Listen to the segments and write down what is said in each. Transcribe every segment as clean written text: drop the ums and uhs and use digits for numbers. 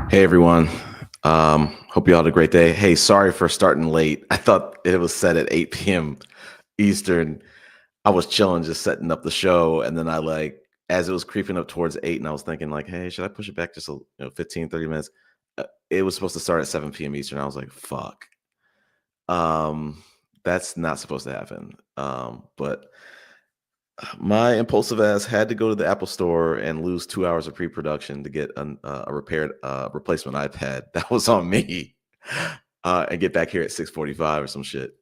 Hey everyone. Hope you all had a great day. Hey, sorry for starting late. I thought it was set at 8 p.m. Eastern. I was chilling, just setting up the show. And then as it was creeping up towards 8, and I was thinking, like, hey, should I push it back just 15, 30 minutes? It was supposed to start at 7 p.m. Eastern. I was like, fuck. That's not supposed to happen. But my impulsive ass had to go to the Apple store and lose 2 hours of pre-production to get a repaired replacement iPad. That was on me, and get back here at 6:45 or some shit.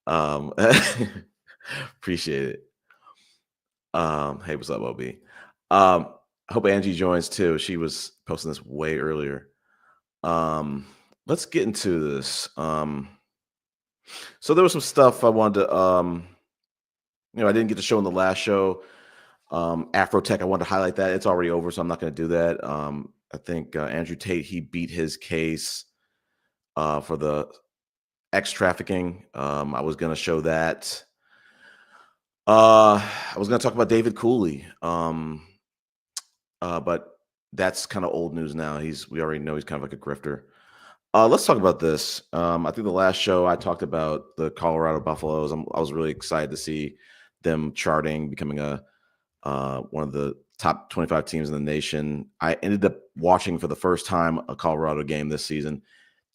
Um, appreciate it. Hey, what's up, OB? I hope Angie joins too. She was posting this way earlier. Um, let's get into this. So there was some stuff I wanted to, I didn't get to show in the last show. Afrotech, I wanted to highlight that. It's already over, so I'm not going to do that. I think Andrew Tate, he beat his case for the X trafficking. I was going to show that. I was going to talk about David Cooley, but that's kind of old news now. We already know he's kind of like a grifter. Let's talk about this. I think the last show I talked about the Colorado Buffaloes. I was really excited to see them charting, becoming one of the top 25 teams in the nation. I ended up watching for the first time a Colorado game this season,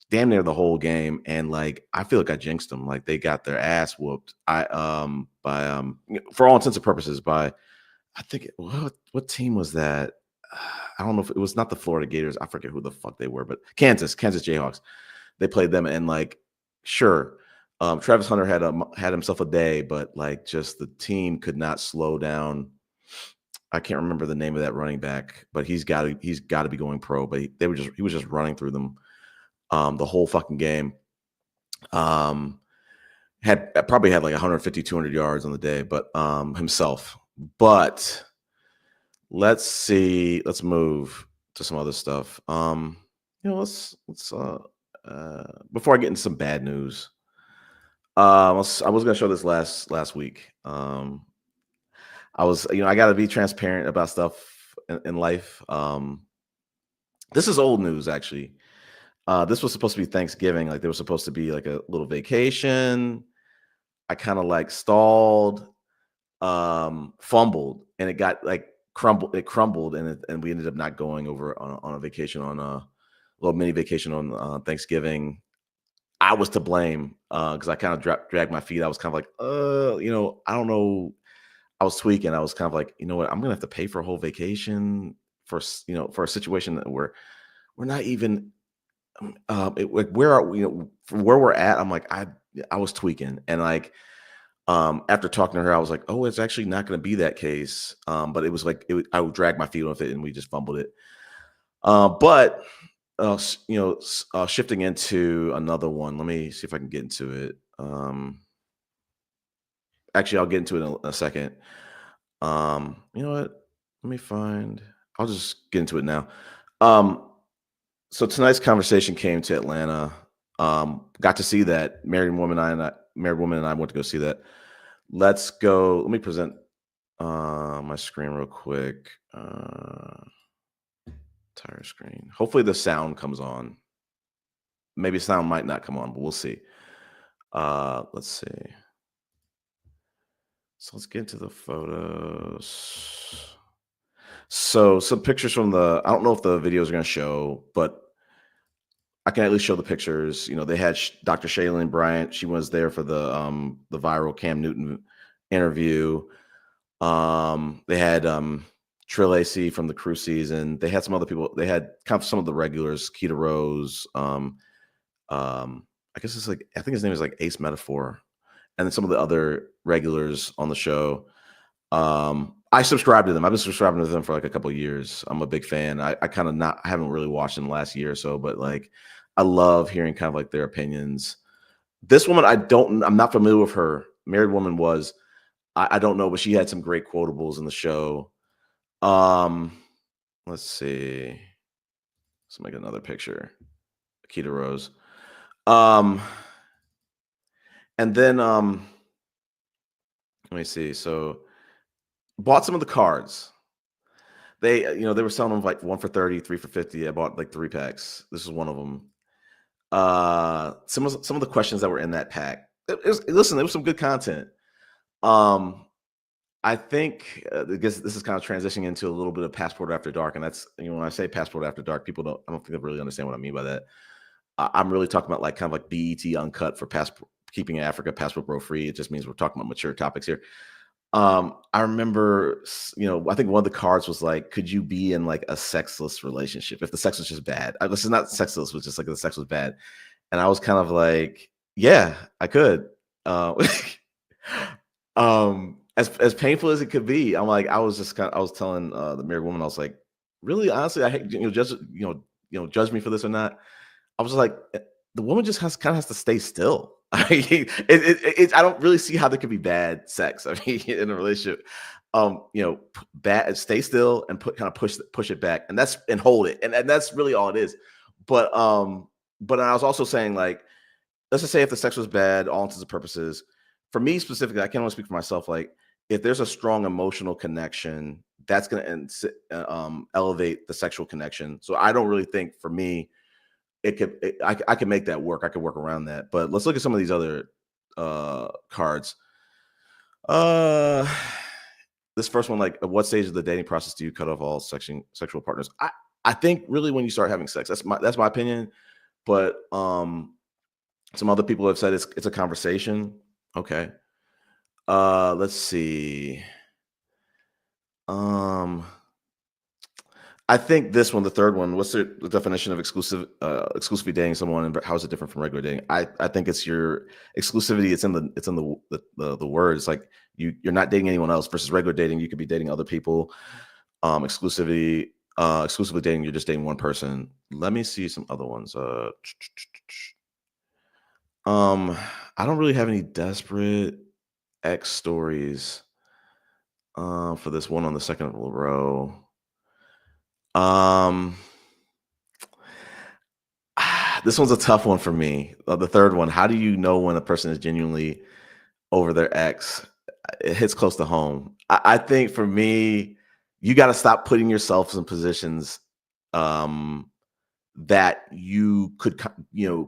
damn near the whole game, and like I feel like I jinxed them. Like they got their ass whooped. For all intents and purposes by I think what team was that? I don't know if it was not the Florida Gators. I forget who the fuck they were, but Kansas Jayhawks. They played them, and like sure. Travis Hunter had himself a day, but like just the team could not slow down. I can't remember the name of that running back, but he's got to be going pro. But he was just running through them the whole fucking game. Had probably had like 150, 200 yards on the day, but himself. But let's move to some other stuff. Let's before I get into some bad news. I was gonna show this last week. I got to be transparent about stuff in life. This is old news, actually. This was supposed to be Thanksgiving. Like there was supposed to be like a little vacation. I kind of like stalled, fumbled, and it got like crumbled. It crumbled, and we ended up not going over on a vacation on a little mini vacation on Thanksgiving. I was to blame because I kind of dragged my feet. I was kind of like, I don't know. I was tweaking. I was kind of like, you know what? I'm gonna have to pay for a whole vacation for a situation that we're not even where are we? From where we're at. I'm like, I was tweaking, and like after talking to her, I was like, oh, it's actually not going to be that case. But it was like I would drag my feet with it, and we just fumbled it. But shifting into another one. Let me see if I can get into it. Actually, I'll get into it in a second. You know what? Let me find. I'll just get into it now. So tonight's conversation came to Atlanta. Got to see that Married Woman and I went to go see that. Let's go. Let me present my screen real quick. Entire screen. Hopefully the sound comes on. Maybe sound might not come on, but we'll see. Let's see. So let's get into the photos. So some pictures from I don't know if the videos are going to show, but I can at least show the pictures. They had Dr. Shailene Bryant. She was there for the viral Cam Newton interview. They had Trill AC from the Crew season. They had some other people. They had kind of some of the regulars, Keita Rose. I guess I think his name is like Ace Metaphor, and then some of the other regulars on the show. I subscribe to them. I've been subscribing to them for like a couple of years. I'm a big fan. I haven't really watched in the last year or so, but like I love hearing kind of like their opinions. This woman, I'm not familiar with her. Married Woman was, I don't know, but she had some great quotables in the show. Let's see. Let's make another picture. Keita Rose. And then let me see. So bought some of the cards. they were selling them like one for 30, three for 50. I bought like 3 packs. This is one of them. Some of the questions that were in that pack. Listen, it was some good content. Um, I think I guess this is kind of transitioning into a little bit of Passport After Dark, and that's when I say Passport After Dark, people don't I don't think they really understand what I mean by that. I'm really talking about like kind of like BET Uncut for passport keeping Africa passport bro free. It just means we're talking about mature topics here. I remember, I think one of the cards was like, could you be in like a sexless relationship if the sex was just bad? This is not sexless, was just like the sex was bad. And I was kind of like, yeah, I could. Uh, as painful as it could be, I was just I was telling the married woman, I was like, really, honestly, I hate judge me for this or not. I was like, the woman just has to stay still. I don't really see how there could be bad sex. I mean, in a relationship, bad. Stay still and push it back, and hold it, and that's really all it is. But I was also saying like, let's just say if the sex was bad, all intents and purposes, for me specifically, I can only speak for myself. Like, if there's a strong emotional connection, that's going to elevate the sexual connection. So I don't really think for me I could make that work. I could work around that. But let's look at some of these other cards. Uh this first one, like, at what stage of the dating process do you cut off all sexual partners? I think really when you start having sex. That's my opinion. But some other people have said it's a conversation. Okay. Let's see. Um I think this one, the third one, what's the definition of exclusively dating someone, and how is it different from regular dating? I think it's your exclusivity. It's in the words. Like you're not dating anyone else versus regular dating. You could be dating other people. Exclusively dating, you're just dating one person. Let me see some other ones. I don't really have any desperate ex stories. For this one on the second row. Um. This one's a tough one for me. The third one, how do you know when a person is genuinely over their ex? It hits close to home. I think for me, you got to stop putting yourself in positions that you could,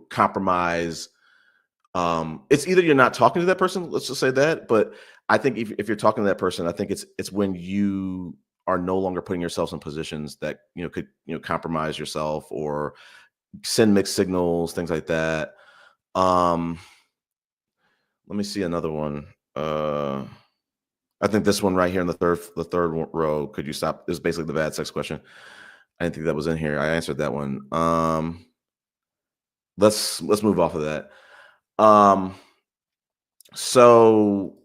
compromise. It's either you're not talking to that person. Let's just say that. But I think if you're talking to that person, I think it's when you are no longer putting yourself in positions that could compromise yourself or send mixed signals, things like that. Um, Let me see another one. I think this one right here in the third row. Could you stop? This is basically the bad sex question. I didn't think that was in here. I answered that one. Let's move off of that. So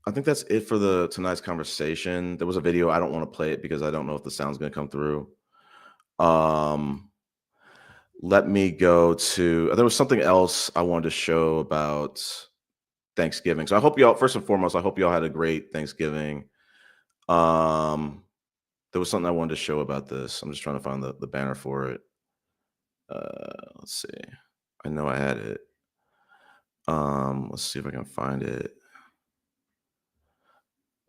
I think that's it for the tonight's conversation. There was a video. I don't want to play it because I don't know if the sound's going to come through. Let me go to. There was something else I wanted to show about Thanksgiving. So I hope y'all, first and foremost, I hope y'all had a great Thanksgiving. There was something I wanted to show about this. I'm just trying to find the banner for it. Let's see. I know I had it. Let's see if I can find it.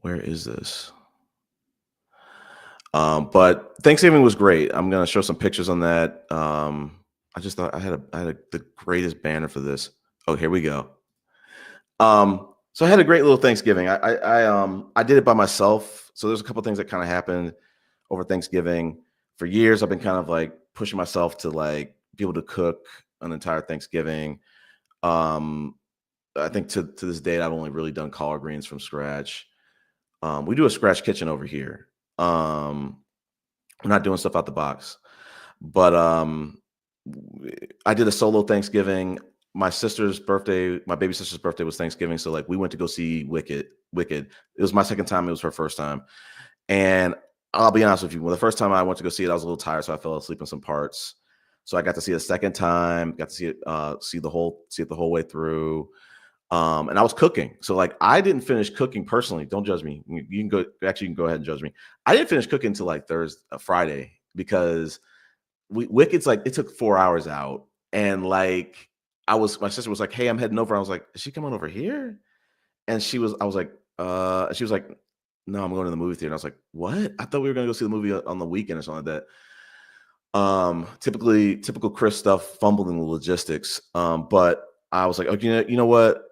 Where is this? But Thanksgiving was great. I'm gonna show some pictures on that. I just thought I had the greatest banner for this. Oh, here we go. So I had a great little Thanksgiving. I did it by myself. So there's a couple things that kind of happened over Thanksgiving. For years, I've been kind of like pushing myself to like be able to cook an entire Thanksgiving. I think to this date, I've only really done collard greens from scratch. We do a scratch kitchen over here. We're not doing stuff out the box, but I did a solo Thanksgiving. My baby sister's birthday was Thanksgiving, so like we went to go see Wicked. Wicked. It was my second time. It was her first time, and I'll be honest with you. Well, the first time I went to go see it, I was a little tired, so I fell asleep in some parts. So I got to see it a second time. Got to see it, see it the whole way through. And I was cooking, so like I didn't finish cooking personally. Don't judge me. You can go. Actually, you can go ahead and judge me. I didn't finish cooking until like Friday, because Wicked's like it took 4 hours out, and like my sister was like, "Hey, I'm heading over." I was like, "Is she coming over here?" And I was like, she was like, no, I'm going to the movie theater. And I was like, what? I thought we were going to go see the movie on the weekend or something like that. Typical Chris stuff, fumbling the logistics. But I was like, okay, you know what?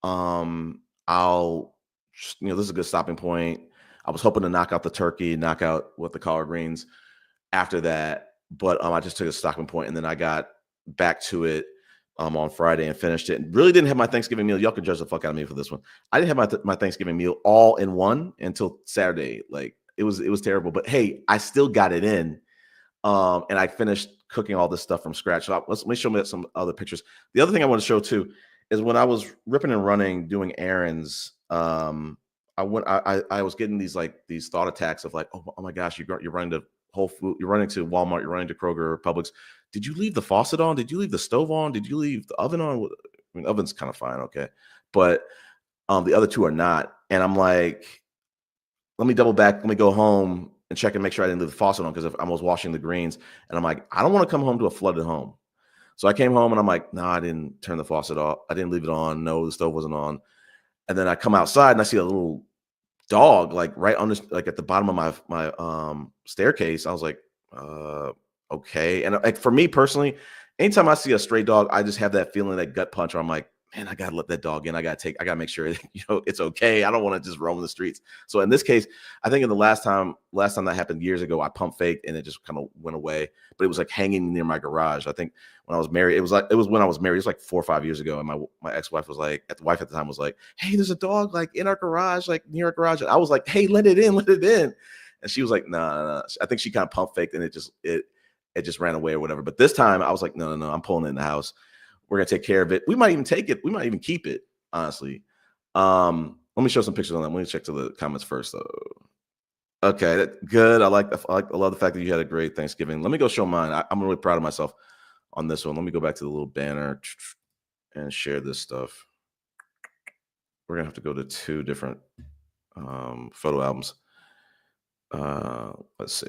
I'll, this is a good stopping point. I was hoping to knock out the turkey, knock out with the collard greens after that, but I just took a stopping point, and then I got back to it on Friday and finished it. And really didn't have my Thanksgiving meal. Y'all can judge the fuck out of me for this one. I didn't have my Thanksgiving meal all in one until Saturday. Like it was terrible. But hey, I still got it in. And I finished cooking all this stuff from scratch. So let me show me some other pictures. The other thing I want to show too is when I was ripping and running doing errands. I was getting these thought attacks of like, oh my gosh, you're running to Whole Food, you're running to Walmart, you're running to Kroger or Publix. Did you leave the faucet on? Did you leave the stove on? Did you leave the oven on? I mean, oven's kind of fine, okay, but the other two are not. And I'm like, let me double back. Let me go home and check and make sure I didn't leave the faucet on, because if I was washing the greens, and I'm like, I don't want to come home to a flooded home. So I came home and I'm like, no, I didn't turn the faucet off. I didn't leave it on. No, the stove wasn't on. And then I come outside and I see a little dog like right on this, like at the bottom of my staircase. I was like, okay. And like for me personally, anytime I see a stray dog, I just have that feeling, that gut punch where I'm like, man, I gotta let that dog in. I gotta make sure it's okay. I don't want to just roam the streets. So in this case, I think in the last time that happened years ago, I pump faked and it just kind of went away. But it was like hanging near my garage. I think when I was married, it was when I was married. It was like 4 or 5 years ago, and my ex-wife was like, the wife at the time was like, hey, there's a dog like in our garage, like near our garage. And I was like, hey, let it in. And she was like, nah. I think she kind of pump faked and it just ran away or whatever. But this time I was like, no, I'm pulling it in the house. We're gonna take care of it. We might even take it. We might even keep it, honestly. Let me show some pictures on that. Let me check to the comments first, though. Okay, good. I love the fact that you had a great Thanksgiving. Let me go show mine. I'm really proud of myself on this one. Let me go back to the little banner and share this stuff. We're gonna have to go to 2 different photo albums. Let's see.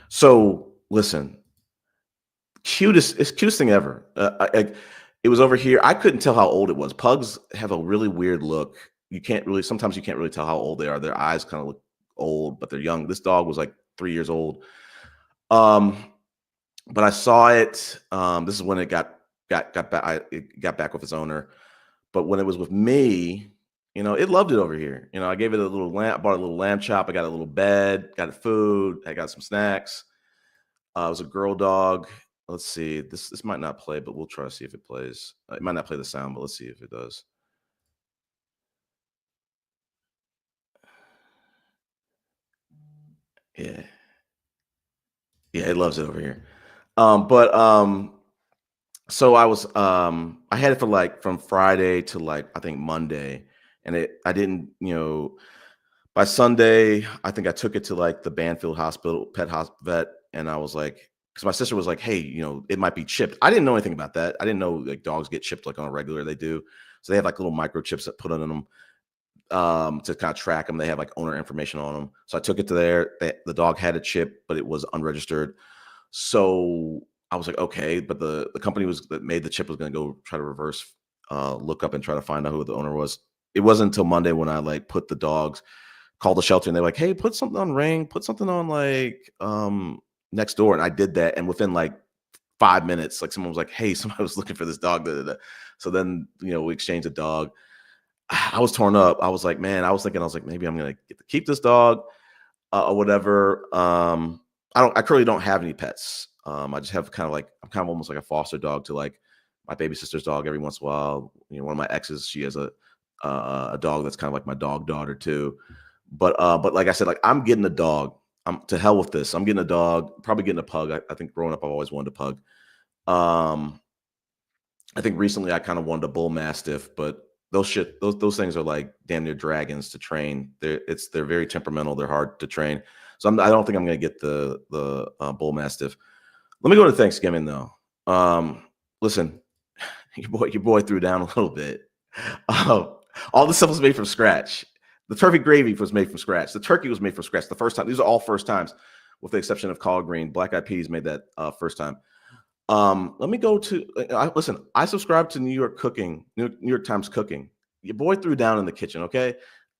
So listen, cutest thing ever. It was over here. I couldn't tell how old it was. Pugs have a really weird look. Sometimes you can't really tell how old they are. Their eyes kind of look old, but they're young. This dog was like 3 years old. But I saw it. This is when it got back. It got back with its owner. But when it was with me, it loved it over here. I gave it a little lamb. Bought a little lamb chop. I got a little bed. Got it food. I got some snacks. It was a girl dog. Let's see. This might not play, but we'll try to see if it plays. It might not play the sound, but let's see if it does. Yeah. Yeah, it loves it over here. So I had it for like from Friday to like I think Monday, and I didn't, by Sunday, I think I took it to like the Banfield Hospital vet, and I was like, because my sister was like, hey, it might be chipped. I didn't know anything about that. I didn't know like dogs get chipped like on a regular. They do. So they have like little microchips that put on them to kind of track them. They have like owner information on them. So I took it to there. The dog had a chip, but it was unregistered. So I was like, okay, but the company that made the chip was going to go try to reverse look up and try to find out who the owner was. It wasn't until Monday when I like put the dogs, called the shelter, and they're like, hey, put something on Ring, put something on like next door. And I did that. And within like 5 minutes, like someone was like, hey, somebody was looking for this dog. Da, da, da. So then, we exchanged a dog. I was torn up. I was like, man, I was like, maybe I'm going to get to keep this dog or whatever. I currently don't have any pets. I just have I'm kind of almost like a foster dog to like my baby sister's dog every once in a while. One of my exes, she has a dog that's kind of like my dog daughter too. But like I said, like I'm getting a dog. I'm to hell with this. I'm getting a dog, probably getting a pug. I think growing up, I've always wanted a pug. I think recently I kind of wanted a bull mastiff, but those things are like damn near dragons to train. They're very temperamental. They're hard to train. So I don't think I'm going to get the bull mastiff. Let me go to Thanksgiving though. Listen, your boy threw down a little bit. All this stuff was made from scratch. The turkey gravy was made from scratch. The turkey was made from scratch the first time. These are all first times, with the exception of collard green. Black eyed peas made that first time. Let me go to listen. I subscribe to New York Times Cooking. Your boy threw down in the kitchen. Okay,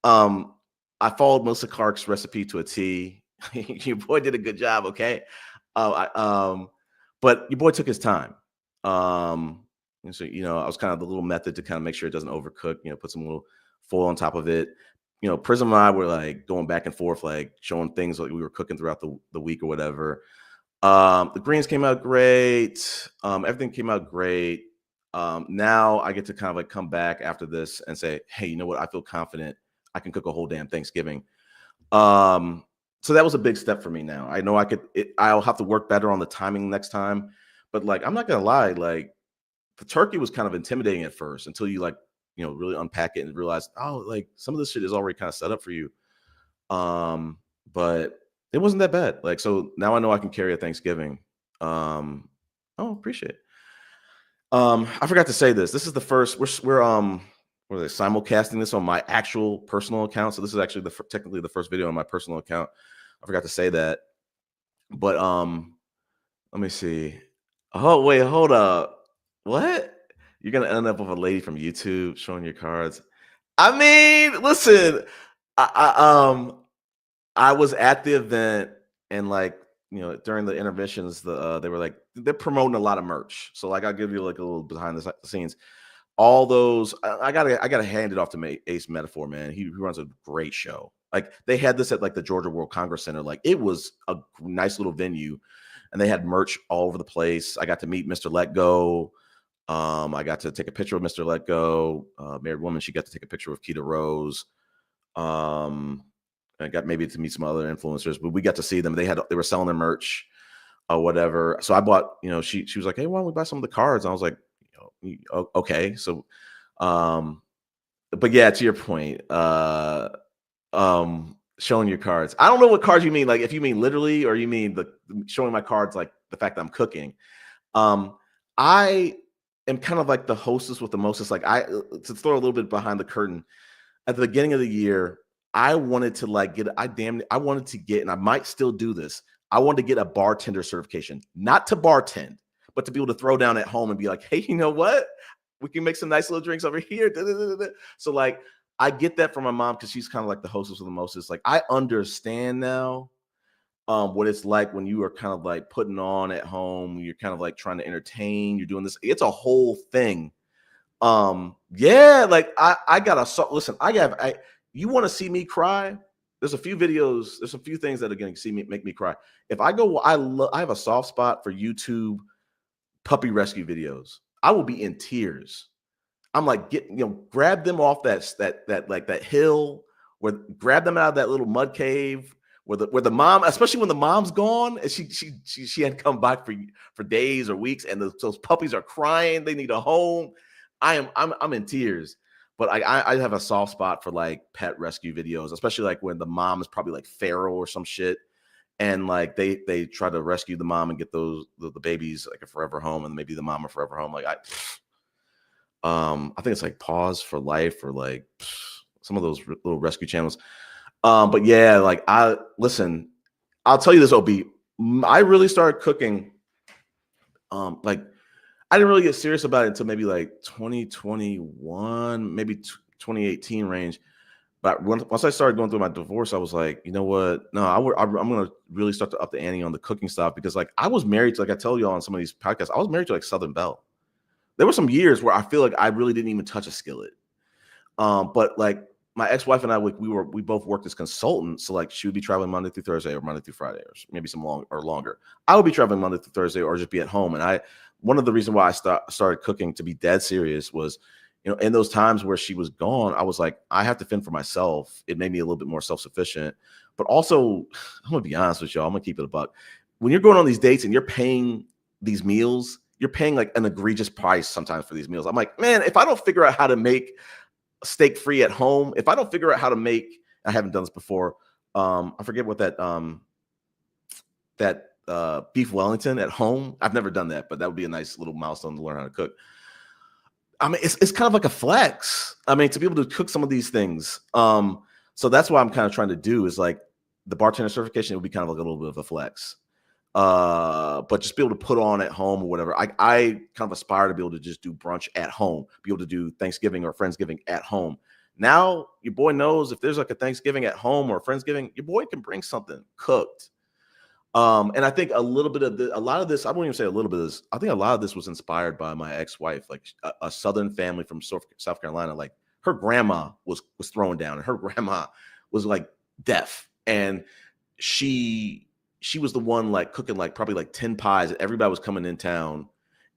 I followed Melissa Clark's recipe to a T. Your boy did a good job, okay? But your boy took his time. And so, I was kind of the little method to kind of make sure it doesn't overcook, put some little foil on top of it. Prism and I were like going back and forth, like showing things like we were cooking throughout the week or whatever. The greens came out great. Everything came out great. Now I get to kind of like come back after this and say, hey, you know what? I feel confident I can cook a whole damn Thanksgiving. So that was a big step for me now. I know I'll have to work better on the timing next time. But like, I'm not gonna lie, like the turkey was kind of intimidating at first until you like, really unpack it and realize, oh, like some of this shit is already kind of set up for you. But it wasn't that bad. Like, so now I know I can carry a Thanksgiving. Appreciate it. I forgot to say this. This is the first. We're simulcasting this on my actual personal account. So this is actually technically the first video on my personal account. I forgot to say that. But let me see. Oh wait, hold up. What? You're gonna end up with a lady from YouTube showing your cards. I mean, listen. I was at the event and like during the intermissions, they were like they're promoting a lot of merch. So like I'll give you like a little behind the scenes. All those I gotta hand it off to Ace Metaphor, man. He runs a great show. Like they had this at like the Georgia World Congress Center. Like it was a nice little venue, and they had merch all over the place. I got to meet Mr. Let Go. I got to take a picture of Mr. Let Go. Married woman, she got to take a picture with Keita Rose. I got maybe to meet some other influencers, but we got to see them. They were selling their merch or whatever. So I bought, she was like, hey, why don't we buy some of the cards? And I was like, okay. So, but yeah, to your point, showing your cards. I don't know what cards you mean. Like if you mean literally, or you mean showing my cards, like the fact that I'm cooking. I am kind of like the hostess with the mostest. Like to throw a little bit behind the curtain at the beginning of the year, I wanted to like I wanted to get, and I might still do this. I wanted to get a bartender certification, not to bartend, but to be able to throw down at home and be like, hey, you know what? We can make some nice little drinks over here. So like, I get that from my mom because she's kind of like the hostess of the mostest. Like I understand now what it's like when you are kind of like putting on at home. You're kind of like trying to entertain. You're doing this. It's a whole thing. Yeah, like I gotta listen. You want to see me cry? There's a few videos. There's a few things that are going to make me cry. If I go, I have a soft spot for YouTube puppy rescue videos. I will be in tears. I'm like, grab them off that hill, grab them out of that little mud cave where the mom, especially when the mom's gone and she hadn't come back for days or weeks, and those puppies are crying. They need a home. I'm in tears. But I have a soft spot for like pet rescue videos, especially like when the mom is probably like feral or some shit, and like they try to rescue the mom and get the babies like a forever home, and maybe the mom a forever home. Like I think it's like Pause for Life or like some of those little rescue channels. But yeah, like I'll tell you this, OB. I really started cooking. Like I didn't really get serious about it until maybe like 2021, maybe 2018 range. But once I started going through my divorce, I was like, you know what? No, I'm going to really start to up the ante on the cooking stuff, because like I was married to, like I tell you all on some of these podcasts, I was married to like Southern Belle. There were some years where I feel like I really didn't even touch a skillet. But like my ex-wife and I, we both worked as consultants. So like she would be traveling Monday through Thursday or Monday through Friday, or maybe some longer. I would be traveling Monday through Thursday or just be at home. And one of the reasons why I started cooking, to be dead serious, was, in those times where she was gone, I was like, I have to fend for myself. It made me a little bit more self-sufficient. But also, I'm gonna be honest with y'all, I'm gonna keep it a buck. When you're going on these dates and you're paying these meals, you're paying like an egregious price sometimes for these meals. I'm like, man, if I don't figure out how to make steak free at home, if I don't figure out how to make, I haven't done this before. I forget what that beef Wellington at home. I've never done that, but that would be a nice little milestone to learn how to cook. I mean, it's kind of like a flex. I mean, to be able to cook some of these things. So that's what I'm kind of trying to do, is like the bartender certification would be kind of like a little bit of a flex. But just be able to put on at home or whatever. I kind of aspire to be able to just do brunch at home, be able to do Thanksgiving or Friendsgiving at home. Now your boy knows if there's like a Thanksgiving at home or a Friendsgiving, your boy can bring something cooked. And I think a lot of this, I won't even say a little bit of this. I think a lot of this was inspired by my ex-wife, like a Southern family from South Carolina. Like her grandma was thrown down, and her grandma was like deaf, and she was the one like cooking like probably like 10 pies. And everybody was coming in town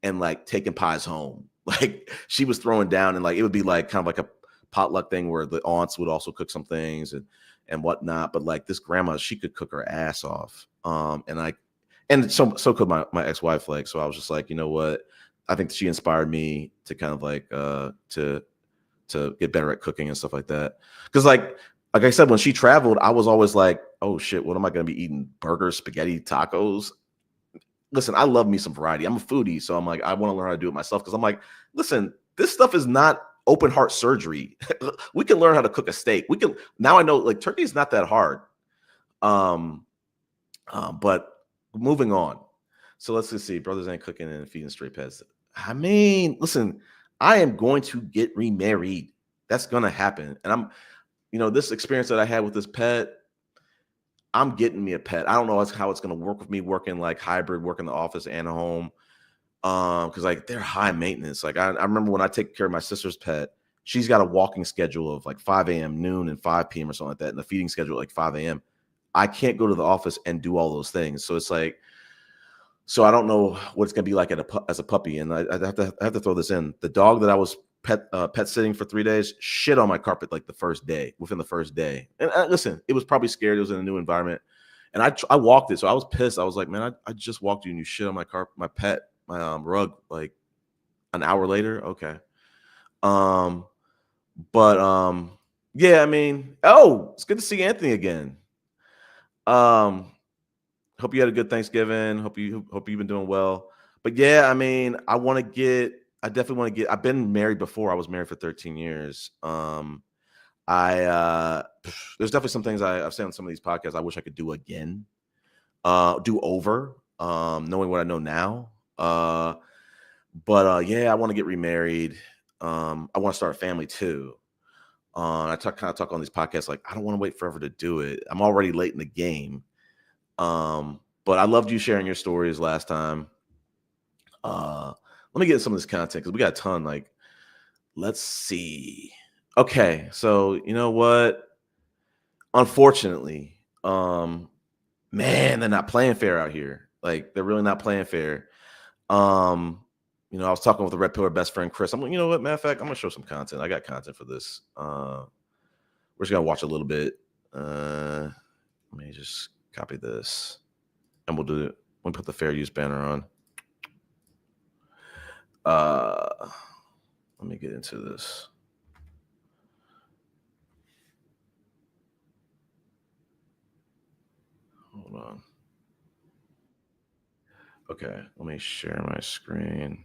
and like taking pies home. Like she was throwing down, and like it would be like kind of like a potluck thing where the aunts would also cook some things and whatnot. But like this grandma, she could cook her ass off. And so could my ex-wife. Like, so I was just like, you know what? I think she inspired me to kind of like to get better at cooking and stuff like that. Because like I said, when she traveled, I was always like, oh shit, what am I gonna be eating? Burgers, spaghetti, tacos? Listen, I love me some variety. I'm a foodie, so I'm like, I want to learn how to do it myself. Because I'm like, listen, this stuff is not open heart surgery. We can learn how to cook a steak. We can now. I know like turkey is not that hard. But moving on. So let's just see. Brothers ain't cooking and feeding stray pets. I mean, listen, I am going to get remarried. That's gonna happen. And I'm, this experience that I had with this pet, I'm getting me a pet. I don't know how it's gonna work with me working like hybrid, working the office and home. Because like they're high maintenance. Like I remember when I take care of my sister's pet, she's got a walking schedule of like 5 a.m., noon, and 5 p.m. or something like that, and a feeding schedule at like 5 a.m. I can't go to the office and do all those things. So it's like, so I don't know what it's gonna be like as a puppy. And I have to throw this in. The dog that I was pet sitting for 3 days shit on my carpet like within the first day. And listen, it was probably scared. It was in a new environment, and I walked it, so I was pissed. I was like, man, I just walked you and you shit on my carpet, my rug like an hour later. Okay, but yeah, I mean, oh, it's good to see Anthony again. Hope you had a good Thanksgiving. Hope you've been doing well. But yeah, I mean, I definitely want to get. I've been married before. I was married for 13 years. There's definitely some things I've said on some of these podcasts I wish I could do again, do over, knowing what I know now. But yeah, I want to get remarried. I want to start a family too. I kind of talk on these podcasts like I don't want to wait forever to do it. I'm already late in the game. But I loved you sharing your stories last time. Let me get some of this content because we got a ton. Like, let's see. Okay, so you know what? Unfortunately, man, they're not playing fair out here. Like, they're really not playing fair. I was talking with the Red Pillar best friend Chris. I'm like, you know what? Matter of fact, I'm gonna show some content. I got content for this. We're just gonna watch a little bit. Let me just copy this. And we'll do it. We'll put the fair use banner on. Let me get into this. Hold on. Okay, let me share my screen.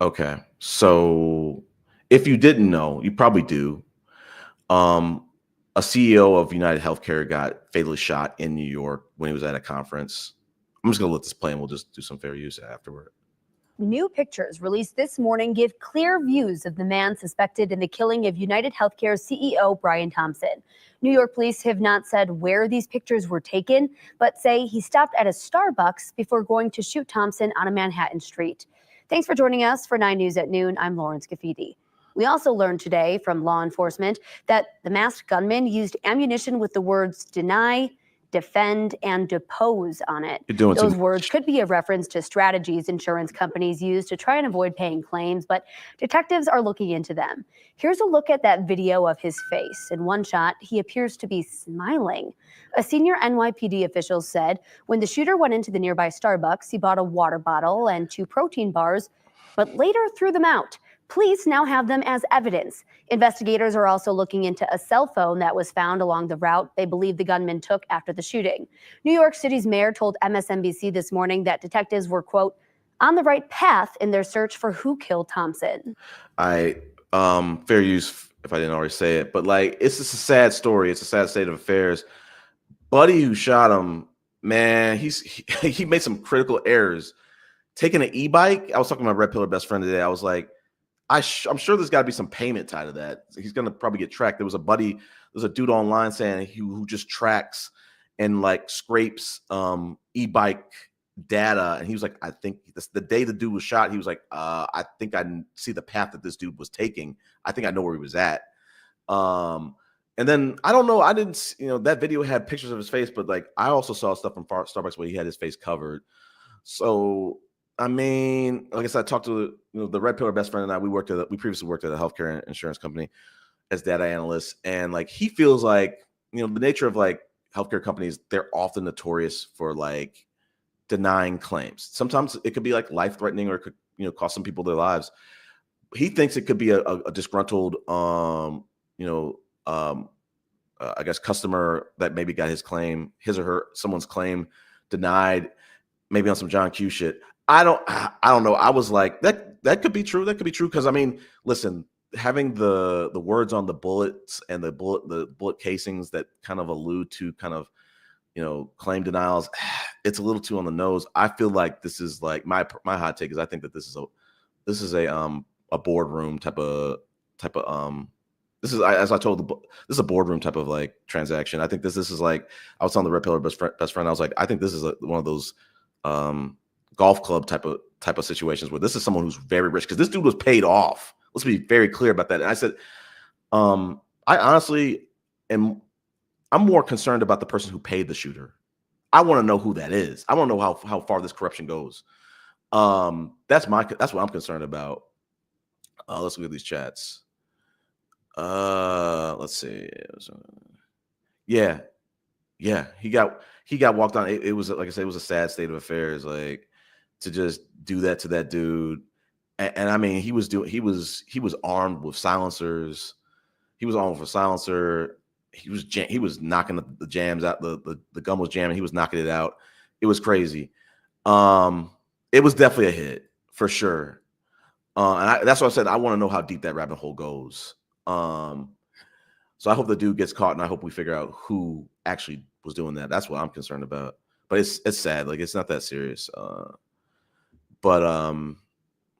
Okay, so if you didn't know, you probably do. A CEO of United Healthcare got fatally shot in New York when he was at a conference. I'm just gonna let this play, and we'll just do some fair use afterward. New pictures released this morning give clear views of the man suspected in the killing of United Healthcare's CEO, Brian Thompson. New York police have not said where these pictures were taken, but say he stopped at a Starbucks before going to shoot Thompson on a Manhattan street. Thanks for joining us for 9 News at Noon. I'm Lawrence Gafidi. We also learned today from law enforcement that the masked gunman used ammunition with the words deny, defend, and depose on it. Those words could be a reference to strategies insurance companies use to try and avoid paying claims, but detectives are looking into them. Here's a look at that video of his face. In one shot, he appears to be smiling. A senior NYPD official said when the shooter went into the nearby Starbucks, he bought a water bottle and 2 protein bars, but later threw them out. Police now have them as evidence. Investigators are also looking into a cell phone that was found along the route they believe the gunman took after the shooting. New York City's mayor told MSNBC this morning that detectives were, quote, on the right path in their search for who killed Thompson. Fair use if I didn't already say it, but like, it's just a sad story. It's a sad state of affairs. Buddy who shot him man, he made some critical errors. Taking an e-bike, I was talking to my Red Pillar best friend today. I was like, I'm sure there's got to be some payment tied to that. He's going to probably get tracked. There's a dude online saying who just tracks and like scrapes e-bike data. And he was like, I think the day the dude was shot, he was like, I think I see the path that this dude was taking. I think I know where he was at. And then I don't know. I didn't, that video had pictures of his face, but like I also saw stuff from Starbucks where he had his face covered. So I mean, like I said, I talked to the Red Pillar best friend and I. We previously worked at a healthcare insurance company as data analysts, and like he feels like the nature of like healthcare companies, they're often notorious for like denying claims. Sometimes it could be like life threatening or it could cost some people their lives. He thinks it could be a disgruntled I guess customer that maybe got his or her someone's claim denied, maybe on some John Q shit. I don't know. I was like, that could be true. That could be true. Cause I mean, listen, having the words on the bullets and the bullet casings that kind of allude to kind of, claim denials, it's a little too on the nose. I feel like this is like my hot take is I think that this is a boardroom type of this is, as I told this is a boardroom type of like transaction. I think this is like, I was telling the Red Pillar best friend. I was like, I think this is one of those golf club type of situations where this is someone who's very rich because this dude was paid off. Let's be very clear about that. And I said, I honestly I'm more concerned about the person who paid the shooter. I want to know who that is. I want to know how far this corruption goes. That's what I'm concerned about. Let's look at these chats. Let's see. Yeah. He got walked on. It was, like I said, it was a sad state of affairs. Like to just do that to that dude. And I mean, he was armed with silencers. He was armed with a silencer. He was knocking the jams out. The gun was jamming. He was knocking it out. It was crazy. It was definitely a hit for sure. And that's what I said. I want to know how deep that rabbit hole goes. So I hope the dude gets caught, and I hope we figure out who actually was doing that. That's what I'm concerned about. But it's sad. Like it's not that serious. But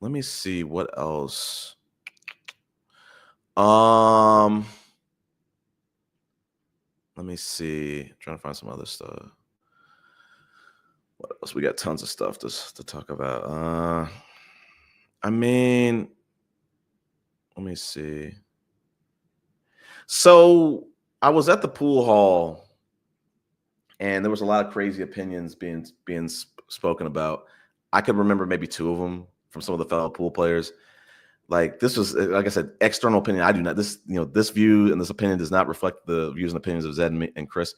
let me see what else. Let me see. I'm trying to find some other stuff. What else? We got tons of stuff to talk about. I mean, let me see. So I was at the pool hall, and there was a lot of crazy opinions being spoken about. I could remember maybe two of them from some of the fellow pool players. Like this was, like I said, external opinion. I do not this view and this opinion does not reflect the views and opinions of Zed and Chris.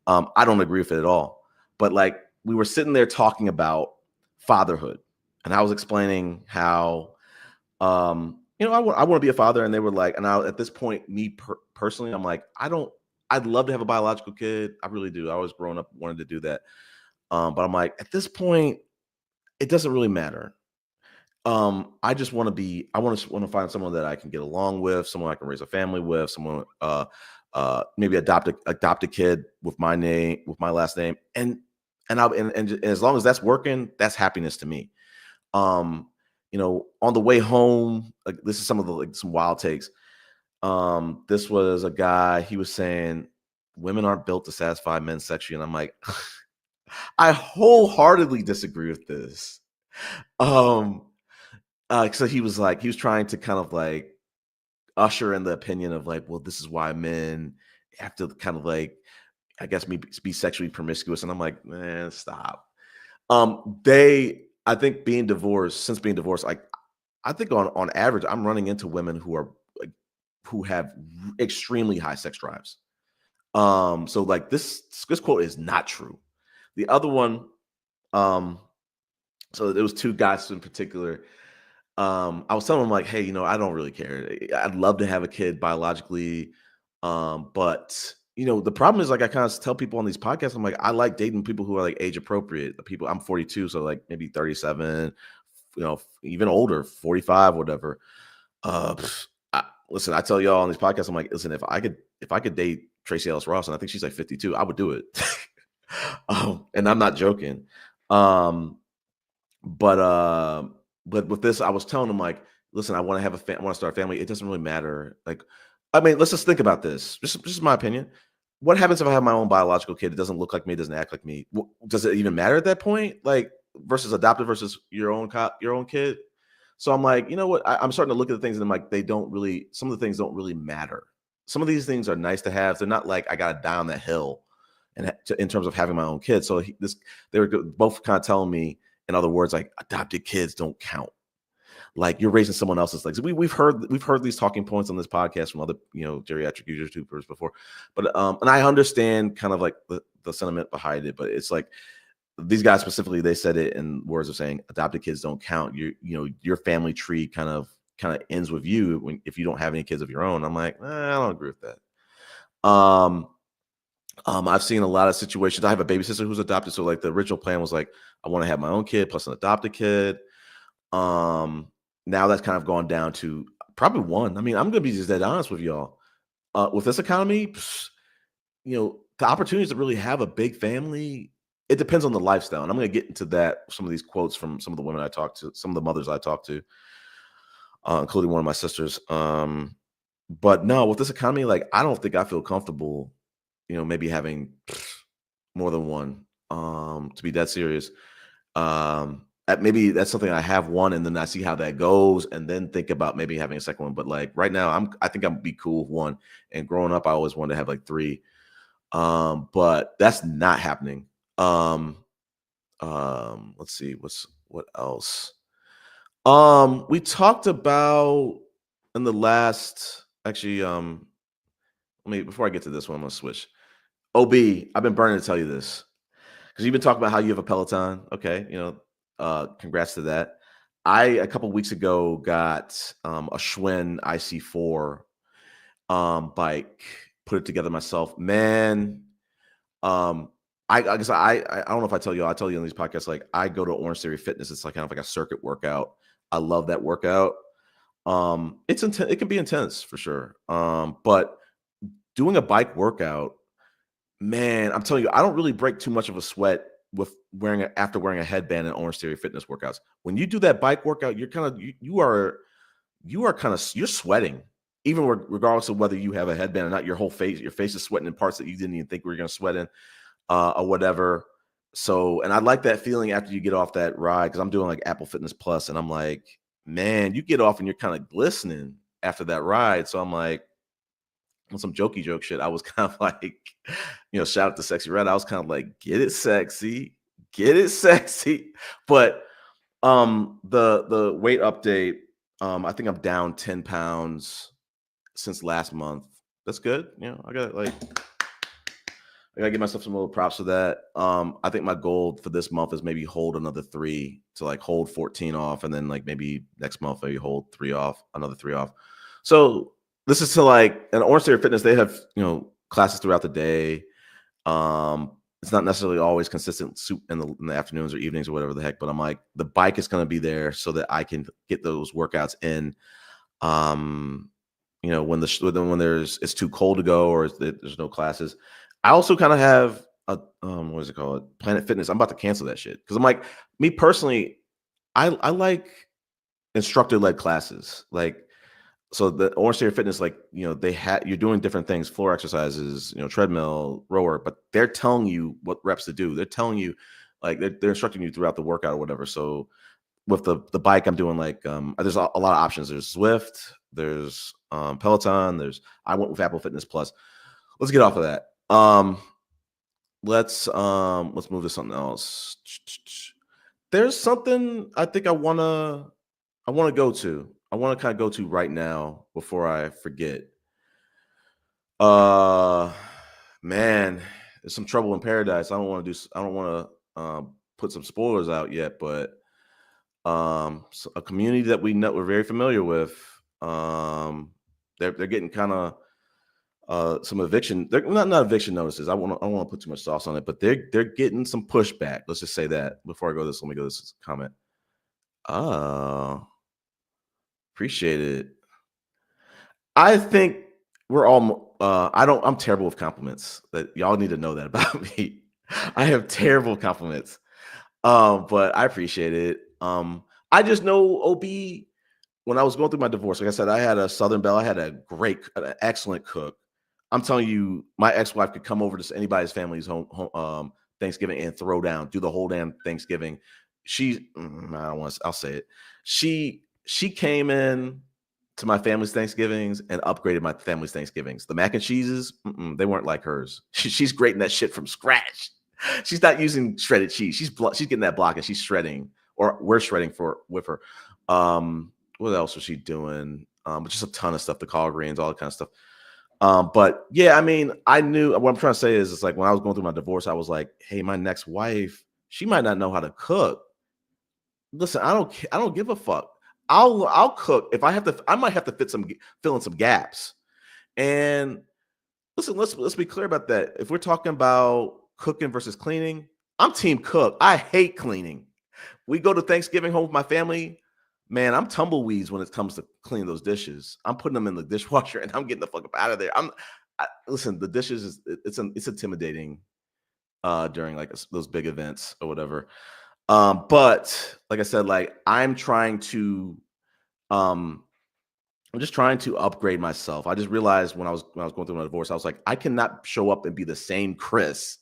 I don't agree with it at all. But like we were sitting there talking about fatherhood, and I was explaining how, I want to be a father, and they were like, and at this point, me personally, I'm like, I'd love to have a biological kid. I really do. I was growing up wanted to do that, but I'm like, at this point, it doesn't really matter. I just want to find someone that I can get along with, someone I can raise a family with, someone maybe adopt a kid with my name, with my last name, and as long as that's working, that's happiness to me. On the way home, like this is some of the some wild takes. This was a guy, he was saying women aren't built to satisfy men sexually, and I'm like, I wholeheartedly disagree with this. So he was trying to kind of like usher in the opinion of like, well, this is why men have to kind of like, I guess, maybe be sexually promiscuous. And I'm like, man, stop. I think since being divorced, like I think on average, I'm running into women who have extremely high sex drives. So like this quote is not true. The other one, so there was two guys in particular. I was telling them like, hey, I don't really care. I'd love to have a kid biologically. But the problem is like I kind of tell people on these podcasts, I'm like, I like dating people who are like age appropriate. The people, I'm 42, so like maybe 37, even older, 45, whatever. Listen, I tell y'all on these podcasts, I'm like, listen, if I could date Tracy Ellis Ross, and I think she's like 52, I would do it. And I'm not joking. Um, but uh, but with this, I was telling him like, listen, I want to have I want to start a family. It doesn't really matter. Like, I mean, let's just think about this. Just my opinion. What happens if I have my own biological kid? It doesn't look like me, doesn't act like me. Does it even matter at that point? Like versus adopted versus your own kid. So I'm like, you know what? I'm starting to look at the things and I'm like, they don't really. Some of the things don't really matter. Some of these things are nice to have. They're not like I got to die on that hill, and in terms of having my own kids. So they were both kind of telling me, in other words, like adopted kids don't count. Like you're raising someone else's legs. We've heard these talking points on this podcast from other geriatric YouTubers before, but and I understand kind of like the sentiment behind it, but it's like these guys specifically, they said it in words of saying adopted kids don't count. Your family tree kind of ends with you if you don't have any kids of your own. I'm like, I don't agree with that. I've seen a lot of situations. I have a baby sister who's adopted, so like the original plan was like I want to have my own kid plus an adopted kid. Now that's kind of gone down to probably one. I mean, I'm gonna be just dead honest with y'all. With this economy, the opportunities to really have a big family, it depends on the lifestyle. And I'm gonna get into that. Some of these quotes from some of the women I talked to, some of the mothers I talked to, including one of my sisters. But no, with this economy, like I don't think I feel comfortable, maybe having more than one. To be that serious. Maybe that's something I have one, and then I see how that goes, and then think about maybe having a second one. But like right now, I think I'm be cool with one. And growing up, I always wanted to have like three. But that's not happening. Let's see, what else? We talked about in the last actually. Let me before I get to this one, I'm gonna switch. OB, I've been burning to tell you this because you've been talking about how you have a Peloton. Okay, congrats to that. I a couple weeks ago got a Schwinn IC4 bike, put it together myself. Man, I guess I don't know if I tell you, I tell you on these podcasts, like I go to Orange Theory Fitness. It's like kind of like a circuit workout. I love that workout. It's intense. It can be intense for sure. But doing a bike workout, man, I'm telling you, I don't really break too much of a sweat with after wearing a headband in Orange Theory Fitness workouts. When you do that bike workout, you're kind of you're sweating, even regardless of whether you have a headband or not. Your face is sweating in parts that you didn't even think we were going to sweat in, or whatever. So, and I like that feeling after you get off that ride because I'm doing like Apple Fitness Plus, and I'm like, man, you get off and you're kind of glistening after that ride. So I'm like, on some jokey joke shit, I was kind of like, shout out to Sexy Red. I was kind of like, get it sexy. But the weight update, I think I'm down 10 pounds since last month. That's good. I gotta give myself some little props for that. I think my goal for this month is maybe hold another 3 to like hold 14 off, and then like maybe next month maybe hold 3 off, another 3 off. So this is to like an Orange Theory Fitness. They have classes throughout the day. It's not necessarily always consistent in the afternoons or evenings or whatever the heck, but I'm like the bike is going to be there so that I can get those workouts in. When it's too cold to go or there's no classes. I also kind of have a what is it called? Planet Fitness. I'm about to cancel that shit because I'm like, me personally, I like instructor-led classes. Like, so the Orange Theory Fitness, like, you're doing different things, floor exercises, treadmill, rower, but they're telling you what reps to do. They're telling you, like, they're instructing you throughout the workout or whatever. So with the bike, I'm doing like, there's a lot of options. There's Zwift, there's Peloton, I went with Apple Fitness Plus. Let's get off of that. Let's move to something else. There's something I think I want to go to. I want to kind of go to right now before I forget. Man, there's some trouble in paradise. I don't want to put some spoilers out yet, but so a community that we're very familiar with. They're getting kind of some eviction. They're not eviction notices. I don't want to put too much sauce on it, but they're getting some pushback. Let's just say that before I go this. Let me go this comment. Appreciate it. I think we're all. I'm terrible with compliments. That y'all need to know that about me. I have terrible compliments. But I appreciate it. I just know OB when I was going through my divorce, like I said, I had a Southern Belle. I had an excellent cook. I'm telling you, my ex-wife could come over to anybody's family's home Thanksgiving and throw down, do the whole damn Thanksgiving. I don't want to, I'll say it. She came in to my family's Thanksgivings and upgraded my family's Thanksgivings. The mac and cheeses, they weren't like hers. She's grating that shit from scratch. She's not using shredded cheese. She's getting that block and she's shredding, or we're shredding with her. What else was she doing? But just a ton of stuff, the collard greens, all that kind of stuff. But yeah, I mean, I knew what I'm trying to say is it's like when I was going through my divorce, I was like, hey, my next wife, she might not know how to cook. Listen, I don't give a fuck. I'll cook if I have to. I might have to fill in some gaps. And listen, let's be clear about that. If we're talking about cooking versus cleaning, I'm team cook. I hate cleaning. We go to Thanksgiving home with my family. Man, I'm tumbleweeds when it comes to cleaning those dishes. I'm putting them in the dishwasher and I'm getting the fuck up out of there. Listen, the dishes it's intimidating during like those big events or whatever. But like I said, like um I'm just trying to upgrade myself. I just realized when I was going through my divorce, I was like, I cannot show up and be the same Chris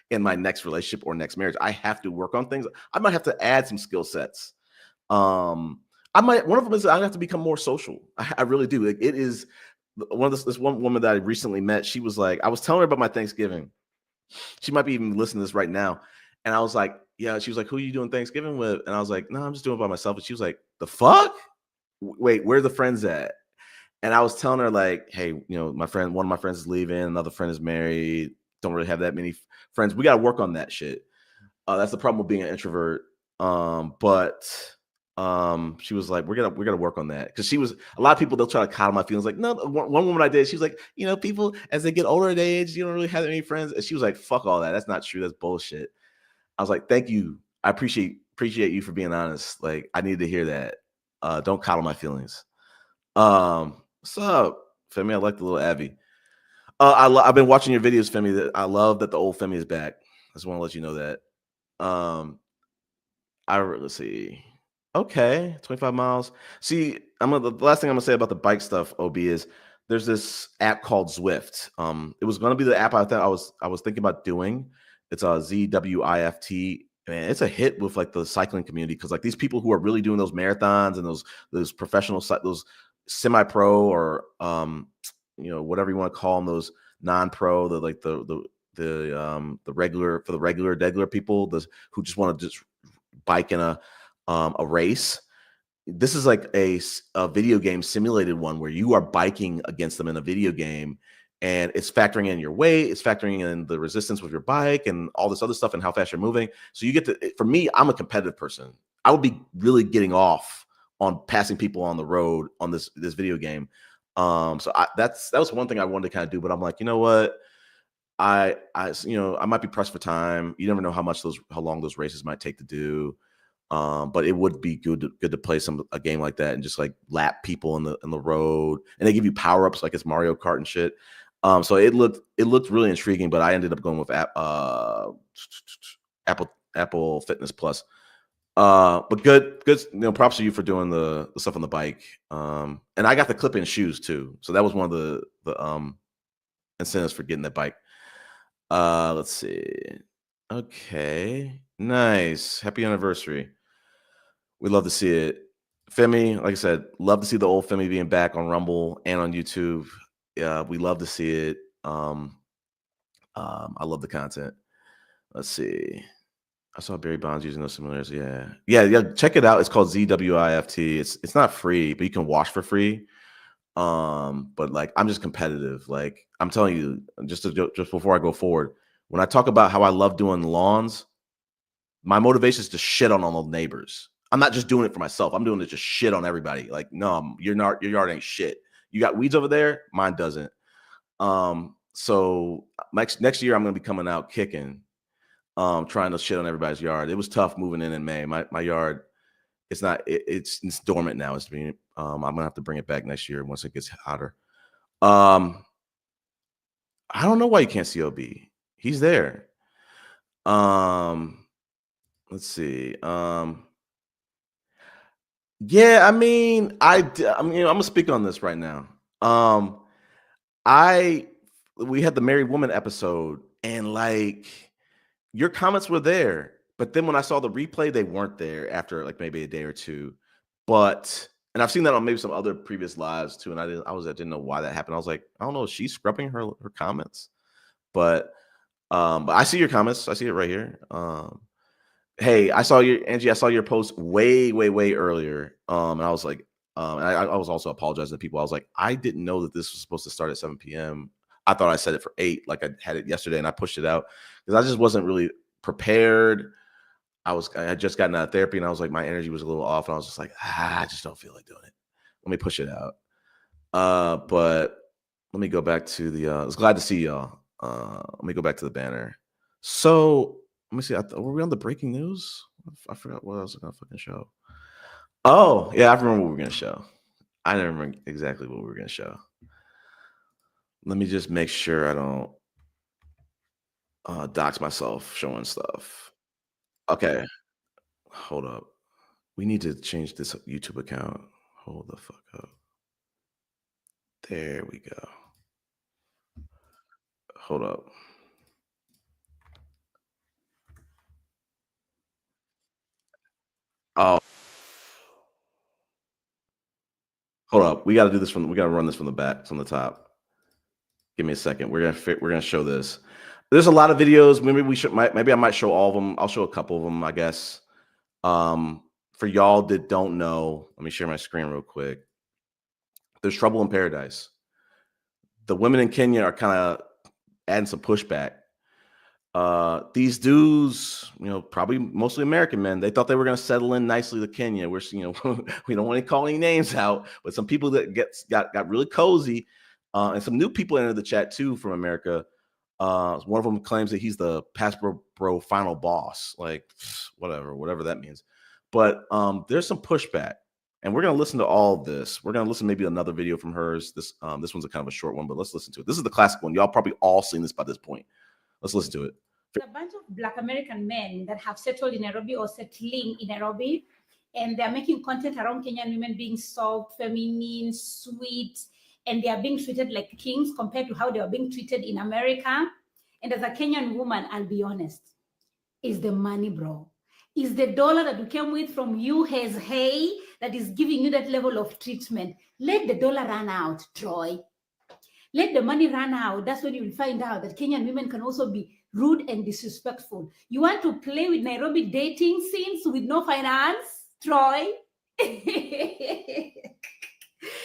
in my next relationship or next marriage. I have to work on things. I might have to add some skill sets. One of them is I have to become more social. I really do. Like, it is this one woman that I recently met. She was like, I was telling her about my Thanksgiving. She might be even listening to this right now. And I was like, yeah, she was like, who are you doing Thanksgiving with? And I was like, no, I'm just doing it by myself. And she was like, the fuck? Wait, where are the friends at? And I was telling her, like, hey, one of my friends is leaving, another friend is married, don't really have that many friends. We got to work on that shit. That's the problem with being an introvert. But she was like, we're gonna work on that, because she was a lot of people, they'll try to coddle my feelings. Like, no, one woman I did, she was like, people as they get older at age, you don't really have that many friends. And she was like, fuck all that. That's not true. That's bullshit. I was like, thank you. I appreciate you for being honest. Like, I needed to hear that. Don't coddle my feelings. What's up, Femi? I like the little Abby. I've been watching your videos, Femi. I love that the old Femi is back. I just want to let you know that. Let's see. Okay, 25 miles. See, the last thing I'm gonna say about the bike stuff, OB, is there's this app called Zwift. It was gonna be the app I thought I was thinking about doing. It's a Zwift. Man, it's a hit with like the cycling community, because like these people who are really doing those marathons and those professional those semi-pro, or whatever you want to call them, those non-pro, the regular people, who just want to just bike in a race. This is like a video game simulated one where you are biking against them in a video game, and it's factoring in your weight, it's factoring in the resistance with your bike and all this other stuff and how fast you're moving. So you get to, for me, I'm a competitive person. I would be really getting off on passing people on the road on this video game. So that was one thing I wanted to kind of do, but I'm like, you know what? I might be pressed for time. You never know how long those races might take to do. But it would be good to play a game like that and just like lap people in the road, and they give you power ups like it's Mario Kart and shit. So it looked really intriguing, but I ended up going with Apple Fitness Plus. But good, props to you for doing the stuff on the bike. And I got the clip-in shoes too, so that was one of the incentives for getting that bike. Let's see. Okay, nice. Happy anniversary. We love to see it. Femi, like I said, love to see the old Femi being back on Rumble and on YouTube. Yeah, we love to see it. I love the content. Let's see. I saw Barry Bonds using those simulators. Yeah. Check it out. It's called Zwift. It's not free, but you can watch for free. But like, I'm just competitive. Like, I'm telling you, just before I go forward, when I talk about how I love doing lawns, my motivation is to shit on all the neighbors. I'm not just doing it for myself. I'm doing it to just shit on everybody. Like, no, your yard ain't shit. You got weeds over there. Mine doesn't. So next year I'm gonna be coming out kicking, trying to shit on everybody's yard. It was tough moving in May. My yard, it's dormant now. I'm gonna have to bring it back next year once it gets hotter. I don't know why you can't see OB. He's there. Let's see. Yeah, I mean, I'm gonna speak on this right now. I we had the married woman episode, and like your comments were there, but then when I saw the replay, they weren't there after like maybe a day or two. But and I've seen that on maybe some other previous lives too, and I didn't know why that happened. I was like, I don't know, is she scrubbing her comments? But I see your comments. I see it right here. Hey, I saw your post way earlier. And I was like, and I was also apologizing to people. I was like, I didn't know that this was supposed to start at 7 p.m. I thought I set it for 8, like I had it yesterday, and I pushed it out because I just wasn't really prepared. I had just gotten out of therapy, and I was like, my energy was a little off, and I was just like, I just don't feel like doing it. Let me push it out. But let me go back to the. I was glad to see y'all. Let me go back to the banner. So let me see. Were we on the breaking news? I forgot what I was gonna fucking show. Oh yeah, I remember what we were gonna show. I didn't remember exactly what we were gonna show. Let me just make sure I don't dox myself showing stuff. Okay, hold up. We need to change this YouTube account. Hold the fuck up. There we go. Hold up. Oh, hold up. We got to do this we got to run this from the back, from the top. Give me a second. We're gonna show this. There's a lot of videos. Maybe I might show all of them. I'll show a couple of them, I guess. For y'all that don't know, let me share my screen real quick. There's trouble in paradise. The women in Kenya are kind of adding some pushback. These dudes, probably mostly American men, they thought they were going to settle in nicely to Kenya. We don't want to call any names out, but some people that got really cozy, and some new people entered the chat too from America. One of them claims that he's the Bro final boss, like whatever that means. But there's some pushback, and we're gonna listen to all of this. We're gonna listen maybe another video from hers. This one's a kind of a short one, but let's listen to it. This is the classic one. Y'all probably all seen this by this point. Let's listen to it. A bunch of Black American men that have settled in Nairobi or settling in Nairobi, and they're making content around Kenyan women being soft, feminine, sweet, and they are being treated like kings compared to how they are being treated in America. And as a Kenyan woman, I'll be honest, is the money, bro. Is the dollar that you came with from US Hey that is giving you that level of treatment. Let the dollar run out, Troy. Let the money run out. That's when you will find out that Kenyan women can also be rude and disrespectful. You want to play with Nairobi dating scenes with no finance, Troy?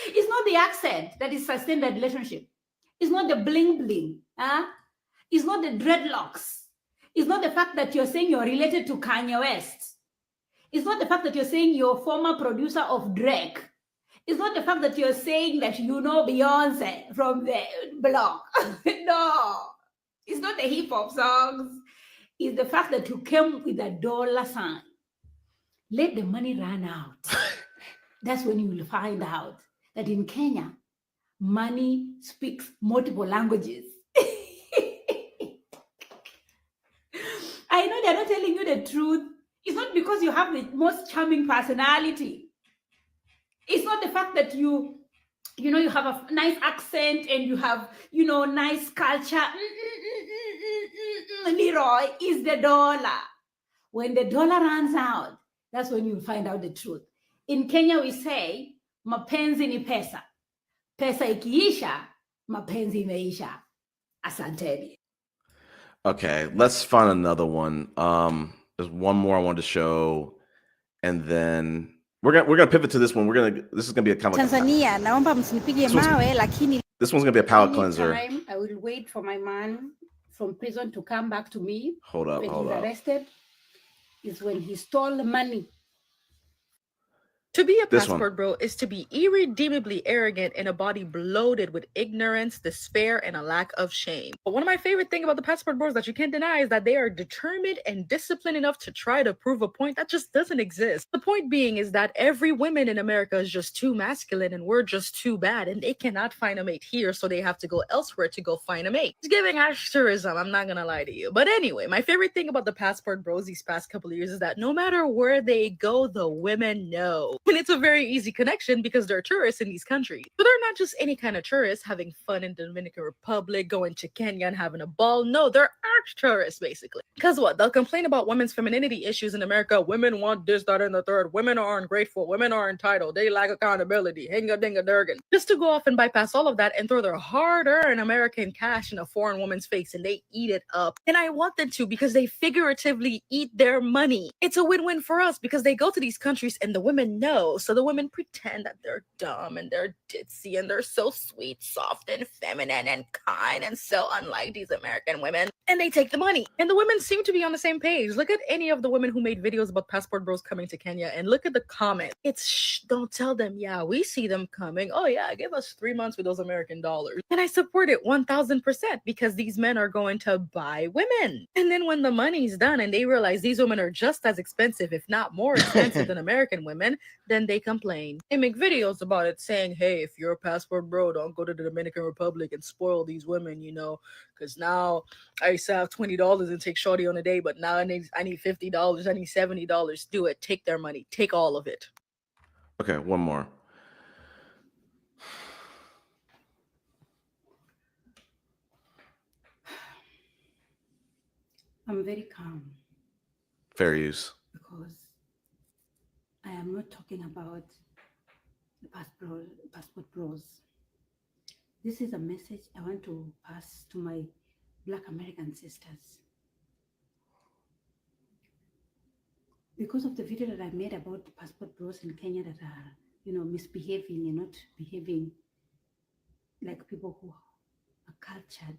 It's not the accent that is sustained that relationship. It's not the bling bling. It's not the dreadlocks. It's not the fact that you're saying you're related to Kanye West. It's not the fact that you're saying you're former producer of Drake. It's not the fact that you're saying that you know Beyonce from the blog. No, it's not the hip hop songs. It's the fact that you came with a dollar sign. Let the money run out. That's when you will find out that in Kenya, money speaks multiple languages. I know they're not telling you the truth. It's not because you have the most charming personality. It's not the fact that you have a nice accent and you have, nice culture. Leroy, is the dollar. When the dollar runs out, that's when you find out the truth. In Kenya, we say, mapenzi ni pesa. Pesa ikiisha, mapenzi imeisha. Asanteni. Okay, let's find another one. There's one more I wanted to show, and then we're gonna pivot to this one. This is gonna be a kind of Tanzania, naomba msinipige mawe, lakini this one's gonna be a palate cleanser. Anytime I will wait for my man from prison to come back to me. Hold up. Arrested is when he stole money. To be a This one. passport bro is to be irredeemably arrogant in a body bloated with ignorance, despair, and a lack of shame. But one of my favorite things about the passport bros that you can't deny is that they are determined and disciplined enough to try to prove a point that just doesn't exist. The point being is that every woman in America is just too masculine and we're just too bad, and they cannot find a mate here, so they have to go elsewhere to go find a mate. It's giving tourism, I'm not gonna lie to you. But anyway, my favorite thing about the passport bros these past couple of years is that no matter where they go, the women know. And it's a very easy connection because they're tourists in these countries. But they're not just any kind of tourists having fun in the Dominican Republic, going to Kenya and having a ball. No, they're arch tourists, basically. Because what? They'll complain about women's femininity issues in America. Women want this, that, and the third. Women are ungrateful. Women are entitled. They lack accountability. Hinga dinga durgan. Just to go off and bypass all of that and throw their hard-earned American cash in a foreign woman's face, and they eat it up. And I want them to because they figuratively eat their money. It's a win-win for us because they go to these countries and the women know. So the women pretend that they're dumb and they're ditzy and they're so sweet, soft, and feminine and kind and so unlike these American women. And they take the money. And the women seem to be on the same page. Look at any of the women who made videos about passport bros coming to Kenya and look at the comments. It's shh, don't tell them, yeah, we see them coming. Oh yeah, give us 3 months with those American dollars. And I support it 1000% because these men are going to buy women. And then when the money's done and they realize these women are just as expensive, if not more expensive than American women, then they complain. They make videos about it saying, hey, if you're a passport bro, don't go to the Dominican Republic and spoil these women, you know, because now I used to have $20 and take shorty on a day, but now I need $50, I need $70. Do it. Take their money. Take all of it. Okay, one more. I'm very calm Fair use. because I am not talking about the passport bros. This is a message I want to pass to my Black American sisters. Because of the video that I made about the passport bros in Kenya that are, misbehaving and not behaving like people who are cultured,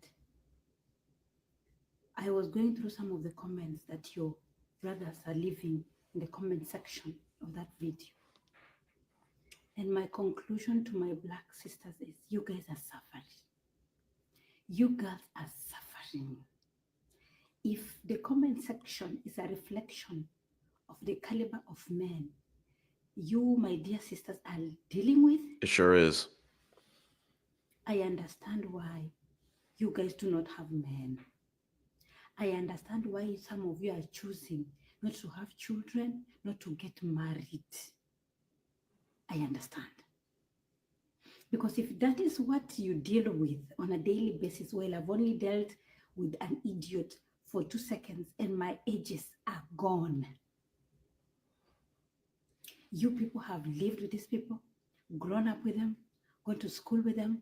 I was going through some of the comments that your brothers are leaving in the comment section of that video. And my conclusion to my Black sisters is, you guys are suffering. You girls are suffering. If the comment section is a reflection of the caliber of men you, my dear sisters, are dealing with, It sure is. I understand why you guys do not have men. I understand why some of you are choosing not to have children, not to get married. I understand. Because if that is what you deal with on a daily basis, well, I've only dealt with an idiot for 2 seconds and my ages are gone. You people have lived with these people, grown up with them, gone to school with them,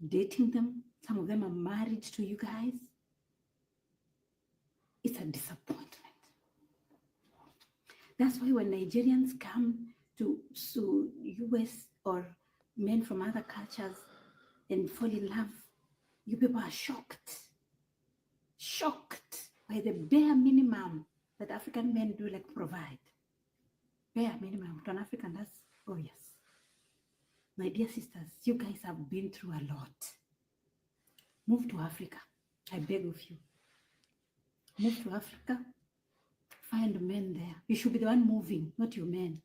dating them. Some of them are married to you guys. It's a disappointment. That's why when Nigerians come to US or men from other cultures and fall in love, you people are shocked by the bare minimum that African men do, like provide. Bare minimum to an African, that's obvious. My dear sisters, you guys have been through a lot. Move to Africa, I beg of you. Move to Africa, find men there. You should be the one moving, not your men.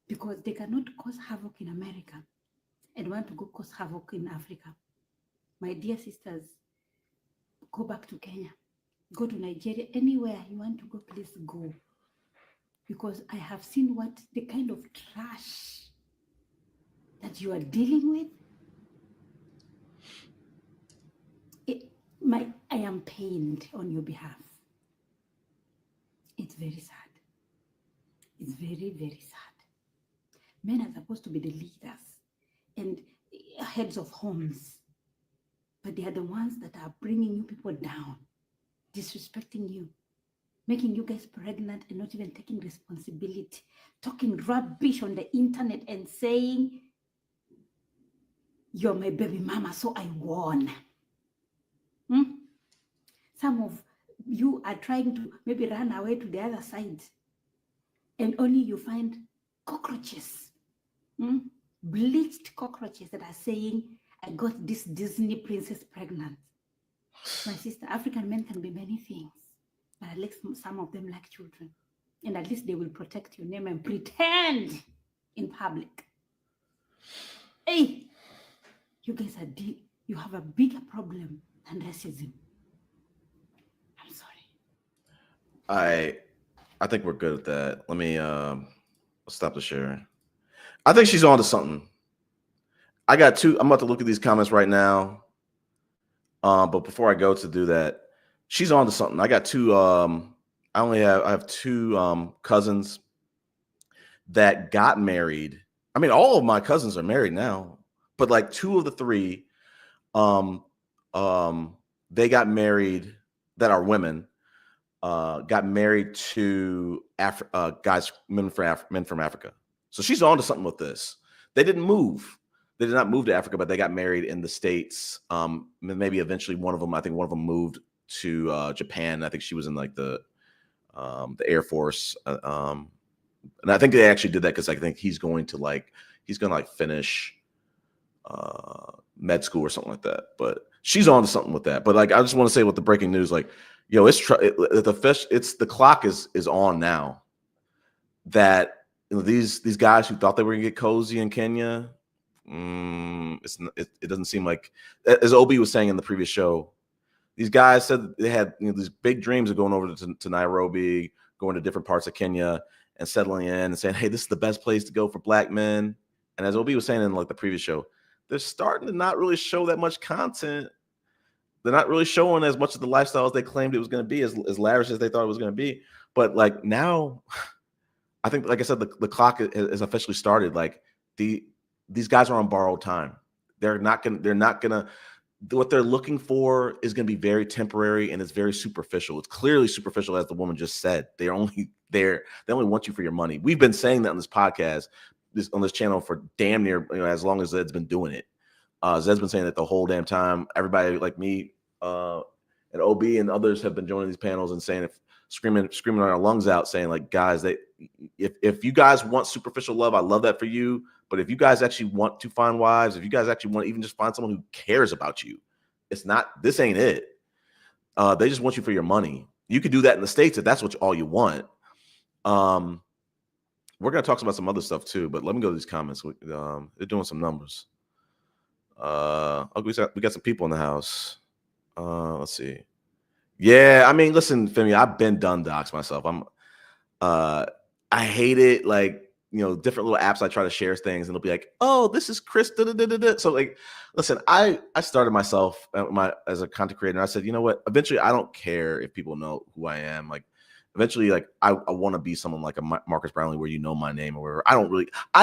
Because they cannot cause havoc in America and want to go cause havoc in Africa. My dear sisters, go back to Kenya, go to Nigeria, anywhere you want to go, please go. Because I have seen what the kind of trash that you are dealing with. I am pained on your behalf. It's very sad. It's very, very sad. Men are supposed to be the leaders and heads of homes, but they are the ones that are bringing you people down, disrespecting you, making you guys pregnant and not even taking responsibility, talking rubbish on the internet and saying, you're my baby mama, so I won. Some of you are trying to maybe run away to the other side, and only you find cockroaches, bleached cockroaches that are saying, I got this Disney princess pregnant. My sister, African men can be many things, but at least some of them like children. And at least they will protect your name and pretend in public. Hey, you guys are deep. You have a bigger problem than racism. I'm sorry. I think we're good at that. Let me stop the share. I think she's on to something. I got two. I'm about to look at these comments right now. But before I go to do that, she's on to something. I got two. I have two cousins that got married. I mean, all of my cousins are married now, but like two of the three, they got married that are women. Got married to men from Africa. So she's on to something with this. They didn't move. They did not move to Africa, but they got married in the States. Maybe eventually one of them moved to Japan. I think she was in like the Air Force. And I think they actually did that because I think he's going to finish med school or something like that. But she's on to something with that. But like, I just want to say with the breaking news, like, yo, the clock is on now. That these guys who thought they were gonna get cozy in Kenya, it doesn't seem like, as Obi was saying in the previous show, these guys said they had these big dreams of going over to Nairobi, going to different parts of Kenya and settling in and saying, hey, this is the best place to go for Black men. And as Obi was saying in like the previous show, they're starting to not really show that much content. They're not really showing as much of the lifestyle as they claimed it was going to be, as lavish as they thought it was going to be. But like now, I think, like I said, the clock has officially started. Like these guys are on borrowed time. They're not gonna. What they're looking for is going to be very temporary and it's very superficial. It's clearly superficial, as the woman just said. They only want you for your money. We've been saying that on this podcast, on this channel for damn near as long as Zed's been doing it. Zed's been saying that the whole damn time. Everybody like me and OB and others have been joining these panels and saying, screaming our lungs out, saying like, guys, if you guys want superficial love, I love that for you. But if you guys actually want to find wives, if you guys actually want to even just find someone who cares about you, this ain't it. They just want you for your money. You could do that in the States if that's all you want. We're going to talk about some other stuff too, but let me go to these comments. They're doing some numbers. We got some people in the house. Let's see. Yeah, I mean, listen, Femi, I've been done docs myself. I hate it. Like, different little apps I try to share things and it'll be like, oh, this is Chris. So like, listen, I started myself as a content creator. And I said, you know what? Eventually, I don't care if people know who I am. Like, eventually, like I want to be someone like a Marcus Brownlee where you know my name or whatever. I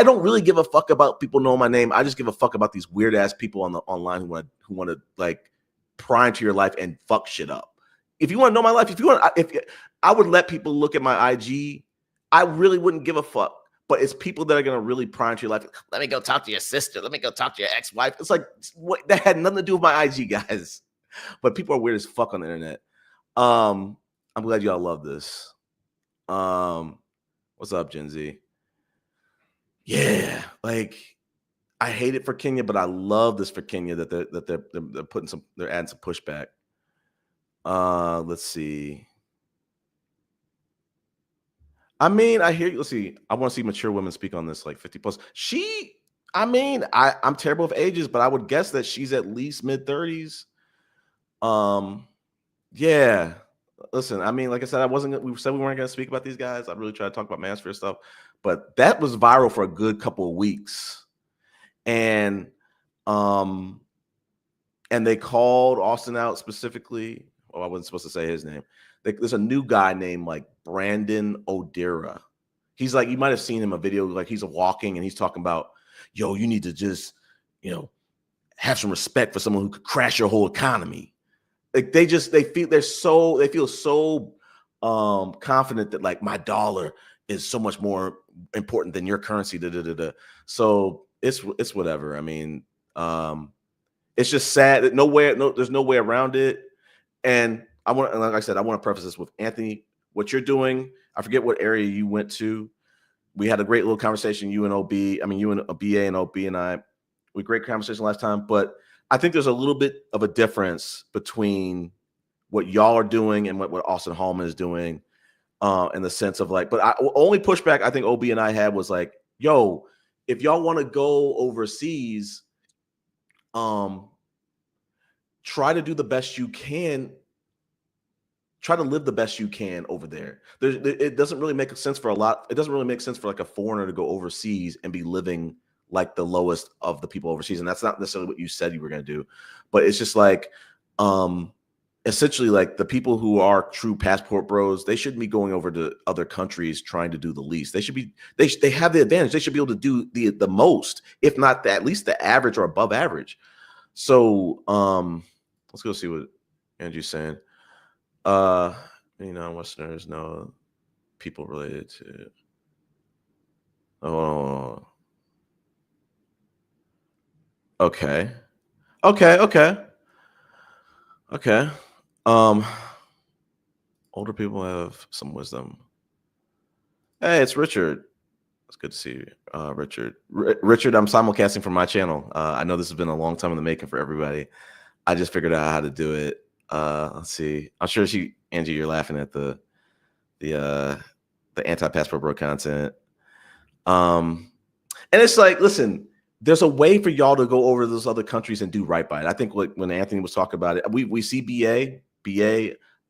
don't really give a fuck about people knowing my name. I just give a fuck about these weird ass people online who want to like pry into your life and fuck shit up. If you want to know my life, if I would let people look at my IG, I really wouldn't give a fuck. But it's people that are going to really pry into your life. Let me go talk to your sister. Let me go talk to your ex-wife. It's like, what? That had nothing to do with my IG, guys. But people are weird as fuck on the internet. I'm glad y'all love this. What's up, Gen Z? Yeah, like I hate it for Kenya, but I love this for Kenya that they're putting they're adding some pushback. Let's see. I mean, I hear you. Let's see. I want to see mature women speak on this, like 50 plus. I'm terrible with ages, but I would guess that she's at least mid-30s. Yeah. Listen, I mean, like I said, we said we weren't going to speak about these guys. I really tried to talk about manosphere stuff, but that was viral for a good couple of weeks. And they called Austin out specifically. Oh, I wasn't supposed to say his name. There's a new guy named like Brandon Odera. He's like, you might have seen him a video, like he's walking and he's talking about, yo, you need to just, have some respect for someone who could crash your whole economy. Like they feel so confident that like my dollar is so much more important than your currency. So it's whatever. I mean, it's just sad that there's no way around it. And like I said, I want to preface this with Anthony, what you're doing. I forget what area you went to. we had a great little conversation. You and BA and OB and I, we great conversation last time. But I think there's a little bit of a difference between what y'all are doing and what Austin Hallman is doing, in the sense of like. But only pushback I think OB and I had was like, yo, if y'all want to go overseas, try to do the best you can. Try to live the best you can over there. It doesn't really make sense for a lot. It doesn't really make sense for like a foreigner to go overseas and be living like the lowest of the people overseas. And that's not necessarily what you said you were going to do, but it's just like, essentially like the people who are true passport bros, they shouldn't be going over to other countries trying to do the least. They should be, they have the advantage. They should be able to do the most, if not at least the average or above average. So, let's go see what Andrew's saying. Westerners know people related to. Oh, okay. Older people have some wisdom. Hey, it's Richard. It's good to see you, Richard. Richard, I'm simulcasting from my channel. I know this has been a long time in the making for everybody. I just figured out how to do it. Let's see. I'm sure Angie, you're laughing at the anti-passport bro content. And it's like, listen, there's a way for y'all to go over to those other countries and do right by it. I think when Anthony was talking about it, we see BA.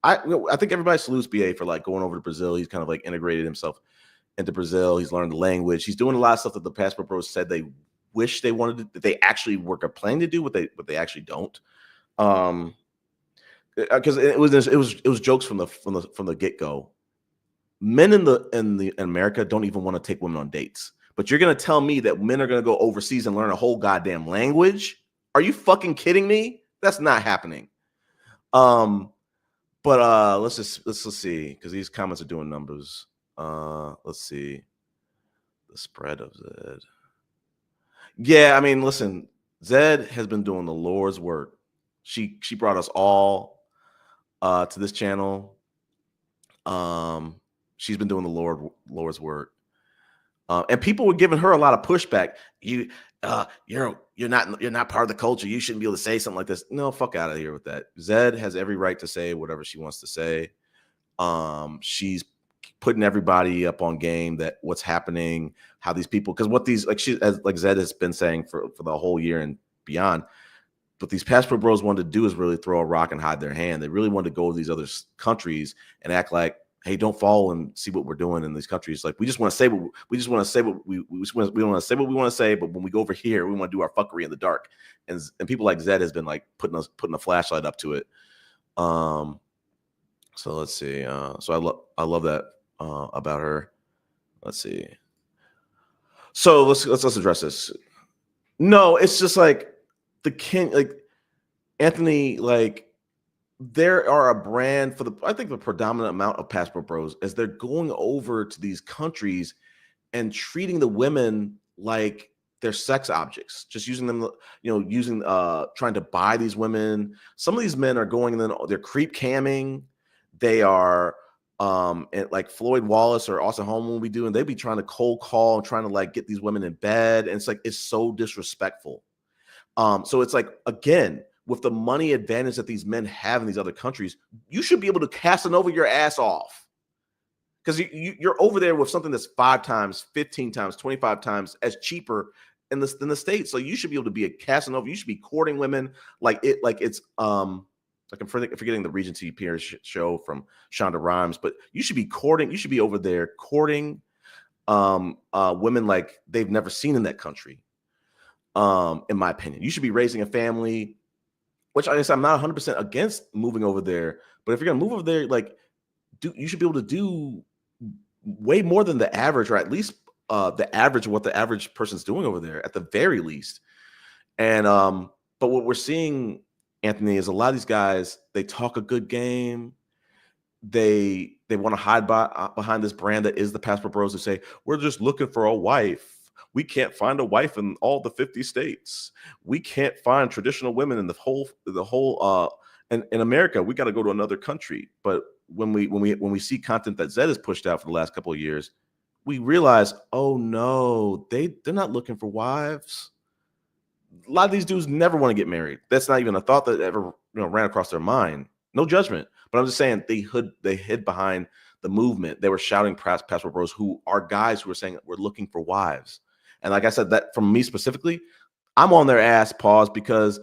I think everybody salutes BA for like going over to Brazil. He's kind of like integrated himself into Brazil. He's learned the language. He's doing a lot of stuff that the passport bros said they wish they wanted to, that they actually were planning to do, what they actually don't. Because it was jokes from the get-go. Men in America don't even want to take women on dates. But you're gonna tell me that men are gonna go overseas and learn a whole goddamn language? Are you fucking kidding me? That's not happening. But let's see, because these comments are doing numbers. Let's see the spread of Zed. Yeah, I mean, listen, Zed has been doing the Lord's work. She brought us all to this channel. She's been doing the Lord's work. And people were giving her a lot of pushback. You're not part of the culture. You shouldn't be able to say something like this. No, fuck out of here with that. Zed has every right to say whatever she wants to say. She's putting everybody up on game that what's happening, how these people, because what these like Zed has been saying for the whole year and beyond. What these passport bros wanted to do is really throw a rock and hide their hand. They really wanted to go to these other countries and act like, hey, don't follow and see what we're doing in these countries. Like we just want to say what we want to say, but when we go over here, we want to do our fuckery in the dark. And people like Zed has been like putting a flashlight up to it. So let's see. So I love that about her. Let's see. So let's address this. No, it's just like Anthony, like there are a brand for I think the predominant amount of passport bros as they're going over to these countries and treating the women like they're sex objects, just using them, trying to buy these women. Some of these men are going and then they're creep camming. They are and like Floyd Wallace or Austin Hallman will be doing, they'd be trying to cold call and trying to like get these women in bed. And it's so disrespectful. So it's like, again, with the money advantage that these men have in these other countries, you should be able to Casanova your ass off. Because you're over there with something that's 5 times, 15 times, 25 times as cheaper than the States. So you should be able to be a Casanova. You should be courting women like it's I'm forgetting the Regency Pierce show from Shonda Rhimes, but you should be courting. You should be over there courting women like they've never seen in that country. In my opinion, you should be raising a family. Which I guess I'm not 100% against moving over there, but if you're gonna move over there, like, you should be able to do way more than the average, or at least the average of what the average person's doing over there, at the very least. And but what we're seeing, Anthony, is a lot of these guys, they talk a good game. They want to hide behind this brand that is the passport bros, who say we're just looking for a wife. We can't find a wife in all the 50 states. We can't find traditional women in the whole and in America. We got to go to another country. But when we see content that Zed has pushed out for the last couple of years, we realize, oh no, they're not looking for wives. A lot of these dudes never want to get married. That's not even a thought that ever ran across their mind. No judgment, but I'm just saying they hid behind the movement. They were shouting passport bros, who are guys who are saying we're looking for wives. And like I said, that from me specifically, I'm on their ass, pause, because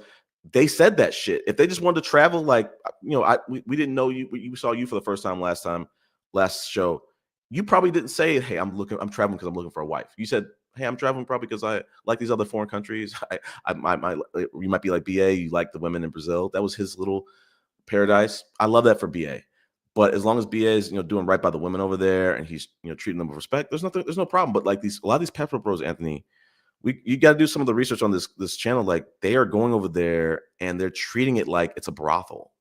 they said that shit. If they just wanted to travel, like, we didn't know you. We saw you for the first time last show. You probably didn't say, hey, I'm traveling because I'm looking for a wife. You said, hey, I'm traveling probably because I like these other foreign countries. You might be like BA, you like the women in Brazil. That was his little paradise. I love that for BA. But as long as BA is, doing right by the women over there and he's, treating them with respect, there's no problem. But like a lot of these passport bros, Anthony, you got to do some of the research on this channel. Like, they are going over there and they're treating it like it's a brothel.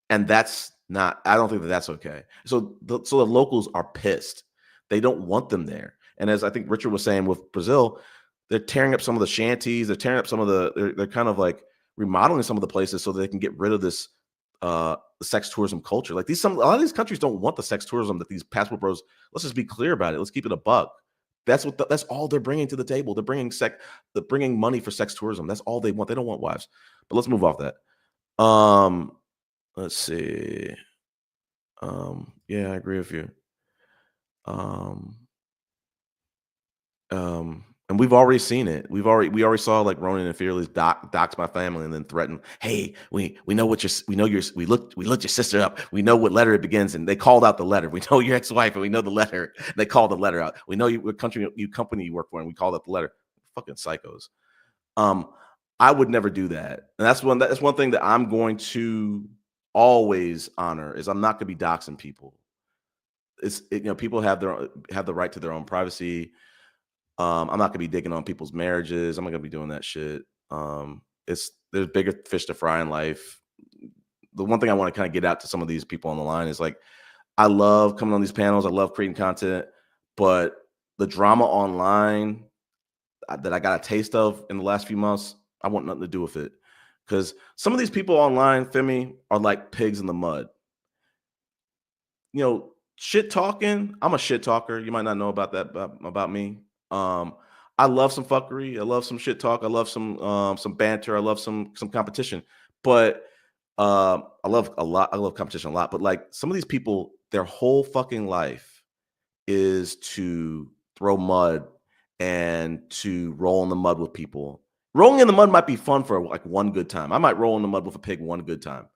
And that's not, I don't think that's okay. So the locals are pissed. They don't want them there. And as I think Richard was saying with Brazil, they're tearing up some of the shanties. They're tearing up some of they're kind of like remodeling some of the places so they can get rid of this the sex tourism culture. Like a lot of these countries don't want the sex tourism that these passport bros, let's just be clear about it. Let's keep it a buck. That's all they're bringing to the table. They're bringing money for sex tourism. That's all they want. They don't want wives. But let's move off that. Let's see. Yeah, I agree with you. And we've already seen it. We already saw like Ronan and Fearless dox my family and then threaten, hey, we know we looked your sister up. We know what letter it begins, and they called out the letter. We know your ex-wife and we know the letter. They called the letter out. We know what company you work for, and we called out the letter. Fucking psychos. I would never do that. And that's one thing that I'm going to always honor is I'm not going to be doxing people. People have the right to their own privacy. I'm not gonna be digging on people's marriages. I'm not gonna be doing that shit. There's bigger fish to fry in life. The one thing I want to kind of get out to some of these people on the line is like, I love coming on these panels. I love creating content, but the drama online that I got a taste of in the last few months, I want nothing to do with it. Because some of these people online, Femi, are like pigs in the mud. Shit talking. I'm a shit talker. You might not know about that about me. I love some fuckery. I love some shit talk. I love some banter. I love some competition. But I love competition a lot. But like some of these people, their whole fucking life is to throw mud and to roll in the mud with people. Rolling in the mud might be fun for like one good time. I might roll in the mud with a pig one good time.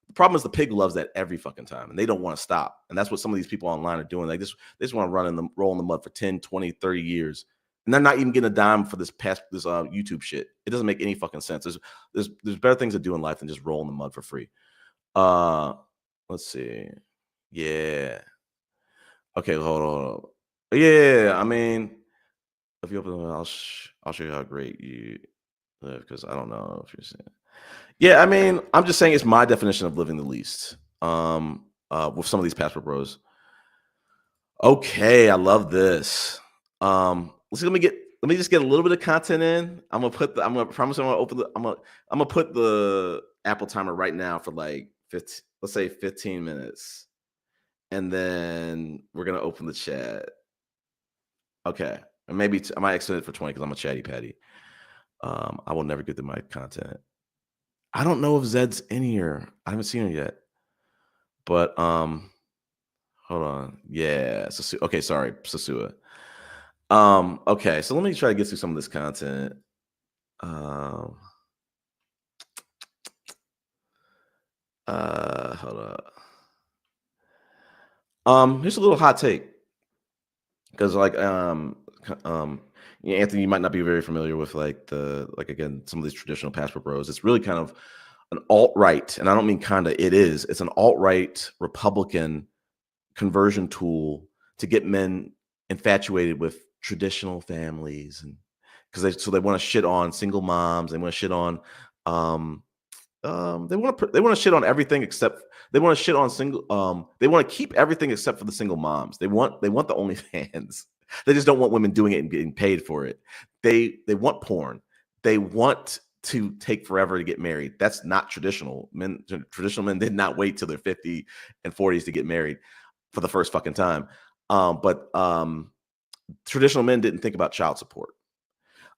The problem is the pig loves that every fucking time, and they don't want to stop. And that's what some of these people online are doing. They just want to roll in the mud for 10, 20, 30 years. And they're not even getting a dime for this YouTube shit. It doesn't make any fucking sense. There's better things to do in life than just roll in the mud for free. Let's see. Yeah. Okay, hold on. Yeah, I mean, if you open, I'll show you how great you live, because I don't know if you're saying. Yeah, I mean, I'm just saying it's my definition of living the least. With some of these passport bros. Okay, I love this. Let's see, let me just get a little bit of content in. I'm gonna put the Apple timer right now for like 15 minutes. And then we're gonna open the chat. Okay. And maybe I might extend it for 20 because I'm a chatty patty. I will never get to my content. I don't know if Zed's in here. I haven't seen her yet. But hold on. Yeah. Okay, sorry, Sasua. Okay, so let me try to get through some of this content. Hold up. Here's a little hot take. Because like Anthony, you might not be very familiar with again, some of these traditional passport bros. It's really kind of an alt-right, and I don't mean kinda, it's an alt-right Republican conversion tool to get men infatuated with traditional families, and because they want to shit on single moms, they want to shit on they want to shit on everything except they want to shit on single they want to keep everything except for the single moms. They want the OnlyFans. They just don't want women doing it and getting paid for it. They want porn. They want to take forever to get married. That's not traditional. Traditional men did not wait till they're 50 and 40s to get married for the first fucking time. But traditional men didn't think about child support.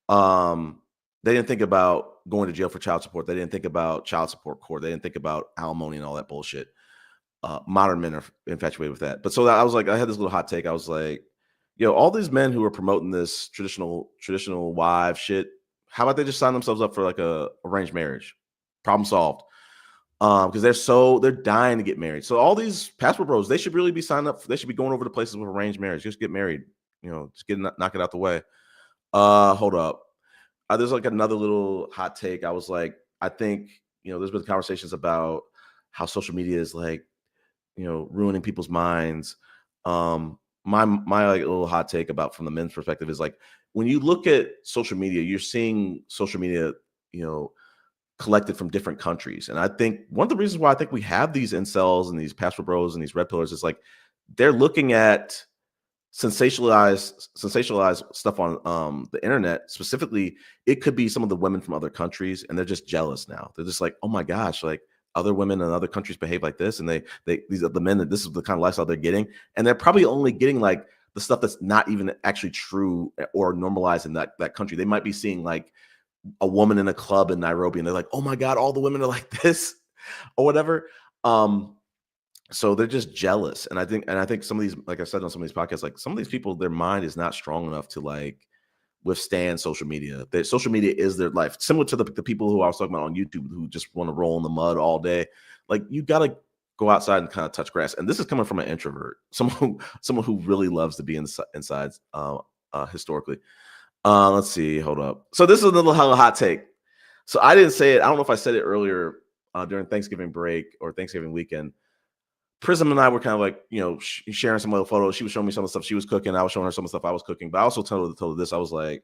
They didn't think about going to jail for child support. They didn't think about child support court. They didn't think about alimony and all that bullshit. Modern men are infatuated with that. But so I was like, I had this little hot take. I was like, yo, all these men who are promoting this traditional wife shit, how about they just sign themselves up for like a arranged marriage? Problem solved. Because they're dying to get married. So all these passport bros, they should really be signed up. They should be going over to places with arranged marriage. Just get married. Just knock it out the way. Hold up. There's like another little hot take. I was like, I think there's been conversations about how social media is like, ruining people's minds. My like little hot take about from the men's perspective is like, when you look at social media, you're seeing social media, collected from different countries. And I think one of the reasons why I think we have these incels and these passport bros and these red pillars is like, they're looking at sensationalized stuff on the internet. Specifically, it could be some of the women from other countries, and they're just jealous now. They're just like, oh my gosh, like other women in other countries behave like this, and these are the men that this is the kind of lifestyle they're getting, and they're probably only getting like the stuff that's not even actually true or normalized in that country. They might be seeing like a woman in a club in Nairobi, and they're like, oh my God, all the women are like this or whatever. So they're just jealous. And I think some of these, like I said on some of these podcasts, like some of these people, their mind is not strong enough to like withstand social media. Social media is their life. Similar to the people who I was talking about on YouTube who just want to roll in the mud all day. Like, you got to go outside and kind of touch grass. And this is coming from an introvert, someone who really loves to be inside historically. Let's see. Hold up. So this is another hot take. So I didn't say it. I don't know if I said it earlier during Thanksgiving break or Thanksgiving weekend. Prism and I were kind of like, sharing some little photos. She was showing me some of the stuff she was cooking. I was showing her some of the stuff I was cooking. But I also told her this. I was like,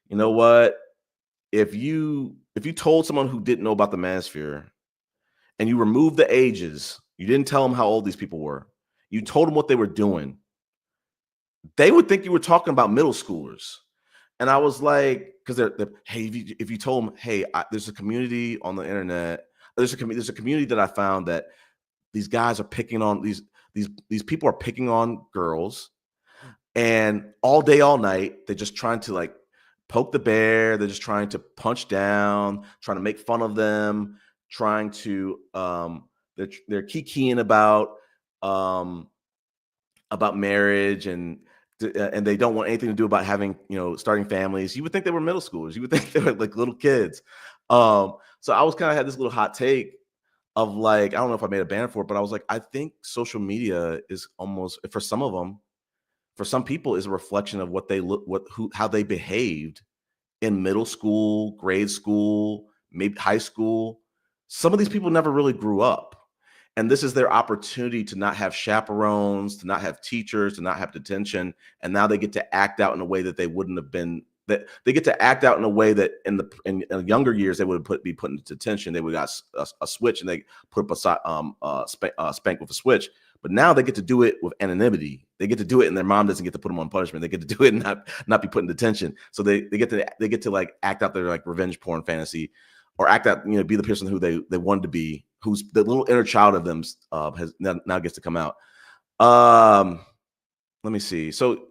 you know what? If you told someone who didn't know about the manosphere and you removed the ages, you didn't tell them how old these people were, you told them what they were doing, they would think you were talking about middle schoolers. And I was like, because hey, if you told them, hey, there's a community on the internet, there's a community that I found that these guys are picking on these people are picking on girls, and all day, all night, they're just trying to like poke the bear. They're just trying to punch down, trying to make fun of them, trying to they're kikiing about marriage, and they don't want anything to do about having starting families. You would think they were middle schoolers. You would think they were like little kids. So I was kind of had this little hot take of like, I don't know if I made a banner for it, but I was like, I think social media is almost, for some of them, for some people, is a reflection of what they how they behaved in middle school, grade school, maybe high school. Some of these people never really grew up. And this is their opportunity to not have chaperones, to not have teachers, to not have detention. And now they get to act out in a way that they wouldn't have been, that they get to act out in a way that in younger years, they would be put into detention. They would got a switch and they put up a spank with a switch. But now they get to do it with anonymity. They get to do it and their mom doesn't get to put them on punishment. They get to do it and not be put in detention. So they get to like act out their like revenge porn fantasy, or act out, be the person who they wanted to be, who's the little inner child of them has now gets to come out. Let me see. So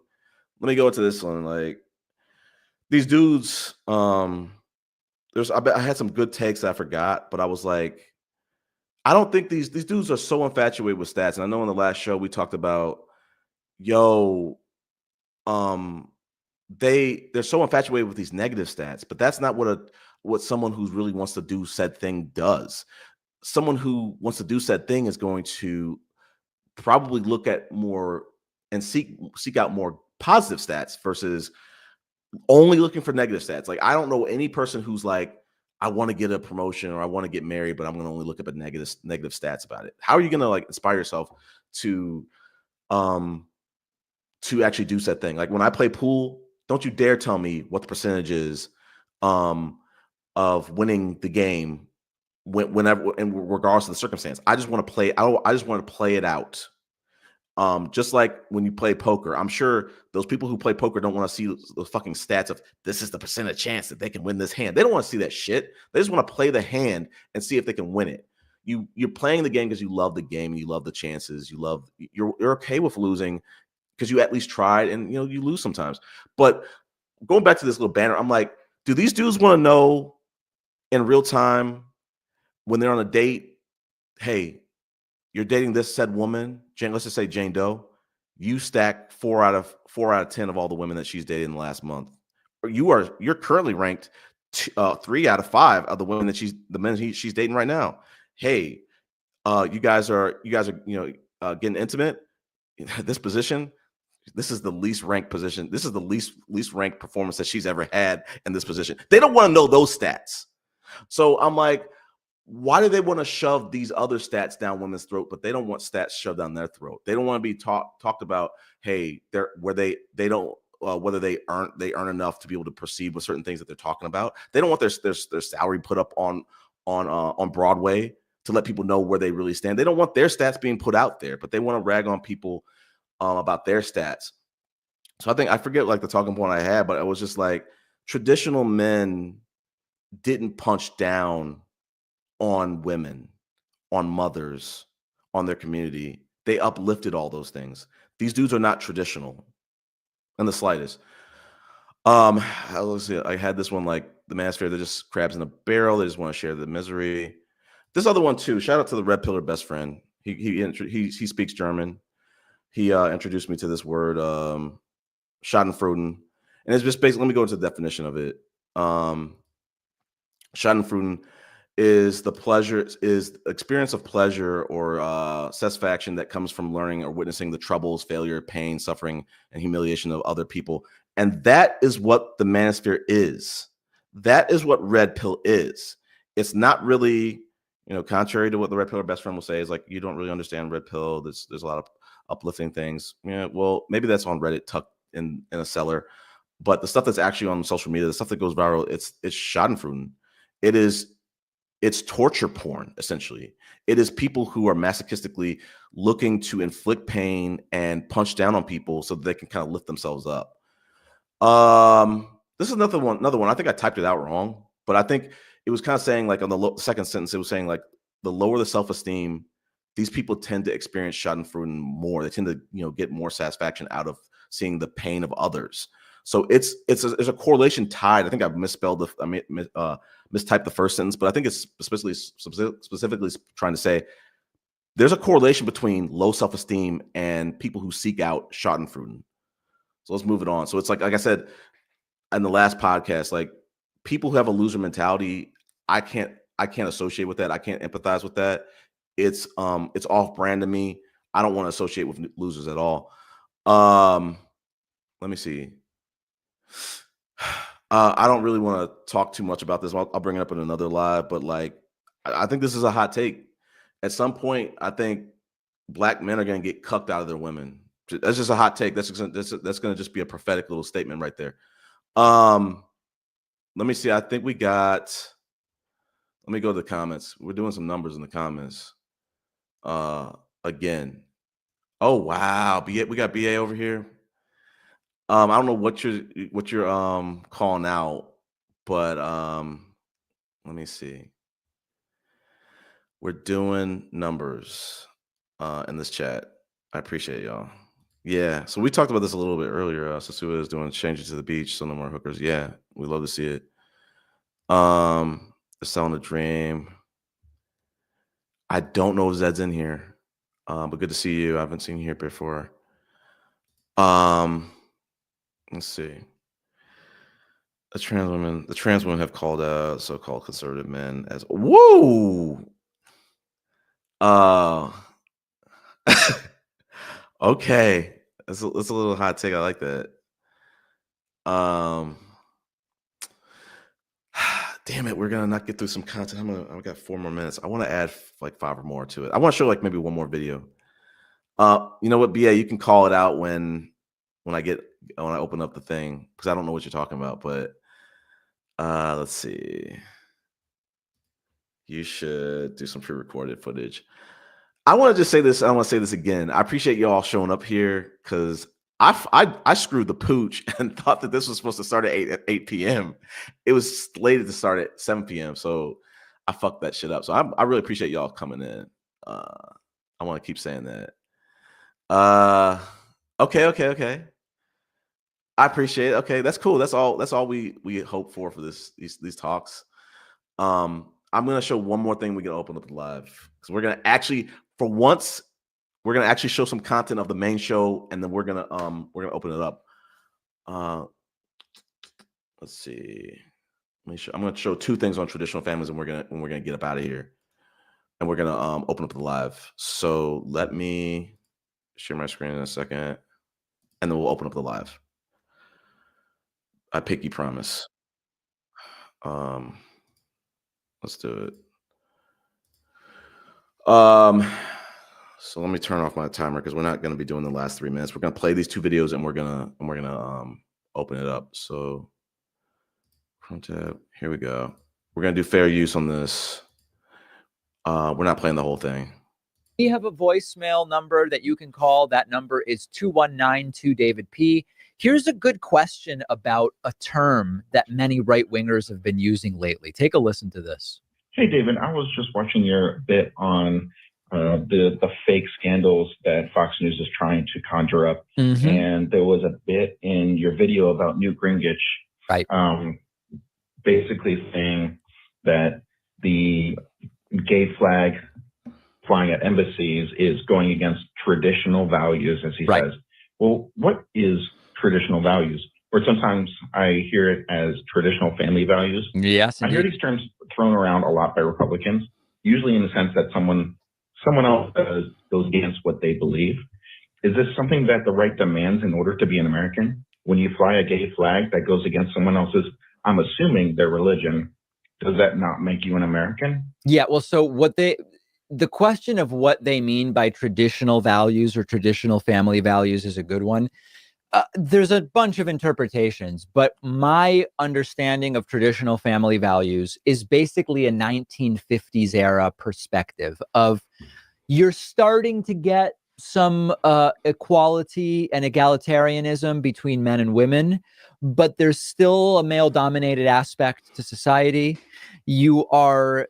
let me go into this one. Like, these dudes, I had some good takes I forgot, but I was like, I don't think these dudes are so infatuated with stats. And I know in the last show we talked about, they're so infatuated with these negative stats, but that's not what someone who really wants to do said thing does. Someone who wants to do said thing is going to probably look at more and seek out more positive stats versus only looking for negative stats. Like, I don't know any person who's like, I want to get a promotion or I want to get married, but I'm going to only look up at negative stats about it. How are you going to like inspire yourself to actually do said thing? Like, when I play pool, don't you dare tell me what the percentage is of winning the game whenever, and regardless of the circumstance. I just want to play. I just want to play it out. Just like when you play poker, I'm sure those people who play poker don't want to see those fucking stats of this is the percentage chance that they can win this hand. They don't want to see that shit. They just want to play the hand and see if they can win it. You're playing the game because you love the game and you love the chances. You're okay with losing, because you at least tried, and you lose sometimes. But going back to this little banner, I'm like, do these dudes want to know in real time when they're on a date, hey, you're dating this said woman, Jane, let's just say Jane Doe, you stack 4 out of 10 of all the women that she's dated in the last month. Or you're currently ranked 3 out of 5 of the women that she's dating right now. Hey, you guys are getting intimate. This position, this is the least ranked position. This is the least ranked performance that she's ever had in this position. They don't want to know those stats. So I'm like, why do they want to shove these other stats down women's throat, but they don't want stats shoved down their throat? They don't want to be talked about, hey, whether they earn enough to be able to proceed with certain things that they're talking about. They don't want their salary put up on Broadway to let people know where they really stand. They don't want their stats being put out there, but they want to rag on people about their stats. So I forget like the talking point I had, but it was just like traditional men didn't punch down on women, on mothers, on their community. They uplifted all those things. These dudes are not traditional in the slightest. Let's see, I had this one like the manosphere. They're just crabs in a barrel. They just want to share the misery. This other one too. Shout out to the Red Pillar best friend. He speaks German. He introduced me to this word, Schadenfreude, and it's just basically. Let me go into the definition of it. Schadenfreude is the experience of pleasure or satisfaction that comes from learning or witnessing the troubles, failure, pain, suffering, and humiliation of other people. And that is what the manosphere is. That is what Red Pill is. It's not really, contrary to what the Red Pill best friend will say, is like, you don't really understand Red Pill. There's a lot of uplifting things. Yeah, well, maybe that's on Reddit tucked in a cellar. But the stuff that's actually on social media, the stuff that goes viral, it's Schadenfreude. It's torture porn, essentially. It is people who are masochistically looking to inflict pain and punch down on people so that they can kind of lift themselves up. This is another one. I think I typed it out wrong, but I think it was kind of saying like on the second sentence, it was saying like the lower the self-esteem, these people tend to experience Schadenfreude more. They tend to get more satisfaction out of seeing the pain of others. So there's a correlation tied. I think I've mistyped the first sentence, but I think it's specifically trying to say there's a correlation between low self-esteem and people who seek out Schadenfreude. So let's move it on. So it's like I said in the last podcast, like people who have a loser mentality, I can't associate with that. I can't empathize with that. It's off-brand to me. I don't want to associate with losers at all. Let me see. I don't really want to talk too much about this. I'll bring it up in another live, but like, I think this is a hot take. At some point, I think black men are going to get cucked out of their women. That's just a hot take. That's going to just be a prophetic little statement right there. Let me see. I think we got. Let me go to the comments. We're doing some numbers in the comments. Again. Oh wow, we got BA over here. I don't know what you're calling out, but let me see. We're doing numbers in this chat. I appreciate y'all. Yeah, so we talked about this a little bit earlier. Sasua is doing changes to the beach, so no more hookers. Yeah, we love to see it. Selling a dream. I don't know if Zed's in here, but good to see you. I haven't seen you here before. Let's see. The trans women have called out so-called conservative men as whoa. Okay. That's a little hot take. I like that. Damn it, we're gonna not get through some content. I've got 4 more minutes. I want to add like 5 or more to it. I want to show like maybe one more video. You know what, BA, you can call it out when I open up the thing, because I don't know what you're talking about, but let's see. You should do some pre-recorded footage. I want to just say this. I want to say this again. I appreciate y'all showing up here because I screwed the pooch and thought that this was supposed to start at 8 p.m. It was slated to start at 7 p.m. So I fucked that shit up. So I really appreciate y'all coming in. I want to keep saying that. Okay. I appreciate it. Okay, that's cool. That's all we hope for these talks. I'm gonna show one more thing. We can open up the live because we're gonna actually, for once, we're gonna actually show some content of the main show, and then we're gonna open it up. Let's see. I'm gonna show two things on traditional families, and we're gonna get up out of here, and we're gonna open up the live. So let me share my screen in a second, and then we'll open up the live. I pinky promise. Let's do it. So let me turn off my timer because we're not going to be doing the last 3 minutes. We're going to play these two videos and we're gonna open it up. So Chrome tab, here we go. We're going to do fair use on this. We're not playing the whole thing. We have a voicemail number that you can call. That number is 219-2-DAVID-P. Here's a good question about a term that many right-wingers have been using lately. Take a listen to this. Hey, David, I was just watching your bit on the fake scandals that Fox News is trying to conjure up. Mm-hmm. And there was a bit in your video about Newt Gingrich, right, basically saying that the gay flag flying at embassies is going against traditional values, as he says. Well, what is traditional values? Or sometimes I hear it as traditional family values. Yes, indeed. I hear these terms thrown around a lot by Republicans, usually in the sense that someone else goes against what they believe. Is this something that the right demands in order to be an American? When you fly a gay flag that goes against someone else's, I'm assuming their religion, does that not make you an American? Yeah, well, so the question of what they mean by traditional values or traditional family values is a good one. There's a bunch of interpretations, but my understanding of traditional family values is basically a 1950s era perspective of you're starting to get some equality and egalitarianism between men and women, but there's still a male-dominated aspect to society. There's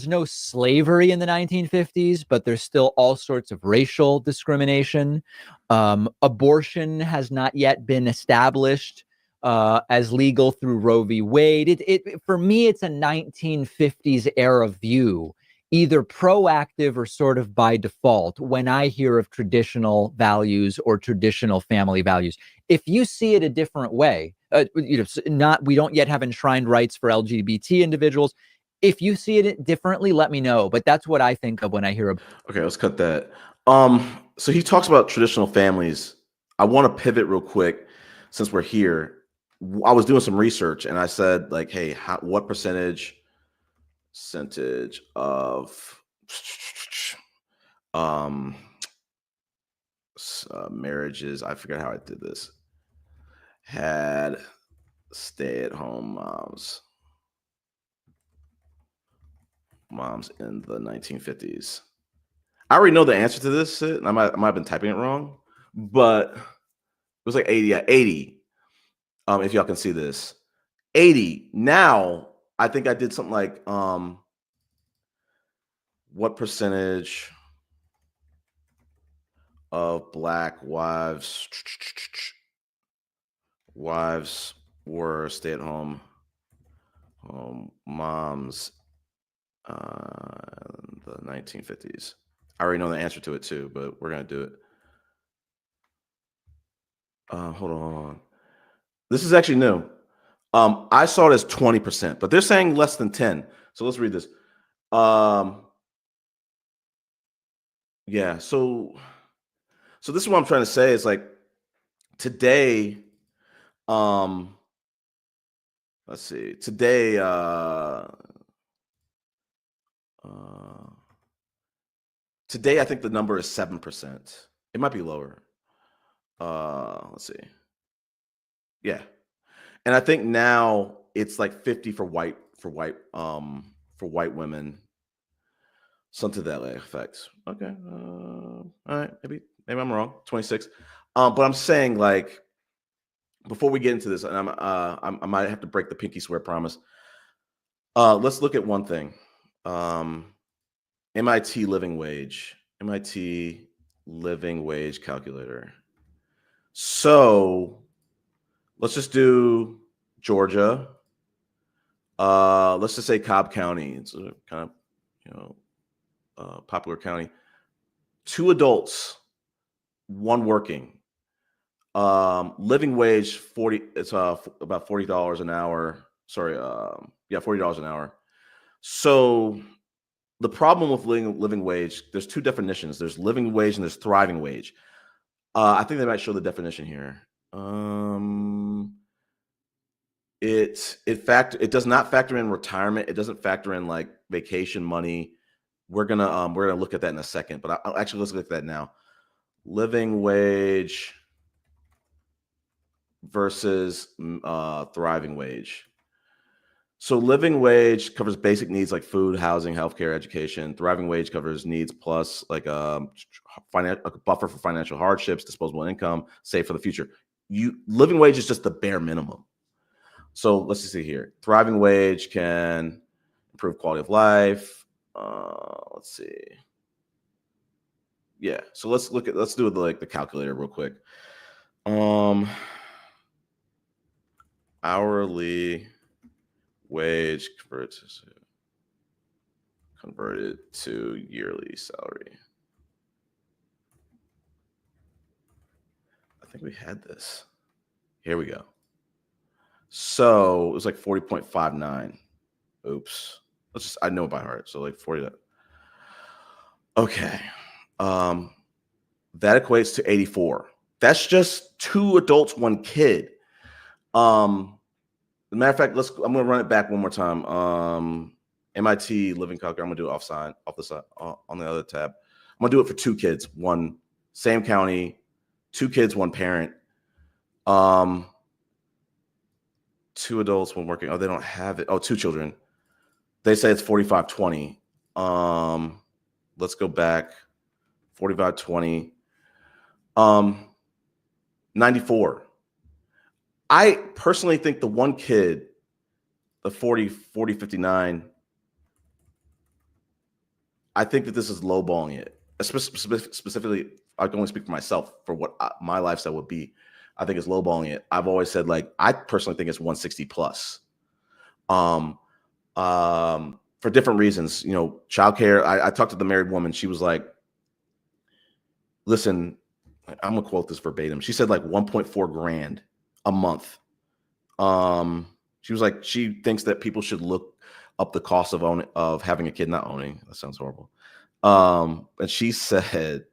no slavery in the 1950s, but there's still all sorts of racial discrimination. Abortion has not yet been established as legal through Roe v. Wade. For me, it's a 1950s era view, either proactive or sort of by default, when I hear of traditional values or traditional family values. If you see it a different way, we don't yet have enshrined rights for LGBT individuals. If you see it differently, let me know. But that's what I think of when I hear of. Okay, let's cut that. So he talks about traditional families. I want to pivot real quick since we're here. I was doing some research and I said, like, hey, what percentage of marriages, I forget how I did this, had stay-at-home moms in the 1950s. I already know the answer to this, and I might have been typing it wrong, but it was like 80. Yeah, 80. If y'all can see this, 80. Now I think I did something like what percentage of Black wives were stay-at-home moms in the 1950s. I already know the answer to it too, but we're gonna do it. Hold on. This is actually new. I saw it as 20%, but they're saying less than 10. So let's read this. Yeah, so this is what I'm trying to say is like today, let's see, today, today I think the number is 7%. It might be lower. Let's see. Yeah. And I think now it's like 50 for white women. Something to that effect. Okay. All right. Maybe I'm wrong. 26. But I'm saying, like, before we get into this, and I might have to break the pinky swear promise. Let's look at one thing. MIT living wage calculator. So let's just do Georgia. Let's just say Cobb County. It's a kind of, popular county. 2 adults, 1 working. Living wage 40. It's about $40 an hour. Sorry, $40 an hour. So the problem with living wage, there's 2 definitions. There's living wage and there's thriving wage. I think they might show the definition here. It does not factor in retirement. It doesn't factor in like vacation money. We're gonna look at that in a second, but actually let's look at that now. Living wage versus thriving wage. So living wage covers basic needs like food, housing, healthcare, education. Thriving wage covers needs plus like a buffer for financial hardships, disposable income, save for the future. Living wage is just the bare minimum. So let's just see here. Thriving wage can improve quality of life. Let's see. Yeah. So let's do the calculator real quick. Hourly wage converted to yearly salary. I think we had this. Here we go. So it was like 40.59. Oops. I know it by heart. So like 40. Okay. That equates to 84. That's just 2 adults, 1 kid. As a matter of fact, I'm gonna run it back one more time. MIT living calculator. I'm gonna do it off the side, on the other tab. I'm gonna do it for 2 kids, 1 same county, 2 kids, 1 parent. 2 adults, 1 working. Oh, they don't have it. Oh, 2 children. They say it's 45.20. Let's go back. 45.20. 94. I personally think the 1 kid, the 40.59, I think that this is lowballing it. Specifically, I can only speak for myself for what my lifestyle would be. I think it's lowballing it. I've always said, like, I personally think it's 160 plus. For different reasons, childcare. I talked to the married woman. She was like, listen, I'm gonna quote this verbatim. She said like 1.4 grand a month. She was like, she thinks that people should look up the cost of having a kid, not owning. That sounds horrible. And she said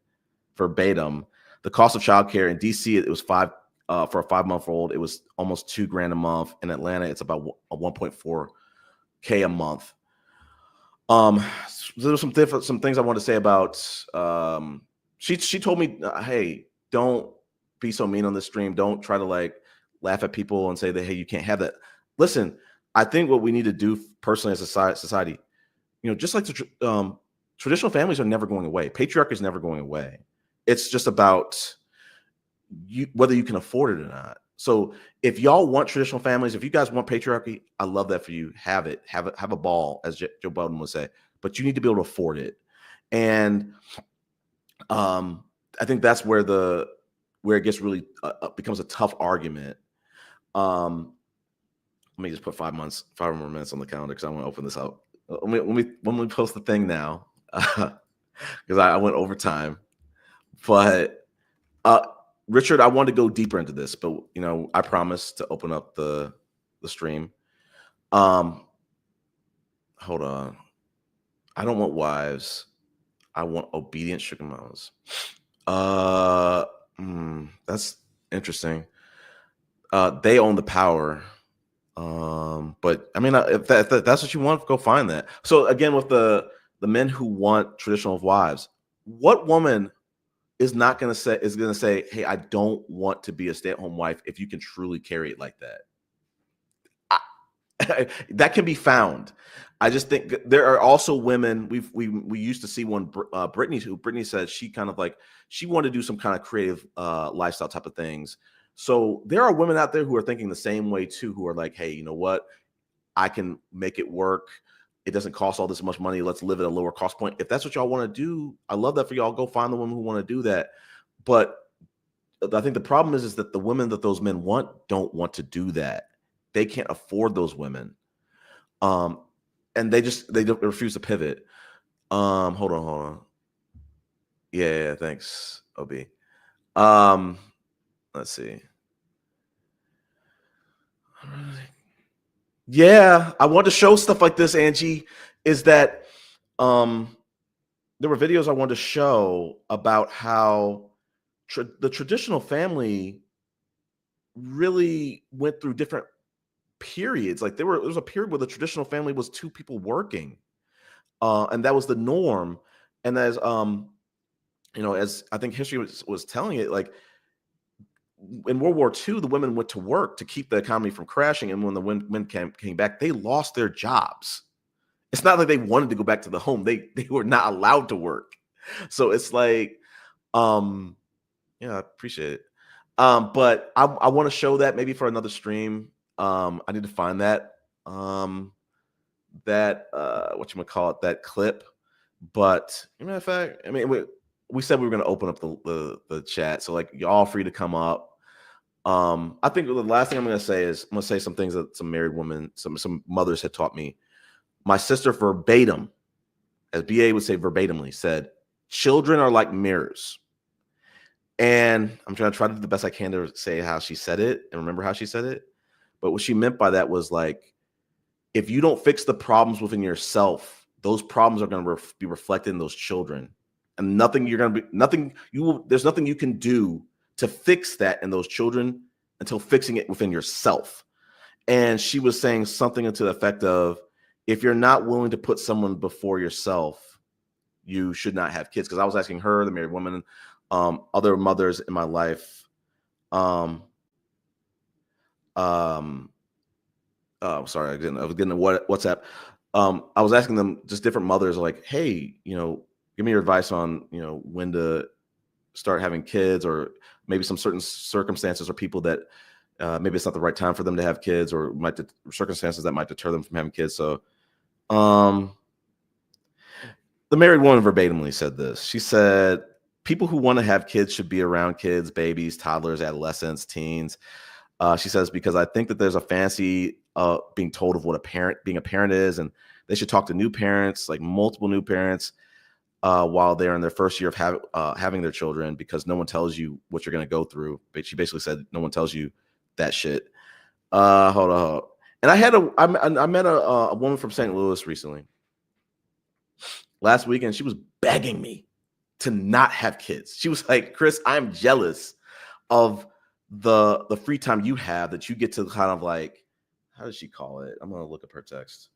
verbatim, the cost of childcare in DC, it was for a 5-month-old, it was almost 2 grand a month. In Atlanta, it's about 1.4K a month. There's some things I want to say about. She told me, hey, don't be so mean on the stream. Don't try to like laugh at people and say that, hey, you can't have that. Listen, I think what we need to do personally as a society, just like traditional families are never going away. Patriarchy is never going away. It's just about whether you can afford it or not. So if y'all want traditional families, if you guys want patriarchy, I love that for you. Have it. Have a ball, as Joe Biden would say. But you need to be able to afford it. And I think that's where it gets really becomes a tough argument. Let me just put 5 more minutes on the calendar because I want to open this up. When we post the thing now, because I went over time. But Richard, I want to go deeper into this, but I promised to open up the stream. Hold on. I don't want wives. I want obedient sugar mamas. That's interesting. They own the power. But I mean, if that's what you want, go find that. So again, with the men who want traditional wives, what woman is going to say, hey, I don't want to be a stay-at-home wife if you can truly carry it like that? That can be found. I just think there are also women. We used to see one, Brittany said she kind of like she wanted to do some kind of creative lifestyle type of things. So there are women out there who are thinking the same way too, who are like, hey, you know what? I can make it work. It doesn't cost all this much money. Let's live at a lower cost point. If that's what y'all want to do, I love that for y'all. Go find the women who want to do that. But I think the problem is that the women that those men want don't want to do that. They can't afford those women. And they don't refuse to pivot. Hold on. Yeah, thanks, OB. Let's see. Yeah, I want to show stuff like this, Angie, is that there were videos I wanted to show about how the traditional family really went through different periods. Like there was a period where the traditional family was two people working, and that was the norm. And as as I think history was telling it, like in World War II, the women went to work to keep the economy from crashing, and when the men came back, they lost their jobs. It's not like they wanted to go back to the home; they were not allowed to work. So it's like, yeah, I appreciate it. But I want to show that maybe for another stream. I need to find that that clip. But matter of fact, I mean, we said we were going to open up the chat, so like y'all free to come up. I think the last thing I'm going to say is I'm going to say some things that some married women, some mothers had taught me. My sister verbatim, as BA would say verbatimly, said, "Children are like mirrors." And I'm trying to do the best I can to say how she said it and remember how she said it. But what she meant by that was like, if you don't fix the problems within yourself, those problems are going to be reflected in those children. And there's nothing you can do to fix that in those children until fixing it within yourself. And she was saying something to the effect of, if you're not willing to put someone before yourself, you should not have kids. Because I was asking her, the married woman, other mothers in my life, sorry, I was getting a WhatsApp. I was asking them, just different mothers, like, hey, give me your advice on, when to start having kids, or maybe some certain circumstances or people that maybe it's not the right time for them to have kids, or circumstances that might deter them from having kids. So the married woman verbatimly said this. She said, people who want to have kids should be around kids, babies, toddlers, adolescents, teens. She says, because I think that there's a fancy being told of what being a parent is, and they should talk to new parents, like multiple new parents, while they're in their first year of having their children, because no one tells you what you're going to go through. But she basically said, no one tells you that shit. Hold on. And I met a woman from St. Louis recently, last weekend. She was begging me to not have kids. She was like, Chris, I'm jealous of the free time you have, that you get to kind of like, how did she call it? I'm going to look up her text.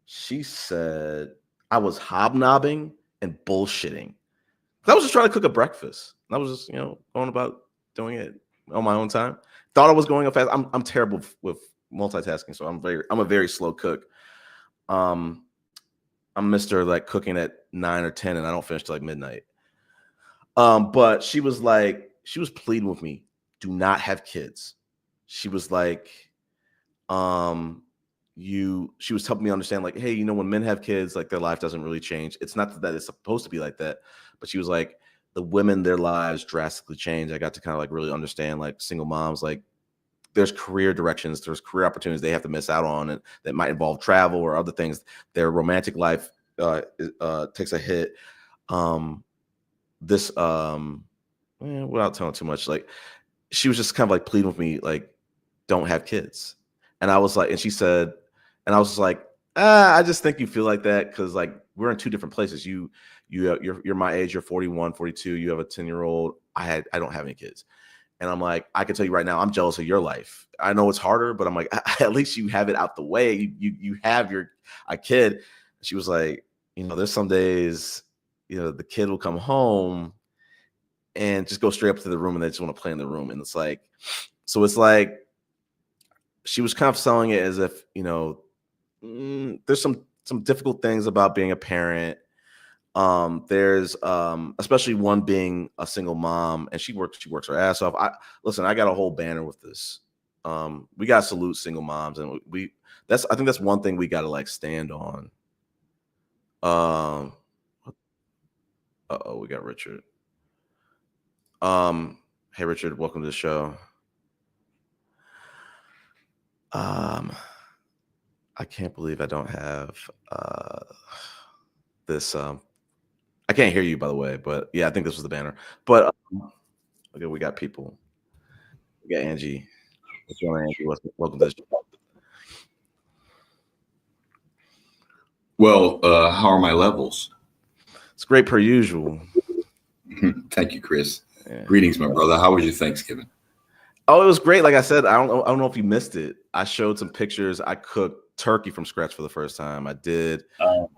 She said, I was hobnobbing and bullshitting. I was just trying to cook a breakfast. I was just, going about doing it on my own time. Thought I was going up fast. I'm terrible with multitasking, so I'm a very slow cook. I'm Mr. like cooking at 9 or 10, and I don't finish till like midnight. But she was pleading with me, do not have kids. She was like, she was helping me understand, like, hey, when men have kids, like their life doesn't really change. It's not that it's supposed to be like that, but she was like, the women, their lives drastically change. I got to kind of like really understand, like, single moms, like there's career directions, there's career opportunities they have to miss out on, and that might involve travel or other things. Their romantic life takes a hit. Without telling too much, like, she was just kind of like pleading with me, like, don't have kids. And I was like, and she said, and I was just like, I just think you feel like that because like we're in two different places. You're my age, you're 41, 42, you have a 10-year-old. I don't have any kids. And I'm like, I can tell you right now, I'm jealous of your life. I know it's harder, but I'm like, at least you have it out the way. You have a kid. She was like, there's some days, the kid will come home and just go straight up to the room and they just want to play in the room. And it's like, so it's like, she was kind of selling it as if, there's some difficult things about being a parent. There's especially one being a single mom, and she works her ass off. I got a whole banner with this. We got to salute single moms, and I think that's one thing we got to like stand on. We got Richard. Hey, Richard, welcome to the show. I can't believe I don't have this. I can't hear you, by the way, but yeah, I think this was the banner. But okay, we got people. We got Angie. What's going on, Angie? Welcome to the show. Well, how are my levels? It's great per usual. Thank you, Chris. Yeah. Greetings, my brother. How was your Thanksgiving? Oh, it was great. Like I said, I don't know if you missed it. I showed some pictures. I cooked turkey from scratch for the first time. I did.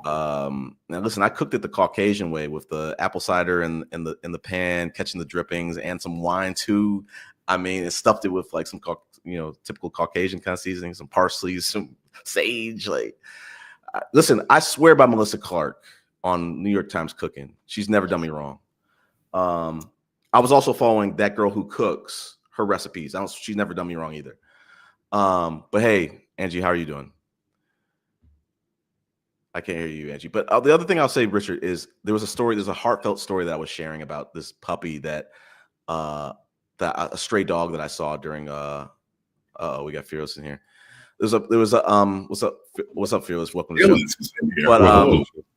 Now listen, I cooked it the Caucasian way with the apple cider in the pan, catching the drippings, and some wine too. I mean, it stuffed it with like some typical Caucasian kind of seasoning, some parsley, some sage. Like, listen, I swear by Melissa Clark on New York Times Cooking. She's never done me wrong. I was also following That Girl Who Cooks, her recipes. She's never done me wrong either. But hey, Angie, how are you doing? I can't hear you, Angie. But the other thing I'll say, Richard, is there's a heartfelt story that I was sharing about this puppy that a stray dog that I saw during we got Fearless in here. There was a what's up, Fearless? Welcome to the show. But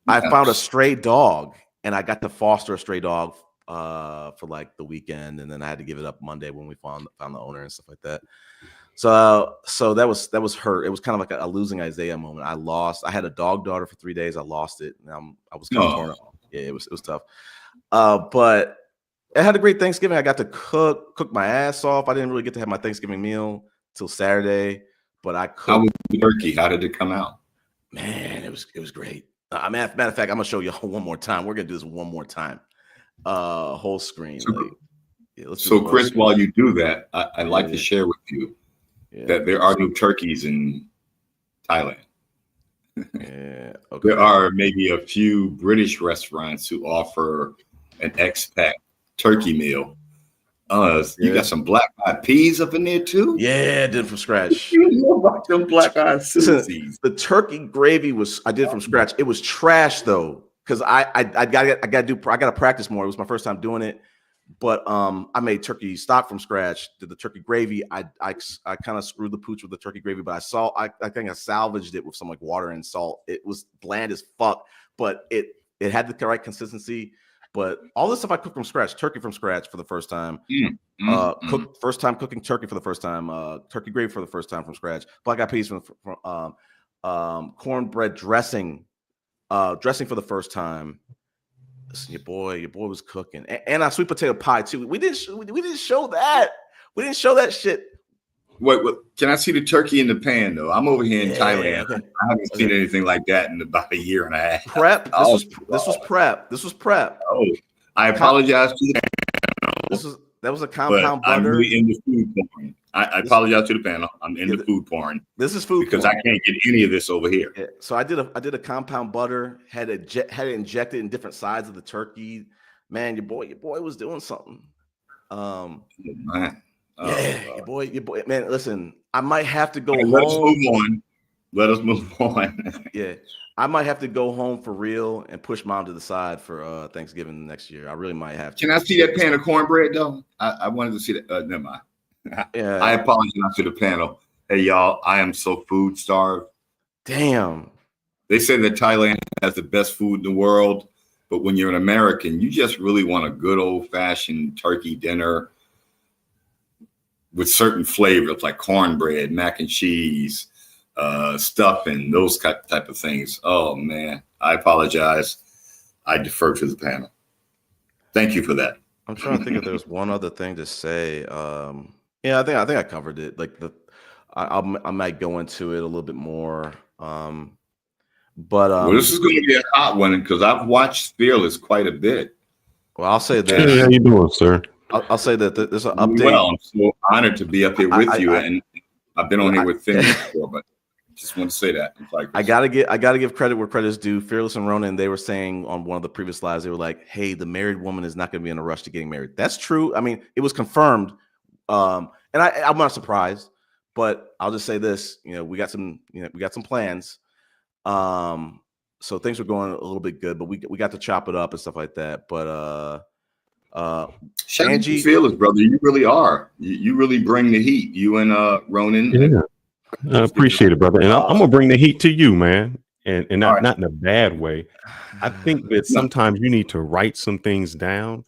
I found a stray dog, and I got to foster a stray dog for like the weekend, and then I had to give it up Monday when we found the owner and stuff like that. So that was hurt. It was kind of like a losing Isaiah moment. I had a dog daughter for 3 days. I lost it. And I was kind of torn up. Yeah, it was tough. But I had a great Thanksgiving. I got to cook my ass off. I didn't really get to have my Thanksgiving meal till Saturday, but I cooked. How was the turkey? How did it come out? Man, it was great. Matter of fact, I'm gonna show you one more time. We're gonna do this one more time. Whole screen. So Chris, while you do that, I'd like to share with you that there are no turkeys in Thailand. Yeah, okay. There are maybe a few British restaurants who offer an expat turkey meal. You got some black-eyed peas up in there too? Yeah, I did from scratch. You know about them black-eyed Susies. The turkey gravy I did from scratch. It was trash though, because I got to practice more. It was my first time doing it. But I made turkey stock from scratch. Did the turkey gravy. I kind of screwed the pooch with the turkey gravy, but I think I salvaged it with some like water and salt. It was bland as fuck, but it had the right consistency. But all this stuff I cooked from scratch, turkey from scratch for the first time. First time cooking turkey for the first time. Turkey gravy for the first time from scratch. Black-eyed peas from cornbread dressing for the first time. Listen, your boy was cooking, and a sweet potato pie too. We didn't show that. We didn't show that shit. Wait, can I see the turkey in the pan though? I'm over here in Thailand. Okay. I haven't seen anything like that in about a year and a half. Prep. This was prep. This was prep. Oh, I apologize to the panel. That was a compound butter. I'm really in the food porn. I apologize to the panel. I'm in the food porn. This is food because porn. I can't get any of this over here. Yeah. So I did a compound butter. Had it injected in different sides of the turkey. Man, your boy was doing something. Your boy. Man, listen. I might have to go home. Let us move on. Yeah, I might have to go home for real and push mom to the side for Thanksgiving next year. I really might have to. Can I see that pan of cornbread though? I wanted to see that. Never mind. Yeah. I apologize to the panel. Hey y'all, I am so food starved. Damn. They say that Thailand has the best food in the world, but when you're an American, you just really want a good old-fashioned turkey dinner with certain flavors like cornbread, mac and cheese, stuffing, those type of things. Oh man, I apologize. I defer to the panel. Thank you for that. I'm trying to think if there's one other thing to say. Yeah, I think I covered it. Like I might go into it a little bit more. But this is going to be a hot one because I've watched Fearless quite a bit. Well, I'll say this. Hey, how you doing, sir? I'll say that there's an update. Well, I'm so honored to be up here with you, and I've been on here with Finley before, but just want to say that. I gotta give credit where credit is due. Fearless and Ronan, they were saying on one of the previous lives, they were like, "Hey, the married woman is not going to be in a rush to getting married." That's true. I mean, it was confirmed, and I'm not surprised. But I'll just say this: we got some plans. So things were going a little bit good, but we got to chop it up and stuff like that. But Shout out Angie, to Fearless, brother. You really are. You really bring the heat. You and Ronan. Yeah, I appreciate it, brother. And I'm gonna bring the heat to you, man, and All not right. not in a bad way. I think that No. sometimes you need to write some things down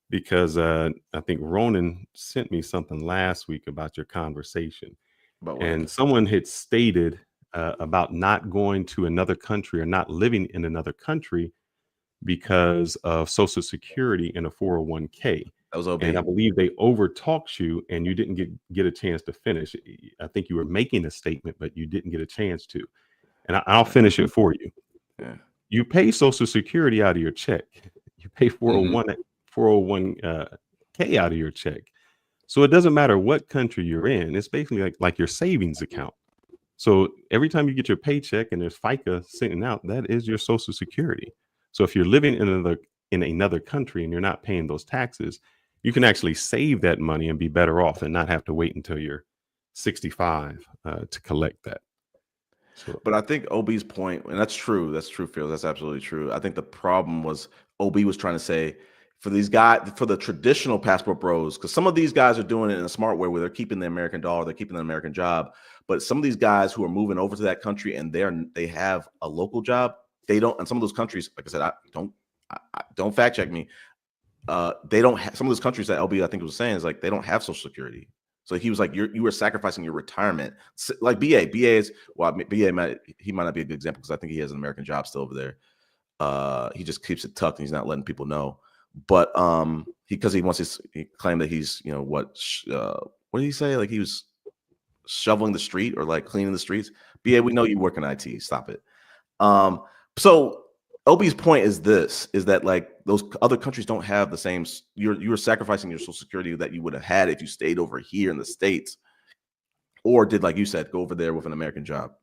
because I think Ronan sent me something last week about your conversation, about what? and someone had stated about not going to another country or not living in another country because of Social Security and a 401k. That was OB. And I believe they overtalked you and you didn't get a chance to finish. I think you were making a statement, but you didn't get a chance to. And I'll finish it for you. Yeah. You pay Social Security out of your check. You pay 401k out of your check. So it doesn't matter what country you're in. It's basically like your savings account. So every time you get your paycheck and there's FICA sitting out, that is your Social Security. So if you're living in another country and you're not paying those taxes, you can actually save that money and be better off and not have to wait until you're 65 to collect that. So, But I think OB's point, and that's true, Phil. That's absolutely true. I think the problem was OB was trying to say for these guys, for the traditional passport bros, because some of these guys are doing it in a smart way where they're keeping the American dollar, they're keeping the American job. But some of these guys who are moving over to that country and they have a local job, they don't. And some of those countries, like I said, don't fact check me. They don't have some of those countries that LB I think was saying is like they don't have Social Security. So he was like, you were sacrificing your retirement. Like BA is BA might not be a good example because I think he has an American job still over there. He just keeps it tucked and he's not letting people know. But he claimed that he's what did he say? Like he was shoveling the street or like cleaning the streets. BA, we know you work in IT. Stop it. So OB's point is that like those other countries don't have the same. You're sacrificing your Social Security that you would have had if you stayed over here in the States, or did, like you said, go over there with an American job.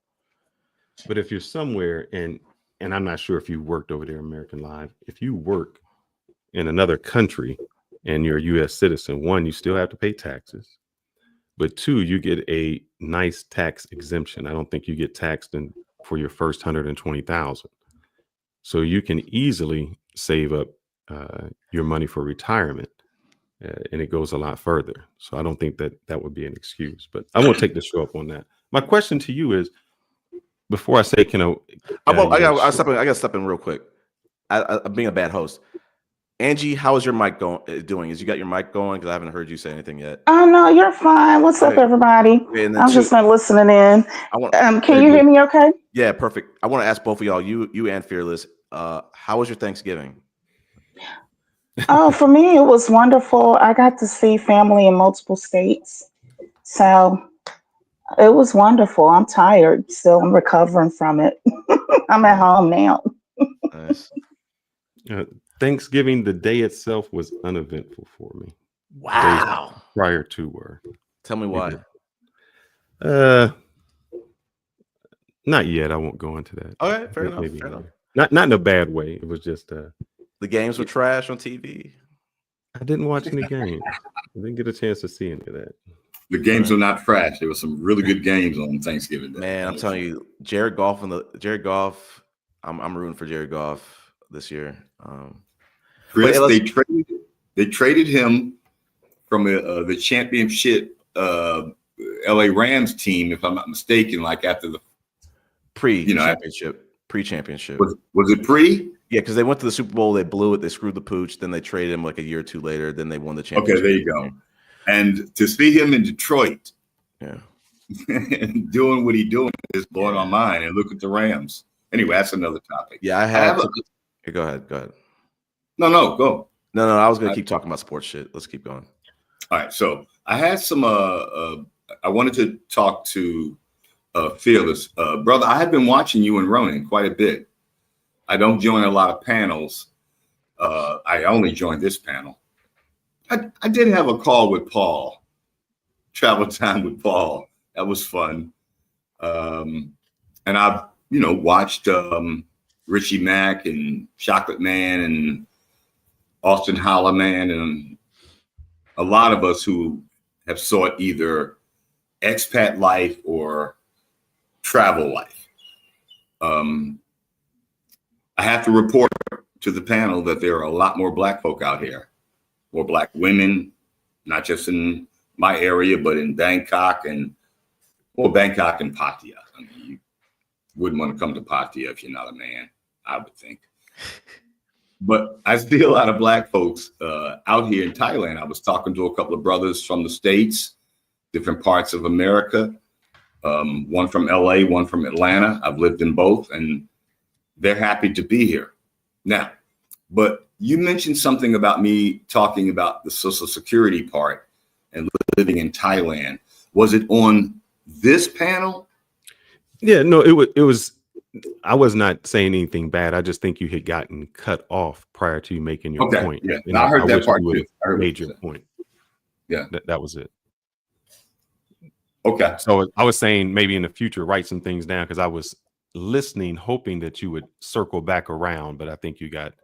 but if you're somewhere and I'm not sure if you worked over there, American Live, if you work in another country and you're a U.S. citizen, one, you still have to pay taxes, but two, you get a nice tax exemption. I don't think you get taxed for your first $120,000. So you can easily save up your money for retirement, and it goes a lot further. So I don't think that would be an excuse. But I won't take the show up on that. My question to you is, before I say, I got to step in real quick. I'm being a bad host. Angie, how is your mic doing? You got your mic going? Because I haven't heard you say anything yet. Oh no, you're fine. What's up, everybody? I've just been listening in. Can you hear me okay? Yeah, perfect. I want to ask both of y'all, you and Fearless, how was your Thanksgiving? Oh, for me, it was wonderful. I got to see family in multiple states. So it was wonderful. I'm tired still. I'm recovering from it. I'm at home now. Nice. Thanksgiving, the day itself was uneventful for me. Wow. Days prior to were. Tell me why. Not yet. I won't go into that. All right, fair enough. Not in a bad way. It was just the games were trash on TV. I didn't watch any games. I didn't get a chance to see any of that. The games are not trash. There were some really good games on Thanksgiving Day. Man, I'm telling you, Jared Goff. I'm rooting for Jared Goff this year. Chris, they traded him from the championship LA Rams team, if I'm not mistaken, like after the pre-championship. Was it pre? Yeah, because they went to the Super Bowl, they blew it, they screwed the pooch, then they traded him like a year or two later, then they won the championship. Okay, there you go. And to see him in Detroit, yeah, and doing what he's doing is blowing my mind. And look at the Rams. Anyway, that's another topic. Yeah, go ahead. No, go. No, I was gonna keep talking about sports shit. Let's keep going. All right, so I had some. I wanted to talk to Fearless, brother. I have been watching you and Ronan quite a bit. I don't join a lot of panels. I only joined this panel. I did have a call with Paul, travel time with Paul. That was fun. And I've watched Richie Mack and Chocolate Man and Austin Holla Man and a lot of us who have sought either expat life or travel life. I have to report to the panel that there are a lot more Black folk out here more Black women, not just in my area, but in Bangkok and Bangkok and Pattaya. I mean, you wouldn't want to come to Pattaya if you're not a man, I would think. But I see a lot of Black folks out here in Thailand. I was talking to a couple of brothers from the States, different parts of America, one from LA, one from Atlanta. I've lived in both, and they're happy to be here. Now, but you mentioned something about me talking about the Social Security part and living in Thailand. Was it on this panel? Yeah, no, it was. I was not saying anything bad. I just think you had gotten cut off prior to you making your point. Yeah, and I heard that wish part you would too. have made your point. Yeah, that was it. Okay. So I was saying maybe in the future write some things down, because I was listening, hoping that you would circle back around, but I think you got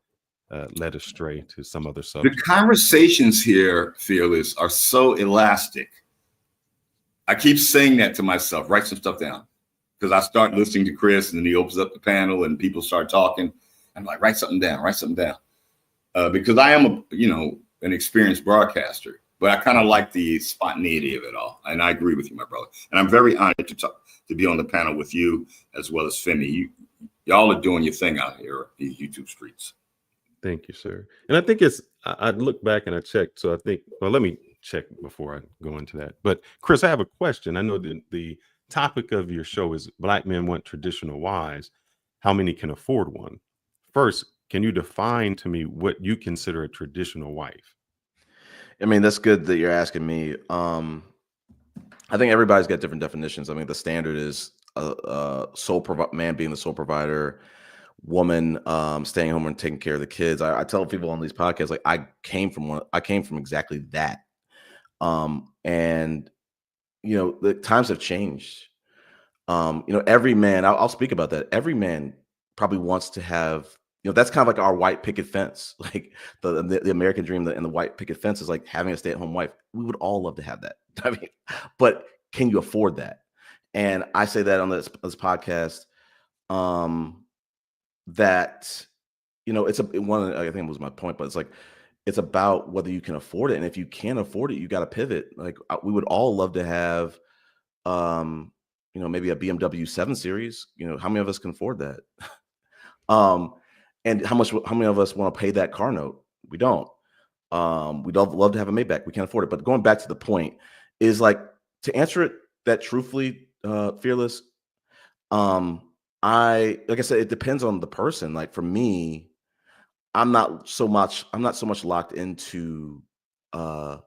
led astray to some other subject. The conversations here, Fearless, are so elastic. I keep saying that to myself, write some stuff down. Because I start listening to Chris, and then he opens up the panel and people start talking. I'm like, write something down. Because I am an experienced broadcaster, but I kind of like the spontaneity of it all. And I agree with you, my brother. And I'm very honored to be on the panel with you as well as Femi. Y'all are doing your thing out here, these YouTube streets. Thank you, sir. And I think I looked back and I checked. So I think, well, let me check before I go into that. But Chris, I have a question. I know that the topic of your show is Black men want traditional wives. How many can afford one? First, can you define to me what you consider a traditional wife? I mean, that's good that you're asking me. I think everybody's got different definitions. I mean, the standard is man being the sole provider, woman staying home and taking care of the kids. I tell people on these podcasts, like, I came from exactly that. And the times have changed. Every man, I'll speak about that. Every man probably wants to have, that's kind of like our white picket fence, like the American dream, and the white picket fence is like having a stay-at-home wife. We would all love to have that. I mean, but can you afford that? And I say that on this podcast, that, it's I think it was my point, but it's like, it's about whether you can afford it. And if you can't afford it, you got to pivot. Like, we would all love to have, maybe a BMW 7 Series. How many of us can afford that? And how many of us want to pay that car note? We don't. We'd love to have a Maybach. We can't afford it. But going back to the point is, like, to answer it that truthfully, Fearless, like I said, it depends on the person. Like, for me, I'm not so much locked into a lot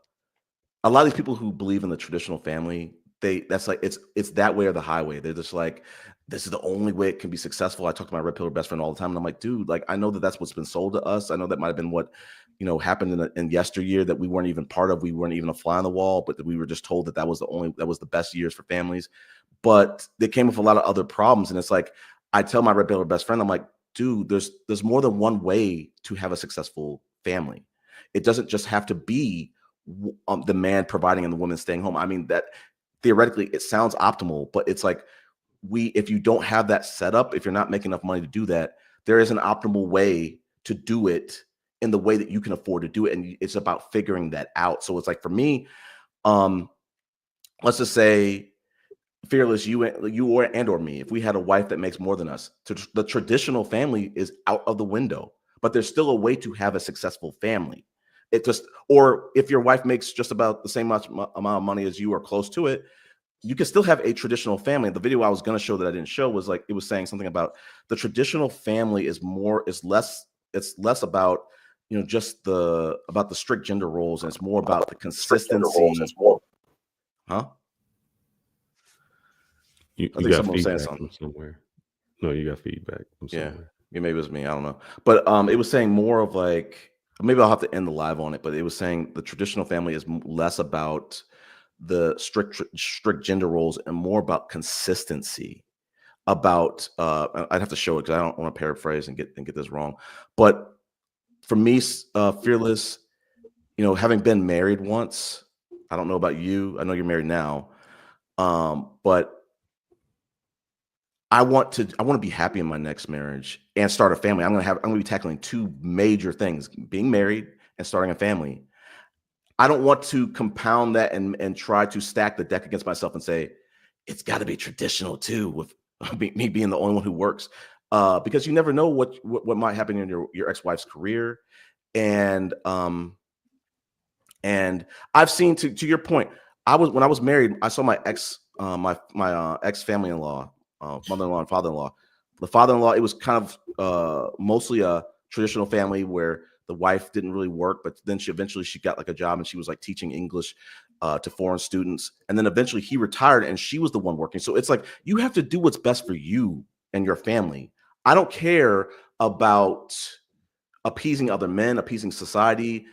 of these people who believe in the traditional family. That's like, it's that way or the highway. They're just like, this is the only way it can be successful. I talk to my red pillar best friend all the time, and I'm like, dude, like, I know that's what's been sold to us. I know that might have been what happened in yesteryear, that we weren't even part of. We weren't even a fly on the wall, but that we were just told that was the best years for families. But they came with a lot of other problems, and it's like, I tell my red pillar best friend, I'm like, dude, there's more than one way to have a successful family. It doesn't just have to be the man providing and the woman staying home. I mean, that theoretically it sounds optimal, but it's like, if you don't have that set up, if you're not making enough money to do that, there is an optimal way to do it in the way that you can afford to do it. And it's about figuring that out. So it's like, for me, let's just say, Fearless, you or me, if we had a wife that makes more than us, the traditional family is out of the window, but there's still a way to have a successful family. Or if your wife makes just about the same amount of money as you or close to it, you can still have a traditional family. The video I was going to show that I didn't show was like, it was saying something about the traditional family is less about, just about the strict gender roles. And it's more about the consistency. Huh? You got feedback from somewhere. No, you got feedback from somewhere. Yeah, maybe it was me. I don't know. But it was saying more of like, maybe I'll have to end the live on it, but it was saying the traditional family is less about the strict gender roles and more about consistency. About I'd have to show it because I don't want to paraphrase and get this wrong. But for me, Fearless, having been married once, I don't know about you. I know you're married now, but I want to be happy in my next marriage and start a family. I'm going to be tackling two major things: being married and starting a family. I don't want to compound that and try to stack the deck against myself and say it's got to be traditional too, with me being the only one who works, because you never know what might happen in your ex-wife's career, and I've seen, to your point, when I was married, I saw my ex ex family-in-law, mother-in-law and father-in-law. The father-in-law, it was kind of mostly a traditional family where the wife didn't really work, but then she got like a job and she was like teaching English to foreign students. And then eventually he retired and she was the one working. So it's like, you have to do what's best for you and your family. I don't care about appeasing other men, appeasing society.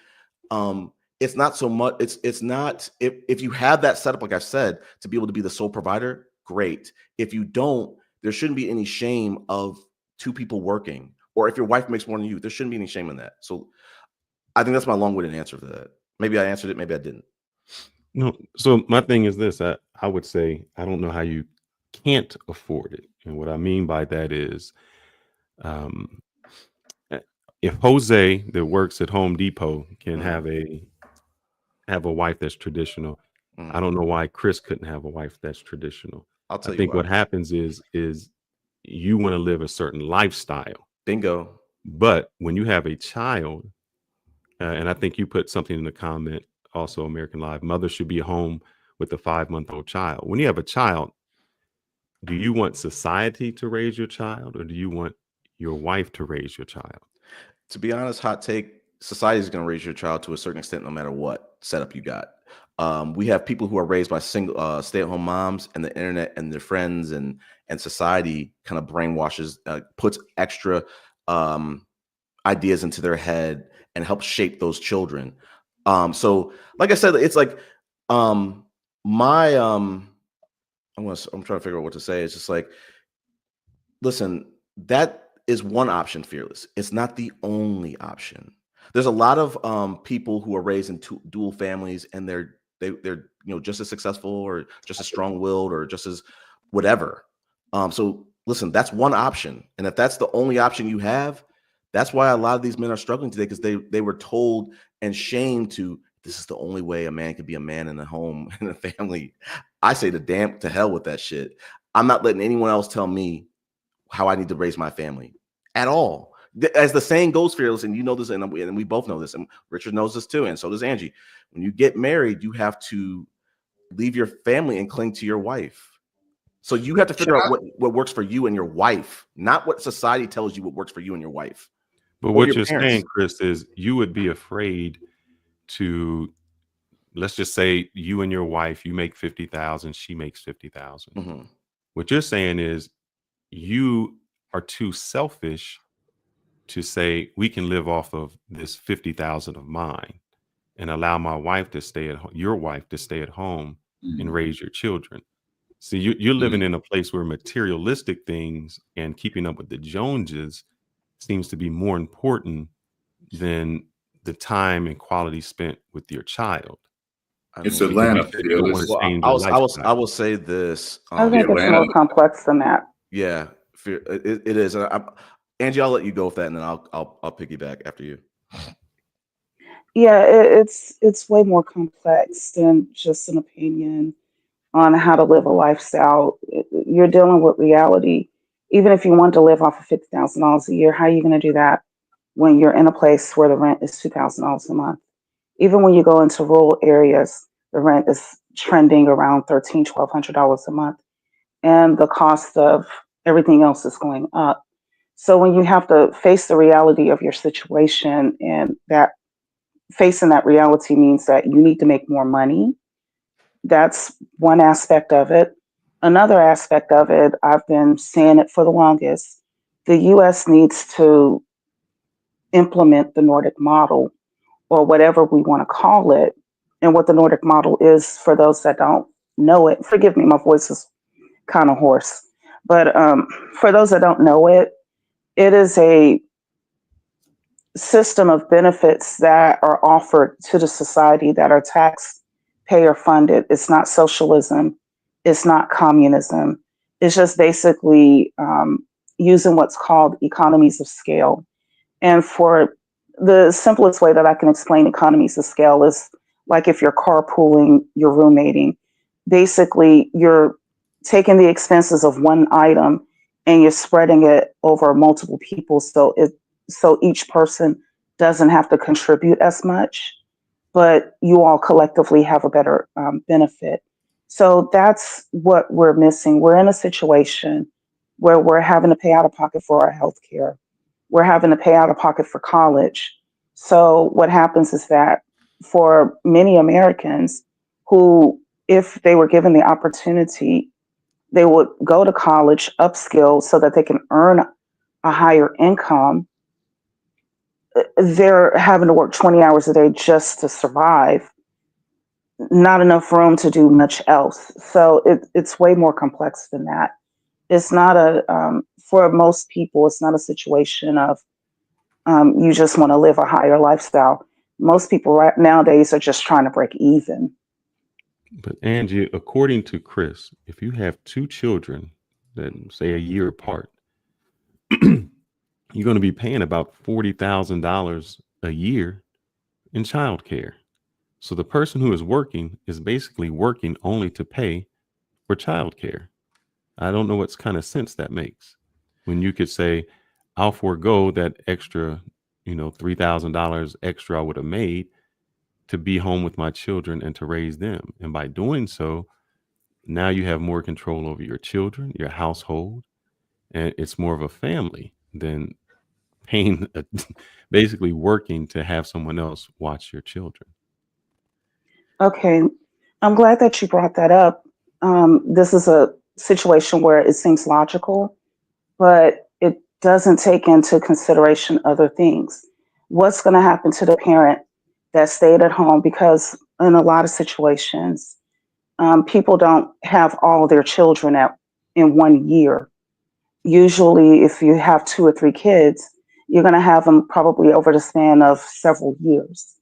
It's not so much, it's not, if you have that setup, like I said, to be able to be the sole provider, great. If you don't, there shouldn't be any shame of two people working, or if your wife makes more than you, there shouldn't be any shame in that. So I think that's my long-winded answer for that. Maybe I answered it, maybe I didn't. No, so my thing is this, I would say, I don't know how you can't afford it. And what I mean by that is, if Jose that works at Home Depot can have a wife that's traditional, I don't know why Chris couldn't have a wife that's traditional. I'll tell I you think why. what happens is you want to live a certain lifestyle. Bingo. But when you have a child, and I think you put something in the comment also, American Live, mother should be home with a 5-month-old child. When you have a child, do you want society to raise your child, or do you want your wife to raise your child? To be honest, hot take, society is going to raise your child to a certain extent, no matter what setup you got. We have people who are raised by single stay-at-home moms, and the internet and their friends and society kind of brainwashes, puts extra ideas into their head and helps shape those children. So like I said, it's like I'm trying to figure out what to say. It's just like, listen, that is one option, Fearless. It's not the only option. There's a lot of people who are raised in dual families, and they're just as successful or just as strong-willed or just as whatever. So listen, that's one option, and if that's the only option you have, that's why a lot of these men are struggling today, because they were told and shamed to, this is the only way a man can be a man in a home and a family. I say to hell with that shit. I'm not letting anyone else tell me how I need to raise my family at all. As the saying goes, Fearless, and you know this, and we both know this, and Richard knows this too, and so does Angie. When you get married, you have to leave your family and cling to your wife. So you have to figure out what works for you and your wife, not what society tells you what works for you and your wife. But what you're saying, Chris, is you would be afraid to, let's just say you and your wife, you make 50,000, she makes 50,000. Mm-hmm. What you're saying is you are too selfish to say we can live off of this 50,000 of mine and allow my wife to stay at home, your wife to stay at home and raise your children. See, you're living in a place where materialistic things and keeping up with the Joneses seems to be more important than the time and quality spent with your child. It's Atlanta. I will say this. I think it's more complex than that. Yeah, it is. Angie, I'll let you go with that, and then I'll piggyback after you. Yeah, it's way more complex than just an opinion on how to live a lifestyle. You're dealing with reality. Even if you want to live off of $50,000 a year, how are you going to do that when you're in a place where the rent is $2,000 a month? Even when you go into rural areas, the rent is trending around $1,300-1,200 a month, and the cost of everything else is going up. So when you have to face the reality of your situation, and that facing that reality means that you need to make more money, that's one aspect of it. Another aspect of it, I've been saying it for the longest, the US needs to implement the Nordic model, or whatever we want to call it. And what the Nordic model is, for those that don't know it, forgive me, my voice is kind of hoarse, but for those that don't know it, it is a system of benefits that are offered to the society that are taxpayer funded. It's not socialism. It's not communism. It's just basically using what's called economies of scale. And for the simplest way that I can explain economies of scale is like if you're carpooling, you're roommating. Basically, you're taking the expenses of one item and you're spreading it over multiple people, so each person doesn't have to contribute as much, but you all collectively have a better benefit. So that's what we're missing. We're in a situation where we're having to pay out of pocket for our health care. We're having to pay out of pocket for college. So what happens is that for many Americans who, if they were given the opportunity, they would go to college, upskill so that they can earn a higher income. They're having to work 20 hours a day just to survive, not enough room to do much else. So it's way more complex than that. It's not for most people, it's not a situation of you just want to live a higher lifestyle. Most people right nowadays are just trying to break even. But Angie, according to Chris, if you have two children that say a year apart, you're going to be paying about $40,000 a year in childcare. So the person who is working is basically working only to pay for childcare. I don't know what kind of sense that makes when you could say, I'll forego that extra, $3,000 extra I would have made to be home with my children and to raise them. And by doing so, now you have more control over your children, your household, and it's more of a family than paying, basically working to have someone else watch your children. Okay, I'm glad that you brought that up. This is a situation where it seems logical, but it doesn't take into consideration other things. What's going to happen to the parent that stayed at home? Because in a lot of situations, people don't have all their children in 1 year. Usually, if you have 2 or 3 kids, you're going to have them probably over the span of several years.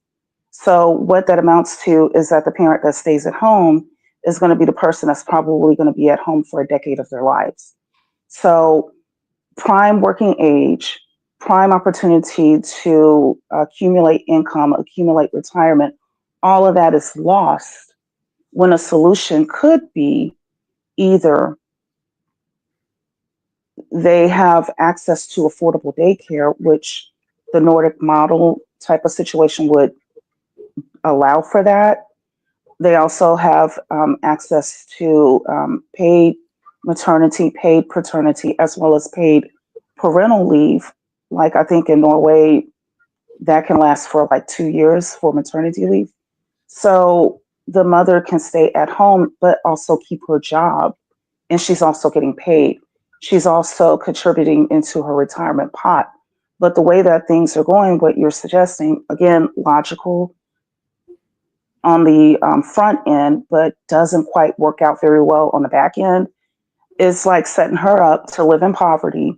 So what that amounts to is that the parent that stays at home is going to be the person that's probably going to be at home for a decade of their lives. So prime working age, prime opportunity to accumulate income, accumulate retirement, all of that is lost when a solution could be either they have access to affordable daycare, which the Nordic model type of situation would allow for that. They also have access to paid maternity, paid paternity, as well as paid parental leave. Like I think in Norway, that can last for like 2 years for maternity leave. So the mother can stay at home, but also keep her job. And she's also getting paid. She's also contributing into her retirement pot. But the way that things are going, what you're suggesting, again, logical on the front end, but doesn't quite work out very well on the back end, is like setting her up to live in poverty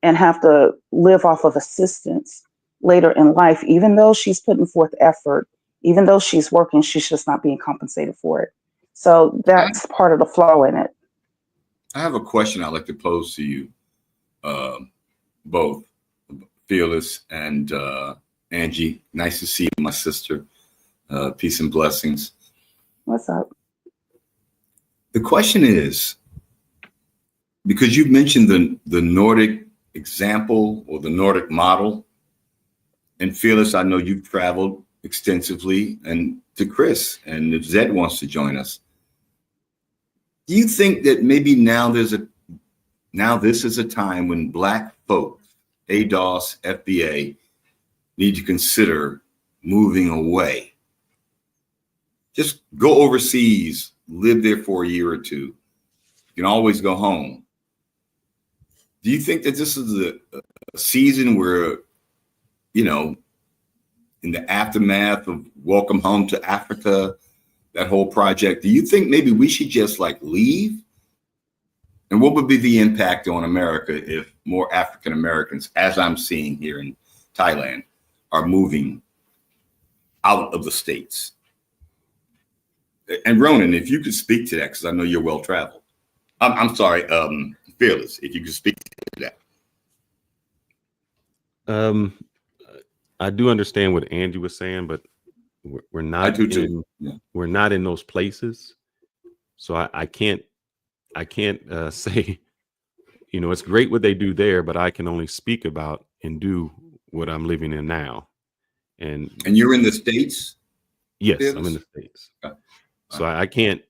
and have to live off of assistance later in life, even though she's putting forth effort, even though she's working, she's just not being compensated for it. So that's part of the flaw in it. I have a question I'd like to pose to you, both Fearless and Angie. Nice to see you, my sister. Peace and blessings. What's up? The question is, because you've mentioned the Nordic example or the Nordic model, and Fearless, I know you've traveled extensively, and to Chris, and if Zed wants to join us, do you think that maybe now this is a time when Black folks, ADOS, FBA, need to consider moving away? Just go overseas, live there for a year or two. You can always go home. Do you think that this is a season where, in the aftermath of Welcome Home to Africa, that whole project, do you think maybe we should just leave? And what would be the impact on America if more African Americans, as I'm seeing here in Thailand, are moving out of the States? And Ronan, if you could speak to that, because I know you're well traveled. I'm sorry, Fearless, if you could speak to that. I do understand what Angie was saying, but we're I not do too. Yeah. we're not in those places. So I can't say, it's great what they do there, but I can only speak about and do what I'm living in now. And you're in the States? yes, I'm in the States. Okay. So I can't,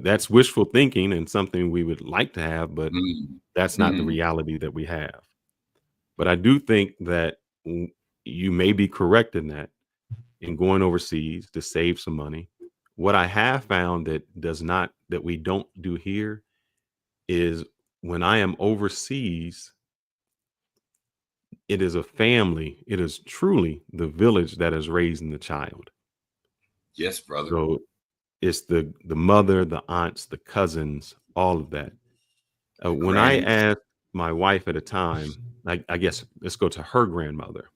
that's wishful thinking and something we would like to have, but that's not the reality that we have. But I do think that you may be correct in that, in going overseas to save some money. What I have found that we don't do here is when I am overseas, it is a family. It is truly the village that is raising the child. Yes, brother. So it's the mother, the aunts, the cousins, all of that. When I asked my wife at a time, I guess let's go to her grandmother.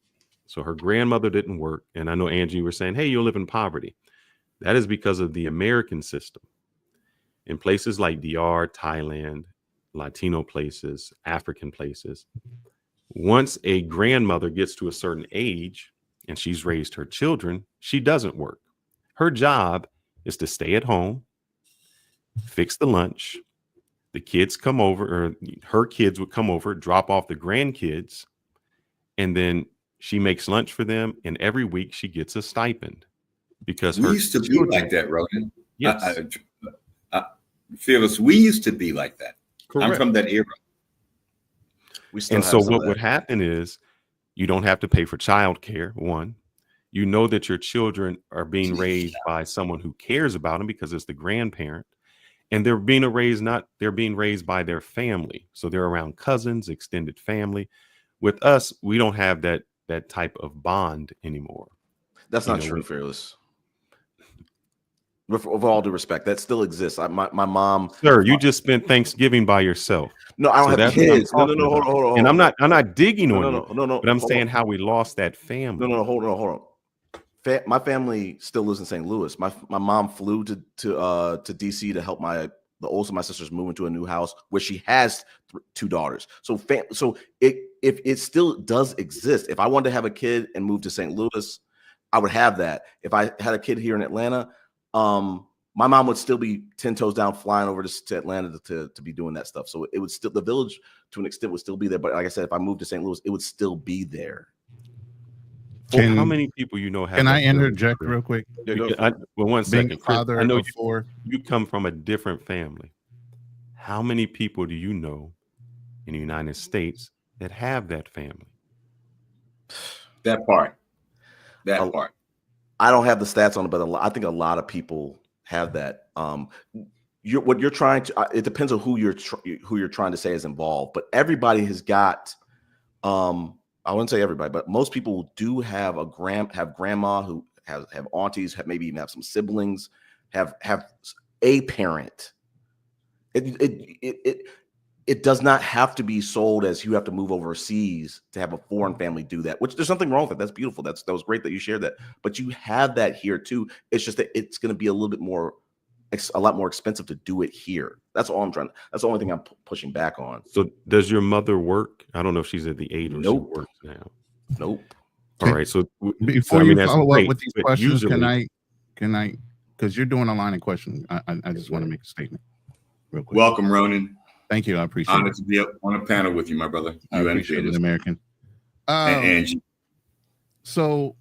So her grandmother didn't work. And I know, Angie, you were saying, hey, you'll live in poverty. That is because of the American system. In places like DR, Thailand, Latino places, African places, once a grandmother gets to a certain age and she's raised her children, she doesn't work. Her job is to stay at home, fix the lunch. The kids come over, or her kids would come over, drop off the grandkids, and then she makes lunch for them. And every week she gets a stipend because we used to be like that, Ronan. Yes. Fearless, we used to be like that. Correct. I'm from that era. And so what would happen is you don't have to pay for childcare. One, you know that your children are being raised by someone who cares about them because it's the grandparent, and they're being raised by their family. So they're around cousins, extended family. With us, we don't have that type of bond anymore. That's not true, Fearless. With all due respect, that still exists. My mom. Sir, you just spent Thanksgiving by yourself. No, I don't have kids. No, hold on. And I'm not digging on you. No. But I'm saying how we lost that family. No, hold on. My family still lives in St. Louis. My mom flew to DC to help the oldest of my sisters move into a new house where she has 2 daughters. So it still does exist. If I wanted to have a kid and move to St. Louis, I would have that. If I had a kid here in Atlanta, my mom would still be 10 toes down flying over to Atlanta to be doing that stuff. So it would still, the village to an extent would still be there. But like I said, if I moved to St. Louis, it would still be there. How many people have? Can I interject real quick? Well, 1 second. Chris, Father I know before you come from a different family. How many people do you know in the United States that have that family? That part. I don't have the stats on it, but I think a lot of people have that. What you're trying to, it depends on who you're trying to say is involved, but everybody has got, I wouldn't say everybody, but most people do have grandma who have aunties, maybe even have some siblings, have a parent. It does not have to be sold as you have to move overseas to have a foreign family do that, which there's nothing wrong with it. That's beautiful. That was great that you shared that, but you have that here too. It's just that it's going to be a lot more expensive to do it here. That's all I'm trying. That's the only thing I'm pushing back on. So does your mother work? I don't know if she's at the age where she works now. Nope. All right. So before you follow up with these questions, can I, because you're doing a line of questioning. I just want to make a statement real quick. Welcome, Ronan. Thank you. I appreciate it. Honored to be on a panel with you, my brother. I appreciate it, American. And Angie. So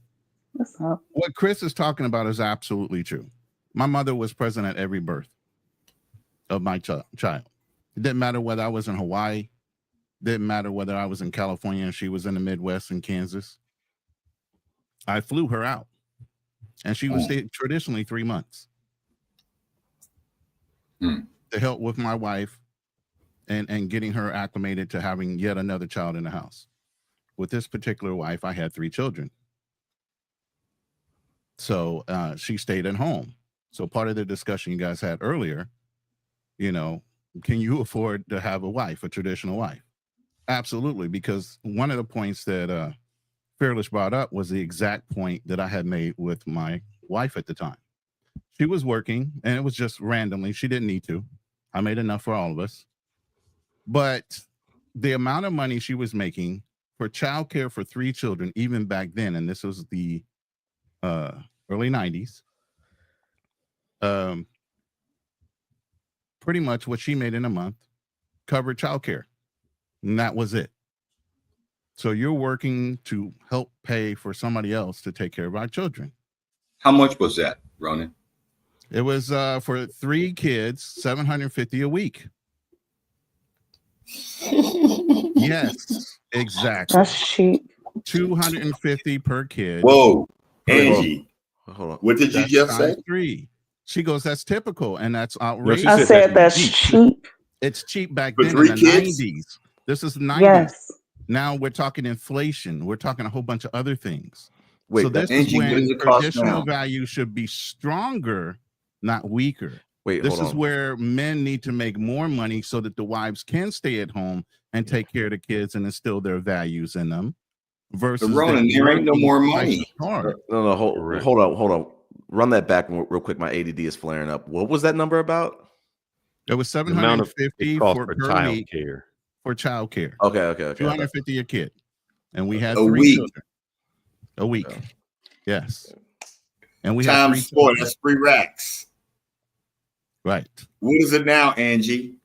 what Chris is talking about is absolutely true. My mother was present at every birth of my child. It didn't matter whether I was in Hawaii. Didn't matter whether I was in California and she was in the Midwest in Kansas. I flew her out. And she was traditionally 3 months to help with my wife and getting her acclimated to having yet another child in the house. With this particular wife, I had 3 children. So she stayed at home. So part of the discussion you guys had earlier, can you afford to have a traditional wife? Absolutely, because one of the points that Fearless brought up was the exact point that I had made with my wife at the time. She was working, and it was just randomly. She didn't need to. I made enough for all of us. But the amount of money she was making for childcare for 3 children, even back then, and this was the early 90s. Pretty much what she made in a month covered childcare, and that was it. So you're working to help pay for somebody else to take care of our children. How much was that, Ronan? It was for 3 kids, $750 a week. Yes, exactly. That's cheap. $250 per kid. Whoa, Wait, Angie, hold on. what did you That's just say? times 3. She goes, that's typical, and that's No, she outrageous. I said said that's cheap. cheap. It's cheap back For then in 3 the kids? 90s. This is the 90s. Yes. Now we're talking inflation. We're talking a whole bunch of other things. Wait, so this is Angie, what when does it cost traditional now? values should be stronger, not weaker. wait, This hold is on. where men need to make more money so that the wives can stay at home and take care of the kids and instill their values in them. Versus Ronan, them there ain't no working more twice money. as hard. No, Correct. hold on. Run that back real quick. My ADD is flaring up. What was that number about? It was The amount of it $750 costs for for per child week care. for childcare. Okay. $250 a kid, and we had A 3 week. children. A week, Okay. yes. And we had 3 Times 4, children. that's 3 racks. Right. What is it now, Angie?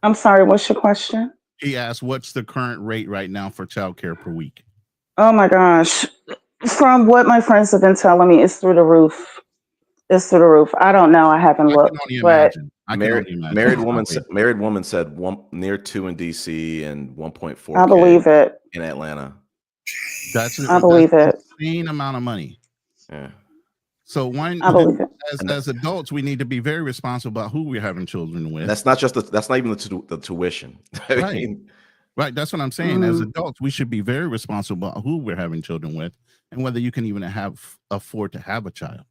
I'm sorry, what's your question? He asked, "What's the current rate right now for childcare per week?" Oh my gosh. From what my friends have been telling me, it's through the roof. It's through the roof. I don't know. I haven't I can looked, only but imagine. I can only imagine. Married woman said near 2 in DC and 1.4. I believe it. in Atlanta. I believe that's it. an insane amount of money. Yeah. So one, I believe it. as adults, we need to be very responsible about who we're having children with. That's not even the tuition. Right. Right. That's what I'm saying. As Mhm. adults, we should be very responsible about who we're having children with and whether you can even afford to have a child.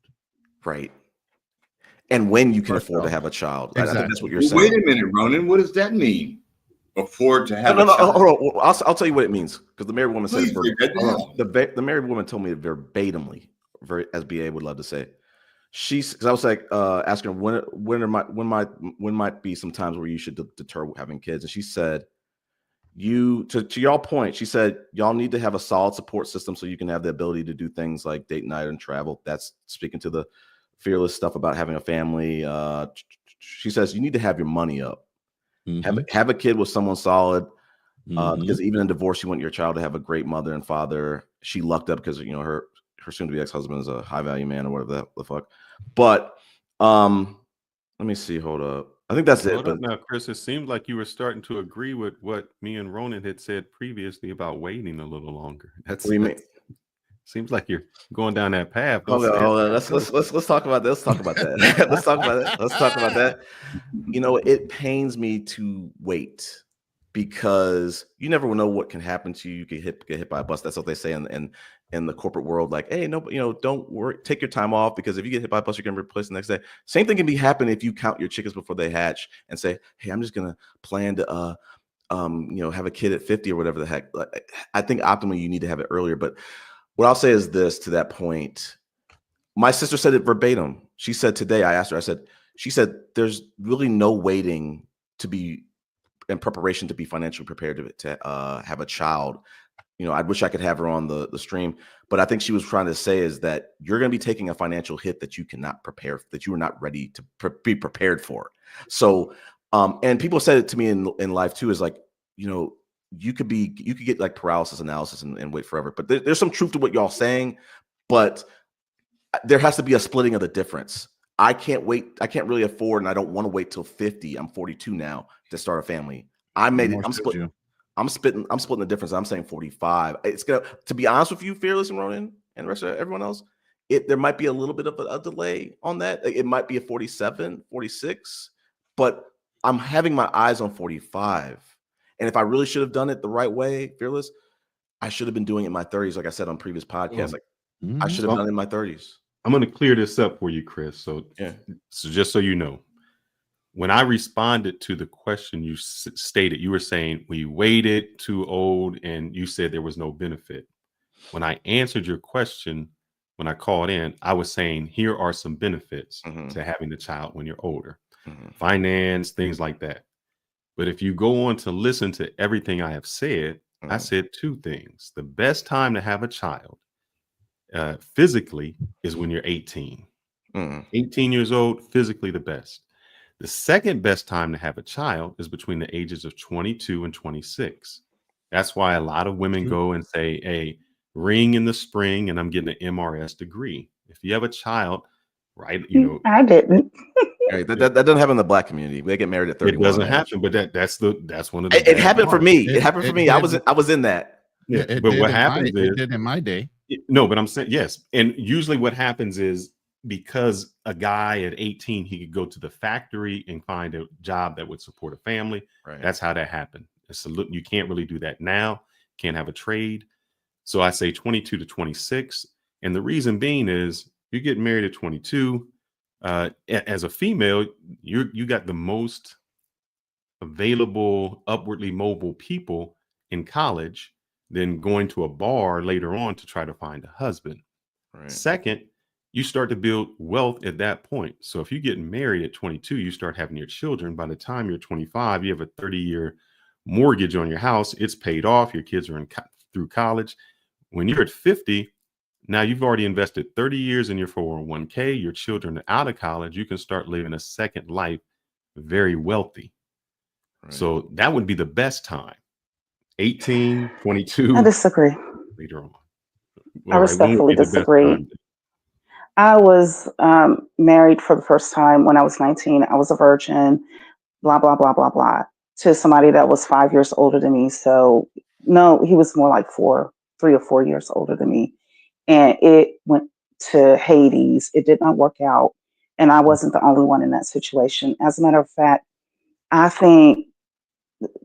Right. And when you can First afford to off. have a child. I think that's Exactly. what you're Well, saying. wait a minute, Ronan. What does that mean? Afford to have No, a child? hold on. I'll tell you what it means because the married woman Please said break that down. the married woman told me it verbatimly, as BA would love to say. Because I was like asking her when might be some times where you should deter having kids, and she said, to y'all point, she said y'all need to have a solid support system so you can have the ability to do things like date night and travel. That's speaking to the fearless stuff about having a family. She says you need to have your money up. Have a kid with someone solid. Because even in divorce, you want your child to have a great mother and father. She lucked up because her soon-to-be ex-husband is a high-value man or whatever the fuck. But let me see. Hold up. I think that's it. Hold But up now, Chris. It seemed like you were starting to agree with what me and Ronan had said previously about waiting a little longer. what do you mean? Seems like you're going down that path. Don't Hold say on. it. Let's talk about that. Let's talk about that. Let's talk about that. It pains me to wait because you never know what can happen to you. You can get hit by a bus. That's what they say in the corporate world. Like, hey, no, don't worry. Take your time off because if you get hit by a bus, you're gonna replace the next day. Same thing can be happening if you count your chickens before they hatch and say, hey, I'm just gonna plan to have a kid at 50 or whatever the heck. Like, I think optimally you need to have it earlier. But what I'll say is this to that point. My sister said it verbatim. She said today, I asked her, she said, there's really no waiting to be in preparation to be financially prepared to have a child. I wish I could have her on the stream, but I think she was trying to say is that you're going to be taking a financial hit that you cannot prepare, that you are not ready to be prepared for. So, and people said it to me in life too, is like, you could get like paralysis analysis and wait forever, but there's some truth to what y'all saying, but there has to be a splitting of the difference. I can't wait. I can't really afford, and I don't want to wait till 50. I'm 42 now to start a family. I'm splitting the difference. I'm saying 45. It's to be honest with you, Fearless and Ronan and the rest of everyone else, there might be a little bit of a delay on that. It might be a 47, 46, but I'm having my eyes on 45. And if I really should have done it the right way, Fearless, I should have been doing it in my 30s, like I said on previous podcasts. I should have done it in my 30s. I'm going to clear this up for you, Chris. So just so you know, when I responded to the question you stated, you were saying we waited too old and you said there was no benefit. When I answered your question, when I called in, I was saying here are some benefits to having a child when you're older, finance, things like that. But if you go on to listen to everything I have said, I said 2 things. The best time to have a child physically is when you're 18. 18 years old, physically the best. The second best time to have a child is between the ages of 22 and 26. That's why a lot of women go and say, hey, ring in the spring and I'm getting an MRS degree. If you have a child, right, I didn't. Right, that doesn't happen in the Black community. They get married at 31. It doesn't happen, but that's one of the it happened for me. It happened for me. I did. was in that. Yeah, It but did what in happens my, is it did in my day. no, but I'm saying yes. And usually what happens is because a guy at 18, he could go to the factory and find a job that would support a family. Right. That's how that happened. You can't really do that now. Can't have a trade. So I say 22 to 26. And the reason being is you get married at 22. As a female, you got the most available upwardly mobile people in college than going to a bar later on to try to find a husband. Right. Second, you start to build wealth at that point. So if you get married at 22, you start having your children. By the time you're 25, you have a 30-year mortgage on your house. It's paid off. Your kids are through college. When you're at 50, now you've already invested 30 years in your 401k. Your children are out of college. You can start living a second life very wealthy. Right. So that would be the best time. 18, 22. I disagree. Later on. I respectfully disagree. I was married for the first time when I was 19. I was a virgin, blah, blah, blah, blah, blah, to somebody that was 5 years older than me. So no, he was more like 3 or 4 years older than me. And it went to Hades. It did not work out. And I wasn't the only one in that situation. As a matter of fact, I think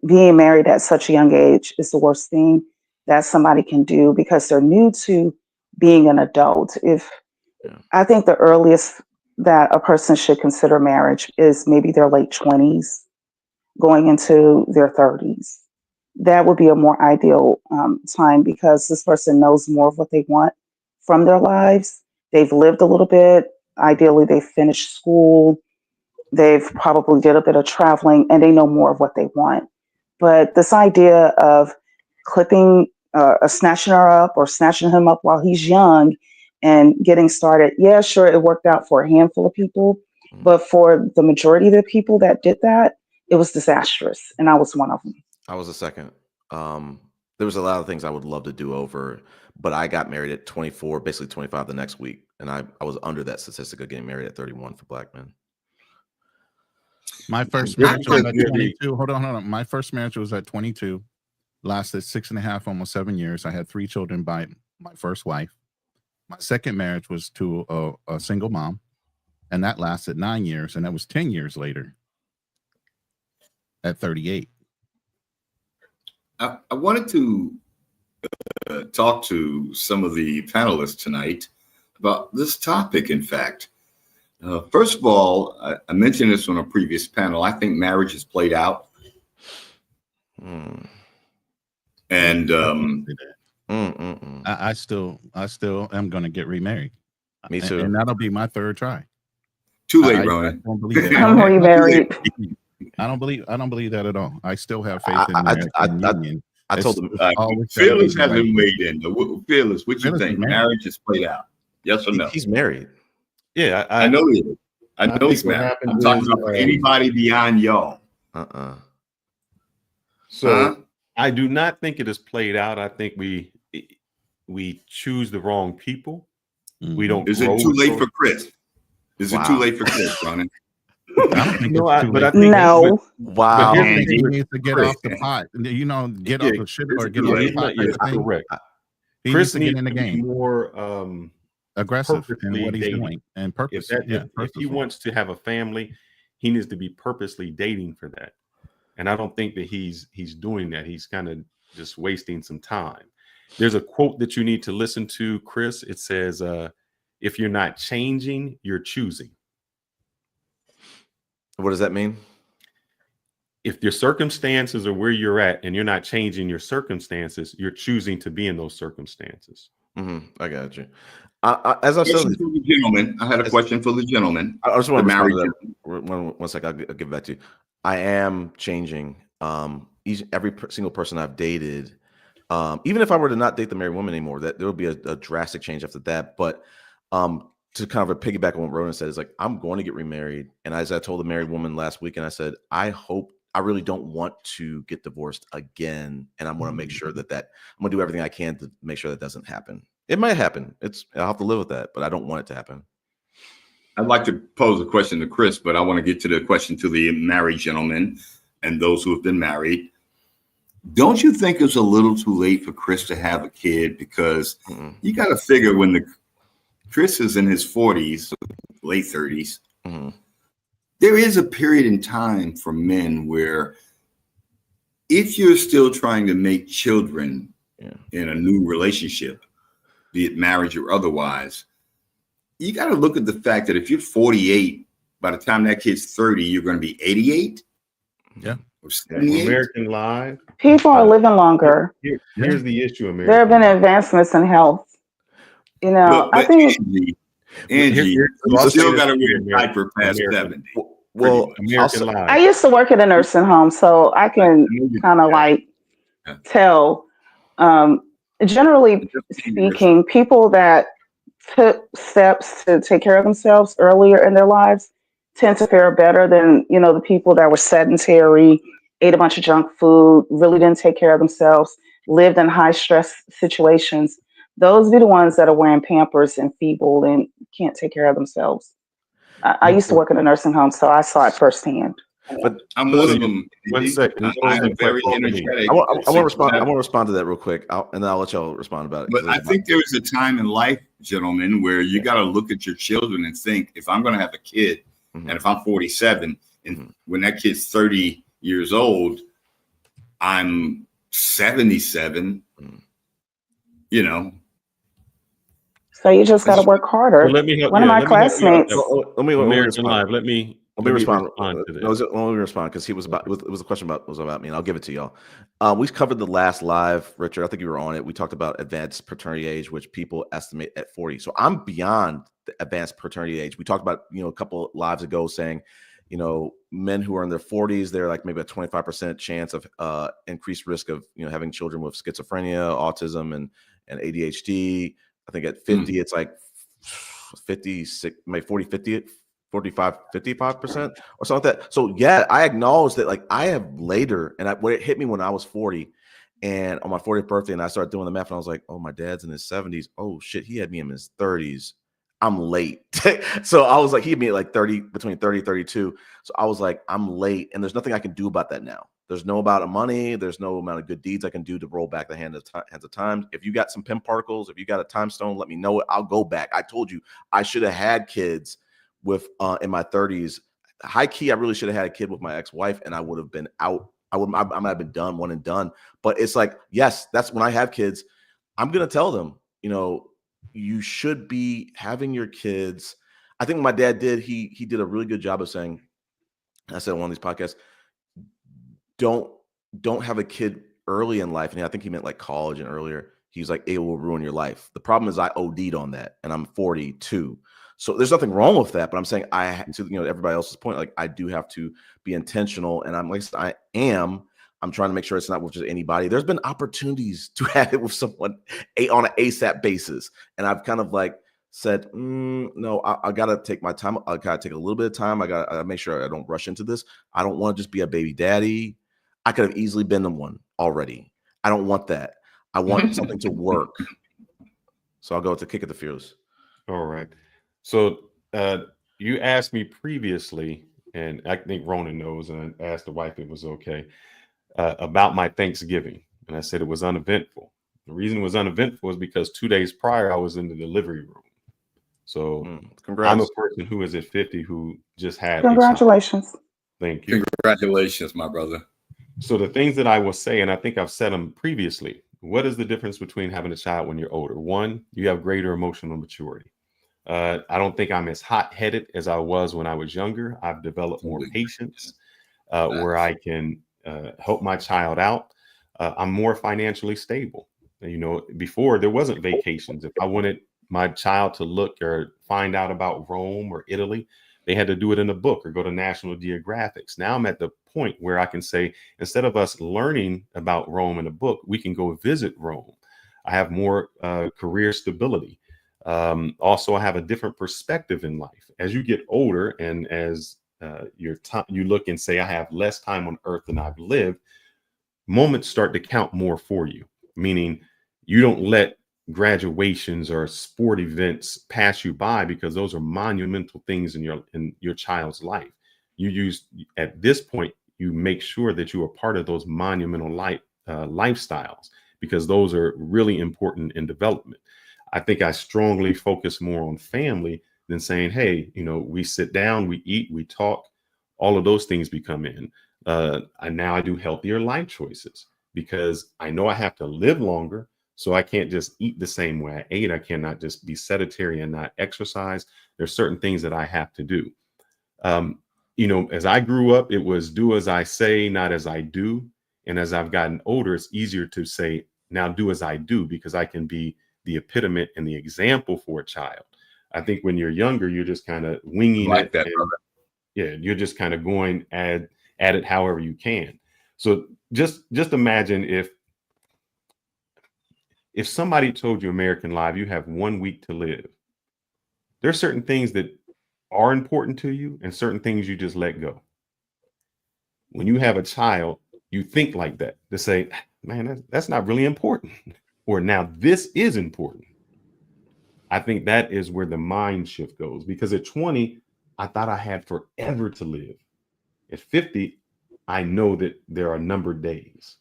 being married at such a young age is the worst thing that somebody can do because they're new to being an adult. I think the earliest that a person should consider marriage is maybe their late 20s, going into their 30s. That would be a more ideal time because this person knows more of what they want from their lives. They've lived a little bit. Ideally, they've finished school. They've probably did a bit of traveling and they know more of what they want. But this idea of clipping, snatching her up or snatching him up while he's young and getting started, yeah, sure, it worked out for a handful of people. But for the majority of the people that did that, it was disastrous. And I was one of them. I was a second. There was a lot of things I would love to do over, but I got married at 24, basically 25 the next week. And I was under that statistic of getting married at 31 for Black men. My first marriage was at 22. Hold on. My first marriage was at 22. Lasted 6.5, almost 7 years. I had 3 children by my first wife. My second marriage was to a single mom, and that lasted 9 years, and that was 10 years later at 38. I wanted to talk to some of the panelists tonight about this topic, in fact. First of all, I mentioned this on a previous panel. I think marriage is played out. And I still am going to get remarried. Me too. And that'll be my third try. Too late, Ronnie. I don't believe it. I'm remarried. I don't believe that at all. I still have faith in marriage and union. I told them. Fearless hasn't weighed in. Fearless, what you think? Marriage is played out. Yes or no? He's married. Yeah, I know he is. I know he's married. I'm talking about anybody beyond y'all. So I do not think it is played out. I think we choose the wrong people. We don't. Is it too late for Chris? Is it too late for Chris, Ronnie? I don't think it's too late. No. Wow. But he needs to get off the pot. Get off the shit or get off the pot. Correct. He needs to get in the game. More aggressive in what he's doing and purpose. If he wants to have a family, he needs to be purposely dating for that. And I don't think that he's doing that. He's kind of just wasting some time. There's a quote that you need to listen to, Chris. It says, if you're not changing, you're choosing. What does that mean? If your circumstances are where you're at and you're not changing your circumstances, you're choosing to be in those circumstances. I got you. As I said, gentleman, I had a question for the gentleman. I just want to marry one second. I'll give it back to you. I am changing. Every single person I've dated, Even if I were to not date the married woman anymore, that there would be a drastic change after that. But to kind of a piggyback on what Ronan said, is like, I'm going to get remarried. And as I told the married woman last week, and I said, I really don't want to get divorced again. And I'm going to make sure I'm going to do everything I can to make sure that doesn't happen. It might happen. I'll have to live with that, but I don't want it to happen. I'd like to pose a question to Chris, but I want to get to the question to the married gentlemen and those who have been married. Don't you think it's a little too late for Chris to have a kid? Because you got to figure when Chris is in his 40s, late 30s, there is a period in time for men where if you're still trying to make children in a new relationship, be it marriage or otherwise, you got to look at the fact that if you're 48, by the time that kid's 30, you're going to be 88. Yeah. Or 78. American Live. People are living longer. Here's the issue, American. There have been advancements in health. You know, But I think Angie, you still got to wear a diaper past 70. Well, American Live. I used to work at a nursing home, so I can kind of like tell. Generally speaking, people that took steps to take care of themselves earlier in their lives tend to fare better than, you know, the people that were sedentary, ate a bunch of junk food, really didn't take care of themselves, lived in high stress situations. Those be the ones that are wearing Pampers and feeble and can't take care of themselves. I used to work in a nursing home, so I saw it firsthand. But I'm one of them. 1 second. I'm very energetic. I want to respond to that real quick, and then I'll let y'all respond about it. But I think there is a time in life, gentlemen, where you got to look at your children and think, if I'm going to have a kid, and if I'm 47, and when that kid's 30 years old, I'm 77. You know. So you just got to work harder. Well, let me help. One of my classmates. Let me respond. Let me respond to this. Let me respond because it was a question about me, and I'll give it to y'all. We covered the last live, Richard. I think you were on it. We talked about advanced paternity age, which people estimate at 40. So I'm beyond the advanced paternity age. We talked about, a couple lives ago saying, men who are in their 40s, they're like maybe a 25% chance of increased risk of having children with schizophrenia, autism, and ADHD. I think at 50, it's like 56, maybe 40, 50, 45, 55% or something like that. So yeah, I acknowledge that, like, I have later, and when it hit me when I was 40 and on my 40th birthday, and I started doing the math, and I was like, oh, my dad's in his 70s. Oh shit, he had me in his 30s. I'm late. So I was like, he had me at like 30, between 30 and 32. So I was like, I'm late, and there's nothing I can do about that now. There's no amount of money. There's no amount of good deeds I can do to roll back the hands of time. If you got some PIM particles, if you got a time stone, let me know it. I'll go back. I told you I should have had kids with in my 30s. High key, I really should have had a kid with my ex-wife, and I would have been out. I might have been done, one and done. But it's like, yes, that's when I have kids. I'm gonna tell them, you should be having your kids. I think what my dad did, he did a really good job of saying, I said on one of these podcasts, don't have a kid early in life. And I think he meant like college and earlier. He's like, it will ruin your life. The problem is I OD'd on that, and I'm 42. So there's nothing wrong with that. But I'm saying to everybody else's point, like, I do have to be intentional, and I'm trying to make sure it's not with just anybody. There's been opportunities to have it with someone on an ASAP basis, and I've kind of like said, no, I gotta take my time. I gotta take a little bit of time. I gotta make sure I don't rush into this. I don't want to just be a baby daddy. I could have easily been the one already. I don't want that. I want something to work. So I'll go to Kick at the Fearless. All right. So you asked me previously, and I think Ronan knows, and I asked the wife if it was okay, about my Thanksgiving. And I said it was uneventful. The reason it was uneventful is because 2 days prior, I was in the delivery room. So I'm a person who is at 50 who just had Congratulations. Thank you. Congratulations, my brother. So the things that I will say, and I think I've said them previously, what is the difference between having a child when you're older? One, you have greater emotional maturity. I don't think I'm as hot-headed as I was when I was younger. I've developed more patience where I can help my child out. I'm more financially stable. Before there wasn't vacations. If I wanted my child to look or find out about Rome or Italy, They had to do it in a book or go to National Geographics. Now I'm at the point where I can say, instead of us learning about Rome in a book, we can go visit Rome. I have more career stability. Also, I have a different perspective in life. As you get older and as you look and say, I have less time on earth than I've lived, moments start to count more for you, meaning you don't let graduations or sport events pass you by, because those are monumental things in your child's life. At this point, you make sure that you are part of those monumental lifestyles, because those are really important in development. I think I strongly focus more on family than saying, hey, we sit down, we eat, we talk. All of those things become in. And now I do healthier life choices, because I know I have to live longer. So I can't just eat the same way I ate. I cannot just be sedentary and not exercise. There's certain things that I have to do. As I grew up, it was do as I say, not as I do. And as I've gotten older, it's easier to say, now do as I do, because I can be the epitome and the example for a child. I think when you're younger, you're just kind of winging it. Yeah, you're just kind of going at it however you can. So just imagine if somebody told you, American Live, you have 1 week to live. There are certain things that are important to you and certain things you just let go. When you have a child, you think like that, to say, man, that's not really important. Or now this is important. I think that is where the mind shift goes, because at 20, I thought I had forever to live. At 50, I know that there are numbered days.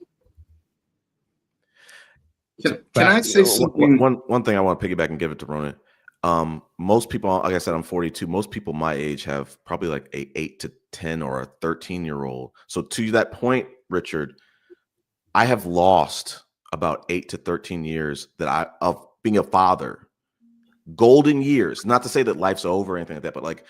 Can I say something? One thing I want to piggyback and give it to Ronan. Most people, like I said, I'm 42. Most people my age have probably like a 8 to 10 or a 13-year-old. So to that point, Richard, I have lost about 8 to 13 years of being a father. Golden years. Not to say that life's over or anything like that, but like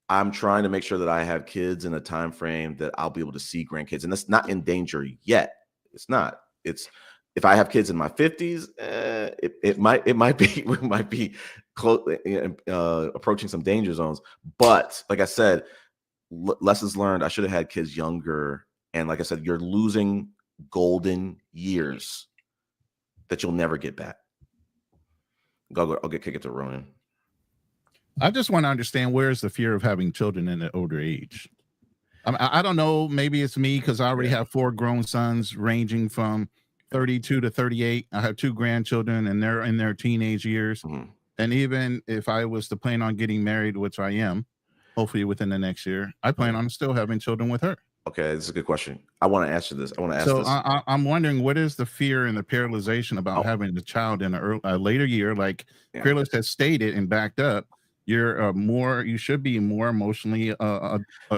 I'm trying to make sure that I have kids in a time frame that I'll be able to see grandkids, and that's not in danger yet. It's not. It's if I have kids in my 50s, it might be close, approaching some danger zones. But like I said, lessons learned. I should have had kids younger, and like I said, you're losing golden years that you'll never get back. I'll kick it to Ronan. I just want to understand, where's the fear of having children in an older age? I don't know. Maybe it's me, because I already have 4 grown sons ranging from 32 to 38. I have 2 grandchildren, and they're in their teenage years. Mm-hmm. And even if I was to plan on getting married, which I am, hopefully within the next year, I plan on still having children with her. Okay, this is a good question. I want to answer this. I'm wondering, what is the fear and the paralyzation about having the child in a later year? Like Fearless has stated and backed up, you should be more emotionally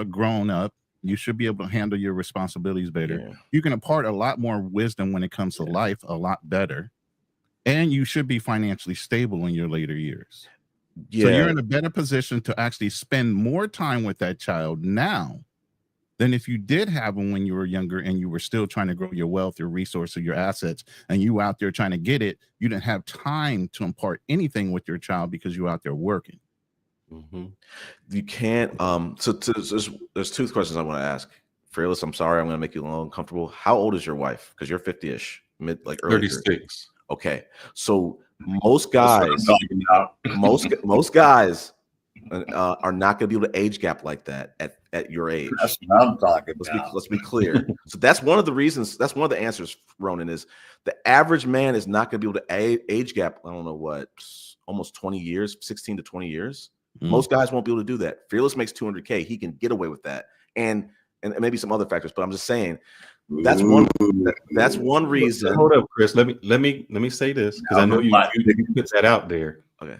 grown up. You should be able to handle your responsibilities better. Yeah. You can impart a lot more wisdom when it comes to life, a lot better. And you should be financially stable in your later years. Yeah. So you're in a better position to actually spend more time with that child now than if you did have them when you were younger and you were still trying to grow your wealth, your resources, your assets, and you were out there trying to get it. You didn't have time to impart anything with your child because you were out there working. Mm-hmm. You can't. So there's 2 questions I want to ask. Fearless, I'm sorry, I'm going to make you a little uncomfortable. How old is your wife? Because you're 50-ish, early 36. Okay, so most guys are not going to be able to age gap like that at your age. That's what I'm talking about. Let's be clear. So that's one of the reasons. That's one of the answers, Ronan, is the average man is not going to be able to age gap. I don't know what, almost 20 years, 16 to 20 years. Most guys won't be able to do that. Fearless makes $200K. He can get away with that, and maybe some other factors. But I'm just saying that's one reason. Hold up, Chris. Let me say this, because I know you put that out there. Okay.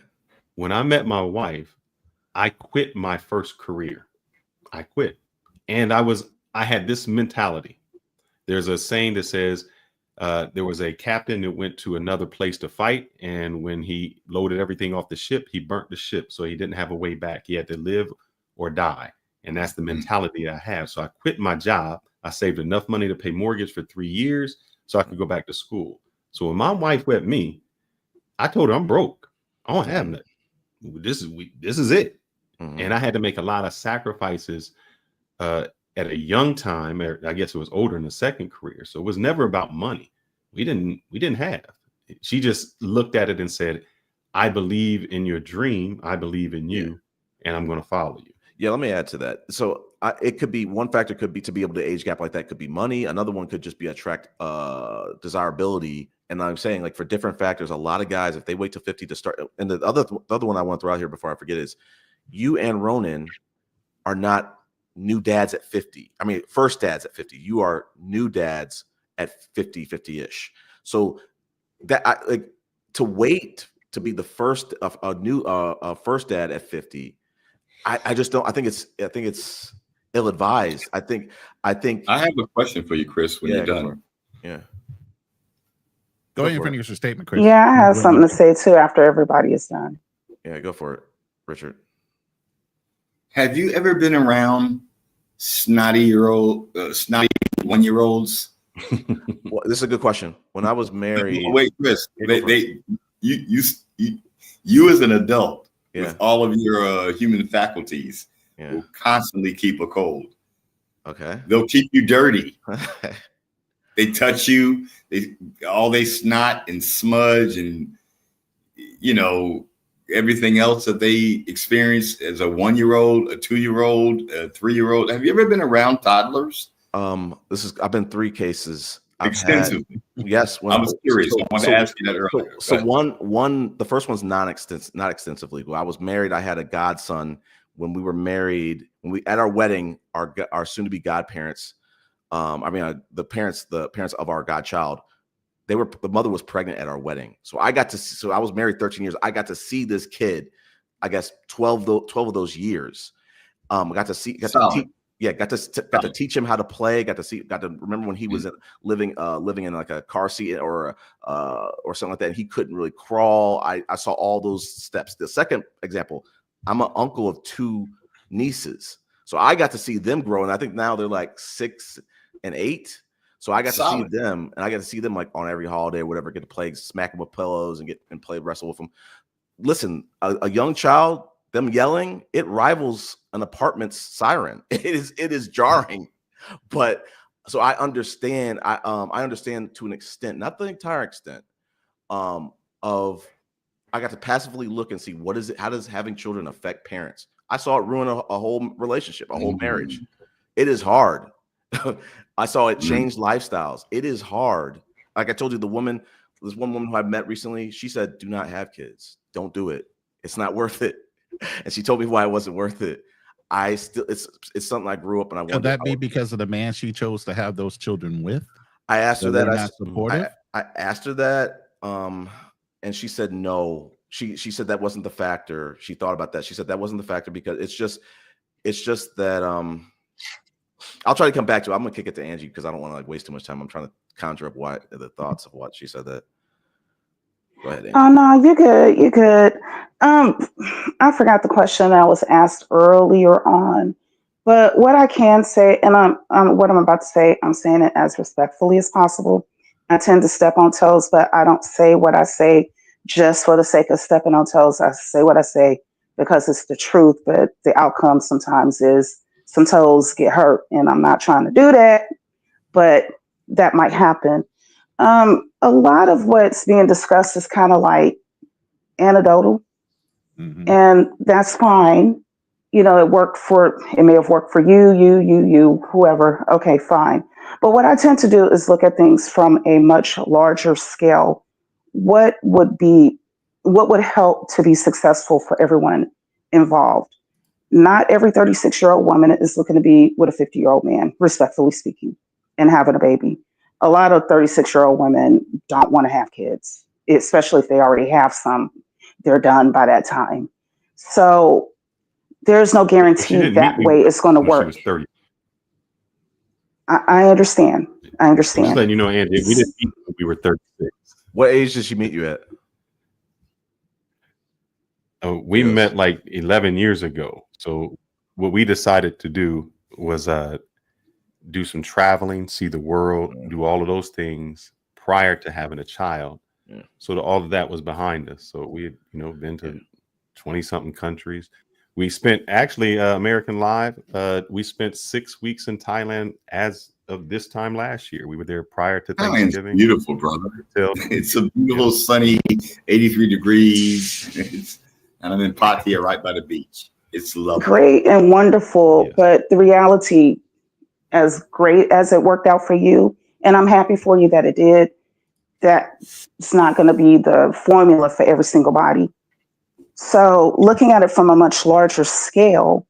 When I met my wife, I quit my first career. I quit, and I had this mentality. There's a saying that says, there was a captain that went to another place to fight, and when he loaded everything off the ship, he burnt the ship, so he didn't have a way back. He had to live or die, and that's the mentality I have. So I quit my job. I saved enough money to pay mortgage for 3 years so I could go back to school. So when my wife met me, I told her I'm broke. I don't have nothing. This is it. And I had to make a lot of sacrifices at a young time. I guess it was older in the second career. So it was never about money. We didn't have. She just looked at it and said, I believe in your dream. I believe in you, and I'm going to follow you. Yeah, let me add to that. So it could be, one factor could be to be able to age gap like that could be money. Another one could just be desirability. And I'm saying, like, for different factors, a lot of guys, if they wait till 50 to start, and the other one I want to throw out here before I forget is, you and Ronan are not new dads at 50. I mean, first dads at 50. You are new dads at 50-ish. So that to wait to be the first of a new first dad at 50, I just don't. I think it's ill-advised. I think I have a question for you, Chris, when you're done. Go ahead and finish your statement, Chris. Yeah, I have something to say too after everybody is done. Yeah, go for it, Richard. Have you ever been around snotty 1-year-olds? Well, this is a good question. When I was married, wait, Chris, you as an adult with all of your human faculties will constantly keep a cold. Okay, they'll keep you dirty. They touch you. They snot and smudge and everything else that they experience as a 1-year-old, a 2-year-old, a 3-year-old. Have you ever been around toddlers? I've been 3 cases. Extensively. Yes. I was curious. I wanted to ask you that earlier. So the first one's not extensively. When I was married, I had a godson. When we were married, at our wedding, our soon-to-be godparents, the parents of our godchild, the mother was pregnant at our wedding. So I was married 13 years. I got to see this kid, I guess 12 of those years. I got to teach him how to play. Got to remember when he was living in like a car seat or something like that. And he couldn't really crawl. I saw all those steps. The second example, I'm an uncle of 2 nieces. So I got to see them grow. And I think now they're like 6 and 8. So I got to see them, and I got to see them like on every holiday or whatever, get to play, smack them with pillows and play wrestle with them. Listen, a young child, them yelling, it rivals an apartment's siren. It is jarring. But so I understand. I understand to an extent, not the entire extent, of I got to passively look and see how does having children affect parents. I saw it ruin a whole relationship, a whole marriage. It is hard. I saw it change lifestyles. It is hard. Like I told you, there's one woman who I met recently. She said, "Do not have kids. Don't do it. It's not worth it." And she told me why it wasn't worth it. It's something I grew up and I wanted. Could that be because of the man she chose to have those children with? I asked her that. I asked her that, and she said no. She said that wasn't the factor. She thought about that. She said that wasn't the factor because it's just that I'll try to come back to it. I'm gonna kick it to Angie because I don't want to waste too much time. I'm trying to conjure up the thoughts of what she said that. Go ahead, Angie. Oh no, you're good. You're good. I forgot the question that was asked earlier on, but what I can say, and what I'm about to say, I'm saying it as respectfully as possible. I tend to step on toes, but I don't say what I say just for the sake of stepping on toes. I say what I say because it's the truth, but the outcome sometimes is some toes get hurt, and I'm not trying to do that, but that might happen. A lot of what's being discussed is kind of like anecdotal, and that's fine. It may have worked for you, whoever. Okay, fine. But what I tend to do is look at things from a much larger scale. What would help to be successful for everyone involved? Not every 36-year-old woman is looking to be with a 50-year-old man, respectfully speaking, and having a baby. A lot of 36-year-old women don't want to have kids, especially if they already have some. They're done by that time. So there's no guarantee that way it's going to work. She was 30. I understand. I'm just letting you know, Andy, we didn't meet when we were 36. What age did she meet you at? We met like 11 years ago. So what we decided to do was do some traveling, see the world, do all of those things prior to having a child. So all of that was behind us. So we had, been to 20-something countries. We spent actually American Live. We spent 6 weeks in Thailand as of this time last year. We were there prior to Thailand's Thanksgiving. beautiful, brother. Till, It's a beautiful, sunny, 83 degrees, and I'm in Pattaya, right by the beach. It's lovely. Great and wonderful, Yes. but the reality, as great as it worked out for you, and I'm happy for you that it did, that it's not going to be the formula for every single body. So looking at it from a much larger scale,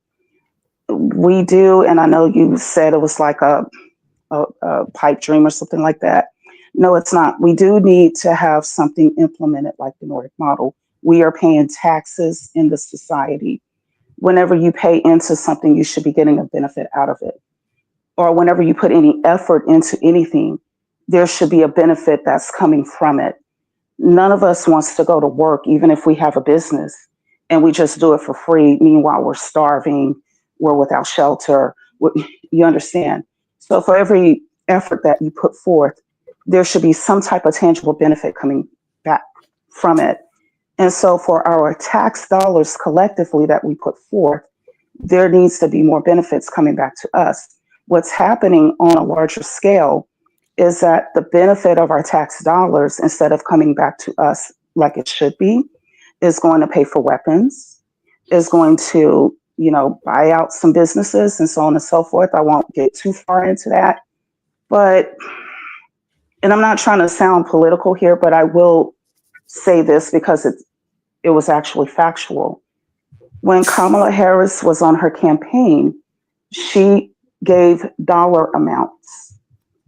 we do, and I know you said it was like a pipe dream or something like that. No, it's not. We do need to have something implemented like the Nordic model. We are paying taxes in the society. Whenever you pay into something, you should be getting a benefit out of it. Or whenever you put any effort into anything, there should be a benefit that's coming from it. None of us wants to go to work, even if we have a business, and we just do it for free. Meanwhile, we're starving, we're without shelter. You understand? So for every effort that you put forth, there should be some type of tangible benefit coming back from it. And so for our tax dollars collectively that we put forth, there needs to be more benefits coming back to us. What's happening on a larger scale is that the benefit of our tax dollars, instead of coming back to us like it should be, is going to pay for weapons, is going to, buy out some businesses and so on and so forth. I won't get too far into that. But, and I'm not trying to sound political here, but I will say this because it was actually factual. When Kamala Harris was on her campaign, she gave dollar amounts.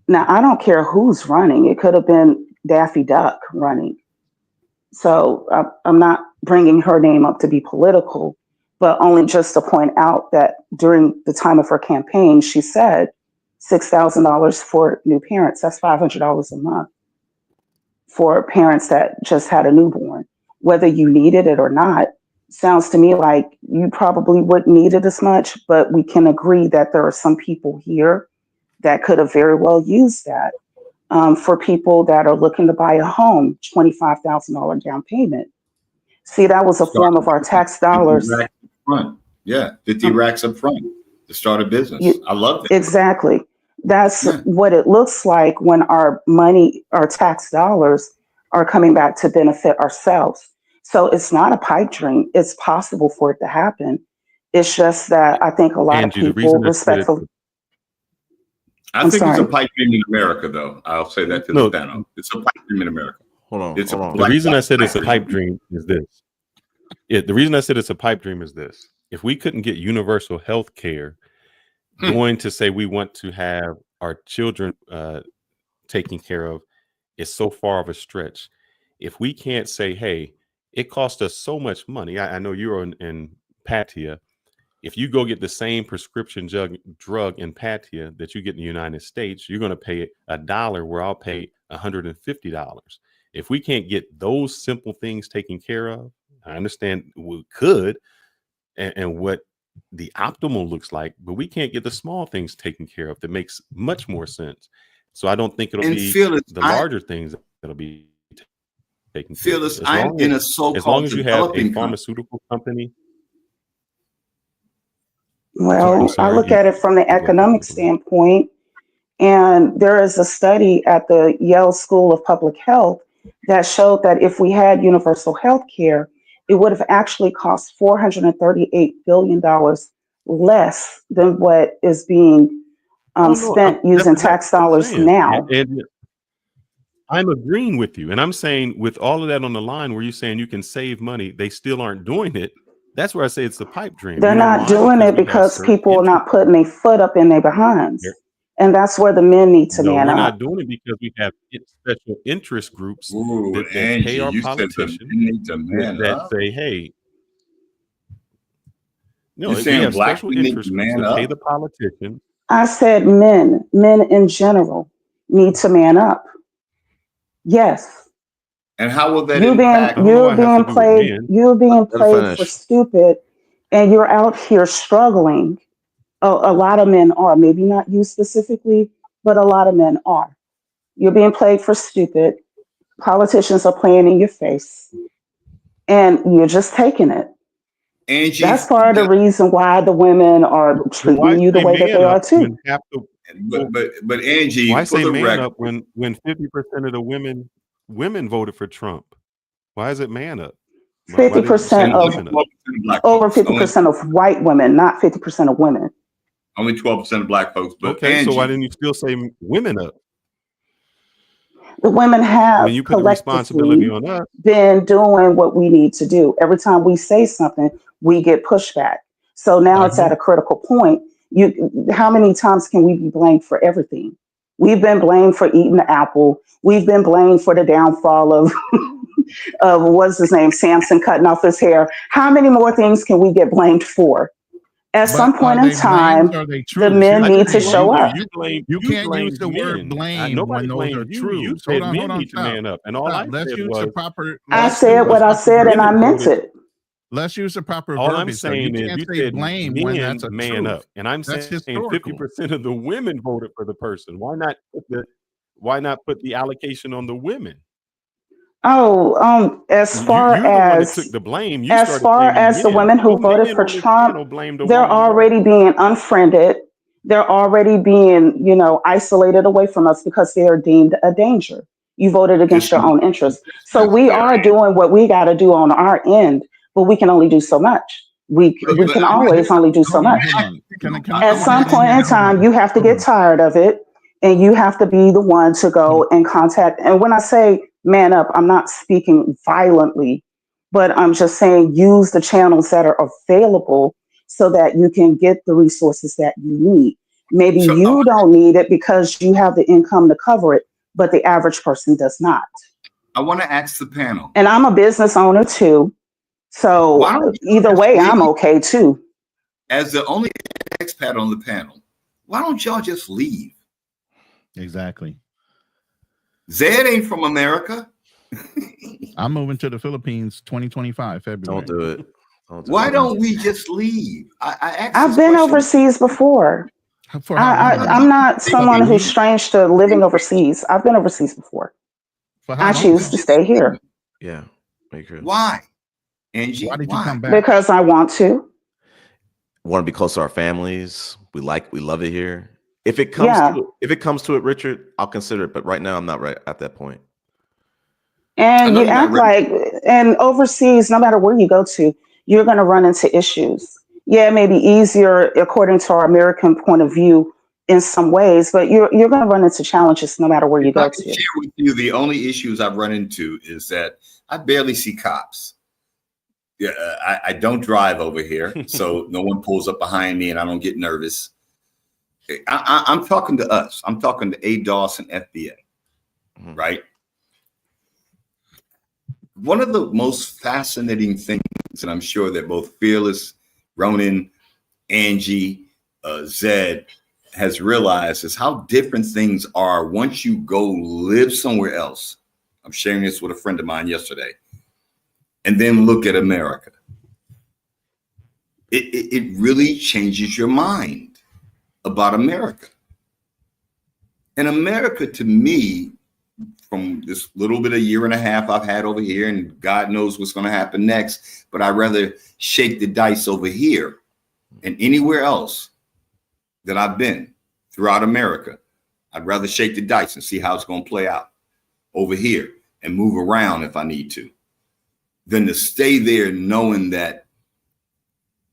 Now, I don't care who's running. It could have been Daffy Duck running. So I'm not bringing her name up to be political, but only just to point out that during the time of her campaign, she said $6,000 for new parents. That's $500 a month for parents that just had a newborn. Whether you needed it or not, sounds to me like you probably wouldn't need it as much, but we can agree that there are some people here that could have very well used that. For people that are looking to buy a home, $25,000 down payment. See, that was a form of our tax dollars. 50 racks up front. Yeah, 50 racks up front to start a business. I love that. Exactly. That's what it looks like when our money, our tax dollars are coming back to benefit ourselves. So it's not a pipe dream. It's possible for it to happen. It's just that I think a lot of people respectfully. I think it's a pipe dream in America, though. I'll say that to the panel. It's a pipe dream in America. Hold on. The reason I said it's a pipe dream is this. The reason I said it's a pipe dream is this. If we couldn't get universal health care, going to say we want to have our children taken care of is so far of a stretch. If we can't say, hey, it cost us so much money. I know you're in Pattaya. If you go get the same prescription drug in Pattaya that you get in the United States, you're going to pay $1 where I'll pay $150. If we can't get those simple things taken care of, I understand we could and what the optimal looks like, but we can't get the small things taken care of. That makes much more sense. So I don't think it'll be the larger things that'll be taken care of. I'm in a so-called as long as you have a developing pharmaceutical company. Well, I look at it from the economic standpoint, and there is a study at the Yale School of Public Health that showed that if we had universal health care, it would have actually cost $438 billion less than what is being spent using tax dollars now. And I'm agreeing with you. And I'm saying with all of that on the line where you're saying you can save money, they still aren't doing it. That's where I say it's the pipe dream. They're not doing it because people are not putting their foot up in their behinds. And that's where the men need to man up. We're not doing it because we have special interest groups that pay our politicians that say, hey, no, we have special interest groups that pay the politicians. I said men in general need to man up. Yes. And how will that impact? You're being played for stupid, and you're out here struggling. A lot of men are, maybe not you specifically, but a lot of men are. You're being played for stupid. Politicians are playing in your face, and you're just taking it. Angie, That's part of the reason why the women are treating you the way that they are too. But Angie, why for say the man record, up when 50% of the women voted for Trump? Why is it man up? Why did you say 50% of women up? over 50% of white women, not 50% of women. Only 12% of black folks. But Okay, Angie, so why didn't you still say women up? The women have When you put the responsibility collectively on us, been doing what we need to do. Every time we say something, we get pushback. So now it's at a critical point. How many times can we be blamed for everything? We've been blamed for eating the apple. We've been blamed for the downfall of what's his name, Samson cutting off his hair. How many more things can we get blamed for? At some point in time, Are they the truths? men Here's need the to thing. show up. You can't use blamed the word men. blame Nobody when those blamed are you. You truths. said Hold men on, need to stop. man up, and all I Let's said use was the proper. I Let's said use what the I proper said and I women meant voted. it. Let's use the proper All I'm verbiage. Though. You saying is can't you say said blame when men that's a man truth. up, and I'm That's saying historical. 50% of the women voted for the person. Why not put the allocation on the women? Oh, as far You're the one that as took the blame. You as started far blaming as the men. women who No voted man for on this Trump, channel blamed a they're woman at all. already being unfriended. They're already being, isolated away from us because they are deemed a danger. You voted against your own interests. So we are doing what we got to do on our end, but we can only do so much. We can always only do so much. Hold on. Can I At come some in point here? in time, you have to get tired of it and you have to be the one to go and contact. And when I say man up, I'm not speaking violently, but I'm just saying use the channels that are available so that you can get the resources that you need. Maybe you don't need it because you have the income to cover it, but the average person does not. I want to ask the panel. And I'm a business owner too. So either way, I'm okay too. As the only expat on the panel, why don't y'all just leave? Exactly. Zed ain't from America. I'm moving to the Philippines 2025 February. Don't do it. Why don't we just leave? I've been overseas before. For how long? I'm not someone who's strange to living overseas. I've been overseas before. For how I long, choose though? to stay here. Yeah, make sure. Why, Angie? Why did you come back? Because I want to. Want to be close to our families. We love it here. If it comes to it, Richard, I'll consider it. But right now, I'm not right at that point. And you act like, and overseas, no matter where you go to, you're going to run into issues. Yeah, it may be easier according to our American point of view in some ways, but you're going to run into challenges no matter where you go to. Share with you the only issues I've run into is that I barely see cops. Yeah, I don't drive over here, so no one pulls up behind me, and I don't get nervous. I'm talking to us. I'm talking to ADOS and FBA, right? One of the most fascinating things, and I'm sure that both Fearless, Ronan, Angie, Zed has realized is how different things are once you go live somewhere else. I'm sharing this with a friend of mine yesterday. And then look at America. It really changes your mind about America. And America, to me, from this little bit of year and a half I've had over here, and God knows what's going to happen next, but I'd rather shake the dice over here and anywhere else that I've been throughout America. I'd rather shake the dice and see how it's going to play out over here and move around if I need to, than to stay there knowing that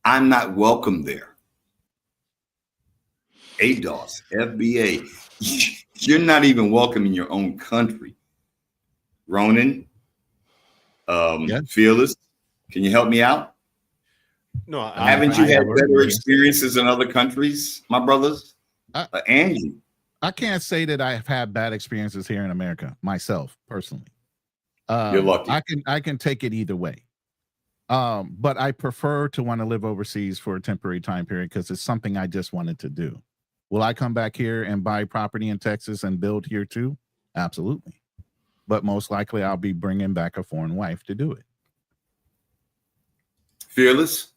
I'm not welcome there. ADOS, FBA, you're not even welcome in your own country. Ronan, Fearless, can you help me out? No, haven't you had better experiences in other countries, my brothers? Angie, I can't say that I've had bad experiences here in America myself personally. You're lucky. I can take it either way. But I prefer to want to live overseas for a temporary time period because it's something I just wanted to do. Will I come back here and buy property in Texas and build here too? Absolutely. But most likely I'll be bringing back a foreign wife to do it. Fearless?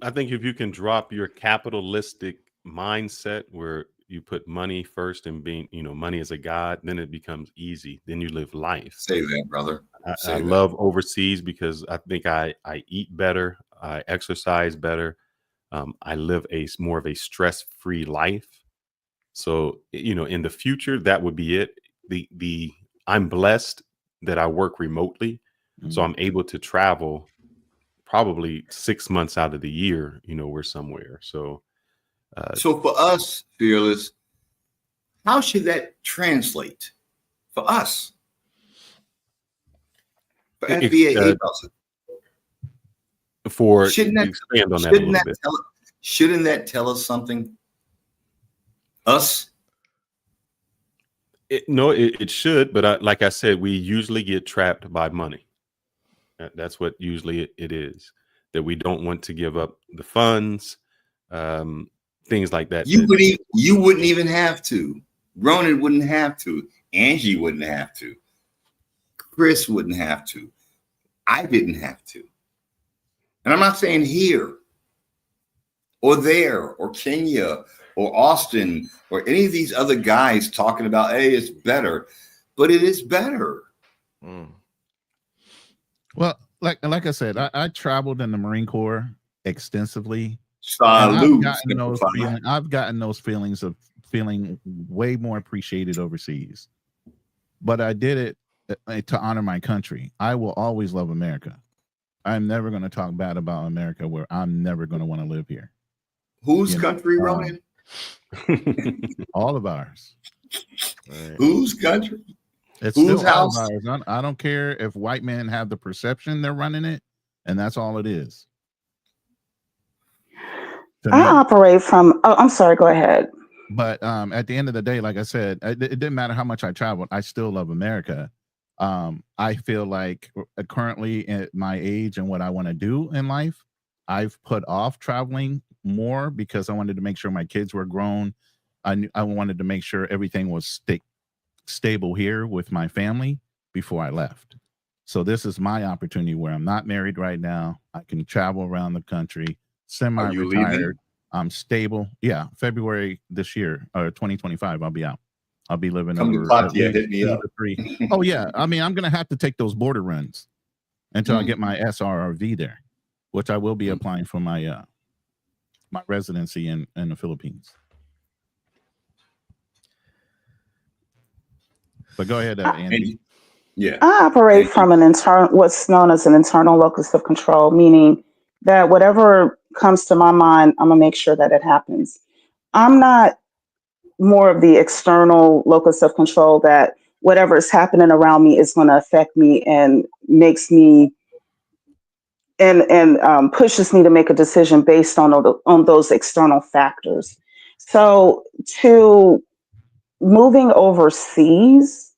I think if you can drop your capitalistic mindset where you put money first and being, money is a god, then it becomes easy. Then you live life. Say that, brother. I love overseas because I think I eat better. I exercise better. I live more of a stress-free life. So, in the future, that would be it. I'm blessed that I work remotely, so I'm able to travel probably 6 months out of the year. We're somewhere. So, So for us, Fearless, how should that translate for us? For FBA shouldn't that expand on that a little bit. Shouldn't that tell us something? Us? It should, but like I said, we usually get trapped by money. That's what usually it is, that we don't want to give up the funds, things like that. You wouldn't even have to. Ronan wouldn't have to. Angie wouldn't have to. Chris wouldn't have to. I didn't have to. And I'm not saying here or there or Kenya or Austin or any of these other guys talking about, hey, it's better, but it is better. Well, like I said, I traveled in the Marine Corps extensively. Salute. I've gotten those feelings of feeling way more appreciated overseas. But I did it to honor my country. I will always love America. I'm never going to talk bad about America where I'm never going to want to live here. Whose country, Ronan? All of ours. Right. Whose country? It's Whose house? All of ours. I don't care if white men have the perception they're running it, and that's all it is. I operate from. Oh, I'm sorry. Go ahead. But at the end of the day, like I said, it didn't matter how much I traveled. I still love America. I feel like currently at my age and what I want to do in life, I've put off traveling more because I wanted to make sure my kids were grown. I wanted to make sure everything was stable here with my family before I left. So this is my opportunity where I'm not married right now. I can travel around the country, semi-retired. I'm stable. Yeah, February this year or 2025, I'll be out. I'll be living over hit me up. 3. Oh yeah, I mean, I'm gonna have to take those border runs until I get my SRRV there, which I will be applying for my my residency in the Philippines. But go ahead, Andy. Yeah, I operate from an what's known as an internal locus of control, meaning that whatever comes to my mind, I'm gonna make sure that it happens. I'm not more of the external locus of control that whatever is happening around me is going to affect me and makes me and pushes me to make a decision based on those external factors. So to moving overseas,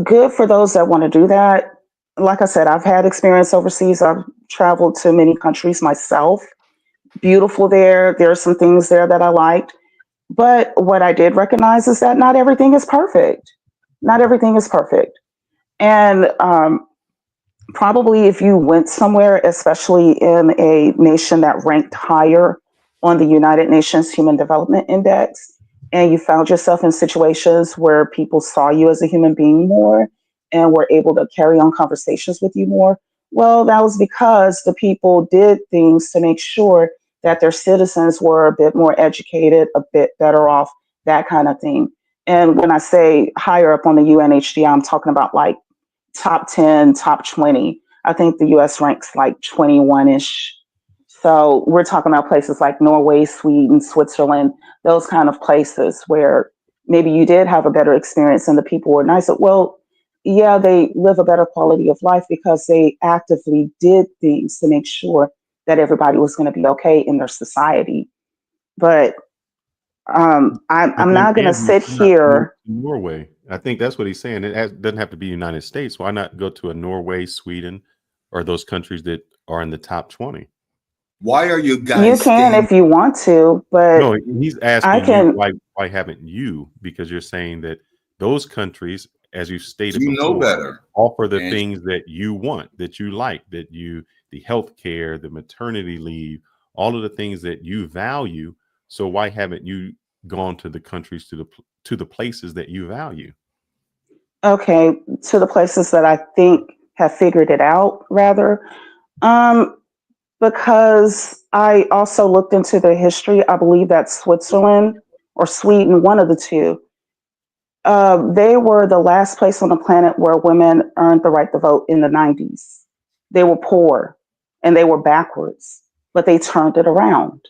good for those that want to do that. Like I said, I've had experience overseas. I've traveled to many countries myself. Beautiful there. There are some things there that I liked. But what I did recognize is that not everything is perfect. Not everything is perfect. And probably if you went somewhere, especially in a nation that ranked higher on the United Nations Human Development Index, and you found yourself in situations where people saw you as a human being more and were able to carry on conversations with you more, well, that was because the people did things to make sure that their citizens were a bit more educated, a bit better off, that kind of thing. And when I say higher up on the UNHDR, I'm talking about like top 10, top 20. I think the US ranks like 21-ish. So we're talking about places like Norway, Sweden, Switzerland, those kind of places where maybe you did have a better experience and the people were nicer. Well, yeah, they live a better quality of life because they actively did things to make sure that everybody was going to be okay in their society. But I'm not going to sit here. Norway. I think that's what he's saying. It doesn't have to be United States. Why not go to a Norway, Sweden, or those countries that are in the top 20? Why are you guys? You can if you want to, but no, he's asking you why haven't you? Because you're saying that those countries, as you stated before, know better, offer the things that you want, that you like, the health care, the maternity leave, all of the things that you value. So why haven't you gone to the countries, to the places that you value? Okay, to the places that I think have figured it out, rather. Because I also looked into the history. I believe that Switzerland or Sweden, one of the two, they were the last place on the planet where women earned the right to vote in the 90s. They were poor and they were backwards, but they turned it around.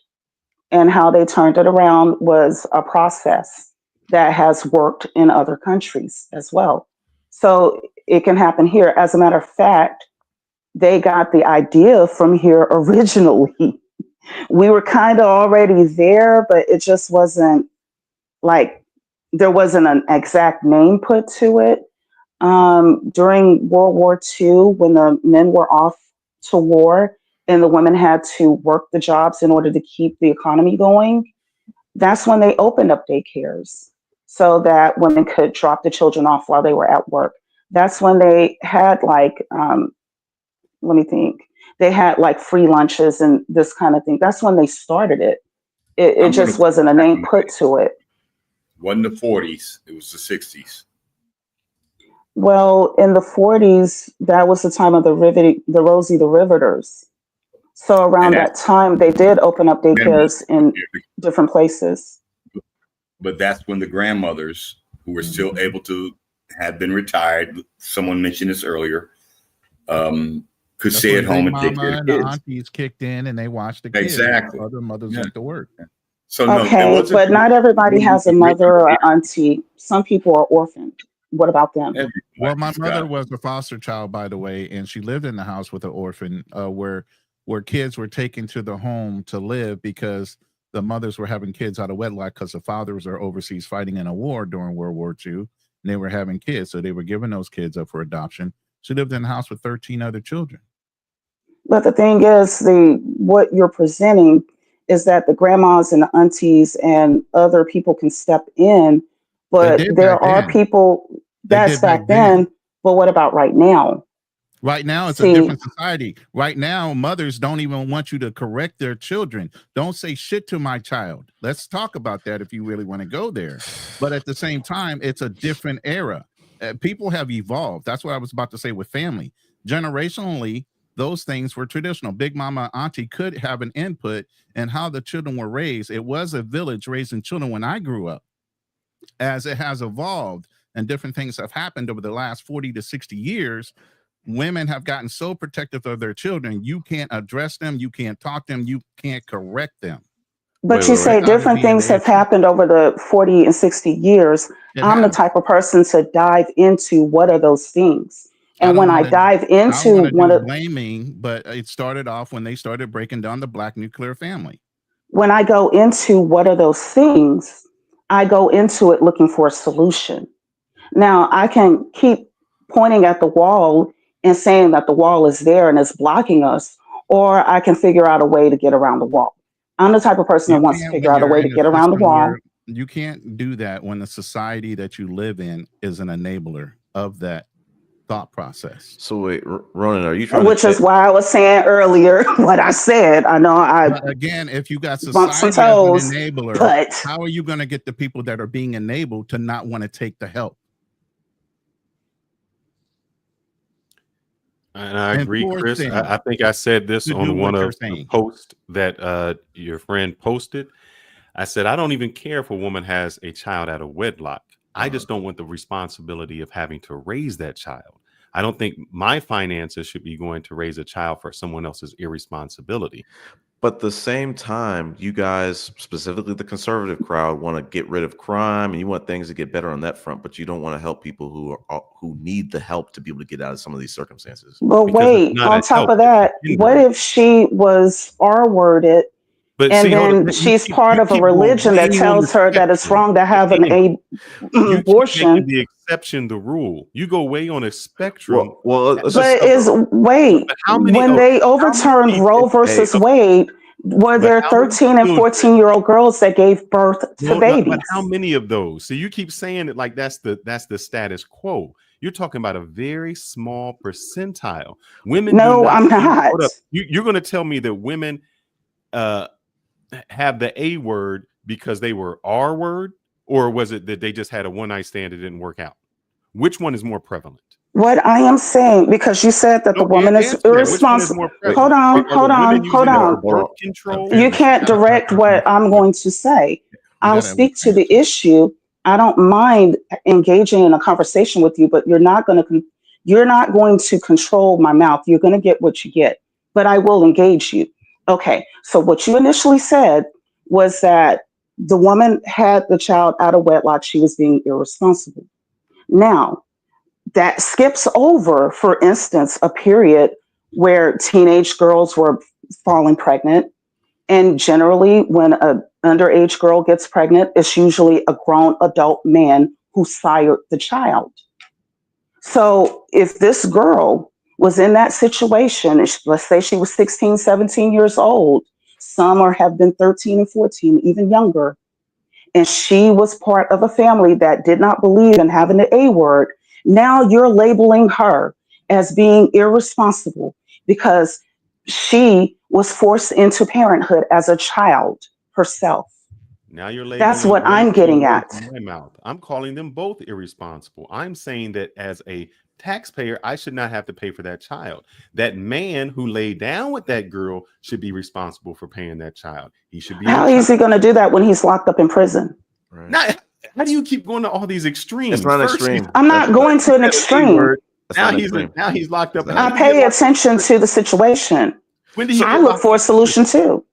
And how they turned it around was a process that has worked in other countries as well. So it can happen here. As a matter of fact, they got the idea from here originally. We were kind of already there, but it just wasn't like there wasn't an exact name put to it. During World War II, when the men were off to war and the women had to work the jobs in order to keep the economy going, that's when they opened up daycares so that women could drop the children off while they were at work. That's when they had let me think, they had like free lunches and this kind of thing. That's when they started it. It I'm going to just wasn't a name put to it. wasn't the 40s, it was the 60s. Well, in the 40s, that was the time of the Rosie the Riveters. So around And that time, they did open up daycares in different places. But that's when the grandmothers who were still able to have been retired, someone mentioned this earlier, could That's stay when at home Big and take Mama care of and the the kids. aunties kicked in and they watched the kids. Exactly. Other mothers Yeah. went to work. So no, it Okay, wasn't. but not everybody has a mother or an auntie. Some people are orphaned. What about them? Well, my mother was a foster child, by the way, and she lived in the house with an orphan where kids were taken to the home to live because the mothers were having kids out of wedlock because the fathers were overseas fighting in a war during World War II, and they were having kids, so they were giving those kids up for adoption. She lived in the house with 13 other children. But the thing is, what you're presenting is that the grandmas and the aunties and other people can step in, but there are people that's back then. But what about right now? Right now, it's a different society. Right now, mothers don't even want you to correct their children. Don't say shit to my child. Let's talk about that if you really want to go there. But at the same time, it's a different era. People have evolved. That's what I was about to say with family. Generationally, those things were traditional. Big Mama, Auntie could have an input in how the children were raised. It was a village raising children when I grew up. As it has evolved and different things have happened over the last 40 to 60 years, women have gotten so protective of their children, you can't address them, you can't talk to them, you can't correct them. But you say different things have happened over the 40 and 60 years. I'm the type of person to dive into what are those things. And when I dive into one of blaming, but it started off when they started breaking down the Black nuclear family. When I go into what are those things, I go into it looking for a solution. Now, I can keep pointing at the wall and saying that the wall is there and it's blocking us, or I can figure out a way to get around the wall. I'm the type of person that wants to figure out a way to get around the wall. You can't do that when the society that you live in is an enabler of that thought process. So wait, Ronan, are you trying Which is why I was saying earlier what I said. I know but again, if you got society as an enabler, but how are you going to get the people that are being enabled to not want to take the help? And I agree, Chris. I think I said this on one of the posts that your friend posted. I said, I don't even care if a woman has a child out of wedlock. I just don't want the responsibility of having to raise that child. I don't think my finances should be going to raise a child for someone else's irresponsibility. But at the same time, you guys, specifically the conservative crowd, want to get rid of crime and you want things to get better on that front, but you don't want to help people who need the help to be able to get out of some of these circumstances. But wait, on top of that, what if she was R-worded and then she's part of a religion that tells her that it's wrong to have an abortion? The exception, the rule. You go way on a spectrum. When they overturned Roe versus Wade, were there 13 and 14-year-old girls that gave birth to babies? But how many of those? So you keep saying it like that's the status quo. You're talking about a very small percentile. Women. No, I'm not. You're going to tell me that women have the A word because they were R word, or was it that they just had a one-night stand that didn't work out? Which one is more prevalent? What I am saying, because you said that the woman is irresponsible. Hold on. You can't direct what I'm going to say. I'll speak to the issue. I don't mind engaging in a conversation with you, but you're not going to control my mouth. You're going to get what you get, but I will engage you. Okay. So what you initially said was that the woman had the child out of wedlock. She was being irresponsible. Now, that skips over, for instance, a period where teenage girls were falling pregnant. And generally, when an underage girl gets pregnant, it's usually a grown adult man who sired the child. So if this girl was in that situation, let's say she was 16, 17 years old, some have been 13 and 14, even younger, and she was part of a family that did not believe in having the A word, now you're labeling her as being irresponsible because she was forced into parenthood as a child herself. Now you're labeling. That's what I'm getting at. My mouth. I'm calling them both irresponsible. I'm saying that as a taxpayer, I should not have to pay for that child. That man who laid down with that girl should be responsible for paying that child. He should be. How is he going to do that when he's locked up in prison? Right. Now, how do you keep going to all these extremes? It's not extreme. I'm not going to an extreme. Now he's locked up. I pay attention to the situation. When did I look for a solution too.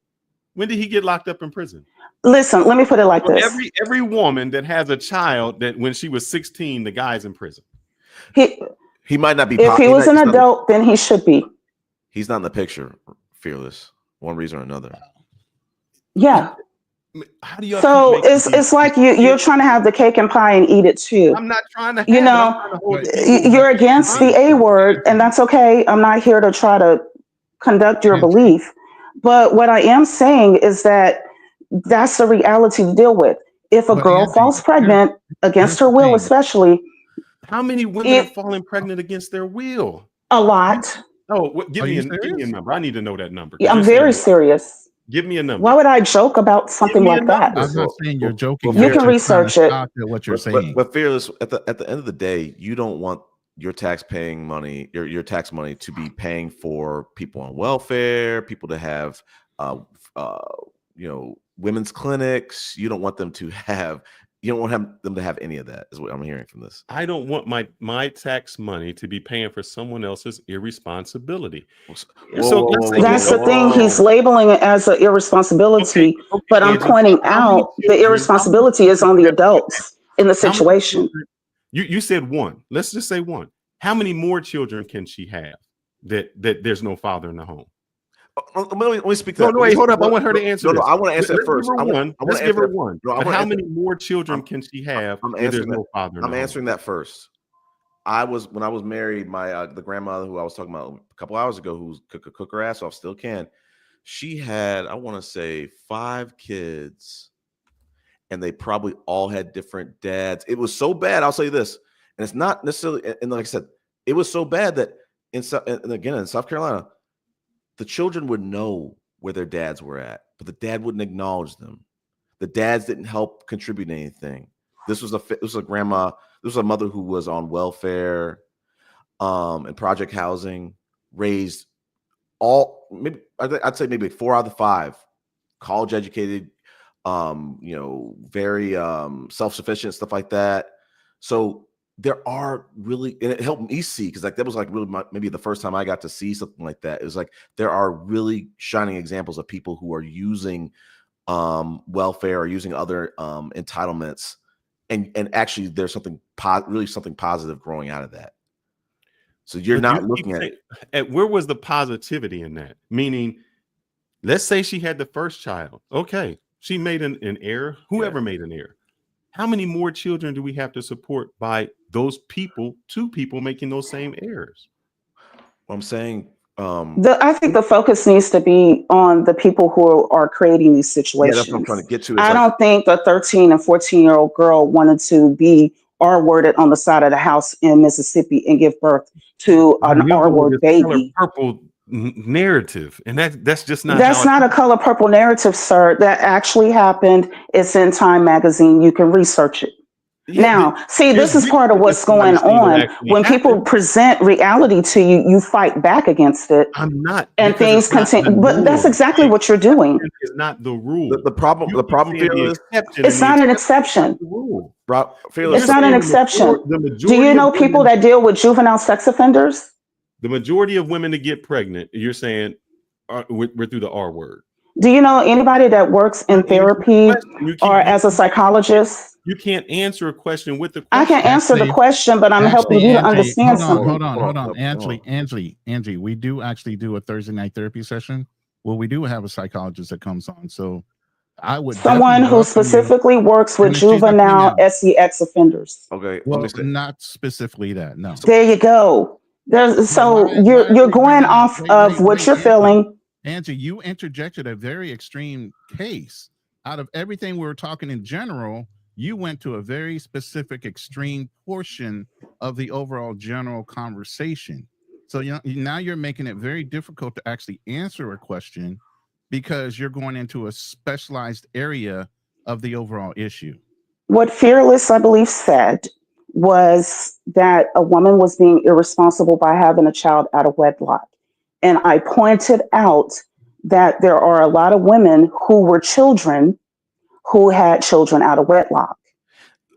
When did he get locked up in prison? Listen, let me put it like this. Every woman that has a child that when she was 16, the guy's in prison. He might not be. If he was an adult, then he should be. He's not in the picture, Fearless, one reason or another. Yeah. How do you? So it's like you're trying to have the cake and pie and eat it too. I'm not trying to. You're against the A word, and that's okay. I'm not here to try to conduct your belief, but what I am saying is that that's the reality to deal with. If a girl falls pregnant against her will, especially. How many women are falling pregnant against their will? A lot. Oh, give me a number. I need to know that number. Yeah, I'm very serious. Give me a number. Why would I joke about something like that? I'm not saying you're joking. You can research it. What you're saying. But Fearless, at the end of the day, you don't want your tax-paying money, your tax money, to be paying for people on welfare, people to have, women's clinics. You don't want them to have. You don't want them to have any of that, is what I'm hearing from this. I don't want my tax money to be paying for someone else's irresponsibility. That's the thing. He's labeling it as an irresponsibility, but I'm pointing out the irresponsibility is on the adults in the situation. You said one. Let's just say one. How many more children can she have that there's no father in the home? Let me speak to that. No, wait, hold up. I want her to answer. No, I want to answer it first. Let's give her one. How many more children can she have? There's no father. I'm answering that first. When I was married, my the grandmother who I was talking about a couple hours ago, who's cook her ass off, still can. She had, I want to say, 5 kids, and they probably all had different dads. It was so bad. I'll say this, and it's not necessarily. And like I said, it was so bad that in South Carolina, the children would know where their dads were at, but the dad wouldn't acknowledge them. The dads didn't help contribute anything. This was a grandma. This was a mother who was on welfare, and project housing, raised I'd say maybe 4 out of the 5, college educated, very self-sufficient, stuff like that. So there are really, and it helped me see, because that was really maybe the first time I got to see something like that. It was there are really shining examples of people who are using welfare or using other entitlements, and actually there's something positive growing out of that. So you're not looking at where was the positivity in that? Meaning, let's say she had the first child. Okay, she made an error. Whoever made an error. How many more children do we have to support by those people, 2 people making those same errors? I'm saying, I think the focus needs to be on the people who are creating these situations. Yeah, that's what I'm trying to get to. I don't think a 13 and 14-year-old girl wanted to be R-worded on the side of the house in Mississippi and give birth to an R-word baby. Purple narrative, and that's just not. That's not a color purple narrative, sir. That actually happened. It's in Time magazine. You can research it. Now, see, this is part of what's going on. When people present reality to you, you fight back against it. I'm not, and things continue. But that's exactly what you're doing. Is not the rule. The problem, Fearless, it's not an exception. Fearless, It's not an exception. Do you know people that deal with juvenile sex offenders? The majority of women that get pregnant, you're saying, we're through the R word. Do you know anybody that works in therapy or as a psychologist? You can't answer a question with the question. I can answer the question, but I'm helping you to understand something. Hold on. Angie, we do actually do a Thursday night therapy session. Well, we do have a psychologist that comes on. So I would someone who specifically works with juvenile SEX offenders. Okay. Well, not specifically that. No. There you go. You're going off of what you're feeling. Angie, you interjected a very extreme case. Out of everything we were talking in general, you went to a very specific extreme portion of the overall general conversation. So now you're making it very difficult to actually answer a question because you're going into a specialized area of the overall issue. What Fearless, I believe, said was that a woman was being irresponsible by having a child out of wedlock. And I pointed out that there are a lot of women who were children who had children out of wedlock.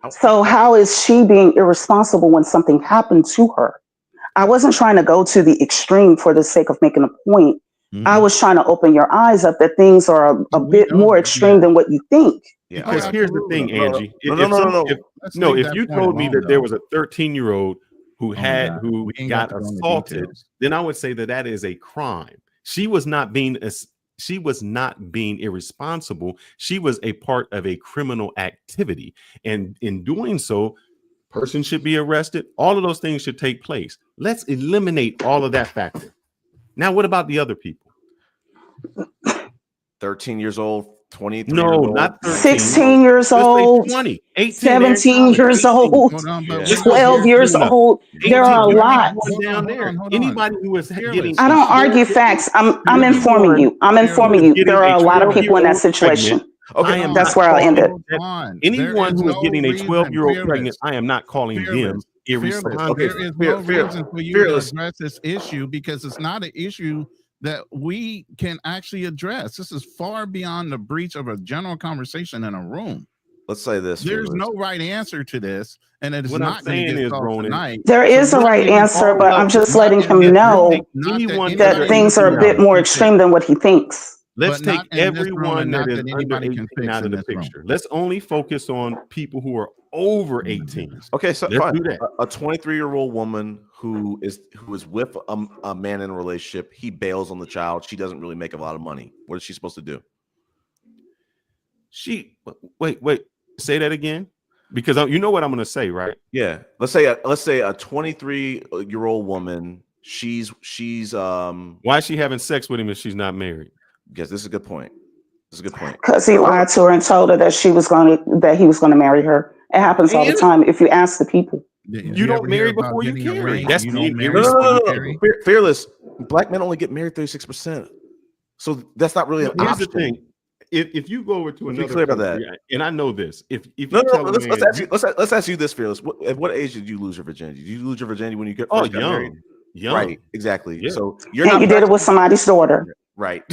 So how is she being irresponsible when something happened to her? I wasn't trying to go to the extreme for the sake of making a point. I was trying to open your eyes up that things are a bit more extreme than what you think. Yeah, because here's the thing, Angie. If you told me that there was a 13-year-old who got assaulted, then I would say that is a crime. She was not being irresponsible. She was a part of a criminal activity, and in doing so, person should be arrested. All of those things should take place. Let's eliminate all of that factor. Now, what about the other people? 13 years old, 23 no, years old. not 13. 16 years old, 20, 18, 17 years old, 12 years old. There are a lot. Anybody who is getting, I don't argue facts. I'm informing you. There are a lot of people in that situation. Okay, that's where I'll end it. Anyone who is getting a 12-year-old pregnant, I am not calling them irresponsible. There is no reason for you to address this issue because it's not an issue that we can actually address. This is far beyond the breach of a general conversation in a room. Let's say this. There's no right answer to this, and it is not going to get solved tonight. There is a right answer, but I'm just letting him know that things are a bit more extreme than what he thinks. Let's take everyone that is under 18 out of the picture. Let's only focus on people who are over 18. Okay, so fine. A 23-year-old woman who is with a man in a relationship, he bails on the child. She doesn't really make a lot of money. What is she supposed to do? Wait, say that again, because you know what I'm going to say, right? Yeah. Let's say a 23-year-old woman. She's why is she having sex with him if she's not married? Yes, this is a good point. Because he lied to her and told her that he was going to marry her. It happens all the time. If you ask the people, you don't marry before you carry. That's Fearless. Black men only get married 36%. So that's not really an option. Here's the thing. If you go over to another clear about country, and I know this, let's ask you this, Fearless. At what age did you lose your virginity? Did you lose your virginity when you get married? Young. Right, exactly. Yeah. So you did it with somebody's daughter. Right.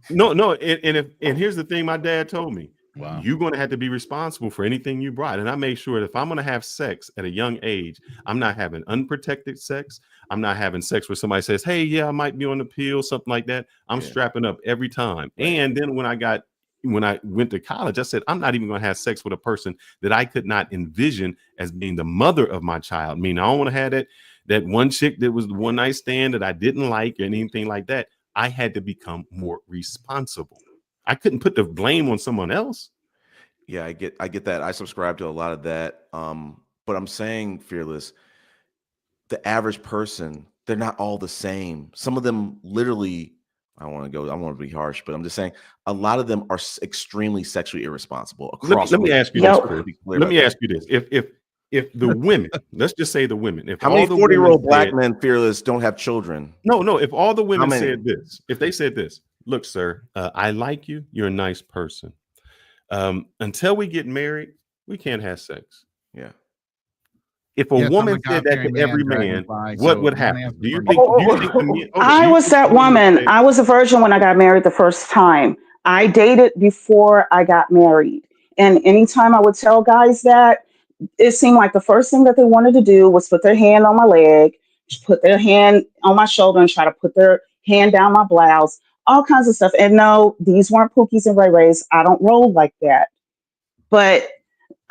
No, and here's the thing my dad told me. Wow. You're going to have to be responsible for anything you brought. And I made sure that if I'm going to have sex at a young age, I'm not having unprotected sex. I'm not having sex where somebody says, hey, yeah, I might be on the pill, something like that. I'm strapping up every time. Right. And then when I went to college, I said, I'm not even going to have sex with a person that I could not envision as being the mother of my child. I mean, I don't want to have that one chick that was the one night stand that I didn't like or anything like that. I had to become more responsible. I couldn't put the blame on someone else. Yeah, I get that. I subscribe to a lot of that. But I'm saying, Fearless, the average person, they're not all the same. Some of them literally, I want to be harsh, but I'm just saying a lot of them are extremely sexually irresponsible across. Let me ask you this, Chris. Let me ask you this. If the women, let's just say the women, if how many 40-year-old black men, Fearless, don't have children? No. If all the women said this, if they said this, look, sir, I like you. You're a nice person. Until we get married, we can't have sex. Yeah. If a Yes, I'm woman a said that God-fearing to every man, man, Dragonfly, what so would don't happen? answer Do you for think? me. Do you think the men? I Do you was think that the men would woman. say, I was a virgin when I got married the first time. I dated before I got married. And anytime I would tell guys that, it seemed like the first thing that they wanted to do was put their hand on my leg, put their hand on my shoulder, and try to put their hand down my blouse, all kinds of stuff. And no, these weren't Pookies and Ray Rays. I don't roll like that. But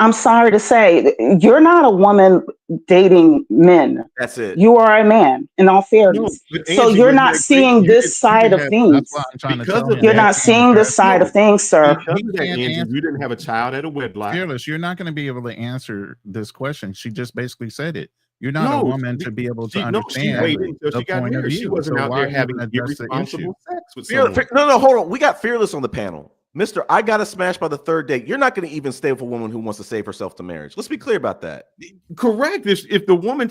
I'm sorry to say, you're not a woman dating men. That's it. You are a man, in all no? fairness. But So Angie, you're would you not agree? seeing this You side didn't of have. That's why things. I'm trying to Because tell of him You're that that, not he can't seeing this address side it. of things, sir. because He of that, can't Angie, answer. you didn't have a child at a wedlock. Fearless, you're not going to be able to answer this question. She just basically said it. You're not a No, woman to be able to she understand waited until the she got point of married. She view. wasn't So out why there even having address the issue? irresponsible sex with someone. No, hold on. We got Fearless on the panel. Mister, I got a smash by the third date. You're not going to even stay with a woman who wants to save herself to marriage. Let's be clear about that. Correct. If a woman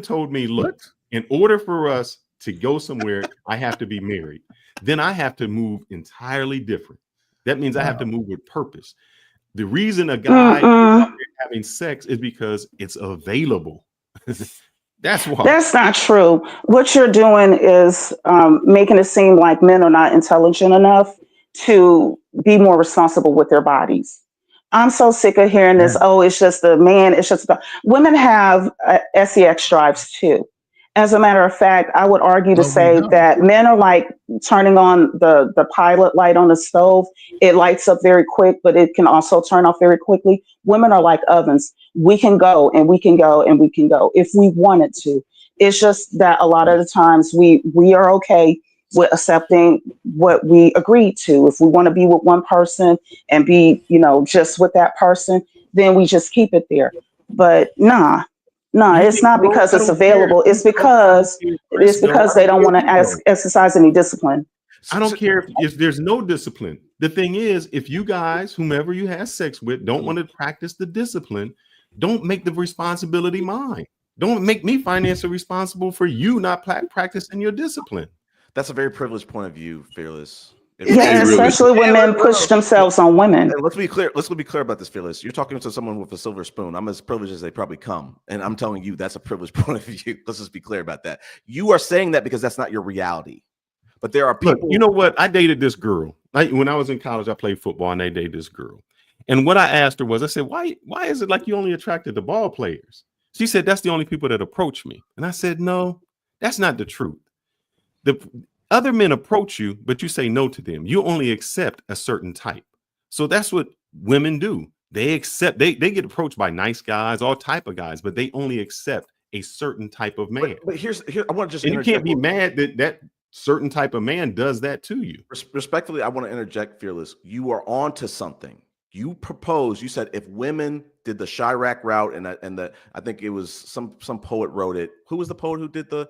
told me, look, in order for us to go somewhere, I have to be married, then I have to move entirely different. That means I have to move with purpose. The reason a guy is out there having sex is because it's available. That's why. That's not true. What you're doing is making it seem like men are not intelligent enough to be more responsible with their bodies. I'm so sick of hearing this. Oh, it's just the man. It's just the women have sex drives too. As a matter of fact, I would argue to No, we say don't. that men are like turning on the pilot light on the stove. It lights up very quick, but it can also turn off very quickly. Women are like ovens. We can go and we can go and we can go if we wanted to. It's just that a lot of the times we are okay with accepting what we agreed to. If we want to be with one person and be, just with that person, then we just keep it there. But nah, You it's think, not no, because I it's don't care if available. you It's because risk, though. I they don't don't care want if you to go. exercise any discipline. I don't care if there's no discipline. The thing is, if you guys, whomever you have sex with, don't want to practice the discipline, don't make the responsibility mine. Don't make me financially responsible for you not practicing your discipline. That's a very privileged point of view, Fearless. Yeah, especially when men push themselves on women. And let's be clear. Let's be clear about this, Fearless. You're talking to someone with a silver spoon. I'm as privileged as they probably come, and I'm telling you that's a privileged point of view. Let's just be clear about that. You are saying that because that's not your reality. But there are people. Look, you know what? I dated this girl. When I was in college, I played football, and I dated this girl. And what I asked her was, I said, "Why is it like you only attracted to ball players?" She said, "That's the only people that approach me." And I said, "No, that's not the truth. The other men approach you, but you say no to them. You only accept a certain type. So that's what women do. They accept. They get approached by nice guys, all type of guys, but they only accept a certain type of man. But here, I want to just. And you can't be mad that certain type of man does that to you. Respectfully, I want to interject, Fearless. You are on to something. You proposed. You said if women did the Chirac route, and I think it was some poet wrote it. Who was the poet who did the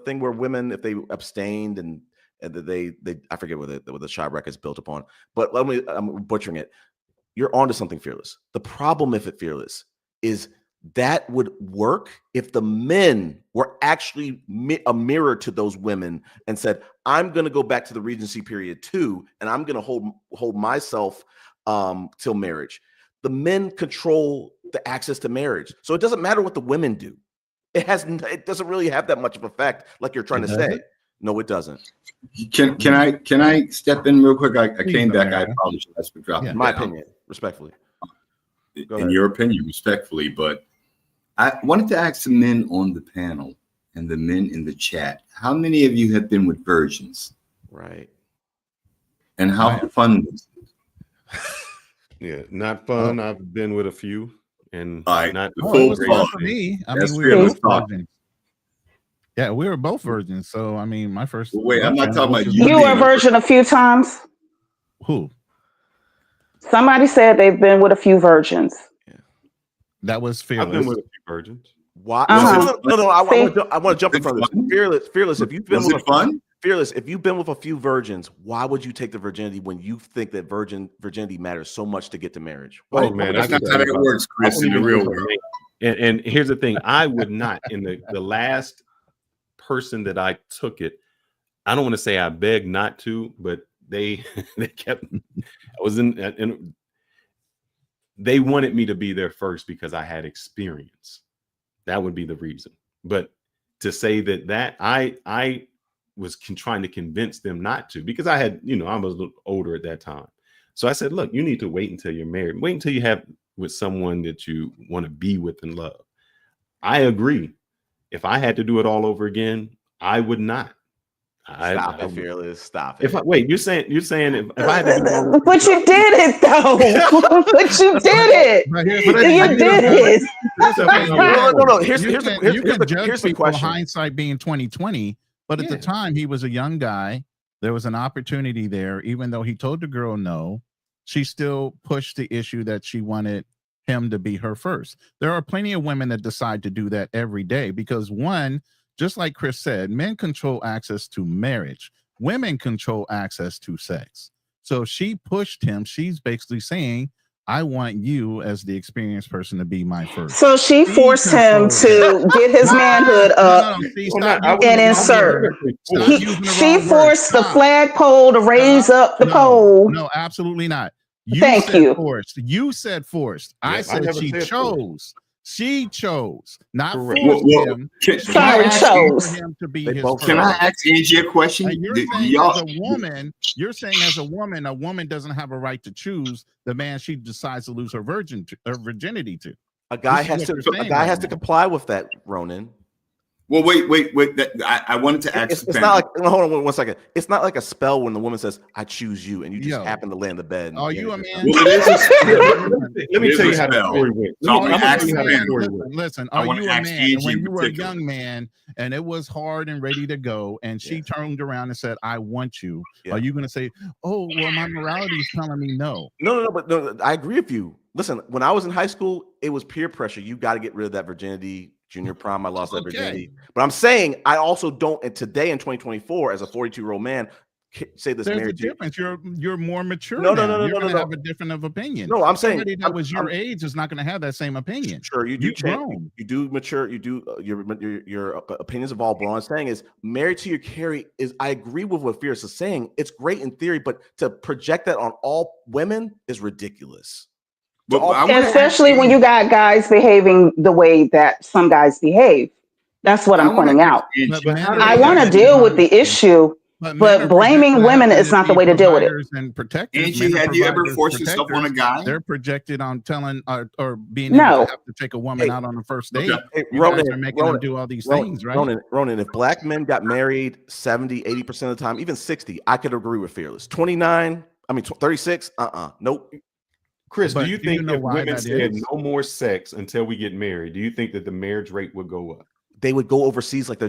thing where women, if they abstained and they I forget what the Chirac is built upon. But I'm butchering it. You're onto something, Fearless. The problem with it, Fearless, is that would work if the men were actually a mirror to those women and said, I'm going to go back to the Regency period too, and I'm going to hold myself till marriage. The men control the access to marriage. So it doesn't matter what the women do. It doesn't really have that much of effect like you're trying to say. No, it doesn't. Can I step in real quick? I came back. I apologize for dropping. My opinion, respectfully. In your opinion, respectfully, but I wanted to ask the men on the panel and the men in the chat, how many of you have been with virgins? Right. And how fun was it? Yeah, not fun. I've been with a few, and not it was fun for me. I mean, we were both virgins. Yeah, we were both virgins. So I mean, my first. Wait, I'm not talking about you. You were a virgin a few times. Who? Somebody said they've been with a few virgins. That was Fearless. I've been with a few virgins. Why? No. I want to jump in front of this. Fearless. If you've been if you've been with a few virgins, why would you take the virginity when you think that virginity matters so much to get to marriage? Oh man, that's not how it works, Chris. In the real world. And here's the thing: I would not. In the last person that I took it, I don't want to say I begged not to, but they kept. I was in they wanted me to be there first because I had experience. That would be the reason. But to say that I was trying to convince them not to, because I had, I was a little older at that time. So I said, look, you need to wait until you're married. Wait until you have with someone that you want to be with and love. I agree. If I had to do it all over again, I would not. Stop it, Fearless. Stop it. You're saying if I had to do it all over but again, you did it though. But you did it. You did it. No. Here's the question. Hindsight being 2020, but at the time he was a young guy. There was an opportunity there. Even though he told the girl no, she still pushed the issue that she wanted him to be her first. There are plenty of women that decide to do that every day because one, just like Chris said, men control access to marriage. Women control access to sex. So she pushed him. She's basically saying, I want you as the experienced person to be my first. So she forced him to get his manhood up and insert. She forced the flagpole to raise up the pole. No, absolutely not. Thank you. Forced. You said forced. I said she chose. She chose, not forced him. Sorry, chose. For him to be his first. Can I ask Angie a question? You're saying as a woman doesn't have a right to choose the man she decides to lose her virginity to. A guy has to comply with that, Ronan. Well, wait. I wanted to ask. It's not like, hold on 1 second. It's not like a spell when the woman says, "I choose you," and you just happen to lay in the bed. Are you a man? Well, it is a spell. Let me tell you how the story went. Listen, are you a man? When you were a young man and it was hard and ready to go, and she turned around and said, "I want you," are you going to say, "Oh, well, my morality is telling me no"? No, but I agree with you. Listen, when I was in high school, it was peer pressure. You got to get rid of that virginity. Junior prom, I lost that virginity. But I'm saying I also don't, and today in 2024, as a 42-year-old man, say this. There's a difference. You're more mature. No. You're going to have a different opinion. No, I'm saying somebody that was your age is not going to have that same opinion. Sure, you do change. You do mature. You do your opinions evolve. But what I'm saying is, married to your carry is. I agree with what Fierce is saying. It's great in theory, but to project that on all women is ridiculous. Especially when you got guys behaving the way that some guys behave. That's what I'm pointing out. I want to deal with the issue, but blaming women is not the way to deal with it. Angie, have you ever forced yourself on a guy? They're projected on telling or being able to have to take a woman out on the first date. Ronan, are making them do all these things, right? Ronan, if black men got married 70, 80% of the time, even 60, I could agree with Fearless. 36, nope. Chris, do you think if women said no more sex until we get married, do you think that the marriage rate would go up? They would go overseas like the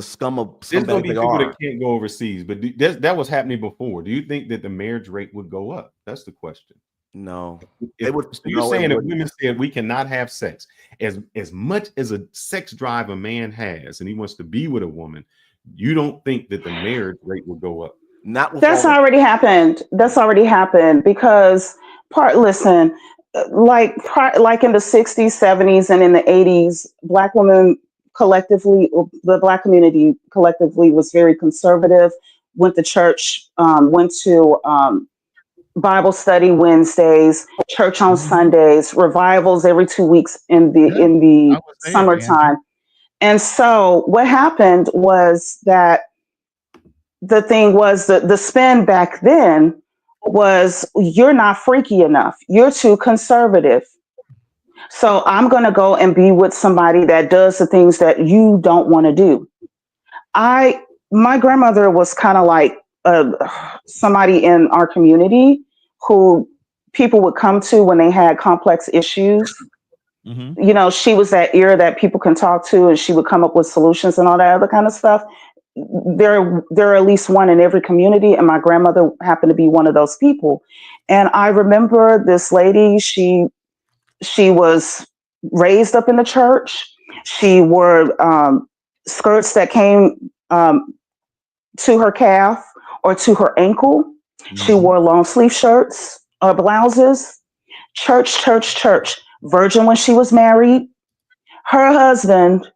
scum of There's going to be people that can't go overseas, but that was happening before. Do you think that the marriage rate would go up? That's the question. No. If women said we cannot have sex, as much as a sex drive a man has and he wants to be with a woman, you don't think that the marriage rate will go up? That's already happened. That's already happened because like in the 60s, 70s, and in the 80s, Black women collectively, the Black community collectively was very conservative, went to church, went to Bible study Wednesdays, church on Sundays, revivals every 2 weeks in the summertime. And so what happened was that the thing was the spin back then was, you're not freaky enough. You're too conservative. So I'm going to go and be with somebody that does the things that you don't want to do. My grandmother was kind of like somebody in our community who people would come to when they had complex issues. Mm-hmm. You know, she was that ear that people can talk to, and she would come up with solutions and all that other kind of stuff. There are at least one in every community, and my grandmother happened to be one of those people. And I remember this lady, she was raised up in the church. She wore skirts that came to her calf or to her ankle. Mm-hmm. She wore long sleeve shirts or blouses. Church. Virgin when she was married. Her husband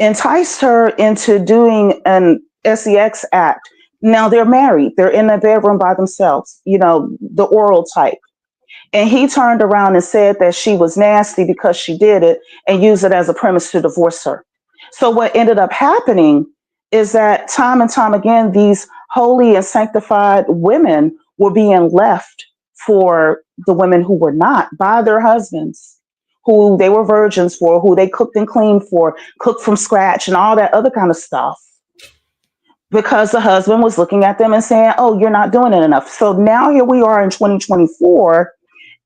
enticed her into doing an sex act. Now they're married. They're in the bedroom by themselves, you know, the oral type. And he turned around and said that she was nasty because she did it and used it as a premise to divorce her. So what ended up happening is that time and time again, these holy and sanctified women were being left for the women who were not by their husbands, who they were virgins for, who they cooked and cleaned for, cooked from scratch and all that other kind of stuff. Because the husband was looking at them and saying, oh, you're not doing it enough. So now here we are in 2024,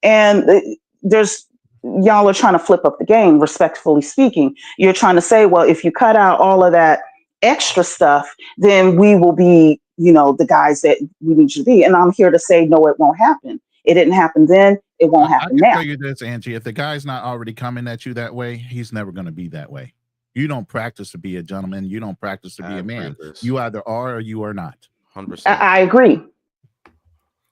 and there's y'all are trying to flip up the game, respectfully speaking. You're trying to say, well, if you cut out all of that extra stuff, then we will be, the guys that we need you to be. And I'm here to say, no, it won't happen. It didn't happen then. It won't happen now. I can tell you this, Angie, if the guy's not already coming at you that way, he's never going to be that way. You don't practice to be a gentleman. You don't practice to be a man. You either are or you are not. 100%. I agree.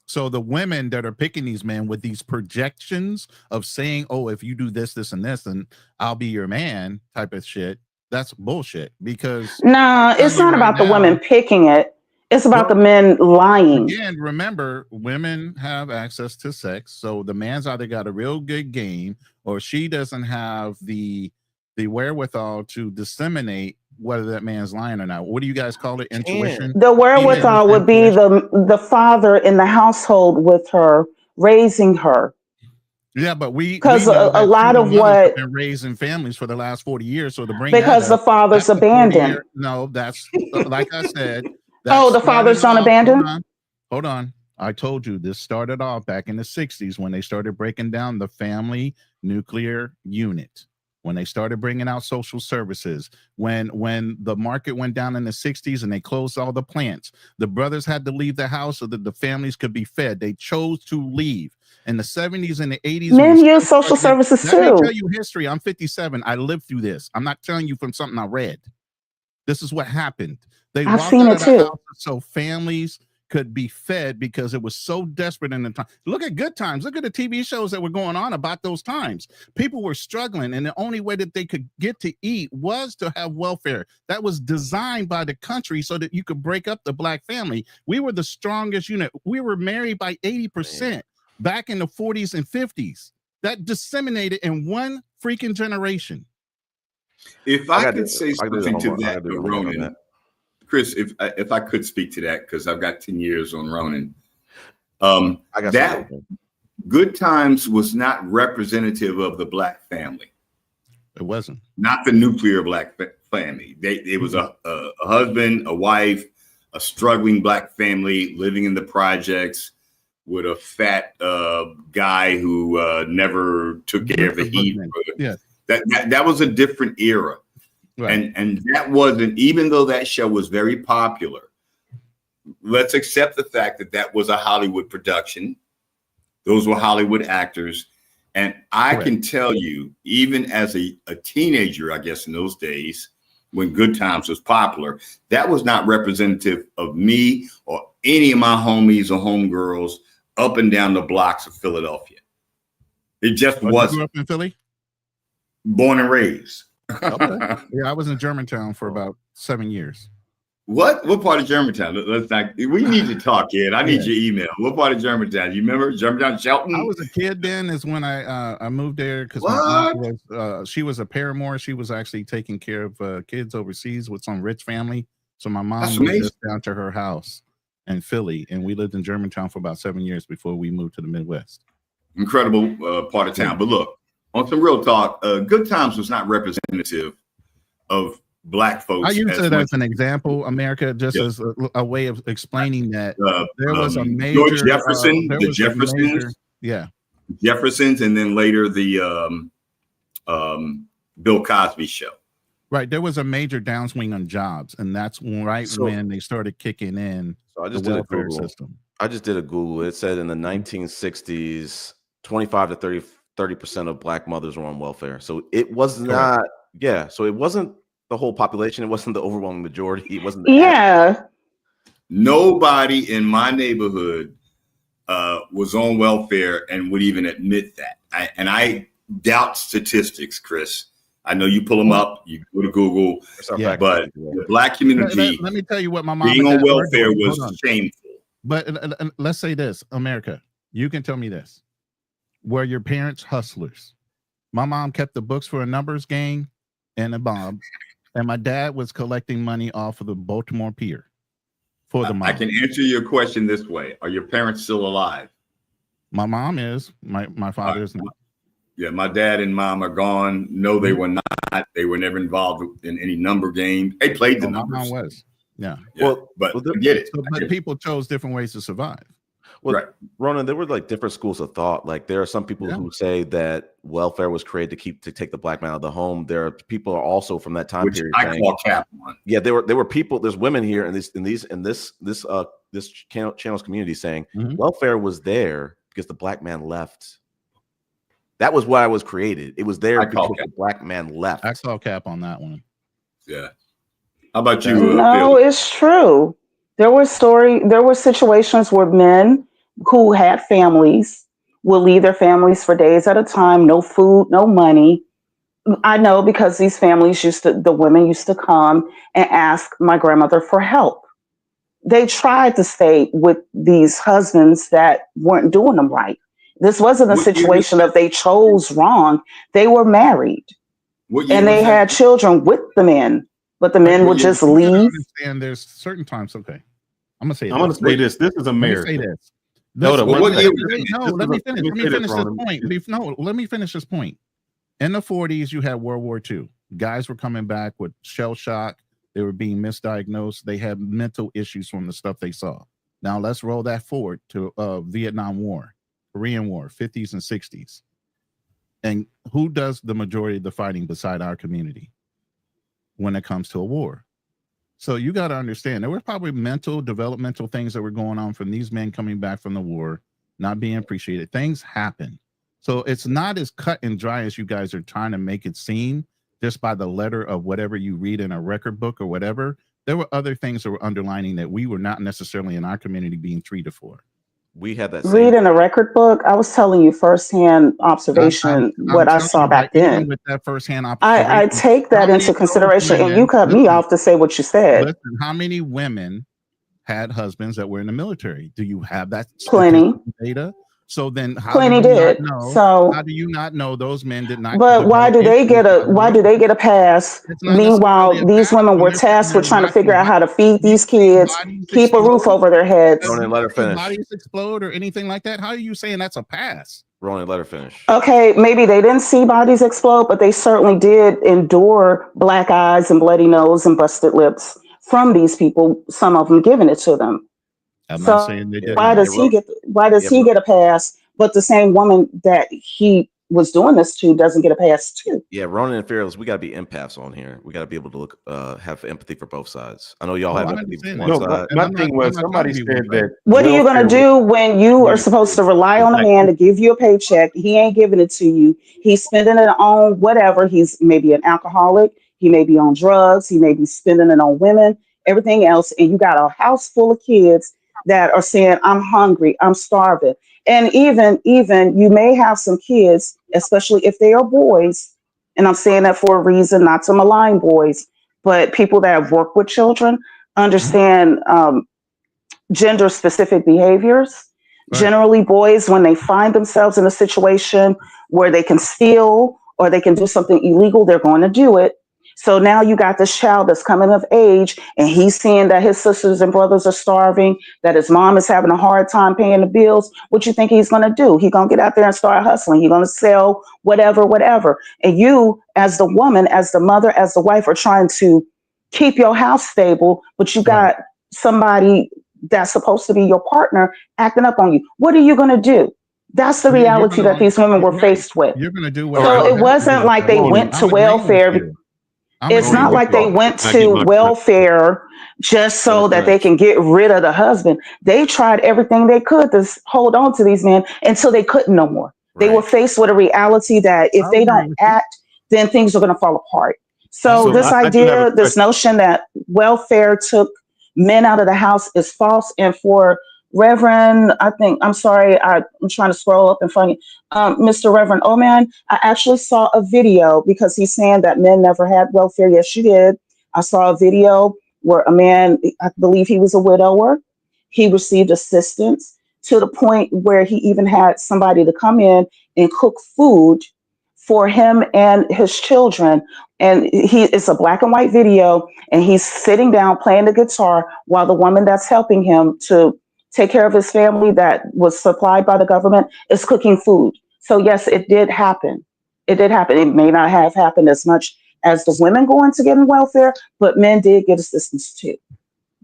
So the women that are picking these men with these projections of saying, oh, if you do this, this, and this, then I'll be your man type of shit, that's bullshit. Because no, it's not about the women picking it. It's about the men lying. Again, remember, women have access to sex. So the man's either got a real good game or she doesn't have the wherewithal to disseminate whether that man's lying or not. What do you guys call it? Intuition? The wherewithal would be the father in the household with her, raising her. Yeah, but because a lot of what have been raising families for the last 40 years. So to bring because the father's abandoned. No, that's like I said. Oh, the father's not abandoned. Hold on. I told you this started off back in the 60s when they started breaking down the family nuclear unit. When they started bringing out social services, when the market went down in the 60s and they closed all the plants, the brothers had to leave the house so that the families could be fed. They chose to leave. In the 70s and the 80s, men use social services too. Let me tell you history. I'm 57. I lived through this. I'm not telling you from something I read. This is what happened. I've seen it too. So families could be fed because it was so desperate in the time. Look at Good Times. Look at the TV shows that were going on about those times. People were struggling, and the only way that they could get to eat was to have welfare. That was designed by the country so that you could break up the black family. We were the strongest unit. We were married by 80% back in the 40s and 50s. That disseminated in one freaking generation. If I could say something to that, Ronan, Chris, if I could speak to that, because I've got 10 years on Ronan. That Good Times was not representative of the black family. It wasn't. Not the nuclear black family. It was a husband, a wife, a struggling black family living in the projects with a fat guy who never took care of the heat. Yeah. That was a different era. Right. And that wasn't, even though that show was very popular, let's accept the fact that that was a Hollywood production. Those were Hollywood actors. And I can tell you, even as a teenager, I guess in those days, when Good Times was popular, that was not representative of me or any of my homies or homegirls up and down the blocks of Philadelphia. It just wasn't. You grew up in Philly? Born and raised. Okay. Yeah, I was in Germantown for about 7 years. What part of Germantown? Let's not. We need to talk, Ed. I need your email. What part of Germantown? You remember Germantown, Shelton? I was a kid then. Is when I moved there because my aunt was she was a paramour. She was actually taking care of kids overseas with some rich family. So my mom moved us down to her house in Philly, and we lived in Germantown for about 7 years before we moved to the Midwest. Incredible part of town. But look, on some real talk, Good Times was not representative of black folks. I use it as an example, America, just as a way of explaining that there was a major George Jefferson, the Jeffersons, Jeffersons, and then later the Bill Cosby show. Right, there was a major downswing on jobs, and that's when they started kicking in. So I just did a Google system. I just did a Google. It said in the 1960s, 25 to 30% of black mothers were on welfare. So it was not, so it wasn't the whole population. It wasn't the overwhelming majority. It wasn't. Nobody in my neighborhood was on welfare and would even admit that. I doubt statistics, Chris. I know you pull them up. You go to Google, but the black community. Let me tell you what my mom being on welfare was shameful. But let's say this, America. You can tell me this. Were your parents hustlers? My mom kept the books for a numbers gang and a bomb, and my dad was collecting money off of the Baltimore Pier for the mom. I can answer your question this way. Are your parents still alive? My mom is. My father is not. Yeah, my dad and mom are gone. No, they were not. They were never involved in any number game. They played the numbers. My mom was. Yeah. Well, but I get it. But people chose different ways to survive. Well, Right. Ronan, there were like different schools of thought. Like there are some people who say that welfare was created to take the black man out of the home. There are people also from that time period. I call cap on. Yeah, there were people. There's women here in this channel's community saying welfare was there because the black man left. That was why it was created. It was there because the black man left. I call cap on that one. Yeah. How about you? No, it's true. There were situations where men who had families will leave their families for days at a time, no food, no money. I know because these families the women used to come and ask my grandmother for help. They tried to stay with these husbands that weren't doing them right. This wasn't a situation of they chose wrong. They were married and they had children with the men, but the men would just leave. And there's certain times. Okay. I'm going to say this. This is America. Let me say this. Let me finish this point. In the 40s, you had World War II. Guys were coming back with shell shock. They were being misdiagnosed. They had mental issues from the stuff they saw. Now let's roll that forward to Vietnam War, Korean War, 50s and 60s. And who does the majority of the fighting beside our community when it comes to a war? So you got to understand there were probably mental, developmental things that were going on from these men coming back from the war, not being appreciated. Things happen. So it's not as cut and dry as you guys are trying to make it seem just by the letter of whatever you read in a record book or whatever. There were other things that were underlining that we were not necessarily in our community being treated for. We had that. Read in a record book. I was telling you firsthand observation, what I saw back then. With that firsthand observation, I take that into consideration, and you cut me off to say what you said. Listen, how many women had husbands that were in the military? Do you have that plenty data? So then, plenty did. So how do you not know those men did not? But why do they get a pass? Meanwhile, these women were tasked with trying to figure out how to feed these kids, keep a roof over their heads. Ronan, let her finish. Bodies explode or anything like that? How are you saying that's a pass? Ronan, let her finish. Okay, maybe they didn't see bodies explode, but they certainly did endure black eyes and bloody nose and busted lips from these people. Some of them giving it to them. I'm not saying they did. Why does he get a pass, but the same woman that he was doing this to doesn't get a pass too? Yeah, Ronan and Fearless, we got to be empaths on here. We got to be able to look, have empathy for both sides. I know y'all have empathy for one side. My thing was somebody said that. What are you gonna do when you are supposed to rely on a man to give you a paycheck? He ain't giving it to you. He's spending it on whatever. He's maybe an alcoholic. He may be on drugs. He may be spending it on women, everything else. And you got a house full of kids that are saying, I'm hungry, I'm starving. And even you may have some kids, especially if they are boys, and I'm saying that for a reason, not to malign boys, but people that work with children understand gender specific behaviors. Right. Generally, boys, when they find themselves in a situation where they can steal or they can do something illegal, they're going to do it. So now you got this child that's coming of age and he's seeing that his sisters and brothers are starving, that his mom is having a hard time paying the bills. What you think he's going to do? He's going to get out there and start hustling. He's going to sell whatever. And you, as the woman, as the mother, as the wife, are trying to keep your house stable, but you got somebody that's supposed to be your partner acting up on you. What are you going to do? That's the reality that these women were faced with. You're going to do so it wasn't like they went to welfare. It's not like they went to welfare just so that they can get rid of the husband. They tried everything they could to hold on to these men until they couldn't no more. Right. They were faced with a reality that if they don't act, then things are going to fall apart. So this idea, this notion that welfare took men out of the house is false. And for Reverend, I'm trying to scroll up and find it. Mr. Reverend Oman, I actually saw a video because he's saying that men never had welfare. Yes, you did. I saw a video where a man, I believe he was a widower. He received assistance. to the point where he even had somebody to come in and cook food for him and his children. And it's a black and white video, and he's sitting down playing the guitar while the woman that's helping him to take care of his family that was supplied by the government is cooking food. So yes, it did happen. It did happen. It may not have happened as much as the women going to get in welfare, but men did get assistance too.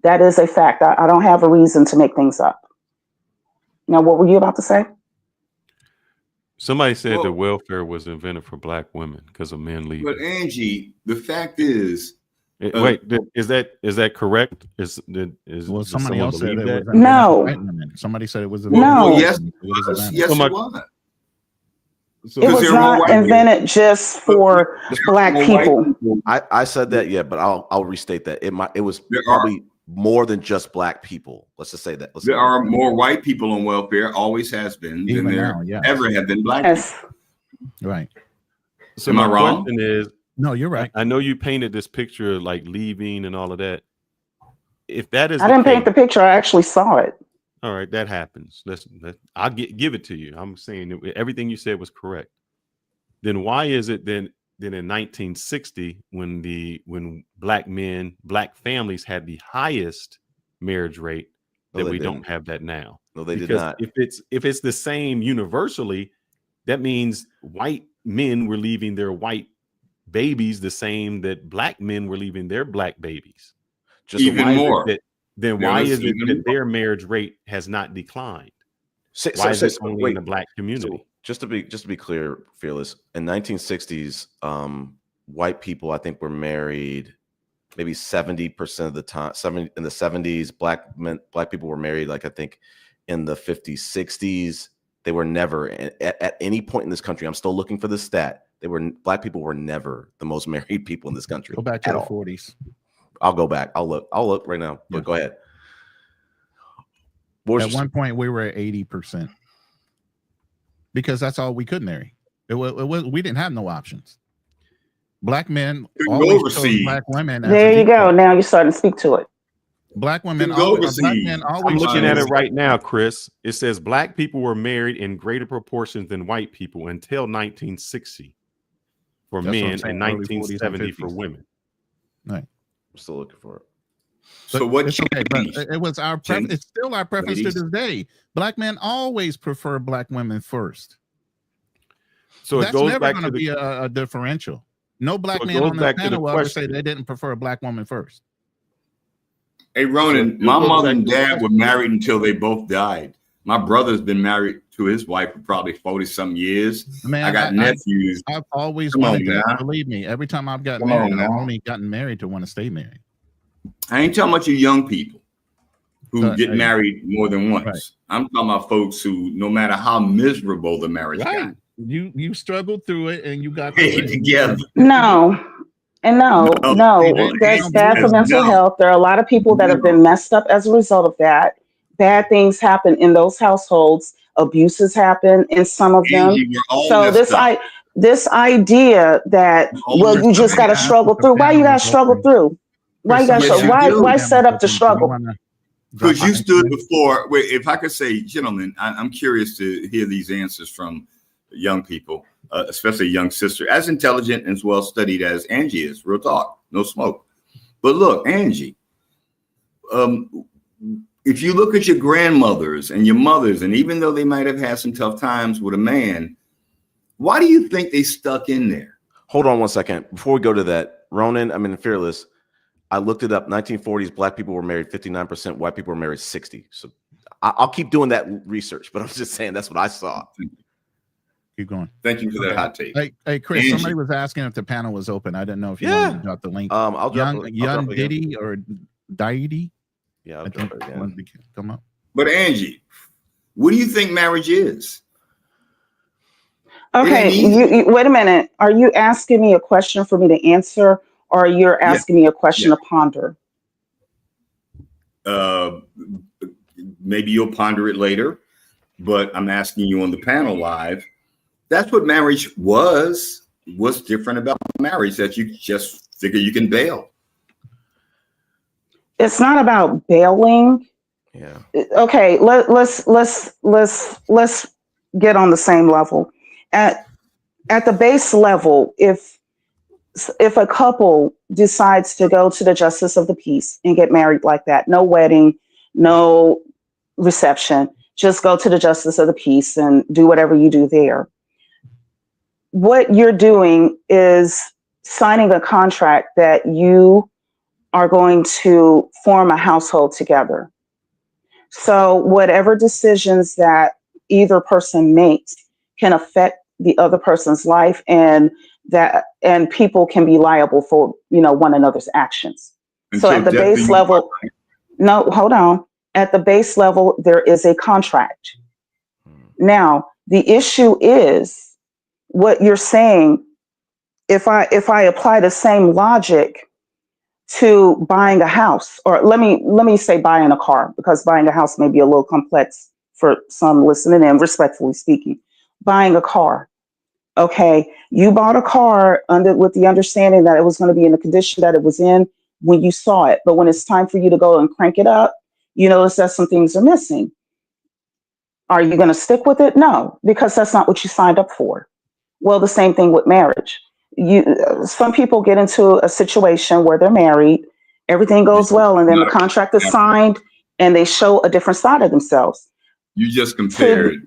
That is a fact. I don't have a reason to make things up. Now, what were you about to say? Somebody said that welfare was invented for black women because of men leaving. But Angie, the fact is, wait, is that correct? Well, somebody else said it was invented No. for white women. Somebody said it was No. well, yes, it was yes, invented. it was. It was not invented just for black people. I said that, yeah, but I'll restate that. It was probably more than just black people. Let's just say that. There are more white people on welfare, always has been, than there ever have been black people. Right. So Am I my wrong? question is, no, you're right. I know you painted this picture of like leaving and all of that. If that is, I didn't paint the picture. I actually saw it. All right, that happens. I'll give it to you. I'm saying everything you said was correct. Then why is it then in 1960 when black families had the highest marriage rate that we don't have that now? No, they did not. If it's the same universally, that means white men were leaving their white babies the same that black men were leaving their black babies. Just even more. Why is it that their marriage rate has not declined? Why is it only in the black community? Just to be clear, Fearless, in 1960s, white people, I think, were married maybe 70% of the time. In the 70s, black people were married, like I think in the 50s, 60s. They were never at any point in this country. I'm still looking for the stat. Black people were never the most married people in this country. Go back to the 40s. I'll go back. I'll look right now. But go ahead. At one point, we were at 80% because that's all we could marry. We didn't have no options. Black men always chose black women. There you go. Now you're starting to speak to it. Black women I'm looking at it right now, Chris. It says black people were married in greater proportions than white people until 1960 for men and 1970 for women. Right. I'm still looking for it. So what? It's okay, but it was our preference. It's still our preference to this day. Black men always prefer black women first. So that's it goes never back going to to be a differential. No black man on the panel will ever say they didn't prefer a black woman first. Hey, Ronan, my mother and dad were married until they both died. My brother's been married to his wife for probably 40-some years. Man, I got nephews. I've always wanted that. Believe me, every time I've gotten married, I've only gotten married to want to stay married. I ain't talking about you young people who get married more than once. Right. I'm talking about folks who, no matter how miserable the marriage got, you struggled through it and you got together. No. That's bad for mental health. There are a lot of people that have been messed up as a result of that. Bad things happen in those households. Abuses happen in some of them. So this idea that you just got to struggle through. Why you got to struggle through? Why you got to why set up the struggle? Because you stood before. Wait, if I could say, gentlemen, I'm curious to hear these answers from young people. Especially a young sister, as intelligent and as well studied as Angie is. Real talk, no smoke. But look, Angie, if you look at your grandmothers and your mothers, and even though they might have had some tough times with a man, why do you think they stuck in there? Hold on one second. Before we go to that, Ronan, Fearless, I looked it up. 1940s, black people were married 59%, white people were married 60%. So I'll keep doing that research, but I'm just saying that's what I saw. Keep going. Thank you for that hot take. Hey, Chris, Angie. Somebody was asking if the panel was open. I didn't know if you wanted to drop the link. I'll drop Young Diddy or Daidi. Yeah, I'll drop it again. Come up. But Angie, what do you think marriage is? Okay, you wait a minute. Are you asking me a question for me to answer, or you're asking me a question to ponder? Maybe you'll ponder it later, but I'm asking you on the panel live. That's what marriage was. What's different about marriage that you just figure you can bail? It's not about bailing. Yeah. Okay, let's get on the same level. At the base level, if a couple decides to go to the justice of the peace and get married like that, no wedding, no reception, just go to the justice of the peace and do whatever you do there. What you're doing is signing a contract that you are going to form a household together. So whatever decisions that either person makes can affect the other person's life, and people can be liable for one another's actions. So Until at the death do base you level, no, hold on. At the base level, there is a contract. Now, the issue is what you're saying. If I apply the same logic to buying a house, or let me say buying a car, because buying a house may be a little complex for some listening in, respectfully speaking. Buying a car. Okay, you bought a car with the understanding that it was going to be in the condition that it was in when you saw it. But when it's time for you to go and crank it up, you notice that some things are missing. Are you going to stick with it? No, because that's not what you signed up for. Well, the same thing with marriage. Some people get into a situation where they're married, everything goes well, and then the contract is signed, and they show a different side of themselves. You just compared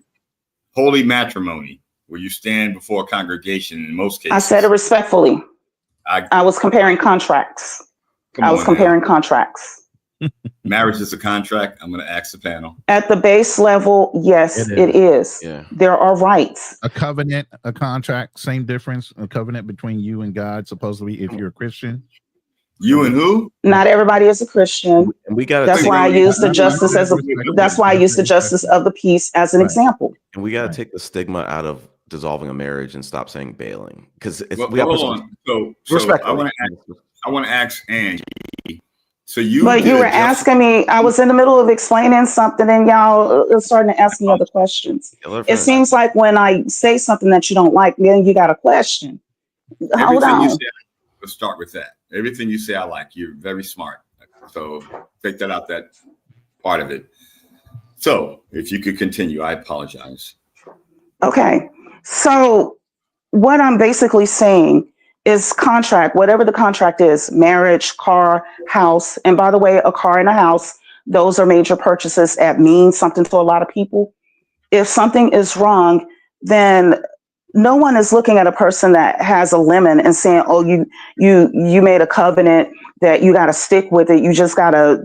holy matrimony, where you stand before a congregation in most cases. I said it respectfully. I was comparing contracts. Contracts. Marriage is a contract. I'm going to ask the panel. At the base level, yes, it is. Yeah. There are rights. A covenant, a contract, same difference. A covenant between you and God, supposedly, if you're a Christian. You and who? Not everybody is a Christian. And we got. That's why I use the justice as that's why I use the justice of the peace as an example. And we got to take the stigma out of dissolving a marriage and stop saying bailing, because hold on. So I want to ask Angie. So you were asking me. I was in the middle of explaining something, and y'all are starting to ask me other questions. It seems like when I say something that you don't like, then you got a question. Hold on. You say, let's start with that. Everything you say, I like. You're very smart. So take that out, that part of it. So if you could continue, I apologize. Okay. So what I'm basically saying is contract, whatever the contract is, marriage, car, house. And by the way, a car and a house, those are major purchases that mean something to a lot of people. If something is wrong, then no one is looking at a person that has a lemon and saying, oh, you made a covenant that you got to stick with it. You just got to,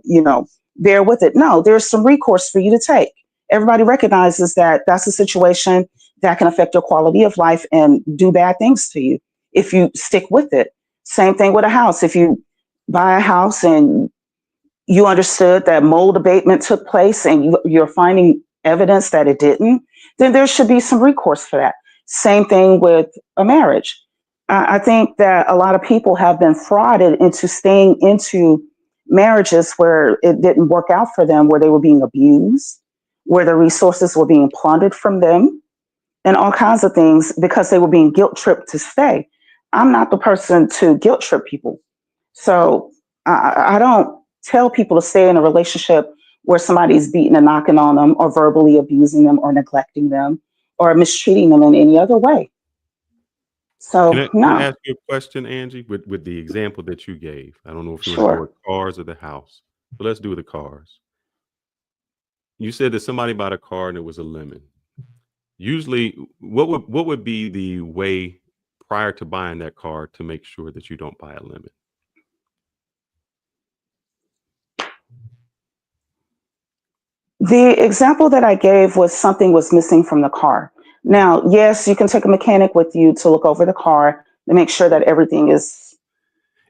bear with it. No, there's some recourse for you to take. Everybody recognizes that that's a situation that can affect your quality of life and do bad things to you if you stick with it. Same thing with a house. If you buy a house and you understood that mold abatement took place and you're finding evidence that it didn't, then there should be some recourse for that. Same thing with a marriage. I think that a lot of people have been frauded into staying into marriages where it didn't work out for them, where they were being abused, where the resources were being plundered from them, and all kinds of things because they were being guilt tripped to stay. I'm not the person to guilt trip people. So I don't tell people to stay in a relationship where somebody's beating and knocking on them or verbally abusing them or neglecting them or mistreating them in any other way. So can I ask you a question, Angie, with the example that you gave? I don't know if you want to go with cars or the house, but let's do the cars. You said that somebody bought a car and it was a lemon. Usually, what would be the way prior to buying that car to make sure that you don't buy a lemon? The example that I gave was something was missing from the car. Now, yes, you can take a mechanic with you to look over the car to make sure that everything is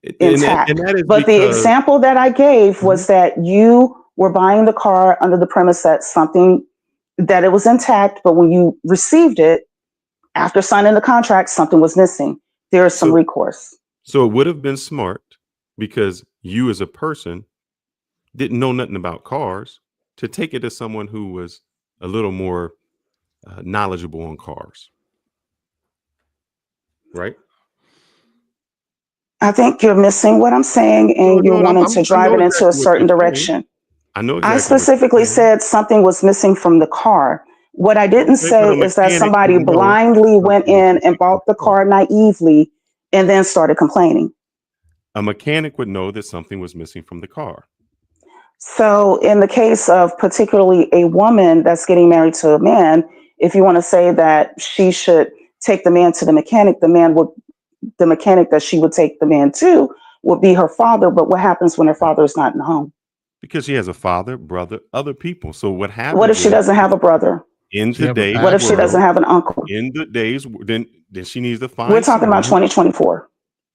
intact. But the example that I gave was that you were buying the car under the premise that it was intact, but when you received it, after signing the contract, something was missing. There is some recourse. So it would have been smart, because you as a person didn't know nothing about cars, to take it to someone who was a little more knowledgeable on cars. Right? I think you're missing what I'm saying, and you're wanting to drive it into a certain direction. I know I exactly what specifically you're saying. said something was missing from the car. What I didn't Okay, but say a is that mechanic somebody would know blindly went something was in and missing from bought the the car. car naively and then started complaining. A mechanic would know that something was missing from the car. So, in the case of particularly a woman that's getting married to a man, if you want to say that she should take the man to the mechanic, the mechanic that she would take the man to would be her father. But what happens when her father is not in the home? Because she has a father, brother, other people. So what What if happens she is doesn't have a brother? in She have a today's What if she doesn't world, have an uncle? in the days, then she needs to We're find talking about someone. 2024.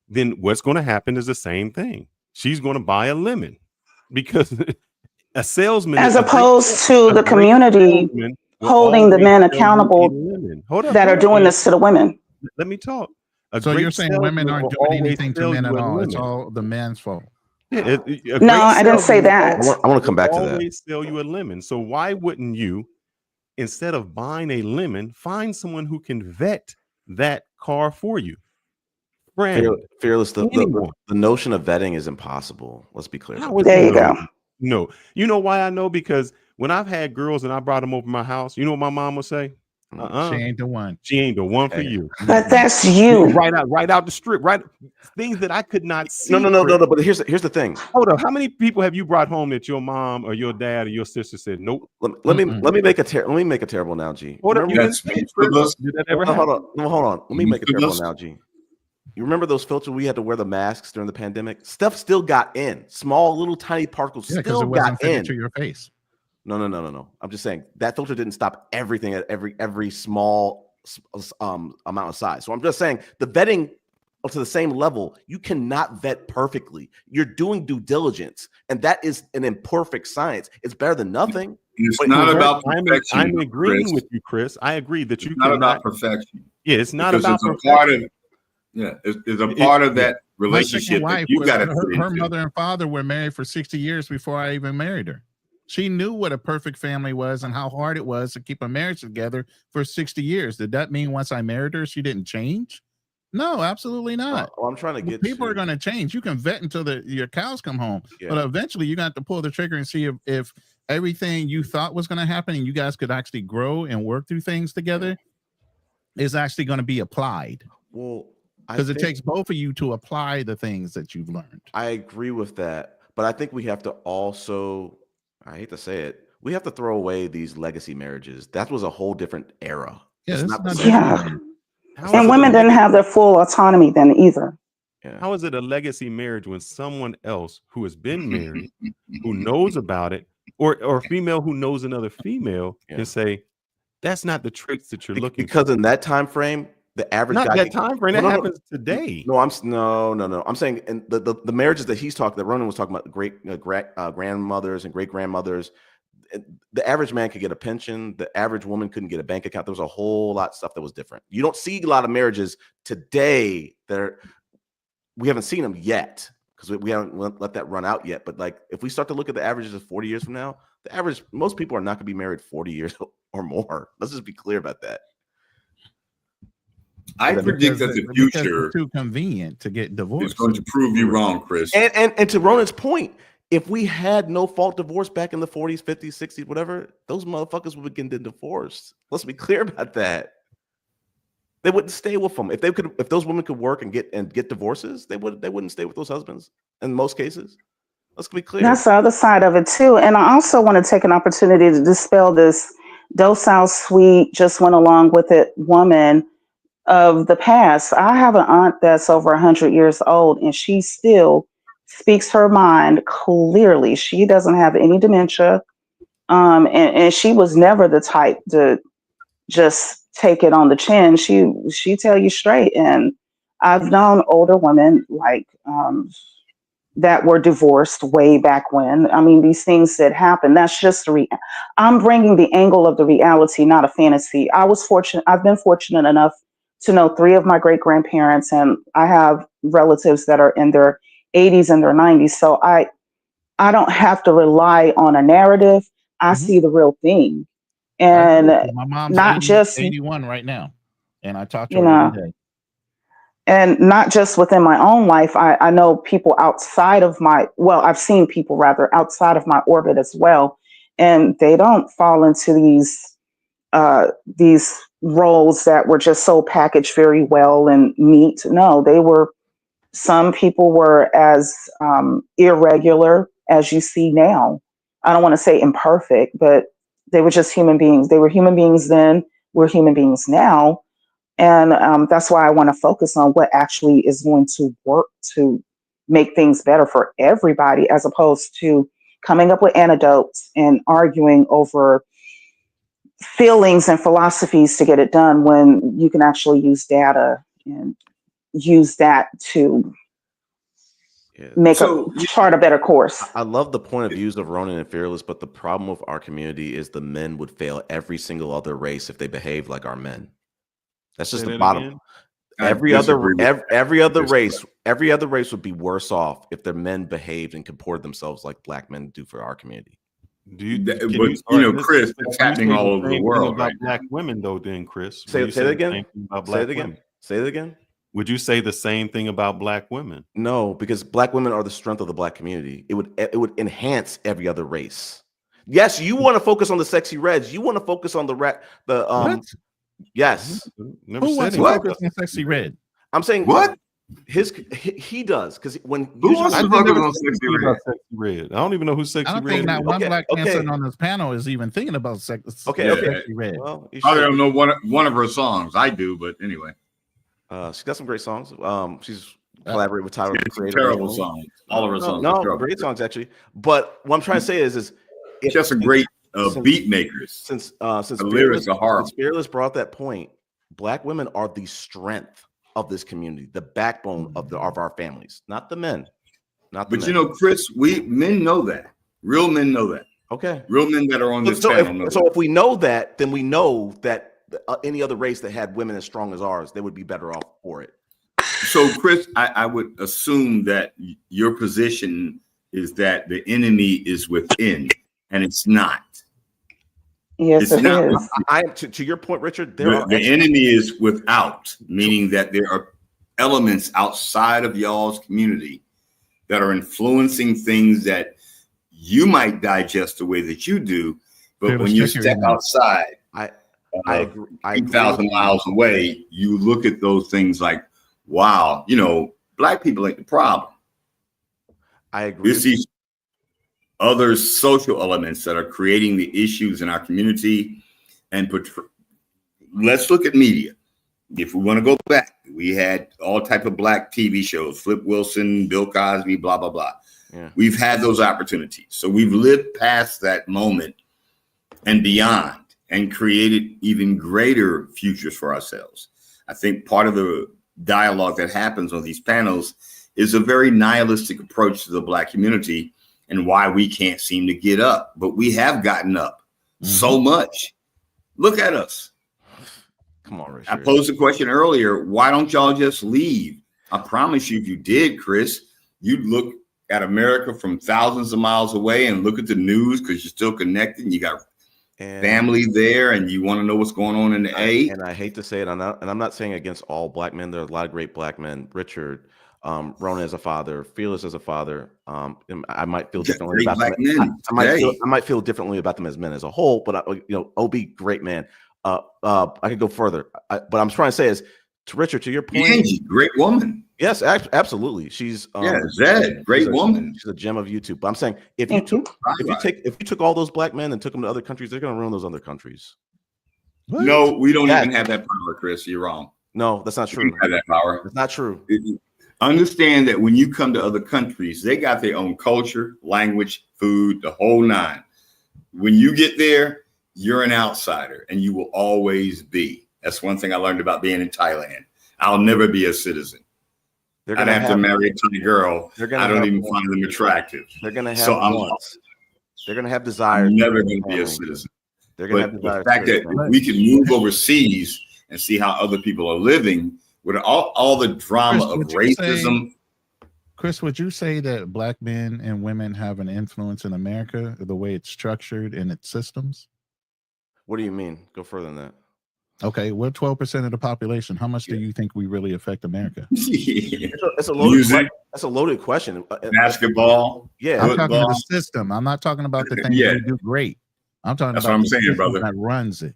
Then what's going to happen is the same thing. She's going to buy a lemon because a salesman, As opposed to a the great community salesman will holding the always men sell you a accountable lemon. Hold up, that are doing man. this to the women. Let me talk. A So you're great saying women salesman aren't will doing always anything to sell men you at a all. It's lemon. all the man's fault. Yeah, a No, great I didn't say salesman that. I want to come back to that. always sell you a lemon. So why wouldn't you, instead of buying a lemon, find someone who can vet that car for you? Friend, Fearless, anyone. the notion of vetting is impossible. Let's be clear about How is that. There it you go. no? You know why I know? Because when I've had girls and I brought them over my house, you know what my mom would say? She ain't the one. She ain't the one for Hey. you. But that's you. Right out the strip, right? Things that I could not see. No. Chris. But here's the thing. Hold up. How many people have you brought home that your mom or your dad or your sister said, nope? Let me make a terrible analogy. Hold up, you Remember, didn't finish, Chris. Did that ever happen? hold on. Let me make a terrible analogy. You remember those filters we had to wear the masks during the pandemic? Stuff still got in. Small, little, tiny particles Yeah, because still it wasn't got in. fitted to your face. No. I'm just saying that filter didn't stop everything at every small amount of size. So I'm just saying the vetting to the same level, you cannot vet perfectly. You're doing due diligence, and that is an imperfect science. It's better than nothing. It's not about perfection. I'm agreeing Chris. with you, Chris. I agree that you It's not cannot. about perfection. Yeah, it's not Because about it's a perfection. part of it's a part of that My relationship second that wife you was got to her mother and father were married for 60 years before I even married her. She knew what a perfect family was and how hard it was to keep a marriage together for 60 years. Did that mean once I married her, she didn't change? No, absolutely not. I'm trying to get people are going to change. You can vet until your cows come home, Yeah. but eventually you got to pull the trigger and see if everything you thought was going to happen and you guys could actually grow and work through things together is actually going to be applied. Well, because it takes both of you to apply the things that you've learned. I agree with that, but I think we have to also, I hate to say it, we have to throw away these legacy marriages. That was a whole different era. Yeah, It's this not is the not same. Yeah. How And is it women a didn't legacy- have their full autonomy then either. How is it a legacy marriage when someone else who has been married, who knows about it, or a female who knows another female can say, that's not the traits that you're looking Because for. in that time frame, the average Not guy that time frame, that happens today. No, I'm saying in the marriages that Ronan was talking about, great grandmothers and great grandmothers. The average man could get a pension. The average woman couldn't get a bank account. There was a whole lot of stuff that was different. You don't see a lot of marriages today we haven't seen them yet because we haven't let that run out yet. But like, if we start to look at the averages of 40 years from now, most people are not going to be married 40 years or more. Let's just be clear about that. I predict that the future it's too convenient to get divorced. It's going to prove you wrong, Chris. And to Ronan's point, if we had no fault divorce back in the 40s, 50s, 60s, whatever, those motherfuckers would be getting divorced. Let's be clear about that. They wouldn't stay with them. If those women could work and get divorces, they wouldn't stay with those husbands in most cases. Let's be clear. That's the other side of it too. And I also want to take an opportunity to dispel this docile, sweet, just went along with it woman of the past. I have an aunt that's over 100 years old and she still speaks her mind clearly. She doesn't have any dementia. And she was never the type to just take it on the chin. She tell you straight. And I've known older women like that were divorced way back when. I mean, these things that happen. That's just I'm bringing the angle of the reality, not a fantasy. I've been fortunate enough to know 3 of my great grandparents, and I have relatives that are in their 80s and their 90s. So I don't have to rely on a narrative. I see the real thing. And my mom's not just 81 right now, and I talk to you her know every day. And not just within my own life, I know people outside of I've seen people rather outside of my orbit as well. And they don't fall into these roles that were just so packaged very well and neat. No, some people were as irregular as you see now. I don't want to say imperfect, but they were just human beings. They were human beings then, we're human beings now. And that's why I want to focus on what actually is going to work to make things better for everybody, as opposed to coming up with anecdotes and arguing over feelings and philosophies to get it done, when you can actually use data and use that to chart a better course. I love the point of views of Ronan and Fearless, but the problem with our community is the men would fail every single other race if they behaved like our men. That's just the bottom. Every other race would be worse off if their men behaved and comported themselves like black men do for our community. Chris, it's happening all over the world, about right? Black women, though, then, Chris. Say it again. Say it again. Would you say the same thing about black women? No, because black women are the strength of the black community. It would enhance every other race. Yes, you want to focus on the sexy reds. You want to focus on what? Yes. Who wants to focus on sexy red? I'm saying what? He does, because when who wants to focus on sexy red? I don't even know who sexy red. I don't think that one black man sitting on this panel is even thinking about sexy red. Well, I don't know one of her songs. I do, but anyway. She's got some great songs. She's collaborated with Tyler. Terrible songs. All of her songs. No, great songs actually. But what I'm trying to say is she has some great beat makers. Since Fearless brought that point, black women are the strength of this community, the backbone of our families, not the men. But Chris, men know that. Real men know that. Okay. Real men that are on this panel. So if we know that, then we know that any other race that had women as strong as ours, they would be better off for it. So, Chris, I would assume that your position is that the enemy is within, and it's not. Yes, it is. To your point, Richard, the enemy is without, meaning that there are elements outside of y'all's community that are influencing things that you might digest the way that you do, but when you step outside, I agree. 8,000 miles away, you look at those things like, wow, black people ain't the problem. I agree. It's these other social elements that are creating the issues in our community. And let's look at media. If we want to go back, we had all type of black TV shows, Flip Wilson, Bill Cosby, blah, blah, blah. Yeah. We've had those opportunities. So we've lived past that moment and beyond, and created even greater futures for ourselves. I think part of the dialogue that happens on these panels is a very nihilistic approach to the black community and why we can't seem to get up. But we have gotten up so much. Look at us. Come on, Richard. I posed a question earlier. Why don't y'all just leave? I promise you, if you did, Chris, you'd look at America from thousands of miles away and look at the news because you're still connected and you got family there, and you want to know what's going on in the A. And I hate to say it, I'm not saying against all black men. There are a lot of great black men. Richard, Ronan as a father, Fearless as a father. I might feel differently about them. I might feel differently about them as men as a whole. But OB, great man. I could go further. But I'm trying to say is, to Richard, to your point, Angie, great woman. Yes, absolutely. She's Zed, great woman. She's a gem of YouTube. But I'm saying if you took all those black men and took them to other countries, they're going to ruin those other countries. What? No, we don't even have that power, Chris. You're wrong. No, that's not true. We don't have that power. It's not true. Understand that when you come to other countries, they got their own culture, language, food, the whole nine. When you get there, you're an outsider, and you will always be. That's one thing I learned about being in Thailand. I'll never be a citizen. I'd have to marry a Thai girl. I don't even find them attractive. They're going to have wants. They're going to have desires. I'm never going to be a citizen. They're going to have desires. The fact that if we can move overseas and see how other people are living with all the drama of racism. Chris, would you say that black men and women have an influence in America, the way it's structured in its systems? What do you mean? Go further than that. Okay, we're 12% of the population. How much do you think we really affect America? It's a loaded question. That's a loaded question. Basketball. Yeah, I'm talking about the system. I'm not talking about the things we do great. I'm talking That's about what I'm the saying, system brother. that runs it.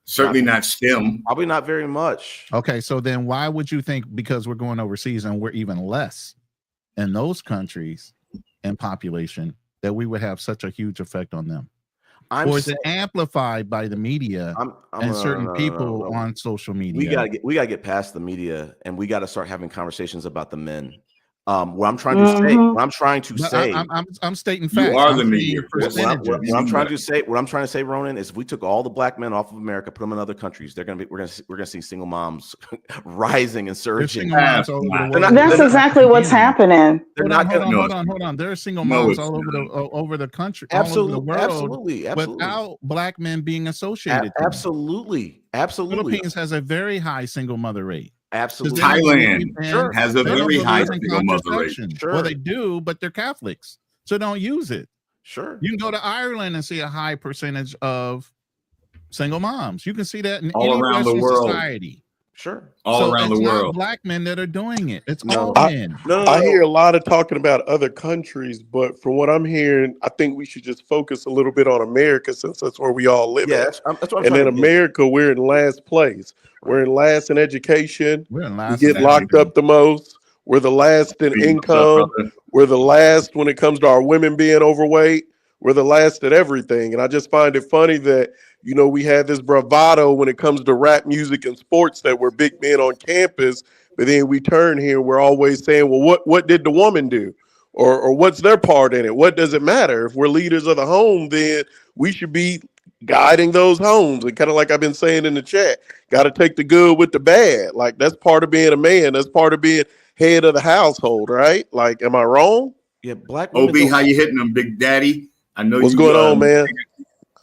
Certainly not STEM. Probably not very much. Okay, so then why would you think, because we're going overseas and we're even less in those countries in population, that we would have such a huge effect on them? Or is it amplified by the media and certain people on social media? We gotta get past the media, and we got to start having conversations about the men. What I'm trying to say, I'm stating facts. You are the media. What I'm trying to say, Ronan, is if we took all the black men off of America, put them in other countries, we're gonna see single moms rising and surging. That's exactly what's happening. Hold on. There are single moms all over the country, all over the world, absolutely. without black men being associated. Absolutely. Philippines has a very high single mother rate. Absolutely. Thailand has a very high single mother rate. Well, they do, but they're Catholics, so don't use it. Sure. You can go to Ireland and see a high percentage of single moms. You can see that in all any around Western the world. Society. Sure. All around the world. Not black men that are doing it. It's all I men. hear a lot of talking about other countries, but from what I'm hearing, I think we should just focus a little bit on America, since that's where we all live. Yeah, that's what I'm and in trying to America, we're in last place. We're in last in education. We're in last. We get locked up the most. We're the last in income. We're the last when it comes to our women being overweight. We're the last at everything. And I just find it funny that, we have this bravado when it comes to rap music and sports that we're big men on campus, but then we turn here, we're always saying, well, what did the woman do? Or what's their part in it? What does it matter? If we're leaders of the home, then we should be guiding those homes. And kind of like I've been saying in the chat, got to take the good with the bad. Like, that's part of being a man. That's part of being head of the household, right? Like, am I wrong? Yeah, black women. OB, how you hitting them, Big Daddy? I know what's going on, man.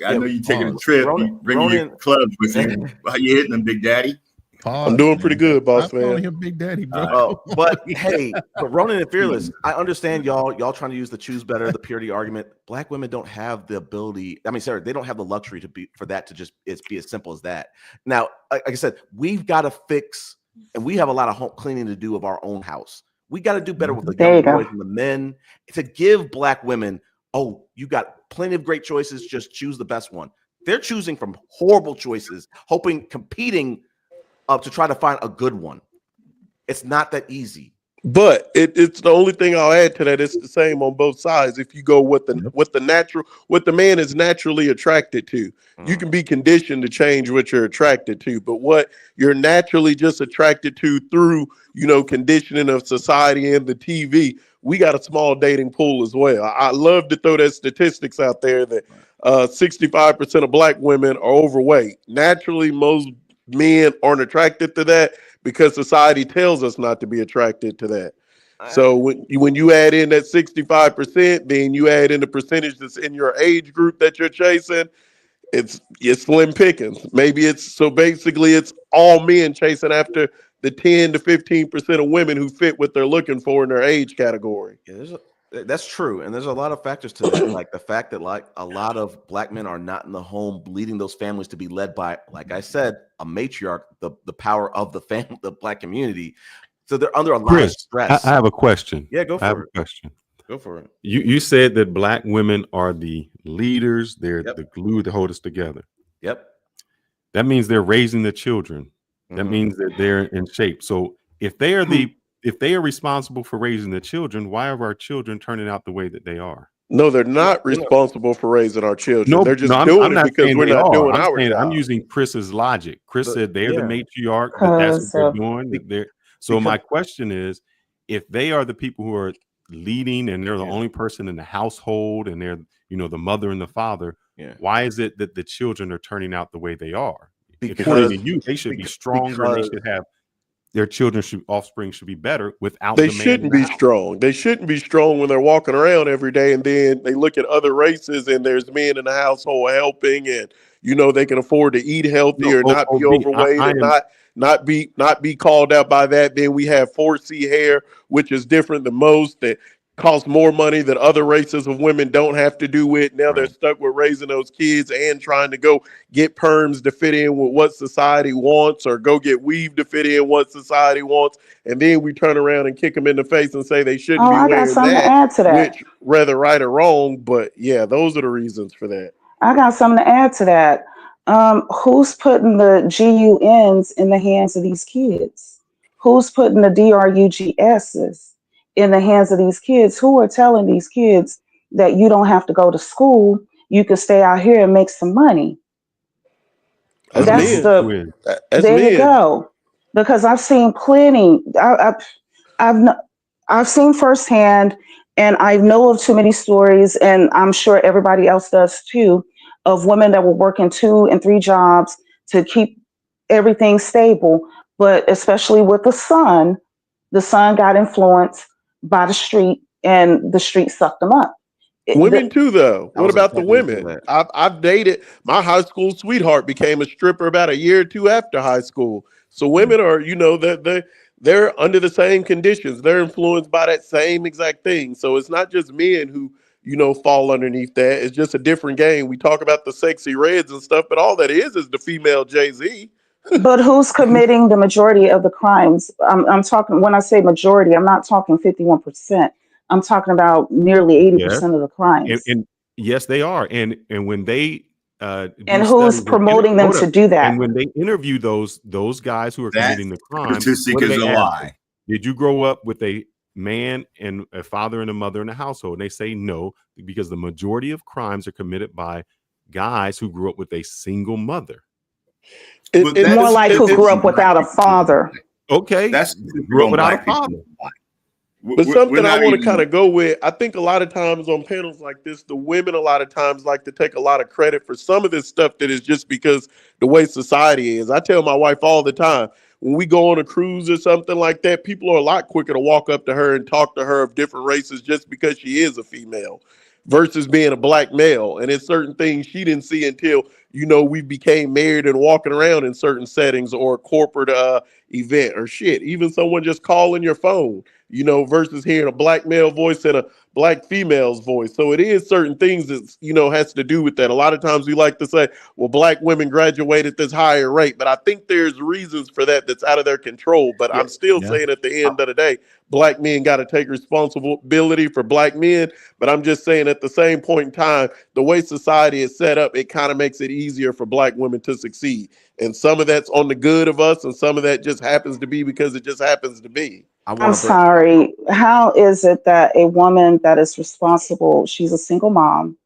I know you taking a trip, bringing your clubs with you. How you hitting them, Big Daddy? I'm doing pretty good, boss man. Him Big Daddy, bro. But hey, Ronan and Fearless, I understand y'all trying to use the choose better, the purity argument. Black women don't have the ability. I mean, sorry, they don't have the luxury for that to just be as simple as that. Now, like I said, we've got to fix, and we have a lot of home cleaning to do of our own house. We got to do better with the young boys and the men to give black women. Oh, you got plenty of great choices. Just choose the best one. They're choosing from horrible choices, competing to try to find a good one. It's not that easy. But it's the only thing I'll add to that. It's the same on both sides. If you go what the man is naturally attracted to, you can be conditioned to change what you're attracted to. But what you're naturally just attracted to through, conditioning of society and the TV, we got a small dating pool as well. I love to throw that statistics out there that 65% of black women are overweight. Naturally, most men aren't attracted to that because society tells us not to be attracted to that. So when you add in that 65%, then you add in the percentage that's in your age group that you're chasing, it's slim pickings. Basically it's all men chasing after the 10 to 15% of women who fit what they're looking for in their age category. Yeah, that's true. And there's a lot of factors to that. Like the fact that like a lot of black men are not in the home, leading those families to be led by, like I said, a matriarch, the power of the family, the black community. So they're under a lot of stress. I have a question. Yeah, go for it. I have a question. Go for it. You said that black women are the leaders. They're the glue that hold us together. Yep. That means they're raising the children. That means that they're in shape. So if they are responsible for raising the children, why are our children turning out the way that they are? No, they're not responsible for raising our children. They're just doing it because we're not doing our job. I'm using Chris's logic. Chris said they're the matriarch, but that's what they're doing. So my question is, if they are the people who are leading and they're the only person in the household and they're, the mother and the father, why is it that the children are turning out the way they are? According to you, they should be stronger. And they should have their offspring should be better without. They shouldn't be strong. They shouldn't be strong when they're walking around every day, and then they look at other races and there's men in the household helping, and they can afford to eat healthy or not be overweight and not be called out by that. Then we have 4C hair, which is different than most. That costs more money than other races of women don't have to do it. Now they're Right. stuck with raising those kids and trying to go get perms to fit in with what society wants, or go get weave to fit in what society wants. And then we turn around and kick them in the face and say they shouldn't Oh, be I got wearing something to that, add to that. which whether right or wrong, but yeah, those are the reasons for that. I got something to add to that. Who's putting the GUNs in the hands of these kids? Who's putting the DRUGSs in the hands of these kids? Who are telling these kids that you don't have to go to school? You can stay out here and make some money. As I don't know That's who, men, who the, is. as there you men, go. Because I've seen plenty. I've kn- I've seen firsthand, and I know of too many stories, and I'm sure everybody else does too, of women that were working 2 and 3 jobs to keep everything stable. But especially with the son got influenced by the street, and the street sucked them up. women too, though. I What was about the exactly saying women? that. I've dated, my high school sweetheart became a stripper about a year or two after high school. So women are, they're under the same conditions. They're influenced by that same exact thing. So it's not just men who, fall underneath that. It's just a different game. We talk about the sexy reds and stuff, but all that is the female Jay-Z. But who's committing the majority of the crimes? I'm talking, when I say majority, I'm not talking 51%. I'm talking about nearly Yes, 80% of the and, crimes. and yes, they are. And when they And do who's studies promoting them hold up, to do and that? when they interview those guys who are That committing the crime, statistic what do is they a ask them? lie. Did you grow up with a man and a father and a mother in a household? And they say no, because the majority of crimes are committed by guys who grew up with a single mother. But that More like who grew statistic up on black without a people is a father. lie. Okay, That statistic grew up on without a black people father. is a lie. But We're something I not want to kind even. of go with, I think a lot of times on panels like this, the women a lot of times like to take a lot of credit for some of this stuff that is just because the way society is. I tell my wife all the time, when we go on a cruise or something like that, people are a lot quicker to walk up to her and talk to her of different races just because she is a female versus being a black male. And it's certain things she didn't see until, we became married and walking around in certain settings or a corporate event or shit. Even someone just calling your phone, versus hearing a black male voice and a black female's voice. So it is certain things that, has to do with that. A lot of times we like to say, well, black women graduate at this higher rate, but I think there's reasons for that that's out of their control. But Yeah, I'm still Yeah. saying at the end of the day, black men got to take responsibility for black men. But I'm just saying at the same point in time, the way society is set up, it kind of makes it easier for black women to succeed. And some of that's on the good of us, and some of that just happens to be because it just happens to be. I I'm want to bring. sorry. How is it that a woman that is responsible, she's a single mom,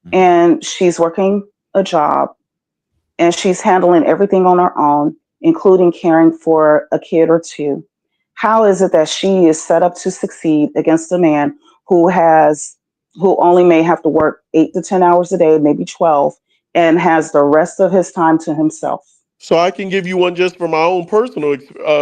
Mhm. and she's working a job, and she's handling everything on her own, including caring for a kid or two? How is it that she is set up to succeed against a man who who only may have to work 8 to 10 hours a day, maybe 12, and has the rest of his time to himself? So I can give you one just from my own personal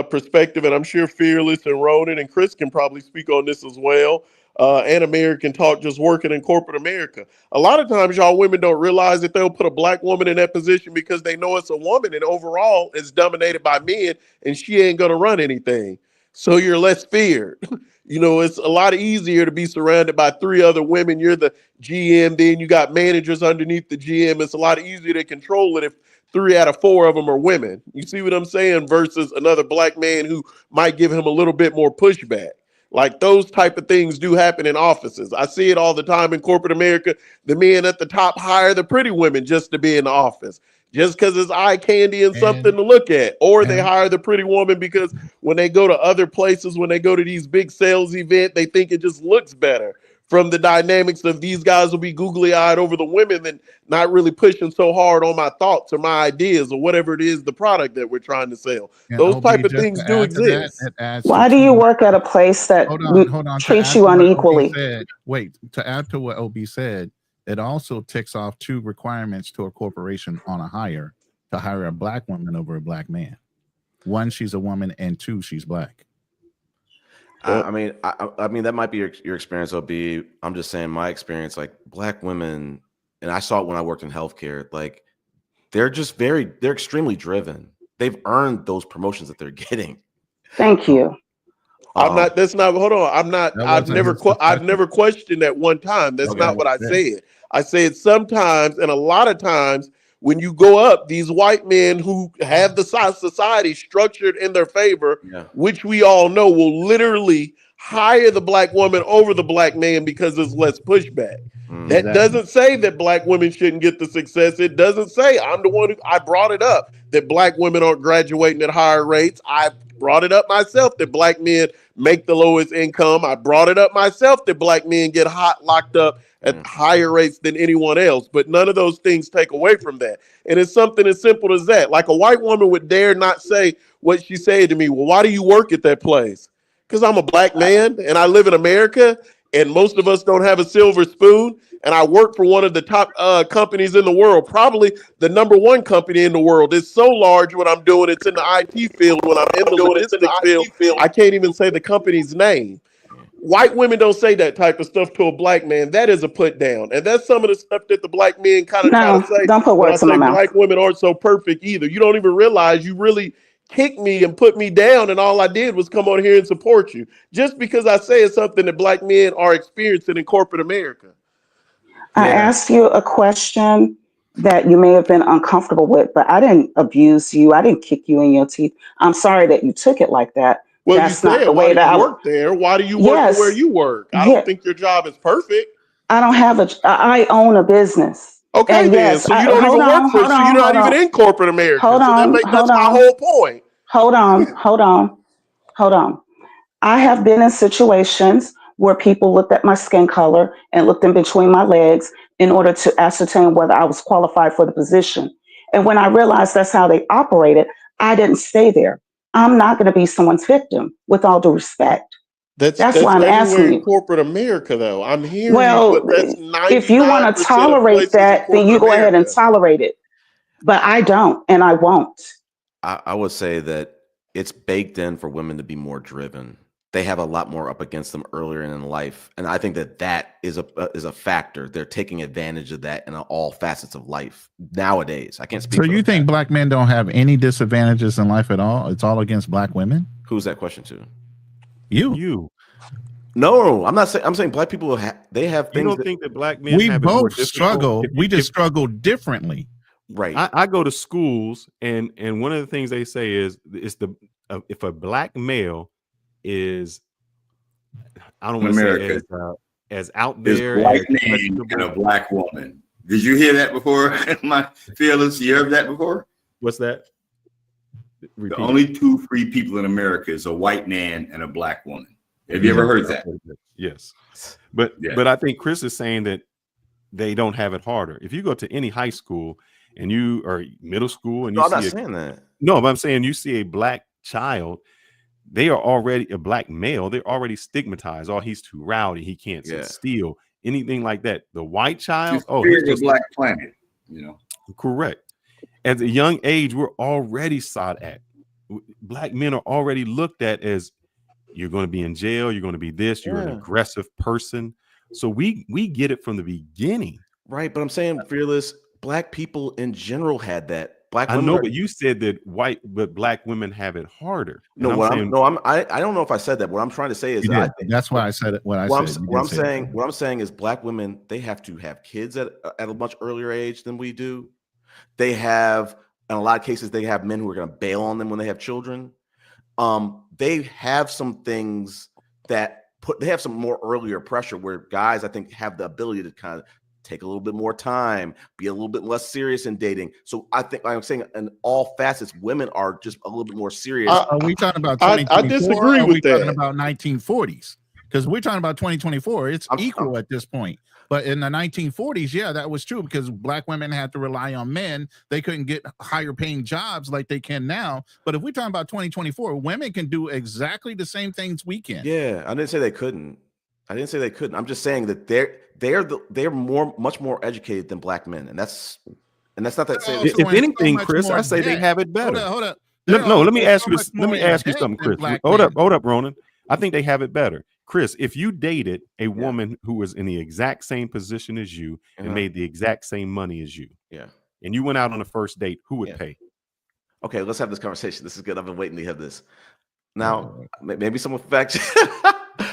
perspective, and I'm sure Fearless and Ronan and Chris can probably speak on this as well. And American Talk, just working in corporate America. A lot of times, y'all women don't realize that they'll put a black woman in that position because they know it's a woman, and overall, it's dominated by men, and she ain't gonna run anything. So you're less feared. It's a lot easier to be surrounded by 3 other women. You're the GM, then you got managers underneath the GM. It's a lot easier to control it if 3 out of 4 of them are women. You see what I'm saying? Versus another black man who might give him a little bit more pushback. Like those type of things do happen in offices. I see it all the time in corporate America. The men at the top hire the pretty women just to be in the office, just because it's eye candy and something And to look at. Or they and hire the pretty woman because when they go to other places, when they go to these big sales events, they think it just looks better from the dynamics of these guys will be googly eyed over the women than not really pushing so hard on my thoughts or my ideas or whatever it is, the product that we're trying to sell. and Those OB, type of just things to do add to that, exist. it adds to Why do two. you work at a place that Hold on. To treats add you to what OB unequally? said, wait. To add to what OB said, it also ticks off 2 requirements to a corporation on a hire to hire a black woman over a black man. 1, she's a woman, and 2, she's black. I mean, I mean that might be your experience. OB. I'm just saying my experience. Like black women, and I saw it when I worked in healthcare. Like they're extremely driven. They've earned those promotions that they're getting. Thank you. I'm not. That's not. Hold on. I'm not. That I've wasn't never. his I've discussion? never questioned that one time. That's Okay. not what I Yeah. said. I said sometimes, and a lot of times, when you go up, these white men who have the society structured in their favor, Yeah. which we all know will literally hire the black woman over the black man because there's less pushback. That Exactly. doesn't say that black women shouldn't get the success. It doesn't say, I'm the one who I brought it up, that black women aren't graduating at higher rates. I brought it up myself that black men make the lowest income. I brought it up myself that black men get locked up at higher rates than anyone else. But none of those things take away from that. And it's something as simple as that. Like a white woman would dare not say what she said to me. Well, why do you work at that place? Because I'm a black man and I live in America, and most of us don't have a silver spoon. And I work for one of the top companies in the world, probably the #1 company in the world. It's so large what I'm doing. It's in the IT field. When I'm in the logistics field, I can't even say the company's name. White women don't say that type of stuff to a black man. That is a put down. And that's some of the stuff that the black men kind of try No, to say don't put when I words in my say mouth. black women aren't so perfect either. You don't even realize you really kicked me and put me down, and all I did was come on here and support you. Just because I say it's something that black men are experiencing in corporate America. I asked you a question that you may have been uncomfortable with, but I didn't abuse you. I didn't kick you in your teeth. I'm sorry that you took it like that. Well, That's you not said, the why way do that you I. work there? Why do you work Yes. where you work? I Yeah. don't think your job is perfect. I don't have I own a business. Okay, And then. yes, So you don't hold even work on, for it. hold So you're on, not hold even on. in corporate America. Hold So on, that's hold my on. whole point. Hold on, hold on, hold on. I have been in situations where people looked at my skin color and looked in between my legs in order to ascertain whether I was qualified for the position. And when I realized that's how they operated, I didn't stay there. I'm not going to be someone's victim, with all due respect. That's why I'm Everywhere asking in you. corporate America, though. I'm hearing you, Well, but that's if you want 99% to of tolerate places in that, then corporate you go ahead and America. tolerate it. But I don't, and I won't. I would say that it's baked in for women to be more driven. They have a lot more up against them earlier in life, and I think that is a factor. They're taking advantage of that in all facets of life nowadays. I can't speak. So you think black men don't have any disadvantages in life at all? It's all against black women? Who's that question to? You. No, I'm not saying. I'm saying black people they have things. You don't think that black men We have it more both difficult? struggle. We just struggle differently. Right. I go to schools, and one of the things they say is it's if a black male is, I don't want to say as out There's there, a white as man and a black woman. Did you hear that before? My feelings, you heard that before? What's that? Repeat. The only two free people in America is a white man and a black woman. Have you ever heard that? Yes. But I think Chris is saying that they don't have it harder. If you go to any high school and you are middle school and you I'm see not saying that. No, but I'm saying you see a black child, they are already a black male. They're already stigmatized. Oh, he's too rowdy. He can't sit still. Anything like that. The white child, he's just a black planet, you know. Correct. At a young age, we're already sought at. Black men are already looked at as you're going to be in jail. You're going to be this. You're an aggressive person. So we get it from the beginning. Right. But I'm saying, Fearless, black people in general had that. Black I women know, are, but you said that but black women have it harder. No, and I don't know if I said that. What I'm trying to say is that's why I said it. What I'm saying is black women, they have to have kids at a much earlier age than we do. They have, in a lot of cases, they have men who are going to bail on them when they have children. They have some things that they have some more earlier pressure where guys, I think, have the ability to kind of take a little bit more time, be a little bit less serious in dating. So I think I'm saying in all facets, women are just a little bit more serious. Are we talking about 2024? I disagree or are with we that. talking about 1940s? Because we're talking about 2024. It's equal at this point. But in the 1940s, yeah, that was true because black women had to rely on men. They couldn't get higher paying jobs like they can now. But if we're talking about 2024, women can do exactly the same things we can. Yeah, I didn't say they couldn't. I'm just saying that they're much more educated than black men, and that's not that. If anything, Chris, I say they have it better. Hold up. No, let me ask you this. Let me ask you something, Chris. Hold up, Ronan. I think they have it better. Chris, if you dated a woman who was in the exact same position as you and made the exact same money as you, and you went out on a first date, who would pay? Okay, let's have this conversation. This is good. I've been waiting to have this. Now, maybe someone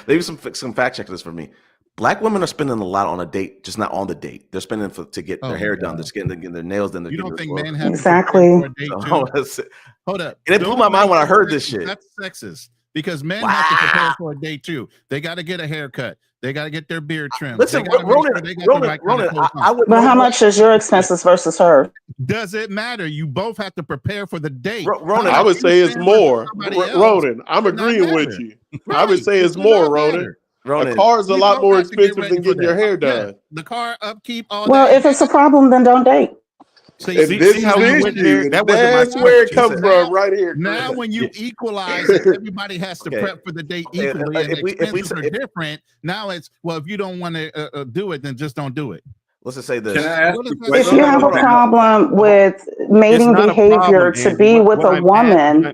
maybe some fact check this for me. Black women are spending a lot on a date, just not on the date. They're spending to get their hair done. They're getting their nails done. You don't think men have exactly for a date too? Hold up. And it blew my mind when I heard this shit. That's sexist because men have to prepare for a date too. They got to get a haircut. They got to get their beard trimmed. Listen, Ronan, I would. But how much is your expenses versus her? Does it matter? You both have to prepare for the date. Ronan, I would say it's more. Ronan, I'm agreeing with you. I would say it's more, Ronan. A car is a lot more expensive than getting your hair done. The car upkeep, all well, that. if it's a problem, then don't date. That's where it comes from, right here. Now, when you equalize it, everybody has to prep for the date equally, and expenses are different. Now it's, well, if you don't want to do it, then just don't do it. Let's just say this. If you have a problem with mating behavior to be with a woman,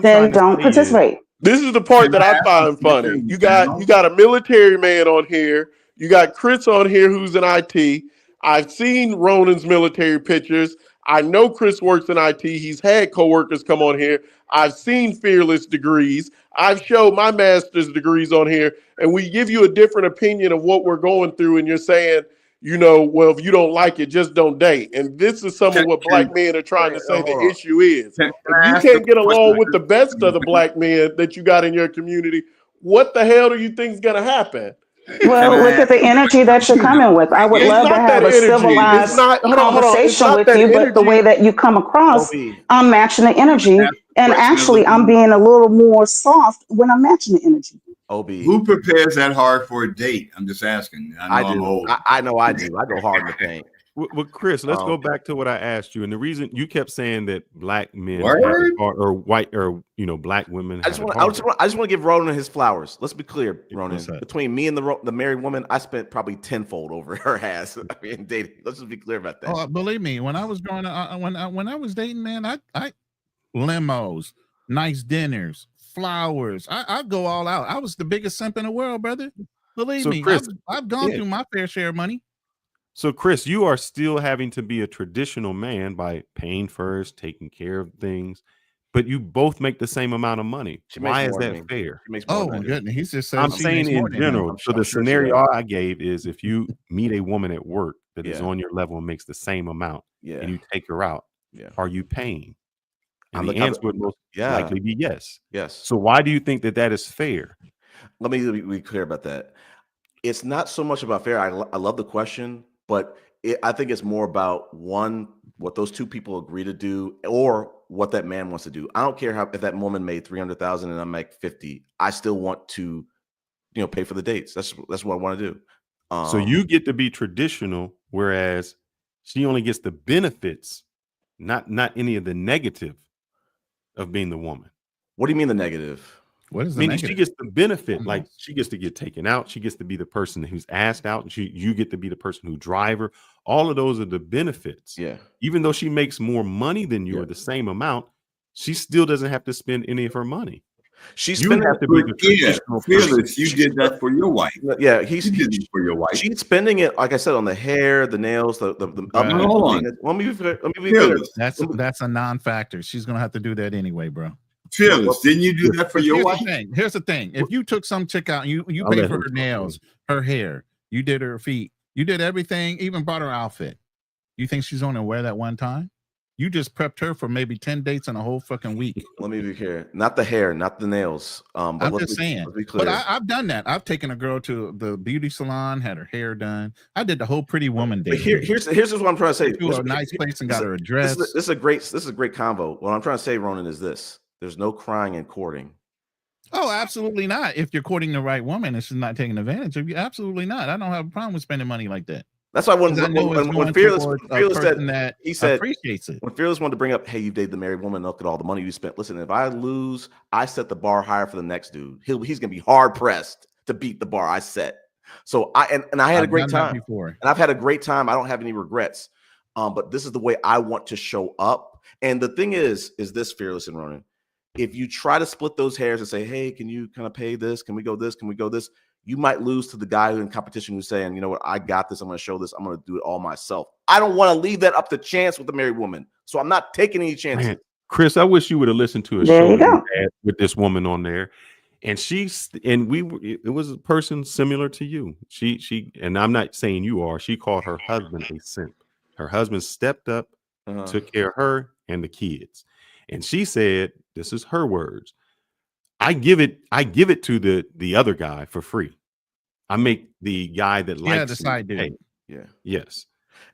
then don't participate. This is the part that I find funny. You got a military man on here. You got Chris on here who's in IT. I've seen Ronan's military pictures. I know Chris works in IT. He's had coworkers come on here. I've seen Fearless degrees. I've showed my master's degrees on here, and we give you a different opinion of what we're going through, and you're saying, well, if you don't like it, just don't date. And this is some of what black men are trying to say the issue is. If you can't get along with the best of the black men that you got in your community, what the hell do you think is going to happen? Well, look at the energy that you're coming with. I would love to have a civilized conversation with you, but the way that you come across, I'm matching the energy. And actually, I'm being a little more soft when I'm matching the energy. Who prepares that hard for a date? I'm just asking. I know I'm old. I know I do. I go hard in the paint. Well, Chris, let's go back to what I asked you. And the reason you kept saying that black men or white or black women. I just want to give Ronan his flowers. Let's be clear, Ronan. Between me and the married woman, I spent probably tenfold over her ass. Dating. Let's just be clear about that. Oh, believe me, when I was going, when I was dating, man, I limos, nice dinners, flowers. I go all out. I was the biggest simp in the world, brother. Believe me, Chris, I've gone through my fair share of money. So, Chris, you are still having to be a traditional man by paying first, taking care of things, but you both make the same amount of money. Why is that fair? Oh, my goodness. He's just saying. I'm saying in general. So the scenario I gave is if you meet a woman at work that is on your level and makes the same amount, and you take her out, are you paying? And the answer would most likely be yes. Yes. So why do you think that is fair? Let me be clear about that. It's not so much about fair. I love the question. But I think it's more about what those two people agree to do, or what that man wants to do. I don't care if that woman made $300,000 and I make 50. I still want to, pay for the dates. That's what I want to do. So you get to be traditional, whereas she only gets the benefits, not any of the negative of being the woman. What do you mean the negative? What is the meaning negative? She gets the benefit, like she gets to get taken out. She gets to be the person who's asked out, and you get to be the person who drive her. All of those are the benefits. Yeah. Even though she makes more money than you, or the same amount, she still doesn't have to spend any of her money. She's you have to be the traditional Fearless. You did that for your wife. Yeah, he did it for your wife. She's spending it, like I said, on the hair, the nails, the hold on. Let me be clear. That's a non-factor. She's gonna have to do that anyway, bro. Fearless. Didn't you do that for your wife? Here's the thing. If you took some chick out and you paid for her nails, her hair, you did her feet, you did everything, even bought her outfit, you think she's only wear that one time? You just prepped her for maybe 10 dates in a whole fucking week. Let me be clear. Not the hair, not the nails. But I'm just saying. But I've done that. I've taken a girl to the beauty salon, had her hair done. I did the whole Pretty Woman date. Here's what I'm trying to say. To a nice place and got her a dress. This is a great convo. What I'm trying to say, Ronan, is this: there's no crying and courting. Oh, absolutely not. If you're courting the right woman and she's not taking advantage of you, absolutely not. I don't have a problem with spending money like that. That's why when Fearless said that he said appreciates it. When Fearless wanted to bring up, hey, you dated the married woman, look at all the money you spent. Listen, if I lose, I set the bar higher for the next dude. He's gonna be hard pressed to beat the bar I set. So I had a great time before, and I've had a great time. I don't have any regrets. But this is the way I want to show up. And the thing is this, Fearless and Ronan, if you try to split those hairs and say, hey, can you kind of pay this? Can we go this? Can we go this? You might lose to the guy in competition who's saying, you know what, I got this. I'm going to show this. I'm going to do it all myself. I don't want to leave that up to chance with the married woman. So I'm not taking any chances. Chris, I wish you would have listened to a There show you that we go. had with this woman on there. And it was a person similar to you. She, and I'm not saying you are, she called her husband a simp. Her husband stepped up, took care of her and the kids. And she said, this is her words, I give it to the other guy for free. I make the guy that likes the side me pay. dude. Yeah. Yes.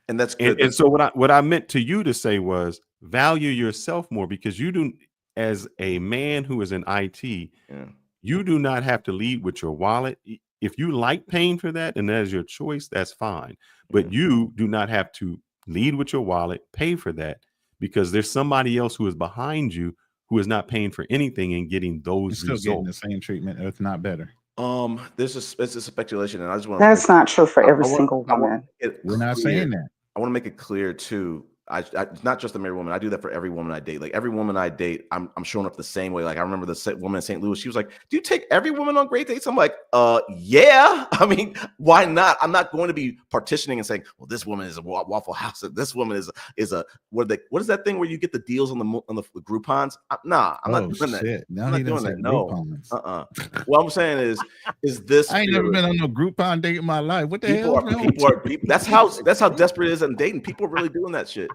And that's good. And so what I meant to you to say was value yourself more, because you do, as a man who is in IT, you do not have to lead with your wallet. If you like paying for that and that is your choice, that's fine. But you do not have to lead with your wallet, pay for that, because there's somebody else who is behind you who is not paying for anything and getting those You're still getting the results. same treatment, if not better. It's a speculation, and I just want That's not true for every single woman. We're not saying that. I want to make it clear too. It's not just a married woman. I do that for every woman I date. Like every woman I date, I'm showing up the same way. Like I remember the woman in St. Louis. She was like, "Do you take every woman on great dates?" I'm like, yeah. I mean, why not? I'm not going to be partitioning and saying, "Well, this woman is a Waffle House. And this woman is a what is that thing where you get the deals on the Groupons?" Nah, I'm not doing that. Now I'm he not doing doesn't that. say No. Groupons. What I'm saying is this. I ain't never been on no Groupon date in my life. What the People hell? are that's how desperate it is in dating. People are really doing that shit.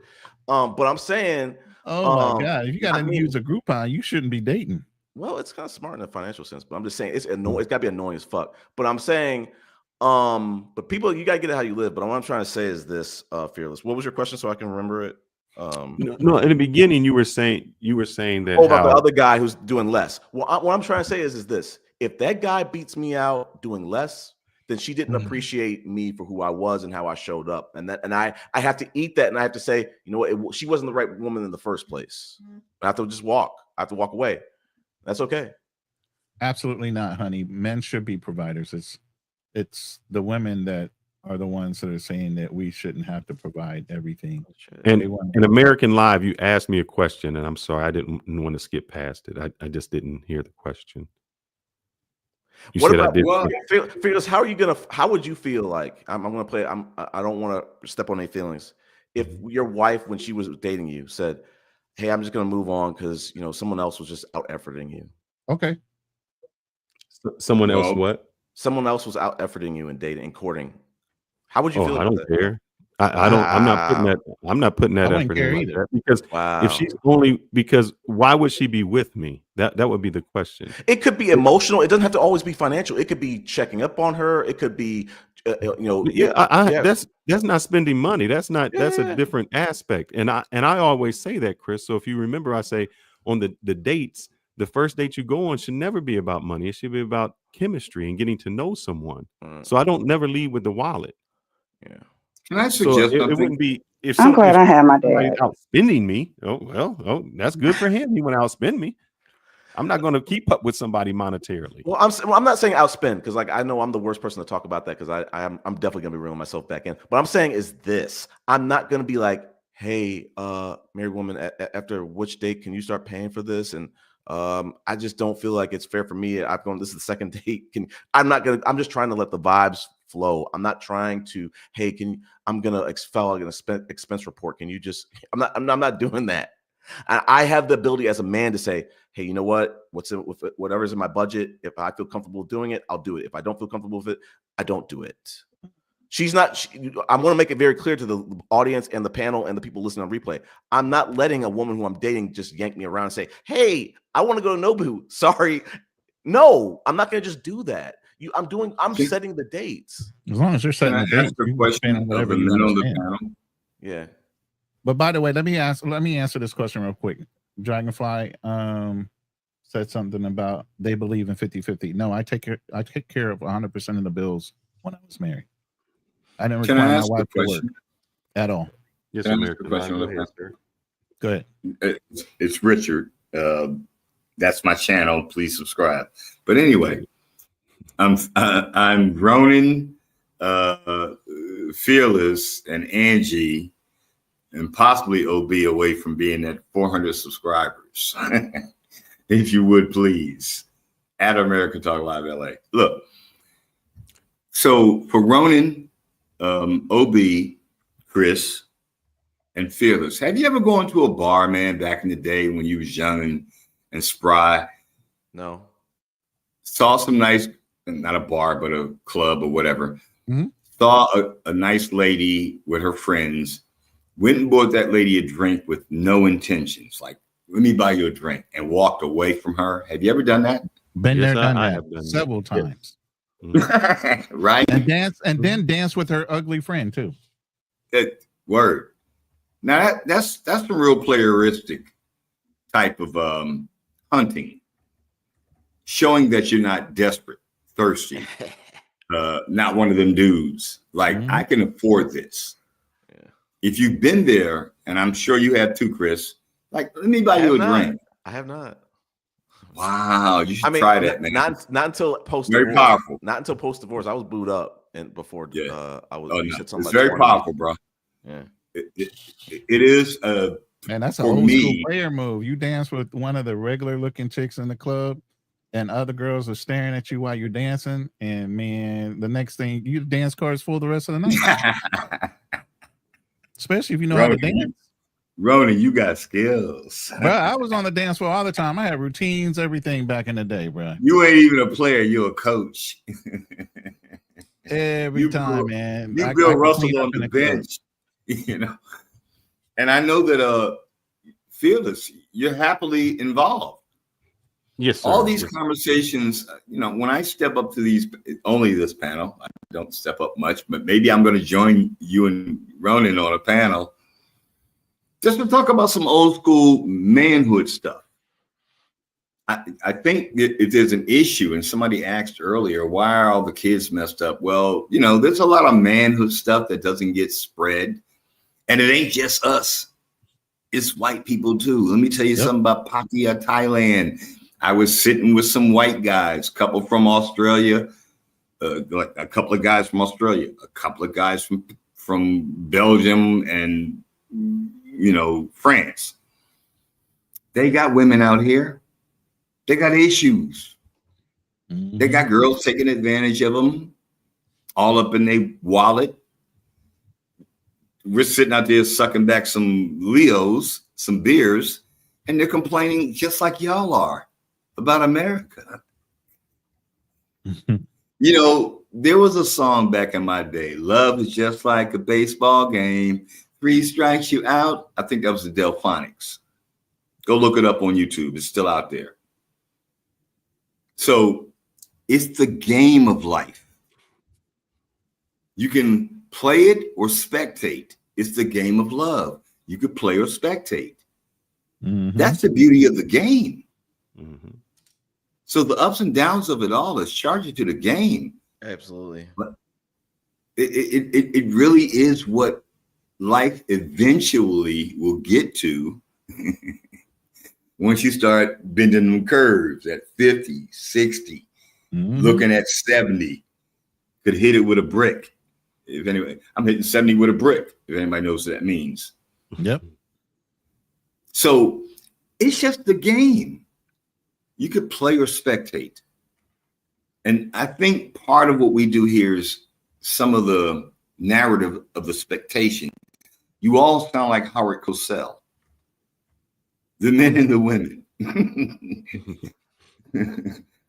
But I'm saying, oh my God, if you got to use a Groupon, you shouldn't be dating. Well, it's kind of smart in a financial sense, but I'm just saying it's annoying. It's got to be annoying as fuck. But I'm saying, but people, you got to get it how you live. But what I'm trying to say is this, Fearless. What was your question so I can remember it? No, in the beginning you were saying that about the other guy who's doing less. Well, what I'm trying to say is this: if that guy beats me out doing less, then she didn't appreciate me for who I was and how I showed up. And I have to eat that. And I have to say, you know what? She wasn't the right woman in the first place. I have to just walk. I have to walk away. That's okay. Absolutely not, honey. Men should be providers. It's the women that are the ones that are saying that we shouldn't have to provide everything. And in American Live, you asked me a question, and I'm sorry, I didn't want to skip past it. I just didn't hear the question. You what said about, I did. well, Fearless, how would you feel like, I don't want to step on any feelings. If your wife, when she was dating you, said, "Hey, I'm just going to move on because, you know, someone else was just out efforting you." Okay. Someone else what? Someone else was out efforting you and dating and courting. How would you feel I about don't that? care. I'm not putting that effort in like that, because if she's only, because why would she be with me? That would be the question. It could be emotional. It doesn't have to always be financial. It could be checking up on her. It could be, that's not spending money. That's a different aspect. And I always say that, Chris. So if you remember, I say on the dates, the first date you go on should never be about money. It should be about chemistry and getting to know someone. So I don't never lead with the wallet. Yeah. Can I suggest something? It wouldn't be I'm glad I had my dad out spending me. Oh, that's good for him. He went out spend me. I'm not going to keep up with somebody monetarily. Well, I'm not saying outspend, because like I know I'm the worst person to talk about that, because I'm definitely gonna be reeling myself back in. But I'm saying is this: I'm not gonna be like, "Hey, married woman, after which date can you start paying for this?" And I just don't feel like it's fair for me. This is the second date. I'm just trying to let the vibes flow. I'm not trying to, hey, I'm gonna expense report. Can you just, I'm not doing that. I have the ability as a man to say, hey, you know what? Whatever's in my budget, if I feel comfortable doing it, I'll do it. If I don't feel comfortable with it, I don't do it. I'm going to make it very clear to the audience and the panel and the people listening on replay. I'm not letting a woman who I'm dating just yank me around and say, hey, I want to go to Nobu. Sorry. No, I'm not going to just do that. I'm setting the dates. As long as you're setting the dates, you question whatever you on the panel. Yeah. But by the way, let me answer this question real quick. Dragonfly said something about they believe in 50-50. No, I take care of 100% of the bills when I was married. I didn't require my wife to work at all. Yes, American. Go ahead. It's Richard. That's my channel. Please subscribe. But anyway, I'm Ronan, Fearless, and Angie, and possibly OB away from being at 400 subscribers. If you would please, at American Talk Live LA. Look, so for Ronan, OB, Chris, and Fearless. Have you ever gone to a bar, man, back in the day when you was young and spry? No. Saw some nice, not a bar, but a club or whatever. Mm-hmm. Saw a nice lady with her friends, went and bought that lady a drink with no intentions. Like, let me buy you a drink, and walked away from her. Have you ever done that? Been Yes, there, done I that have done several that. Yeah. times. Right? And then dance with her ugly friend too. Word. Now that's some real playeristic type of hunting, showing that you're not desperate, thirsty, not one of them dudes. Like, I can afford this. Yeah. If you've been there, and I'm sure you have too, Chris. Like, let me buy you a drink. I have not. Wow, you should try that, man. Not until post Very divorce. powerful. Not until post divorce. I was booed up and before. I was. Oh, you no. said something It's like very 20. powerful, bro. Yeah. It is. Man, that's an for old me, school player move. You dance with one of the regular looking chicks in the club, and other girls are staring at you while you're dancing. And man, the next thing you dance cards full the rest of the night. Especially if you know how to dance. Ronan, you got skills. Bro, I was on the dance floor all the time. I had routines, everything back in the day, bro. You ain't even a player, you're a coach. Every time, man. You Bill Russell on the bench, you know. And I know that Fearless, you're happily involved. Yes, sir. All these conversations, you know, when I step up to these, only this panel, I don't step up much, but maybe I'm going to join you and Ronan on a panel just to talk about some old school manhood stuff. I think if there's an issue, and somebody asked earlier, why are all the kids messed up? Well, you know, there's a lot of manhood stuff that doesn't get spread. And it ain't just us. It's white people too. Let me tell you something about Pattaya, Thailand. I was sitting with some white guys, a couple from Australia, like a couple of guys from Australia, a couple of guys from Belgium and, you know, France. They got women out here. They got issues. They got girls taking advantage of them, all up in their wallet. We're sitting out there sucking back some Leos, some beers, and they're complaining just like y'all are about America. You know, there was a song back in my day, love is just like a baseball game. 3 strikes you out. I think that was the Delphonics. Go look it up on YouTube. It's still out there. So it's the game of life. You can play it or spectate. It's the game of love. You could play or spectate. That's the beauty of the game. So the ups and downs of it all is charged to the game. Absolutely. But it really is what life eventually will get to once you start bending them curves at 50, 60, looking at 70, could hit it with a brick. If anyway, I'm hitting 70 with a brick, if anybody knows what that means. Yep. So it's just the game. You could play or spectate. And I think part of what we do here is some of the narrative of the spectation. You all sound like Howard Cosell. The men and the women.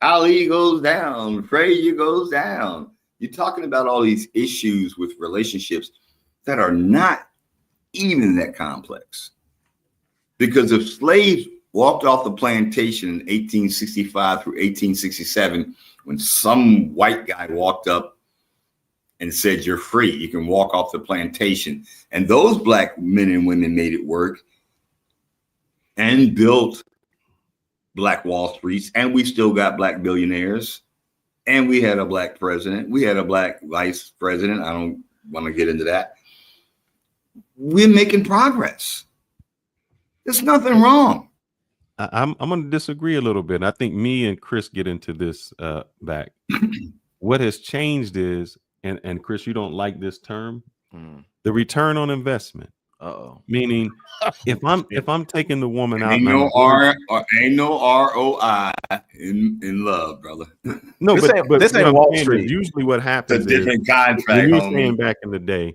Ali goes down, Frazier goes down. You're talking about all these issues with relationships that are not even that complex. Because if slaves walked off the plantation in 1865 through 1867, when some white guy walked up and said, you're free, you can walk off the plantation. And those black men and women made it work and built Black Wall Streets, and we still got black billionaires, and we had a black president, we had a black vice president. I don't want to get into that. We're making progress. There's nothing wrong. I'm going to disagree a little bit. I think me and Chris get into this back. What has changed is, and Chris, you don't like this term, the return on investment. Meaning, if I'm taking the woman out, Ain't no ROI in love, brother. No, this but ain't what I'm Wall saying Street. is usually what happens It's a different is, contract, when you're homie. saying back in the day,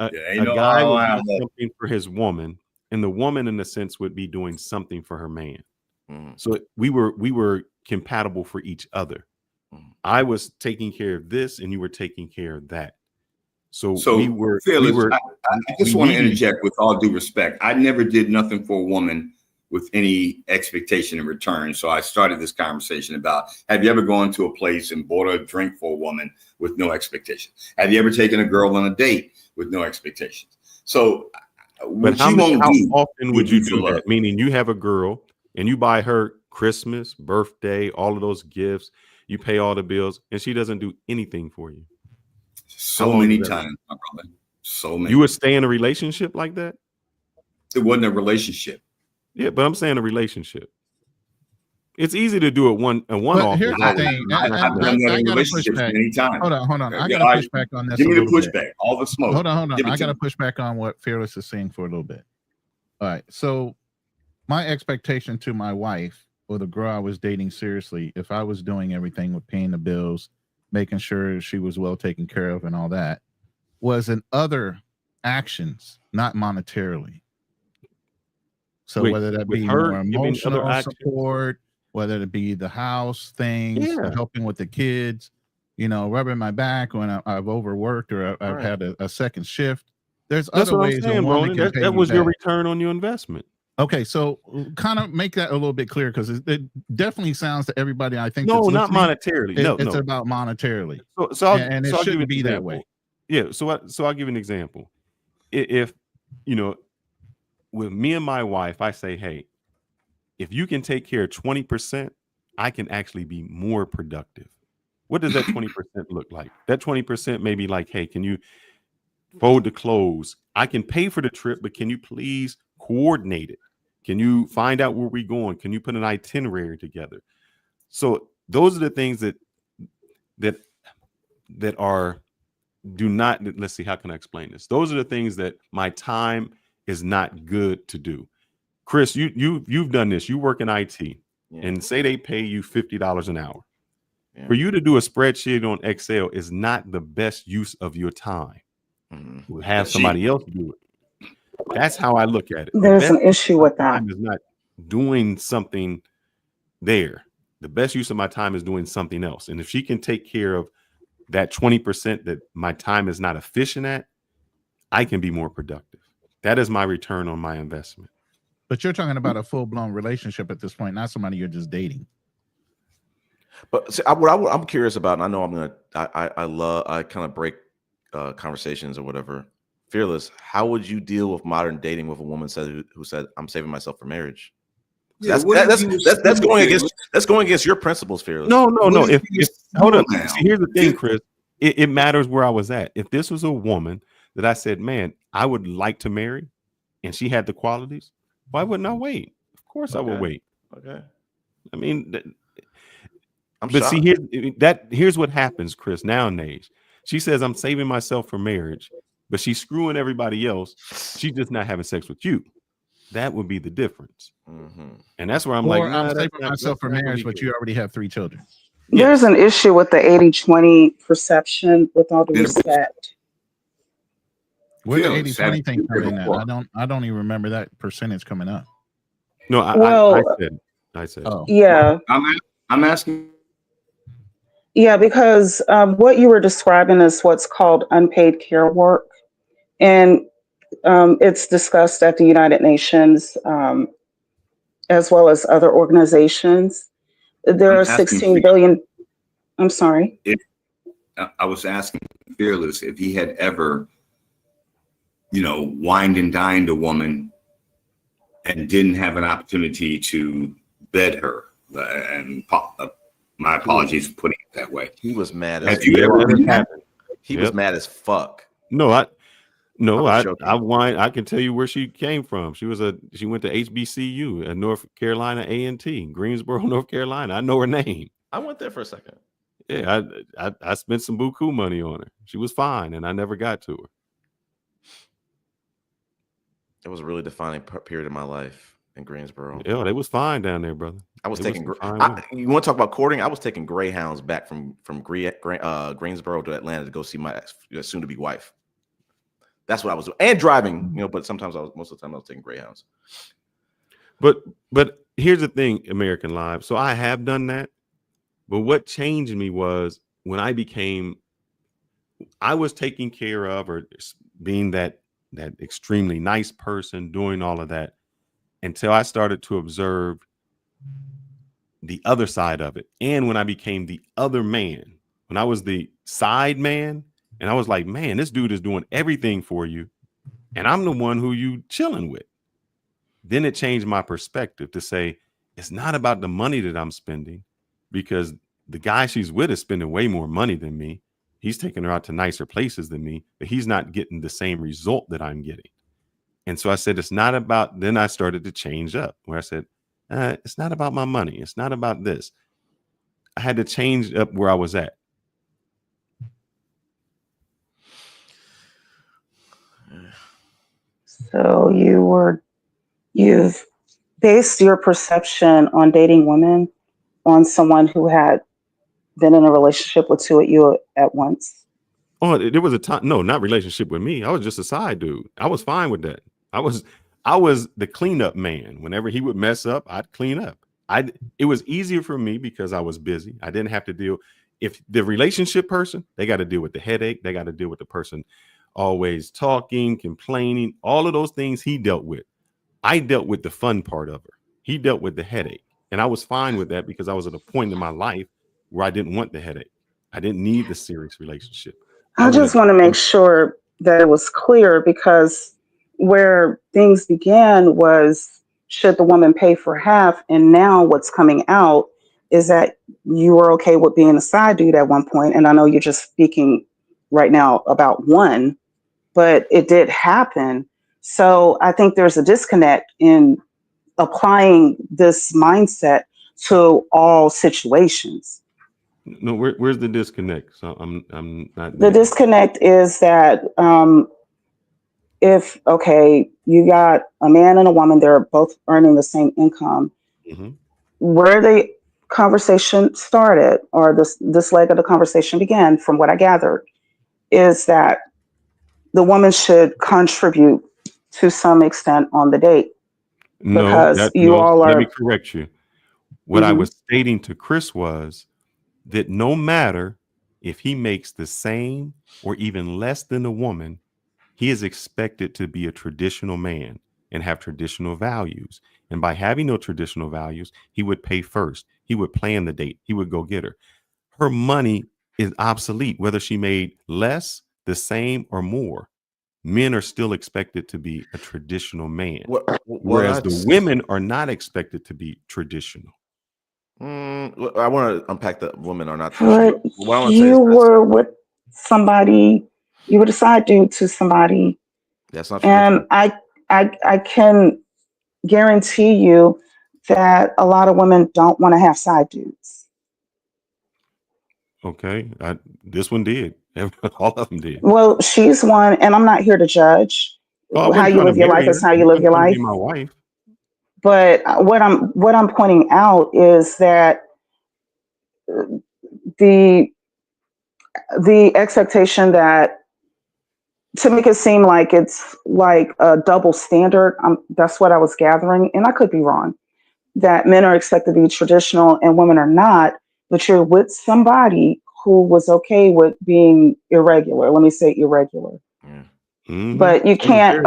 ain't a no guy would ROI. do something for his woman, and the woman, in a sense, would be doing something for her man. So we were compatible for each other. I was taking care of this, and you were taking care of that. So we were. Fearless, I just want to needed- interject with all due respect. I never did nothing for a woman with any expectation in return. So I started this conversation about, have you ever gone to a place and bought a drink for a woman with no expectations? Have you ever taken a girl on a date with no expectations? So But how often would you do that? Meaning you have a girl and you buy her Christmas, birthday, all of those gifts, you pay all the bills, and she doesn't do anything for you. So many times, my brother. So many. You would stay in a relationship like that? It wasn't a relationship. Yeah, but I'm saying a relationship. It's easy to do it one off. Here's the thing. I gotta push back. Hold on. I gotta push back on this. Give me the pushback. Pushback. All the smoke. Hold on. I gotta push back on what Fearless is saying for a little bit. All right. So my expectation to my wife or the girl I was dating seriously, if I was doing everything with paying the bills, making sure she was well taken care of and all that, was in other actions, not monetarily. So whether that be more emotional support, whether it be the house things, helping with the kids, rubbing my back when I've overworked or I've had a second shift. There's other ways a woman can pay that was you your back. return on your investment. Okay, so kind of make that a little bit clear, because it definitely sounds to everybody, I think, no, that's not monetarily. It's about monetarily. And it shouldn't be that way. Yeah, so I'll give you an example. If with me and my wife, I say, hey, if you can take care of 20%, I can actually be more productive. What does that 20% look like? That 20% may be like, hey, can you fold the clothes? I can pay for the trip, but can you please coordinate it? Can you find out where we're going? Can you put an itinerary together? So those are the things that are do not, let's see, how can I explain this? Those are the things that my time is not good to do. Chris, you've done this. You work in IT, and say they pay you $50 an hour. Yeah. For you to do a spreadsheet on Excel is not the best use of your time. We'll have somebody else do it. That's how I look at it. There's an issue with that. Is not doing something there. The best use of my time is doing something else. And if she can take care of that 20% that my time is not efficient at, I can be more productive. That is my return on my investment. But you're talking about a full-blown relationship at this point, not somebody you're just dating. But see, I'm curious about, and I know I kind of break conversations or whatever. Fearless, how would you deal with modern dating with a woman who said, "I'm saving myself for marriage"? Yeah, that's going against your principles, Fearless. No. If hold on. See, here's the thing, Chris. It matters where I was at. If this was a woman that I said, "Man, I would like to marry," and she had the qualities, why wouldn't I wait? Of course, I would wait. Okay. I mean, shocked. See, here's what happens, Chris. Nowadays, she says, "I'm saving myself for marriage," but she's screwing everybody else. She's just not having sex with you. That would be the difference. And that's where I'm I'm saving myself for marriage, but you already have 3 children. There's an issue with the 80-20 perception, with all due respect. Where the 80-20 thing come in at? I don't even remember that percentage coming up. No, I said. Oh. Yeah. I'm asking. Yeah, because what you were describing is what's called unpaid care work. And it's discussed at the United Nations as well as other organizations. There are 16 billion. I'm sorry. I was asking Fearless if he had ever, wined and dined a woman and didn't have an opportunity to bed her. And my apologies for putting it that way. He was mad. He was mad as fuck. I can tell you where she came from. She went to HBCU at North Carolina A&T, Greensboro, North Carolina. I know her name. I went there for a second. Yeah, I spent some buku money on her. She was fine, and I never got to her. It was a really defining period of my life in Greensboro. Yeah, they was fine down there, brother. I was taking. You want to talk about courting? I was taking Greyhounds back from Greensboro to Atlanta to go see my soon-to-be wife. That's what I was doing, and driving. But sometimes most of the time I was taking Greyhounds. But here's the thing, American Live. So I have done that, but what changed me was when I was taking care of, or being that extremely nice person, doing all of that, until I started to observe the other side of it. And when I became the other man, when I was the side man, and I was like, man, this dude is doing everything for you, and I'm the one who you chilling with. Then it changed my perspective to say, it's not about the money that I'm spending, because the guy she's with is spending way more money than me. He's taking her out to nicer places than me, but he's not getting the same result that I'm getting. And so I said, it's not about, then I started to change up where I said, it's not about my money. It's not about this. I had to change up where I was at. So you've based your perception on dating women on someone who had been in a relationship with two of you at once. Oh, there was a time. No, not relationship with me. I was just a side dude. I was fine with that. I was the cleanup man. Whenever he would mess up, I'd clean up. It was easier for me because I was busy. I didn't have to deal. If the relationship person, they got to deal with the headache. They got to deal with the person always talking, complaining, all of those things he dealt with. I dealt with the fun part of her. He dealt with the headache. And I was fine with that because I was at a point in my life where I didn't want the headache. I didn't need the serious relationship. I just want to make sure that it was clear, because where things began was, should the woman pay for half? And now what's coming out is that you were okay with being a side dude at one point. And I know you're just speaking right now about one, but it did happen. So I think there's a disconnect in applying this mindset to all situations. No, where's the disconnect? So I'm not. The disconnect is that if, okay, you got a man and a woman, they're both earning the same income. Mm-hmm. Where the conversation started, or this leg of the conversation began, from what I gathered, is that the woman should contribute to some extent on the date. No, Because you all are. Let me correct you. What I was stating to Chris was that no matter if he makes the same or even less than the woman, he is expected to be a traditional man and have traditional values. And by having no traditional values, he would pay first. He would plan the date. He would go get her. Her money is obsolete, whether she made less, the same, or more. Men are still expected to be a traditional man, whereas the women are not expected to be traditional. I want to unpack the women are not But traditional. you were with somebody, you were the side dude to somebody. That's not traditional. And I can guarantee you that a lot of women don't want to have side dudes. Okay, this one did. All of them did. Well, she's one, and I'm not here to judge. How you live your life is how you live your life. Be my wife. But what I'm pointing out is that the expectation that, to make it seem like it's like a double standard, that's what I was gathering, and I could be wrong, that men are expected to be traditional and women are not, but you're with somebody who was okay with being irregular. Let me say irregular. Mm-hmm. But you can't,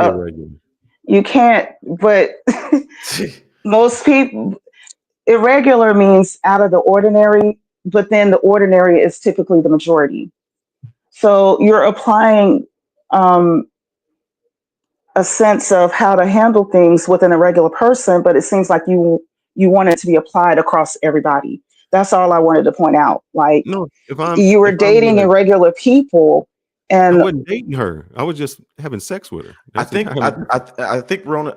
but most people, irregular means out of the ordinary, but then the ordinary is typically the majority. So you're applying a sense of how to handle things within a regular person, but it seems like you want it to be applied across everybody. That's all I wanted to point out. Like, no, you were dating irregular people, and I wasn't dating her. I was just having sex with her. I think Rona.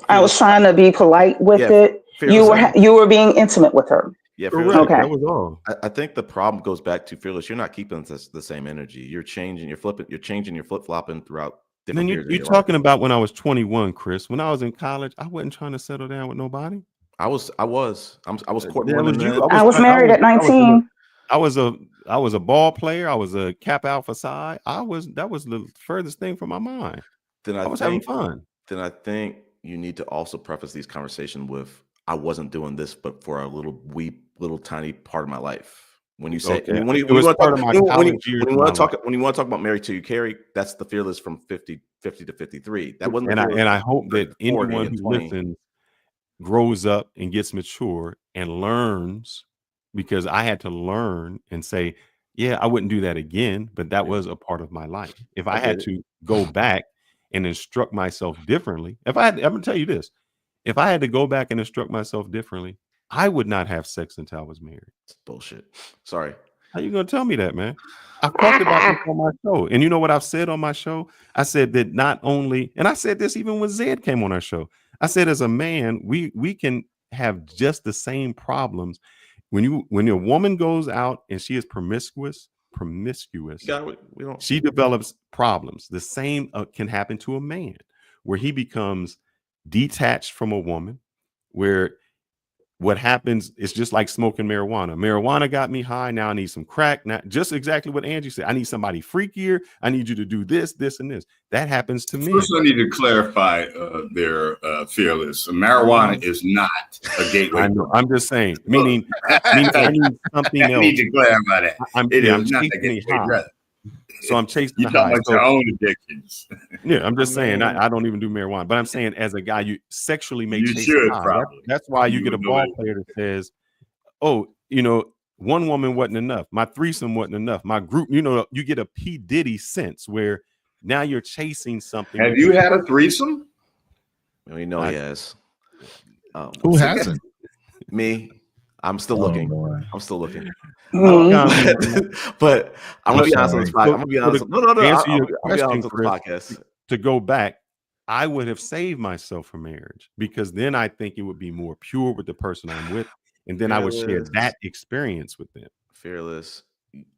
I was trying to be polite with it. You were being intimate with her. Yeah, correct. Okay. That was all. I think the problem goes back to Fearless. You're not keeping the same energy. You're changing. You're flipping. You're changing. You're flip flopping throughout. Then you're talking about when I was 21, Chris. When I was in college, I wasn't trying to settle down with nobody. I was courting I was married at 19. I was a ball player. I was a Kappa Alpha Psi. That was the furthest thing from my mind. Then I was having fun. Then I think you need to also preface these conversations with, I wasn't doing this, but for a little tiny part of my life. When you say, Okay. when you It was want part of to my talk, college years when of you my want to life. talk, when you want to talk about Married to You Carrie, that's the Fearless from 50 to 53. That wasn't the And Fearless I from hope that 30 to 40 anyone and who 20. listens grows up and gets mature and learns, because I had to learn and say, yeah, I wouldn't do that again, but that was a part of my life. If I had to go back and instruct myself differently, I'm gonna tell you this, if I had to go back and instruct myself differently, I would not have sex until I was married. It's bullshit. Sorry. How you gonna tell me that, man? I've talked about this on my show, and you know what I've said on my show? I said that not only, and I said this even when Zed came on our show. I said, as a man, we can have just the same problems when your woman goes out and she is promiscuous. She develops problems. The same can happen to a man, where he becomes detached from a woman, where what happens is just like smoking marijuana. Marijuana got me high. Now I need some crack. Now, just exactly what Angie said. I need somebody freakier. I need you to do this, this, and this. That happens to me. First, I need to clarify their Fearless. Marijuana is not a gateway. I know. I'm just saying. Meaning I need something else. I need to clarify that. I'm not chasing a gateway the high. drug. So I'm chasing You're the high. talking about your own addictions. Yeah, I'm just saying. I don't even do marijuana, but I'm saying, as a guy, you sexually may You chase should a high. probably. That's why you You get a would know ball it. player that says, "Oh, one woman wasn't enough. My threesome wasn't enough. My group." You get a P. Diddy sense where now you're chasing something. Have you had a threesome? We know he has. Who hasn't? Me. I'm still looking. I'm still looking. Mm. But I'm gonna be honest on sorry. this podcast. I'm gonna be honest. No. Answer I'll your be question, honest on Chris, this podcast. to go back, I would have saved myself for marriage, because then I think it would be more pure with the person I'm with, and then I would share Fearless. that experience with them. Fearless.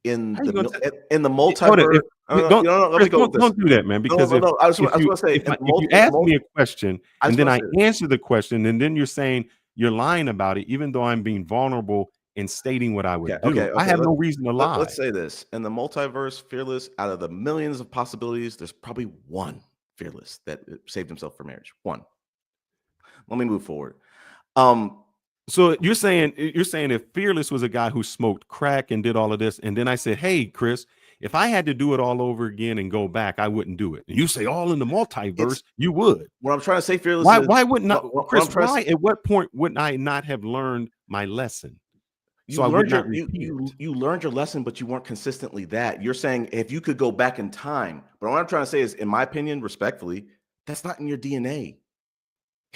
In How you gonna the Hold multiverse. it. Chris, don't do that, man. Because No. I was if gonna say, you ask me a question and then I answer the question, and then you're saying you're lying about it, even though I'm being vulnerable and stating what I would do. Okay. I have no reason to lie. Let's say this. In the multiverse, Fearless, out of the millions of possibilities, there's probably one Fearless that saved himself for marriage. One. Let me move forward. So you're saying if Fearless was a guy who smoked crack and did all of this, and then I said, hey, Chris, if I had to do it all over again and go back, I wouldn't do it. And you say, all in the multiverse, you would. What I'm trying to say, Fearless, why wouldn't I, Chris? Why? At what point wouldn't I not have learned my lesson? You learned your lesson, but you weren't consistently that. You're saying if you could go back in time, but what I'm trying to say is, in my opinion, respectfully, that's not in your DNA.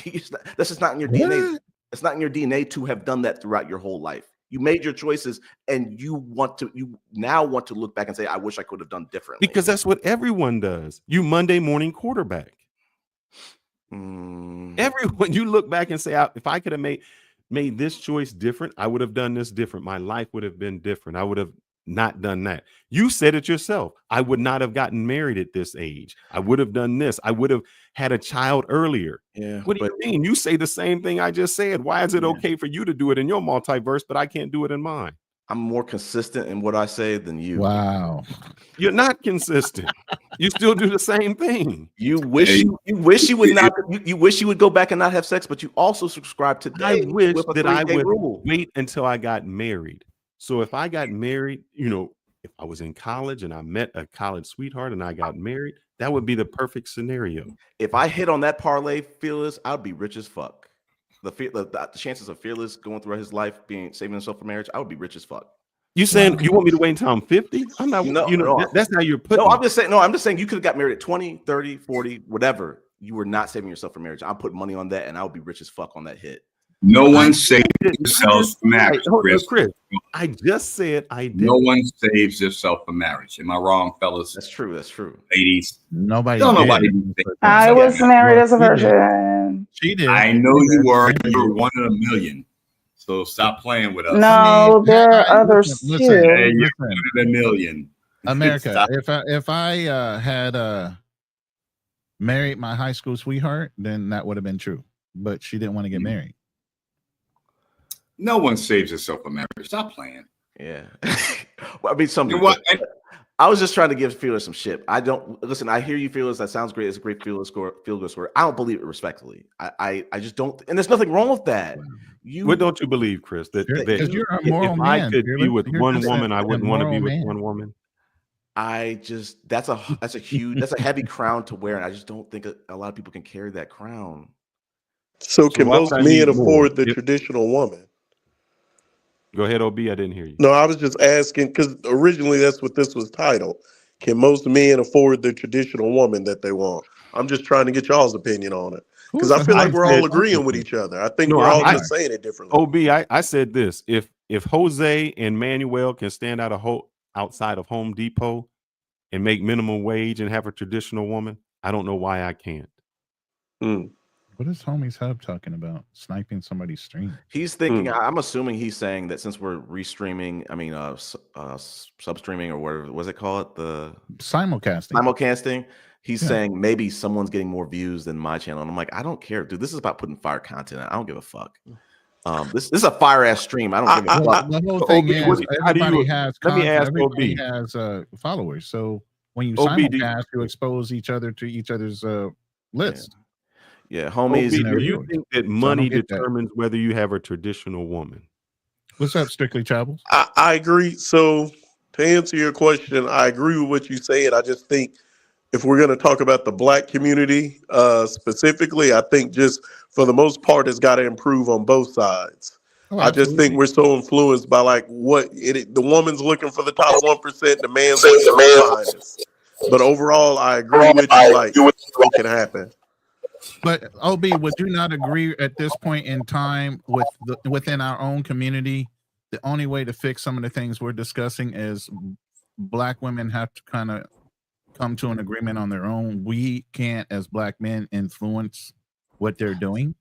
That's just not in your DNA. It's not in your DNA to have done that throughout your whole life. You made your choices, and you now want to look back and say, I wish I could have done differently. Because that's what everyone does. You Monday morning quarterback. Everyone, you look back and say, if I could have made this choice different, I would have done this different. My life would have been different. I would have not done that. You said it yourself. I would not have gotten married at this age. I would have done this. I would have had a child earlier. Yeah. What do you mean? You say the same thing I just said. Why is it okay for you to do it in your multiverse, but I can't do it in mine? I'm more consistent in what I say than you. Wow. You're not consistent. You still do the same thing. You wish you would not. You wish you would go back and not have sex, but you also subscribe to. I wish that I would wait until I got married. So if I got married, if I was in college and I met a college sweetheart and I got married, that would be the perfect scenario. If I hit on that parlay, Fearless, I'd be rich as fuck. The chances of Fearless going through his life saving himself for marriage, I would be rich as fuck. You saying you want me to wait until I'm 50? I'm not. That's how you're putting. No, I'm just saying. No, I'm just saying you could have got married at 20, 30, 40, whatever. You were not saving yourself for marriage. I'm putting money on that, and I would be rich as fuck on that hit. No one saves themselves for marriage, Chris. I just said I did. No one saves themselves for marriage. Am I wrong, fellas? That's true. That's true. Ladies, nobody. I was married as a virgin. She did. I know you were. You're one in a million. So stop playing with us. No, there are others too. Hey, you're one in a million. America. if I had married my high school sweetheart, then that would have been true. But she didn't want to get married. No one saves herself for marriage. Stop playing. Yeah. Well, I mean, some You know people. what? And I was just trying to give Fearless some shit. I don't listen. I hear you, Fearless. That sounds great. It's a great Fearless score, feel good score. I don't believe it respectfully. I just don't. And there's nothing wrong with that. What don't you believe, Chris? That Because you're a if moral I man. could be with You're one just woman, I a wouldn't want to be moral with man. one woman. That's a huge, that's a heavy crown to wear, and I just don't think a lot of people can carry that crown. So can why would most I men need more? afford the traditional woman? Go ahead, OB. I didn't hear you. No, I was just asking because originally that's what this was titled. Can most men afford the traditional woman that they want? I'm just trying to get y'all's opinion on it because I feel like we're all agreeing with each other. I think No, we're all just saying it differently. OB, I said this: if Jose and Manuel can stand outside of Home Depot and make minimum wage and have a traditional woman, I don't know why I can't. What is Homie's Hub talking about? Sniping somebody's stream? He's thinking. I'm assuming he's saying that since we're restreaming, substreaming or whatever, what's it called? The simulcasting. He's saying maybe someone's getting more views than my channel, and I'm like, I don't care, dude. This is about putting fire content out. I don't give a fuck. This is a fire ass stream. I don't give a fuck. The whole thing is everybody has content, everybody has followers. So when you simulcast, you expose each other to each other's list. Yeah, homies. OB, do you think that money determines whether you have a traditional woman? What's up, Strictly Travels? I agree. So to answer your question, I agree with what you said. I just think if we're going to talk about the Black community specifically, I think just for the most part, it's got to improve on both sides. I just think we're so influenced by like the woman's looking for the top 1%, the man's looking for the finest. But overall, I agree with you. Like it can happen. But OB, would you not agree at this point in time within our own community, the only way to fix some of the things we're discussing is Black women have to kind of come to an agreement on their own? We can't, as Black men, influence what they're doing.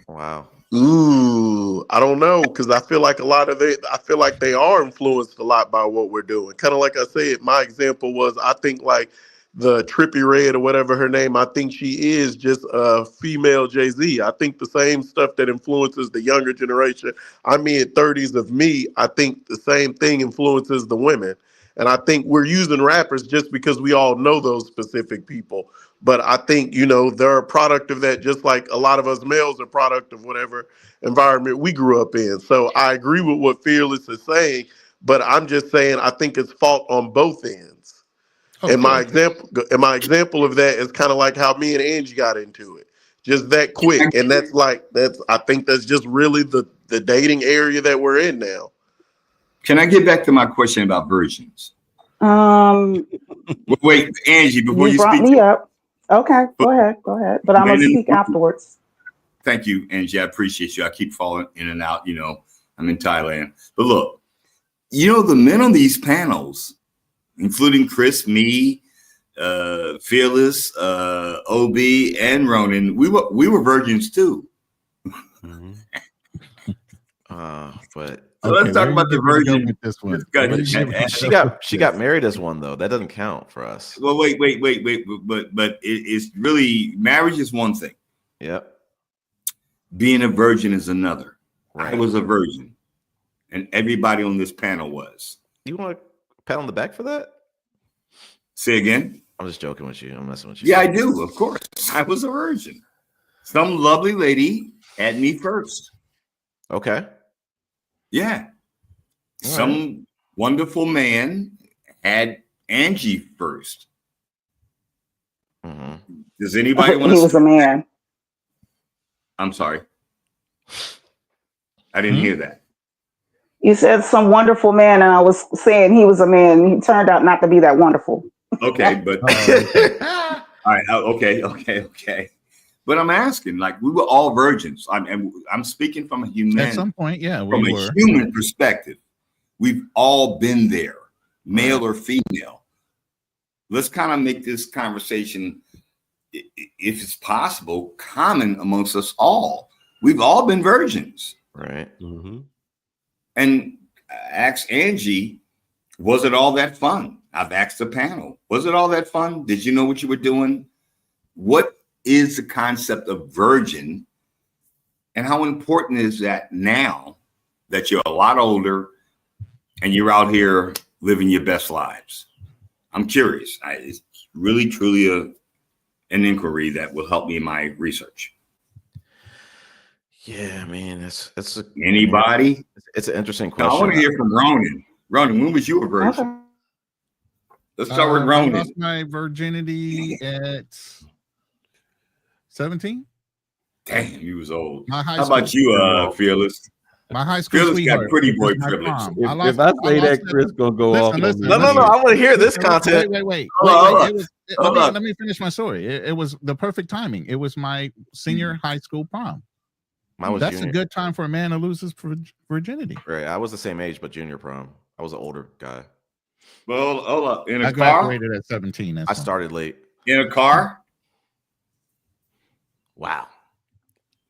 Wow. Ooh, I don't know, because I feel like I feel like they are influenced a lot by what we're doing. Kind of like I said, my example was I think like the Trippie Redd or whatever her name, I think she is just a female Jay-Z. I think the same stuff that influences the younger generation, I'm mid-30s of me, I think the same thing influences the women. And I think we're using rappers just because we all know those specific people. But I think, they're a product of that, just like a lot of us males are product of whatever environment we grew up in. So I agree with what Fearless is saying, but I'm just saying I think it's fault on both ends. And my example of that is kind of like how me and Angie got into it. Just that quick. And I think that's just really the dating area that we're in now. Can I get back to my question about virgins? Wait, Angie, before you brought speak. Me up. Okay, go ahead. But I'm going to speak afterwards. Thank you, Angie. I appreciate you. I keep falling in and out. I'm in Thailand. But look, the men on these panels, including Chris, me, Fearless, OB, and Ronan, we were virgins too. But so let's talk about the virgin. With this one. She got married as one though. That doesn't count for us. Well, wait. But it's really, marriage is one thing. Yep. Being a virgin is another. Right. I was a virgin, and everybody on this panel was. You want a pat on the back for that? Say again? I'm just joking with you. I'm messing with you. Yeah, I do. Of course, I was a virgin. Some lovely lady had me first. Okay. Yeah. All Some wonderful man had Angie first. Mm-hmm. Does anybody want to? He was a man. I'm sorry. I didn't hear that. You said some wonderful man, and I was saying he was a man. He turned out not to be that wonderful. Okay, but all right. Okay. But I'm asking, like, we were all virgins. I'm speaking from a human. At some point, yeah, from a human perspective, we've all been there, male or female. Let's kind of make this conversation, if it's possible, common amongst us all. We've all been virgins. Right. Mm-hmm. And ask Angie, was it all that fun? I've asked the panel, was it all that fun? Did you know what you were doing? What is the concept of virgin? And how important is that now that you're a lot older and you're out here living your best lives? I'm curious. It's really, truly an inquiry that will help me in my research. Yeah, man, it's anybody. It's an interesting No, question. I want to hear from Ronan. Ronan, when was your virgin? Okay. Let's start with I Ronan. lost my virginity at 17. Damn, you was old. My high How about school you, Fearless? My high school Fearless got sweetheart. pretty It was boy my privilege. prom. If I say that, Chris gonna go off on me. No, I want to hear this content. Wait. Hold on. Let me finish my story. It was the perfect timing. It was my senior high school prom. That's junior. a good time for a man to lose his virginity. Right. I was the same age, but junior prom. I was an older guy. Well, hold up. In a I car? graduated at 17. I started late. In a car? Wow.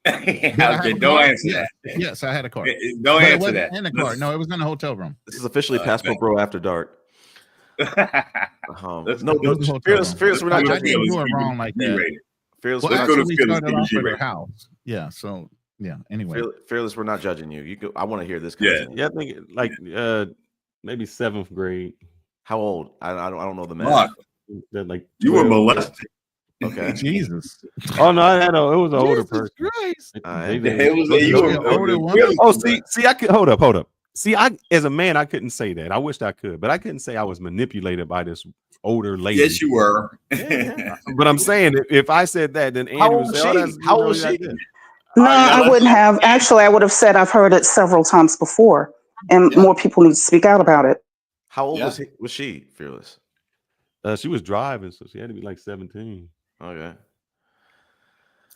Okay, don't answer that. Yes, I had a car. Don't But it answer wasn't that. in a car. No, it was in a hotel room. This is officially Passport Bro After Dark. Let's No, go. Fearless, we're not I judging didn't you. do it wrong like that. Fearless, Well, we're actually, not we started off at her house. Yeah, so yeah. Anyway, Fearless, we're not judging you. You go. I want to hear this. Yeah, Content. yeah. I think like maybe 7th grade. How old? I don't know the math. Mark, Like you were molested. Okay. Jesus. Oh no, it was an older person. Oh, see, I could hold up. See, as a man, I couldn't say that. I wished I could, but I couldn't say I was manipulated by this older lady. Yes, you were. But I'm saying if I said that, then Andy would say, How old was she? No, I wouldn't have. Actually, I would have said I've heard it several times before, and more people need to speak out about it. How old was she, Fearless? She was driving, so she had to be like 17. Okay.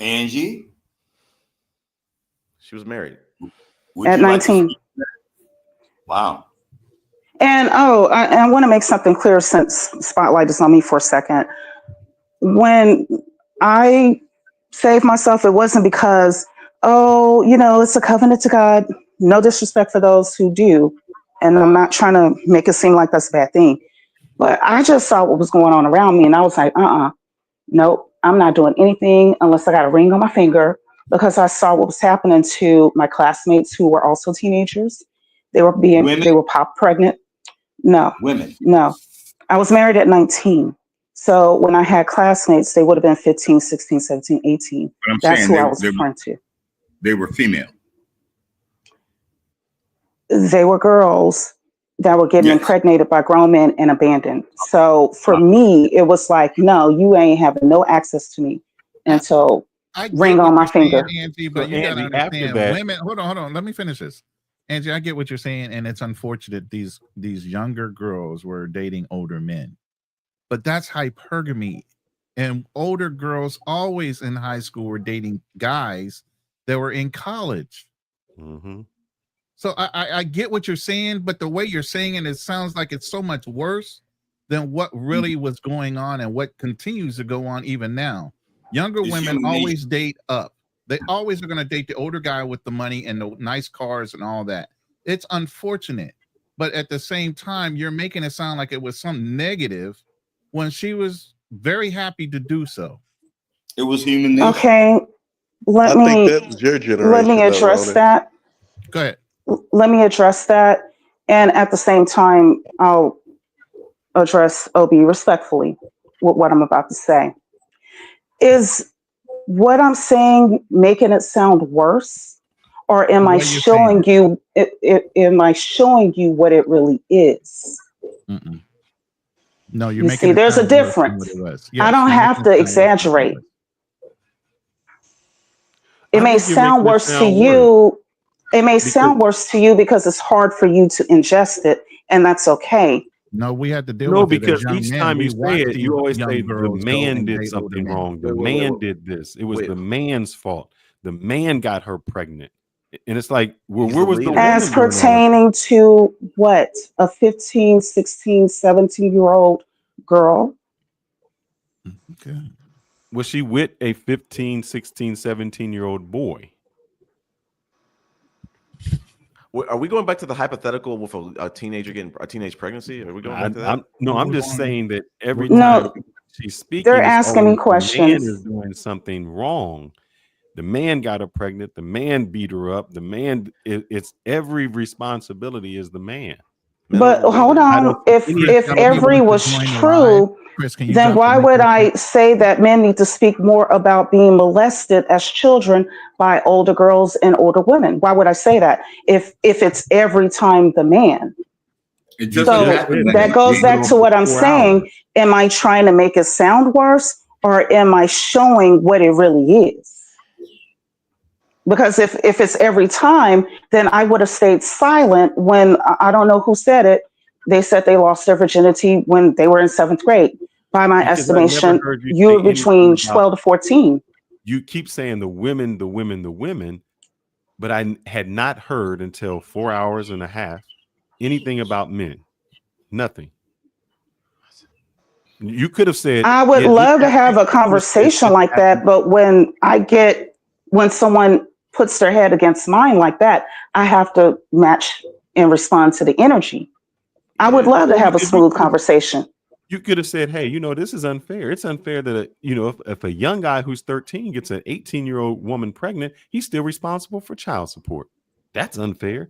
Angie? She was married. At 19. Wow. And I want to make something clear since Spotlight is on me for a second. When I saved myself, it wasn't because, it's a covenant to God. No disrespect for those who do. And I'm not trying to make it seem like that's a bad thing. But I just saw what was going on around me. And I was like, nope, I'm not doing anything unless I got a ring on my finger, because I saw what was happening to my classmates who were also teenagers. They were pop pregnant. No. Women. No. I was married at 19. So when I had classmates, they would have been 15, 16, 17, 18. But I'm That's saying who I was referring to. They were female. They were girls that were getting impregnated by grown men and abandoned. So for me, it was like, no, you ain't having no access to me until ring on my finger. Angie, but you gotta understand, women. Hold on. Let me finish this. Angie, I get what you're saying, and it's unfortunate these younger girls were dating older men, but that's hypergamy, and older girls always in high school were dating guys that were in college. Mm-hmm. So I get what you're saying, but the way you're saying it sounds like it's so much worse than what really was going on and what continues to go on even now. Younger women always date up. They always are going to date the older guy with the money and the nice cars and all that. It's unfortunate, but at the same time, you're making it sound like it was some negative when she was very happy to do so. It was human nature. Okay, let me address that. Go ahead. Let me address that, and at the same time, I'll address OB respectfully with what I'm about to say. Is what I'm saying making it sound worse, or am I showing you? Am I showing you what it really is? Mm-mm. No, you see, there's a difference. I don't have to exaggerate. It may sound worse to you. It may sound worse to you because it's hard for you to ingest it, and that's okay. No, we had to deal with it. No, because each time you say it, you always say the man did something wrong. The man did this. It was the man's fault. The man got her pregnant. And it's like, where was the woman? As pertaining to what? A 15, 16, 17-year-old girl? Okay. Was she with a 15, 16, 17-year-old boy? Are we going back to the hypothetical with a teenager getting a teenage pregnancy? Are we going back to that? I'm just saying that every time she's speaking, they're asking me questions. The man is doing something wrong. The man got her pregnant. The man beat her up. The man, it's every responsibility is the man. But hold on, if every was true, then why would I say that men need to speak more about being molested as children by older girls and older women? Why would I say that if it's every time the man? So that goes back to what I'm saying. Am I trying to make it sound worse, or am I showing what it really is? Because if it's every time, then I would have stayed silent when, I don't know who said it. They said they lost their virginity when they were in 7th grade. By my estimation, you were between 12 to 14. You keep saying the women, the women, the women, but I had not heard until 4 hours and a half anything about men. Nothing. You could have said, I would love to have a conversation like that, but when someone puts their head against mine like that, I have to match and respond to the energy. I would love to have a smooth conversation. You could have said, hey, this is unfair. It's unfair that, if a young guy who's 13 gets an 18-year-old woman pregnant, he's still responsible for child support. That's unfair.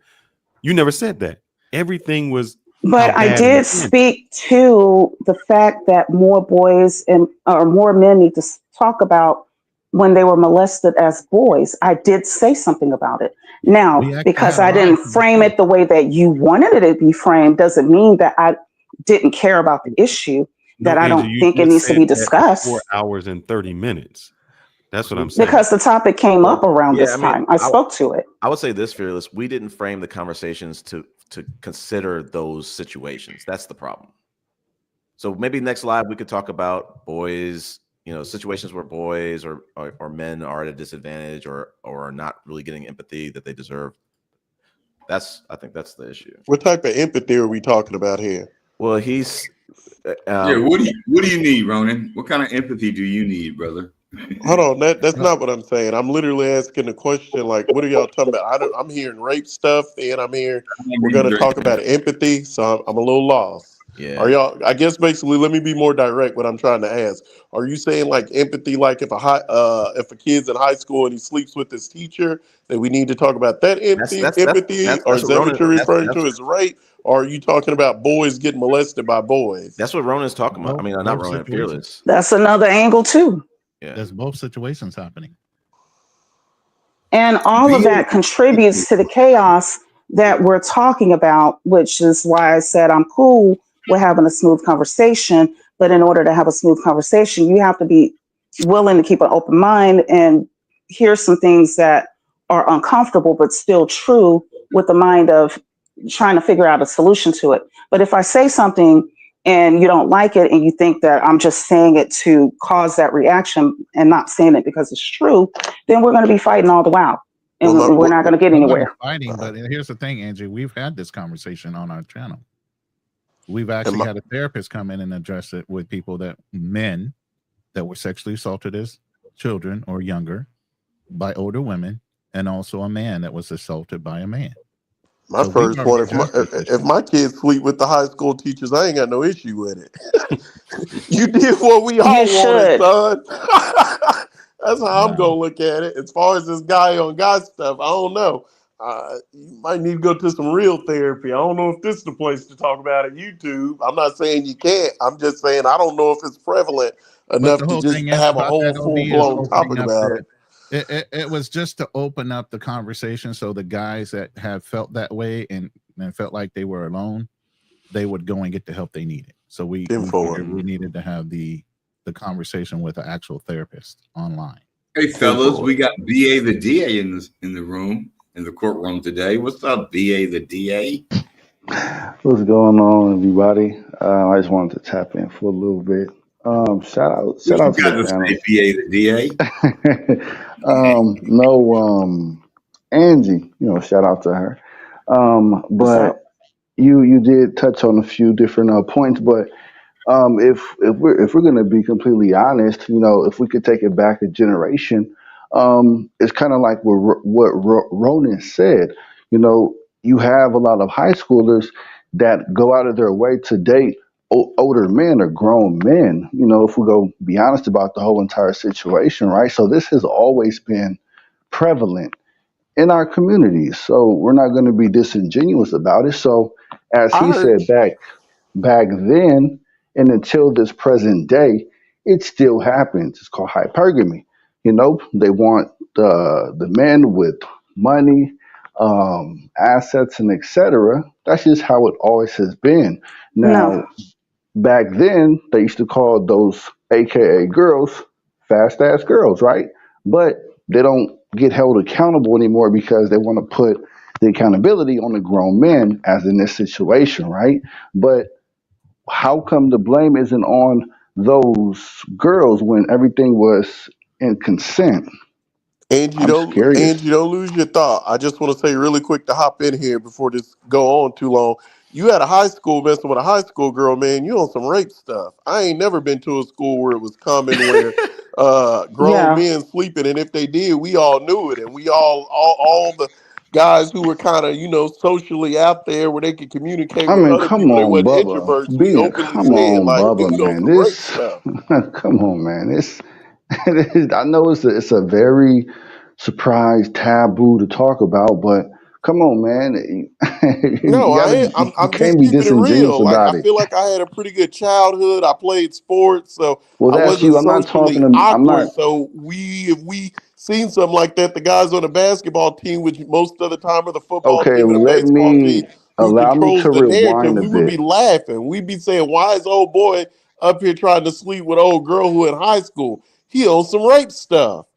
You never said that. Everything was. But I did speak to the fact that more boys or more men need to talk about when they were molested as boys. I did say something about it. Now, because I didn't frame it the way that you wanted it to be framed, doesn't mean that I didn't care about the issue, that I don't think it needs to be discussed. 4 hours and 30 minutes. That's what I'm saying. Because the topic came up around this time. I spoke to it. I would say this, Fearless. We didn't frame the conversations to consider those situations. That's the problem. So maybe next live we could talk about boys, situations where boys or men are at a disadvantage or are not really getting empathy that they deserve. I think that's the issue. What type of empathy are we talking about here? Well, he's what do you need, Ronan? What kind of empathy do you need, brother? Hold on, that's not what I'm saying. I'm literally asking the question, like, what are y'all talking about? I'm hearing rape stuff, and we're going to talk about empathy, so I'm a little lost. Yeah. Are y'all? I guess basically, let me be more direct. What I'm trying to ask: are you saying like empathy, like if a kid's in high school and he sleeps with his teacher, that we need to talk about that empathy, or is that what you're referring to as rape? Or are you talking about boys getting molested by boys? That's what Ronan's talking about. I mean, not Ronan, Fearless. That's another angle too. Yeah. There's both situations happening. And all of that contributes to the chaos that we're talking about, which is why I said I'm cool with having a smooth conversation. But in order to have a smooth conversation, you have to be willing to keep an open mind and hear some things that are uncomfortable, but still true, with the mind of trying to figure out a solution to it. But if I say something and you don't like it and you think that I'm just saying it to cause that reaction and not saying it because it's true, then we're going to be fighting all the while. And we're not going to get anywhere. Fighting, but here's the thing, Angie, we've had this conversation on our channel. We've actually had a therapist come in and address it with men that were sexually assaulted as children or younger by older women, and also a man that was assaulted by a man. My first point, if my kids sleep with the high school teachers, I ain't got no issue with it. You did what we all wanted, son. That's how I'm gonna look at it. As far as this guy on guy stuff, I don't know. You might need to go to some real therapy. I don't know if this is the place to talk about it. YouTube. I'm not saying you can't. I'm just saying I don't know if it's prevalent enough to just have a whole full-blown topic about it. It was just to open up the conversation so the guys that have felt that way and felt like they were alone, they would go and get the help they needed. So we needed to have the conversation with an actual therapist online. Hey fellas, we got BA the DA in the room, in the courtroom today. What's up, BA the DA? What's going on, everybody? I just wanted to tap in for a little bit. Shout out to the panel. BA the DA. Angie, shout out to her. But you did touch on a few different points, but if we're going to be completely honest, if we could take it back a generation, it's kind of like what Ronan said. You have a lot of high schoolers that go out of their way to date older men or grown men, if we go be honest about the whole entire situation, right? So this has always been prevalent in our communities. So we're not going to be disingenuous about it. So as I he heard. said back then and until this present day, it still happens. It's called hypergamy. They want the men with money, assets, and etc. That's just how it always has been. No. Now, back then, they used to call those AKA girls fast ass girls, right? But they don't get held accountable anymore because they want to put the accountability on the grown men, as in this situation, right? But how come the blame isn't on those girls when everything was in consent? Angie, I'm don't curious. Angie, don't lose your thought. I just want to say really quick to hop in here before this go on too long. You had a high school messing with a high school girl, man. You on some rape stuff. I ain't never been to a school where it was common where grown Yeah. men sleeping, and if they did, we all knew it, and we all the guys who were kind of socially out there where they could communicate I with mean, other come people that on, wasn't Bubba. introverts. We Being, openly come said on, like, Bubba, dude, on man. some rape This, stuff. come on, man. I know it's a very surprise taboo to talk about, but come on, man. No, you I gotta, ain't. you I'm just can't be keeping it disingenuous real. Like about I it. feel like I had a pretty good childhood. I played sports, so Well, I that's wasn't you. I'm not talking socially to, I'm not, awkward. So if we seen something like that, the guys on the basketball team, which most of the time are the football okay, team and the let baseball team, me, who allow me controls to the narrative, rewind a we would bit. be laughing. We'd be saying, "Why is old boy up here trying to sleep with old girl who in high school? He on some rape stuff."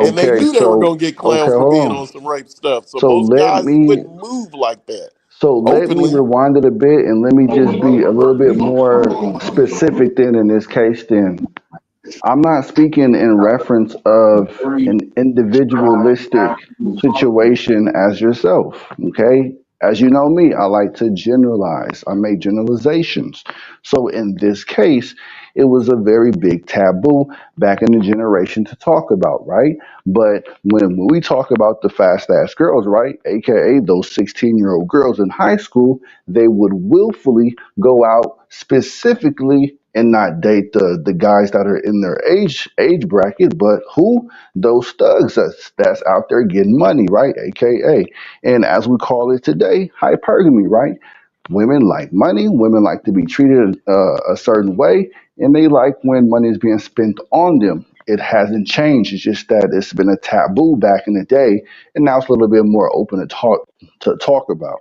And they Okay, knew they were so, gonna get okay, clowned for hold being on. on some rape stuff. So So most let guys me, wouldn't move like that So let me openly. rewind it a bit and let me just be a little bit more specific then in this case then. I'm not speaking in reference of an individualistic situation as yourself, okay? As you know me, I like to generalize. I make generalizations. So in this case, it was a very big taboo back in the generation to talk about, right? But when we talk about the fast ass girls, right, aka those 16-year-old girls in high school, they would willfully go out specifically and not date the guys that are in their age bracket, but who? Those thugs that's out there getting money, right? AKA. And as we call it today, hypergamy, right? Women like money, women like to be treated a certain way, and they like when money is being spent on them. It hasn't changed. It's just that it's been a taboo back in the day, and now it's a little bit more open to talk about.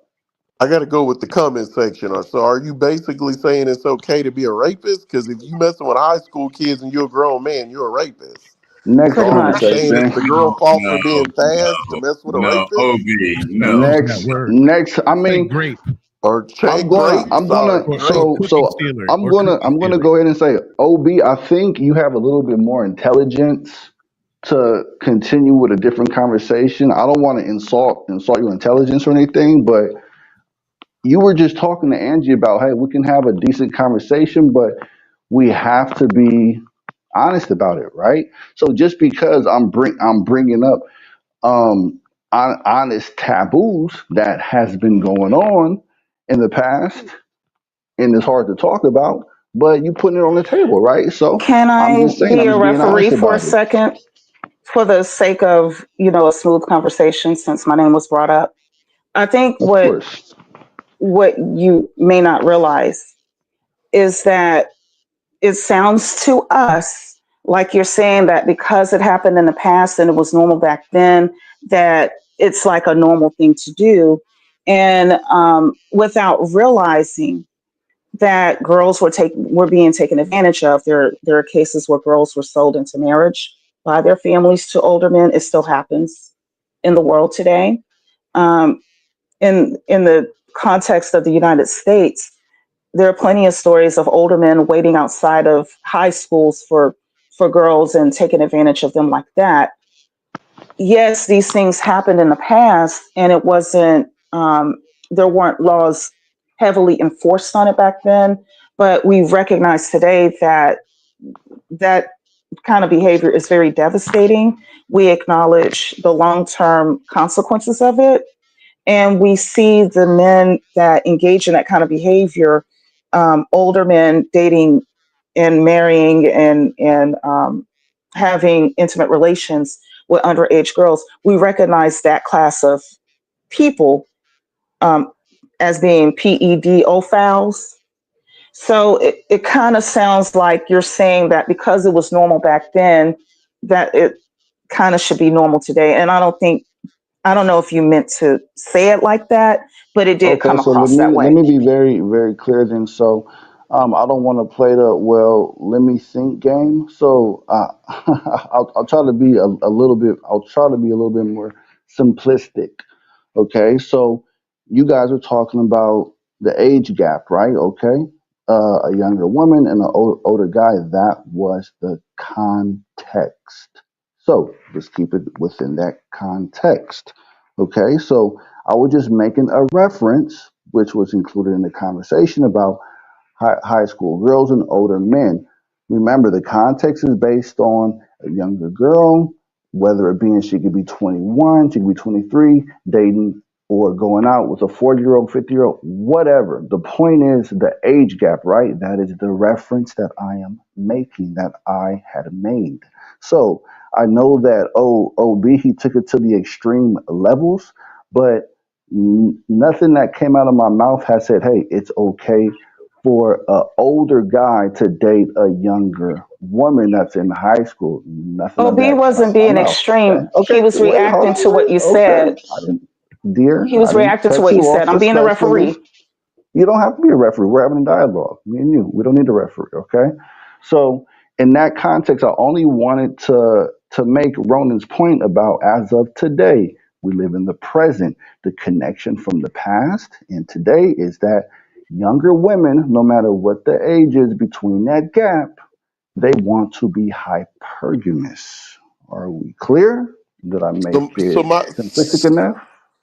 I got to go with the comment section. So, are you basically saying it's okay to be a rapist? Because if you messing with high school kids and you're a grown man, you're a rapist. Next So, Pretty are we comment much. saying it's section. the girl fault for No, being fast to no, mess with a no, rapist, OB, no. Use that Next, word. next. I Say mean, grape or I'm gonna, grape? I'm gonna, Sorry, or grape. cookie stealer I'm gonna go ahead and say, Ob, I think you have a little bit more intelligence to continue with a different conversation. I don't want to insult your intelligence or anything, but you were just talking to Angie about, hey, we can have a decent conversation, but we have to be honest about it, right? So just because I'm bringing up um honest taboos that has been going on in the past and it's hard to talk about, but you putting it on the table, right? So Can I'm I just saying, be I'm a just being referee honest for a about it. second for the sake of, a smooth conversation since my name was brought up? I think Of course. what you may not realize is that it sounds to us like you're saying that because it happened in the past and it was normal back then, that it's like a normal thing to do. And without realizing that girls were being taken advantage of. There are cases where girls were sold into marriage by their families to older men. It still happens in the world today. Um, in the context of the United States, there are plenty of stories of older men waiting outside of high schools for girls and taking advantage of them like that. Yes, these things happened in the past, and it wasn't. There weren't laws heavily enforced on it back then, but we recognize today that that kind of behavior is very devastating. We acknowledge the long-term consequences of it, and we see the men that engage in that kind of behavior, older men dating and marrying and having intimate relations with underage girls, we recognize that class of people as being pedophiles. So it kind of sounds like you're saying that because it was normal back then, that it kind of should be normal today. And I don't know if you meant to say it like that, but it did Okay, come so let across that me way. be very very clear then. So, I don't want to play the well. Let me think game. So, I'll try to be a little bit. I'll try to be a little bit more simplistic. Okay, so you guys are talking about the age gap, right? Okay, a younger woman and an older guy. That was the context. So let's keep it within that context. Okay, so I was just making a reference, which was included in the conversation about high school girls and older men. Remember, the context is based on a younger girl, whether it being she could be 21, she could be 23, dating or going out with a 40-year-old, 50-year-old, whatever. The point is the age gap, right? That is the reference that I am making, that I had made. So I know that OB, he took it to the extreme levels, but nothing that came out of my mouth has said, hey, it's okay for an older guy to date a younger woman that's in high school. Nothing of OB that came out wasn't of my being mouth. Okay, extreme. He okay, was wait, hold reacting on, to what wait. you Okay, said. I didn't, dear, He I was didn't reacting to cut what you you off said. I'm being a respectfully. referee. You don't have to be a referee. We're having a dialogue, me and you. We don't need a referee, okay? So in that context, I only wanted to make Ronan's point about as of today, we live in the present. The connection from the past and today is that younger women, no matter what the age is between that gap, they want to be hypergamous. Are we clear? Did I make So, so it my simplistic enough?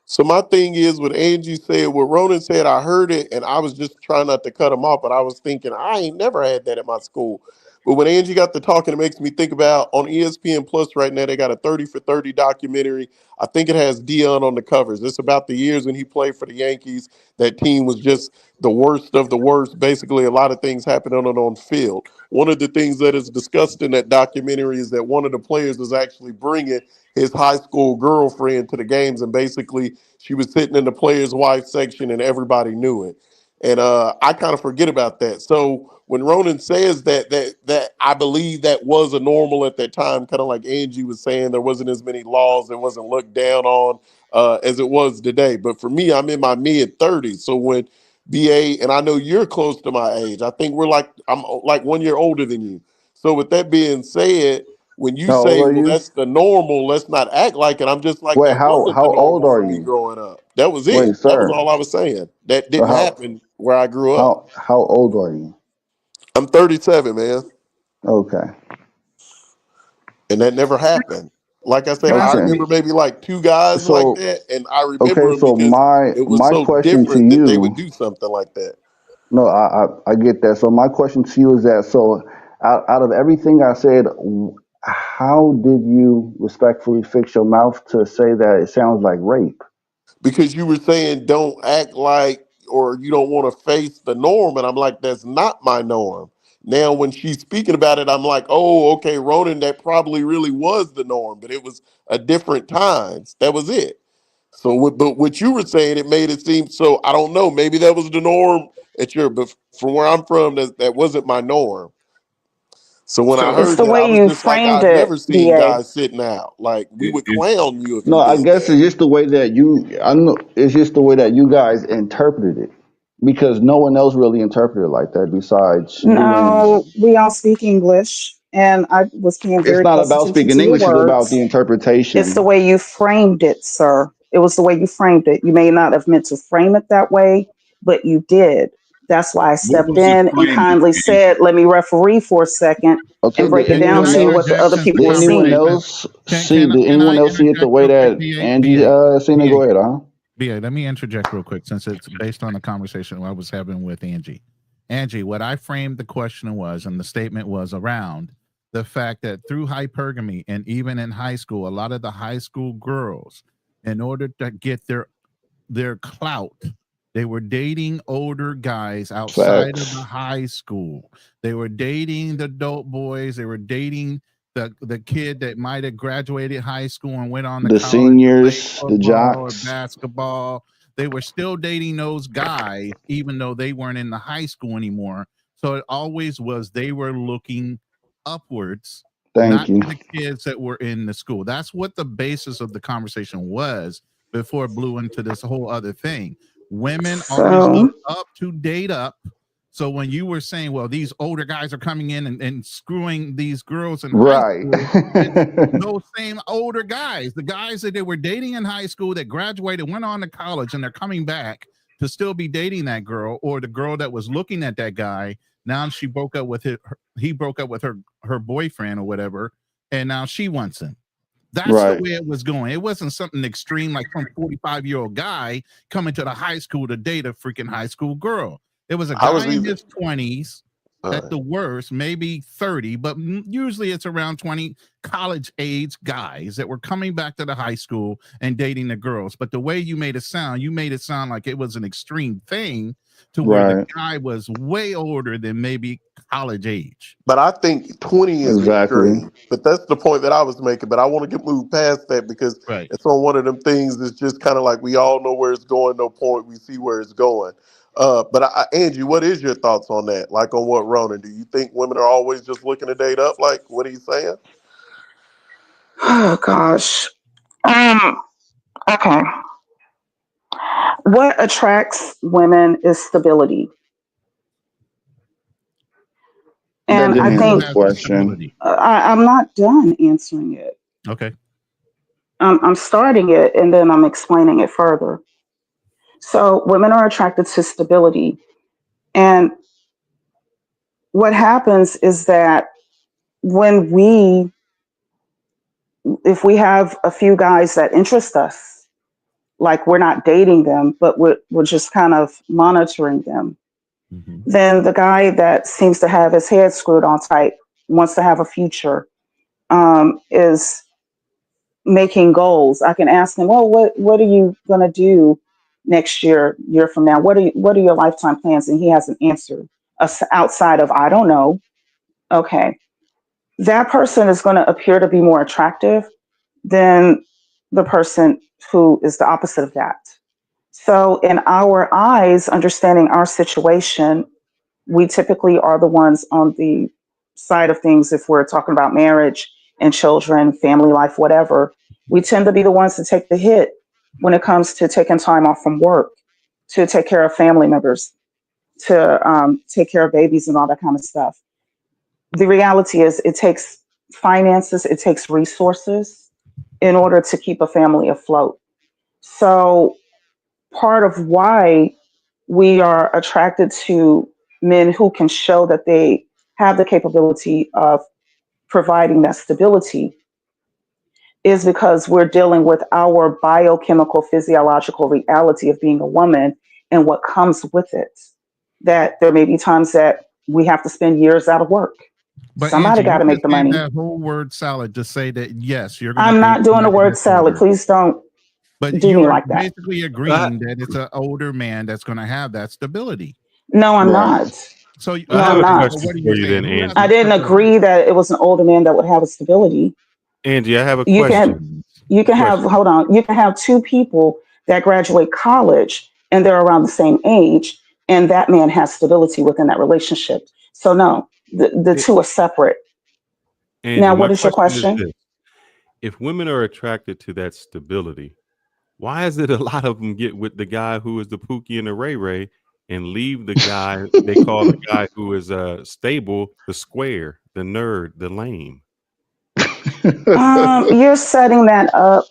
So my thing is, what Angie said, what Ronan said, I heard it, and I was just trying not to cut him off, but I was thinking, I ain't never had that at my school. But when Angie got to talking, it makes me think about on ESPN Plus right now, they got a 30 for 30 documentary. I think it has Dion on the covers. It's about the years when he played for the Yankees. That team was just the worst of the worst. Basically, a lot of things happened on field. One of the things that is discussed in that documentary is that one of the players was actually bringing his high school girlfriend to the games, and basically she was sitting in the players' wife section and everybody knew it. And I kind of forget about that. So when Ronan says that I believe that was a normal at that time, kind of like Angie was saying, there wasn't as many laws, it wasn't looked down on as it was today. But for me, I'm in my mid 30s. So when BA, and I know you're close to my age, I think I'm like 1 year older than you. So with that being said, when you How old say, are well, you? that's the normal, let's not act like it. I'm just like, Wait, that wasn't the how old normal are for me you? growing up. That was Wait, it. That was sir. all I was saying. That So didn't happen where I grew up. how old are you? I'm 37, man. Okay. And that never happened. Like I said, Can I I ask Okay. remember maybe like two guys like So that. And I remember okay, them so because my it was my so question to different that they would you, do something like that. no, I get that. So my question to you is that so out of everything I said, how did you respectfully fix your mouth to say that it sounds like rape? Because you were saying don't act like, or you don't want to face the norm, and I'm like, that's not my norm. Now when she's speaking about it, I'm like, oh, okay, Ronan, that probably really was the norm, but it was a different times. That was it. So but what you were saying, it made it seem, so I don't know, maybe that was the norm at your, but from where I'm from, that wasn't my norm. So when I so It's heard the that, I way was you just like, framed I've it, never seen BA. guys sitting out. Like, we It, would it, clown you if No, you I did guess that. it's just the way that I know it's just the way that you guys interpreted it. Because no one else really interpreted it like that besides No, humans. we all speak English, and I was paying It's very not close about attention speaking to your English, it's about the words. It's the interpretation. way you framed it, sir. It was the way you framed it. You may not have meant to frame it that way, but you did. That's why I what stepped was the in and framing, kindly Angie? said, let me referee for a second Okay, and break did it Can down anyone to I you what the interject other else since the people did were anyone seeing. conversation? else see Can did can anyone I else see it the interject way real quick? that Angie seen it? Go ahead, huh? BA, let me interject real quick since it's based on the conversation I was having with Angie. Angie, what I framed the question was, and the statement was around the fact that through hypergamy and even in high school, a lot of the high school girls, in order to get their clout, they were dating older guys outside of the Facts. high school. They were dating the dope boys. They were dating the kid that might have graduated high school and went on to The college, played seniors, the football or jocks. basketball. They were still dating those guys, even though they weren't in the high school anymore. So it always was they were looking upwards, Thank not you. to the kids that were in the school. That's what the basis of the conversation was before it blew into this whole other thing. Women always look up to date up. So when you were saying, well, these older guys are coming in and screwing these girls in high Right. school, it's those same older guys, the guys that they were dating in high school that graduated, went on to college, and they're coming back to still be dating that girl, or the girl that was looking at that guy. Now she broke up with he broke up with her boyfriend or whatever, and now she wants him. That's the way it was going. It wasn't something extreme like some 45-year-old guy coming to the high school to date a freaking high school girl. It was a guy in his 20s at the worst, maybe 30, but usually it's around 20 college age guys that were coming back to the high school and dating the girls. But the way you made it sound like it was an extreme thing to where the guy was way older than maybe college age. But I think 20 is extreme. But that's the point that I was making. But I want to move past that because it's on one of them things that's just kind of like we all know where it's going, no point. We see where it's going. But Angie, what is your thoughts on that? Like on what Ronan? Do you think women are always just looking to date up? Like what are you saying? Oh gosh. Okay. What attracts women is stability. And I think I'm not done answering it. Okay. I'm starting it and then I'm explaining it further. So women are attracted to stability. And what happens is that if we have a few guys that interest us, like we're not dating them, but we're just kind of monitoring them, then the guy that seems to have his head screwed on tight, wants to have a future, is making goals. I can ask him, well, what are you going to do next year from now? What are your lifetime plans? And he has an answer outside of, I don't know. Okay. That person is going to appear to be more attractive than the person who is the opposite of that. So in our eyes, understanding our situation, we typically are the ones on the side of things. If we're talking about marriage and children, family life, whatever, we tend to be the ones to take the hit when it comes to taking time off from work, to take care of family members, to take care of babies and all that kind of stuff. The reality is it takes finances, it takes resources in order to keep a family afloat. So part of why we are attracted to men who can show that they have the capability of providing that stability is because we're dealing with our biochemical, physiological reality of being a woman and what comes with it. That there may be times that we have to spend years out of work. But Somebody Angie, got to make the money. That whole word salad to say that yes, you're going. I'm not doing a word salad. Please don't do me like that. Basically agreeing that it's an older man that's going to have that stability. No, I'm not. So no, I'm not. What are you then, Angie? I didn't agree that it was an older man that would have a stability. Angie, I have a question. You can have, hold on, you can have two people that graduate college and they're around the same age, and that man has stability within that relationship. So no, the two are separate. Angie, now, what is your question? Is if women are attracted to that stability, why is it a lot of them get with the guy who is the Pookie and the Ray Ray and leave the guy they call the guy who is stable, the square, the nerd, the lame? You're setting that up.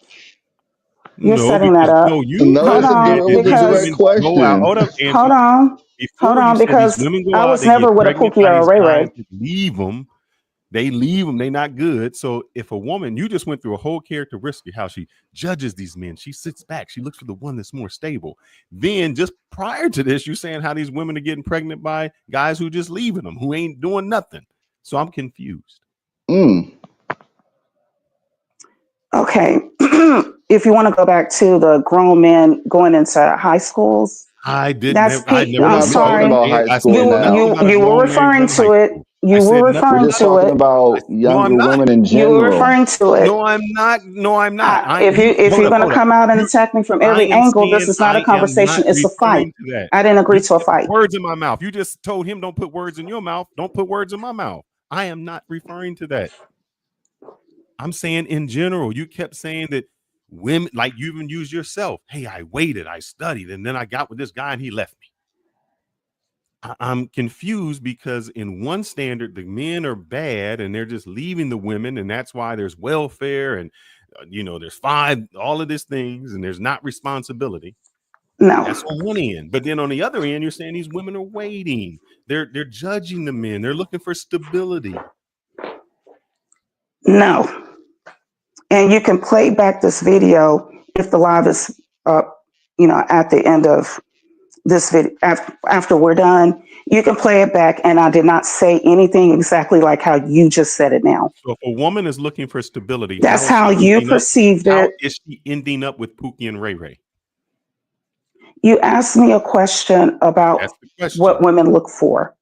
You're setting that up. No, hold on, because hold on, because I was never with a Pookie or a Ray Ray. Leave them. They leave them. They're not good. So if a woman, you just went through a whole characteristic, how she judges these men. She sits back. She looks for the one that's more stable. Then just prior to this, you're saying how these women are getting pregnant by guys who just leaving them, who ain't doing nothing. So I'm confused. Okay. If you want to go back to the grown men going into high schools, I didn't. I'm sorry. You were referring to it. I You said were nothing. We're referring just to talking it. about No, I'm younger not. women in You were general. referring to it. No, I'm not. No, I'm not. If Hold you're up, going to hold up. come out and attack me from I every am angle, this saying is not a I am conversation. not It's a fight. referring to that. I didn't agree You to a can't put fight. words in my mouth. You just told him don't put words in your mouth. Don't put words in my mouth. I am not referring to that. I'm saying in general. You kept saying that women, like you even use yourself. Hey, I waited, I studied, and then I got with this guy and he left me. I'm confused because in one standard, the men are bad and they're just leaving the women, and that's why there's welfare and there's all of these things, and there's not responsibility. No. That's on one end, but then on the other end, you're saying these women are waiting. They're judging the men. They're looking for stability. No. And you can play back this video if the live is up, at the end of this video, after we're done. You can play it back, and I did not say anything exactly like how you just said it now. So if a woman is looking for stability, That's how you perceived How it. is she ending up with Pookie and Ray Ray? You asked me a question about That's the question. what women look for.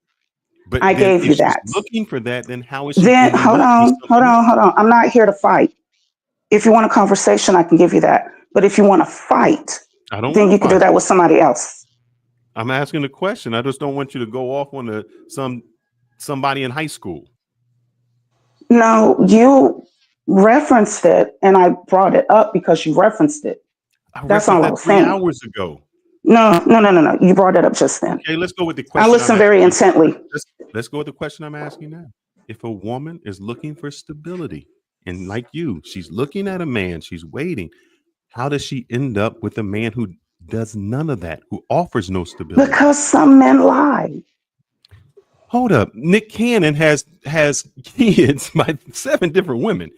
But I then gave if you she's that. looking for that, then how is she Then ending hold up with on. something else? I'm not here to fight. If you want a conversation, I can give you that. But if you want to fight, I don't then want you to can do fight. that with somebody else. I'm asking a question. I just don't want you to go off on somebody in high school. No, you referenced it, and I brought it up because you referenced it. That's all I that was 3 saying. hours ago. No. You brought it up just then. Okay, let's go with the I question. listened very intently. Let's go with the question I'm asking now. If a woman is looking for stability, and like you, she's looking at a man, she's waiting, how does she end up with a man who does none of that, who offers no stability? Because some men lie. Hold up. Nick Cannon has kids by 7 different women.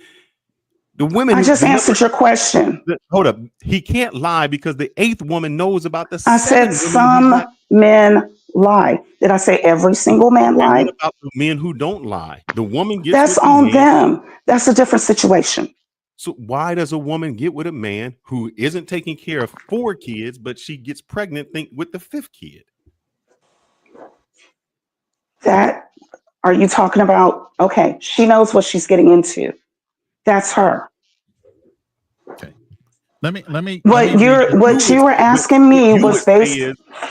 The women I just answered your question. Hold up. He can't lie because the 8th woman knows about the I 7 said women he's some not. men lie. Did I say every single man Okay, lied? what about the men who don't lie? The woman gets That's with the on man. them. That's a different situation. So why does a woman get with a man who isn't taking care of 4 kids, but she gets pregnant with the 5th kid? That, are you talking about? Okay, she knows what she's getting into. That's her. Okay. Let me What you were asking me was based.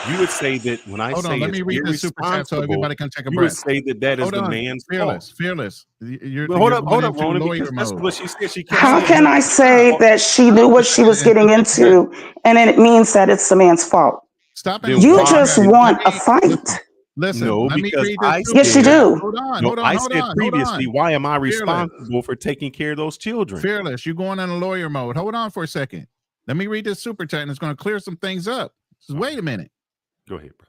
You would say that when I Hold say on, let it's me read this super chat so everybody can take a you would breath. say that is Hold the on. man's fault. Fearless. You're Hold up, going into Ronan, lawyer because that's mode. what she said. She kept How saying, can I say that she knew what she was getting into, and then it means that it's the man's fault? Stop Then You why just did- want a fight. Listen, No, let me because read this I super Yes, you said, chat. do. Hold on, no, hold on, I hold said on, previously, hold on. why am I Fearless. responsible for taking care of those children? Fearless, you're going in a lawyer mode. Hold on for a second. Let me read this super chat and it's going to clear some things up. Just wait a minute. Go ahead, bro.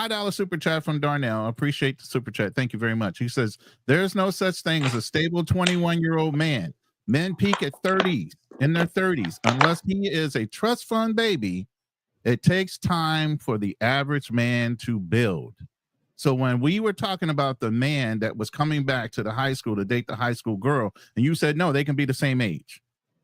$5 super chat from Darnell. Appreciate the super chat. Thank you very much. He says, there's no such thing as a stable 21-year-old man. Men peak at 30s, in their 30s. Unless he is a trust fund baby, it takes time for the average man to build. So when we were talking about the man that was coming back to the high school to date the high school girl, and you said, no, they can be the same age.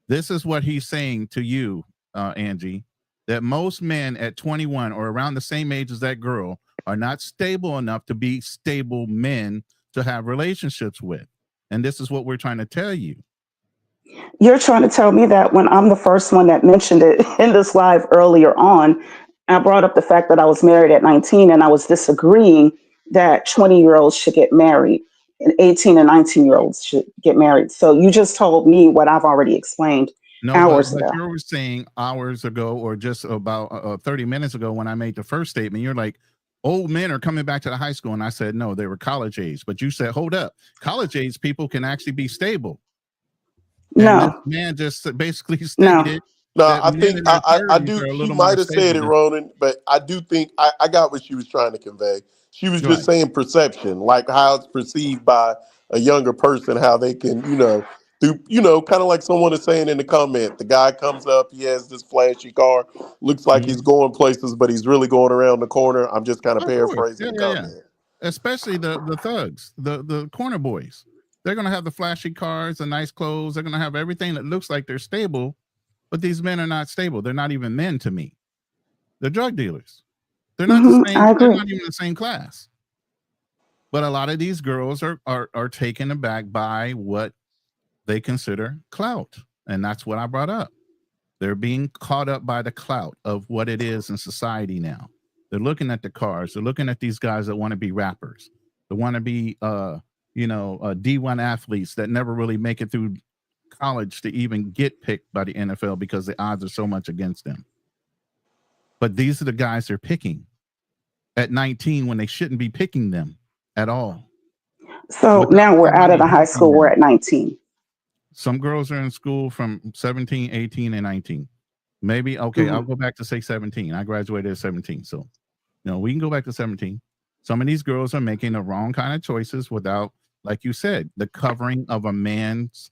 This is what he's saying to you, Angie, that most men at 21 or around the same age as that girl are not stable enough to be stable men to have relationships with. And this is what we're trying to tell you. You're trying to tell me that when I'm the first one that mentioned it in this live earlier on. I brought up the fact that I was married at 19 and I was disagreeing that 20-year-olds should get married and 18 and 19-year-olds should get married. So you just told me what I've already explained hours ago. You were saying hours ago or just about 30 minutes ago when I made the first statement, you're like, old men are coming back to the high school. And I said, no, they were college age. But you said, hold up, college age people can actually be stable. And No. this man just basically stated. No, I think I do. She might have said it, Ronan, but I do think I got what she was trying to convey. She was just saying perception, like how it's perceived by a younger person, how they can, kind of like someone is saying in the comment, the guy comes up, he has this flashy car, looks like he's going places, but he's really going around the corner. I'm just kind of paraphrasing the comment. Especially the thugs, the corner boys. They're going to have the flashy cars, the nice clothes. They're going to have everything that looks like they're stable. But these men are not stable. They're not even men to me. They're drug dealers. They're not the same. They're not even the same class. But a lot of these girls are taken aback by what they consider clout. And that's what I brought up. They're being caught up by the clout of what it is in society now. They're looking at the cars. They're looking at these guys that want to be rappers. They want to be, D1 athletes that never really make it through college to even get picked by the NFL because the odds are so much against them. But these are the guys they're picking at 19 when they shouldn't be picking them at all. So Without now we're out of somebody the high helping school. We're them. at 19. Some girls are in school from 17, 18, and 19. Maybe, okay, I'll go back to say 17. I graduated at 17. So, we can go back to 17. Some of these girls are making the wrong kind of choices without, like you said, the covering of a man's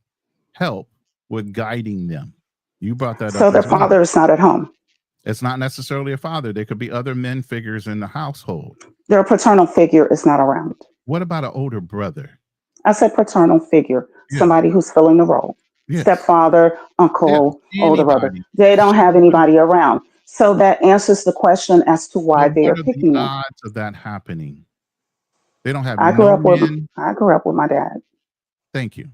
help with guiding them. You brought that So up their as well. father is not at home. It's not necessarily a father. There could be other men figures in the household. Their paternal figure is not around. What about an older brother? I said paternal figure, Yeah. somebody who's filling the role. Yes. Stepfather, uncle, Yeah, older brother. anybody. They don't have anybody around. So that answers the question as to why But they what are are the picking them. odds of that happening? They don't have I no grew up men. with my dad. Thank you.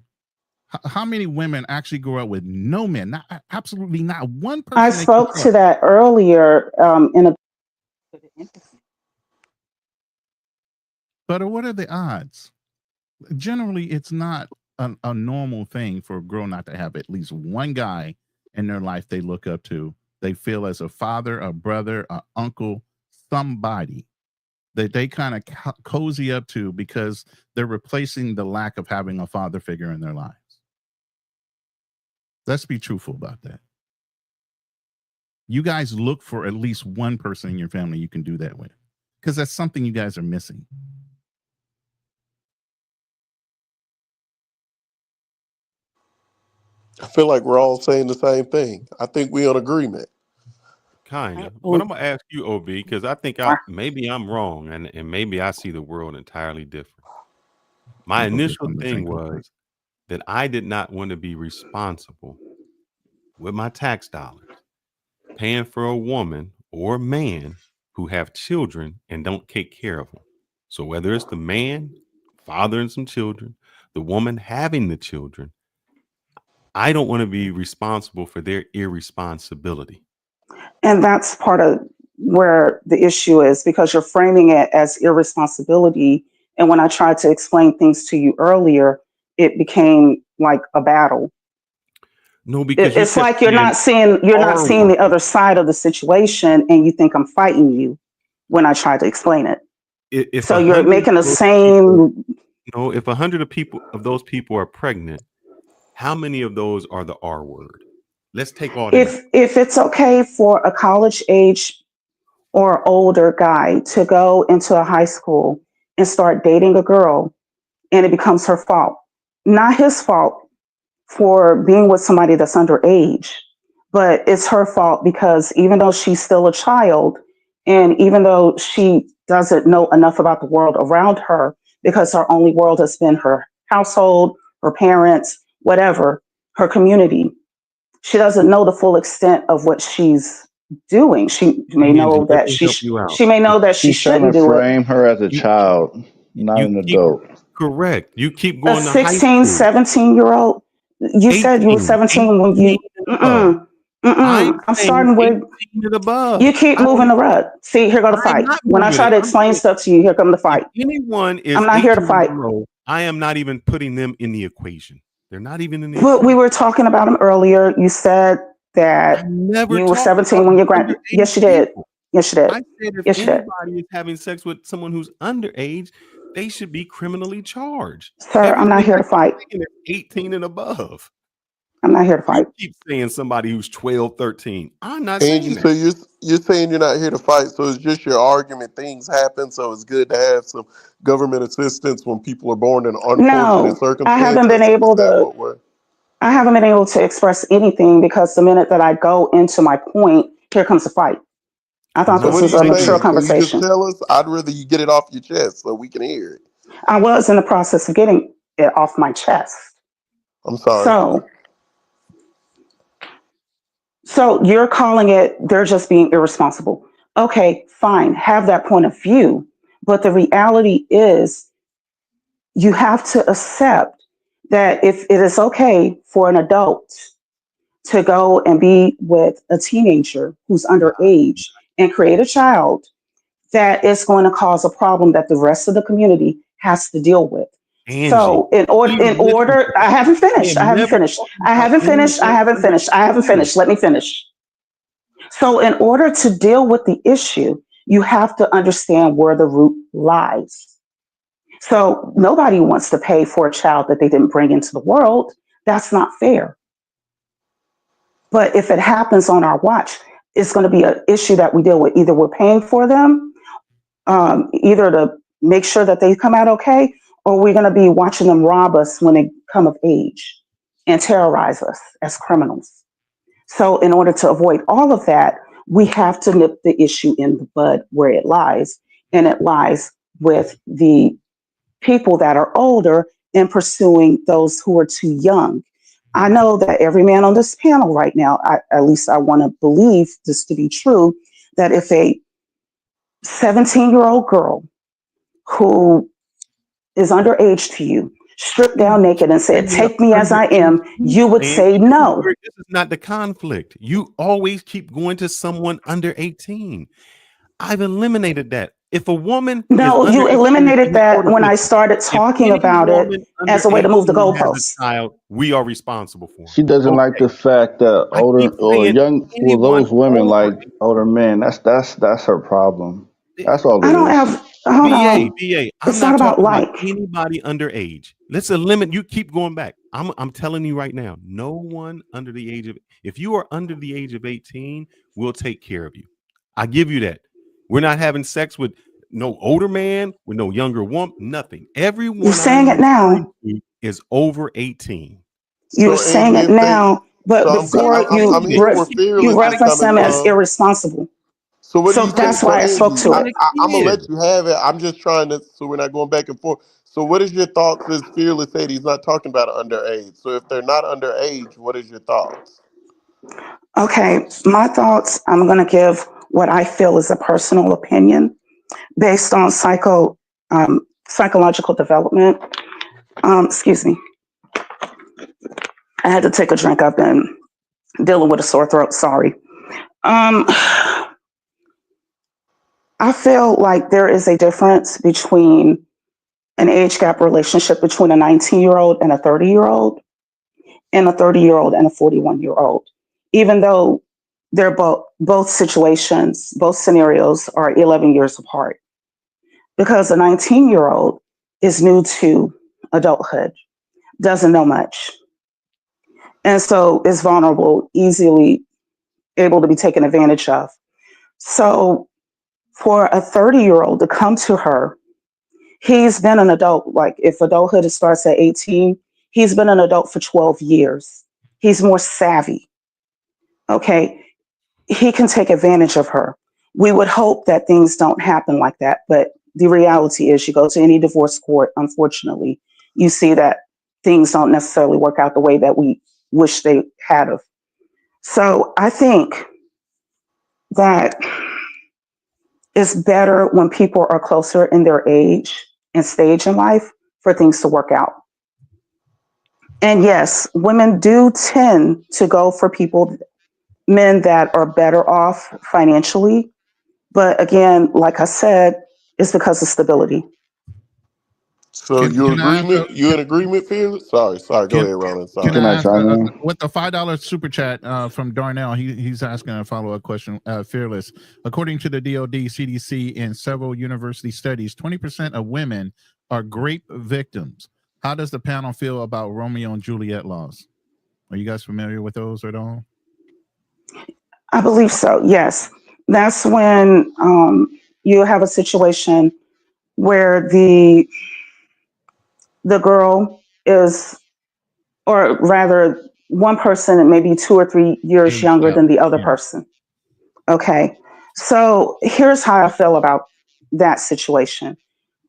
How many women actually grew up with no men? Absolutely not one person. I spoke to that earlier in a. But what are the odds? Generally, it's not a normal thing for a girl not to have at least one guy in their life they look up to. They feel as a father, a brother, an uncle, somebody that they kind of cozy up to because they're replacing the lack of having a father figure in their lives. Let's be truthful about that. You guys look for at least one person in your family you can do that with, because that's something you guys are missing. I feel like we're all saying the same thing. I think we're in agreement. Kind of. But I'm gonna ask you, OB, because I think maybe I'm wrong, and maybe I see the world entirely different. My initial thing was that I did not want to be responsible with my tax dollars paying for a woman or man who have children and don't take care of them. So whether it's the man fathering some children, the woman having the children, I don't want to be responsible for their irresponsibility. And that's part of where the issue is, because you're framing it as irresponsibility. And when I tried to explain things to you earlier, it became like a battle. No, because you It's kept like you're saying not seeing the other side of the situation, and you think I'm fighting you when I try to explain it. So you're making the same. No, if 100 of those people are pregnant, how many of those are the R word? Let's take all them. If it's okay for a college age or older guy to go into a high school and start dating a girl, and it becomes her fault, not his fault for being with somebody that's underage, but it's her fault because even though she's still a child, and even though she doesn't know enough about the world around her, because her only world has been her household, her parents, whatever, her community, she doesn't know the full extent of what she's doing. She may know that she He's trying shouldn't to do it. frame her as a child, not an adult. Correct. You keep A going to high 16, school. 17-year-old. You said you were 17 when you. I'm starting with. And above. You keep moving the rug. See, here go the fight. When I try to explain stuff to you, here come the fight. Anyone is I'm not here to fight. I am not even putting them in the equation. They're not even in the But equation. we were talking about them earlier. You said that you were 17 when you graduated. Yes, you did. Yes, you did. I said if Yes, you did. anybody is having sex with someone who's underage, they should be criminally charged. Sir, I'm not here to fight. 18 and above. I'm not here to fight. You keep saying somebody who's 12, 13. I'm not Angie, saying so that. you're saying you're not here to fight, so it's just your argument. Things happen, so it's good to have some government assistance when people are born in unfortunate No, circumstances. I haven't been able to. I haven't been able to express anything because the minute that I go into my point, here comes the fight. I thought So this what was are a you mature saying? Can you just conversation. tell us? I'd rather you get it off your chest so we can hear it. I was in the process of getting it off my chest. I'm sorry. So you're calling it they're just being irresponsible. Okay, fine, have that point of view. But the reality is you have to accept that if it is okay for an adult to go and be with a teenager who's underage and create a child, that is going to cause a problem that the rest of the community has to deal with. Angie, So I haven't finished. Let me finish. So in order to deal with the issue, you have to understand where the root lies. So nobody wants to pay for a child that they didn't bring into the world. That's not fair. But if it happens on our watch, it's going to be an issue that we deal with. Either we're paying for them, either to make sure that they come out okay, or we're going to be watching them rob us when they come of age and terrorize us as criminals. So in order to avoid all of that, we have to nip the issue in the bud where it lies. And it lies with the people that are older and pursuing those who are too young. I know that every man on this panel right now, at least I want to believe this to be true, that if a 17-year-old girl who is underage to you stripped down naked and said, "Take me as I am," you would say no. This is not the conflict. You always keep going to someone under 18. I've eliminated that. If a woman No, is you under 18, eliminated in that order when to- I started if talking any about it woman as under a way to move the 18 has goalposts. a child, we are responsible for. She doesn't like the fact that I older keep or saying young, well, anyone those women over. like older men. That's her problem. That's all I it don't is. have, hold on. BA, I'm It's not not about talking about like. anybody underage. Let's eliminate. You keep going back. I'm telling you right now, no one under the age of, if you are under the age of 18, we'll take care of you. I give you that. We're not having sex with no older man, with no younger woman, nothing. Everyone You're saying it now. is over 18. You're So saying Angie, it if they, now, but so before I'm hearing where you Fearless is reference coming them as from. irresponsible. So what do So you say? that's So why I spoke Angie, to it. I'm gonna let you have it. I'm just trying to, so we're not going back and forth. So what is your thoughts? As Fearless said, he's not talking about underage. So if they're not underage, what is your thoughts? Okay, my thoughts, I'm going to give what I feel is a personal opinion based on psychological development. Excuse me. I had to take a drink. I've been dealing with a sore throat. Sorry. I feel like there is a difference between an age gap relationship between a 19-year-old and a 30-year-old, and a 30-year-old and a 41-year-old, even though they're both situations, both scenarios are 11 years apart. Because a 19-year-old is new to adulthood, doesn't know much, and so is vulnerable, easily able to be taken advantage of. So for a 30-year-old to come to her, he's been an adult. Like if adulthood starts at 18, he's been an adult for 12 years. He's more savvy. Okay. He can take advantage of her. We would hope that things don't happen like that. But the reality is, you go to any divorce court, unfortunately, you see that things don't necessarily work out the way that we wish they had of. So I think that it's better when people are closer in their age and stage in life for things to work out. And yes, women do tend to go for men that are better off financially. But again, like I said, it's because of stability. So you Can I ask agreement? You in agreement, Fearless? Sorry. Go ahead, Roland. Sorry. Can I ask chime in? with the $5 super chat from Darnell? He's asking a follow-up question. Fearless. According to the DoD, CDC, and several university studies, 20% of women are rape victims. How does the panel feel about Romeo and Juliet laws? Are you guys familiar with those at all? I believe so. Yes, that's when you have a situation where the girl is, or rather, one person maybe 2 or 3 years Aged younger out. than the other Yeah. person. Okay, so here's how I feel about that situation.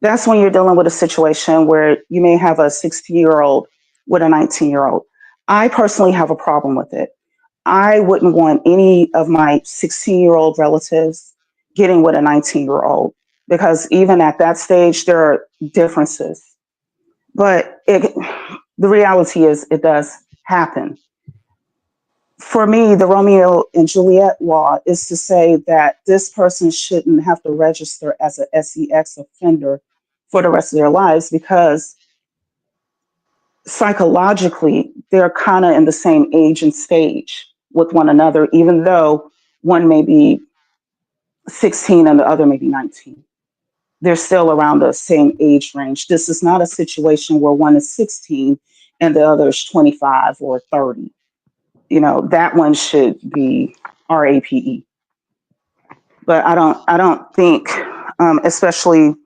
That's when you're dealing with a situation where you may have a 60-year-old with a 19-year-old. I personally have a problem with it. I wouldn't want any of my 16-year-old relatives getting with a 19-year-old, because even at that stage, there are differences. But the reality is it does happen. For me, the Romeo and Juliet law is to say that this person shouldn't have to register as a SEX offender for the rest of their lives because psychologically they're kind of in the same age and stage with one another, even though one may be 16 and the other may be 19. They're still around the same age range. This is not a situation where one is 16 and the other is 25 or 30. That one should be RAPE. But I don't think, especially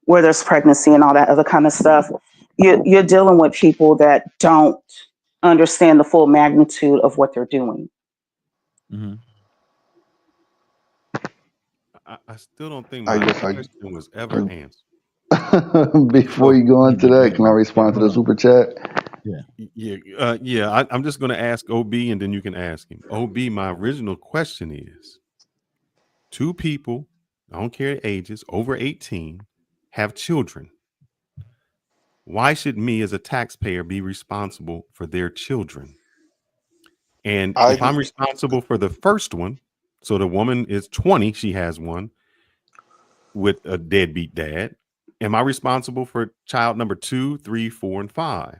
where there's pregnancy and all that other kind of stuff, you're dealing with people that don't understand the full magnitude of what they're doing. Mm-hmm. I still don't think I my guess question was ever answered. Before you go into that, can I respond to the super chat? Yeah. I'm just going to ask OB and then you can ask him. OB, my original question is: two people, I don't care the ages, over 18, have children. Why should me as a taxpayer be responsible for their children? And if I'm responsible for the first one, so the woman is 20, she has one with a deadbeat dad, am I responsible for child number 2, 3, 4, and 5?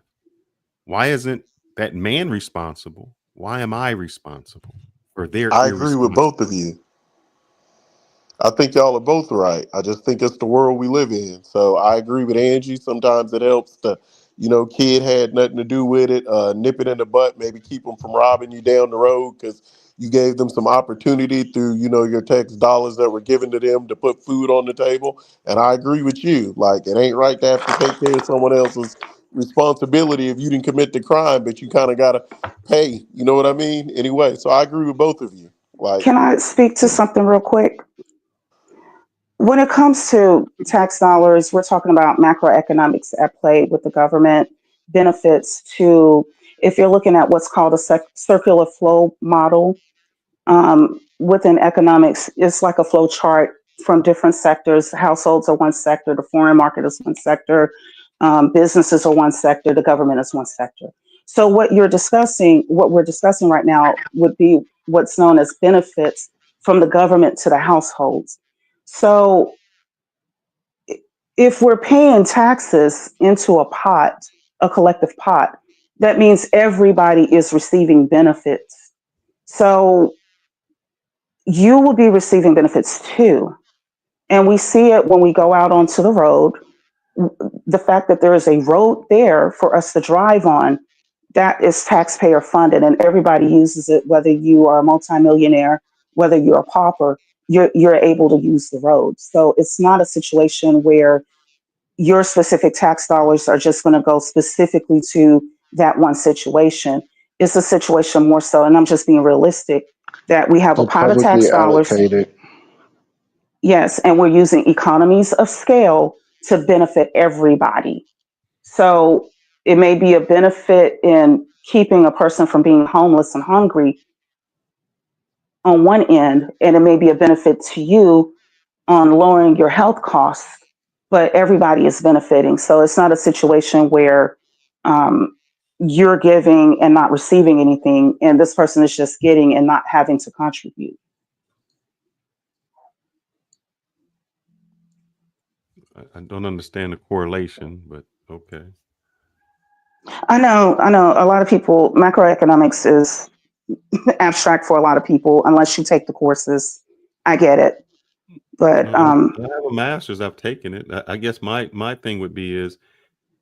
Why isn't that man responsible? Why am I responsible for their I agree with irresponsibility? both of you. I think y'all are both right. I just think it's the world we live in. So I agree with Angie. Sometimes it helps to, kid had nothing to do with it. Nip it in the butt, maybe keep them from robbing you down the road because you gave them some opportunity through, your tax dollars that were given to them to put food on the table. And I agree with you. Like, it ain't right to have to take care of someone else's responsibility if you didn't commit the crime, but you kind of got to pay. You know what I mean? Anyway, so I agree with both of you. Like, Can I speak to something real quick? When it comes to tax dollars, we're talking about macroeconomics at play with the government benefits to, if you're looking at what's called a circular flow model, within economics, it's like a flow chart from different sectors. Households are one sector, the foreign market is one sector, businesses are one sector, the government is one sector. So what we're discussing right now would be what's known as benefits from the government to the households. So if we're paying taxes into a pot, a collective pot, that means everybody is receiving benefits. So you will be receiving benefits too. And we see it when we go out onto the road. The fact that there is a road there for us to drive on, that is taxpayer funded, and everybody uses it, whether you are a multimillionaire, whether you're a pauper, you're able to use the road. So it's not a situation where your specific tax dollars are just going to go specifically to that one situation. It's a situation more so, and I'm just being realistic, that we have a So pot of publicly tax dollars. allocated. Yes, and we're using economies of scale to benefit everybody. So it may be a benefit in keeping a person from being homeless and hungry on one end, and it may be a benefit to you on lowering your health costs, but everybody is benefiting. So it's not a situation where you're giving and not receiving anything, and this person is just getting and not having to contribute. I don't understand the correlation, but okay. I know. A lot of people, macroeconomics is abstract for a lot of people unless you take the courses. I get it. But I have a master's. I've taken it. I guess my thing would be is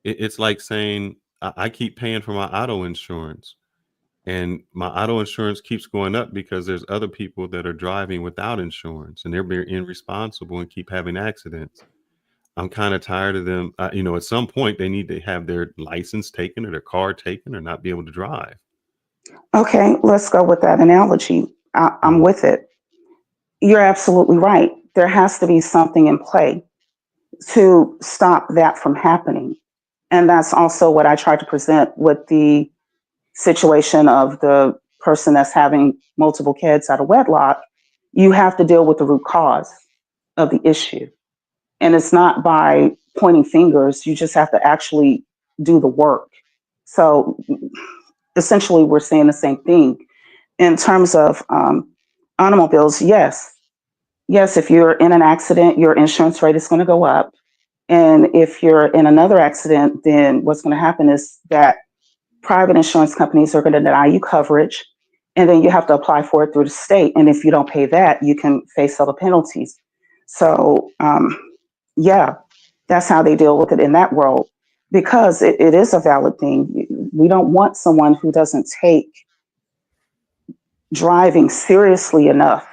it's like saying I keep paying for my auto insurance, and my auto insurance keeps going up because there's other people that are driving without insurance, and they're being irresponsible and keep having accidents. I'm kind of tired of them. At some point they need to have their license taken or their car taken or not be able to drive. okay, let's go with that analogy. I'm with it. You're absolutely right. There has to be something in play to stop that from happening. And that's also what I tried to present with the situation of the person that's having multiple kids out of wedlock. You have to deal with the root cause of the issue. And it's not by pointing fingers. You just have to actually do the work. So essentially, we're saying the same thing in terms of automobiles. Yes, if you're in an accident, your insurance rate is going to go up. And if you're in another accident, then what's going to happen is that private insurance companies are going to deny you coverage, and then you have to apply for it through the state. And if you don't pay that, you can face other penalties. So, yeah, that's how they deal with it in that world, because it is a valid thing. We don't want someone who doesn't take driving seriously enough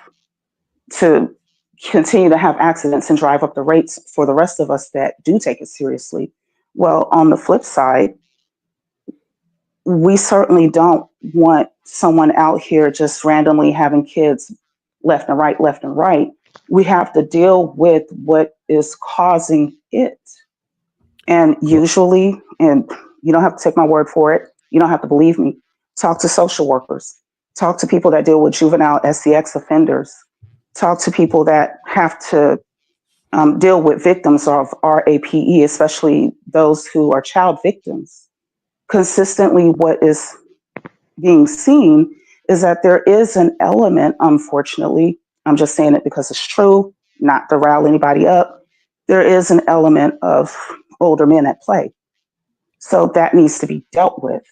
to continue to have accidents and drive up the rates for the rest of us that do take it seriously. Well, on the flip side, we certainly don't want someone out here just randomly having kids left and right, left and right. We have to deal with what is causing it. And usually, and you don't have to take my word for it, you don't have to believe me, talk to social workers, talk to people that deal with juvenile SCX offenders, talk to people that have to deal with victims of RAPE, especially those who are child victims. Consistently, what is being seen is that there is an element, unfortunately, I'm just saying it because it's true, not to rile anybody up, there is an element of older men at play. So that needs to be dealt with.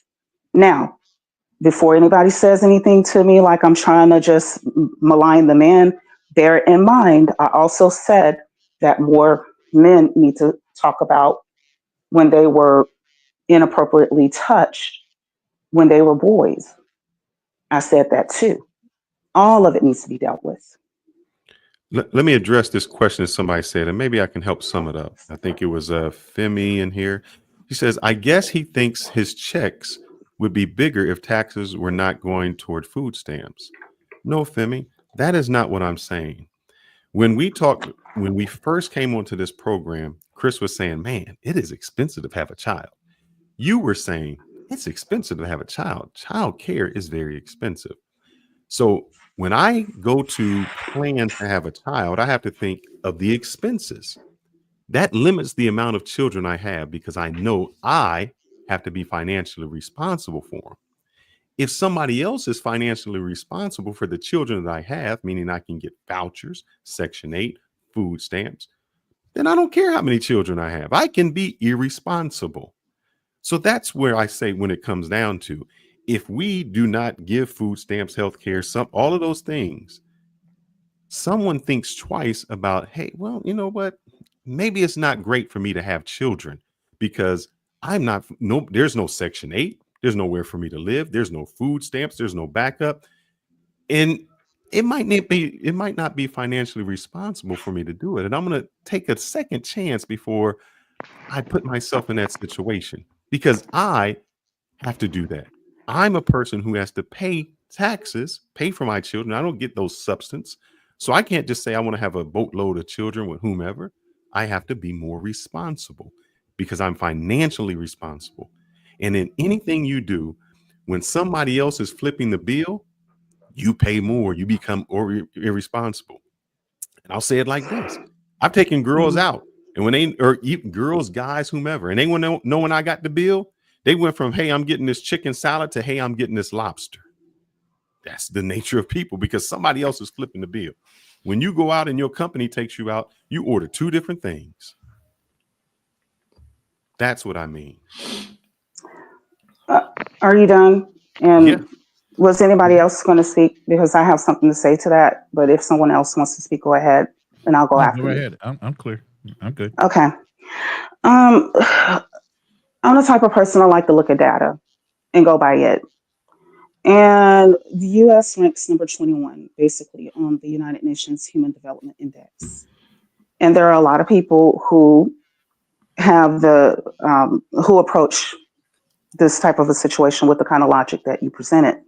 Now, before anybody says anything to me like I'm trying to just malign the men, bear in mind, I also said that more men need to talk about when they were inappropriately touched when they were boys. I said that too. All of it needs to be dealt with. Let me address this question that somebody said, and maybe I can help sum it up. I think it was Femi in here. He says, I guess he thinks his checks would be bigger if taxes were not going toward food stamps. No, Femi, that is not what I'm saying. When we first came onto this program, Chris was saying, man, it is expensive to have a child. You were saying it's expensive to have a child. Child care is very expensive. So when I go to plan to have a child, I have to think of the expenses. That limits the amount of children I have because I know I have to be financially responsible for them. If somebody else is financially responsible for the children that I have, meaning I can get vouchers, Section 8, food stamps, then I don't care how many children I have. I can be irresponsible. So that's where I say when it comes down to, if we do not give food stamps, healthcare, all of those things, someone thinks twice about, hey, well, you know what? Maybe it's not great for me to have children because there's no Section 8. There's nowhere for me to live. There's no food stamps. There's no backup. And it might not be financially responsible for me to do it. And I'm going to take a second chance before I put myself in that situation because I have to do that. I'm a person who has to pay taxes, pay for my children. I don't get those substance. So I can't just say I want to have a boatload of children with whomever. I have to be more responsible because I'm financially responsible. And in anything you do, when somebody else is flipping the bill, you pay more, you become irresponsible. And I'll say it like this. I've taken girls out, and when even girls, guys, whomever, and they want to know when I got the bill, they went from, hey, I'm getting this chicken salad to, hey, I'm getting this lobster. That's the nature of people because somebody else is flipping the bill. When you go out and your company takes you out, you order two different things. That's what I mean. Are you done? And was anybody else going to speak? Because I have something to say to that. But if someone else wants to speak, go ahead, and I'll go after go you. ahead. I'm clear. I'm good. Okay. I'm the type of person I like to look at data and go by it. And the U.S. ranks number 21, basically, on the United Nations Human Development Index. And there are a lot of people who have who approach this type of a situation with the kind of logic that you presented.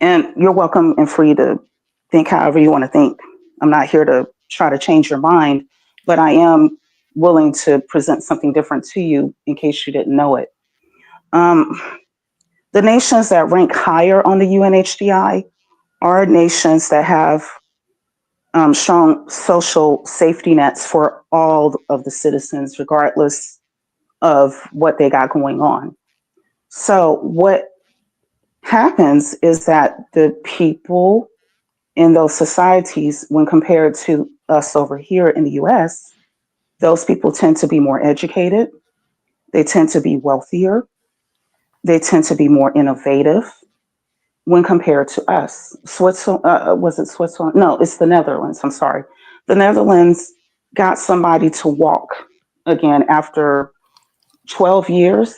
And you're welcome and free to think however you want to think. I'm not here to try to change your mind, but I am willing to present something different to you in case you didn't know it. The nations that rank higher on the UNHDI are nations that have strong social safety nets for all of the citizens, regardless of what they got going on. So what happens is that the people in those societies, when compared to us over here in the US, those people tend to be more educated, they tend to be wealthier, they tend to be more innovative when compared to us. Switzerland, was it Switzerland? No, it's the Netherlands. I'm sorry. The Netherlands got somebody to walk again after 12 years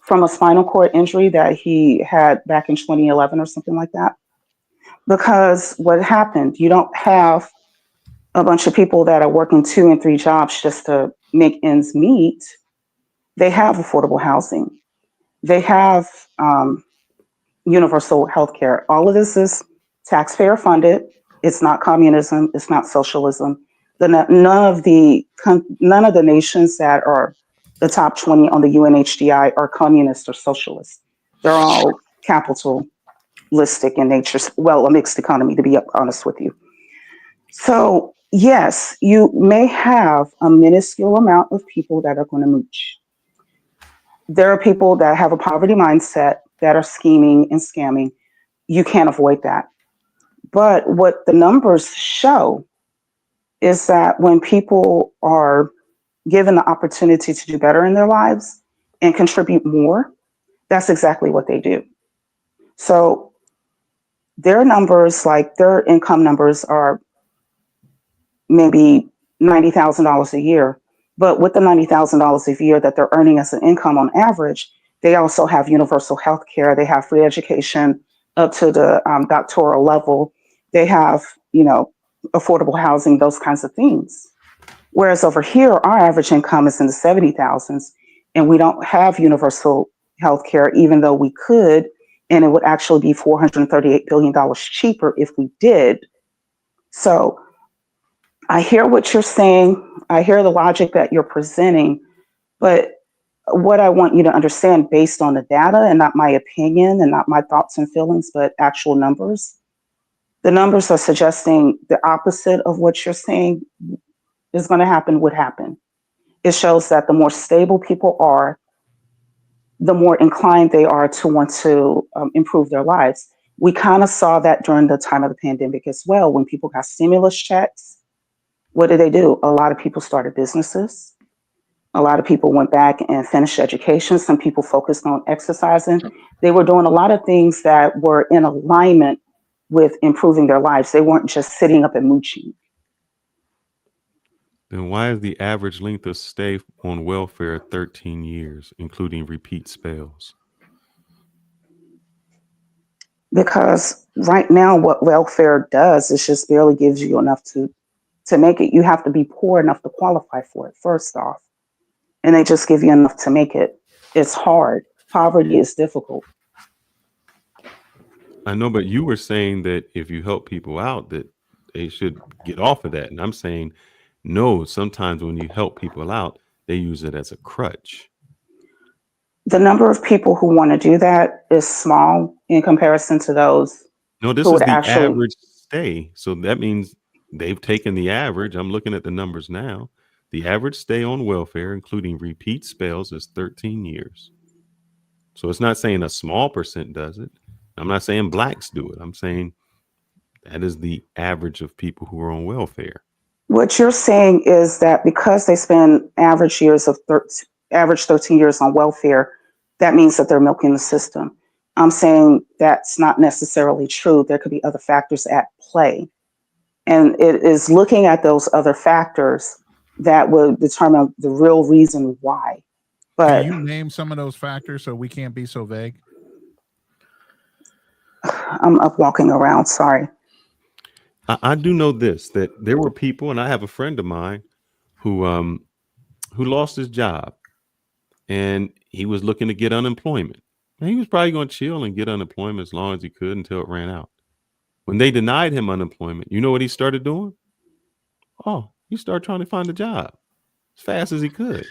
from a spinal cord injury that he had back in 2011 or something like that. Because what happened, you don't have a bunch of people that are working 2 and 3 jobs just to make ends meet. They have affordable housing. They have universal health care. All of this is taxpayer funded. It's not communism. It's not socialism. None of the nations that are the top 20 on the UNHDI are communist or socialist. They're all capitalistic in nature. Well, a mixed economy, to be honest with you. So yes, you may have a minuscule amount of people that are going to mooch. There are people that have a poverty mindset that are scheming and scamming. You can't avoid that. But what the numbers show is that when people are given the opportunity to do better in their lives and contribute more, that's exactly what they do. So their numbers, like their income numbers, are maybe $90,000 a year. But with the $90,000 a year that they're earning as an income on average, they also have universal health care. They have free education up to the doctoral level. They have, affordable housing, those kinds of things. Whereas over here, our average income is in the 70,000s, and we don't have universal health care, even though we could, and it would actually be $438 billion cheaper if we did. So I hear what you're saying. I hear the logic that you're presenting, but what I want you to understand based on the data and not my opinion and not my thoughts and feelings, but actual numbers, the numbers are suggesting the opposite of what you're saying is going to happen would happen. It shows that the more stable people are, the more inclined they are to want to improve their lives. We kind of saw that during the time of the pandemic as well. When people got stimulus checks, what did they do? A lot of people started businesses. A lot of people went back and finished education. Some people focused on exercising. They were doing a lot of things that were in alignment with improving their lives. They weren't just sitting up and mooching. Then why is the average length of stay on welfare 13 years, including repeat spells? Because right now what welfare does is just barely gives you enough to make it. You have to be poor enough to qualify for it, first off. And they just give you enough to make it. It's hard. Poverty is difficult. I know, but you were saying that if you help people out, that they should get off of that. And I'm saying, no, sometimes when you help people out, they use it as a crutch. The number of people who want to do that is small in comparison to those. No, this who is would the actually, average stay. So that means they've taken the average. I'm looking at the numbers now. The average stay on welfare, including repeat spells, is 13 years. So it's not saying a small percent does it. I'm not saying blacks do it. I'm saying that is the average of people who are on welfare. What you're saying is that because they spend average 13 years on welfare, that means that they're milking the system. I'm saying that's not necessarily true. There could be other factors at play. And it is looking at those other factors that would determine the real reason why. But can you name some of those factors so we can't be so vague? I'm up walking around, sorry. I do know this, that there were people, and I have a friend of mine who lost his job, and he was looking to get unemployment. And he was probably going to chill and get unemployment as long as he could until it ran out. When they denied him unemployment, you know what he started doing? Oh, he started trying to find a job as fast as he could.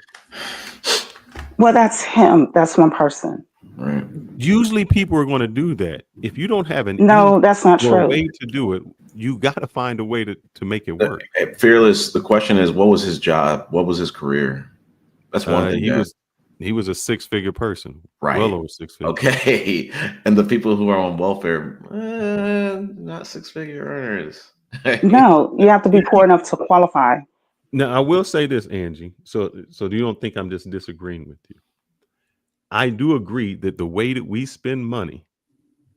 Well, that's him. That's one person. Right. Usually people are going to do that. If you don't have that's not or a true. way to do it, you got to find a way to make it work. Fearless, the question is, what was his job? What was his career? That's one thing. He was a six-figure person, Right. well over six figures. Okay. And the people who are on welfare, not six-figure earners. No, you have to be poor enough to qualify. Now, I will say this, Angie. So you don't think I'm just disagreeing with you. I do agree that the way that we spend money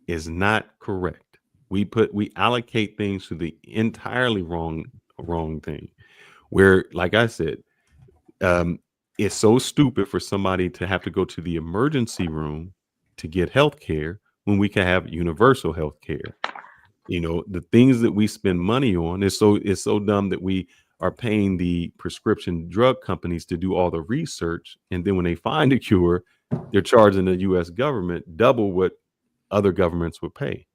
is not correct. We allocate things to the entirely wrong thing. Where, like I said, it's so stupid for somebody to have to go to the emergency room to get health care when we can have universal health care. You know, the things that we spend money on is so dumb that we are paying the prescription drug companies to do all the research, and then when they find a cure, they're charging the US government double what other governments would pay.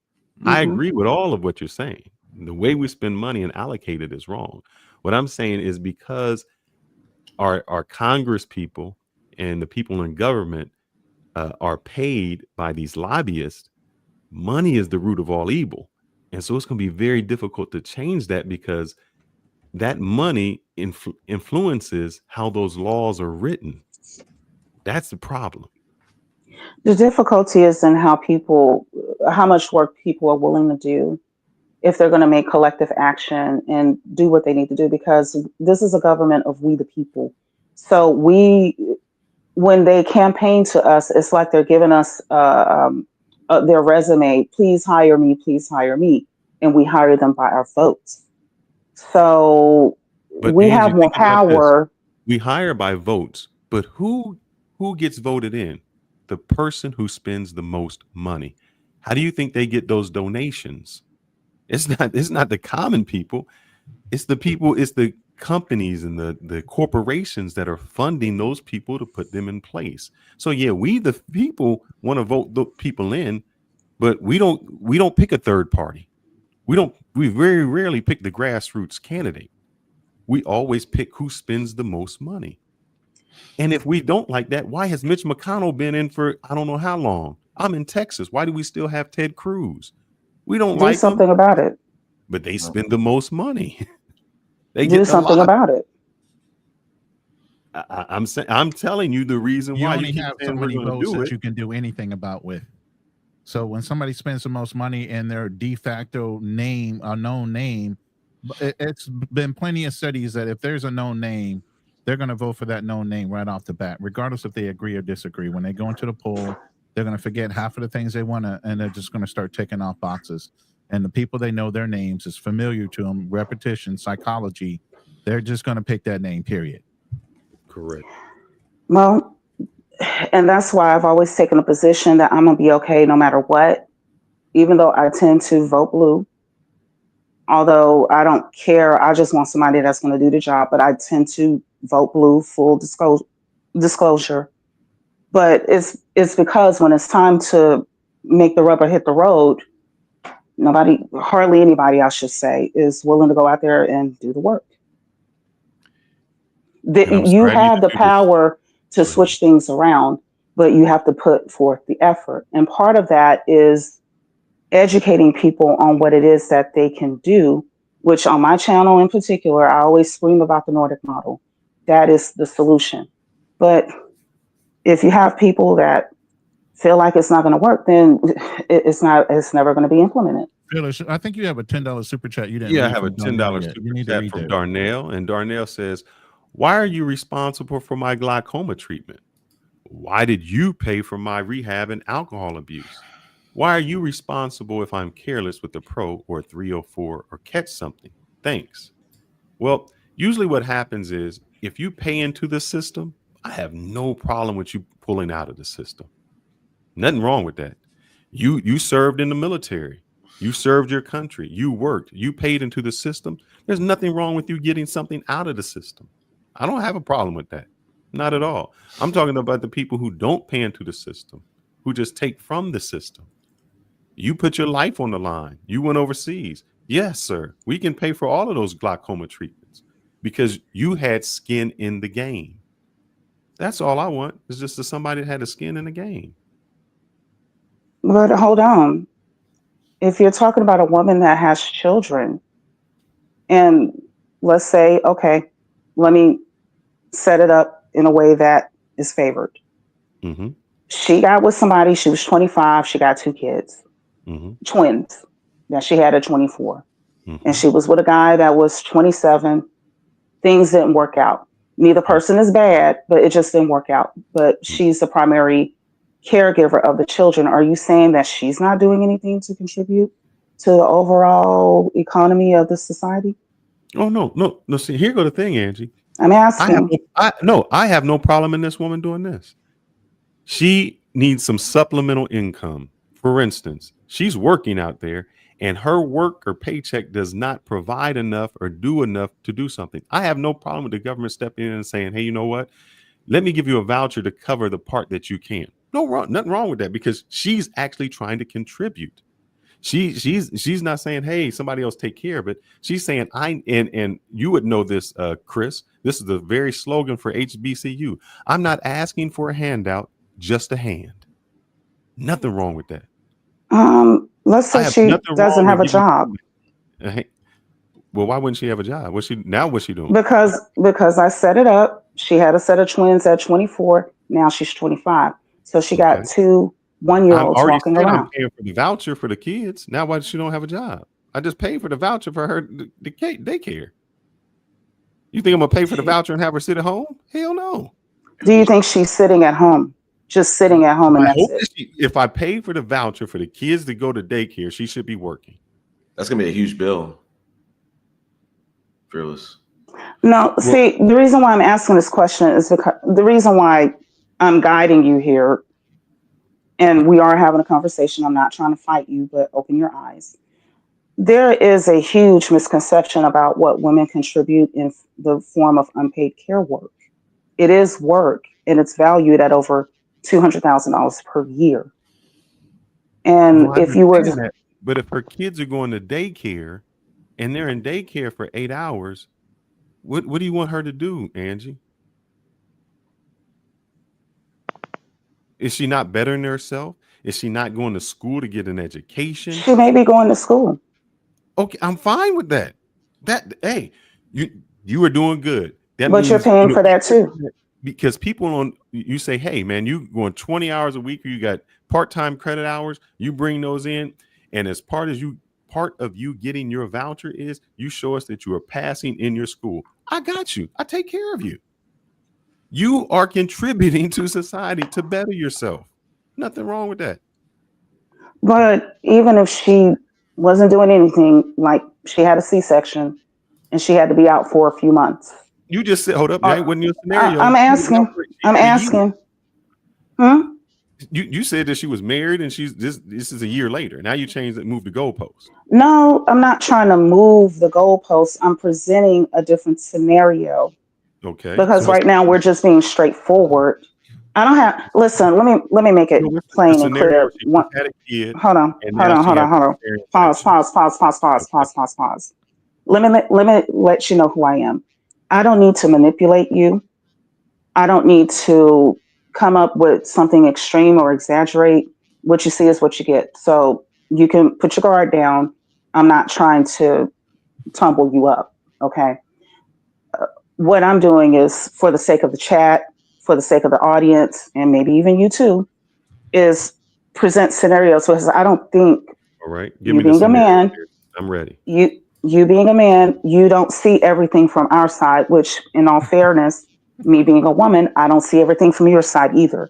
I agree with all of what you're saying. The way we spend money and allocate it is wrong. What I'm saying is because our Congress people and the people in government are paid by these lobbyists, money is the root of all evil. And so it's going to be very difficult to change that because that money influences how those laws are written. That's the problem. The difficulty is in how much work people are willing to do if they're going to make collective action and do what they need to do, because this is a government of we the people. So when they campaign to us, it's like they're giving us their resume, please hire me, and we hire them by our votes. So But we Angie, have more think about this. power. We hire by votes, but who gets voted in? The person who spends the most money. How do you think they get those donations? It's not the common people. It's the companies and the corporations that are funding those people to put them in place. So yeah, we the people want to vote the people in, but we don't pick a third party. We very rarely pick the grassroots candidate. We always pick who spends the most money. And if we don't like that, why has Mitch McConnell been in for I don't know how long? I'm in Texas. Why do we still have Ted Cruz? We don't Do like them, something about it. but they spend the most money. They Do get a something lot. about it. I'm telling you the reason You why only you keep have so saying we're many going to votes do that it. you can do anything about with. So when somebody spends the most money in their de facto name, a known name, it's been plenty of studies that if there's a known name, they're going to vote for that known name right off the bat, regardless if they agree or disagree. When they go into the poll, they're going to forget half of the things they want to, and they're just going to start ticking off boxes. And the people they know their names is familiar to them, repetition, psychology. They're just going to pick that name, period. Correct. Well, and that's why I've always taken a position that I'm going to be okay no matter what, even though I tend to vote blue. Although I don't care, I just want somebody that's going to do the job, but I tend to vote blue, full disclosure. But it's because when it's time to make the rubber hit the road, hardly anybody, I should say, is willing to go out there and do the work. And I'm You sorry have the to do this. power to switch things around, but you have to put forth the effort. And part of that is educating people on what it is that they can do, which on my channel in particular, I always scream about the Nordic model. That is the solution. But if you have people that feel like it's not going to work, then it's never going to be implemented. Phyllis, I think you have a $10 super chat. You didn't Yeah, I read have a from Darnell $10 yet. super You need to chat read from that. Darnell, and Darnell says, "Why are you responsible for my glaucoma treatment? Why did you pay for my rehab and alcohol abuse? Why are you responsible if I'm careless with the pro or 304 or catch something? Thanks." Well, usually what happens is if you pay into the system, I have no problem with you pulling out of the system. Nothing wrong with that. You served in the military. You served your country. You worked. You paid into the system. There's nothing wrong with you getting something out of the system. I don't have a problem with that. Not at all. I'm talking about the people who don't pay into the system, who just take from the system. You put your life on the line. You went overseas. Yes, sir. We can pay for all of those glaucoma treatments because you had skin in the game. That's all I want is just somebody that had a skin in the game. But hold on. If you're talking about a woman that has children, and let's say, okay, let me set it up in a way that is favored. Mm-hmm. She got with somebody, she was 25, she got 2 kids, Mm-hmm. twins. That she had at 24. Mm-hmm. And she was with a guy that was 27. Things didn't work out. Neither person is bad, but it just didn't work out. But she's the primary caregiver of the children. Are you saying that she's not doing anything to contribute to the overall economy of the society? Oh no. See, here go the thing, Angie. I'm asking. I have no problem in this woman doing this. She needs some supplemental income. For instance, she's working out there and her work or paycheck does not provide enough or do enough to do something. I have no problem with the government stepping in and saying, hey, you know what? Let me give you a voucher to cover the part that you can. Nothing wrong with that, because she's actually trying to contribute. She's not saying, hey, somebody else take care of it. She's saying, and you would know this, Chris. This is the very slogan for HBCU. I'm not asking for a handout, just a hand. Nothing wrong with that. Let's say she doesn't have a job. Well, why wouldn't she have a job? What's she doing? Because I set it up. She had a set of twins at 24. Now she's 25. So she got 2 one-year-olds walking around. I'm paying for the voucher for the kids. Now why does she don't have a job? I just paid for the voucher for her daycare. You think I'm gonna pay for the voucher and have her sit at home? Hell no. Do you think she's sitting at home? Just sitting at home, and that's it? If I paid for the voucher for the kids to go to daycare, she should be working. That's gonna be a huge bill. Fearless. No, see, the reason why I'm asking this question is because the reason why I'm guiding you here, and we are having a conversation. I'm not trying to fight you, but open your eyes. There is a huge misconception about what women contribute in the form of unpaid care work. It is work, and it's valued at over $200,000 per year. And if you were, but if her kids are going to daycare and they're in daycare for 8 hours, what do you want her to do, Angie? Is she not bettering herself? Is she not going to school to get an education? she may be going to school. Okay, I'm fine with that. Hey, you are doing good. That But means you're paying for that too. Because people you say, hey man, you going 20 hours a week, or you got part-time credit hours, you bring those in, and as part of you getting your voucher is you show us that you are passing in your school. I got you. I take care of you. You are contributing to society to better yourself. Nothing wrong with that. But even if she wasn't doing anything, like she had a C-section and she had to be out for a few months. You just said, hold up, that wasn't your scenario. I'm asking. You said that she was married and this is a year later. Now you changed it, moved the goalpost. No, I'm not trying to move the goalposts. I'm presenting a different scenario. Okay. Because right now we're just being straightforward. I don't have. Listen, let me make it plain and clear. Had a kid, hold on. Pause. Let me let you know who I am. I don't need to manipulate you. I don't need to come up with something extreme or exaggerate. What you see is what you get. So you can put your guard down. I'm not trying to tumble you up. Okay. What I'm doing is, for the sake of the chat, for the sake of the audience, and maybe even you too, is present scenarios. Because I don't think, all right, you being a man, I'm ready. You being a man, you don't see everything from our side, which in all fairness, me being a woman, I don't see everything from your side either.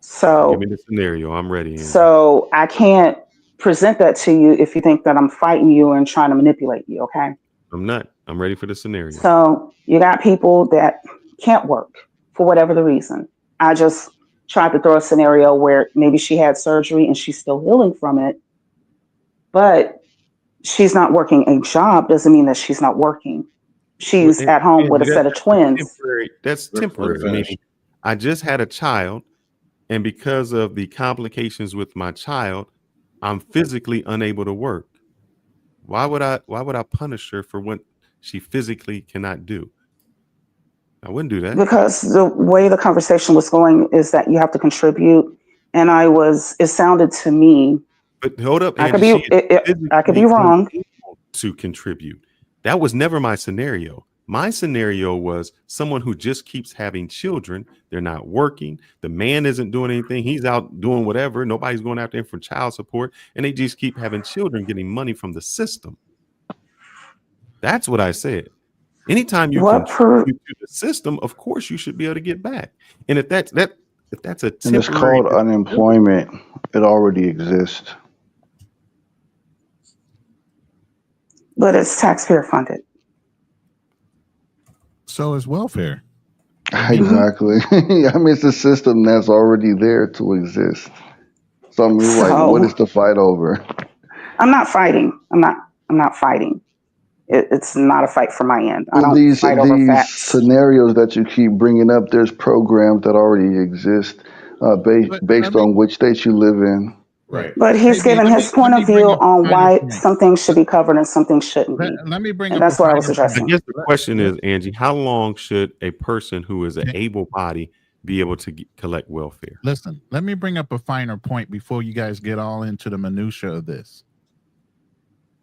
So give me the scenario. I'm ready. Andy. So I can't present that to you if you think that I'm fighting you and trying to manipulate you. Okay. I'm not. I'm ready for the scenario. So you got people that can't work for whatever the reason. I just tried to throw a scenario where maybe she had surgery and she's still healing from it, but she's not working a job doesn't mean that she's not working. She's at home with a set of twins. That's temporary. Meaning, I just had a child, and because of the complications with my child, I'm physically unable to work. Why would I punish her for what she physically cannot do? I wouldn't do that. Because the way the conversation was going is that you have to contribute. And it sounded to me. But hold up, Andy, I could be wrong. To contribute. That was never my scenario. My scenario was someone who just keeps having children. They're not working. The man isn't doing anything. He's out doing whatever. Nobody's going after him for child support. And they just keep having children, getting money from the system. That's what I said. Anytime you contribute to the system, of course you should be able to get back. And if that's a And it's temporary called unemployment. It already exists. But it's taxpayer funded. So is welfare. Exactly. I mean, it's a system that's already there to exist. So I mean, like, what is the fight over? I'm not fighting. I'm not fighting. It's not a fight from my end. I Well, don't fight over facts. scenarios that you keep bringing up, there's programs that already exist based on which state you live in. Right. But he's given his point of view on why some things should be covered and some things shouldn't be. Let me bring and up that's what I was addressing. I guess the question is, Angie, how long should a person who is an able body be able to collect welfare? Listen, let me bring up a finer point before you guys get all into the minutia of this.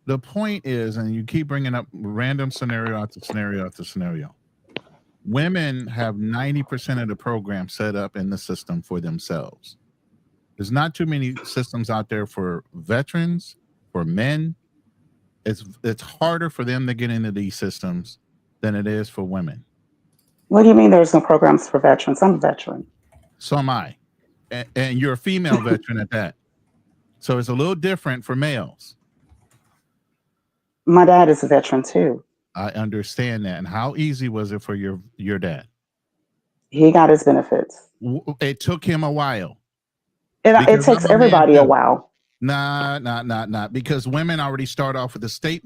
The point is, and you keep bringing up random scenario after scenario after scenario. Women have 90% of the program set up in the system for themselves. There's not too many systems out there for veterans, for men. It's harder for them to get into these systems than it is for women. What do you mean there's no programs for veterans? I'm a veteran. So am I. And you're a female veteran at that. So it's a little different for males. My dad is a veteran too. I understand that. And how easy was it for your dad? He got his benefits. It took him a while. It takes everybody a while. Nah. Because women already start off with the state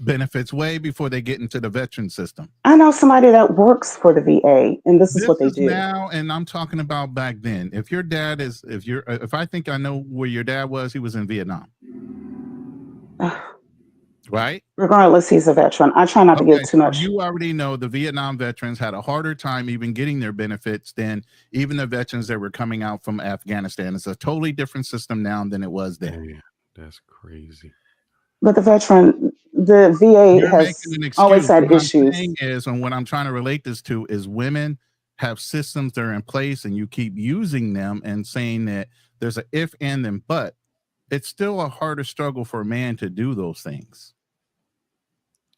benefits way before they get into the veteran system. I know somebody that works for the VA, and this is what they do now. And I'm talking about back then. If your dad is, if I think I know where your dad was, he was in Vietnam. Right? Regardless, he's a veteran. I try not to give too much. You already know the Vietnam veterans had a harder time even getting their benefits than even the veterans that were coming out from Afghanistan. It's a totally different system now than it was then. Yeah, that's crazy. But the VA has always had issues. What I'm saying is, and what I'm trying to relate this to is women have systems that are in place and you keep using them and saying that there's an if, and, then but. It's still a harder struggle for a man to do those things.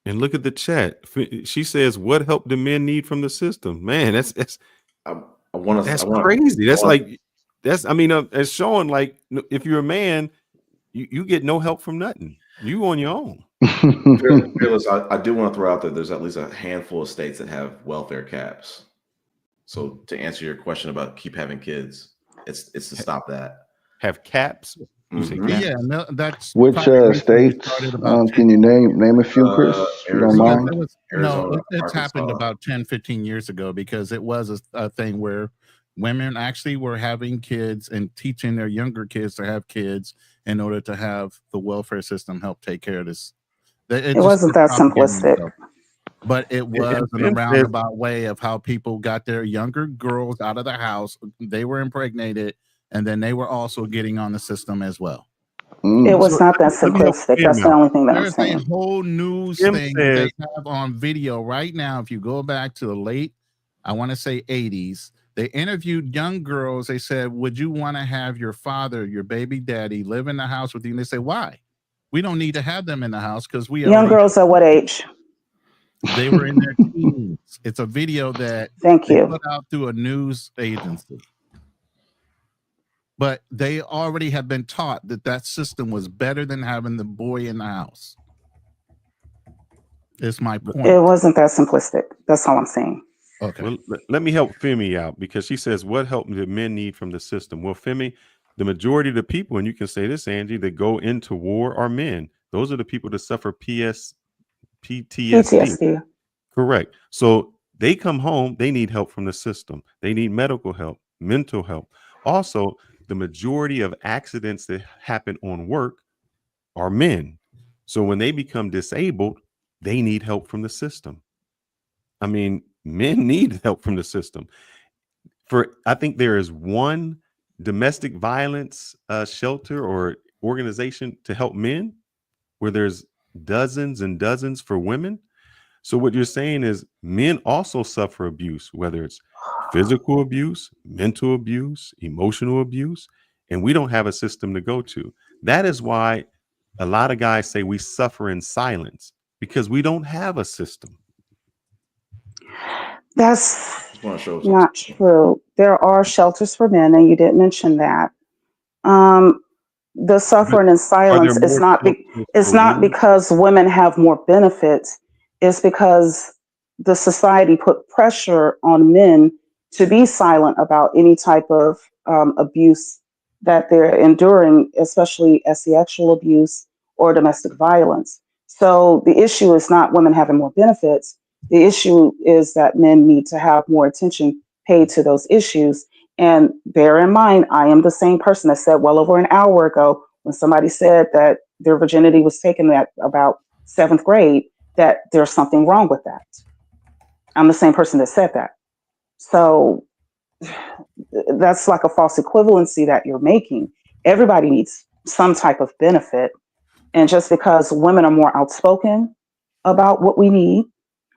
And look at the chat. She says, "What help do men need from the system?" Man, that's crazy. I mean, it's showing like if you're a man, you get no help from nothing. You on your own. Fearless, I do want to throw out that there's at least a handful of states that have welfare caps. So to answer your question about keep having kids, it's to stop that. Have caps. Mm-hmm. Yeah, no, that's which states. Can you name a few, Chris? If you don't mind. It's happened about 10, 15 years ago because it was a thing where women actually were having kids and teaching their younger kids to have kids in order to have the welfare system help take care of this. It wasn't that simplistic. But it was in a roundabout way of how people got their younger girls out of the house. They were impregnated. And then they were also getting on the system as well. It was not that simplistic. That's the only thing that I'm saying. There's a whole news thing they have on video right now. If you go back to the late, I want to say 80s, they interviewed young girls. They said, would you want to have your father, your baby daddy, live in the house with you? And they say, why? We don't need to have them in the house because we young girls at what age? They were in their teens. It's a video that they put out through a news agency. But they already have been taught that system was better than having the boy in the house. It's my point. It wasn't that simplistic. That's all I'm saying. Okay. Well, let me help Femi out because she says, what help do men need from the system? Well, Femi, the majority of the people, and you can say this, Angie, that go into war are men. Those are the people that suffer PTSD. Correct. So they come home, they need help from the system. They need medical help, mental help. Also, the majority of accidents that happen on work are men. So when they become disabled, they need help from the system. I mean, men need help from the system. I think there is one domestic violence shelter or organization to help men where there's dozens and dozens for women. So what you're saying is men also suffer abuse, whether it's physical abuse, mental abuse, emotional abuse, and we don't have a system to go to. That is why a lot of guys say we suffer in silence, because we don't have a system. That's not true. There are shelters for men, and you did mention that. The suffering in silence is not it's not because women have more benefits. It's because the society put pressure on men to be silent about any type of abuse that they're enduring, especially sexual abuse or domestic violence. So the issue is not women having more benefits. The issue is that men need to have more attention paid to those issues. And bear in mind, I am the same person that said well over an hour ago when somebody said that their virginity was taken at about 7th grade, that there's something wrong with that. I'm the same person that said that. So that's like a false equivalency that you're making. Everybody needs some type of benefit. And just because women are more outspoken about what we need,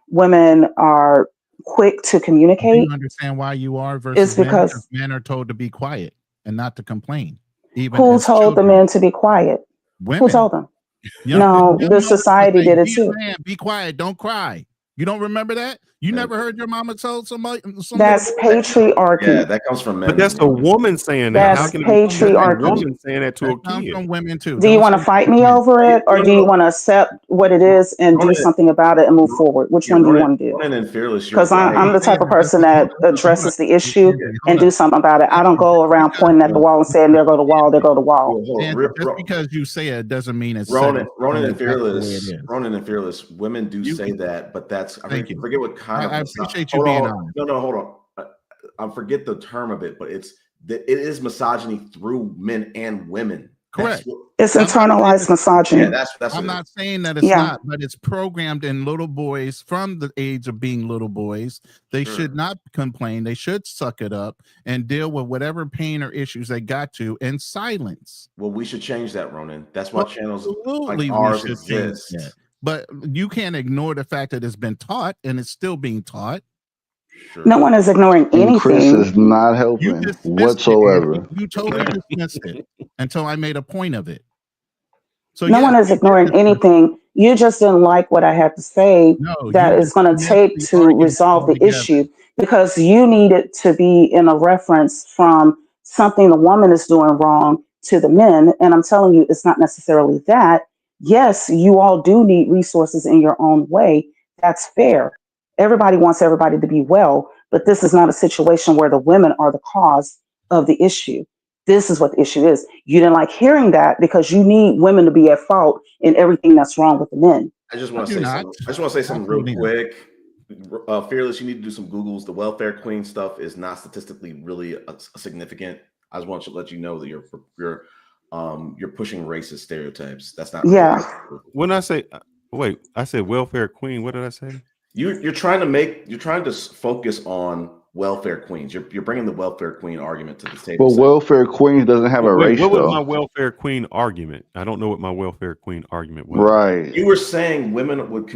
women are quick to communicate. Do you understand why you are versus men? Because men are told to be quiet and not to complain. Who told the men to be quiet? Women. Who told them? Young The society did it too. Man, be quiet, don't cry. You don't remember that? You never heard your mama told somebody? That's patriarchy. Yeah, that comes from men. But that's a woman saying that. That's patriarchy. A woman saying that to a comes kid? from women too. Do you want to fight me over it, or do you want to accept what it is and do something about it and move forward? Which one do you want to do? Because I'm the type of person that addresses the issue and do something about it. I don't go around pointing at the wall and saying, there go the wall, there go the wall. And just because you say it doesn't mean it's Ronan and Fearless. Women do say that, but that's I forget what kind of. I appreciate you being honest. No, hold on. I forget the term of it, but it is misogyny through men and women. Correct. It's internalized misogyny. Yeah, that's. I'm not saying that it's not, but it's programmed in little boys from the age of being little boys. They should not complain. They should suck it up and deal with whatever pain or issues they got to in silence. Well, we should change that, Ronan. That's why channels Absolutely like ours exist. But you can't ignore the fact that it's been taught and it's still being taught. Sure. No one is ignoring anything. Chris is not helping whatsoever. You totally dismissed it until I made a point of it. So no one is ignoring anything. You just didn't like what I had to say that is going to take to resolve the issue, because you need it to be in a reference from something the woman is doing wrong to the men. And I'm telling you, it's not necessarily that. Yes, you all do need resources in your own way. That's fair. Everybody wants everybody to be well, but this is not a situation where the women are the cause of the issue. This is what the issue is. You didn't like hearing that because you need women to be at fault in everything that's wrong with the men. I just want to say something. I just want to say something real quick. Fearless, you need to do some Googles. The welfare queen stuff is not statistically really significant. I just want to let you know that you're pushing racist stereotypes. That's not. When I say I said welfare queen. What did I say? You're trying to focus on welfare queens. You're bringing the welfare queen argument to the table. But welfare queens doesn't have a race. What was my welfare queen argument? I don't know what my welfare queen argument was. Right. You were saying women would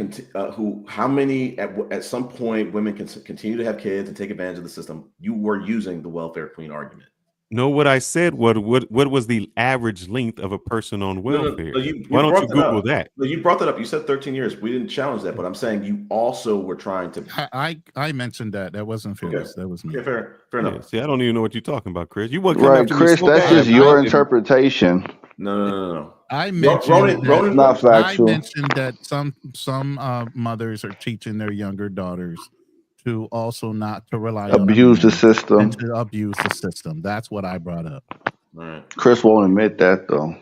at some point women can continue to have kids and take advantage of the system. You were using the welfare queen argument. No, what I said, what was the average length of a person on welfare? Why don't you Google that? No, you brought that up. You said 13 years. We didn't challenge that, but I'm saying you also were trying to. I mentioned that. That wasn't Fearless. That was me. Yeah, fair enough. See, I don't even know what you're talking about, Chris. You want right, Chris? That's just your interpretation. No. I mentioned Ronan, not factual. I mentioned that some mothers are teaching their younger daughters to also not to rely on abuse the system and to abuse the system. That's what I brought up. All right. Chris won't admit that though.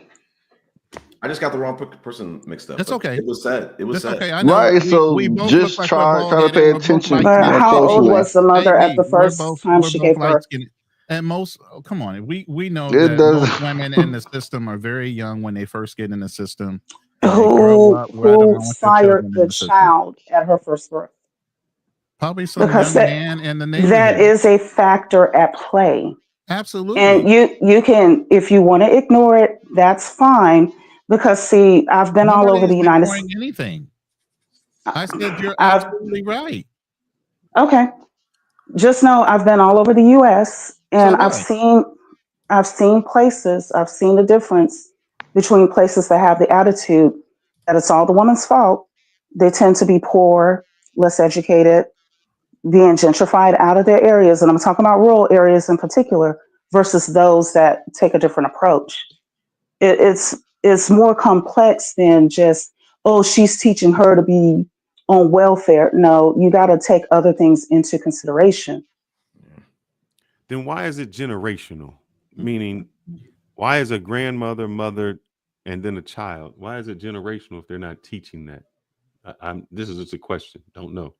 I just got the wrong person mixed up. It's okay. It was said. Okay. I know. Right. So just try to pay attention. But how old was the mother at the first time she gave birth? And most, come on, we know that most women in the system are very young when they first get in the system. Who sired the child at her first birth? Probably some young man in the neighborhood. That is a factor at play. Absolutely. And you can, if you want to ignore it, that's fine. Because see, I've been all over the United States. Anything. I said you're I've absolutely right. okay. Just know I've been all over the U.S. So and what? I've seen places. I've seen the difference between places that have the attitude that it's all the woman's fault. They tend to be poor, less educated, being gentrified out of their areas, and I'm talking about rural areas in particular, versus those that take a different approach. It's more complex than just, oh, she's teaching her to be on welfare. No, you got to take other things into consideration. Then why is it generational? Meaning, why is a grandmother, mother, and then a child? Why is it generational if they're not teaching that? This is just a question. Don't know.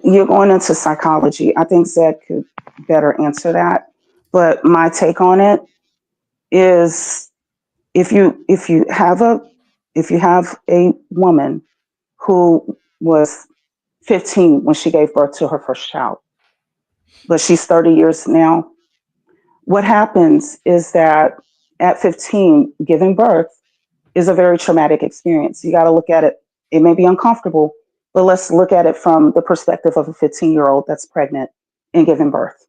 You're going into psychology. I think Zed could better answer that. But my take on it is if you have a woman who was 15 when she gave birth to her first child, but she's 30 years now, what happens is that at 15, giving birth is a very traumatic experience. You got to look at it. It may be uncomfortable, but let's look at it from the perspective of a 15-year-old that's pregnant and giving birth.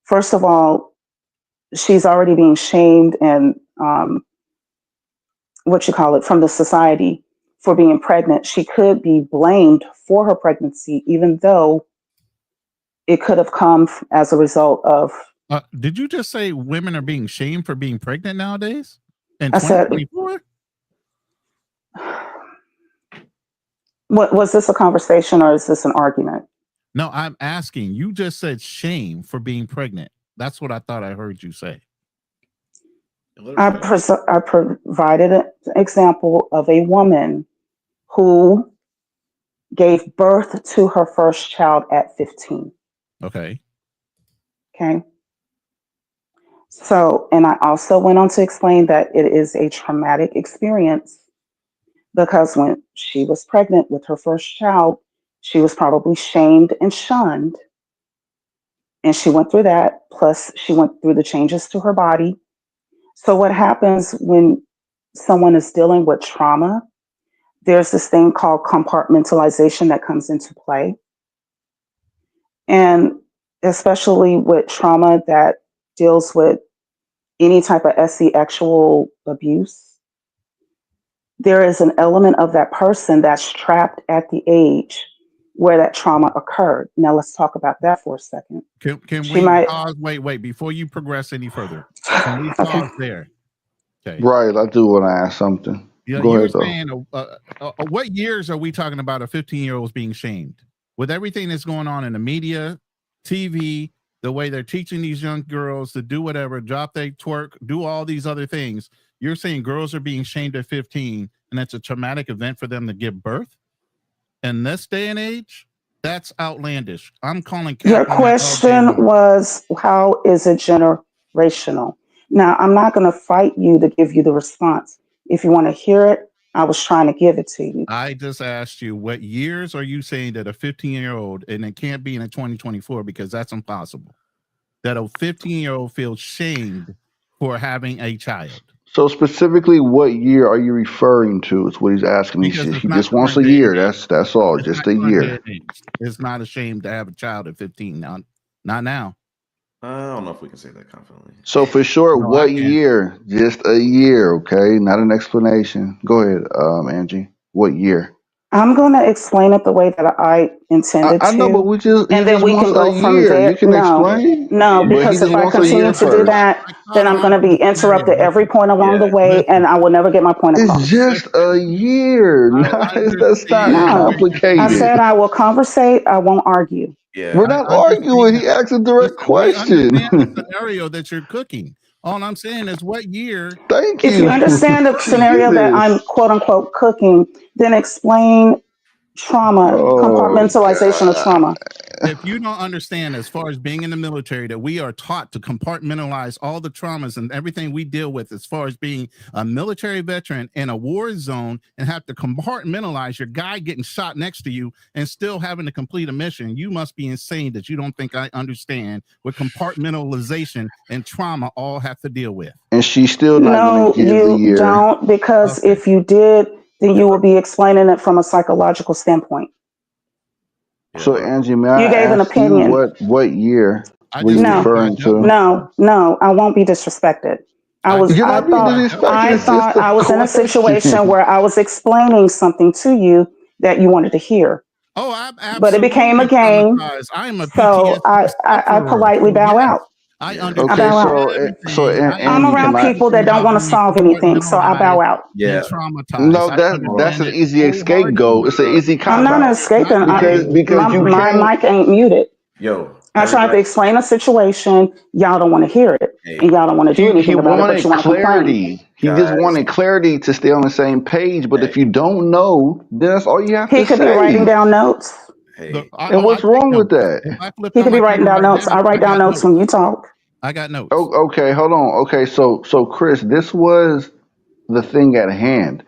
First of all, she's already being shamed and from the society for being pregnant. She could be blamed for her pregnancy, even though it could have come as a result of. Did you just say women are being shamed for being pregnant nowadays in I said, 2024? what was this a conversation or is this an argument? No, I'm asking. You just said shame for being pregnant. That's what I thought I heard you say. I provided an example of a woman who gave birth to her first child at 15. Okay. Okay. So, and I also went on to explain that it is a traumatic experience because when she was pregnant with her first child, she was probably shamed and shunned. And she went through that. Plus, she went through the changes to her body. So, what happens when someone is dealing with trauma? There's this thing called compartmentalization that comes into play. And especially with trauma that deals with any type of sexual abuse, there is an element of that person that's trapped at the age where that trauma occurred. Now let's talk about that for a second. Can She we might. pause? Wait, before you progress any further. Can we pause there? Okay. Right, I do want to ask something. Yeah, Go you were ahead, though. saying, what years are we talking about? 15-year-olds being shamed with everything that's going on in the media, TV, the way they're teaching these young girls to do whatever, drop their twerk, do all these other things. You're saying girls are being shamed at 15, and it's a traumatic event for them to give birth in this day and age? That's outlandish. I'm calling. Your question was, how is it generational? Now, I'm not going to fight you to give you the response. If you want to hear it, I was trying to give it to you. I just asked you, what years are you saying that a 15-year-old, and it can't be in 2024 because that's impossible, that a 15-year-old feels shamed for having a child? So specifically, what year are you referring to? Is what he's asking. Because He it's not just wants current a day year. and age. That's all. It's Just not a current day year. and age. It's not a shame to have a child at 15. Not now. I don't know if we can say that confidently. So for sure, No, I what can. year? Just a year, okay? Not an explanation. Go ahead, Angie. What year? I'm going to explain it the way that I intended I know, but to, he and then just we wants can a go from year. You there. can explain, No, but he because just if I wants a continue year to do first. that, then I'm going to be interrupted every point along the way, Listen, and I will never get my point It's across. just a year. That's not No, I complicated. said I will conversate. I won't argue. Yeah, We're not arguing. He asked a direct We question. understand the scenario that you're cooking. All I'm saying is, what year? Thank If you. you understand the scenario that I'm quote unquote cooking, then explain trauma, compartmentalization of trauma. If you don't understand, as far as being in the military, that we are taught to compartmentalize all the traumas and everything we deal with, as far as being a military veteran in a war zone and have to compartmentalize your guy getting shot next to you and still having to complete a mission, you must be insane that you don't think I understand what compartmentalization and trauma all have to deal with. And she's still not No, going to give the you year. don't, because if you did, then you will be explaining it from a psychological standpoint. So Angie, may You I gave an ask you opinion. what year I were just you gave my referring to? notes. No, I won't be disrespected. You're not being disrespected. It's just a I was in a situation question. where I was explaining something to you that you wanted to hear. Oh, I'm But it became a absolutely game. traumatized. I am a So PTSD I sufferer. politely So bow yes, out. I I understand bow out. everything. I I'm Andy, around can I? people that don't want to solve anything, so I bow out. And traumatized. No, I that's understand an it easy scapegoat. It's an easy I'm cop not out escaping. because you My can't. mic ain't muted. Yo, I tried to explain a situation. Y'all don't want to hear it, and y'all don't want to do He anything about it, but wanted you want to complain. clarity. He just wanted clarity to stay on the same page. But if you don't know, then that's all you have He to could be writing say. down notes. And what's wrong with that? If I flipped He on could be my writing camera down right notes. now, I write down got notes when you talk. I got notes. Oh, okay, hold on. Okay, so Chris, this was the thing at hand.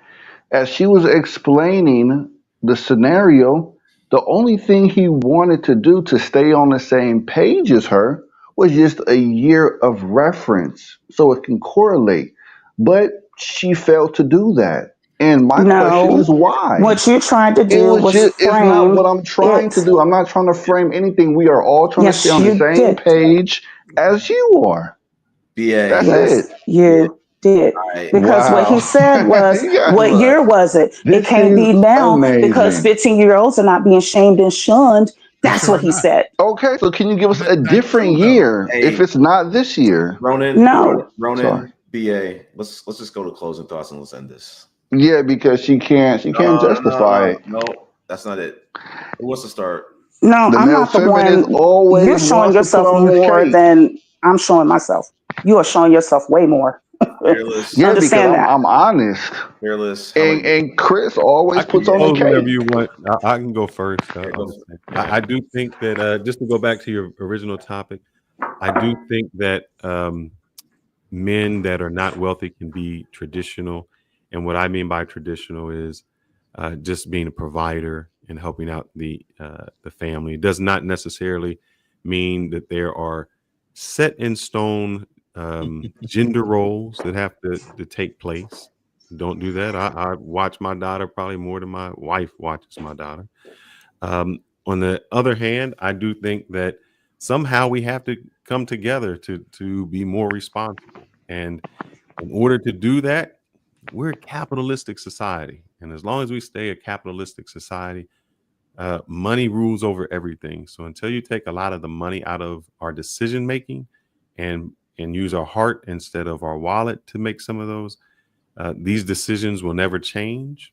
As she was explaining the scenario, the only thing he wanted to do to stay on the same page as her was just a year of reference so it can correlate. But she failed to do that. And my question is No, why? what you tried to It do was was just, it's not frame what I'm trying to it. do. I'm not trying to frame anything. We are all trying to stay Yes, on the you same did. page as you are. BA. That's it. Yes, you did. Because what he Wow. said was, You guys what are, year was it? It this can't is be now because amazing. 15-year-olds are not being shamed and shunned. They That's sure what are he not. said. Okay, so can you give us a That's different true though. year if it's not this year? Ronan, No. Ronan, BA. Let's just go to closing thoughts and let's end this. Yeah, because she can't justify it. No, that's not it. Who wants to start? No, The I'm male not the feminist one. You're always showing wants to put yourself on this more cape. than I'm showing myself. You are showing yourself way more. Fearless. Yeah, because Understand that. I'm honest. Fearless. And Chris I always can puts on the close whenever cape. you want. I can go first. I do think that just to go back to your original topic, I do think that men that are not wealthy can be traditional. And what I mean by traditional is just being a provider and helping out the family. It does not necessarily mean that there are set in stone gender roles that have to take place. Don't do that. I watch my daughter probably more than my wife watches my daughter. On the other hand, I do think that somehow we have to come together to be more responsible. And in order to do that, we're a capitalistic society. And as long as we stay a capitalistic society, money rules over everything. So until you take a lot of the money out of our decision making and use our heart instead of our wallet to make some of those, these decisions will never change.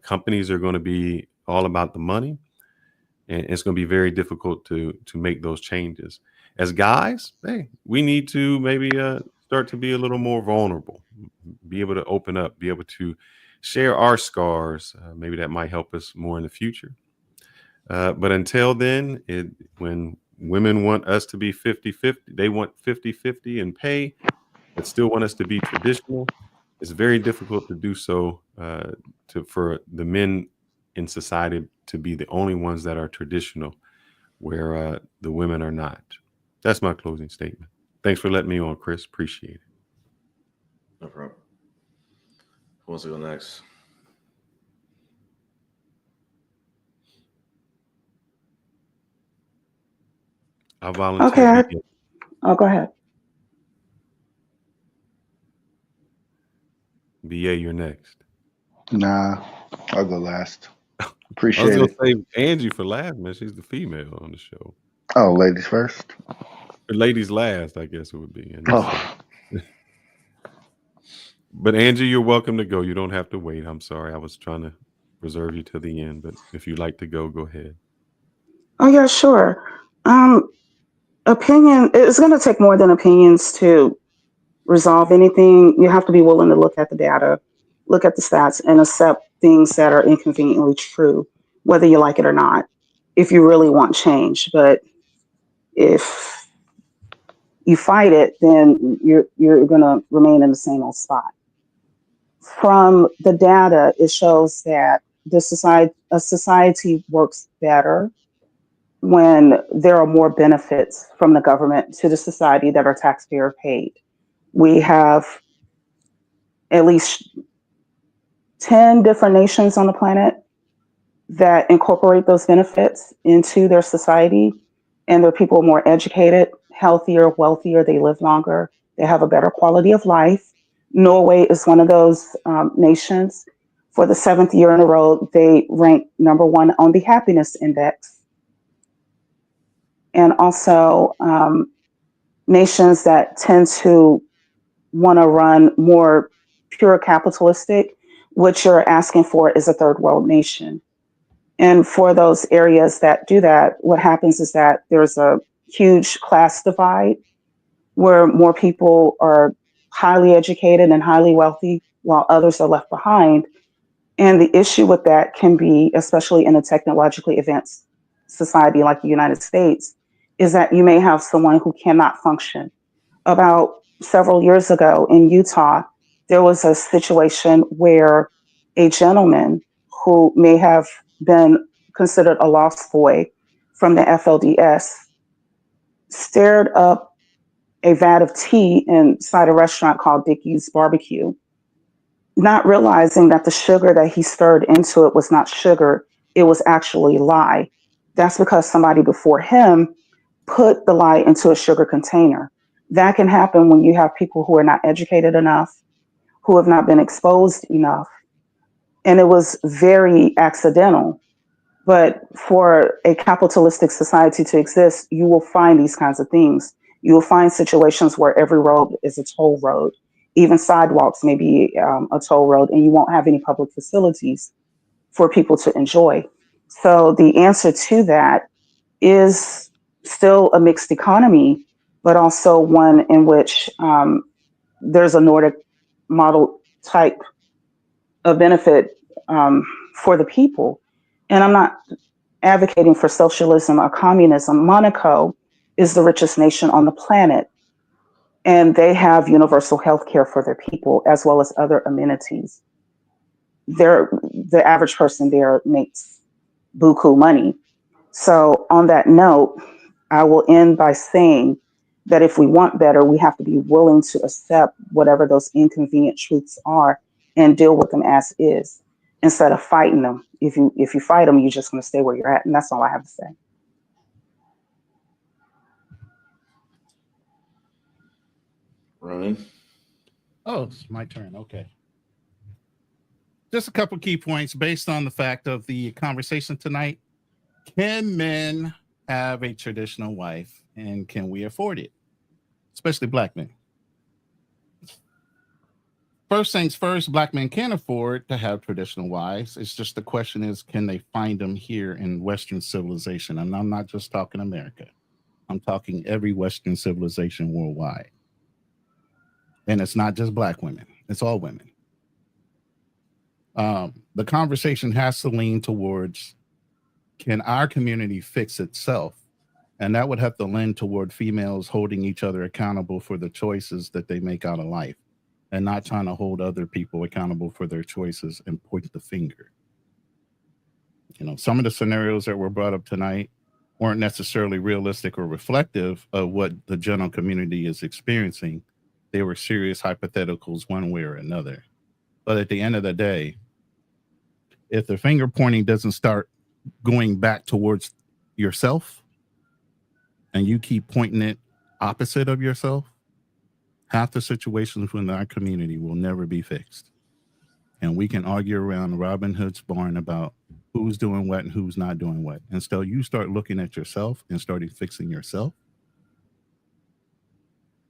Companies are going to be all about the money, and it's going to be very difficult to make those changes. As guys, hey, we need to maybe start to be a little more vulnerable, be able to open up, be able to share our scars. Maybe that might help us more in the future. But until then, when women want us to be 50-50, they want 50-50 in pay, but still want us to be traditional. It's very difficult to do so for the men in society to be the only ones that are traditional, where the women are not. That's my closing statement. Thanks for letting me on, Chris. Appreciate it. No problem. Who wants to go next? I volunteer. Okay. BA. Oh, go ahead. BA, you're next. Nah, I'll go last. I was Appreciate going it. to say Angie for last, man. She's the female on the show. Oh, ladies first. Or ladies last, I guess it would be. Oh. But Angie, you're welcome to go. You don't have to wait. I'm sorry. I was trying to preserve you to the end, but if you'd like to go ahead. Oh yeah, sure. Opinion. It's going to take more than opinions to resolve anything. You have to be willing to look at the data, look at the stats, and accept things that are inconveniently true, whether you like it or not, if you really want change. But if you fight it, then you're going to remain in the same old spot. From the data, it shows that a society works better when there are more benefits from the government to the society that are taxpayer paid. We have at least 10 different nations on the planet that incorporate those benefits into their society, and their people are more educated, healthier, wealthier, they live longer, they have a better quality of life. Norway is one of those nations. For the 7th year in a row, they rank number 1 on the happiness index. And also nations that tend to want to run more pure capitalistic, what you're asking for is a third world nation. And for those areas that do that, what happens is that there's a huge class divide where more people are highly educated and highly wealthy while others are left behind. And the issue with that can be, especially in a technologically advanced society like the United States, is that you may have someone who cannot function. About several years ago in Utah, there was a situation where a gentleman who may have been considered a lost boy from the FLDS stirred up a vat of tea inside a restaurant called Dickie's Barbecue, not realizing that the sugar that he stirred into it was not sugar, it was actually lye. That's because somebody before him put the lye into a sugar container. That can happen when you have people who are not educated enough, who have not been exposed enough. And it was very accidental. But for a capitalistic society to exist, you will find these kinds of things. You will find situations where every road is a toll road. Even sidewalks may be a toll road, and you won't have any public facilities for people to enjoy. So the answer to that is still a mixed economy, but also one in which there's a Nordic model type of benefit for the people. And I'm not advocating for socialism or communism. Monaco is the richest nation on the planet, and they have universal health care for their people as well as other amenities. The average person there makes buku money. So on that note, I will end by saying that if we want better, we have to be willing to accept whatever those inconvenient truths are and deal with them as is instead of fighting them. If you fight them, you're just going to stay where you're at. And that's all I have to say. Ryan? Oh, it's my turn. Okay. Just a couple key points based on the fact of the conversation tonight. Can men have a traditional wife, and can we afford it? Especially black men. First things first, black men can afford to have traditional wives. It's just the question is, can they find them here in Western civilization? And I'm not just talking America. I'm talking every Western civilization worldwide. And it's not just black women. It's all women. The conversation has to lean towards, can our community fix itself? And that would have to lean toward females holding each other accountable for the choices that they make out of life, and not trying to hold other people accountable for their choices and point the finger. You know, some of the scenarios that were brought up tonight weren't necessarily realistic or reflective of what the general community is experiencing. They were serious hypotheticals one way or another. But at the end of the day, if the finger pointing doesn't start going back towards yourself and you keep pointing it opposite of yourself, half the situations within our community will never be fixed. And we can argue around Robin Hood's barn about who's doing what and who's not doing what. Instead, you start looking at yourself and starting fixing yourself,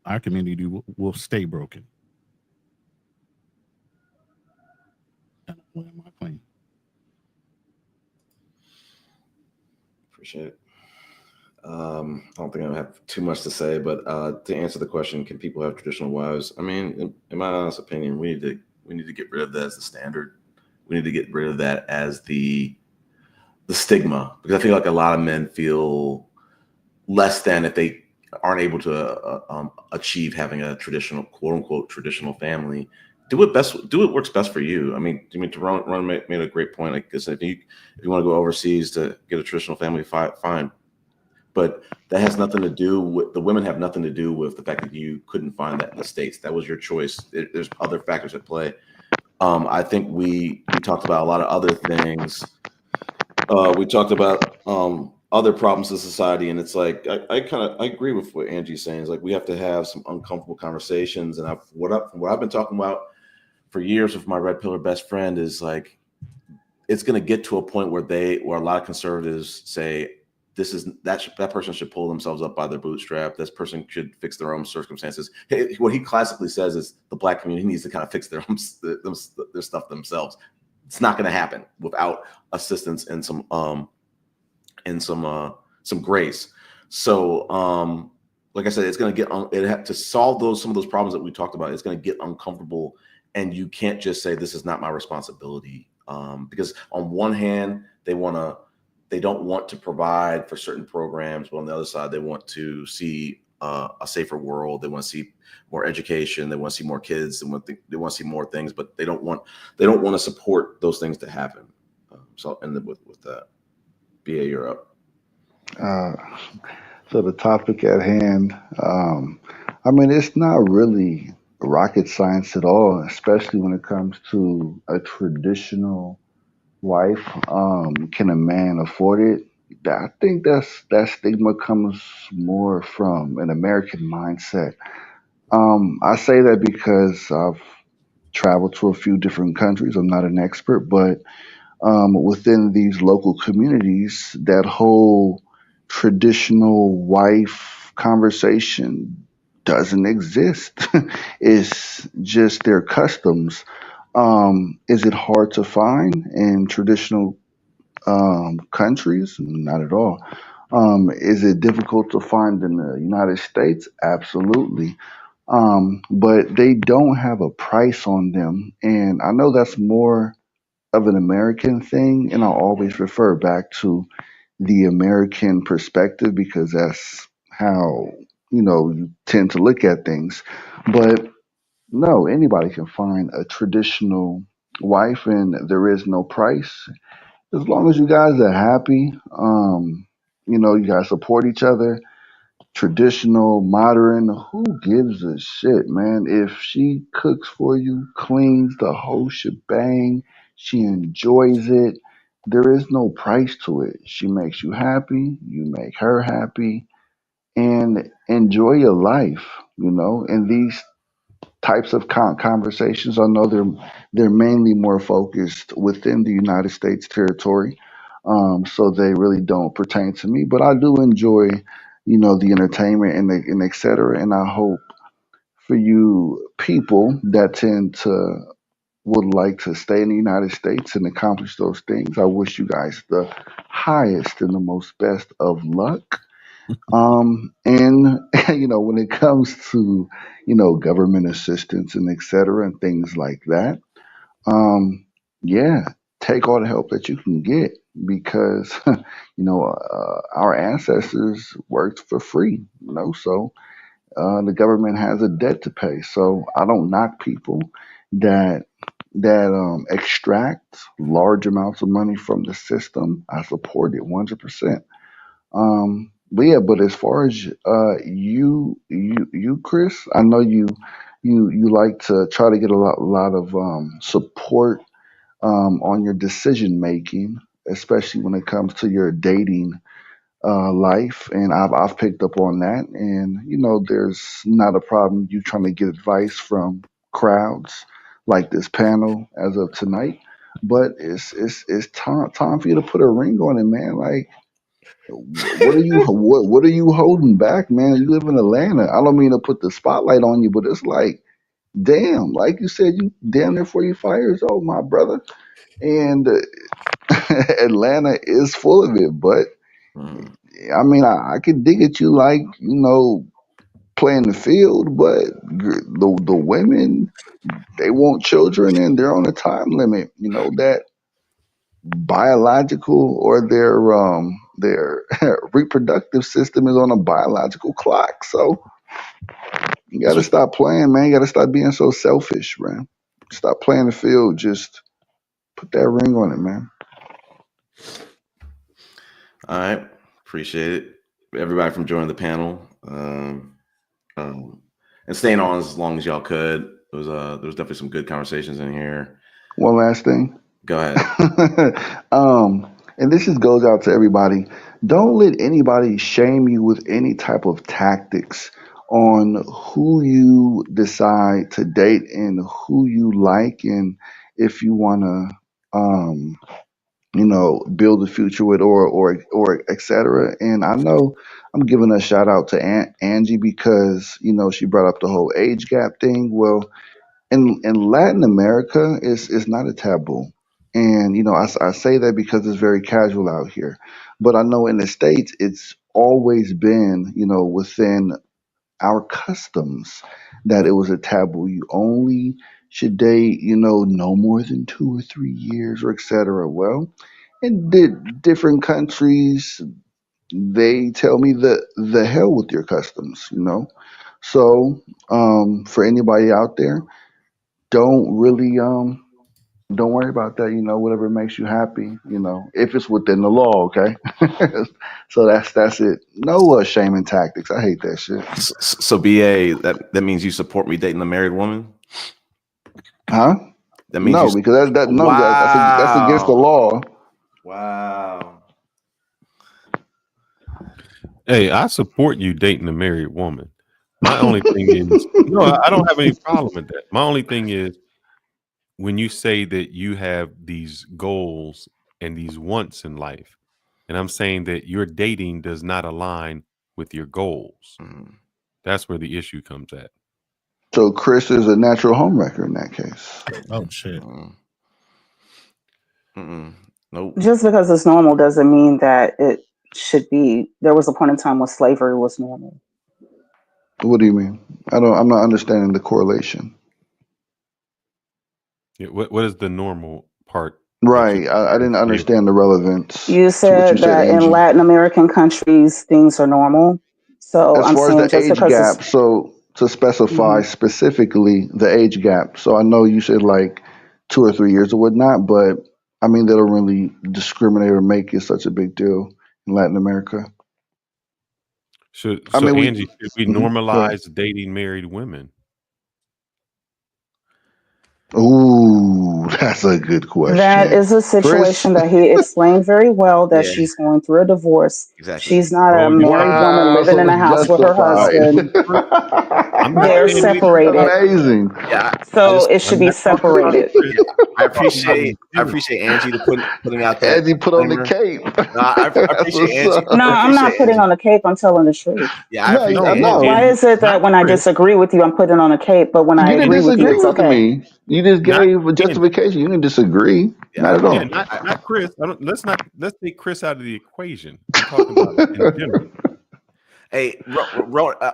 our community will stay broken. What am I playing? Appreciate it. I don't think I have too much to say, but to answer the question, can people have traditional wives? I mean, in my honest opinion, we need to get rid of that as the standard. We need to get rid of that as the stigma, because I feel like a lot of men feel less than if they aren't able to achieve having a traditional, quote unquote, traditional family. Do what works best for you. I mean, Ron made a great point. Like I said, if you want to go overseas to get a traditional family, fine. But that has nothing to do with, the women have nothing to do with the fact that you couldn't find that in the States. That was your choice. There's other factors at play. I think we talked about a lot of other things. We talked about other problems in society, and it's like I agree with what Angie's saying. It's like we have to have some uncomfortable conversations, and what I've been talking about for years with my red pillar best friend is like it's going to get to a point where a lot of conservatives say that person should pull themselves up by their bootstrap. This person should fix their own circumstances. What he classically says is the Black community needs to kind of fix their stuff themselves. It's not going to happen without assistance and some grace. So, like I said, it's going to to solve some of those problems that we talked about. It's going to get uncomfortable, and you can't just say this is not my responsibility. Because on one hand, they don't want to provide for certain programs, but on the other side, they want to see a safer world. They want to see more education. They want to see more kids. They want to see more things, but they don't want to support those things to happen. So I'll end it with that. BA, you're up. So the topic at hand, I mean, it's not really rocket science at all, especially when it comes to a traditional wife. Can a man afford it? I think that stigma comes more from an American mindset. I say that because I've traveled to a few different countries. I'm not an expert, but within these local communities, that whole traditional wife conversation doesn't exist. It's just their customs. Is it hard to find in traditional countries? Not at all. Is it difficult to find in the United States? Absolutely. But they don't have a price on them. And I know that's more of an American thing, and I'll always refer back to the American perspective because that's how you tend to look at things. But no, anybody can find a traditional wife, and there is no price as long as you guys are happy. You guys support each other. Traditional, modern, who gives a shit, man? If she cooks for you, cleans the whole shebang, she enjoys it, there is no price to it. She makes you happy, you make her happy, and enjoy your life, And these types of conversations, I know they're mainly more focused within the United States territory, so they really don't pertain to me. But I do enjoy, the entertainment and et cetera. And I hope for you people that tend to would like to stay in the United States and accomplish those things, I wish you guys the highest and the most best of luck. And when it comes to government assistance and et cetera and things like that, yeah, take all the help that you can get because our ancestors worked for free, so the government has a debt to pay. So I don't knock people that extract large amounts of money from the system. I support it 100%. But yeah, but as far as you, Chris, I know you like to try to get a lot of support on your decision making, especially when it comes to your dating life, and I've picked up on that. And there's not a problem you trying to get advice from crowds like this panel as of tonight. But it's time for you to put a ring on it, man. Like what are you holding back, man? You live in Atlanta. I don't mean to put the spotlight on you, but it's like, damn, like you said, you damn near 45 years old, my brother. And Atlanta is full of it, but I mean, I could dig at you like, playing the field, but the women, they want children and they're on a time limit, that biological or their reproductive system is on a biological clock. So you got to stop playing, man. You got to stop being so selfish, man. Stop playing the field. Just put that ring on it, man. All right, appreciate it, everybody, from joining the panel and staying on as long as y'all could. There was definitely some good conversations in here. One last thing. Go ahead. And this just goes out to everybody. Don't let anybody shame you with any type of tactics on who you decide to date and who you like, and if you want to, build a future with, or etc. And I know I'm giving a shout out to Angie because she brought up the whole age gap thing. Well, in Latin America, it's not a taboo, and I say that because it's very casual out here. But I know in the States, it's always been within our customs that it was a taboo. You only should date no more than 2 or 3 years, or etc. Well, in different countries, they tell me the hell with your customs. So for anybody out there, don't really don't worry about that. Whatever makes you happy. If it's within the law, okay. So that's it. No shaming tactics. I hate that shit. So BA, that means you support me dating a married woman? Huh? That means no, because that's against the law. Wow. Hey, I support you dating a married woman. My only thing is, no, I don't have any problem with that. My only thing is, when you say that you have these goals and these wants in life, and I'm saying that your dating does not align with your goals, that's where the issue comes at. So Chris is a natural homewrecker in that case. Oh shit. Nope. Just because it's normal doesn't mean that it should be. There was a point in time when slavery was normal. What do you mean? I'm not understanding the correlation. Yeah, what is the normal part? Right. I didn't understand the relevance. You said that in Angie. Latin American countries things are normal. So As I'm far as saying the just age because gap, it's so to specify specifically the age gap. So I know you said like 2 or 3 years or whatnot, but I mean they don't really discriminate or make it such a big deal in Latin America. So we- Angie, should we Go ahead. normalize dating married women? Ooh, that's a good question. that is a situation that he explained very well that Yeah. she's going through a divorce. Exactly. She's not a Oh, you married woman Wow, living so in a it's house with her justified. husband. I'm not They're saying anything separated. Amazing. Yeah. So it should I'm be not talking about separated. Chris. I I'm talking about in appreciate general. Angie to putting out that. Angie put on the disclaimer. cape. No, I That's appreciate what's Angie. up. No, I I'm not appreciate putting Angie. on a cape. I'm telling the truth. Yeah, I No, appreciate I Angie. know. Why is it that Not when I Chris. disagree with you, I'm putting on a cape, but when I You didn't agree with you, disagree it's with okay? me. You just Not gave a Angie. justification. You didn't disagree. Yeah, Not at all. Yeah, not Chris. Let's take Chris out of the equation. I'm talking about in general. Hey,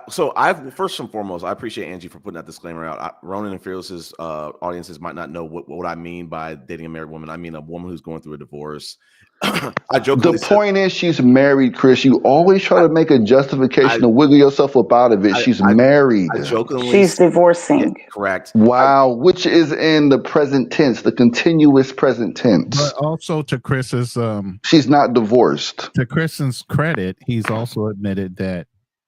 so first and foremost, I appreciate Angie for putting that disclaimer out. Ronan and Fearless's audiences might not know what I mean by dating a married woman. I mean a woman who's going through a divorce. I jokingly The point is, she's married, Chris. You always try to make a justification to wiggle yourself up out of it. She's married. I jokingly She's divorcing. Yeah, correct. Wow, which is in the present tense, the continuous present tense. But also to Chris's she's not divorced. To Chris's credit, he's also admitted that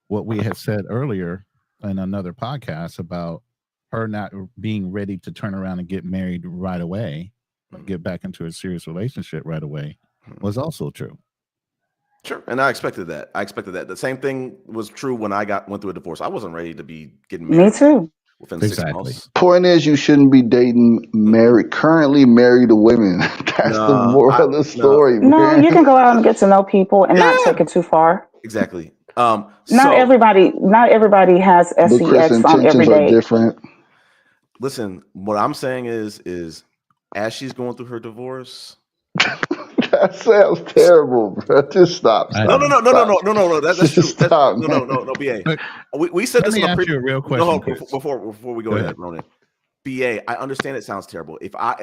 what we had said earlier in another podcast about her not being ready to turn around and get married right away, get back into a serious relationship right away, was also true. Sure, and I expected that. The same thing was true when I went through a divorce. I wasn't ready to be getting married. Me too. Within 6 months. Point is, you shouldn't be dating currently married women. That's the moral of the story, No, man. you can go out and get to know people and not take it too far. Exactly. Not everybody has But Chris' sex on every intentions are day. different. Listen, what I'm saying is as she's going through her divorce. That sounds terrible, bro. Just stop. No. That's true. Stop, No, BA. We said this Let me on ask you a real question, Chris. before we go ahead, Ronan. BA, I understand it sounds terrible. If I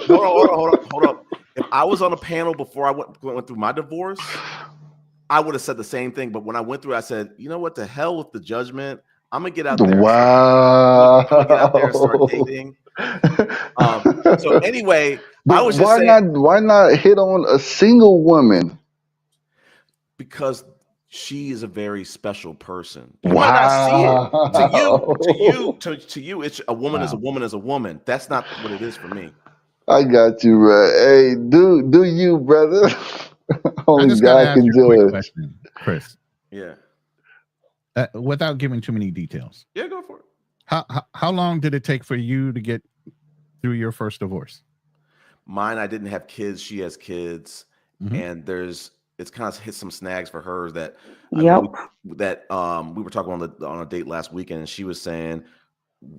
hold up. If I was on a panel before I went through my divorce, I would have said the same thing. But when I went through, I said, you know what? The hell with the judgment. I'm gonna get out there. Wow. I'm gonna get out there and start dating. So anyway, but I was just saying, why not hit on a single woman? Because she is a very special person. You might not see it. To you, it's a woman is a woman is a woman. That's not what it is for me. I got you, bro. Hey, do you, brother? I Only just got to God ask can you a quick judge. question, Chris, Yeah. without giving too many details. Yeah, go for it. How long did it take for you to get through your first divorce? Mine, I didn't have kids. She has kids, and it's kind of hit some snags for her that we were talking on a date last weekend, and she was saying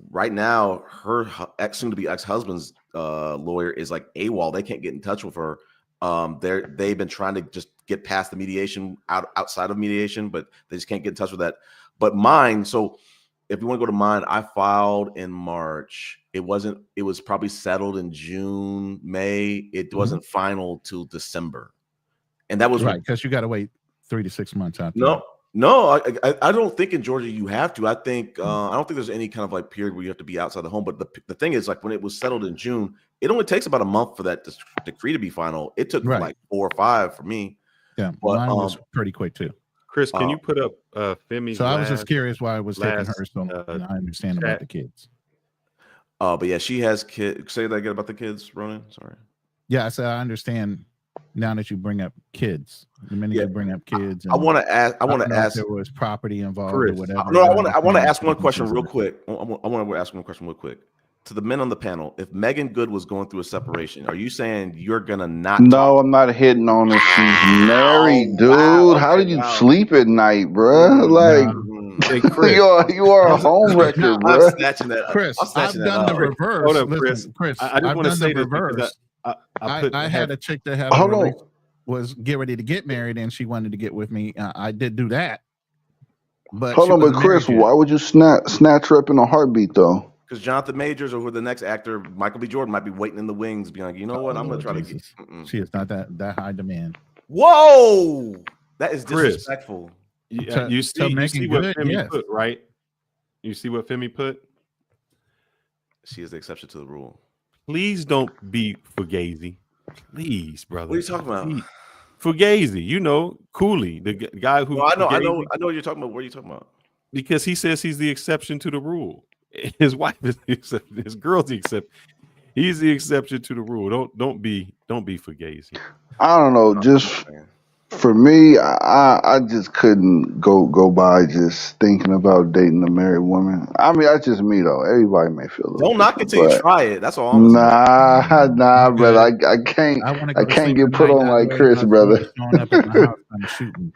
right now her soon to be ex-husband's lawyer is like AWOL. They can't get in touch with her. They've been trying to just get past the mediation outside of mediation, but they just can't get in touch with that. But mine, so if you want to go to mine, I filed in March. It was probably settled in June, May. It wasn't final till December. And that was right, because you got to wait 3 to 6 months after. No, I don't think in Georgia you have to. I think I don't think there's any kind of like period where you have to be outside the home. But the thing is, like when it was settled in June, it only takes about a month for that decree to be final. It took like 4 or 5 for me. Yeah, but, mine was pretty quick too. Chris, can you put up Femi's? So I was just curious why it was taking her so long. I understand about the kids. But yeah, she has kids. Say that again about the kids, Ronan. Sorry. Yeah, I said I understand now that you bring up kids. The minute you bring up kids, I want to ask. I want to ask. If there was property involved Chris, or whatever. No, I want to ask one question real quick. I want to ask one question real quick to the men on the panel. If Megan Good was going through a separation, are you saying you're gonna not? No, I'm not hitting on her. She's married, dude. Wow, How did you sleep at night, bruh? Like, hey, Chris, you are a home wrecker, bruh. I'm snatching that. Chris, I've done the reverse. Hold up, Listen, Chris. I just want to say the reverse. I had a chick that was get ready to get married, and she wanted to get with me. I did do that. But hold on, but Chris, why would you snatch her up in a heartbeat, though? Because Jonathan Majors or who the next actor, Michael B. Jordan, might be waiting in the wings, being like, you know what, I'm gonna try to get. She is not that high demand. Whoa, that is disrespectful. Yeah, you see what Femi put, right? You see what Femi put? She is the exception to the rule. Please don't be Fugazi. Please, brother. What are you talking about? Fugazi, you know, Cooley, the guy who. Well, I know what you're talking about. What are you talking about? Because he says he's the exception to the rule. His wife is the exception. His girl's the exception. He's the exception to the rule. Don't be Fugazi. I don't know. Just for me, I just couldn't go by just thinking about dating a married woman. I mean, that's just me though. Everybody may feel a little Don't knock it till you try it. That's all I'm saying. Nah, brother. I can't get put on like Chris, brother. I'm shooting.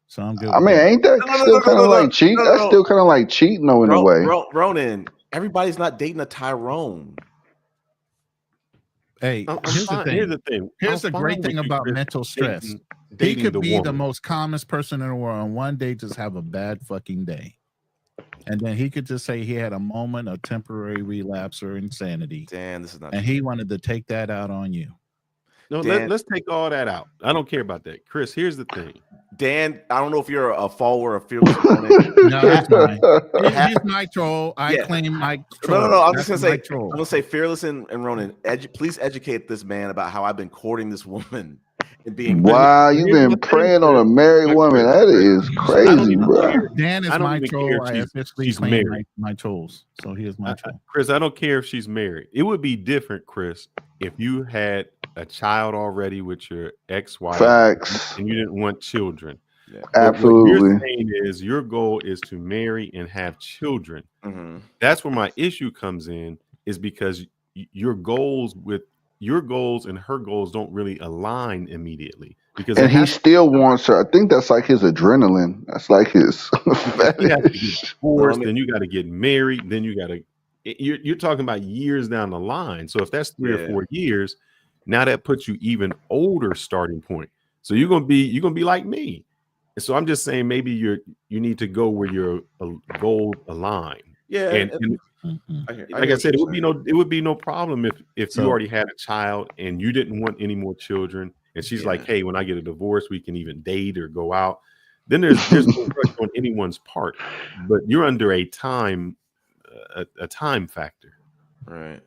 So I'm good. I mean, ain't that still kind of like cheating? That's still kind of like cheating, though, in a way. Ronan, everybody's not dating a Tyrone. Hey, here's the thing. Here's the great thing about mental stress. He could be the most calmest person in the world, and one day just have a bad fucking day. And then he could just say he had a moment of temporary relapse or insanity. Dan, this is not. And he wanted to take that out on you. No, let's take all that out. I don't care about that. Chris, here's the thing. Dan, I don't know if you're a follower of Fearless. No, that's mine. He's my troll. I claim my troll. No. I'm just gonna say, I'm gonna say, Fearless and Ronan, please educate this man about how I've been courting this woman and being. Wow, you've been preying on a married woman. That is crazy, bro. Dan is my troll. I officially claim my trolls. So he is my troll. Chris, I don't care if she's married. It would be different, Chris, if you had a child already with your ex-wife. Facts. And you didn't want children. Yeah. Absolutely. What you're saying is your goal is to marry and have children. Mm-hmm. That's where my issue comes in, is because your goals and her goals don't really align immediately. Because and he still wants her. I think that's like his adrenaline. That's like his. You have to get divorced, then you got to get married, then you got to. You're talking about years down the line. So if that's 3 or 4 years, now that puts you even older starting point. So you're gonna be like me. And so I'm just saying maybe you need to go where your goals align. Yeah, and like I said, it would be no problem if you already had a child and you didn't want any more children, and she's like, hey, when I get a divorce, we can even date or go out. Then there's no rush on anyone's part, but you're under a time factor. Right.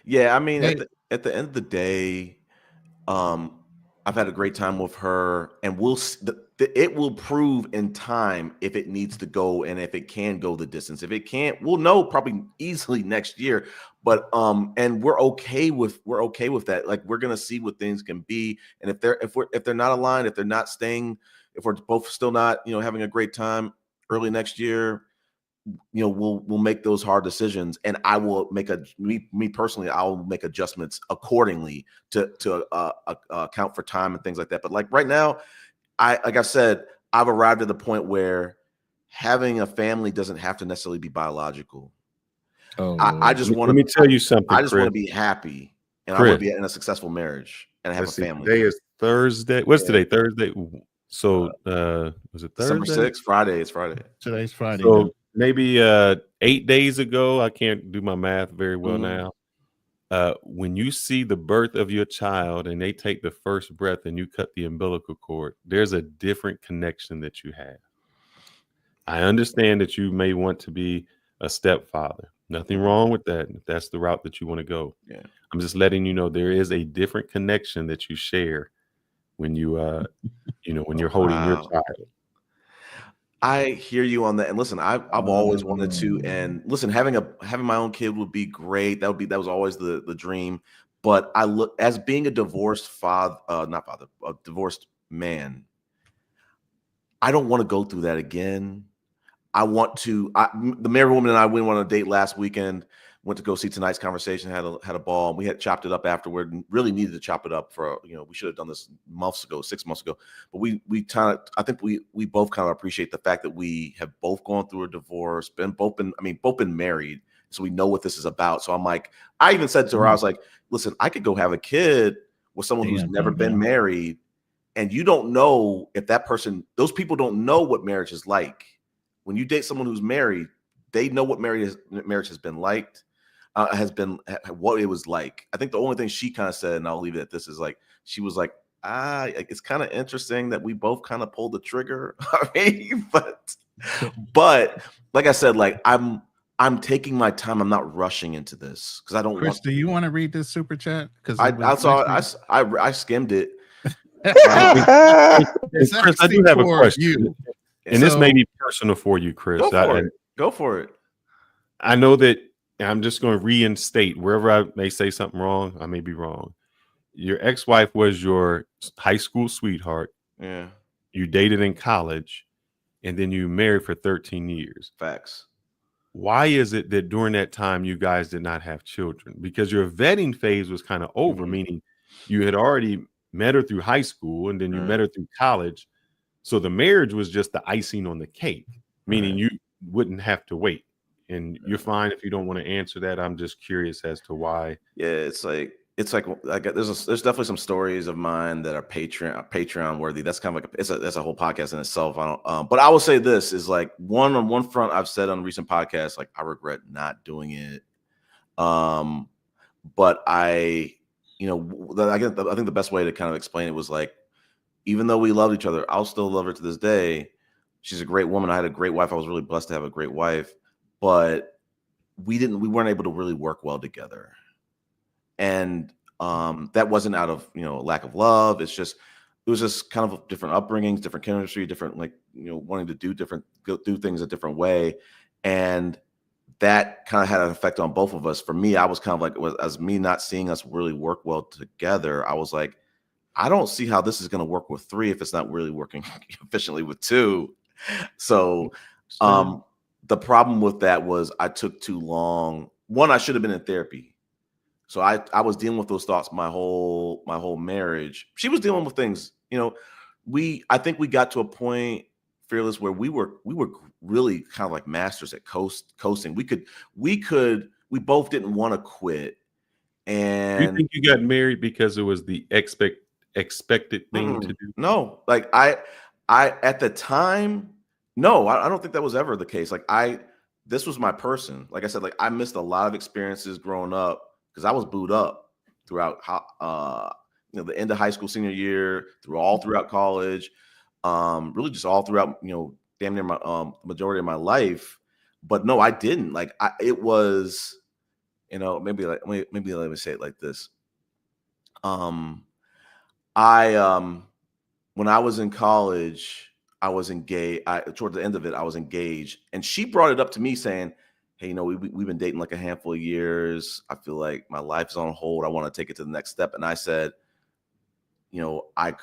Yeah, I mean, at the end of the day, I've had a great time with her, and it will prove in time if it needs to go and if it can go the distance. If it can't, we'll know probably easily next year. But and we're okay with that. Like, we're gonna see what things can be, and if they're not aligned, if they're not staying, if we're both still not, having a great time early next year, we'll make those hard decisions, and I will make me personally, I'll make adjustments accordingly to account for time and things like that. But like right now, like I said, I've arrived at the point where having a family doesn't have to necessarily be biological. I just want Let me to. tell you something, I just want Chris. to be happy, and I Chris, want to be in a successful marriage, and have a let's see. family. Today is Thursday. What's Yeah. today? Thursday. So was it December Thursday? 6th, Friday. It's Friday. Today's Friday. So maybe 8 days ago, I can't do my math very well Mhm. now. When you see the birth of your child and they take the first breath and you cut the umbilical cord, there's a different connection that you have. I understand that you may want to be a stepfather. Nothing wrong with that, if that's the route that you want to go. Yeah. I'm just letting you know there is a different connection that you share when you when you're holding your Wow. child. I hear you on that. And listen, I've always wanted to. And listen, having my own kid would be great. That was always the dream. But I look as being a divorced father, not father, a divorced man. I don't want to go through that again. I want to. The married woman and I went on a date last weekend. Went to go see Tonight's Conversation. Had a ball. And we had chopped it up afterward. And really needed to chop it up for. We should have done this 6 months ago. But we kind of. I think we both kind of appreciate the fact that we have both gone through a divorce. Both been married. So we know what this is about. So I'm like, I even said to her, I was like, listen, I could go have a kid with someone who's never been married, and you don't know if those people don't know what marriage is like. When you date someone who's married, they know what marriage has been like, what it was like. I think the only thing she kind of said, and I'll leave it at this, is like, she was like, it's kind of interesting that we both kind of pulled the trigger. I mean, but like I said, like I'm taking my time. I'm not rushing into this because I don't Chris, want. do you want to read this super chat? Because I skimmed it. Chris, I do have a question. And this may be personal for you, Chris. Go for it. I know that I'm just going to reinstate wherever I may say something wrong. I may be wrong. Your ex-wife was your high school sweetheart. Yeah. You dated in college, and then you married for 13 years. Facts. Why is it that during that time you guys did not have children? Because your vetting phase was kind of over, meaning you had already met her through high school, and then you met her through college. So the marriage was just the icing on the cake, meaning you wouldn't have to wait. And you're fine if you don't want to answer that. I'm just curious as to why. Yeah, it's like there's definitely some stories of mine that are Patreon worthy. That's kind of like that's a whole podcast in itself. I don't. But I will say this is like on one front, I've said on recent podcasts, like I regret not doing it. But I think the best way to kind of explain it was like, even though we loved each other, I'll still love her to this day. She's a great woman. I had a great wife. I was really blessed to have a great wife, but we weren't able to really work well together. And that wasn't out of lack of love. It was just kind of different upbringings, different chemistry, different wanting to do things a different way, and that kind of had an effect on both of us. For me, I was kind of like, as me not seeing us really work well together, I was like, I don't see how this is going to work with 3 if it's not really working efficiently with 2. So the problem with that was I took too long. One, I should have been in therapy. So I was dealing with those thoughts my whole marriage. She was dealing with things, I think we got to a point, Fearless, where we were really kind of like masters at coasting. We both didn't want to quit. And you think you got married because it was the expected thing to do? No, like I at the time, no, I don't think that was ever the case. Like this was my person. Like I said, like I missed a lot of experiences growing up because I was booed up throughout the end of high school, senior year, throughout college, really just all throughout, damn near my majority of my life. But no, I didn't. Like it was, maybe let me say it like this. When I was in college, I was engaged. Toward the end of it, I was engaged, and she brought it up to me saying, hey, we've been dating like a handful of years. I feel like my life's on hold. I want to take it to the next step. And I said, I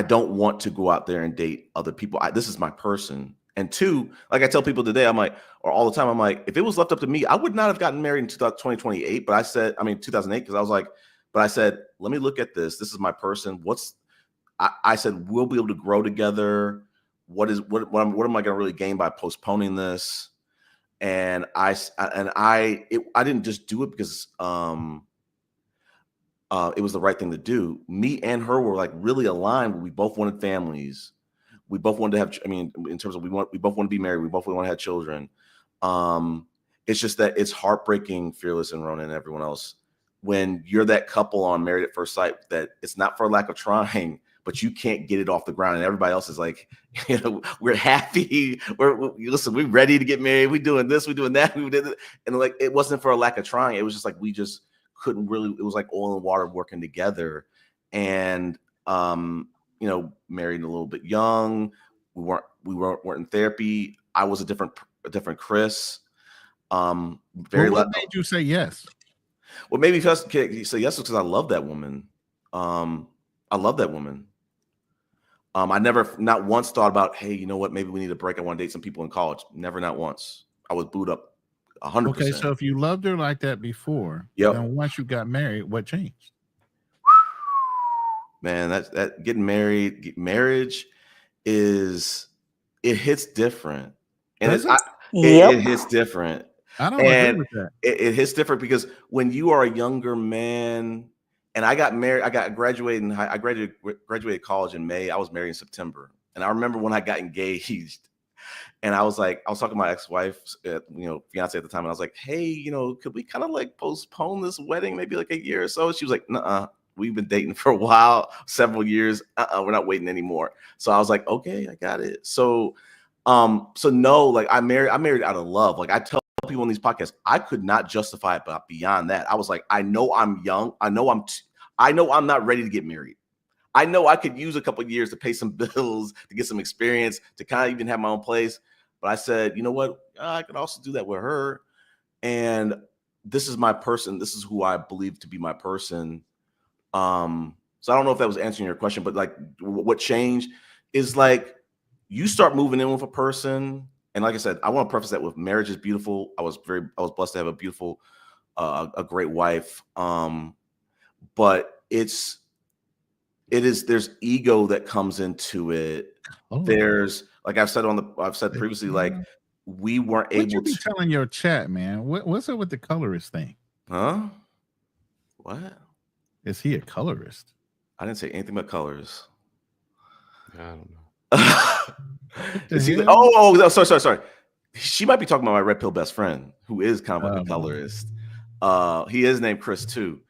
don't want to go out there and date other people. This is my person. And two, like I tell people today, I'm like, or all the time, I'm like, if it was left up to me, I would not have gotten married in 2028. But I said, 2008, because I was like, but I said, let me look at this. This is my person. I said, we'll be able to grow together. What am I going to really gain by postponing this? And I didn't just do it because it was the right thing to do. Me and her were like really aligned. We both wanted families. We both wanted to have, in terms of we both want to be married. We both want to have children. It's just that it's heartbreaking, Fearless and Ronan and everyone else, when you're that couple on Married at First Sight, that it's not for lack of trying, but you can't get it off the ground. And everybody else is like, we're happy. We're ready to get married. We're doing this, we're doing that. We did it. And like, it wasn't for a lack of trying. It was just like, we just couldn't really, it was like oil and water working together. And, married a little bit young. We weren't in therapy. I was a different Chris. What made you say yes? Well, maybe you say yes because I love that woman. I love that woman. I never, not once thought about, hey, you know what? Maybe we need a break. I want to date some people in college. Never, not once. I was booed up 100%. Okay, so if you loved her like that before, then once you got married, what changed? Man, that getting married, marriage it hits different. And it hits different. I don't agree with that. It hits different because when you are a younger man, and I got married, I graduated college in May. I was married in September. And I remember when I got engaged, and I was talking to my ex-wife, fiance at the time, and I was like, hey, could we kind of like postpone this wedding maybe like a year or so? She was like, nuh-uh. We've been dating for a while, several years. We're not waiting anymore. So I was like, okay, I got it. So no, like I married out of love. Like I tell people on these podcasts, I could not justify it, but beyond that, I was like, I know I'm young. I know I'm not ready to get married. I know I could use a couple of years to pay some bills, to get some experience, to kind of even have my own place. But I said, you know what? I could also do that with her. And this is my person. This is who I believe to be my person. So I don't know if that was answering your question, but like what changed is like you start moving in with a person. And like I said, I want to preface that with marriage is beautiful. I was blessed to have a beautiful, a great wife. But there's ego that comes into it. Oh. There's, like I've said previously, like we weren't able to. What you be telling your chat, man? What's up with the colorist thing? Huh? What? Is he a colorist? I didn't say anything about colors. I don't know. Sorry. She might be talking about my red pill best friend, who is kind of like a colorist. He is named Chris too.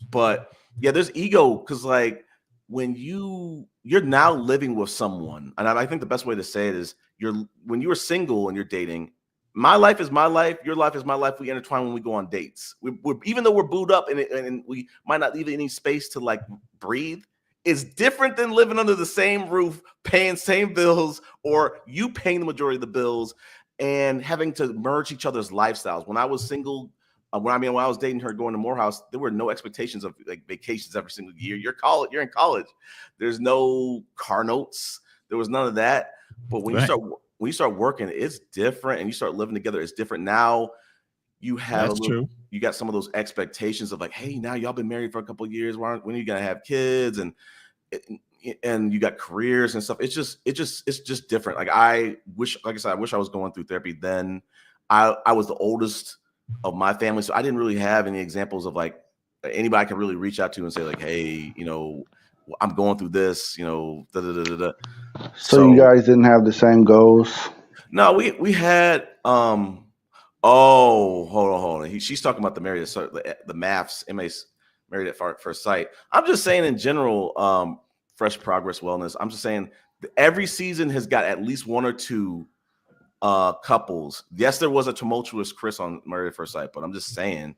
But yeah, there's ego because like when you're now living with someone, and I think the best way to say it is when you were single and you're dating. My life is my life. Your life is my life. We intertwine when we go on dates. We're even though we're booed up and we might not leave any space to like breathe, it's different than living under the same roof, paying same bills, or you paying the majority of the bills and having to merge each other's lifestyles. When I was single, when I was dating her, going to Morehouse, there were no expectations of like vacations every single year. You're in college. There's no car notes. There was none of that. But when you start working, it's different, and you start living together, it's different. Now you have you got some of those expectations of like, hey, now y'all been married for a couple of years. When are you gonna have kids? And you got careers and stuff. It's just different. Like I wish I was going through therapy then. I was the oldest of my family, so I didn't really have any examples of like anybody I could really reach out to and say like, hey, I'm going through this, So you guys didn't have the same goals? No, we had hold on. She's talking about the MAFS, Married at First Sight. I'm just saying in general, Fresh Progress Wellness. I'm just saying every season has got at least one or two couples. Yes, there was a tumultuous Chris on Married at First Sight, but I'm just saying.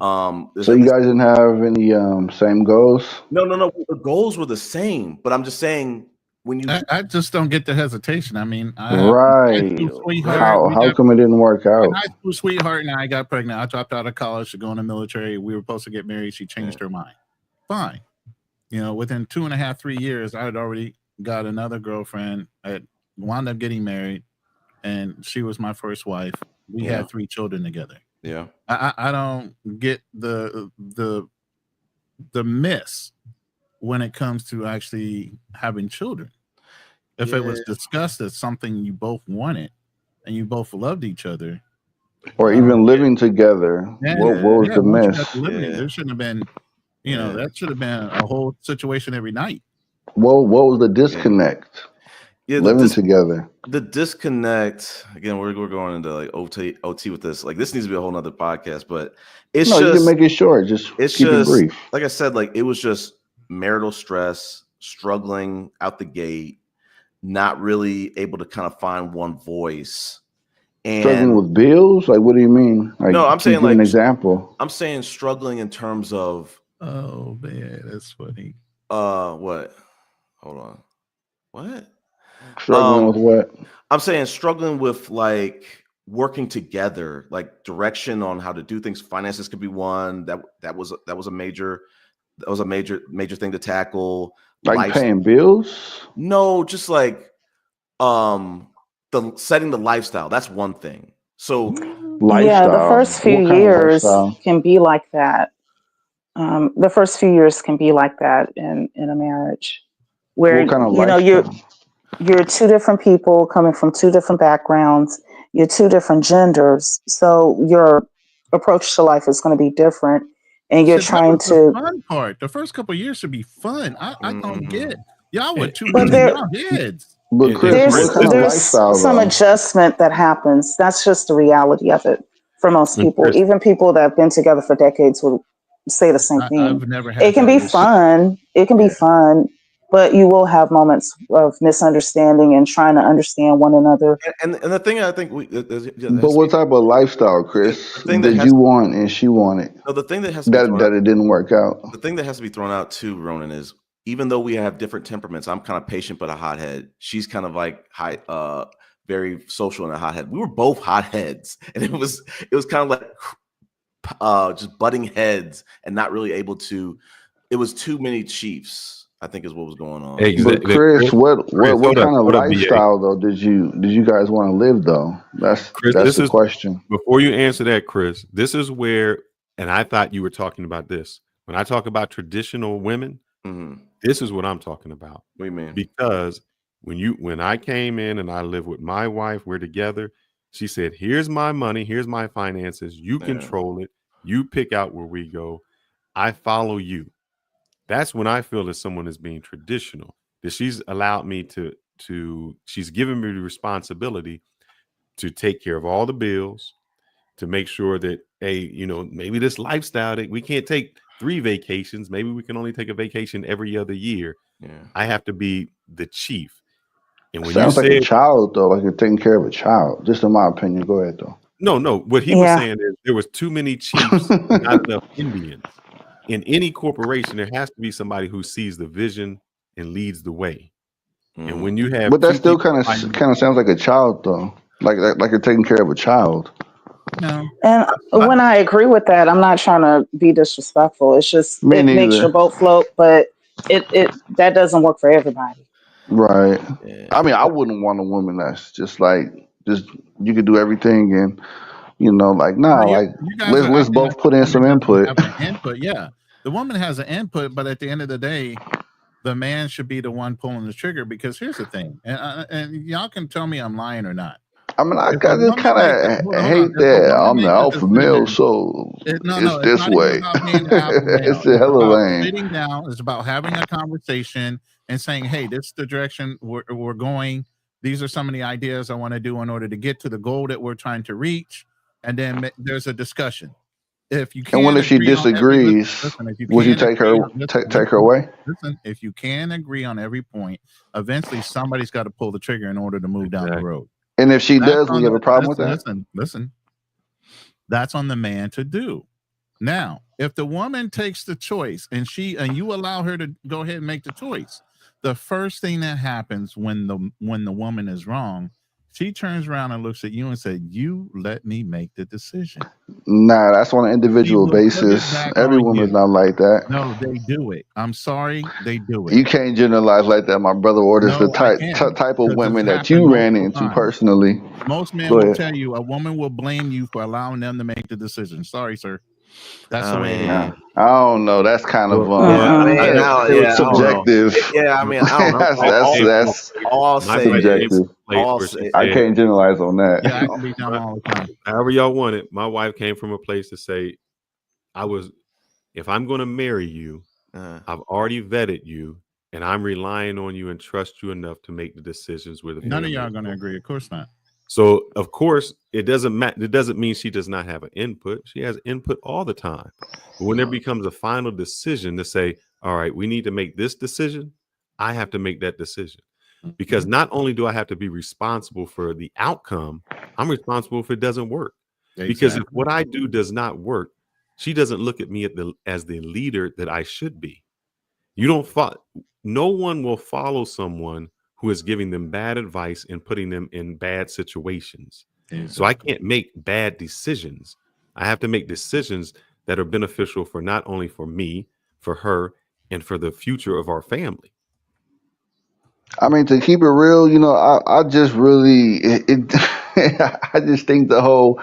So you guys didn't have any same goals? No. The goals were the same, but I'm just saying when you I just don't get the hesitation. I mean, Right. How come it didn't work out? My high school sweetheart and I got pregnant. I dropped out of college to go in the military. We were supposed to get married. She changed her mind. Fine. Within 2.5, 3 years, I had already got another girlfriend. I wound up getting married, and she was my first wife. We had 3 children together. Yeah. I don't get the miss when it comes to actually having children. If it was discussed as something you both wanted and you both loved each other, or even living together, what was the miss? There shouldn't have been, that should have been a whole situation every night. What was the disconnect? Living together. The disconnect, again, we're going into like OT with this. Like, this needs to be a whole nother podcast, but it's you can make it short. Just keep it brief. Like I said, like, it was just marital stress, struggling out the gate, not really able to kind of find one voice. And struggling with bills? Like, what do you mean? Like, no, I'm saying, give like, an example. I'm saying struggling in terms of. Oh man, that's funny. What? Hold on. What? Struggling with what? I'm saying struggling with, like, working together, like direction on how to do things. Finances could be one. That was a major thing to tackle. Like paying bills? No, just like setting the lifestyle. That's one thing. So yeah, the first few years can be like that. The first few years can be like that in a marriage, where you're 2 different people coming from 2 different backgrounds. You're 2 different genders, so your approach to life is going to be different, and you're trying to. The fun part. The first couple of years should be fun. I don't get y'all were too But busy in y'all heads. But Chris, what kind of there's lifestyle, some adjustment that happens. That's just the reality of it for most people. Chris, even people that have been together for decades will say the same thing. I've never had it can be fun. It can be fun, but you will have moments of misunderstanding and trying to understand one another. And the thing I think but what type of lifestyle, Chris, did you want and she wanted? No, the thing that has to that it didn't work out. The thing that has to be thrown out too, Ronan, is even though we have different temperaments, I'm kind of patient but a hothead. She's kind of like very social and a hothead. We were both hotheads, and it was kind of like just butting heads and not really able to. It was too many chiefs, I think, is what was going on. But Chris, what kind of lifestyle though did you guys want to live though? That's the question. Before you answer that, Chris, this is where, and I thought you were talking about this. When I talk about traditional women, this is what I'm talking about. What do you mean? Because when I came in and I lived with my wife, we're together. She said, "Here's my money, here's my finances. You control it. You pick out where we go. I follow you." That's when I feel that someone is being traditional. That she's allowed me she's given me the responsibility to take care of all the bills, to make sure that, hey, maybe this lifestyle that we can't take 3 vacations, maybe we can only take a vacation every other year. Yeah. I have to be the chief. And when sounds like a child though, like you're taking care of a child. Just in my opinion. Go ahead though. No. What he was saying is there was too many chiefs, not enough Indians. In any corporation, there has to be somebody who sees the vision and leads the way. And when you have, but that still kind of sounds like a child though, like you're taking care of a child. No. And when I agree with that, I'm not trying to be disrespectful. It's just it makes your boat float, but it that doesn't work for everybody. Right. Yeah. I mean, I wouldn't want a woman that's just you could do everything and let's both put in some input. Yeah. The woman has an input, but at the end of the day, the man should be the one pulling the trigger, because here's the thing, and y'all can tell me I'm lying or not. I mean, I just kind of hate that I'm the alpha male, so it's this way. It's a hell of lame. Sitting down is about having a conversation and saying, hey, this is the direction we're going. These are some of the ideas I want to do in order to get to the goal that we're trying to reach. And then there's a discussion. If you and if she disagrees, would you take her away? Listen, if you can agree on every point, eventually somebody's got to pull the trigger in order to move down the road. And if she does, we have a problem with that. Listen. That's on the man to do. Now, if the woman takes the choice and you allow her to go ahead and make the choice, the first thing that happens when the woman is wrong, she turns around and looks at you and said, "You let me make the decision." Nah, that's on an She individual will put it basis. back Every on woman's you. not like that. No, they do it. I'm sorry, they do it. You can't generalize like that, my brother. Or this the No, I type can, type of because it's women that happened you ran multiple into times. personally. Most men Go will ahead. tell you a woman will blame you for allowing them to make the decision. Sorry, sir. That's the I way it is. mean, I don't know. That's kind of I mean, I don't know. subjective. Yeah, I mean, I don't know. that's All I'll My say wife came is, from a place all I'll where she say, I said, can't generalize on that. Yeah, I can beat them all the time. however y'all want it. My wife came from a place to say, if I'm going to marry you, I've already vetted you, and I'm relying on you and trust you enough to make the decisions with the None of family. y'all are going to agree. Of course not. So, of course, it doesn't matter. It doesn't mean she does not have an input. She has input all the time. But when there becomes a final decision to say, all right, we need to make this decision, I have to make that decision. Because not only do I have to be responsible for the outcome, I'm responsible if it doesn't work. Because if what I do does not work, she doesn't look at me as the leader that I should be. No one will follow someone who is giving them bad advice and putting them in bad situations. So I can't make bad decisions. I have to make decisions that are beneficial for not only for me, for her, and for the future of our family. I mean, to keep it real, I just really I just think the whole,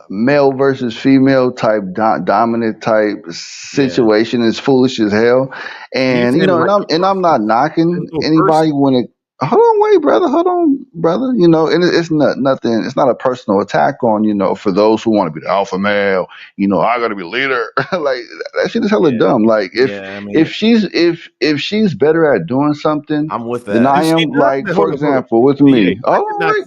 male versus female type dominant type situation is foolish as hell. And I'm not knocking anybody when it. Hold on, wait, brother. Hold on, brother. And it's nothing. It's not a personal attack on for those who want to be the alpha male. I got to be a leader. Like that shit is hella dumb. Like if she's better at doing something I'm with than that. I am, like for example, with me.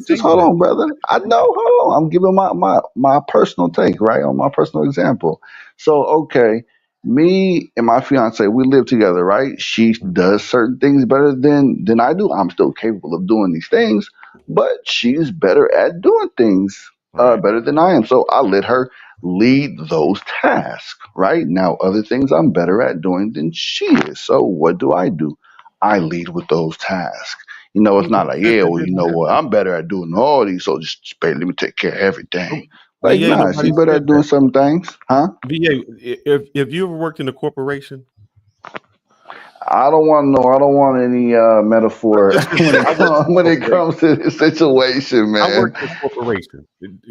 Just hold on, brother. I know. Hold on. I'm giving my personal take, right, on my personal example. So okay. Me and my fiance, we live together, right? She does certain things better than I do. I'm still capable of doing these things, but she's better at doing things better than I am. So I let her lead those tasks, right? Now, other things I'm better at doing than she is. So what do? I lead with those tasks. It's not like, yeah, well, you know what? I'm better at doing all these, so just let me take care of everything. Like, VA, nah, nobody she's better said at doing that. some things, huh? VA, if you ever worked in a corporation, I don't want no. I don't want any metaphor when it comes to this situation, I man. worked in a corporation.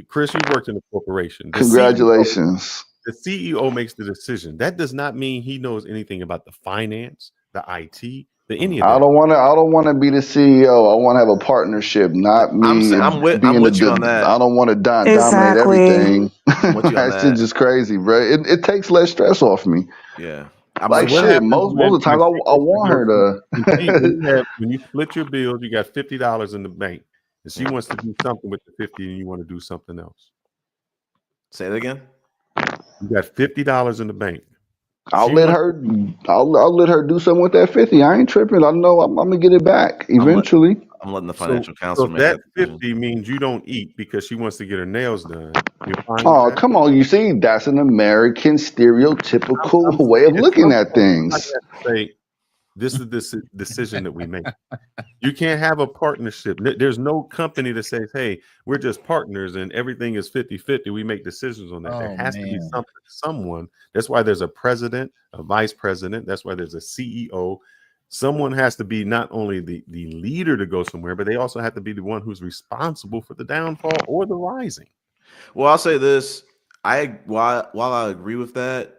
Chris, you worked in a corporation. Congratulations. The CEO makes the decision. That does not mean he knows anything about the finance, the IT, any of I that. don't want to be the CEO. I want to have a partnership, not me I'm with being you on that. I don't want to dominate Exactly. everything. I'm with you on That shit that. just crazy, bro. It takes less stress off me. Yeah. Like So what shit. happens Most of the times I want her to. when you split your bills, you got $50 in the bank, and she wants to do something with the 50, and you want to do something else. Say it again. You got $50 in the bank. I'll let her do something with that 50. I ain't tripping. I know I'm gonna get it back eventually. I'm letting the financial So counselor if make that that decision. 50 means you don't eat because she wants to get her nails done, you're fine Oh, with that? come on. You see, that's an American stereotypical way of At looking some at point, somebody things. has to say, this is the decision that we make. You can't have a partnership. There's no company that says, hey, we're just partners and everything is 50-50. We make decisions on that. There has to be someone. That's why there's a president, a vice president. That's why there's a CEO. Someone has to be not only the leader to go somewhere, but they also have to be the one who's responsible for the downfall or the rising. Well, I'll say this. While I agree with that,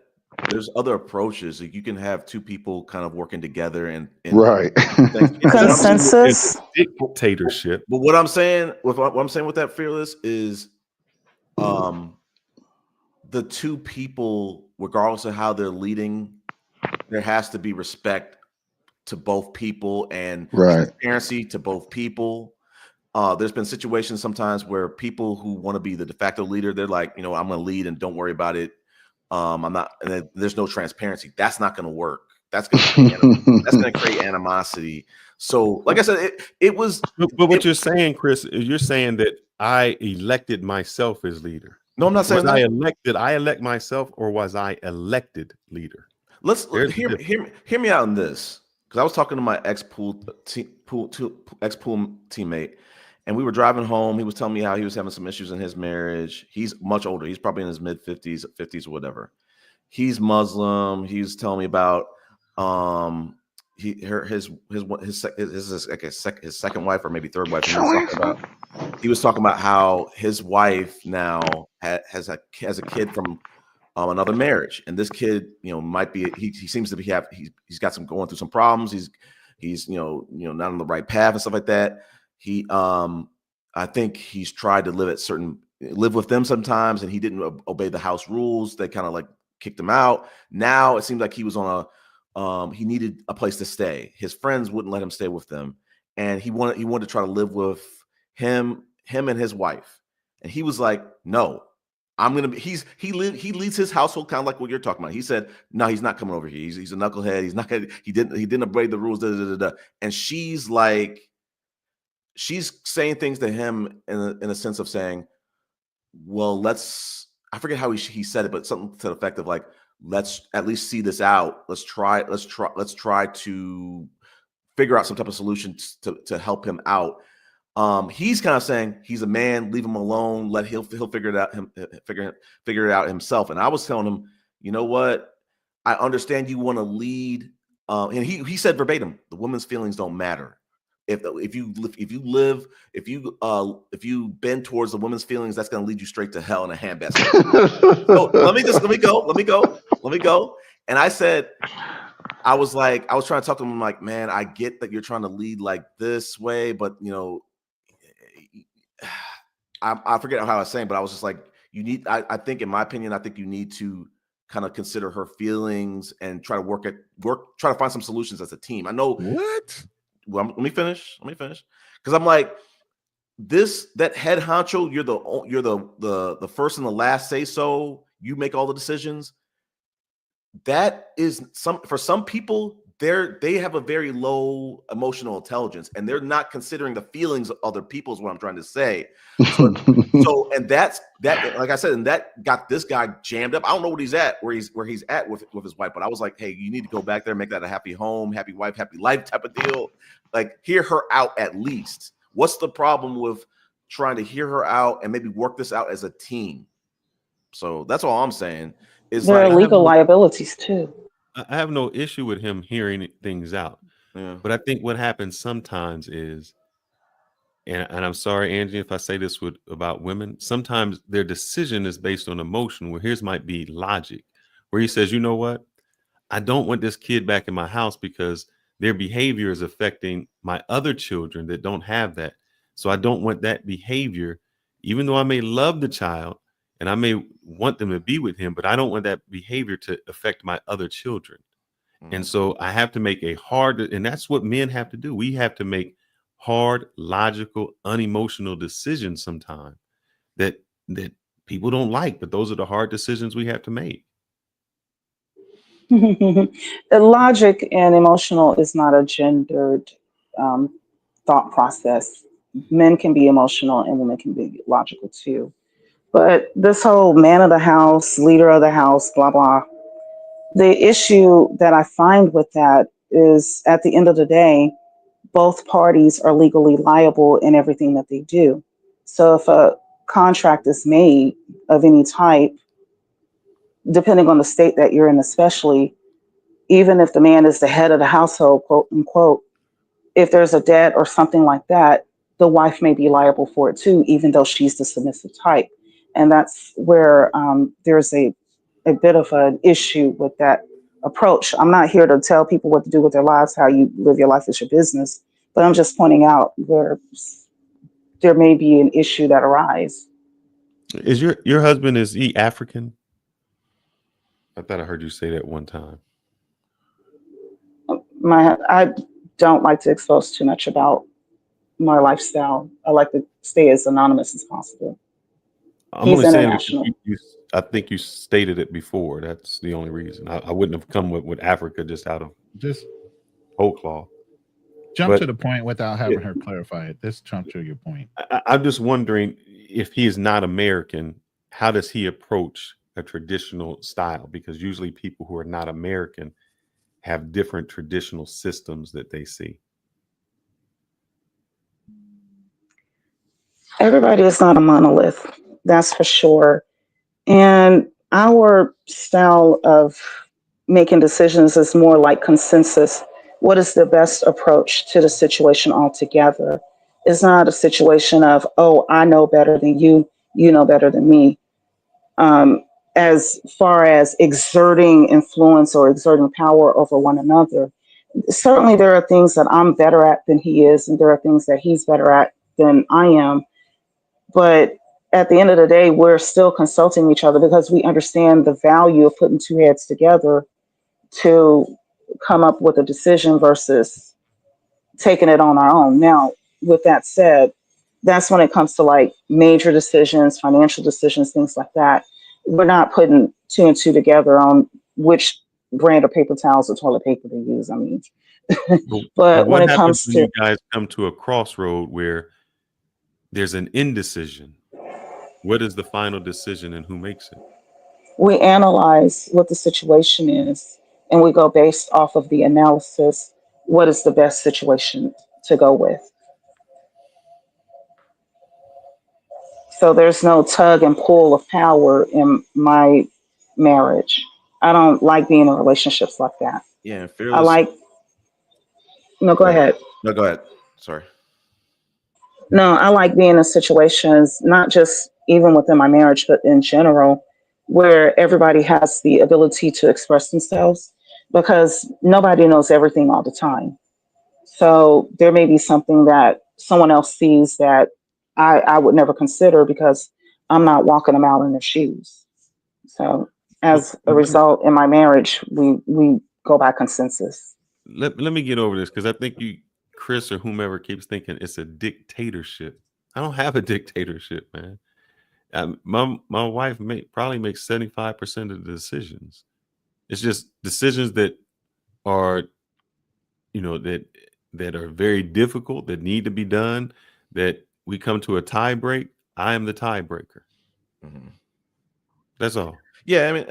there's other approaches. Like you can have two people kind of working together and Right. Consensus. Dictatorship. But what I'm saying with that, Fearless, is the two people, regardless of how they're leading, there has to be respect to both people and transparency to both people. There's been situations sometimes where people who want to be the de facto leader, they're like, I'm going to lead and don't worry about it. I'm not, and there's no transparency. That's not going to work. That's going to create animosity. So, like I said, it was. But what you're saying, Chris, is you're saying that I elected myself as leader. No, I'm not saying that. I elect myself, or was I elected leader? Let's hear me out on this. because I was talking to my ex-pool teammate, and we were driving home. He was telling me how he was having some issues in his marriage. He's much older. He's probably in his mid-50s, 50s, or whatever. He's Muslim. He's telling me about his second wife, or maybe third wife. And he was talking about how his wife now has a kid from another marriage, and this kid, might be he seems to be he's got some going through some problems. He's not on the right path and stuff like that. He I think he's tried to live with them sometimes, and he didn't obey the house rules. They kind of like kicked him out. Now it seems like he was on he needed a place to stay. His friends wouldn't let him stay with them, and he wanted to try to live with him and his wife. And he was like, no, I'm gonna be. He leads his household kind of like what you're talking about. He said, no, he's not coming over here. He's a knucklehead. He's not gonna. He didn't obey the rules. And she's saying things to him in a sense of saying, well, I forget how he said it, but something to the effect of like, let's at least see this out. Let's try to figure out some type of solution to help him out. He's kind of saying he's a man, leave him alone, he'll figure it out, figure it out himself. And I was telling him, you know what? I understand you want to lead. And he said verbatim, the woman's feelings don't matter. If you bend towards the woman's feelings, that's going to lead you straight to hell in a handbasket. So let me go. And I said, I was trying to talk to him. I'm like, man, I get that you're trying to lead like this way, but I forget how I was saying, but I was just like, I think, in my opinion, I think you need to kind of consider her feelings and try to find some solutions as a team. I know what. Well, let me finish. Because I'm like, that head honcho, you're the first and the last say so. You make all the decisions. That is for some people, they have a very low emotional intelligence, and they're not considering the feelings of other people, is what I'm trying to say. So and that's like I said, and that got this guy jammed up. I don't know where he's at with his wife, but I was like, hey, you need to go back there, make that a happy home, happy wife, happy life type of deal. Like, hear her out at least. What's the problem with trying to hear her out and maybe work this out as a team? So that's all I'm saying. There are legal liabilities too. I have no issue with him hearing things out. Yeah. But I think what happens sometimes is, and I'm sorry, Angie, if I say this about women, sometimes their decision is based on emotion, where his might be logic, where he says, you know what? I don't want this kid back in my house because their behavior is affecting my other children that don't have that. So I don't want that behavior, even though I may love the child and I may want them to be with him, but I don't want that behavior to affect my other children. Mm-hmm. And so I have to make and that's what men have to do. We have to make hard, logical, unemotional decisions sometimes that people don't like, but those are the hard decisions we have to make. Logic and emotional is not a gendered thought process. Men can be emotional and women can be logical too. But this whole man of the house, leader of the house, blah, blah. The issue that I find with that is, at the end of the day, both parties are legally liable in everything that they do. So if a contract is made of any type, depending on the state that you're in, especially, even if the man is the head of the household, quote unquote, if there's a debt or something like that, the wife may be liable for it too, even though she's the submissive type. And that's where there's a bit of an issue with that approach. I'm not here to tell people what to do with their lives, how you live your life is your business, but I'm just pointing out where there may be an issue that arises. Is your husband, is he African? I thought I heard you say that one time. I don't like to expose too much about my lifestyle. I like to stay as anonymous as possible. I'm only saying, I think you stated it before. That's the only reason. I wouldn't have come with Africa just out of whole cloth. Jump to the point without having her clarify it. Let's jump to your point. I'm just wondering, if he is not American, how does he approach a traditional style? Because usually people who are not American, have different traditional systems that they see? Everybody is not a monolith, that's for sure. And our style of making decisions is more like consensus. What is the best approach to the situation altogether? It's not a situation of, oh, I know better than you know better than me. As far as exerting influence or exerting power over one another, certainly there are things that I'm better at than he is, and there are things that he's better at than I am. But at the end of the day, we're still consulting each other because we understand the value of putting two heads together to come up with a decision versus taking it on our own. Now, with that said, that's when it comes to like major decisions, financial decisions, things like that. We're not putting two and two together on which brand of paper towels or toilet paper to use. I mean, But but when what it happens comes when to, you guys come to a crossroad where there's an indecision? What is the final decision and who makes it? we analyze what the situation is and we go based off of the analysis, what is the best situation to go with. So there's no tug and pull of power in my marriage. I don't like being in relationships like that. Yeah, and I fearless. like, no, go Go ahead. ahead. No, go ahead. Sorry. No, I like being in situations, not just even within my marriage, but in general, where everybody has the ability to express themselves because nobody knows everything all the time. So there may be something that someone else sees that I would never consider because I'm not walking them out in their shoes. So But as a result, in my marriage, we go by consensus. let me get over this because I think Chris or whomever keeps thinking it's a dictatorship. I don't have a dictatorship, man. My wife probably makes 75% of the decisions. It's just decisions that are, that are very difficult, that need to be done, that we come to a tie break. I am the tiebreaker. Mhm. That's all. Yeah, I mean,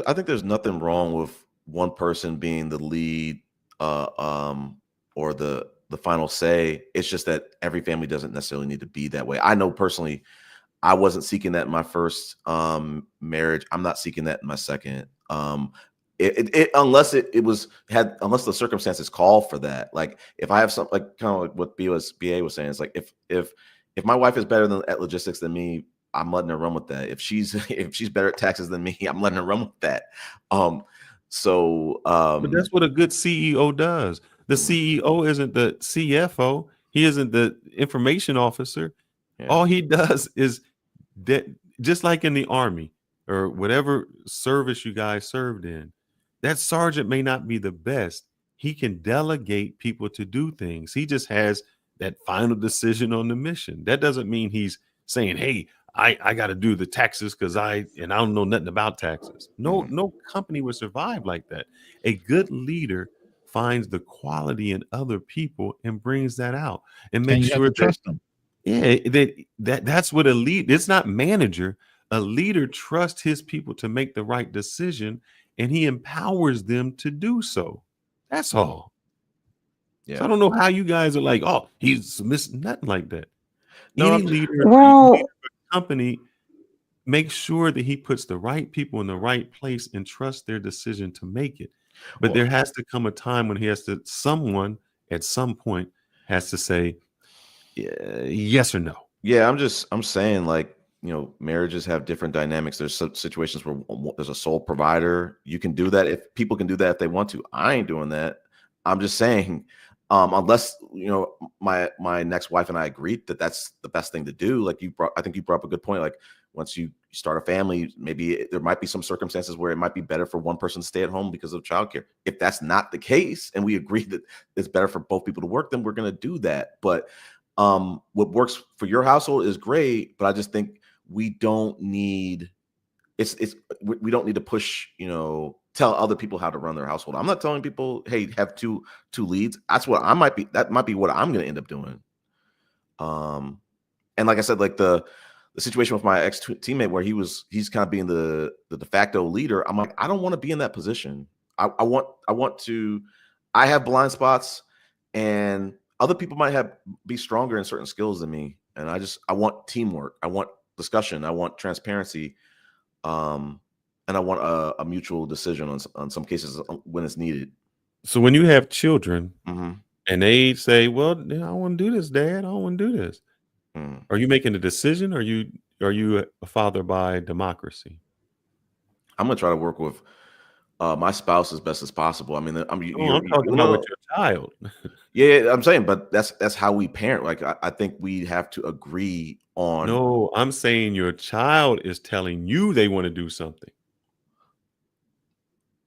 I think there's nothing wrong with one person being the lead, uh, um, or the final say. It's just that every family doesn't necessarily need to be that way. I know personally, I wasn't seeking that in my first marriage. I'm not seeking that in my second. Unless it was had unless the circumstances call for that. Like if I have something like kind of like what BA was saying, it's like if my wife is better at logistics than me, I'm letting her run with that. If she's if she's better at taxes than me, I'm letting her run with that. Um, so But that's what a good CEO does. The CEO isn't the CFO. He isn't the information officer. yeah. All he does is that, just like in the army or whatever service you guys served in, that sergeant may not be the best. He can delegate people to do things. He just has that final decision on the mission. That doesn't mean he's saying, hey, I got to do the taxes because I don't know nothing about taxes. No company would survive like that. A good leader finds the quality in other people and brings that out and And makes you have sure to that, trust them. yeah, that's what a lead. It's not manager. A leader trusts his people to make the right decision, and he empowers them to do so. That's all. So I Yeah. don't know how you guys are like, oh, he's missing nothing like that. No, Any I'm leader, Well, company, make sure that he puts the right people in the right place and trust their decision to make it. But well, there has to come a time when someone at some point has to say yes or no. yeah, I'm saying like, marriages have different dynamics. There's some situations where there's a sole provider. You can do that if people can do that if they want to. I ain't doing that. I'm just saying, unless my next wife and I agreed that that's the best thing to do. Like I think you brought up a good point. Like once you start a family, maybe there might be some circumstances where it might be better for one person to stay at home because of childcare. If that's not the case, and we agree that it's better for both people to work, then we're going to do that. But what works for your household is great, but I just think we don't need we don't need to push, tell other people how to run their household. I'm not telling people, hey, have two leads. That might be what I'm going to end up doing. And like I said, like the situation with my ex teammate where he's kind of being the de facto leader. I'm like, I don't want to be in that position. I want to. I have blind spots, and other people might be stronger in certain skills than me. And I want teamwork. I want discussion. I want transparency. And I want a mutual decision on some cases when it's needed. So when you have children Mm-hmm. and they say, "Well, I don't want to do this, Dad. I don't want to do this," are you making a decision? Or are you a father by democracy? I'm gonna try to work with my spouse as best as possible. I mean, I'm talking about with your child. Yeah, I'm saying, but that's how we parent. Like, I think we have to agree on. No, I'm saying your child is telling you they want to do something.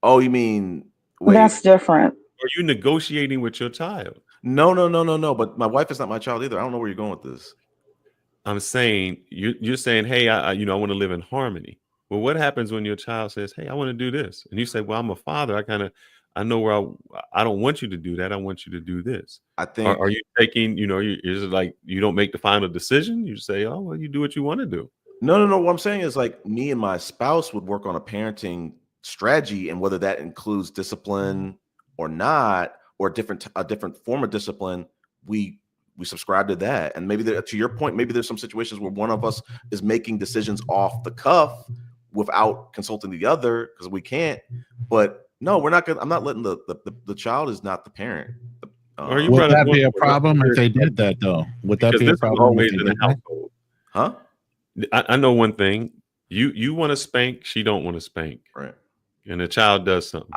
Oh, you mean wait? That's different. Are you negotiating with your child? No. But my wife is not my child either. I don't know where you're going with this. I'm saying you're saying, hey, I want to live in harmony. Well, what happens when your child says, hey, I want to do this, and you say, well, I'm a father. I know where I don't want you to do that. I want you to do this. I think. Are you taking? Is it like you don't make the final decision? You say, oh, well, you do what you want to do. No. What I'm saying is, like, me and my spouse would work on a parenting strategy, and whether that includes discipline or not, or a different form of discipline, we subscribe to that. And maybe to your point, maybe there's some situations where one of us is making decisions off the cuff without consulting the other because we can't. But no, we're not gonna. I'm not letting the child is not the parent. Would that be a problem if they did that, though? Would that be a problem? Always in the household, huh? I know one thing. You want to spank, she don't want to spank, right? And the child does something.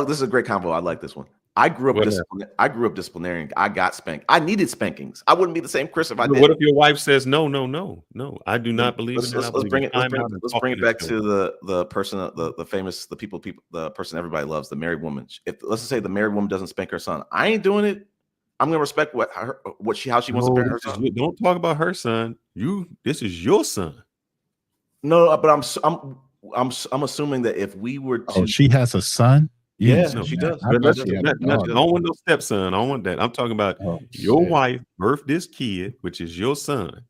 This is a great combo. I like this one. I grew up disciplinarian. I got spanked. I needed spankings. I wouldn't be the same Chris if I did. What if your wife says no? I do not believe in that. Let's bring it back to the person, the person everybody loves, the married woman. Let's just say the married woman doesn't spank her son, I ain't doing it. I'm gonna respect how she wants to parent her son. Don't talk about her son. This is your son. No, but I'm assuming that if we were to, she has a son. Yeah, she does. I don't want no stepson. I don't want that. I'm talking about your wife birthed this kid, which is your son,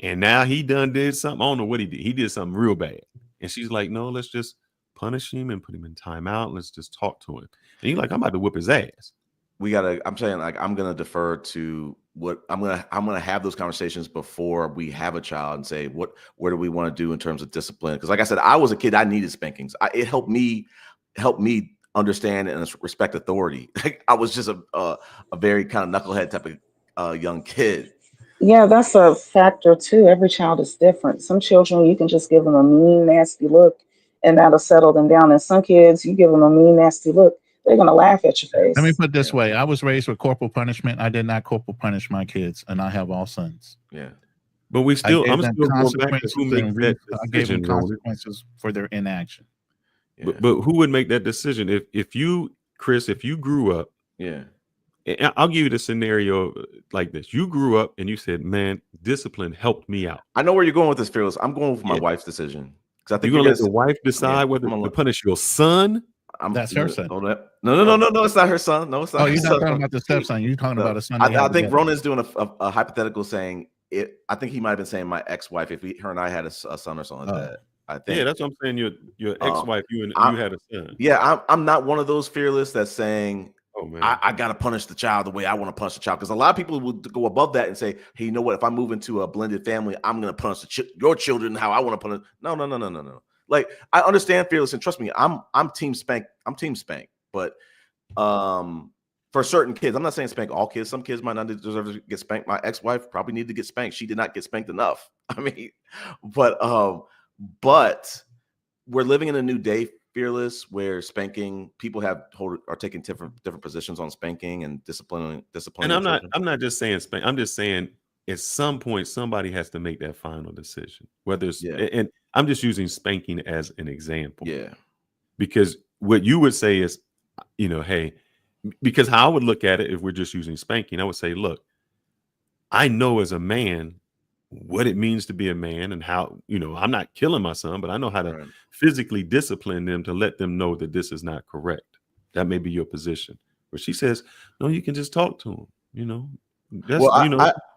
and now he did something. I don't know what he did. He did something real bad, and she's like, "No, let's just punish him and put him in timeout. Let's just talk to him." And he's like, "I'm about to whip his ass." I'm saying, like, I'm gonna defer to what I'm gonna have those conversations before we have a child and say what do we want to do in terms of discipline? Because, like I said, I was a kid. I needed spankings. It helped me understand and respect authority. I was just a very kind of knucklehead type of young kid. Yeah, that's a factor too. Every child is different. Some children, you can just give them a mean, nasty look and that'll settle them down. And some kids, you give them a mean, nasty look, they're going to laugh at your face. Let me put it this way. I was raised with corporal punishment. I did not corporal punish my kids, and I have all sons. Yeah. But I'm still going back to who makes that I gave them consequences for their inaction. Yeah. But who would make that decision? If you, Chris, if you grew up, yeah, I'll give you the scenario like this. You grew up and you said, man, discipline helped me out. I know where you're going with this, Fearless. I'm going with my wife's decision. Because I think you're going to let the wife decide whether to punish your son? That's her son. No, it's not her son. No, it's not. Oh, you're not talking about the stepson. You're talking about a son. I think Ronan's doing a hypothetical saying it. I think he might have been saying my ex-wife, if her and I had a son or something like that. I think. Yeah, that's what I'm saying. Your ex-wife, you had a son. Yeah, I'm not one of those Fearless that's saying, oh man, I gotta punish the child the way I want to punish the child. Because a lot of people would go above that and say, hey, you know what? If I move into a blended family, I'm gonna punish your children how I want to punish. No. Like, I understand Fearless, and trust me, I'm team spank. I'm team spank. But for certain kids, I'm not saying spank all kids. Some kids might not deserve to get spanked. My ex-wife probably needed to get spanked. She did not get spanked enough. I mean, but we're living in a new day, Fearless, where spanking, people are taking different positions on spanking and discipline. And I'm not just saying spank. I'm just saying at some point somebody has to make that final decision. Whether it's and I'm just using spanking as an example. Yeah. Because what you would say is, hey, because how I would look at it if we're just using spanking, I would say, look, I know as a man what it means to be a man and how, I'm not killing my son, but I know how to physically discipline them to let them know that this is not correct. That may be your position. Where she says, no, you can just talk to him,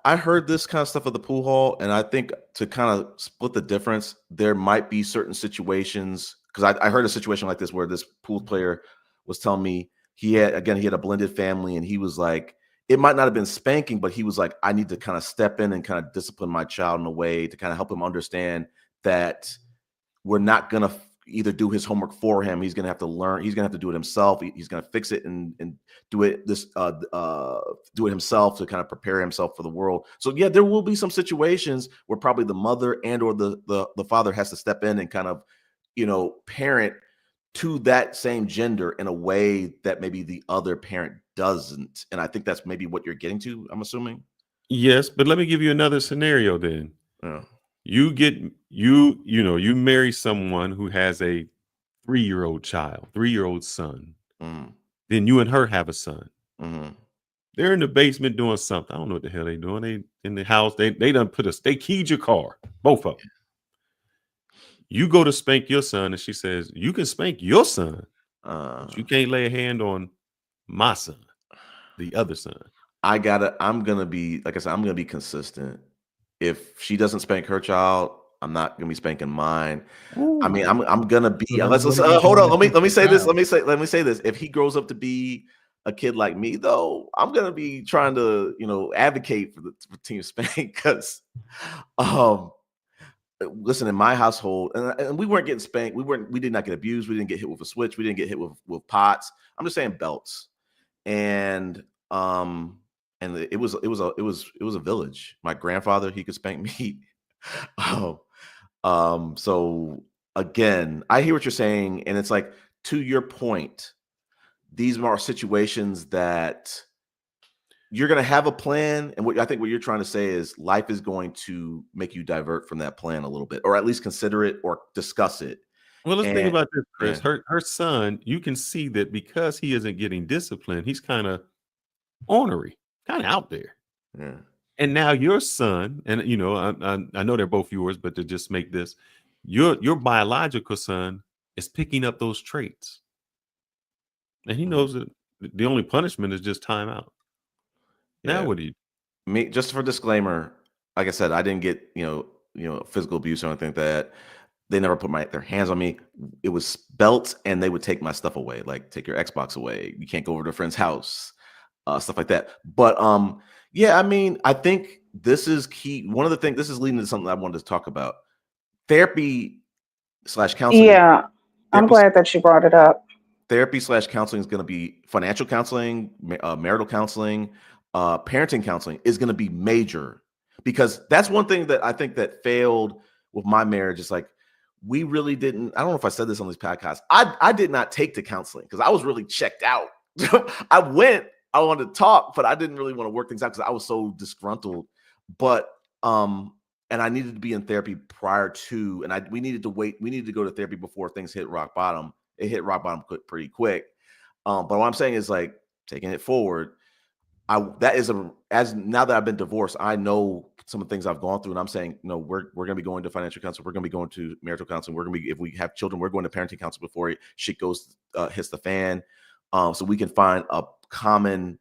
I heard this kind of stuff at the pool hall, and I think to kind of split the difference, there might be certain situations, because I heard a situation like this where this pool player was telling me he had a blended family, and he was like, it might not have been spanking, but he was like, I need to kind of step in and kind of discipline my child in a way to kind of help him understand that we're not going to either do his homework for him. He's going to have to learn. He's going to have to do it himself. He's going to fix it and do it do it himself to kind of prepare himself for the world. So yeah, there will be some situations where probably the mother and or the father has to step in and kind of, parent to that same gender in a way that maybe the other parent doesn't. And I think that's maybe what you're getting to, I'm assuming. Yes, but let me give you another scenario then. Yeah. You marry someone who has a 3-year-old son. Mm. Then you and her have a son. Mm-hmm. They're in the basement doing something. I don't know what the hell they doing. They in the house. They done they keyed your car, both of them. You go to spank your son, and she says, you can spank your son, but you can't lay a hand on my son, the other son. I'm gonna be, like I said, I'm gonna be consistent. If she doesn't spank her child, I'm not gonna be spanking mine. Ooh. I mean, I'm gonna be. So Let's hold on. Let me say this. Let me say this. If he grows up to be a kid like me, though, I'm gonna be trying to, advocate for team spank because, listen, in my household, and we weren't getting spanked. We did not get abused. We didn't get hit with a switch. We didn't get hit with pots. I'm just saying belts. And it was a village. My grandfather, he could spank me. So again, I hear what you're saying, and it's like, to your point, these are situations that you're going to have a plan, and what you're trying to say is life is going to make you divert from that plan a little bit, or at least consider it or discuss it. Well, let's think about this, Chris. Yeah. Her son, you can see that because he isn't getting disciplined, he's kind of ornery, kind of out there. Yeah. And now your son, and I know they're both yours, but to just make this, your biological son is picking up those traits, and he knows that the only punishment is just time out. Now, what do you? Me, just for disclaimer, like I said, I didn't get physical abuse or anything like that. They never put their hands on me. It was belts, and they would take my stuff away, like take your Xbox away. You can't go over to a friend's house, stuff like that. But yeah, I mean, I think this is key. One of the things, this is leading to something I wanted to talk about. Therapy/counseling. Yeah, I'm glad that you brought it up. Therapy/counseling is going to be financial counseling, marital counseling, parenting counseling is going to be major, because that's one thing that I think that failed with my marriage. It's like, we really didn't. I don't know if I said this on these podcasts. I did not take to counseling because I was really checked out. I wanted to talk, but I didn't really want to work things out because I was so disgruntled. But and I needed to be in therapy prior to, and we needed to wait. We needed to go to therapy before things hit rock bottom. It hit rock bottom pretty quick. But what I'm saying is, like, taking it forward, as now that I've been divorced, I know some of the things I've gone through, and I'm saying, no, we're going to be going to financial counseling. We're going to be going to marital counseling. We're going to be, if we have children, we're going to parenting counseling before shit hits the fan. So we can find a common,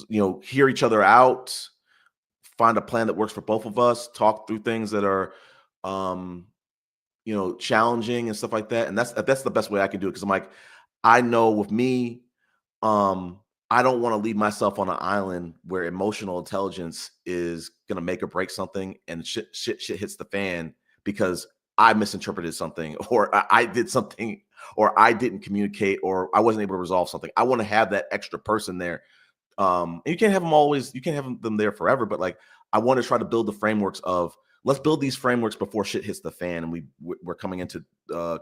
hear each other out, find a plan that works for both of us, talk through things that are, challenging and stuff like that. And that's the best way I can do it. Cause I'm like, I know with me, I don't want to leave myself on an island where emotional intelligence is going to make or break something, and shit hits the fan because I misinterpreted something, or I did something, or I didn't communicate, or I wasn't able to resolve something. I want to have that extra person there. And you can't have them there forever, but like, I want to try to build the frameworks of, let's build these frameworks before shit hits the fan and we're coming into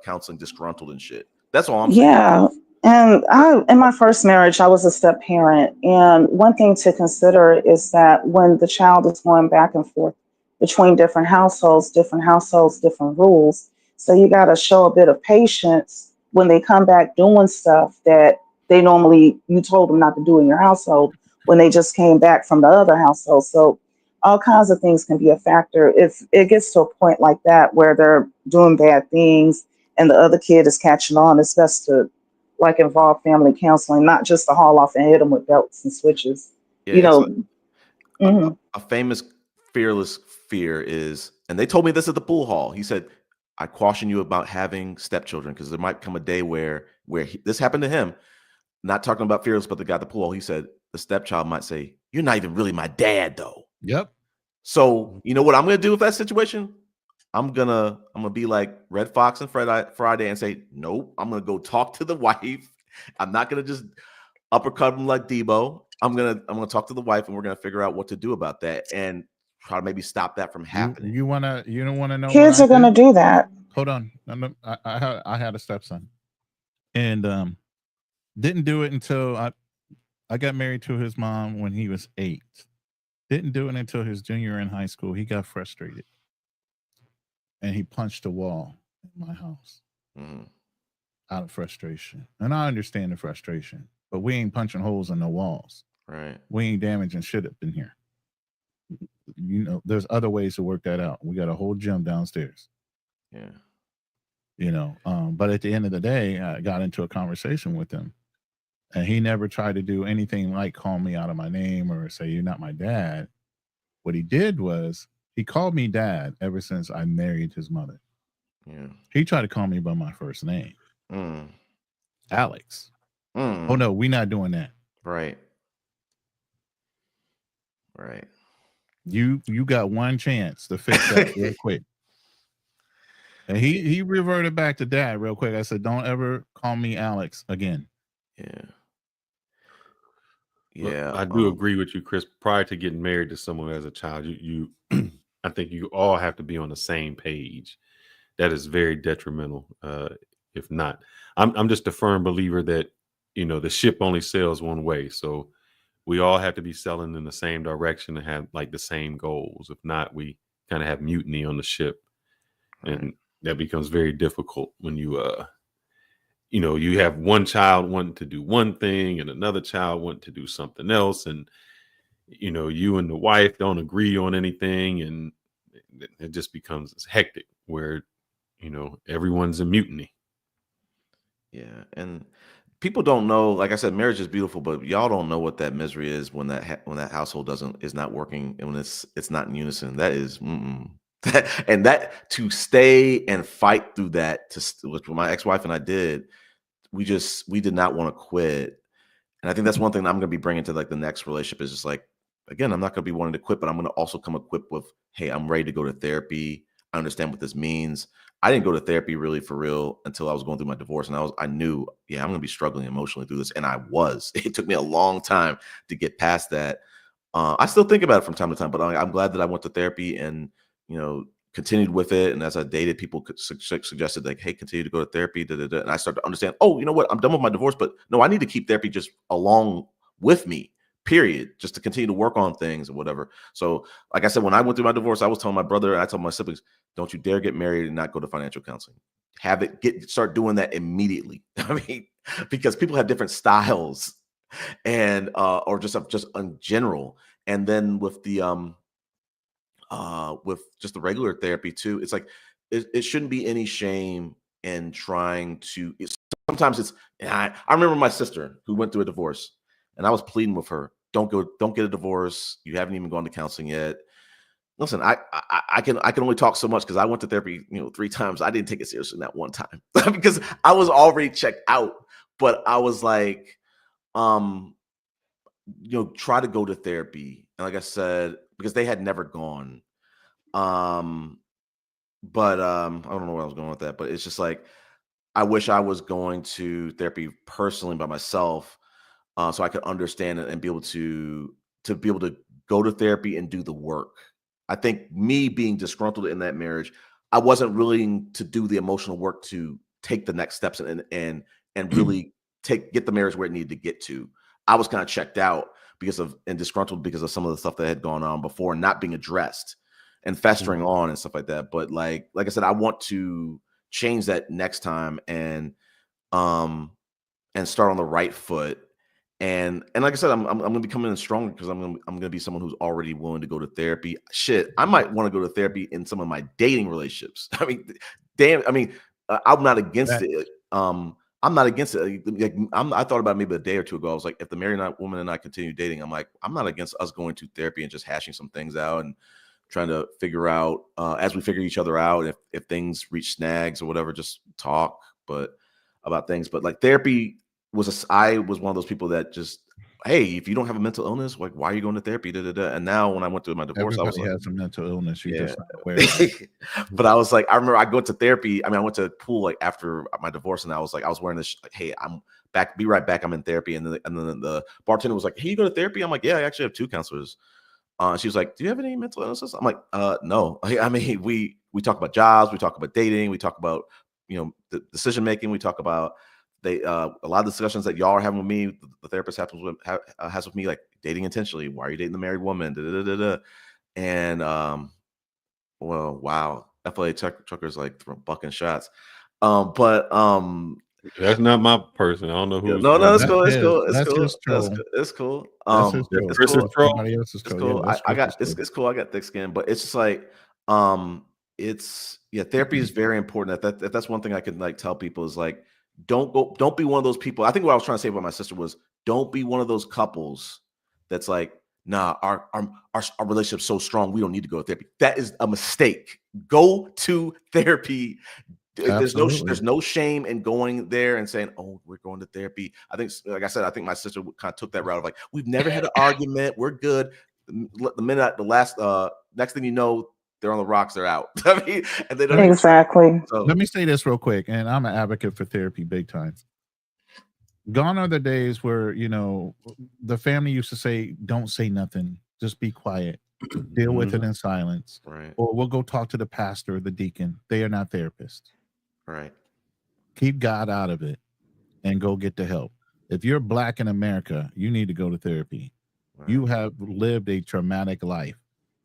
counseling disgruntled and shit. That's all I'm saying. Yeah. And in my first marriage, I was a step parent. And one thing to consider is that when the child is going back and forth between different households, different rules. So you got to show a bit of patience when they come back doing stuff that you told them not to do in your household when they just came back from the other household. So all kinds of things can be a factor. If it gets to a point like that where they're doing bad things and the other kid is catching on, it's best to involve family counseling, not just to haul off and hit them with belts and switches. Yeah, a famous fearless fear is, and they told me this at the pool hall. He said, I caution you about having stepchildren because there might come a day where where this happened to him. Not talking about Fearless, but the guy at the pool. He said the stepchild might say, "You're not even really my dad, though." Yep. So you know what I'm gonna do with that situation? I'm gonna be like Red Fox and Friday and say, nope. I'm gonna go talk to the wife. I'm not gonna just uppercut him like Debo. I'm gonna talk to the wife, and we're gonna figure out what to do about that and try to maybe stop that from happening. You don't wanna know Kids what are gonna do that. Hold on. I had a stepson, and didn't do it until I got married to his mom when he was 8. Didn't do it until his junior year in high school. He got frustrated, and he punched a wall in my house out of frustration. And I understand the frustration, but we ain't punching holes in no walls. Right. We ain't damaging shit up in here. You know, there's other ways to work that out. We got a whole gym downstairs. Yeah. You know, but at the end of the day, I got into a conversation with him, and he never tried to do anything like call me out of my name or say you're not my dad. What he did was he called me dad ever since I married his mother. Yeah. He tried to call me by my first name, Alex. Oh no, we're not doing that. Right. Right. You got one chance to fix that real quick. And he reverted back to dad real quick. I said, don't ever call me Alex again. Yeah. Well, Yeah. I do agree with you, Chris. Prior to getting married to someone as a child, you I think you all have to be on the same page. That is very detrimental. If not, I'm just a firm believer that, you know, the ship only sails one way. So we all have to be sailing in the same direction and have like the same goals. If not, we kind of have mutiny on the ship. Right. And that becomes very difficult when you you know, you have one child wanting to do one thing and another child wanting to do something else, and you know, you and the wife don't agree on anything, and it just becomes hectic where, you know, everyone's in mutiny. Yeah, and people don't know. Like I said, marriage is beautiful, but y'all don't know what that misery is when when that household is not working, and when it's not in unison. That is, and that to stay and fight through that, which my ex-wife and I did. We did not want to quit, and I think that's one thing that I'm going to be bringing to like the next relationship is just like, again, I'm not going to be wanting to quit, but I'm going to also come equipped with, hey, I'm ready to go to therapy. I understand what this means. I didn't go to therapy really for real until I was going through my divorce, and I knew, yeah, I'm going to be struggling emotionally through this, and I was. It took me a long time to get past that. I still think about it from time to time, but I'm glad that I went to therapy and, you know, continued with it. And as I dated, people suggested like, hey, continue to go to therapy. And I started to understand, oh, you know what? I'm done with my divorce, but no, I need to keep therapy just along with me, period, just to continue to work on things or whatever. So like I said, when I went through my divorce, I was telling my brother, I told my siblings, don't you dare get married and not go to financial counseling. Start doing that immediately. I mean, because people have different styles and or just in general. And then with the with just the regular therapy too, it's like it shouldn't be any shame in trying to. Sometimes it's. I remember my sister who went through a divorce, and I was pleading with her, don't get a divorce. You haven't even gone to counseling yet. Listen, I can only talk so much because I went to therapy, 3 times. I didn't take it seriously that one time because I was already checked out. But I was like, try to go to therapy. And like I said, because they had never gone. But I don't know where I was going with that. But it's just like I wish I was going to therapy personally by myself, so I could understand it and be able to go to therapy and do the work. I think me being disgruntled in that marriage, I wasn't willing to do the emotional work to take the next steps and really get the marriage where it needed to get to. I was kind of checked out and disgruntled because of some of the stuff that had gone on before, not being addressed and festering on and stuff like that. But like I said, I want to change that next time and start on the right foot. And like I said, I'm gonna be coming in stronger because I'm gonna be someone who's already willing to go to therapy. Shit, I might want to go to therapy in some of my dating relationships. I mean, I'm not against it. I'm not against it. Like, I thought about it maybe a day or two ago. I was like, if the married woman and I continue dating, I'm like, I'm not against us going to therapy and just hashing some things out and trying to figure out as we figure each other out. If things reach snags or whatever, just talk. But about things. But like therapy I was one of those people that just, hey, if you don't have a mental illness, like why are you going to therapy? Da, da, da. And now when I went through my divorce, I was Everybody like, has a mental illness. You're yeah. just not aware of it. But I was like, I remember I go to therapy. I mean, I went to pool like after my divorce, and I was wearing this, like, hey, I'm back, be right back. I'm in therapy. And then the bartender was like, hey, you go to therapy? I'm like, yeah, I actually have 2 counselors. She was like, do you have any mental illnesses? I'm like, no. I mean, we talk about jobs, we talk about dating, we talk about, the decision making, we talk about a lot of discussions that y'all are having with me, the therapist has with me, like dating intentionally. Why are you dating the married woman? Da, da, da, da. And well, wow, FLA truckers like bucking shots. But that's not my person. I don't know who's. no, it's cool. It's That's cool. It's that's cool. his troll. It's cool. That's his troll. It's Chris is cool. troll. Somebody else's It's troll. cool. Yeah, that's I got Chris's troll. it's cool. I got thick skin, but it's just like therapy is very important. That's one thing I can like tell people is like, don't be one of those people. I think what I was trying to say about my sister was, don't be one of those couples that's like, nah, our relationship's so strong, we don't need to go to therapy. That is a mistake. Go to therapy. There's no shame in going there and saying, oh, we're going to therapy. I think, like I said, I think my sister kind of took that route of like, we've never had an argument, we're good. Next thing you know, they're on the rocks, they're out. I mean, and they don't Exactly. So, let me say this real quick, and I'm an advocate for therapy big time. Gone are the days where the family used to say, don't say nothing, just be quiet, deal with it in silence, right, or we'll go talk to the pastor or the deacon. They are not therapists. right. Keep God out of it and go get the help. If you're Black in America, you need to go to therapy. Right. You have lived a traumatic life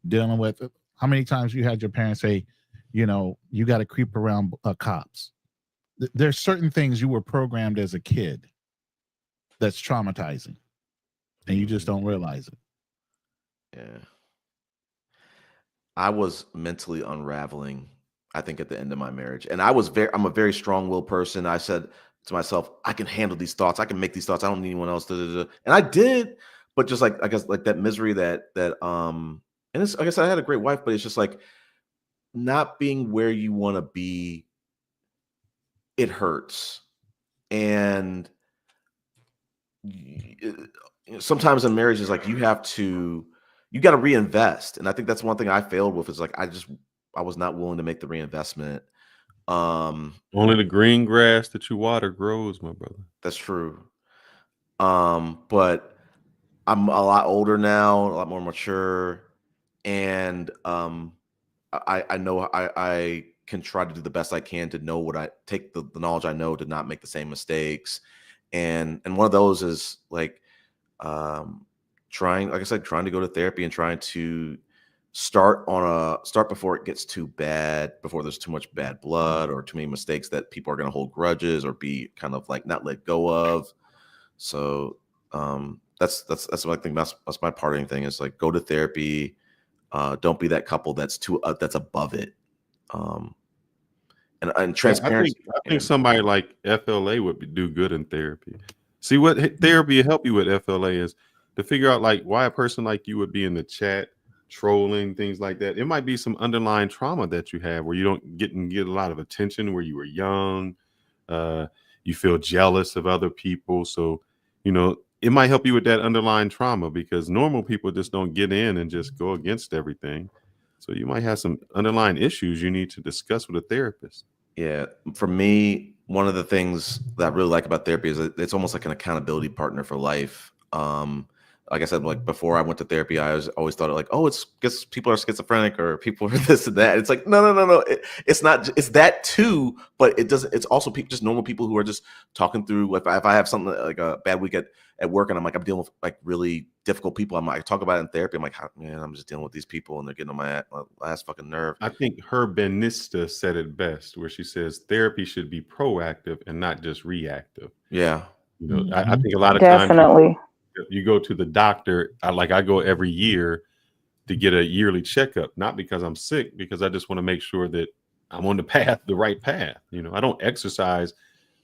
dealing with how many times you had your parents say, you got to creep around cops. There's certain things you were programmed as a kid that's traumatizing, and you just don't realize it. Yeah. I was mentally unraveling, I think, at the end of my marriage. And I'm a very strong-willed person. I said to myself, I can handle these thoughts. I can make these thoughts. I don't need anyone else. Da, da, da. And I did, but just like, I guess, like that misery that and it's, like I said, I had a great wife, but it's just like not being where you want to be. It hurts. And sometimes in marriage is like, you got to reinvest. And I think that's one thing I failed with, is like, I was not willing to make the reinvestment. Only the green grass that you water grows, my brother. That's true. But I'm a lot older now, a lot more mature, and I know I can try to do the best I can to know what I take the knowledge I know to not make the same mistakes. And one of those is like trying, like I said, trying to go to therapy and trying to start before it gets too bad, before there's too much bad blood or too many mistakes that people are going to hold grudges or be kind of like not let go of. So that's what I think. That's my parting thing, is like, go to therapy. Don't be that couple that's that's above it. And transparency. I think somebody like FLA would do good in therapy. See, what therapy will help you with FLA is to figure out like why a person like you would be in the chat trolling, things like that. It might be some underlying trauma that you have where you don't get a lot of attention, where you were young. You feel jealous of other people. So, it might help you with that underlying trauma, because normal people just don't get in and just go against everything. So you might have some underlying issues you need to discuss with a therapist. Yeah. For me, one of the things that I really like about therapy is that it's almost like an accountability partner for life. Like I said, like before I went to therapy, I always thought like, oh, it's because people are schizophrenic or people are this and that. It's like, no. It's not. It's that too, but it doesn't. It's also just normal people who are just talking through. If I have something like a bad week at work, and I'm dealing with like really difficult people, I talk about it in therapy. I'm like, man, I'm just dealing with these people, and they're getting on my last fucking nerve. I think Herb Benista said it best, where she says therapy should be proactive and not just reactive. Yeah. I think a lot of Definitely. times you go to the doctor. I go every year to get a yearly checkup, not because I'm sick, because I just want to make sure that I'm on the right path. I don't exercise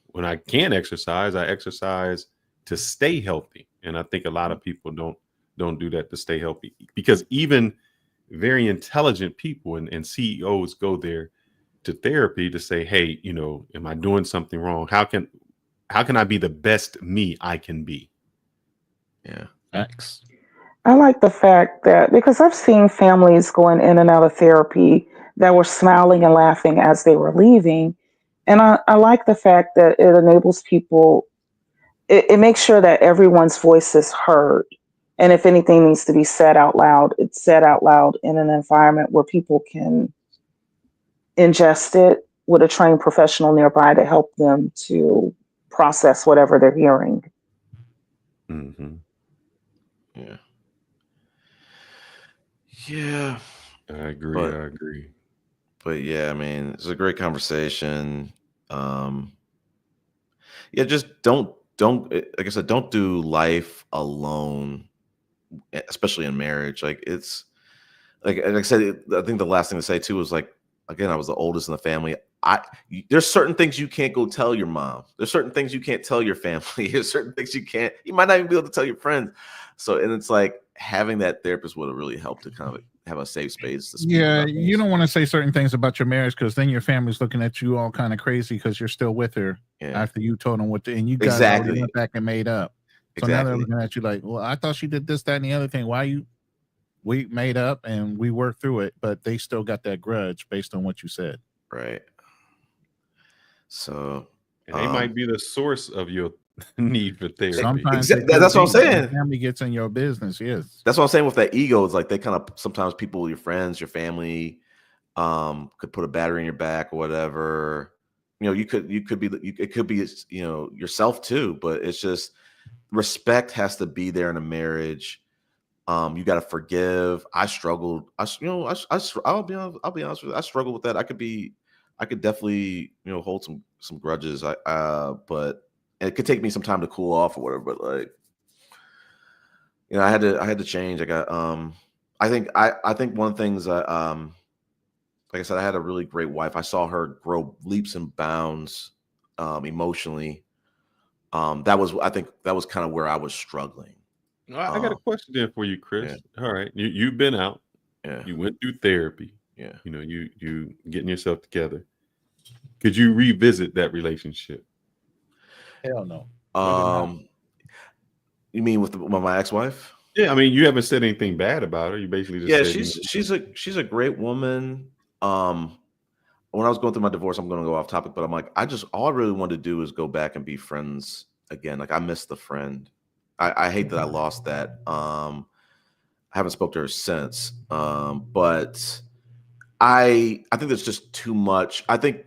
when I can exercise. I exercise to stay healthy. And I think a lot of people don't do that to stay healthy, because even very intelligent people and CEOs go there to therapy to say, hey, am I doing something wrong? how can I be the best me I can be? Yeah. X. I like the fact that because I've seen families going in and out of therapy that were smiling and laughing as they were leaving. And I like the fact that it enables people, it makes sure that everyone's voice is heard. And if anything needs to be said out loud, it's said out loud in an environment where people can ingest it with a trained professional nearby to help them to process whatever they're hearing. Mm-hmm. Yeah. Yeah. I agree. But yeah, I mean, it's a great conversation. Yeah, just don't like I said, don't do life alone, especially in marriage. Like it's like I said, I think the last thing to say too was like, again, I was the oldest in the family. There's certain things you can't go tell your mom. There's certain things you can't tell your family. There's certain things you might not even be able to tell your friends. So, and it's like having that therapist would have really helped to kind of have a safe space to speak Yeah, about you things. don't want to say certain things about your marriage because then your family's looking at you all kind of crazy because you're still with her after you told them what to, and you guys already went back and made up. So now they're looking at you like, well, I thought she did this, that, and the other thing. We made up and we worked through it, but they still got that grudge based on what you said. Right. So and they might be the source of your need for therapy. Sometimes that's what I'm saying. Family gets in your business. Yes, that's what I'm saying with that ego. It's like they kind of sometimes people, your friends, your family, could put a battery in your back or whatever. You know, it could be yourself too. But it's just respect has to be there in a marriage. You got to forgive. I struggled. I'll be honest with you. I struggled with that. I could definitely hold some grudges. But it could take me some time to cool off or whatever. But like, I had to change. I got I think one of the things like I said, I had a really great wife. I saw her grow leaps and bounds emotionally. I think that was kind of where I was struggling. I got a question there for you, Chris. Yeah. All right, you've been out. Yeah. You went through therapy. Yeah. You getting yourself together. Could you revisit that relationship? Hell no. You mean with my ex-wife? Yeah, I mean, you haven't said anything bad about her. You basically just said, she's a great woman. When I was going through my divorce, I'm going to go off topic, but I'm like, all I really wanted to do is go back and be friends again. Like I missed the friend. I hate that I lost that. I haven't spoke to her since. But I think there's just too much. I think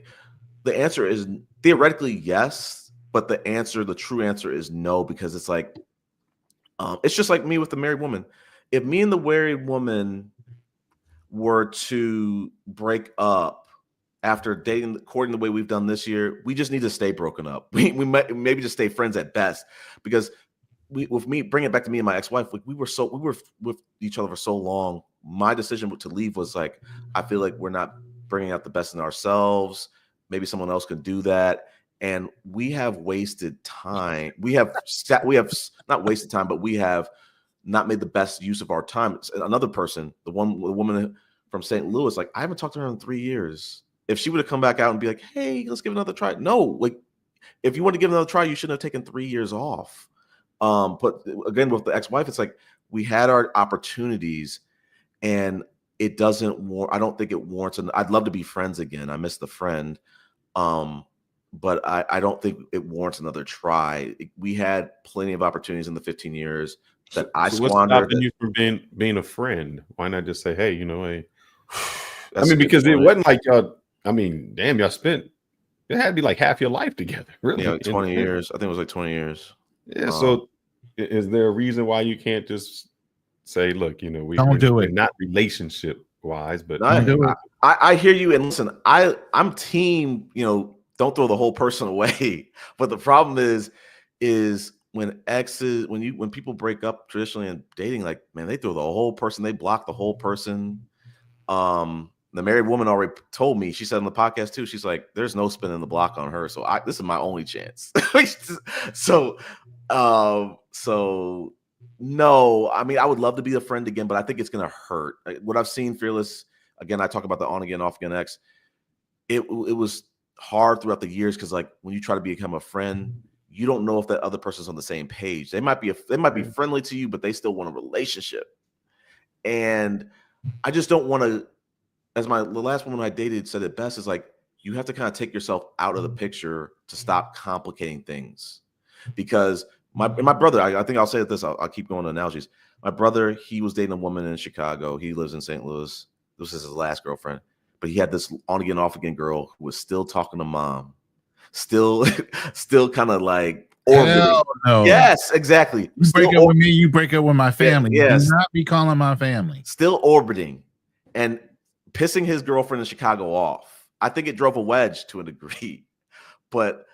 the answer is theoretically yes, but the true answer is no, because it's like, it's just like me with the married woman. If me and the married woman were to break up after courting the way we've done this year, we just need to stay broken up. We might maybe just stay friends at best, because with me, bring it back to me and my ex-wife, like we were with each other for so long. My decision to leave was like, I feel like we're not bringing out the best in ourselves. Maybe someone else could do that. And we have wasted time. We have not wasted time, but we have not made the best use of our time. Another person, the woman from St. Louis, like I haven't talked to her in 3 years. If she would have come back out and be like, hey, let's give another try. No, like if you want to give another try, you shouldn't have taken 3 years off. But again, with the ex-wife, it's like we had our opportunities and it doesn't I don't think it warrants, and I'd love to be friends again. I miss the friend. But I don't think it warrants another try. We had plenty of opportunities in the 15 years that I squandered. What's stopping you from being a friend? Why not just say, hey, hey? I That's mean, because it wasn't like y'all. I mean, damn, y'all spent. It had to be like half your life together, really. Yeah, like 20 years. I think it was like 20 years. Yeah. So, is there a reason why you can't just say, look, we're not relationship wise, but I hear you, and listen, I'm team. Don't throw the whole person away. But the problem is when people break up traditionally in dating, like, man, they throw the whole person, they block the whole person. The married woman already told me, she said on the podcast too, she's like, there's no spinning the block on her. So this is my only chance. So no, I mean, I would love to be a friend again, but I think it's going to hurt. What I've seen, Fearless, again, I talk about the on again, off again ex. It was hard throughout the years, because like when you try to become a friend, you don't know if that other person's on the same page. They might be friendly to you, but they still want a relationship. And I just don't want to, as the last woman I dated said it best, is like, you have to kind of take yourself out of the picture to stop complicating things. Because my brother, I think I'll say this, I'll keep going to analogies. My brother, he was dating a woman in Chicago. He lives in St. Louis. This is his last girlfriend. But he had this on again, off again girl who was still talking to mom. Still kind of like orbiting. Hell no. Yes, exactly. You break up with me, you break up with my family. Yes. Do not be calling my family. Still orbiting and pissing his girlfriend in Chicago off. I think it drove a wedge to a degree. But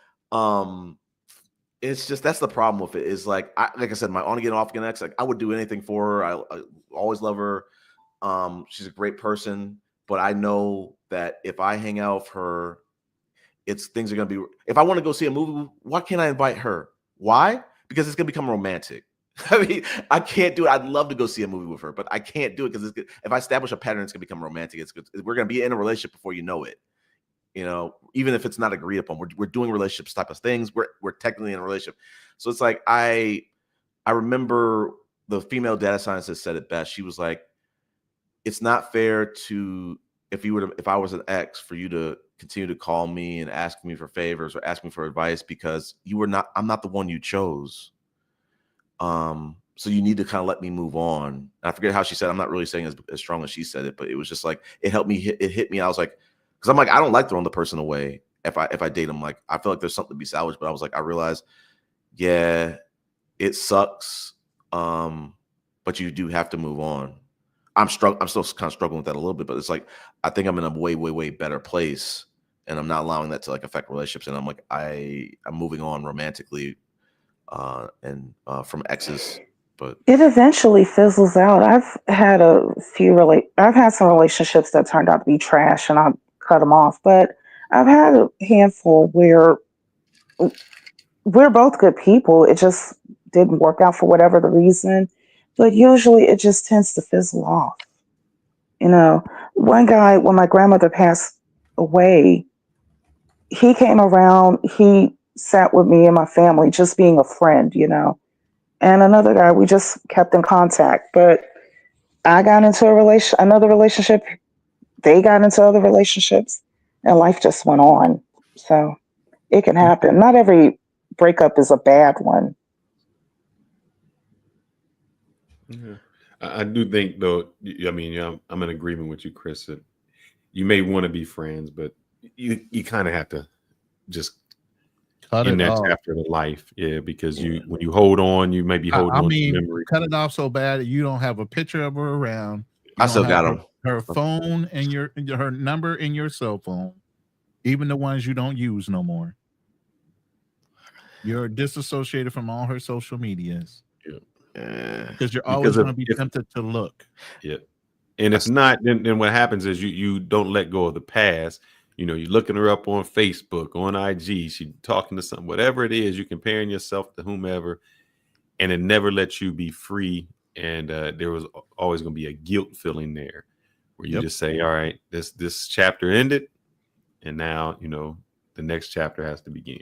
it's just, that's the problem with it, is like I said, my on again, off again ex, like I would do anything for her. I always love her. She's a great person, but I know that if I hang out with her, things are going to be, if I want to go see a movie, why can't I invite her? Why? Because it's going to become romantic. I mean, I can't do it. I'd love to go see a movie with her, but I can't do it because if I establish a pattern, it's going to become romantic. We're going to be in a relationship before you know it. You know, even if it's not agreed upon, we're doing relationships type of things. We're technically in a relationship. So it's like, I remember the female data scientist said it best. She was like, it's not fair to, if I was an ex, for you to continue to call me and ask me for favors or ask me for advice, because I'm not the one you chose. So you need to kind of let me move on. I forget how she said, I'm not really saying as strong as she said it, but it was just like, it helped me, it hit me. I was like, because I'm like, I don't like throwing the person away if I date them. Like, I feel like there's something to be salvaged, but I was like, I realized, yeah, it sucks. But you do have to move on. I'm still kind of struggling with that a little bit, but it's like, I think I'm in a way, way, way better place, and I'm not allowing that to like affect relationships. And I'm like, I'm moving on romantically, and from exes. But it eventually fizzles out. I've had some relationships that turned out to be trash, and I cut them off. But I've had a handful where we're both good people. It just didn't work out for whatever the reason. But usually, it just tends to fizzle off. You know, one guy, when my grandmother passed away, he came around. He sat with me and my family, just being a friend. You know. And another guy, we just kept in contact. But I got into another relationship. They got into other relationships, and life just went on. So it can happen. Not every breakup is a bad one. Yeah. I do think, though, I mean, I'm in agreement with you, Chris, that you may want to be friends, but you kind of have to just cut in it that off. chapter of life, because when you hold on, you may be holding on to memory. Cut it off so bad that you don't have a picture of her around. I still got them. Her phone and her number in your cell phone, even the ones you don't use no more. You're disassociated from all her social medias. Yeah, because you're always going to be tempted to look. Yeah, and if not, then what happens is you don't let go of the past. You know, you're looking her up on Facebook, on IG. She's talking to something, whatever it is. You're comparing yourself to whomever, and it never lets you be free. And there was always going to be a guilt feeling there, where you just say, "All right, this chapter ended, and now the next chapter has to begin."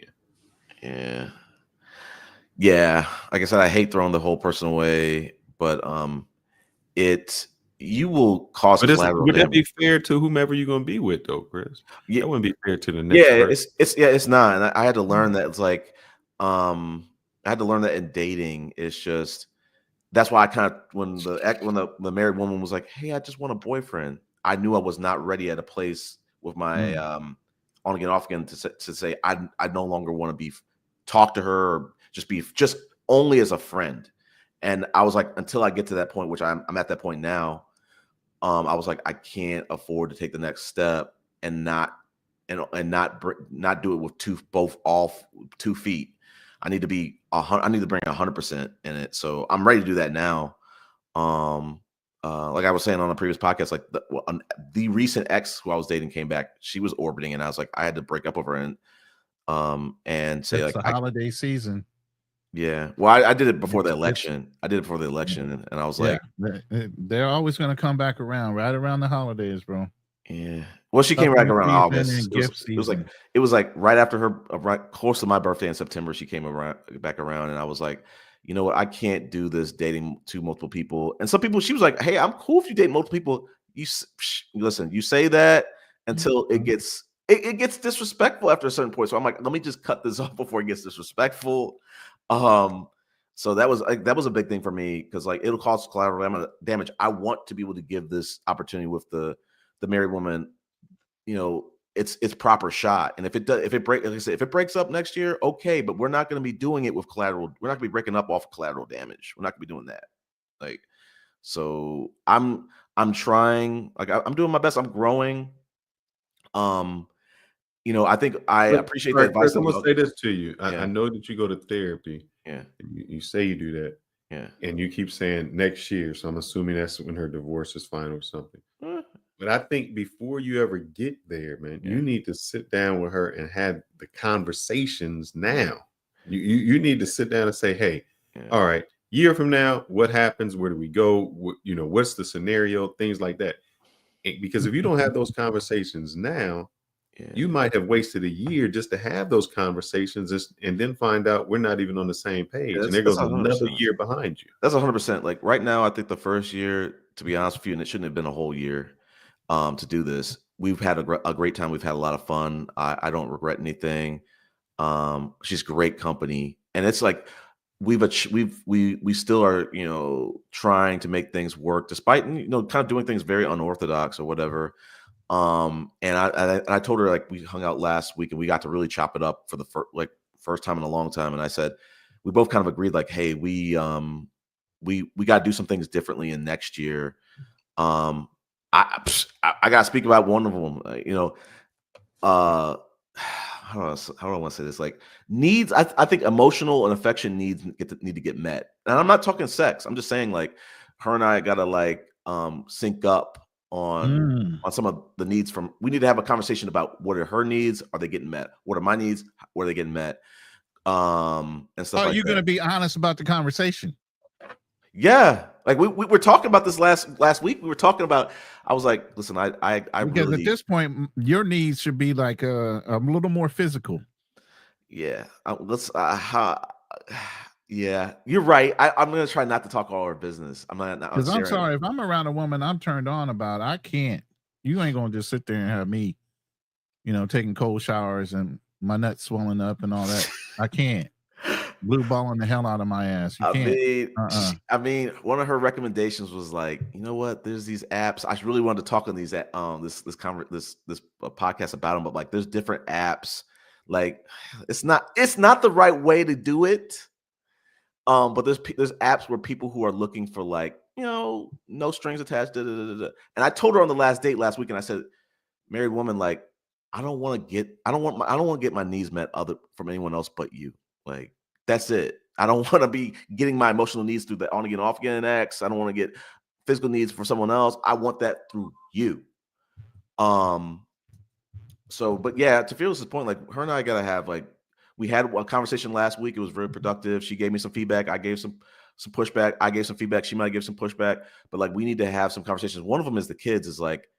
Yeah. Like I said, I hate throwing the whole person away, but you will cause collateral would that damage. be fair to whomever you're going to be with, though, Chris? That wouldn't be fair to the next person. It's not. And I had to learn that. It's like I had to learn that in dating. It's just, that's why I kind of, when the married woman was like, "Hey, I just want a boyfriend," I knew I was not ready at a place with my on again, off again to say I no longer want to talk to her or just only as a friend. And I was like, until I get to that point, which I'm at that point now, I was like, I can't afford to take the next step and not do it with both off 2 feet. I need to bring 100% in it. So I'm ready to do that now. Like I was saying on a previous podcast, like the recent ex who I was dating came back. She was orbiting, and I was like, I had to break up with her and say, it's like, the holiday season. Yeah. Well, I did it before the election. And I was like, they're always going to come back around right around the holidays, bro. Yeah. Well, she came back around Season August. and gift season. It was like right after her, right close to my birthday in September. She came back around, and I was like, you know what? I can't do this dating multiple people. And some people, she was like, hey, I'm cool if you date multiple people. Listen, you say that until it gets disrespectful after a certain point. So I'm like, let me just cut this off before it gets disrespectful. So that was a big thing for me because like it'll cause collateral damage. I want to be able to give this opportunity with the married woman, you know, it's proper shot. And if it does, like I said, if it breaks up next year, okay, but we're not going to be doing it with collateral. We're not going to be breaking up off of collateral damage. We're not going to be doing that. Like, so I'm trying, like I'm doing my best. I'm growing. You know, I think I appreciate the advice. Chris, I'm gonna say this to you. I know that you go to therapy. Yeah. You say you do that. Yeah. And you keep saying next year. So I'm assuming that's when her divorce is final or something. But I think before you ever get there, man, you need to sit down with her and have the conversations now. You need to sit down and say, hey, all right, year from now, what happens? Where do we go? What's the scenario? Things like that. Because if you don't have those conversations now, you might have wasted a year just to have those conversations and then find out we're not even on the same page. And there goes another year behind you. That's 100%. Like right now, I think the first year, to be honest with you, and it shouldn't have been a whole year to do this. We've had a great time. We've had a lot of fun. I don't regret anything. She's great company. And it's like, we still are, you know, trying to make things work despite, you know, kind of doing things very unorthodox or whatever. And I told her, like, we hung out last week and we got to really chop it up for the first time in a long time. And I said, we both kind of agreed, like, hey, we got to do some things differently in next year. I got to speak about one of them, you know, how do I want to say this? Like needs, I think emotional and affection needs need to get met. And I'm not talking sex. I'm just saying like her and I got to like sync up on some of the needs we need to have a conversation about what are her needs? Are they getting met? What are my needs? Where are they getting met? And stuff like that. Are you going to be honest about the conversation? Yeah. Like we were talking about this last week. We were talking about, I was like, listen, I because really, at this point, your needs should be like a little more physical. Yeah. Yeah, you're right. I'm going to try not to talk all our business. Because I'm sorry, if I'm around a woman I'm turned on about, I can't. You ain't going to just sit there and have me, you know, taking cold showers and my nuts swelling up and all that. I can't. Blue balling the hell out of my ass. You can't. I mean, one of her recommendations was like, you know what? There's these apps. I really wanted to talk on these this podcast about them, but like, there's different apps. Like, it's not the right way to do it. But there's apps where people who are looking for like, you know, no strings attached. And I told her on the last date last week, and I said, married woman, like, I don't want to get my needs met from anyone else but you. Like, that's it. I don't want to be getting my emotional needs through the on again, off again X. I don't want to get physical needs for someone else. I want that through you. So, but yeah, to Felix's point, like her and I gotta have like, we had a conversation last week. It was very productive. She gave me some feedback. I gave some pushback. I gave some feedback. She might give some pushback, but like we need to have some conversations. One of them is the kids. Is like,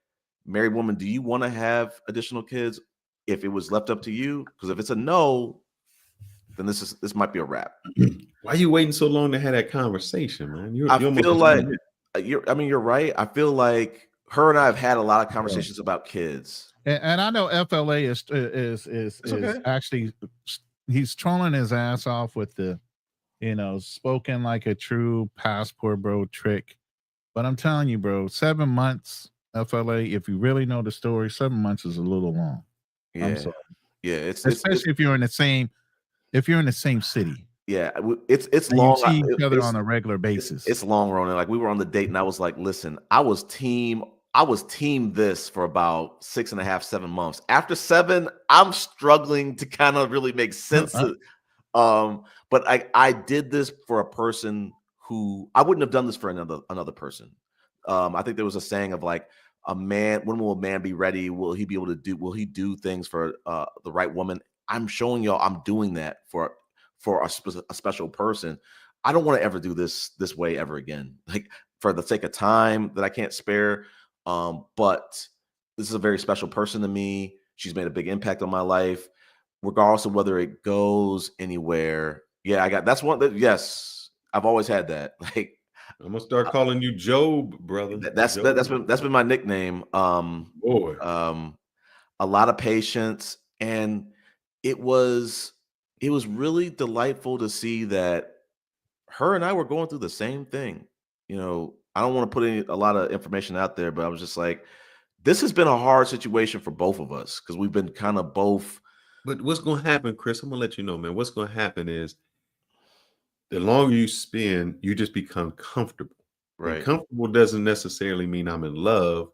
married woman, do you want to have additional kids if it was left up to you? Because if it's a no, then this might be a wrap. Why are you waiting so long to have that conversation, man? I feel like you're right. I feel like her and I have had a lot of conversations about kids. And I know FLA is okay. Actually, he's trolling his ass off with the, you know, spoken like a true passport bro trick. But I'm telling you, bro, 7 months, FLA, if you really know the story, 7 months is a little long. Yeah. I'm sorry. Yeah. Especially if you're in the same city. Yeah, it's and long. You see each other on a regular basis. It's long, Ronan. Like we were on the date, and I was like, "Listen, I was team this for about 6.5, 7 months. After 7, I'm struggling to kind of really make sense of. But I did this for a person who I wouldn't have done this for another person. I think there was a saying of like, when will a man be ready? Will he do things for the right woman? I'm showing y'all I'm doing that for a special person. I don't want to ever do this way ever again. Like for the sake of time that I can't spare. But this is a very special person to me. She's made a big impact on my life, regardless of whether it goes anywhere. Yeah, I got that's one that yes, I've always had that. Like I'm gonna start calling you Job, brother. that's Job. that's been my nickname. Boy. A lot of patience, and it was really delightful to see that her and I were going through the same thing. You know, I don't want to put a lot of information out there, but I was just like, this has been a hard situation for both of us because we've been kind of both. But what's gonna happen, Chris? I'm gonna let you know, man. What's gonna happen is the longer you spend, you just become comfortable. And Right. comfortable doesn't necessarily mean I'm in love,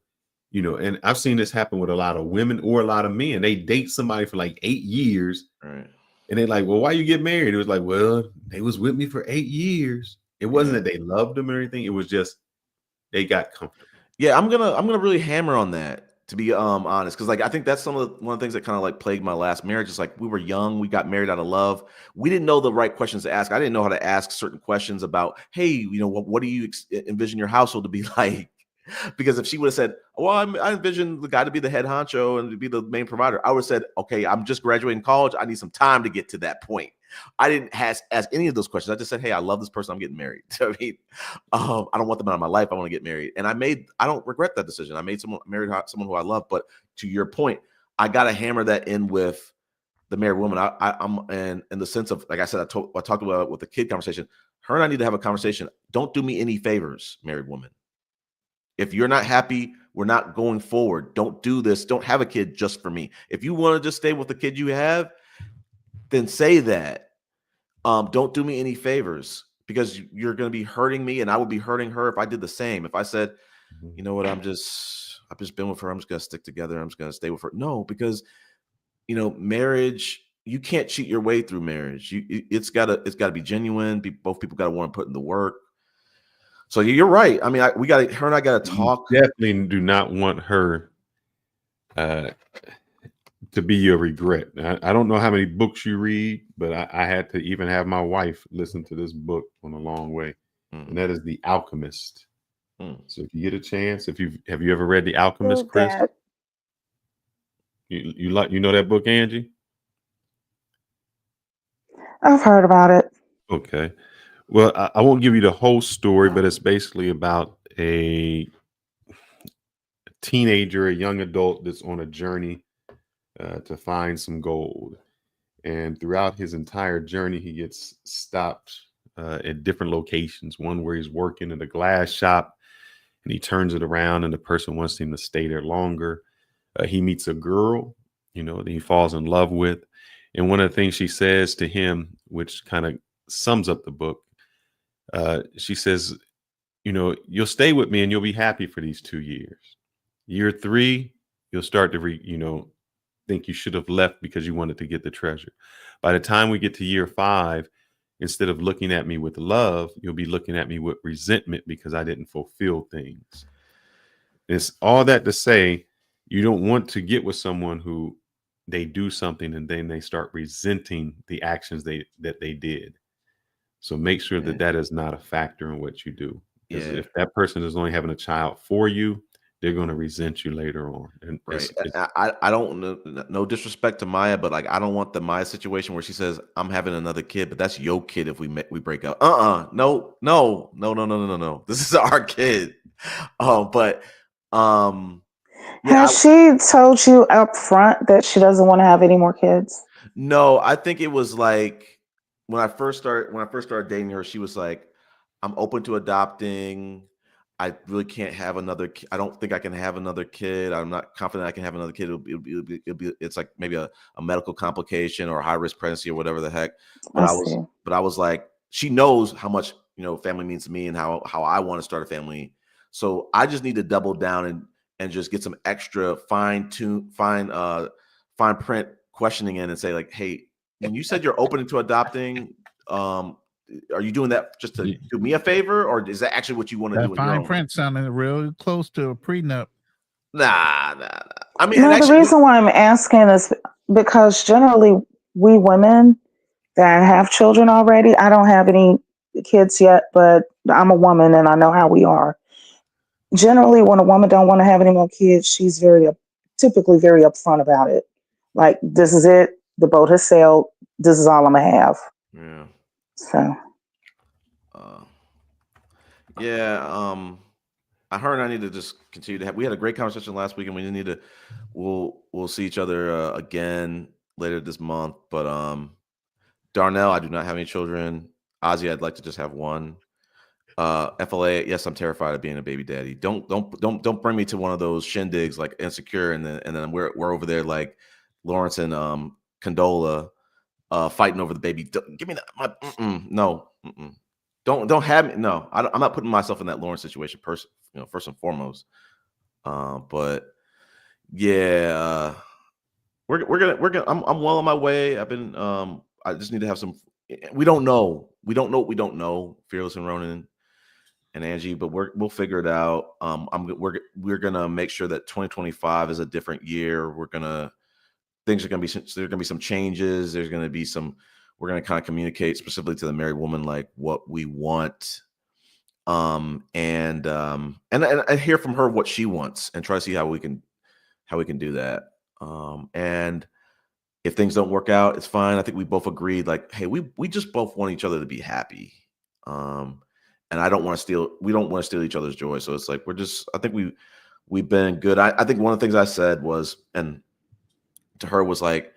you know. And I've seen this happen with a lot of women or a lot of men. They date somebody for like 8 years, Right. and they're like, "Well, why you get married?" It was like, "Well, they was with me for 8 years." It wasn't that they loved them or anything. It was just they got comfortable. Yeah, I'm gonna really hammer on that, to be honest, because like I think that's one of the things that kind of like plagued my last marriage. Is like we were young, we got married out of love. We didn't know the right questions to ask. I didn't know how to ask certain questions about, hey, you know, what do you envision your household to be like? Because if she would have said, well, I envision the guy to be the head honcho and to be the main provider, I would have said, okay, I'm just graduating college. I need some time to get to that point. I didn't ask any of those questions. I just said, hey, I love this person. I'm getting married. I mean, I don't want them out of my life. I want to get married. And I don't regret that decision. I married someone who I love. But to your point, I got to hammer that in with the married woman. I'm in the sense of, like I said, I talked about it with the kid conversation. Her and I need to have a conversation. Don't do me any favors, married woman. If you're not happy, we're not going forward. Don't do this. Don't have a kid just for me. If you want to just stay with the kid you have, then say that. Don't do me any favors because you're going to be hurting me and I would be hurting her if I did the same. If I said, you know what, I've just been with her. I'm just going to stick together. I'm just going to stay with her. No, because, you know, marriage, you can't cheat your way through marriage. It's gotta be genuine. Both people got to want to put in the work. So you're right. I mean, her and I got to talk. You definitely do not want her to be your regret. I don't know how many books you read, but I had to even have my wife listen to this book on a long way, and that is The Alchemist. So if you get a chance, have you ever read The Alchemist, Chris? You know that book, Angie? I've heard about it. Okay. Well, I won't give you the whole story, but it's basically about a teenager, a young adult that's on a journey to find some gold. And throughout his entire journey, he gets stopped at different locations. One where he's working in a glass shop and he turns it around and the person wants him to stay there longer. He meets a girl, you know, that he falls in love with. And one of the things she says to him, which kind of sums up the book, she says, you know, you'll stay with me and you'll be happy for these 2 years. Year 3, you'll start to, think you should have left because you wanted to get the treasure. By the time we get to year 5, instead of looking at me with love, you'll be looking at me with resentment because I didn't fulfill things. It's all that to say, you don't want to get with someone who they do something and then they start resenting the actions that they did. So make sure that is not a factor in what you do. Because if that person is only having a child for you, they're going to resent you later on. And right. I don't no disrespect to Maya, but like I don't want the Maya situation where she says I'm having another kid, but that's your kid if we break up. No. This is our kid. Has she told you up front that she doesn't want to have any more kids? No, I think it was like when I first started dating her, she was like, I'm open to adopting. I really can't have another. I don't think I can have another kid. I'm not confident I can have another kid. It's like maybe a medical complication or a high risk pregnancy or whatever the heck. But I was like, she knows how much family means to me and how I want to start a family. So I just need to double down and just get some extra fine print questioning in and say like, hey, when you said you're open to adopting, are you doing that just to do me a favor, or is that actually what you want to do? Fine print sounding real close to a prenup. Nah. I mean, no. The reason why I'm asking is because generally we women that have children already. I don't have any kids yet, but I'm a woman and I know how we are. Generally, when a woman don't want to have any more kids, she's very typically very upfront about it. Like, this is it. The boat has sailed. This is all I'm gonna have. Yeah. So Yeah. I heard I need to just continue to have. We had a great conversation last week, and we need to. We'll see each other again later this month. But Darnell, I do not have any children. Ozzy, I'd like to just have one. FLA, yes, I'm terrified of being a baby daddy. Don't bring me to one of those shindigs like Insecure, and then we're over there like Lawrence and Condola fighting over the baby. Give me that. No. Don't have me. No, I'm not putting myself in that Lawrence situation. First and foremost. But yeah, we're gonna. I'm well on my way. I've been. I just need to have some. We don't know. We don't know what we don't know. Fearless and Ronan and Angie, but we'll figure it out. We're gonna make sure that 2025 is a different year. There's gonna be some changes. There's gonna be some. We're gonna kind of communicate specifically to the married woman like what we want, and hear from her what she wants, and try to see how we can do that. And if things don't work out, it's fine. I think we both agreed like, hey, we just both want each other to be happy. And we don't want to steal each other's joy. So it's like, I think we've been good. I think one of the things I said was, and to her was like,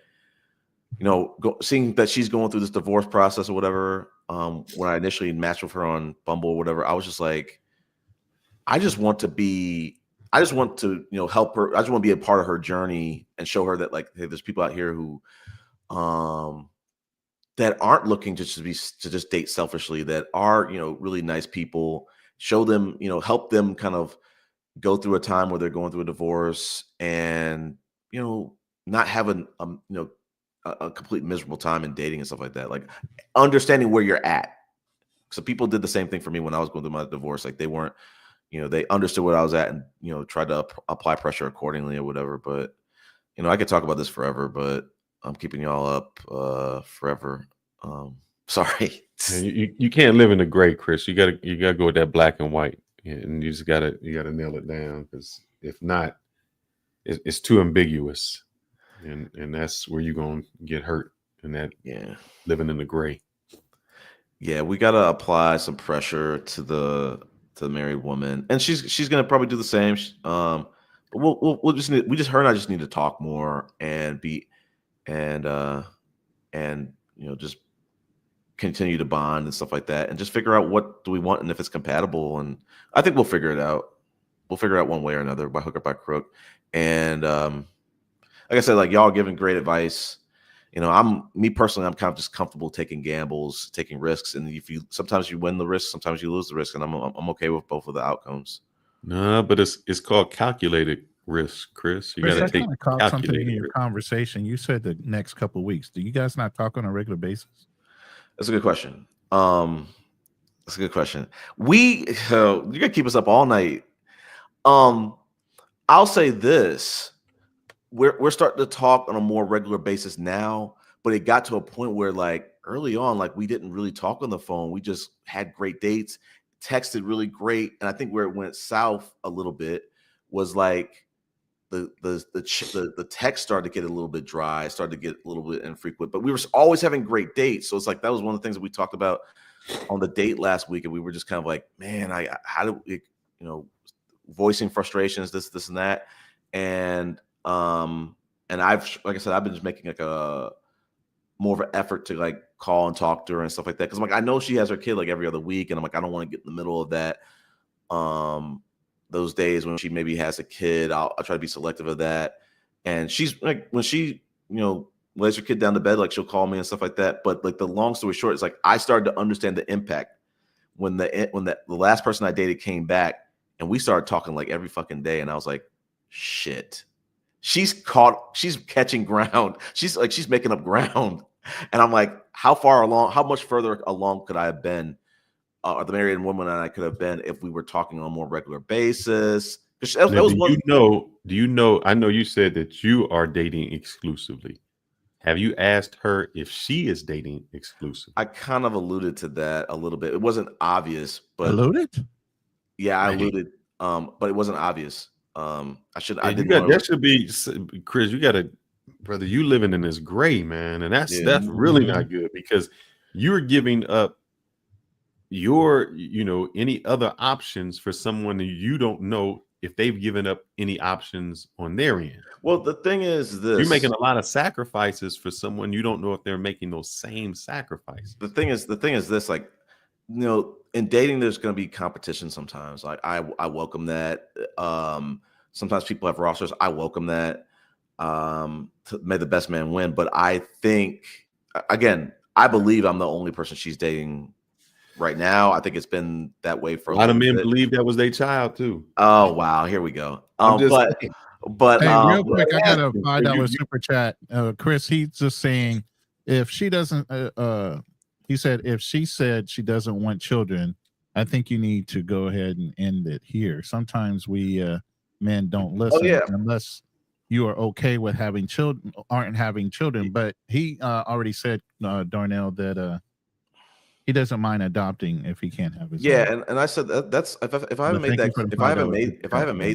seeing that she's going through this divorce process or whatever, when I initially matched with her on Bumble or whatever, I was just like, I just want to help her. I just want to be a part of her journey and show her that like, hey, there's people out here who, that aren't looking to just date selfishly, that are, really nice people. Show them, help them kind of go through a time where they're going through a divorce and, not having, a complete miserable time in dating and stuff like that. Like understanding where you're at. So people did the same thing for me when I was going through my divorce. Like they weren't, they understood what I was at and, tried to apply pressure accordingly or whatever. But, I could talk about this forever, but I'm keeping y'all up forever. Sorry. And you can't live in the gray, Chris. You gotta go with that black and white, and you gotta nail it down, because if not, it's too ambiguous, and that's where you're gonna get hurt in that. Yeah, living in the gray. Yeah, we gotta apply some pressure to the married woman, and she's gonna probably do the same. But we'll just her and I just need to talk more and just continue to bond and stuff like that, and just figure out what do we want and if it's compatible. And I think we'll figure it out. We'll figure it out one way or another, by hook or by crook. And like I said, like y'all giving great advice. Me personally, I'm kind of just comfortable taking gambles, taking risks, and sometimes you win the risk, sometimes you lose the risk, and I'm okay with both of the outcomes. No, but it's called calculated risk, Chris. You got to take caught something in your conversation. You said the next couple of weeks. Do you guys not talk on a regular basis? That's a good question. That's a good question. You gotta keep us up all night. I'll say this: we're starting to talk on a more regular basis now, but it got to a point where, like early on, like we didn't really talk on the phone. We just had great dates, texted really great, and I think where it went south a little bit was like the text started to get a little bit dry, started to get a little bit infrequent, but we were always having great dates. So it's like that was one of the things that we talked about on the date last week, and we were just kind of like, man, how do we, voicing frustrations, this and that, and I've, like I said, I've been just making like a more of an effort to like call and talk to her and stuff like that, because I'm like, I know she has her kid like every other week, and I'm like, I don't want to get in the middle of that. Those days when she maybe has a kid, I'll try to be selective of that. And she's like, when she, lays her kid down to bed, like she'll call me and stuff like that. But like the long story short, it's like I started to understand the impact when the last person I dated came back, and we started talking like every fucking day. And I was like, shit, she's catching ground. She's making up ground. And I'm like, how much further along could I have been? The married woman and I could have been if we were talking on a more regular basis. Do you know? I know you said that you are dating exclusively. Have you asked her if she is dating exclusively? I kind of alluded to that a little bit. It wasn't obvious, but alluded. Yeah, I alluded, but it wasn't obvious. I And didn't know. that should be, Chris. You got to, brother. You living in this gray, man, and that's really not good, because you're giving up your, any other options for someone that you don't know if they've given up any options on their end. Well, the thing is this. You're making a lot of sacrifices for someone you don't know if they're making those same sacrifices. The thing is this, like, in dating, there's going to be competition sometimes. Like, I welcome that. Sometimes people have rosters. I welcome that. May the best man win. But I think, again, I believe I'm the only person she's dating right now. I think it's been that way for a lot of men bit. believe that was their child too. Oh wow, here we go. But hey, real quick, I got a $5 super chat. Chris, he's just saying, if she doesn't, he said, if she said she doesn't want children, I think you need to go ahead and end it here. Sometimes we men don't listen unless you are okay with having children, aren't having children. But he already said, Darnell, that he doesn't mind adopting if he can't have his own. And I said that's if I haven't made that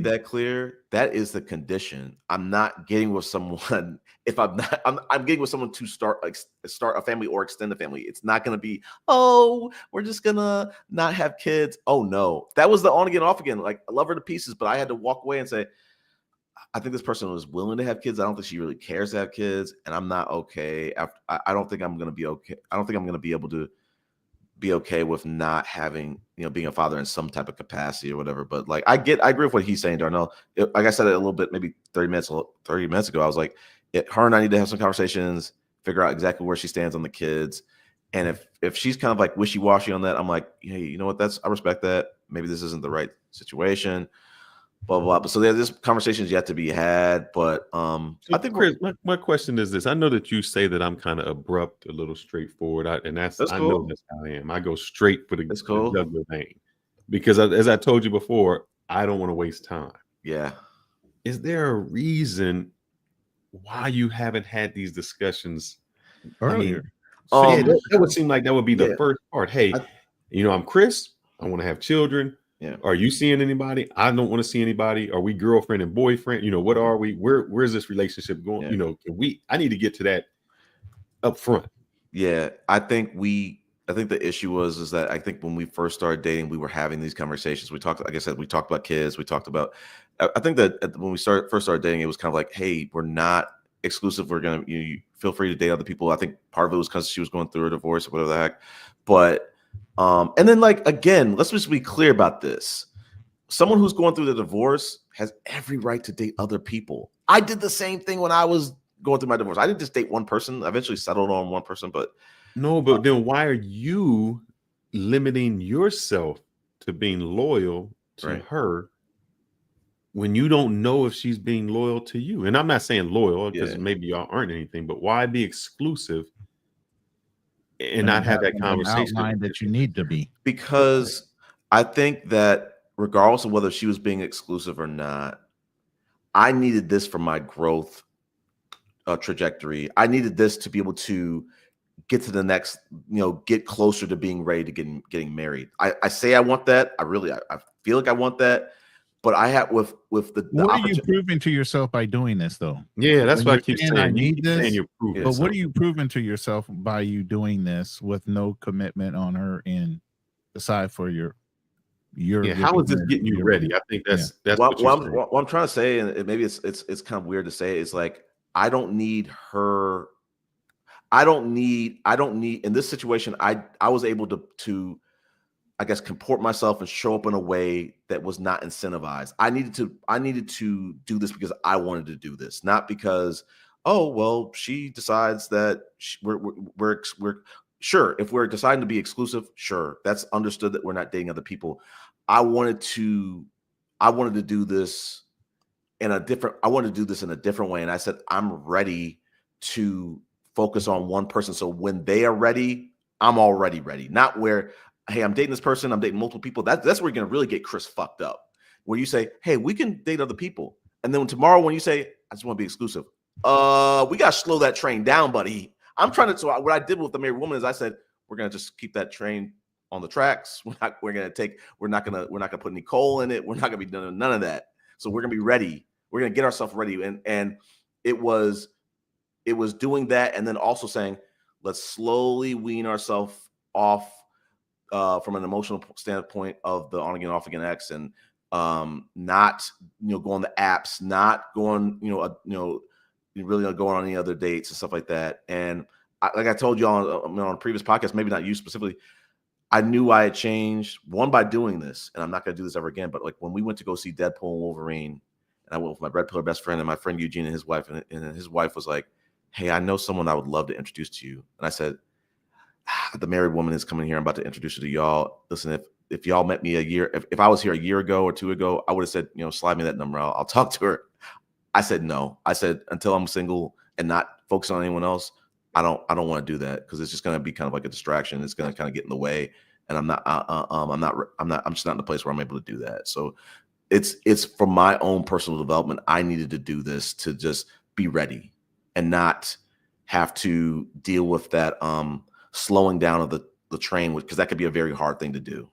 that clear, that is the condition. I'm not getting with someone if I'm getting with someone to start a family or extend the family. It's not going to be, oh, we're just gonna not have kids. Oh no, that was the on again off again. Like, I love her to pieces, but I had to walk away and say, I think this person was willing to have kids. I don't think she really cares to have kids, and I'm not okay. I don't think I'm going to be okay. I don't think I'm going to be able to be okay with not having, being a father in some type of capacity or whatever. But like, I agree with what he's saying, Darnell. Like I said it a little bit, maybe 30 minutes ago, I was like, her and I need to have some conversations, figure out exactly where she stands on the kids. And if she's kind of like wishy-washy on that, I'm like, hey, you know what? I respect that. Maybe this isn't the right situation. Blah, blah, blah. So there's conversations yet to be had, but I think Chris, my question is this. I know that you say that I'm kind of abrupt, a little straightforward, and that's cool. I know that's how I am. I go straight for the jugular vein, because as I told you before, I don't want to waste time. Yeah. Is there a reason why you haven't had these discussions earlier? That would seem like that would be the first part. Hey, I'm Chris. I want to have children. Yeah. Are you seeing anybody? I don't want to see anybody. Are we girlfriend and boyfriend? What are we? Where's this relationship going? Yeah. I need to get to that up front. Yeah. I think the issue is that I think when we first started dating, we were having these conversations. We talked, like I said, we talked about kids. We talked about, I think that when we first started dating, it was kind of like, hey, we're not exclusive. We're going to, you feel free to date other people. I think part of it was because she was going through a divorce or whatever the heck. But, and then, like, again, let's just be clear about this. Someone who's going through the divorce has every right to date other people. I did the same thing when I was going through my divorce. I didn't just date one person. I eventually settled on one person, but then why are you limiting yourself to being loyal to her when you don't know if she's being loyal to you? And I'm not saying loyal because maybe y'all aren't anything, but why be exclusive and not have that conversation outline that you need to be? Because I think that regardless of whether she was being exclusive or not, I needed this for my growth trajectory. I needed this to be able to get to the next, get closer to being ready to getting married. I say I want that. I feel like I want that. But I have with the what are you proving to yourself by doing this, though? Yeah, that's what I keep saying. I need this. But what are you proving to yourself by you doing this with no commitment on her end, aside for your how is this getting you ready? I think that's what I'm trying to say, and maybe it's kind of weird to say. It's like I don't need her. I don't need in this situation. I was able to I guess comport myself and show up in a way that was not incentivized. I needed to do this because I wanted to do this, not because, oh, well, she decides that we're sure. If we're deciding to be exclusive, sure, that's understood that we're not dating other people. I wanted to do this in a different way. And I said, I'm ready to focus on one person. So when they are ready, I'm already ready. Not where, hey, I'm dating this person, I'm dating multiple people. That's where you're gonna really get Chris fucked up. Where you say, hey, we can date other people. And then tomorrow when you say, I just want to be exclusive, we gotta slow that train down, buddy. I'm trying to, so what I did with the married woman is I said, we're gonna just keep that train on the tracks. We're not gonna put any coal in it. We're not gonna be doing none of that. So we're gonna be ready. We're gonna get ourselves ready. And it was doing that, and then also saying, let's slowly wean ourselves off from an emotional standpoint of the on again, off again X, and not go on the apps, not going really not going on any other dates and stuff like that. And like I told you on a previous podcast, maybe not you specifically, I knew I had changed, one, by doing this, and I'm not going to do this ever again. But like when we went to go see Deadpool and Wolverine, and I went with my red pillar best friend and my friend Eugene and his wife, and his wife was like, "Hey, I know someone I would love to introduce to you." And I said, "The married woman is coming here. I'm about to introduce you to y'all. Listen, if y'all met me if I was here a year ago or 2 ago, I would have said, slide me that number. I'll talk to her." I said no. I said until I'm single and not focus on anyone else, I don't want to do that, because it's just going to be kind of like a distraction. It's going to kind of get in the way, and I'm just not in the place where I'm able to do that. So it's for my own personal development. I needed to do this to just be ready and not have to deal with that slowing down of the train, because that could be a very hard thing to do.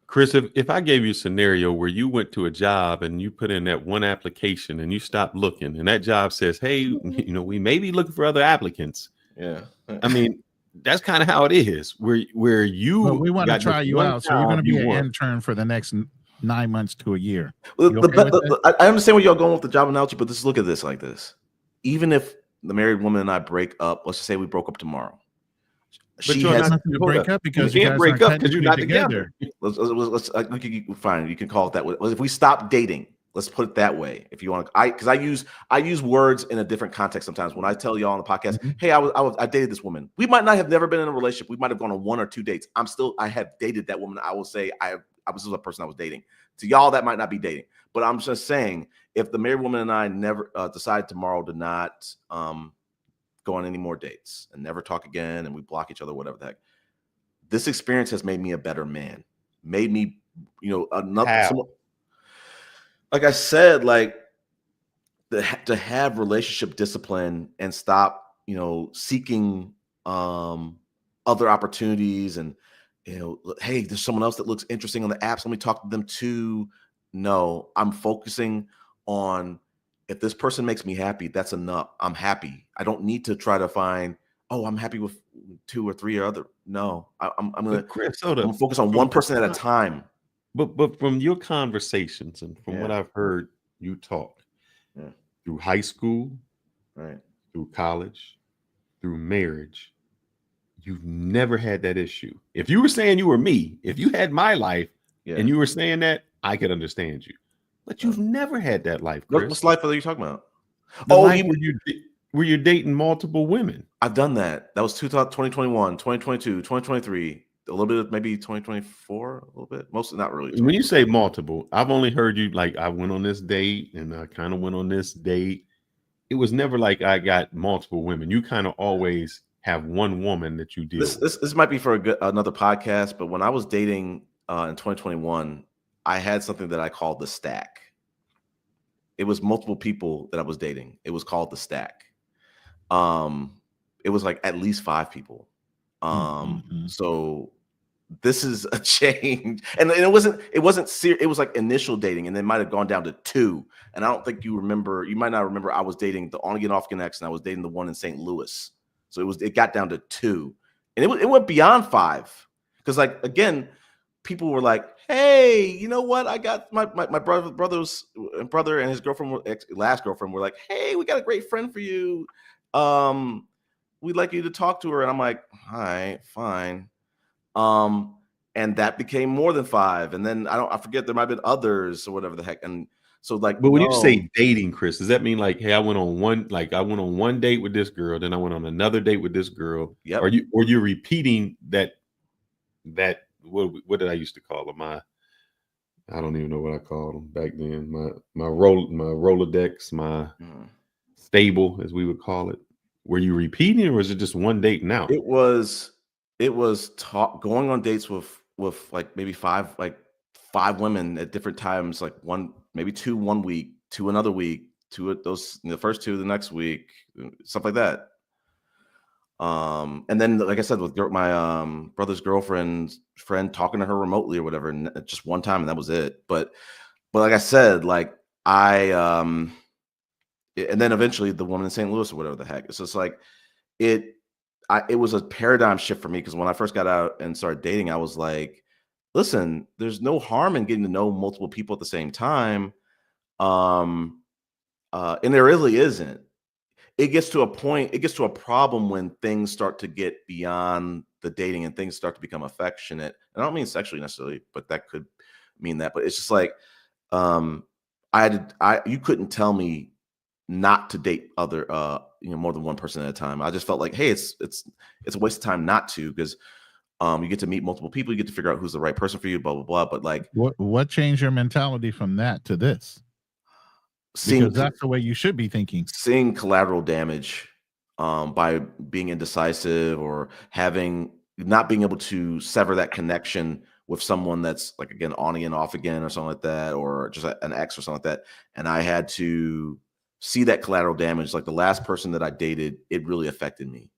Chris, if I gave you a scenario where you went to a job and you put in that one application and you stopped looking, and that job says, "Hey, we may be looking for other applicants." Yeah. I mean, that's kind of how it is. Where you Well, we want to got try this you one out, so you're job going to be you an want. intern for the next 9 months to a year. Well, You okay with that? I understand where y'all going with the job analogy, but just look at this like this. Even if the married woman and I break up, let's just say we broke up tomorrow. But you're not going to break up because you you can't guys break aren't up because you're not technically together. Let's fine. You can call it that way. If we stop dating, let's put it that way. If you want, because I use words in a different context sometimes. When I tell y'all on the podcast, hey, I dated this woman. We might not have never been in a relationship. We might have gone on 1 or 2 dates. I have dated that woman. I will say I was a person I was dating. To y'all, that might not be dating, but I'm just saying, if the married woman and I never decide tomorrow to not go on any more dates and never talk again, and we block each other, whatever the heck, this experience has made me a better man. Made me, like I said, like to have relationship discipline and stop, seeking other opportunities, and hey, there's someone else that looks interesting on the apps, let me talk to them too. No, I'm focusing on, if this person makes me happy, that's enough. I'm happy. I don't need to try to find, oh, I'm happy with 2 or 3 or other. No, I'm gonna focus on one person at a time. But from your conversations and from what I've heard you talk, through high school, right, through college, through marriage, you've never had that issue. If you were saying you were me, if you had my life and you were saying that, I could understand you. But you've never had that life, Chris. What life are you talking about? Were you dating multiple women? I've done that. That was 2021, 2022, 2023, a little bit of maybe 2024, a little bit. Mostly not really. When you say multiple, I've only heard you like, I went on this date and I kind of went on this date. It was never like I got multiple women. You kind of always have one woman that you deal with. This might be for another podcast, but when I was dating in 2021, I had something that I called the stack. It was multiple people that I was dating. It was called the stack. It was like at least 5 people. So this is a change, and it wasn't serious. It was like initial dating, and it might have gone down to 2. And I don't think you might not remember. I was dating the on again, off again ex, and I was dating the one in St. Louis. So it got down to 2, and it went beyond 5, because like again, people were like, hey, you know what? I got my brother and his last girlfriend were like, hey, we got a great friend for you. We'd like you to talk to her. And I'm like, all right, fine. And that became more than 5. And then I forget, there might have been others or whatever the heck. And so like, but when you say dating, Chris, does that mean like, hey, I went on one date with this girl, then I went on another date with this girl? Yep. Or you're repeating that what did I used to call them? I don't even know what I called them back then. My Rolodex, my stable, as we would call it. Were you repeating, or was it just one date now? It was going on dates with like maybe 5 women at different times, like 2 1 week, 2 another week, 2 of those, the first 2 the next week, stuff like that. And then, like I said, with my brother's girlfriend's friend, talking to her remotely or whatever, and just one time, and that was it. But but like I said, like and then eventually the woman in St. Louis or whatever the heck. It's just like it was a paradigm shift for me, because when I first got out and started dating, I was like, listen, there's no harm in getting to know multiple people at the same time. And there really isn't. It gets to a problem when things start to get beyond the dating and things start to become affectionate. And I don't mean sexually necessarily, but that could mean that. But it's just like, you couldn't tell me not to date other more than one person at a time. I just felt like, hey, it's a waste of time not to, because you get to meet multiple people, you get to figure out who's the right person for you, blah blah blah. But like, what changed your mentality from that to this? Because that's the way you should be thinking. Seeing collateral damage by being indecisive or not being able to sever that connection with someone that's like, again, on again, off again, or something like that, or just an ex or something like that. And I had to see that collateral damage. Like the last person that I dated, it really affected me.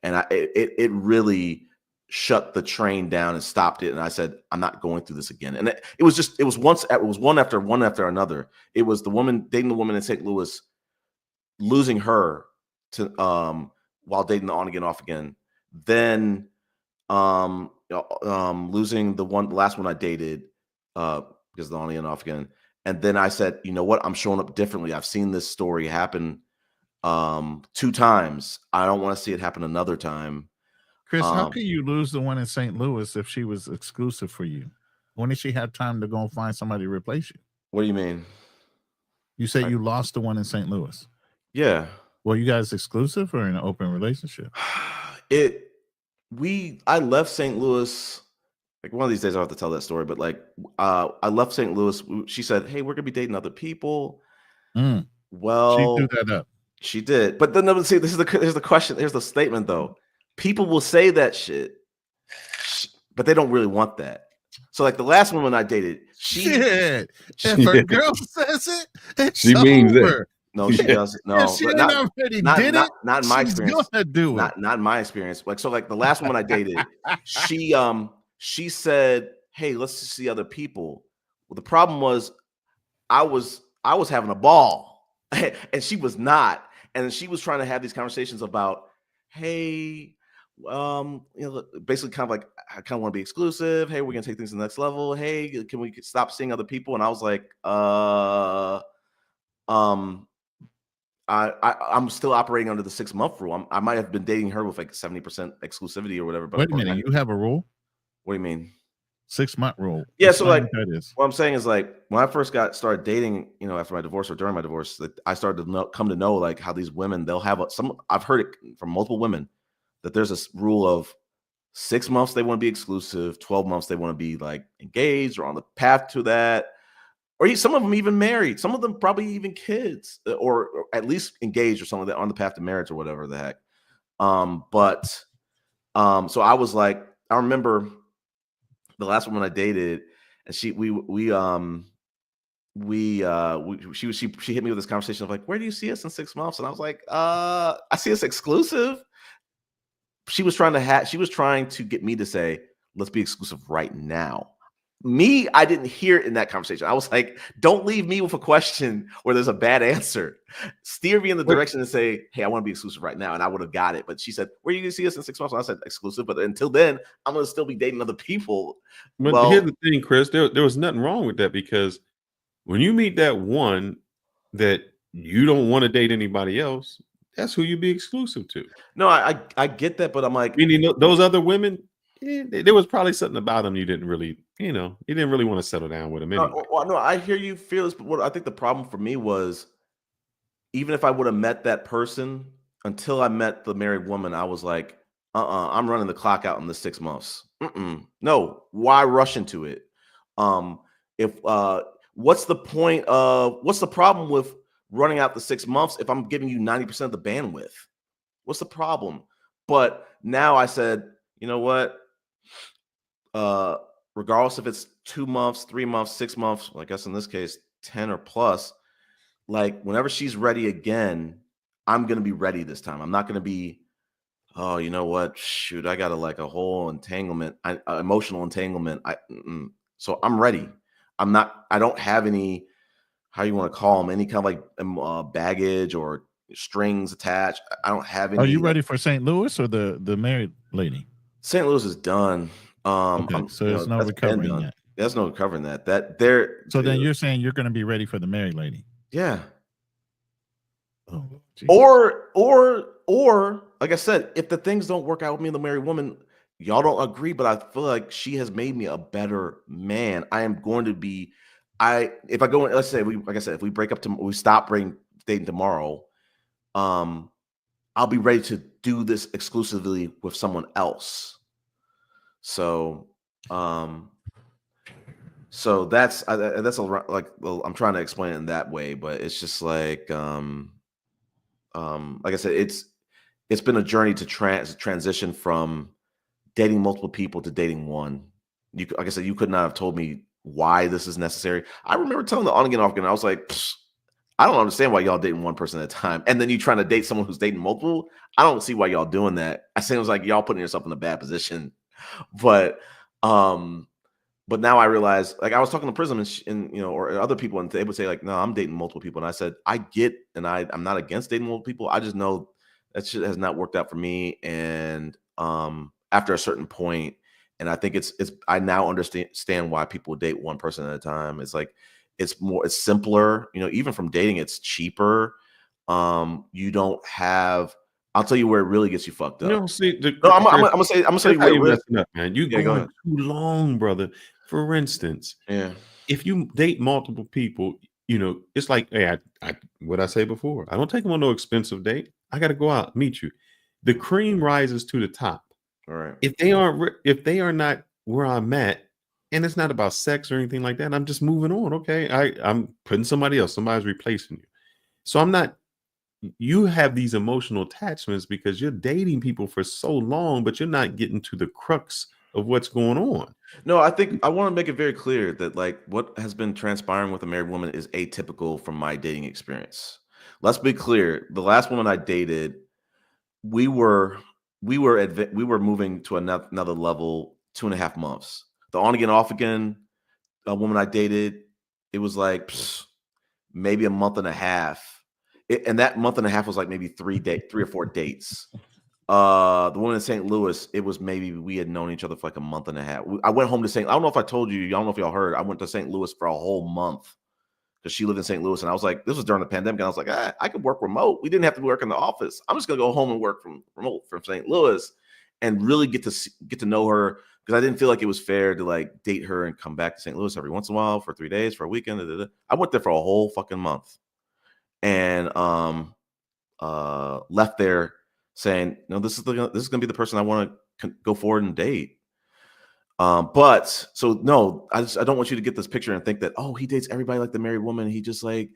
And it really shut the train down and stopped it. And I said, I'm not going through this again. And it was one after another. It was the woman dating the woman in St. Louis, losing her to while dating the on again, off again. Then losing the last one I dated because of the on again, off again. And then I said, you know what? I'm showing up differently. I've seen this story happen 2 times. I don't want to see it happen another time. Chris, how can you lose the one in St. Louis if she was exclusive for you? When did she have time to go and find somebody to replace you? What do you mean? You said you lost the one in St. Louis. Yeah. Were you guys exclusive or in an open relationship? I left St. Louis. Like one of these days I'll have to tell that story, but like I left St. Louis. She said, hey, we're gonna be dating other people. Well, she threw that up. She did. But then see, here's the question. Here's the statement though. People will say that shit, but they don't really want that. So like the last woman I dated, if a girl says it, it's she means over. it. No, she doesn't. No, if she not in my experience. Gonna do it. Not in my experience. Like so, like the last woman I dated, she said, "Hey, let's just see other people." Well, the problem was, I was having a ball, and she was not. And she was trying to have these conversations about, hey, basically kind of like, I kind of want to be exclusive. Hey, we're gonna take things to the next level. Hey, can we stop seeing other people? And I was like, I'm still operating under the 6-month rule. I might have been dating her with like 70% exclusivity or whatever. But wait a minute, you have a rule? What do you mean? 6-month rule. Yeah, so like that is. What I'm saying is like when I first started dating, after my divorce or during my divorce, that I started to come to know like how these women, they'll have I've heard it from multiple women that there's this rule of 6 months they want to be exclusive, 12 months they want to be like engaged or on the path to that. Or some of them even married. Some of them probably even kids, or at least engaged or something like that, on the path to marriage or whatever the heck. So I was like, I remember the last woman I dated, and she hit me with this conversation of like, where do you see us in 6 months? And I was like, I see us exclusive. She was trying to get me to say, let's be exclusive right now. I didn't hear it in that conversation. I was like, don't leave me with a question where there's a bad answer. Steer me in the direction and say, hey, I want to be exclusive right now. And I would have got it. But she said, where are you going to see us in 6 months? And I said, exclusive. But until then, I'm going to still be dating other people. But here's the thing, Chris, there was nothing wrong with that, because when you meet that one that you don't want to date anybody else, that's who you be exclusive to. No, I get that. But I'm like, meaning those other women, there was probably something about them you didn't really, you didn't really want to settle down with them anyway. No, I hear you, Fearless, but what I think the problem for me was, even if I would have met that person, until I met the married woman, I was like, I'm running the clock out in the 6 months. No, why rush into it? What's the problem with running out the 6 months if I'm giving you 90% of the bandwidth? What's the problem? But now I said, you know what? Regardless if it's 2 months, 3 months, 6 months, I guess in this case, 10 or plus, like whenever she's ready again, I'm going to be ready this time. I'm not going to be, oh, you know what? Shoot, I got a whole entanglement, emotional entanglement. So I'm ready. I don't have any, how you want to call them, any kind of like baggage or strings attached. I don't have any. Are you ready for St. Louis or the married lady? St. Louis is done. Okay, so there's no That's been recovering done. that. There's no recovering that. So then you're saying you're going to be ready for the married lady? Yeah. Oh, geez. Or like I said, if the things don't work out with me and the married woman, y'all don't agree, but I feel like she has made me a better man. I am going to be. If I go, let's say like I said, if we break up we stop dating tomorrow, I'll be ready to do this exclusively with someone else. So that's like I'm trying to explain it in that way, but it's just like I said, it's been a journey to transition from dating multiple people to dating one. Like I said, you could not have told me why this is necessary. I remember telling the on again, off again. I was like, I don't understand why y'all dating one person at a time, and then you trying to date someone who's dating multiple. I don't see why y'all doing that. I think it was like y'all putting yourself in a bad position. But now I realize, like I was talking to Prism and or other people, and they would say like, no, I'm dating multiple people, and I said I get, and I'm not against dating multiple people. I just know that shit has not worked out for me, and after a certain point, and I think it's I now understand why people date one person at a time. It's like it's simpler, even from dating, it's cheaper. You don't have. I'll tell you where it really gets you fucked up. No, see, I'm gonna say you how where you really. messing up, man. You going too long, brother. For instance, if you date multiple people, it's like, hey, what I say before. I don't take them on no expensive date. I got to go out, meet you. The cream rises to the top. All right. If they are not where I'm at, and it's not about sex or anything like that, I'm just moving on. Okay, I'm putting somebody else. Somebody's replacing you. So I'm not. You have these emotional attachments because you're dating people for so long, but you're not getting to the crux of what's going on. No, I think I want to make it very clear that like what has been transpiring with a married woman is atypical from my dating experience. Let's be clear. The last woman I dated, we were moving to another level 2.5 months. The on again, off again, a woman I dated, it was like maybe a month and a half. And that month and a half was like maybe 3 or 4 dates. The one in St. Louis, it was maybe we had known each other for like a month and a half. I went home to I don't know if I told you, I don't know if y'all heard. I went to St. Louis for a whole month because she lived in St. Louis, and I was like, this was during the pandemic, and I was like, I could work remote. We didn't have to work in the office. I'm just gonna go home and work from remote from St. Louis, and really get to know her, because I didn't feel like it was fair to like date her and come back to St. Louis every once in a while for 3 days, for a weekend. I went there for a whole fucking month, and left there saying, no, this is gonna be the person I want to go forward and date. But so no, I don't want you to get this picture and think that, oh, he dates everybody like the married woman. He just like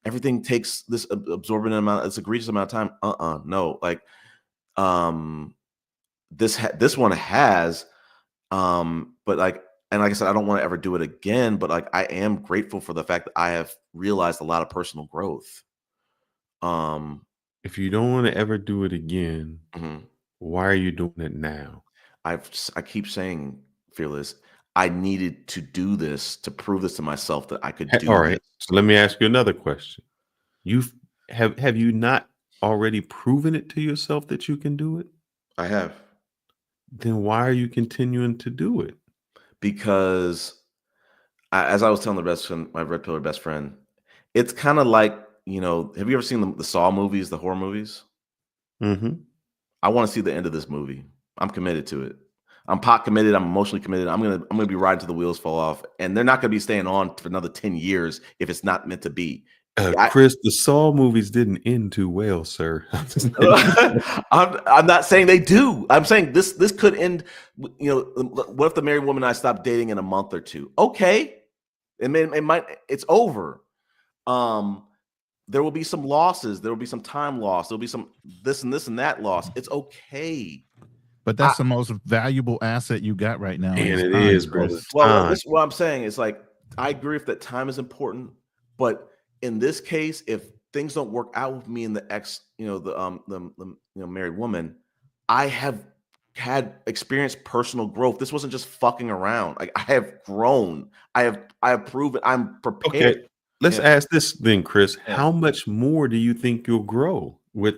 everything takes this absorbent amount, this egregious amount of time. No, like this one has, but like, and like I said, I don't want to ever do it again. But like, I am grateful for the fact that I have realized a lot of personal growth. If you don't want to ever do it again, why are you doing it now? I keep saying, Fearless, I needed to do this to prove this to myself that I could do All right. this. So let me ask you another question. Have you not already proven it to yourself that you can do it? I have. Then why are you continuing to do it? Because as I was telling my red pillar best friend, it's kind of like, have you ever seen the Saw movies, the horror movies? Mm-hmm. I want to see the end of this movie. I'm committed to it. I'm pot committed. I'm emotionally committed. I'm gonna be riding till the wheels fall off, and they're not gonna be staying on for another 10 years if it's not meant to be. Chris, the Saw movies didn't end too well, sir. I'm not saying they do. I'm saying this could end. What if the married woman and I stop dating in a month or two? Okay, it's over. There will be some losses. There will be some time loss. There'll be some this and that loss. It's okay. But that's the most valuable asset you got right now. And it is, brother. Well, this is what I'm saying. It's like, I agree if that time is important, but in this case, if things don't work out with me and the ex, the married woman, I have had experienced personal growth. This wasn't just fucking around. Like, I have grown. I have proven I'm prepared. Okay, let's Yeah. ask this then, Chris. Yeah. How much more do you think you'll grow with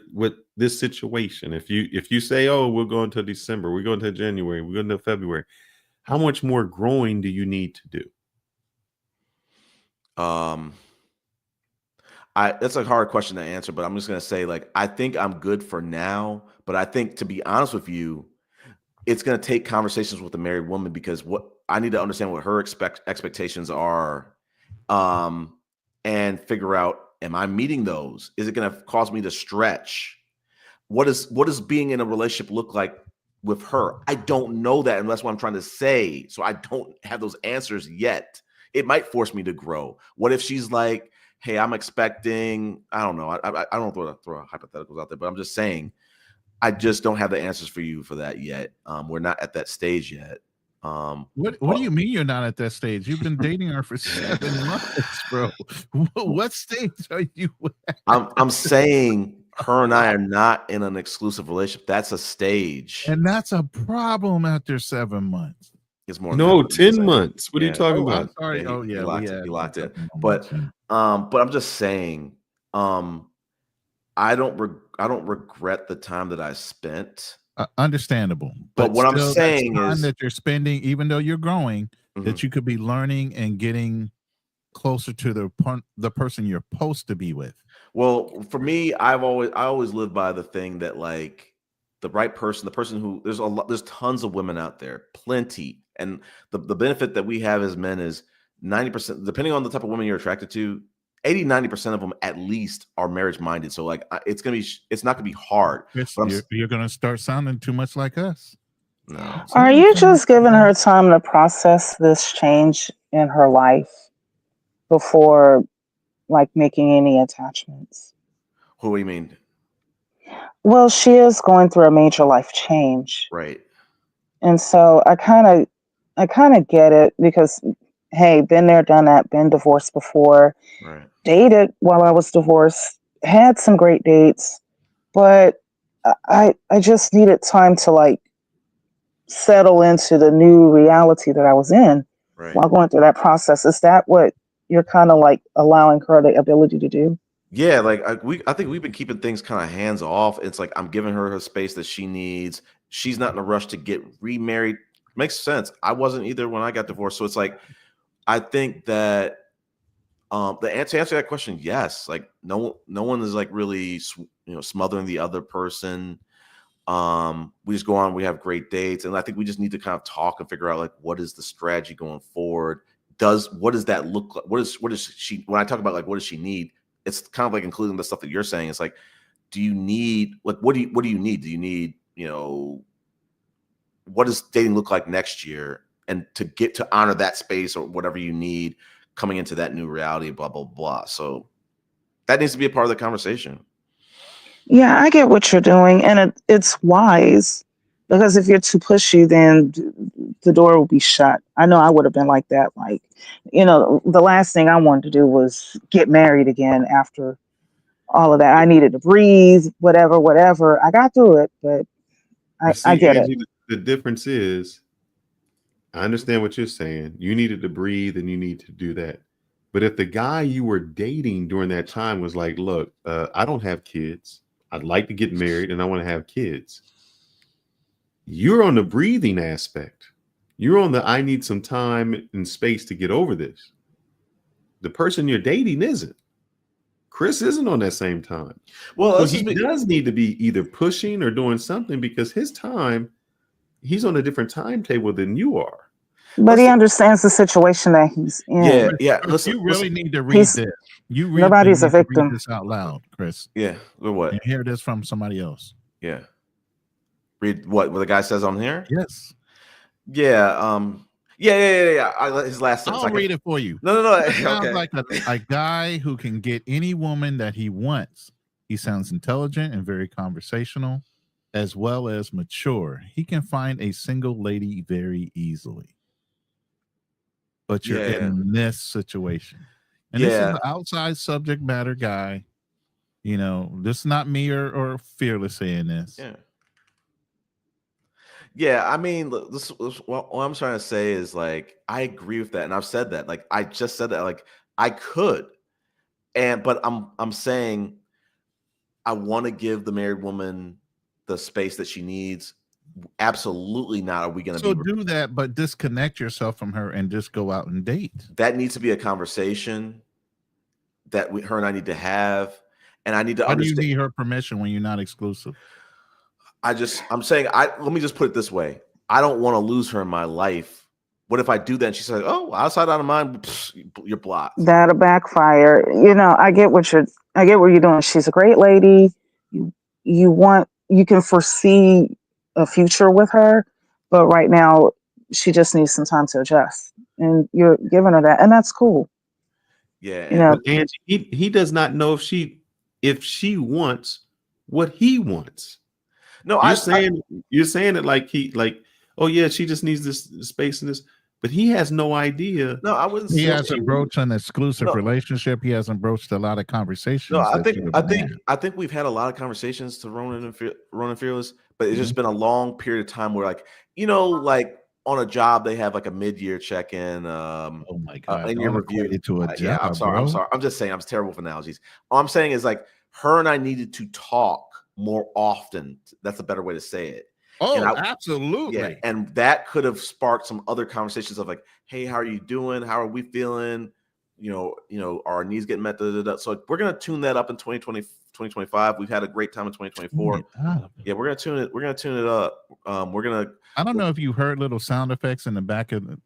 this situation? If you say, "Oh, we're going to December, we're going to January, we're going to February," how much more growing do you need to do? That's a hard question to answer, but I'm just gonna say, like, I think I'm good for now. But I think, to be honest with you, it's gonna take conversations with a married woman, because what I need to understand what her expectations are, and figure out, am I meeting those? Is it gonna cause me to stretch? What does being in a relationship look like with her? I don't know that, and that's what I'm trying to say. So I don't have those answers yet. It might force me to grow. What if she's like, "Hey, I'm expecting," I don't know. I don't throw hypotheticals out there, but I'm just saying, I just don't have the answers for you for that yet. We're not at that stage yet. What do you mean you're not at that stage? You've been dating her for 7 months, bro. What stage are you at? I'm saying her and I are not in an exclusive relationship. That's a stage. And that's a problem after 7 months. It's more than No, that. 10 months. What are you Yeah. talking Oh, I'm about? sorry. Yeah, he locked it. had He locked a it. couple more But months, yeah. but I'm just saying, I don't regret the time that I spent. Understandable, But what I'm still, saying that's time is, that you're spending, even though you're growing, that you could be learning and getting closer to the person you're supposed to be with. well, for me, I always lived by the thing that, like, the right person, the person who, there's tons of women out there, plenty, and the benefit that we have as men is 90%, depending on the type of women you're attracted to, 80-90% of them at least are marriage minded. So, like, it's not gonna be hard. Chris, But you're going to start sounding too much like us. no. Are you just giving her time to process this change in her life before, like, making any attachments? Who do you mean? Well, she is going through a major life change. Right. And so I kind of get it, because, hey, been there, done that, been divorced before, Right. dated while I was divorced, had some great dates, but I just needed time to, like, settle into the new reality that I was in Right. while going through that process. Is that what you're kind of like allowing her the ability to do? Yeah, like, I think we've been keeping things kind of hands off. It's like, I'm giving her space that she needs. She's not in a rush to get remarried. Makes sense. I wasn't either when I got divorced. So it's like, I think that the answer to that question, yes. Like, no one is, like, really smothering the other person. We just go on, we have great dates, and I think we just need to kind of talk and figure out, like, what is the strategy going forward? What does that look like? What is she, when I talk about, like, what does she need? It's kind of like including the stuff that you're saying. It's like, do you need, like, what do you need? Do you need, what does dating look like next year? And to get to honor that space or whatever you need coming into that new reality, blah, blah, blah. So that needs to be a part of the conversation. Yeah, I get what you're doing, and it's wise, because if you're too pushy, then the door will be shut. I know I would have been like that. Like, the last thing I wanted to do was get married again after all of that. I needed to breathe, whatever. I got through it, but But I see, get it. Angie, the difference is, I understand what you're saying. You needed to breathe and you need to do that. But if the guy you were dating during that time was like, look, I don't have kids. I'd like to get married and I want to have kids. You're on the breathing aspect. You're on the, I need some time and space to get over this. The person you're dating isn't. Chris isn't on that same time. Well, so he does need to be either pushing or doing something, because his time, he's on a different timetable than you are. But he understands the situation that he's in. Yeah. Chris, you really need to read this. You really Nobody's need a to read victim. this out loud, Chris. Yeah. Or what? And hear this from somebody else. Yeah. Read what the guy says on here? Yes. Yeah. Yeah. His last sentence. I'll read it for you. No. That sounds Okay. like a guy who can get any woman that he wants. He sounds intelligent and very conversational, as well as mature. He can find a single lady very easily. But you're in this situation. And this is an outside subject matter guy. This is not me or Fearless saying this. Yeah, I mean, what I'm trying to say is like I agree with that, and I've said that. Like I just said that. Like I could, but I'm saying I want to give the married woman the space that she needs. Absolutely not. Are we going to So be? do that, but disconnect yourself from her and just go out and date. That needs to be a conversation that her and I need to have, and I need to Why do you understand. need her permission when you're not exclusive? I'm saying let me just put it this way. I don't want to lose her in my life. What if I do that and she says, "Oh, outside out of mind, you're blocked." That'll backfire. You know, I get what you're doing. She's a great lady. You can foresee a future with her, but right now she just needs some time to adjust. And you're giving her that, and that's cool. Yeah, You know, But Angie, he does not know if she wants what he wants. No, you're saying it like oh yeah, she just needs this space and this, but he has no idea. No, I wouldn't He say hasn't broached an exclusive relationship. He hasn't broached a lot of conversations. No, I think we've had a lot of conversations to Ronan and Fearless, but it's just been a long period of time where like on a job they have like a mid-year check-in. Oh my God! In your review. To a job, yeah, I'm sorry. bro. I'm sorry. I'm just saying I'm terrible with analogies. All I'm saying is like her and I needed to talk more often. That's a better way to say it. Oh, absolutely. Yeah, and that could have sparked some other conversations of like, hey, how are you doing? How are we feeling? Are our needs getting met? So we're gonna tune that up in 2025. We've had a great time in 2024. Yeah, we're gonna tune it up. I don't know if you heard little sound effects in the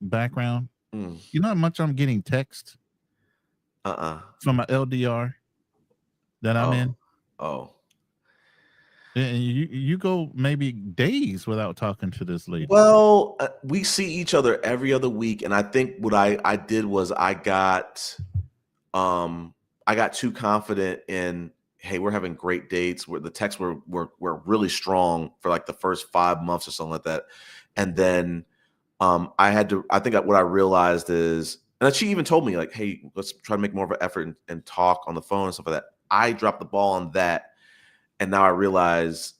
background. You know how much I'm getting text from an LDR that I'm in. Oh. And you go maybe days without talking to this lady. Well, we see each other every other week, and I think what I did was I got too confident in, hey, we're having great dates. Where the texts were really strong for like the first 5 months or something like that, and then I think what I realized is, and she even told me like, hey, let's try to make more of an effort and talk on the phone and stuff like that. I dropped the ball on that. And now I realize,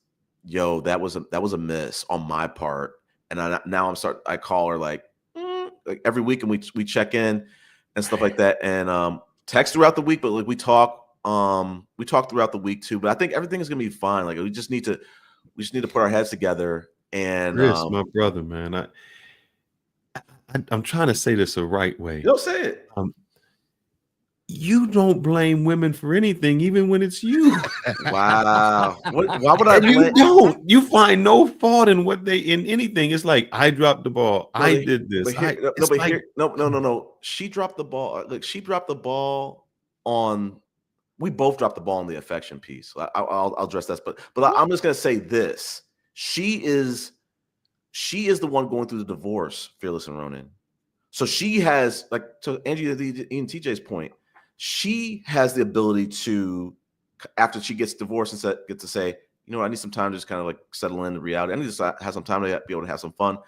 that was a miss on my part. And I call her like every week, and we check in and stuff like that, and text throughout the week. But like we talk throughout the week too. But I think everything is gonna be fine. Like we just need to put our heads together. And Chris, my brother, man, I'm trying to say this the right way. You'll say it. You don't blame women for anything, even when it's you. Wow. Why would I blame? You don't. You find no fault in in anything. It's like, I dropped the ball. I did this. No. She dropped the ball. Look, she dropped the ball on. We both dropped the ball on the affection piece. I'll address that, but I'm just gonna say this: she is the one going through the divorce, Fearless and Ronan. So she has, like, to Angie and TJ's point, she has the ability to, after she gets divorced, and get to say, I need some time to just kind of like settle into reality. I need to have some time to be able to have some fun.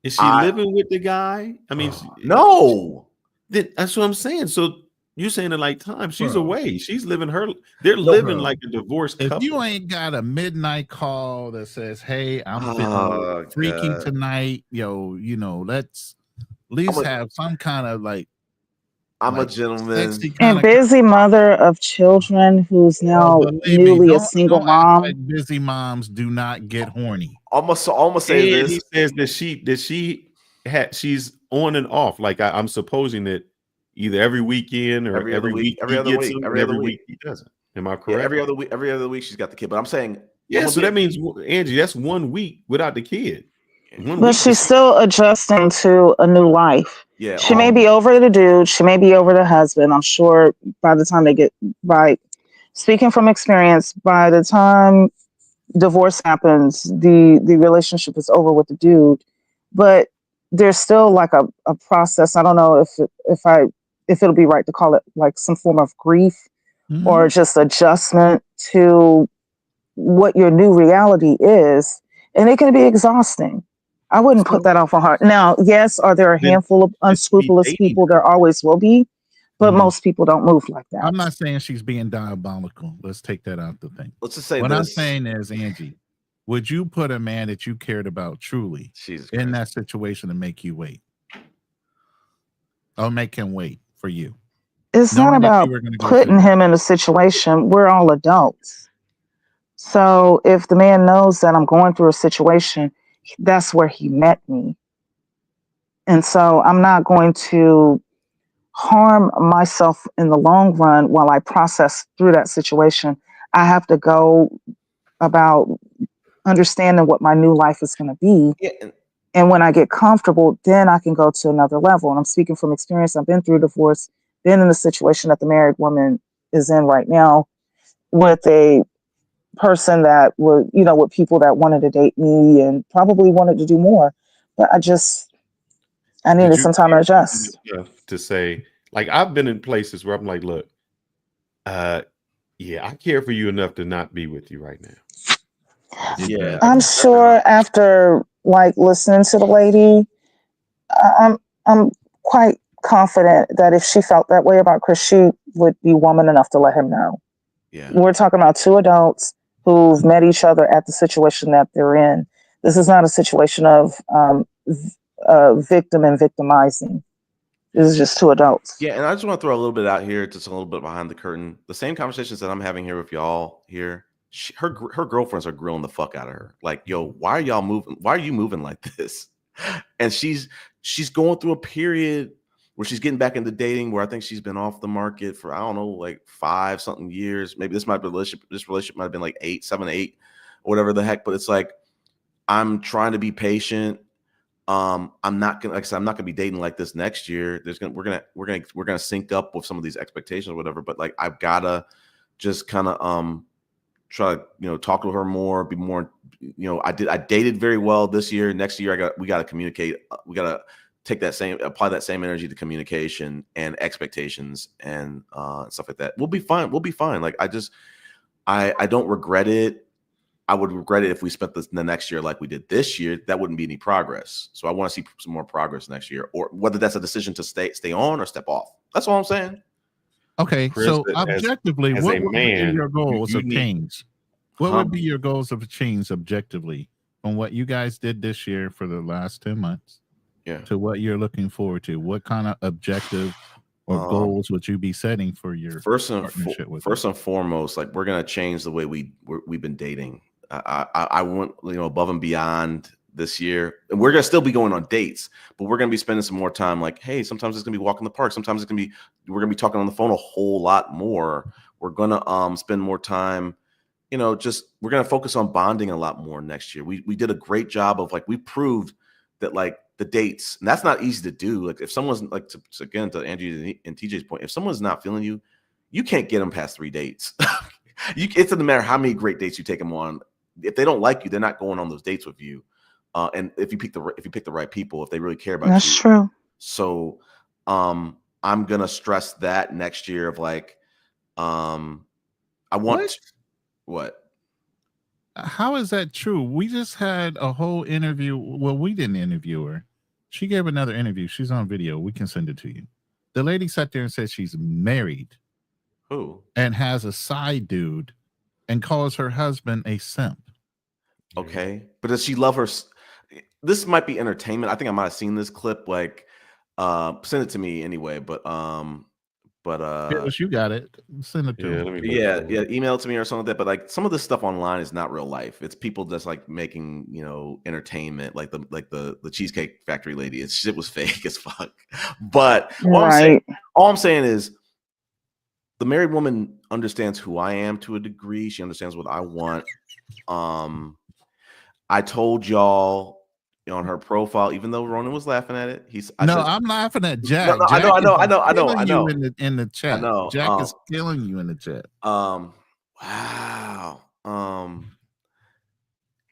Is she living with the guy? I mean, no. That's what I'm saying. So you're saying in like time, she's away. She's living they're living like a divorced couple. If you ain't got a midnight call that says, hey, I'm feeling freaky tonight, let's at least have some kind of like, I'm a gentleman. And busy mother of children who's now newly a single mom. Like busy moms do not get horny. Almost say this. He says that she's on and off. Like I'm supposing that either every weekend or every week, every other week he doesn't. Am I correct? Yeah, every other week she's got the kid. But I'm saying, so that means, Angie, that's 1 week without the kid. But she's still adjusting to a new life. Yeah, she may be over the dude. She may be over the husband. I'm sure by the time speaking from experience, by the time divorce happens, the relationship is over with the dude. But there's still like a process. I don't know if it'll be right to call it like some form of grief or just adjustment to what your new reality is. And it can be exhausting. I wouldn't put that off on her. Now, yes, are there a handful of unscrupulous people? There always will be, but most people don't move like that. I'm not saying she's being diabolical. Let's take that out the thing. Let's just say what I'm saying is, Angie, would you put a man that you cared about truly in that situation to make you wait? Or make him wait for you? It's not Knowing that about you were going to go putting through. him in a situation. We're all adults. So if the man knows that I'm going through a situation, that's where he met me. And so I'm not going to harm myself in the long run while I process through that situation. I have to go about understanding what my new life is going to be. Yeah, and when I get comfortable, then I can go to another level. And I'm speaking from experience. I've been through divorce, been in the situation that the married woman is in right now with a person that were, with people that wanted to date me and probably wanted to do more. But I needed some time to adjust. To say, like, I've been in places where I'm like, look, yeah, I care for you enough to not be with you right now. Yeah, I'm sure after listening to the lady, I'm quite confident that if she felt that way about Chris, she would be woman enough to let him know. Yeah. We're talking about two adults who've met each other at the situation that they're in. This is not a situation of victim and victimizing. This is just two adults. Yeah, and I just want to throw a little bit out here, just a little bit behind the curtain. The same conversations that I'm having here with y'all here, her girlfriends are grilling the fuck out of her. Like, yo, why are y'all moving? Why are you moving like this? And she's going through a period where she's getting back into dating, where I think she's been off the market for, I don't know, like 5 something years. Maybe this relationship might have been like 7, 8, or whatever the heck. But it's like, I'm trying to be patient. I'm not gonna, like I said, I'm not gonna be dating like this next year. We're gonna sync up with some of these expectations or whatever. But like, I've gotta just kind of try to talk to her more, be more. I dated very well this year. Next year, we gotta communicate. We gotta apply that same energy to communication and expectations and stuff like that. We'll be fine. We'll be fine. Like, I don't regret it. I would regret it if we spent the next year like we did this year. That wouldn't be any progress. So I want to see some more progress next year, or whether that's a decision to stay on or step off. That's all I'm saying. Okay, Chris, so objectively, as what a would man, be your goals you of need- change? What would be your goals of change objectively from what you guys did this year for the last 10 months to what you're looking forward to? What kind of objective or goals would you be setting for your partnership with First and foremost, like, we're gonna change the way we've been dating. I went above and beyond this year, and we're gonna still be going on dates, but we're gonna be spending some more time. Like, hey, sometimes it's gonna be walking the park. Sometimes we're gonna be talking on the phone a whole lot more. We're gonna spend more time. We're gonna focus on bonding a lot more next year. We did a great job of, like, we proved that, like, the dates, and that's not easy to do. Like, if someone's like, again, to Andrew and TJ's point, if someone's not feeling you, you can't get them past 3 dates. It doesn't matter how many great dates you take them on. If they don't like you, they're not going on those dates with you. And if you pick the right people, if they really care about That's you. true. So I'm gonna stress that next year of, like, I want what? How is that true? We just had a whole interview. Well, we didn't interview her. She gave another interview. She's on video. We can send it to you. The lady sat there and said she's married. Who? And has a side dude and calls her husband a simp. Okay, but does she love her? This might be entertainment. I think I might have seen this clip. Like, send it to me anyway. But Phyllis, you got it. Send it to him. Yeah, email it to me or something like that. But, like, some of this stuff online is not real life. It's people just, like, making entertainment, like the Cheesecake Factory lady. Shit was fake as fuck. But all I'm saying is, the married woman understands who I am to a degree. She understands what I want. I told y'all on her profile, even though Ronan was laughing at it, I'm laughing at Jack. No, Jack I know. You in the chat. I know. Jack is killing you in the chat. Wow.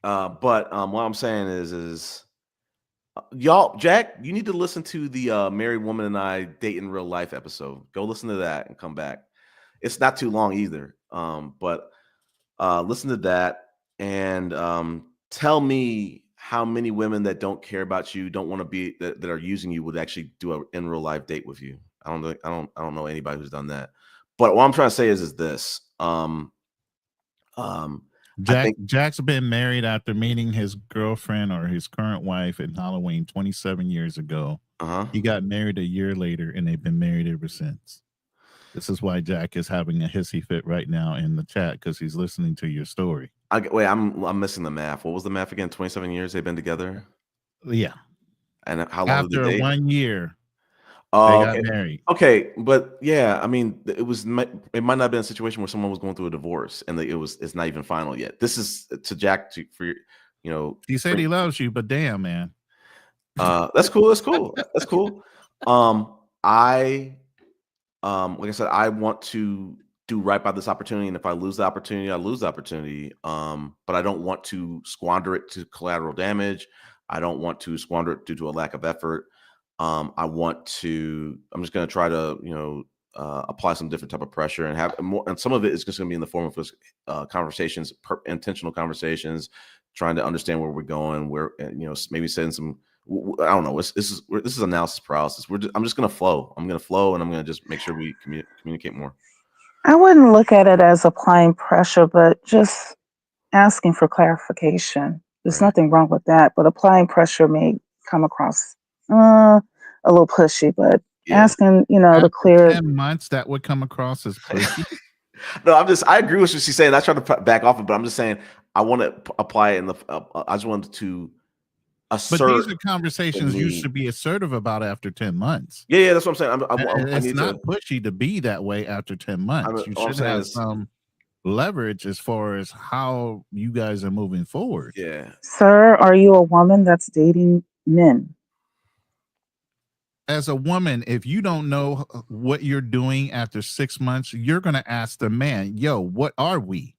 But what I'm saying is y'all, Jack, you need to listen to the Married Woman and I Date in Real Life episode. Go listen to that and come back. It's not too long either. But listen to that and tell me how many women that don't care about you, don't want to be that are using you, would actually do an in real life date with you. I don't know anybody who's done that. But what I'm trying to say is this. Jack's been married after meeting his girlfriend or his current wife at Halloween 27 years ago. He got married a year later, and they've been married ever since. This is why Jack is having a hissy fit right now in the chat, because he's listening to your story. Wait, I'm missing the math. What was the math again? 27 years they've been together? Yeah. And how long did After they date? 1 year, they got married. Okay, but yeah, I mean, it might not have been a situation where someone was going through a divorce and it's not even final yet. This is to Jack He said he loves you, but damn, man. That's cool. That's cool. That's cool. Like I said, I want to do right by this opportunity, and if I lose the opportunity, I lose the opportunity. But I don't want to squander it to collateral damage. I don't want to squander it due to a lack of effort. I'm just going to try to, apply some different type of pressure and have more. And some of it is just going to be in the form of conversations, intentional conversations, trying to understand where we're going, maybe setting some, I don't know. This is analysis paralysis. I'm just going to flow. I'm going to flow, and I'm going to just make sure we communicate more. I wouldn't look at it as applying pressure, but just asking for clarification. There's nothing wrong with that, but applying pressure may come across a little pushy, but asking, the clear 10 months, that would come across as pushy. No, I agree with what she's saying. I try to back off it, but I'm just saying I want to apply it I just wanted to assert. But these are conversations you should be assertive about after 10 months. Yeah, that's what I'm saying. It's not pushy to be that way after 10 months. You should have some leverage as far as how you guys are moving forward. Yeah. Sir, are you a woman that's dating men? As a woman, if you don't know what you're doing after 6 months, you're going to ask the man, yo, what are we?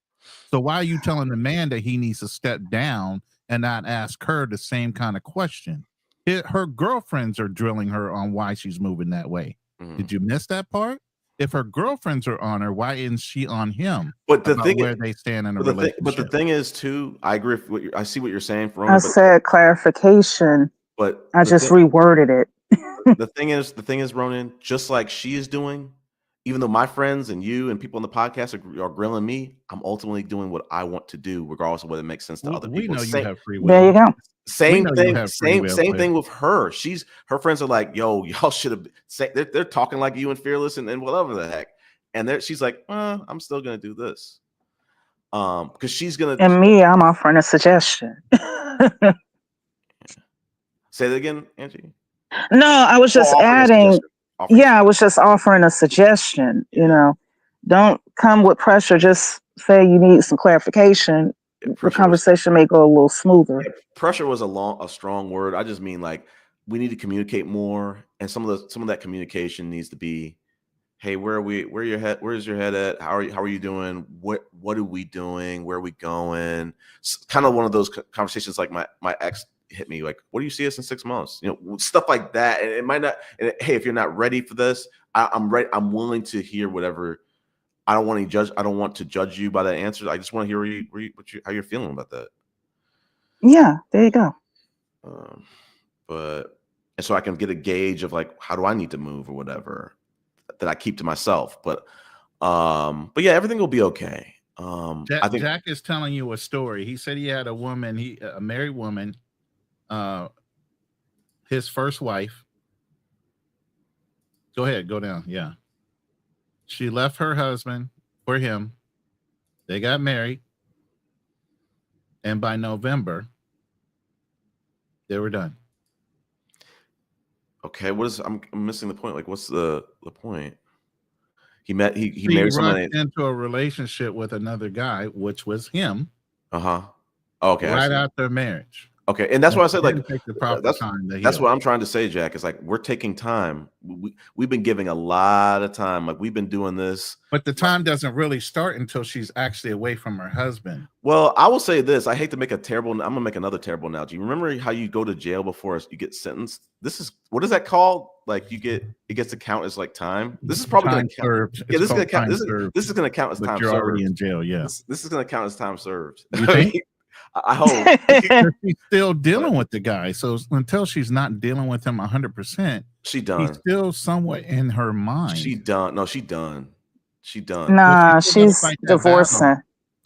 So why are you telling the man that he needs to step down and not ask her the same kind of question? Her girlfriends are drilling her on why she's moving that way. Did you miss that part? If her girlfriends are on her, why isn't she on him? But the thing, where they stand in a relationship. But the thing is, too, I agree with I see what you're saying, Rona, I said clarification, but I just reworded it. The thing is, Ronan, just like she is doing, even though my friends and you and people on the podcast are grilling me, I'm ultimately doing what I want to do, regardless of whether it makes sense to other people. We know you have free will. There you go. Same thing with her. Her friends are like, yo, y'all should have. They're talking like you and Fearless and whatever the heck, and she's like, I'm still gonna do this, because she's gonna. And me, I'm offering a suggestion. Say that again, Angie. No, I was just adding. I was just offering a suggestion. Don't come with pressure. Just say you need some clarification. The conversation may go a little smoother. Pressure was a strong word. I just mean like we need to communicate more, and some of that communication needs to be, hey, where's your head at? How are you doing? What are we doing? Where are we going? Kind of one of those conversations like my ex hit me like, what do you see us in 6 months? Stuff like that. And it might not. And hey, if you're not ready for this, I'm ready. I'm willing to hear whatever. I don't want to judge you by that answer. I just want to hear how you're feeling about that. Yeah, there you go. And so I can get a gauge of like, how do I need to move or whatever that I keep to myself. But yeah, everything will be okay. I think Jack is telling you a story. He said he had a married woman, his first wife. Go ahead, go down. Yeah. She left her husband for him. They got married. And by November, they were done. Okay, I'm missing the point. Like, what's the point? He married someone into a relationship with another guy, which was him. Okay. Right after marriage. Okay, and that's why I said like take the proper time. That's what I'm trying to say, Jack. It's like we're taking time. We've been giving a lot of time. Like we've been doing this. But the time doesn't really start until she's actually away from her husband. Well, I will say this. I hate to make I'm gonna make another terrible analogy. Remember how you go to jail before you get sentenced? This is, what is that called? Like it gets to count as like time. This is probably going to count. Yeah, this is gonna count. This is gonna count as time served. You're already in jail. Yeah. This is gonna count as time served. You think? I hope. She's still dealing with the guy. So until she's not dealing with him 100%, she done. He's still somewhat in her mind. She done. No, she done. She done. Nah, she's divorcing.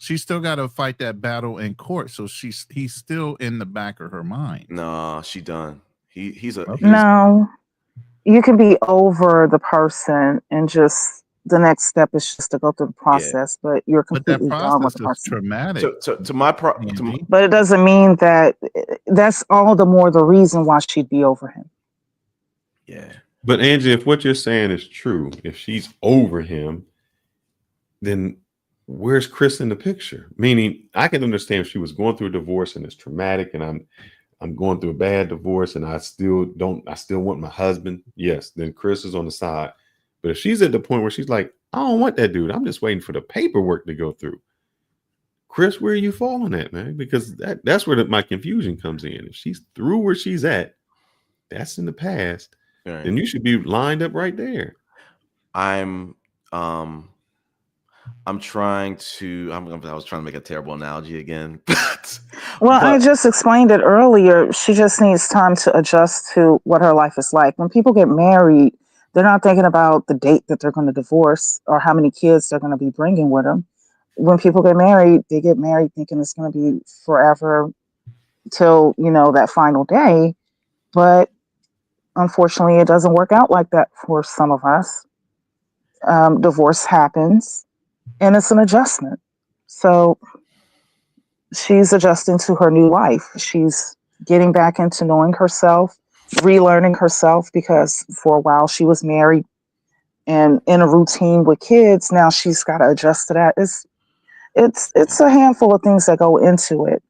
she's still got to fight that battle in court. So he's still in the back of her mind. No, she done. He's No, you can be over the person and just the next step is just to go through the process, but you're But that completely done with process the is person. traumatic. To my But it doesn't mean that that's all the more the reason why she'd be over him. Yeah. But Angie, if what you're saying is true, if she's over him, then where's Chris in the picture? Meaning, I can understand if she was going through a divorce and it's traumatic, and I'm going through a bad divorce, and I still want my husband. Yes, then Chris is on the side. But if she's at the point where she's like, I don't want that dude, I'm just waiting for the paperwork to go through. Chris, where are you falling at, man? Because that's where my confusion comes in. If she's through where she's at, that's in the past. Right. Then you should be lined up right there. I'm trying to. I was trying to make a terrible analogy again. Well, I just explained it earlier. She just needs time to adjust to what her life is like. When people get married, they're not thinking about the date that they're going to divorce or how many kids they're going to be bringing with them. When people get married, they get married thinking it's going to be forever till, that final day. But unfortunately, it doesn't work out like that for some of us. Divorce happens and it's an adjustment. So she's adjusting to her new life. She's getting back into knowing herself, relearning herself, because for a while she was married and in a routine with kids. Now she's got to adjust to that. It's a handful of things that go into it.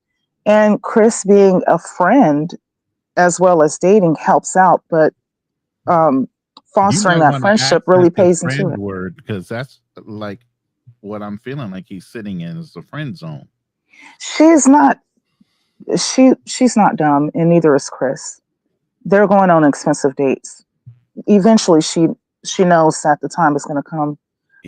And Chris being a friend as well as dating helps out, but fostering that friendship really pays into it. Word, because that's like what I'm feeling like he's sitting in is the friend zone. She's not dumb, and neither is Chris. They're going on expensive dates. Eventually she knows that the time is going to come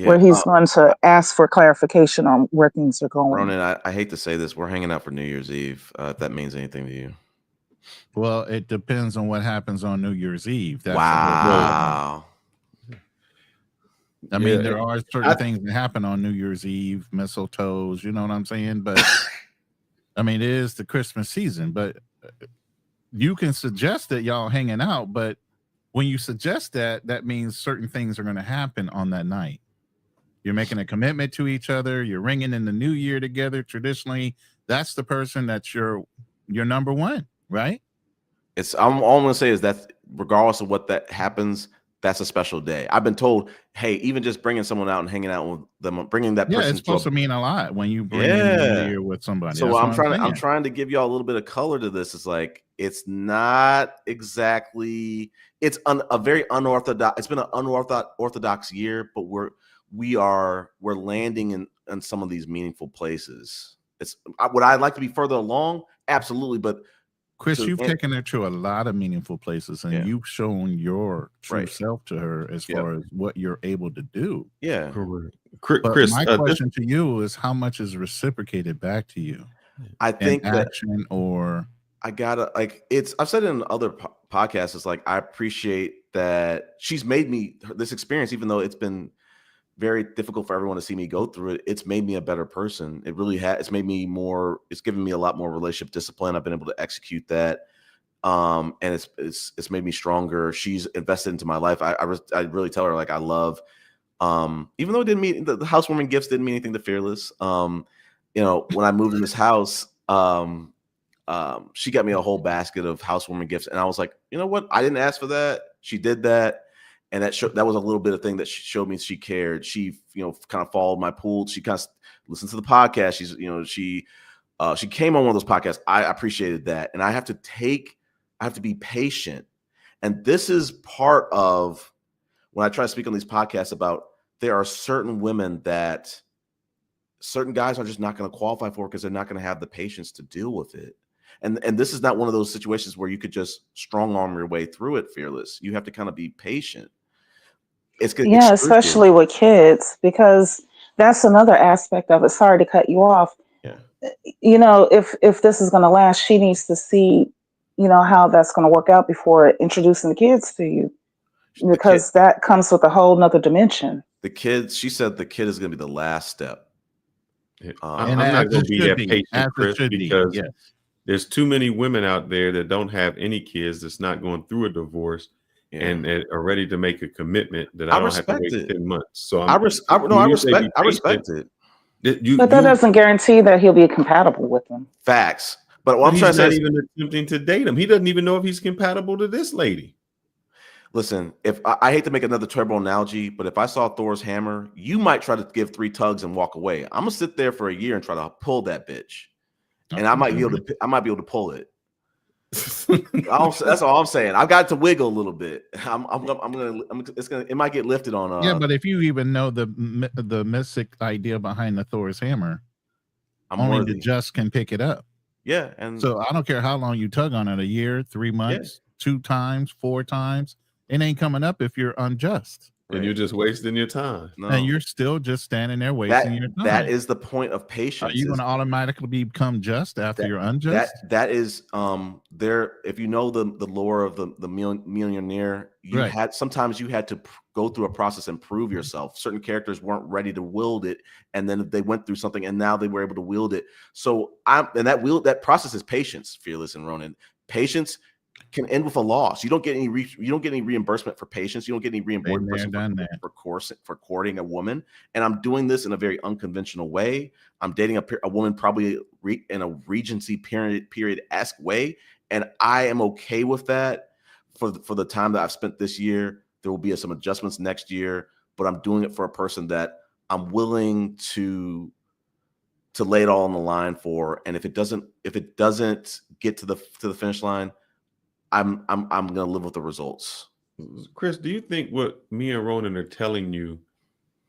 where he's going to ask for clarification on where things are going. Ronan, I hate to say this, we're hanging out for New Year's Eve, if that means anything to you. Well, it depends on what happens on New Year's Eve. That's wow. I mean, there are certain things that happen on New Year's Eve, mistletoes, you know what I'm saying? But I mean, it is the Christmas season, but you can suggest that y'all hanging out, but when you suggest that, that means certain things are going to happen on that night. You're making a commitment to each other. You're ringing in the new year together. Traditionally, that's the person that's your number one, right? All I'm going to say is that regardless of what that happens, that's a special day. I've been told, hey, even just bringing someone out and hanging out with them, bringing that person. Yeah, it's supposed to mean a lot when you bring in the new year with somebody. So I'm trying to give y'all a little bit of color to this. It's like, it's not exactly, it's a very unorthodox. It's been an unorthodox year, but we're landing in some of these meaningful places. Would I like to be further along? Absolutely, but Chris, you've taken her to a lot of meaningful places, and you've shown your true self to her as far as what you're able to do. Yeah. Chris, my question to you is, how much is reciprocated back to you? I think action or I gotta I've said it in other podcasts. It's like, I appreciate that she's made me this experience, even though it's been very difficult for everyone to see me go through it. It's made me a better person. It really has. It's made me it's given me a lot more relationship discipline. I've been able to execute that. And it's made me stronger. She's invested into my life. I really tell her, like, I love, even though it didn't mean the housewarming gifts didn't mean anything to Fearless. When I moved in this house, she got me a whole basket of housewarming gifts. And I was like, you know what? I didn't ask for that. She did that. And that was a little bit of thing that showed me she cared. She, kind of followed my pool. She kind of listened to the podcast. She came on one of those podcasts. I appreciated that. And I have to be patient. And this is part of when I try to speak on these podcasts about, there are certain women that certain guys are just not going to qualify for because they're not going to have the patience to deal with it. And this is not one of those situations where you could just strong arm your way through it, Fearless. You have to kind of be patient. Yeah, especially with kids, because that's another aspect of it. Sorry to cut you off. Yeah. If this is going to last, she needs to see, how that's going to work out before introducing the kids to you, because that comes with a whole nother dimension. She said the kid is going to be the last step. And I'm not as going it to be should that be, patient, as it Chris, should be, because yes. there's too many women out there that don't have any kids, that's not going through a divorce, and are ready to make a commitment that I don't have to respect wait it. 10 months. So I respect it. But that doesn't guarantee that he'll be compatible with them. Facts. But what I'm he's trying to say not is, even attempting to date him. He doesn't even know if he's compatible to this lady. listen, if I hate to make another Turbo analogy, but if I saw Thor's hammer, you might try to give 3 tugs and walk away. I'm gonna sit there for a year and try to pull that bitch, and I might be able to pull it. That's all I'm saying. I got to wiggle a little bit. It might get lifted on. Yeah, but if you even know the mystic idea behind the Thor's hammer, only the just can pick it up. Yeah, and so I don't care how long you tug on it, a year, 3 months, 2 times, 4 times, it ain't coming up if you're unjust. And you're just wasting your time. And you're still just standing there wasting your time. That is the point of patience. Are you going to automatically become just after you're unjust? That is there. If you know the lore of the millionaire, sometimes you had to go through a process and prove yourself. Certain characters weren't ready to wield it, and then they went through something, and now they were able to wield it. So that process is patience, Fearless and Ronan. Patience can end with a loss. You don't get any reimbursement for patience. You don't get any reimbursement for courting a woman. And I'm doing this in a very unconventional way. I'm dating a woman probably in a Regency period-esque way, and I am okay with that for the time that I've spent this year. There will be some adjustments next year, but I'm doing it for a person that I'm willing to lay it all on the line for. And if it doesn't get to the finish line, I'm gonna live with the results. Chris, do you think what me and Ronan are telling you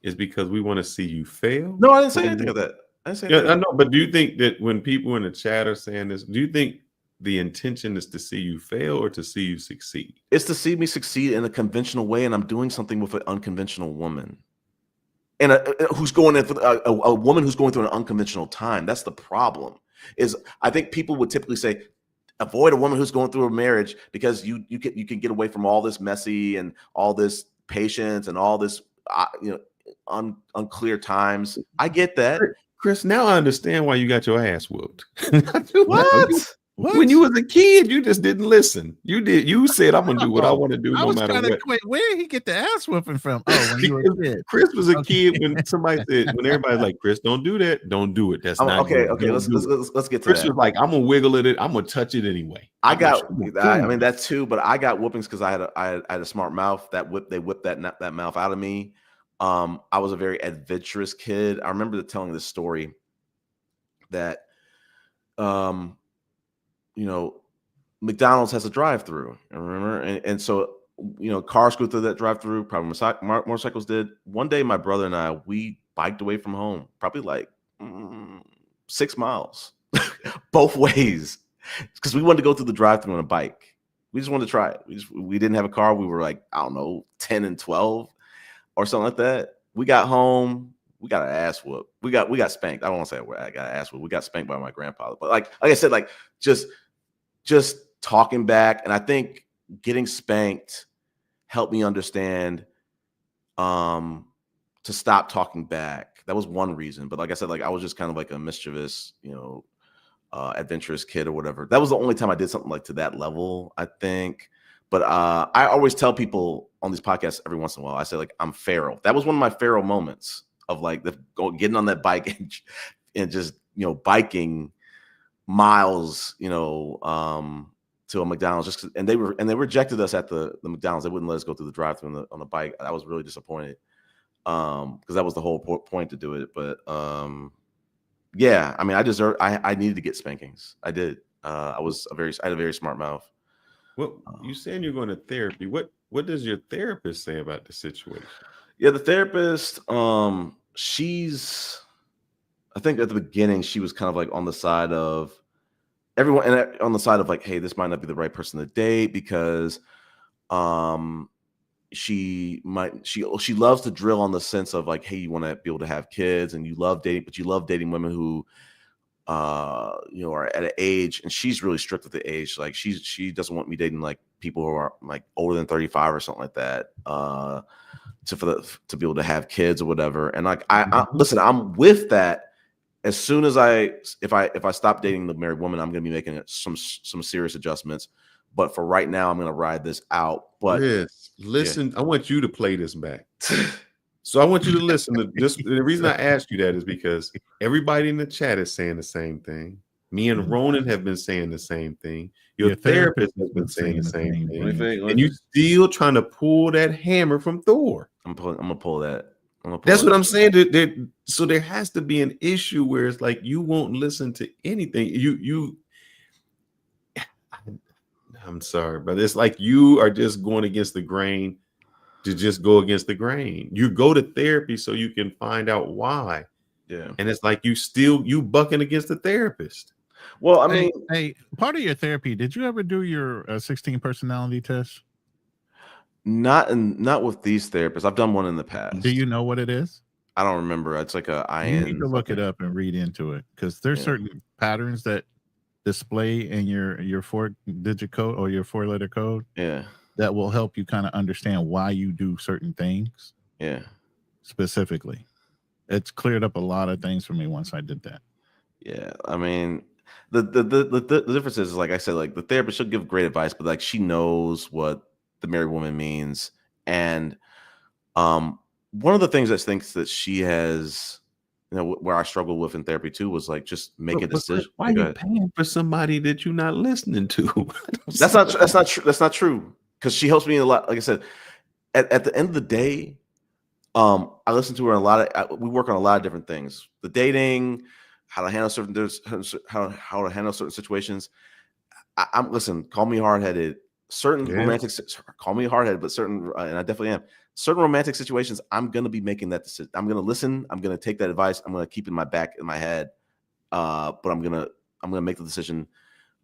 is because we want to see you fail? No, I didn't say anything of that. I know, but do you think that when people in the chat are saying this, do you think the intention is to see you fail or to see you succeed? It's to see me succeed in a conventional way, and I'm doing something with an unconventional woman, and who's going in for a woman who's going through an unconventional time. That's the problem. Is I think people would typically say, avoid a woman who's going through a marriage because you can get away from all this messy and all this patience and all this unclear times. I get that, Chris. Now I understand why you got your ass whooped. What? When you was a kid, you just didn't listen. You said, I'm gonna do what I want to do, no matter what. Where did he get the ass whooping from? Oh, when you were a kid. Chris was a kid when somebody said, when everybody's like, Chris, don't do that, don't do it. That's not okay. good. Okay, let's get to Chris that. was like, I'm gonna wiggle it. I'm gonna touch it anyway. I mean that too, but I got whoopings because I had a smart mouth. They whipped that mouth out of me. I was a very adventurous kid. I remember telling this story that McDonald's has a drive-through. I remember, and so cars go through that drive-through. Probably motorcycles did. One day, my brother and I, we biked away from home, probably like 6 miles, both ways, because we wanted to go through the drive-through on a bike. We just wanted to try it. We didn't have a car. We were like, I don't know, 10 and 12 or something like that. We got home. We got an ass whoop. We got spanked. I don't want to say I got an ass whoop. We got spanked by my grandfather. But like I said, like just talking back, and I think getting spanked helped me understand to stop talking back. That was one reason. But like I said, like I was just kind of like a mischievous, adventurous kid or whatever. That was the only time I did something like to that level, I think. But I always tell people on these podcasts every once in a while, I say like I'm feral. That was one of my feral moments of like getting on that bike and just biking miles to a McDonald's and they rejected us at the McDonald's. They wouldn't let us go through the drive-through on the bike. I was really disappointed because that was the whole point to do it. But yeah, I mean, I needed to get spankings. I did. I had a very smart mouth. Well, you saying you're going to therapy. What does your therapist say about the situation? Yeah, the therapist, I think at the beginning, she was kind of like on the side of everyone and on the side of like, hey, this might not be the right person to date because she loves to drill on the sense of like, hey, you want to be able to have kids and you love dating, but you love dating women who are at an age, and she's really strict with the age. Like she doesn't want me dating like people who are like older than 35 or something like that. To be able to have kids or whatever. And like I listen, I'm with that as soon as if I stop dating the married woman, I'm going to be making some serious adjustments. But for right now, I'm going to ride this out. But listen, I want you to play this back. So I want you to listen to this. The reason I asked you that is because everybody in the chat is saying the same thing. Me and Ronan have been saying the same thing. Your therapist has been saying the same thing. And you still trying to pull that hammer from Thor. I'm gonna pull that. That's what I'm saying. So there has to be an issue where it's like you won't listen to anything. I'm sorry, but it's like you are just going against the grain to just go against the grain. You go to therapy so you can find out why. Yeah. And it's like you bucking against the therapist. Well, I mean, hey, part of your therapy, did you ever do your 16 personality test? Not with these therapists. I've done one in the past. Do you know what it is? I don't remember. It's like a IN. You need to look it up and read into it because there's certain patterns that display in your 4-digit code or your 4-letter code. Yeah. That will help you kind of understand why you do certain things. Yeah. Specifically. It's cleared up a lot of things for me once I did that. Yeah. I mean, the difference is, like I said, like the therapist should give great advice, but like she knows what the married woman means. And one of the things I think that she has, where I struggled with in therapy too, was like just make a decision. Why are you paying for somebody that you're not listening to? That's not true. That's not true. Because she helps me a lot. Like I said, at the end of the day, I listen to her a lot. We work on a lot of different things: the dating, how to handle how to handle certain situations. I'm listen. Call me hard headed. Romantic. Call me hard headed, but certain, and I definitely am. Certain romantic situations, I'm gonna be making that decision. I'm gonna listen. I'm gonna take that advice. I'm gonna keep it in my head. But I'm gonna make the decision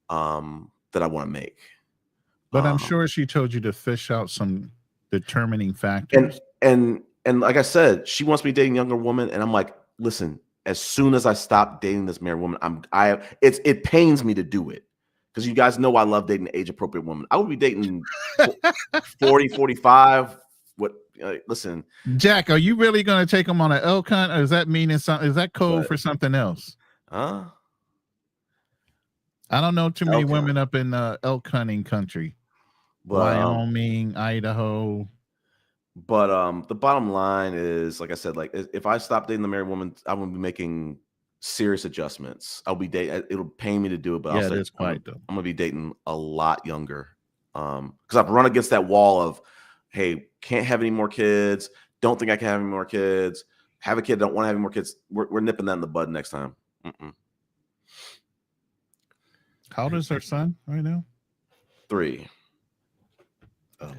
that I want to make. But I'm sure she told you to fish out some determining factors. And like I said, she wants me dating a younger woman, and I'm like, listen, as soon as I stop dating this married woman, it pains me to do it. Because you guys know I love dating age appropriate women. I would be dating 40, 45. Listen, Jack, are you really going to take them on an elk hunt, or is that meaning something? Is that code for something else? Huh? I don't know too many women up in elk hunting country, Wyoming, Idaho. But the bottom line is, like I said, like if I stop dating the married woman, I will be making serious adjustments. I'll be dating. It'll pain me to do it, but that's quite though. I'm gonna be dating a lot younger. Because I've run against that wall of, hey, can't have any more kids. Don't think I can have any more kids. Have a kid. Don't want to have any more kids. We're nipping that in the bud next time. How old is her son right now? 3. Oh,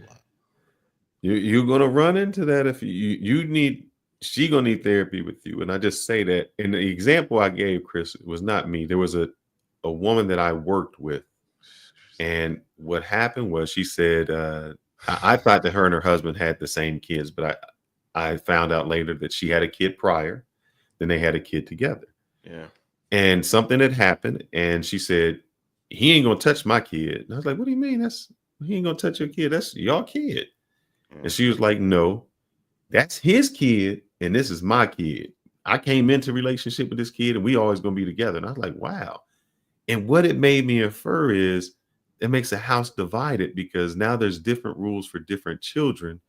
you're gonna run into that if you need. She gonna need therapy with you, and I just say that. And the example I gave, Chris, was not me. There was a woman that I worked with, and what happened was she said, I thought that her and her husband had the same kids, but I found out later that she had a kid prior, then they had a kid together. Yeah. And something had happened, and she said, he ain't gonna touch my kid. And I was like, what do you mean? He ain't gonna touch your kid. That's your kid. And she was like, no, that's his kid, and this is my kid. I came into a relationship with this kid, and we always gonna be together. And I was like, wow. And what it made me infer is it makes a house divided, because now there's different rules for different children,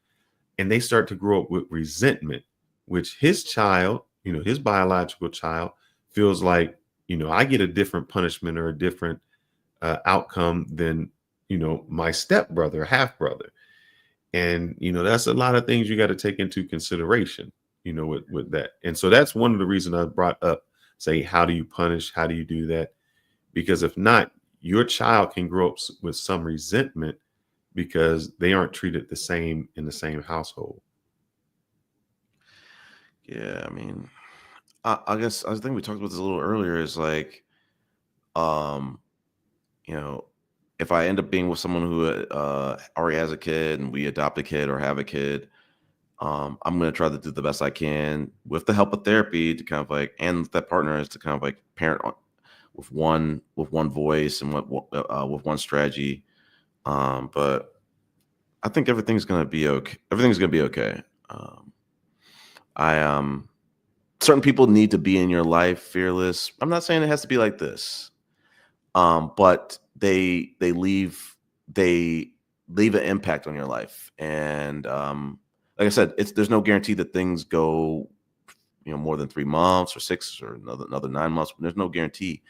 and they start to grow up with resentment, which his child, his biological child, feels like, I get a different punishment or a different outcome than, my stepbrother, half brother. And, that's a lot of things you got to take into consideration, with that. And so that's one of the reasons I brought up, say, how do you punish? How do you do that? Because if not, your child can grow up with some resentment because they aren't treated the same in the same household. Yeah, I mean, I guess I think we talked about this a little earlier. Is like, if I end up being with someone who already has a kid and we adopt a kid or have a kid, I'm going to try to do the best I can with the help of therapy to kind of like, and that partner is to kind of like parent with one voice and with one strategy. But I think everything's going to be okay. Everything's going to be okay. certain people need to be in your life, Fearless. I'm not saying it has to be like this, but they leave an impact on your life. And like I said, there's no guarantee that things go, more than 3 months or 6 or another 9 months. There's no guarantee.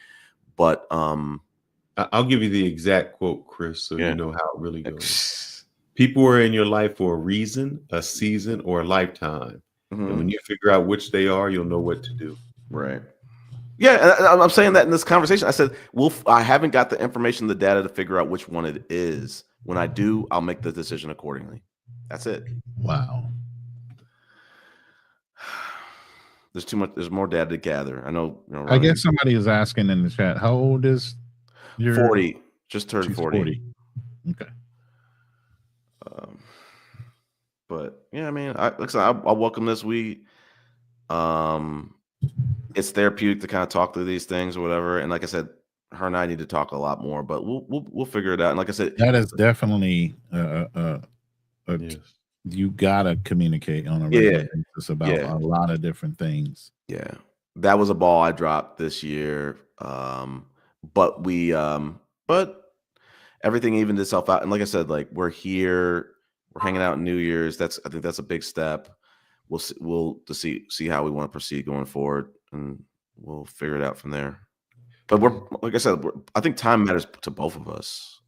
But I'll give you the exact quote, Chris, so Yeah. you know how it really goes. People are in your life for a reason, a season, or a lifetime. And when you figure out which they are, you'll know what to do. Right. Yeah, and I'm saying that in this conversation. I said, I haven't got the information, the data to figure out which one it is. When I do, I'll make the decision accordingly. That's it. Wow. There's too much. There's more data to gather. I know. I guess somebody is asking in the chat, how old is your 40? Just turned She's 40. Okay. But yeah, I mean, like I said, I welcome this. It's therapeutic to kind of talk through these things or whatever. And like I said, her and I need to talk a lot more, but we'll figure it out. And like I said, that is definitely you gotta communicate on a regular basis about a lot of different things. Yeah, that was a ball I dropped this year. But everything evened itself out. And like I said, like we're here, we're hanging out in New Year's. I think that's a big step. We'll see how we want to proceed going forward, and we'll figure it out from there. But like I said, I think time matters to both of us.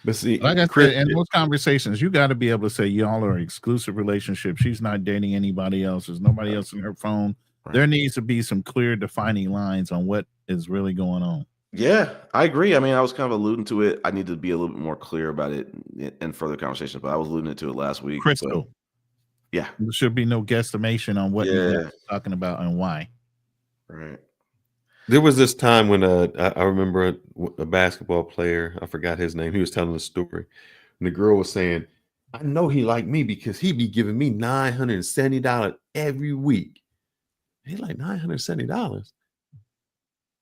But see, like I said, in those conversations, you got to be able to say y'all are an exclusive relationship. She's not dating anybody else. There's nobody else in her phone. Right. There needs to be some clear defining lines on what is really going on. Yeah, I agree. I mean, I was kind of alluding to it. I need to be a little bit more clear about it in further conversations, but I was alluding to it last week. Crystal. Yeah. There should be no guesstimation on what you're talking about and why. Right. There was this time when I remember a basketball player, I forgot his name, he was telling a story. And the girl was saying, I know he liked me because he be giving me $970 every week. He like $970.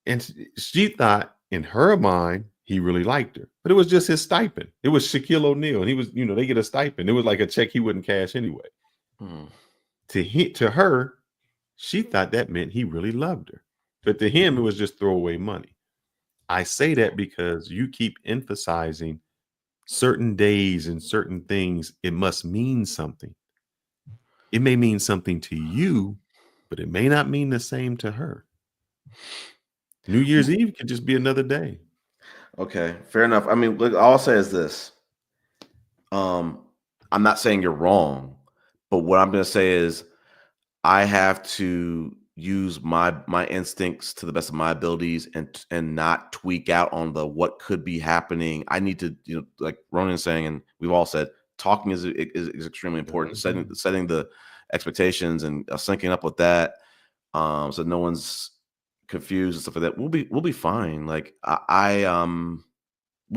And she thought in her mind, he really liked her. But it was just his stipend. It was Shaquille O'Neal. And he was, they get a stipend. It was like a check he wouldn't cash anyway. To her, she thought that meant he really loved her. But to him, it was just throwaway money. I say that because you keep emphasizing certain days and certain things. It must mean something. It may mean something to you, but it may not mean the same to her. New Year's Eve could just be another day. Okay, fair enough. I mean, look, all I'll say is this. I'm not saying you're wrong, but what I'm going to say is I have to use my instincts to the best of my abilities and not tweak out on what could be happening. I need to, like Ronan's saying, and we've all said, talking is extremely important. Setting the expectations and syncing up with that, so no one's confused and stuff like that. We'll be fine. Like we'll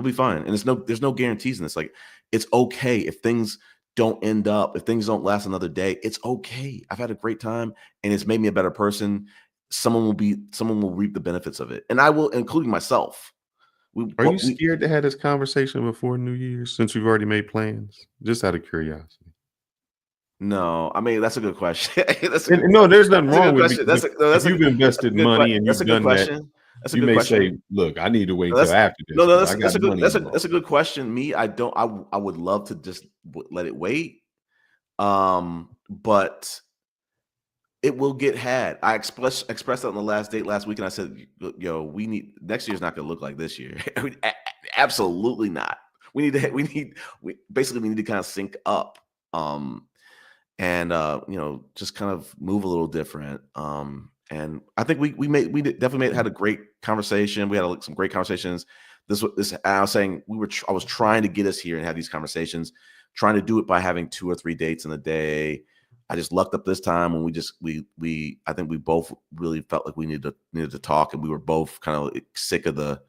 be fine. And there's no guarantees in this. Like it's okay if things don't if things don't last another day. It's okay. I've had a great time and it's made me a better person. Someone will reap the benefits of it, and I will, including myself. Are you scared to have this conversation before New Year's since you've already made plans? Just out of curiosity. No, I mean that's a good question. There's nothing wrong with it. If you've invested money and you've done that, you may say, "Look, I need to wait until after this." No, that's a good question. Me, I don't. I would love to just let it wait, but it will get had. I expressed that on the last date last week, and I said, "Yo, we need next year's not going to look like this year. Absolutely not. We basically need to kind of sync up." And just kind of move a little different. And I think we definitely had a great conversation. We had some great conversations. I was saying I was trying to get us here and have these conversations, trying to do it by having 2 or 3 dates in a day. I just lucked up this time when I think we both really felt like we needed to talk, and we were both kind of sick of the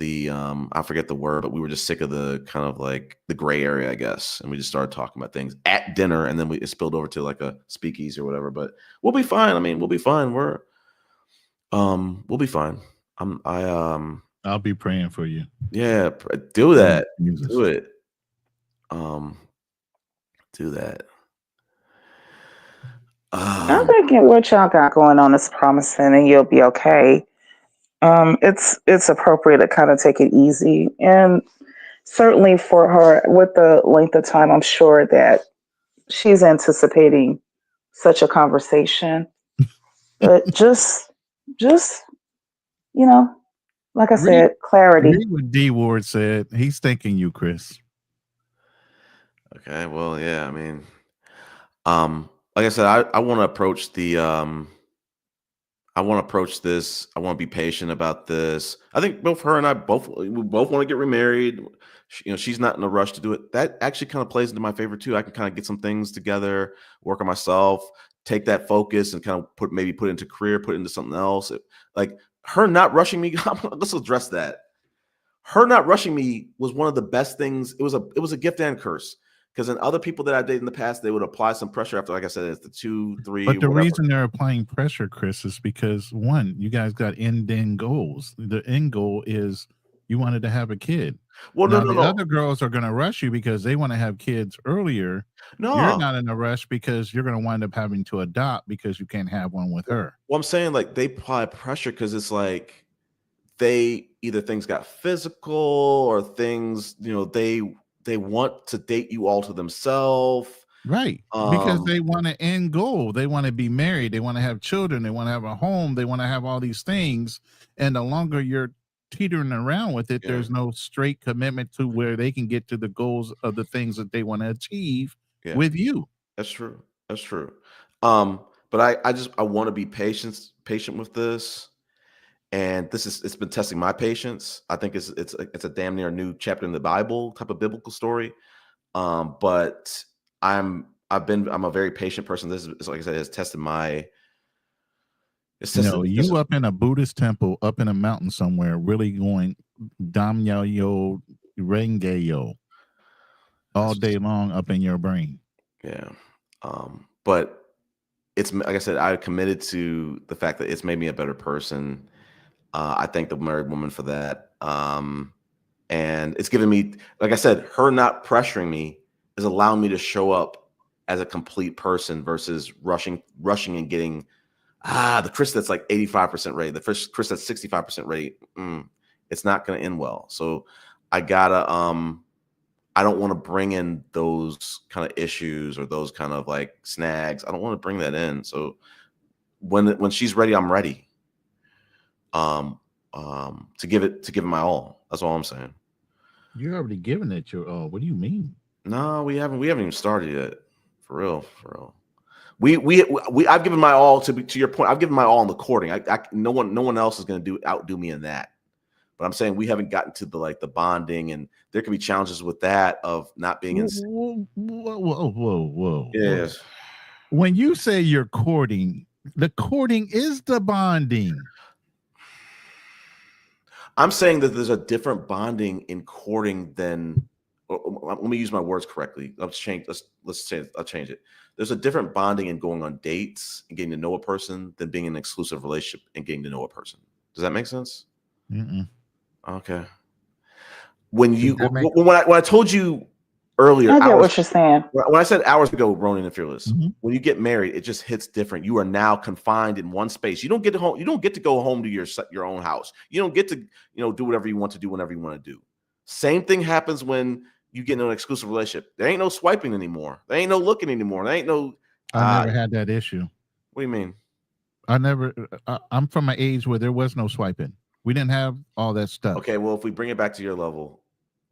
I forget the word, but we were just sick of the kind of like the gray area, I guess. And we just started talking about things at dinner, and then it spilled over to like a speakeasy or whatever, but we'll be fine. I mean, we'll be fine. We'll be fine. I'll be praying for you. Yeah. Do that. Do it. Do that. I'm thinking what y'all got going on is promising, and you'll be okay. It's appropriate to kind of take it easy, and certainly for her with the length of time, I'm sure that she's anticipating such a conversation. But just you know, like I said, clarity. Read what D Ward said. He's thanking you, Chris. Okay, well, yeah, I mean, like I said, I want to approach I want to approach this. I want to be patient about this. I think both her and I we both want to get remarried. She's not in a rush to do it. That actually kind of plays into my favor too. I can kind of get some things together, work on myself, take that focus and kind of put it into career, put it into something else. Like her not rushing me. Let's address that. Her not rushing me was one of the best things. It was a gift and curse. Because in other people that I dated in the past, they would apply some pressure after, like I said, it's the 2, 3, But the whatever. reason they're applying pressure, Chris, is because one, you guys got end goals. The end goal is you wanted to have a kid. Well, now, no. other girls are going to rush you because they want to have kids earlier. No. You're not in a rush because you're going to wind up having to adopt because you can't have one with her. Well, I'm saying like they apply pressure because it's like things got physical or things, they want to date you all to themselves. Right. Because they want an end goal. They want to be married. They want to have children. They want to have a home. They want to have all these things. And the longer you're teetering around with it, there's no straight commitment to where they can get to the goals of the things that they want to achieve with you. That's true. That's true. But I want to be patient with this. And it's been testing my patience. I think it's a damn near new chapter in the Bible type of biblical story. But I'm a very patient person. This is, like I said, has tested my. You up in a Buddhist temple, up in a mountain somewhere, really going Dam Yo Rengeyo all day long up in your brain. Yeah. But it's like I said, I committed to the fact that it's made me a better person. I thank the married woman for that. And it's given me, like I said, her not pressuring me is allowing me to show up as a complete person versus rushing and getting the Chris that's like 85% ready, the first Chris that's 65% ready. It's not going to end well. So I gotta I don't want to bring in those kind of issues or those kind of like snags. I don't want to bring that in. So when she's ready, I'm ready. To give it my all. That's all I'm saying. You're already giving it your all. What do you mean? No, we haven't even started yet. For real. I've given my all to your point. I've given my all in the courting. No one else is going to outdo me in that. But I'm saying we haven't gotten to the bonding, and there could be challenges with that of not being in. Whoa. Yes. When you say you're courting, the courting is the bonding. I'm saying that there's a different bonding in courting than. Let me use my words correctly. I'll change it. There's a different bonding in going on dates and getting to know a person than being in an exclusive relationship and getting to know a person. Does that make sense? Okay. When I told you earlier, I get what you're saying. When I said hours ago, Ronin and Fearless, when you get married, it just hits different. You are now confined in one space. You don't get to home. You don't get to go home to your own house. You don't get to do whatever you want to do whenever you want to do. Same thing happens when you get in an exclusive relationship. There ain't no swiping anymore. There ain't no looking anymore. There ain't no. I never had that issue. What do you mean? I'm from an age where there was no swiping. We didn't have all that stuff. Okay, well, if we bring it back to your level,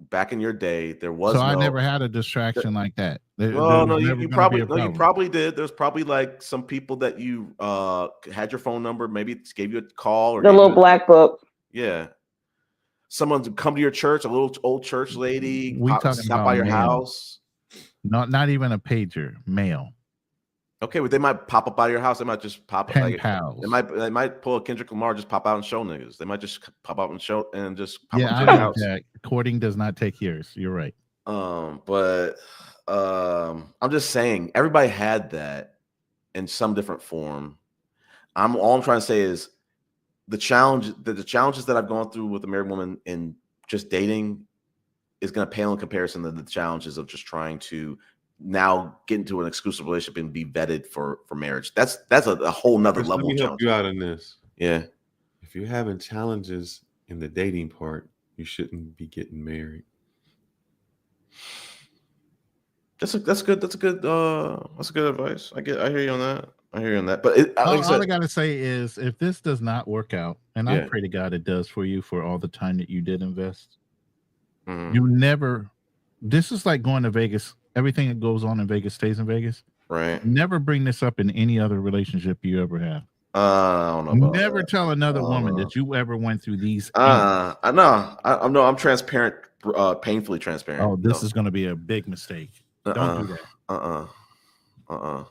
back in your day, there was I never had a distraction like that. You probably did. There's probably like some people that you had your phone number, maybe gave you a call or the little black book. Yeah. Someone to come to your church, a little old church lady, stop by your house. Not even a pager, mail. Okay, but they might pop up by your house. They might just pop up. Pals. They might pull a Kendrick Lamar, just pop out and show niggas. They might just pop out and show and just pop up to your house. That. Courting does not take years. You're right. But I'm just saying everybody had that in some different form. All I'm trying to say is the challenges that I've gone through with a married woman in just dating is going to pale in comparison to the challenges of just trying to now get into an exclusive relationship and be vetted for marriage. That's a whole nother Chris, level let of me help challenge. you out in this. Yeah. If you're having challenges in the dating part, you shouldn't be getting married. That's good advice. I hear you on that. I hear you on that. But like all, I said, all I gotta say is, if this does not work out, and I Yeah. pray to God it does for you, for all the time that you did invest, Mhm. you never. This is like going to Vegas. Everything that goes on in Vegas stays in Vegas. Right. Never bring this up in any other relationship you ever have. I don't know about Never that. tell another woman that you ever went through these. I'm transparent, painfully transparent. Oh, this is going to be a big mistake. Don't do that.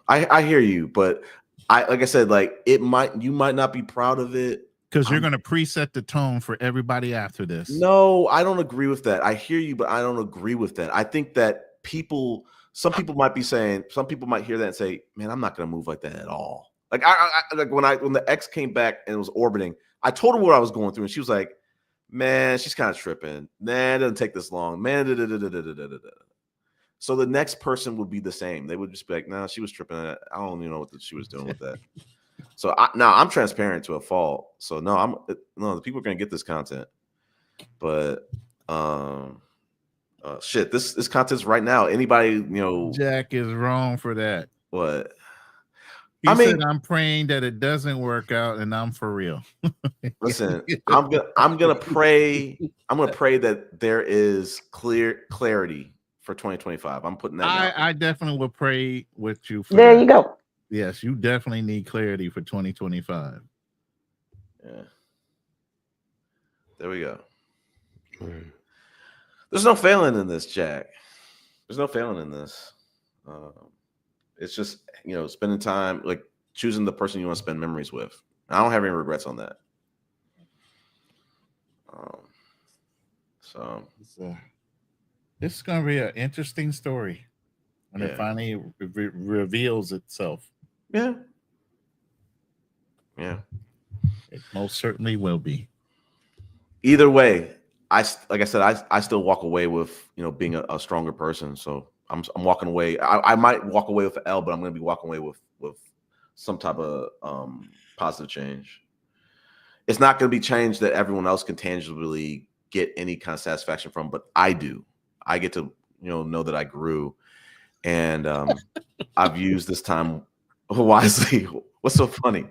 I hear you, but like I said, like you might not be proud of it because you're going to preset the tone for everybody after this. No, I don't agree with that. I hear you, but I don't agree with that. I think that some people might hear that and say, "Man, I'm not going to move like that at all." Like like when the ex came back and was orbiting, I told her what I was going through, and she was like, "Man, she's kind of tripping. Nah, it doesn't take this long, man." So the next person would be the same. They would just be like, "Nah, she was tripping. I don't even know what she was doing with that." So I'm transparent to a fault. So the people are gonna get this content, but shit, this content's right now. Anybody, Jack is wrong for that. What? He said, "I'm praying that it doesn't work out, and I'm for real." Listen, I'm gonna pray. I'm gonna pray that there is clarity for 2025. I'm putting that. I definitely will pray with you. There you go. Yes, you definitely need clarity for 2025. Yeah. There we go. There's no failing in this, Jack. There's no failing in this. It's just, spending time, like choosing the person you want to spend memories with. I don't have any regrets on that. This is going to be an interesting story when it finally reveals itself. Yeah. It most certainly will be. Either way, I still walk away with, being a stronger person. So I'm walking away. I might walk away with an L, but I'm going to be walking away with some type of positive change. It's not going to be change that everyone else can tangibly get any kind of satisfaction from, but I do. I get to, know that I grew, and I've used this time wisely. What's so funny?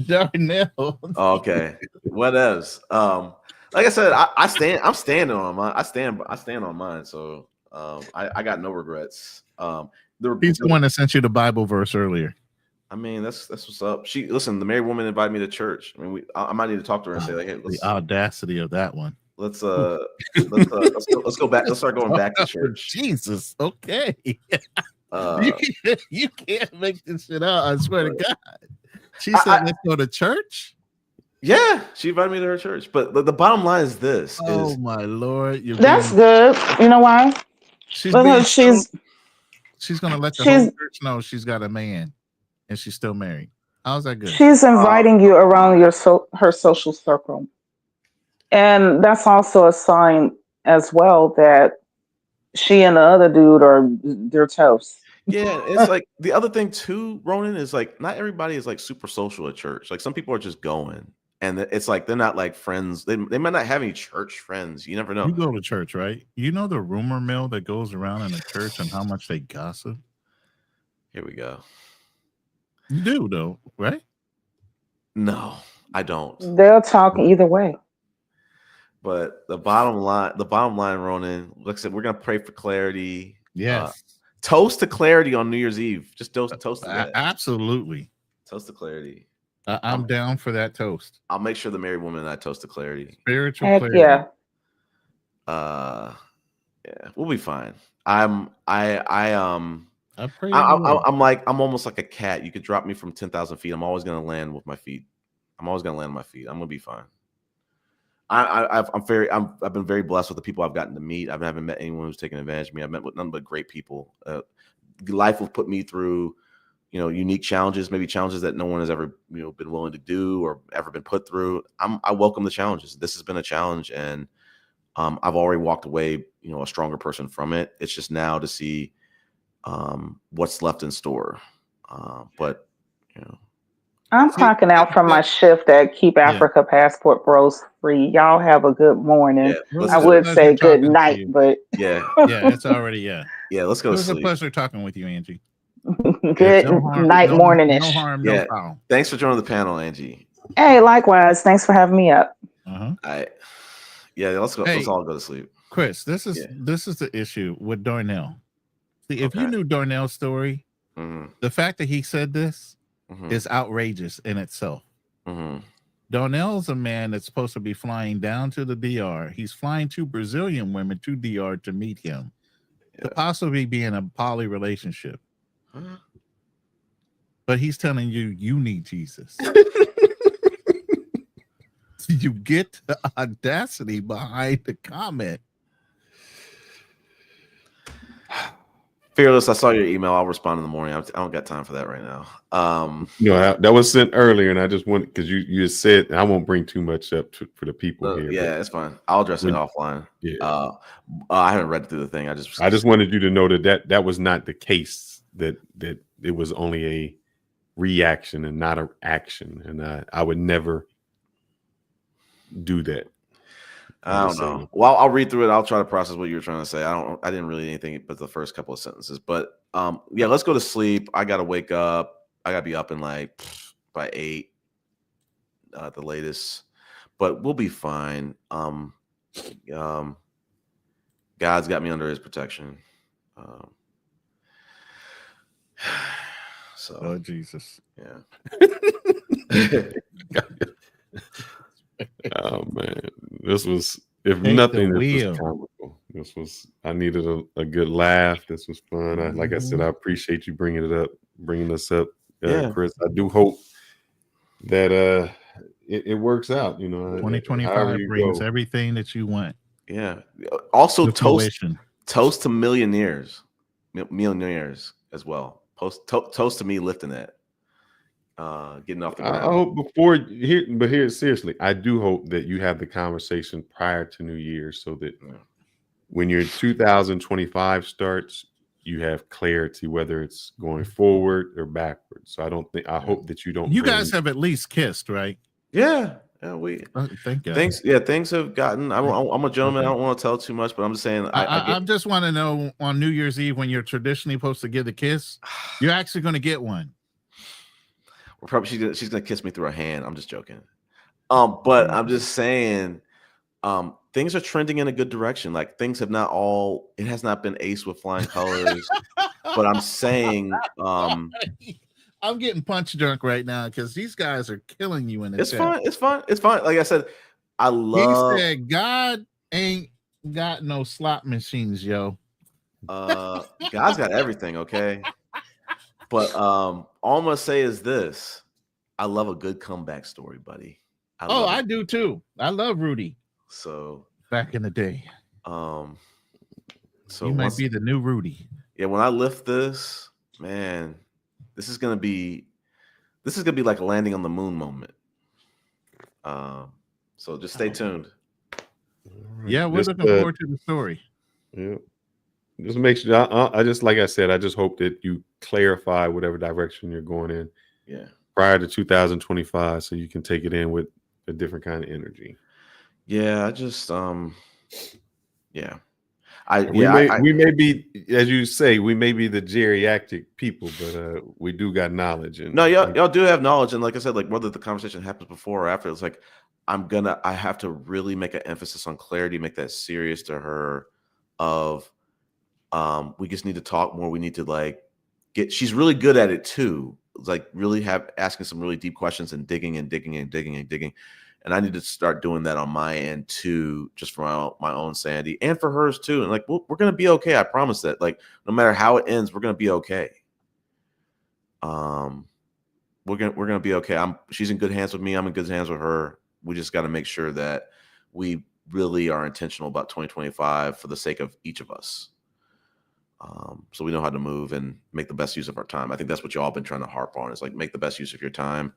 Darnell. Okay. What else? Like I said, I'm standing on mine. I stand on mine. So I got no regrets. He's the one that sent you the Bible verse earlier. I mean, that's what's up. The married woman invited me to church. I mean, I might need to talk to her and say, like, hey, the audacity of that one. Let's go back. Let's start going back to church. Jesus. Okay. You can't make this shit out. I swear to God. She said, let's go to church. Yeah, she invited me to her church. But the bottom line is this. Oh my Lord. That's good. You know why? She's going to let the whole church know she's got a man and she's still married. How's that good? She's inviting you around her social circle. And that's also a sign as well that she and the other dude they're toast. Yeah, it's like the other thing too, Ronan, is like not everybody is like super social at church. Like some people are just going, and it's like they're not like friends. They might not have any church friends. You never know. You go to church, right? You know the rumor mill that goes around in a church and how much they gossip? Here we go. You do though, right? No, I don't. They'll talk either way. But the bottom line, Ronan, like I said, we're gonna pray for clarity. Yes. Toast to clarity on New Year's Eve. Just toast to that. Absolutely. Toast to clarity. I'm down for that toast. I'll make sure the married woman and I toast to clarity. Spiritual clarity. Yeah. Yeah, we'll be fine. I'm pray I'm almost like a cat. You could drop me from 10,000 feet. I'm always gonna land with my feet. I'm always gonna land on my feet. I'm gonna be fine. I've been very blessed with the people I've gotten to meet. I haven't met anyone who's taken advantage of me. I've met with nothing but great people. Life will put me through, unique challenges, maybe challenges that no one has ever, been willing to do or ever been put through. I welcome the challenges. This has been a challenge, and I've already walked away, a stronger person from it. It's just now to see what's left in store. But I'm clocking out from my shift at Keep Africa Passport Bros free. Y'all have a good morning. let's I do would it. say good talking to night, you. but Yeah, it's already yeah. Let's go It to was a sleep. pleasure talking with you, Angie. good No harm, night, no morning-ish. harm, no Yeah. foul. Thanks for joining the panel, Angie. Hey, likewise. Thanks for having me up. Yeah, let's go. Hey, let's all go to sleep. Chris, this is the issue with Darnell. See, if you knew Darnell's story, the fact that he said this is outrageous in itself. Darnell's a man that's supposed to be flying down to the DR. He's flying 2 Brazilian women to DR to meet him, to possibly be in a poly relationship. But he's telling you need Jesus. You get the audacity behind the comment. Fearless, I saw your email. I'll respond in the morning. I don't got time for that right now. That was sent earlier, and I just wanted, because you said I won't bring too much up for the people here. Yeah, it's fine. I'll address it offline. Yeah, I haven't read through the thing. I just wanted you to know that was not the case. That it was only a reaction and not an action, and I would never do that. I don't know. Well, I'll read through it. I'll try to process what you were trying to say. I didn't read anything but the first couple of sentences. But yeah, let's go to sleep. I gotta wake up. I gotta be up in like by 8, the latest. But we'll be fine. God's got me under His protection. So, oh Jesus, yeah. Oh man, this was, if Take nothing, the this wheel. was comical. This was, I needed a good laugh. This was fun. Like I said, I appreciate you bringing us up, Chris. I do hope that it works out. 2025 brings everything that you want. Yeah. Also, To fruition. toast to millionaires as well. Toast to me lifting that. Getting off the ground. I hope here seriously, I do hope that you have the conversation prior to New Year's, so that when your 2025 starts, you have clarity whether it's going forward or backwards. So I hope that you don't. You guys have at least kissed, right? Yeah, thank God. Things have gotten. I'm a gentleman. I don't want to tell too much, but I'm just saying. I just want to know, on New Year's Eve, when you're traditionally supposed to give the kiss, you're actually going to get one. Well, probably she's gonna kiss me through her hand. I'm just joking. But I'm just saying, things are trending in a good direction. Like, things have not all. It has not been ace with flying colors. But I'm saying, I'm getting punch drunk right now because these guys are killing you in the chat. It's fine. Like I said, I love. He said, God ain't got no slot machines, yo. God's got everything, okay? But all I'm gonna say is this: I love a good comeback story, buddy. I do too. I love Rudy. So back in the day, so you might be the new Rudy. Yeah, when I lift this, man, this is gonna be like a landing on the moon moment. So just stay tuned. Yeah, we're looking forward to the story. Yeah. Just make sure. I just, like I said, I just hope that you clarify whatever direction you're going in. Yeah. Prior to 2025, so you can take it in with a different kind of energy. Yeah, I just yeah. We may be, as you say, we may be the geriatric people, but we do got knowledge. And y'all do have knowledge, and like I said, like whether the conversation happens before or after, it's like I have to really make an emphasis on clarity, make that serious to her. Of we just need to talk more. We need to she's really good at it too. Like really asking some really deep questions and digging. And I need to start doing that on my end too, just for my own sanity and for hers too. And like, we're going to be okay. I promise that. Like, no matter how it ends, we're going to be okay. We're going to be okay. She's in good hands with me. I'm in good hands with her. We just got to make sure that we really are intentional about 2025 for the sake of each of us. So we know how to move and make the best use of our time. I think that's what y'all been trying to harp on, is like, make the best use of your time.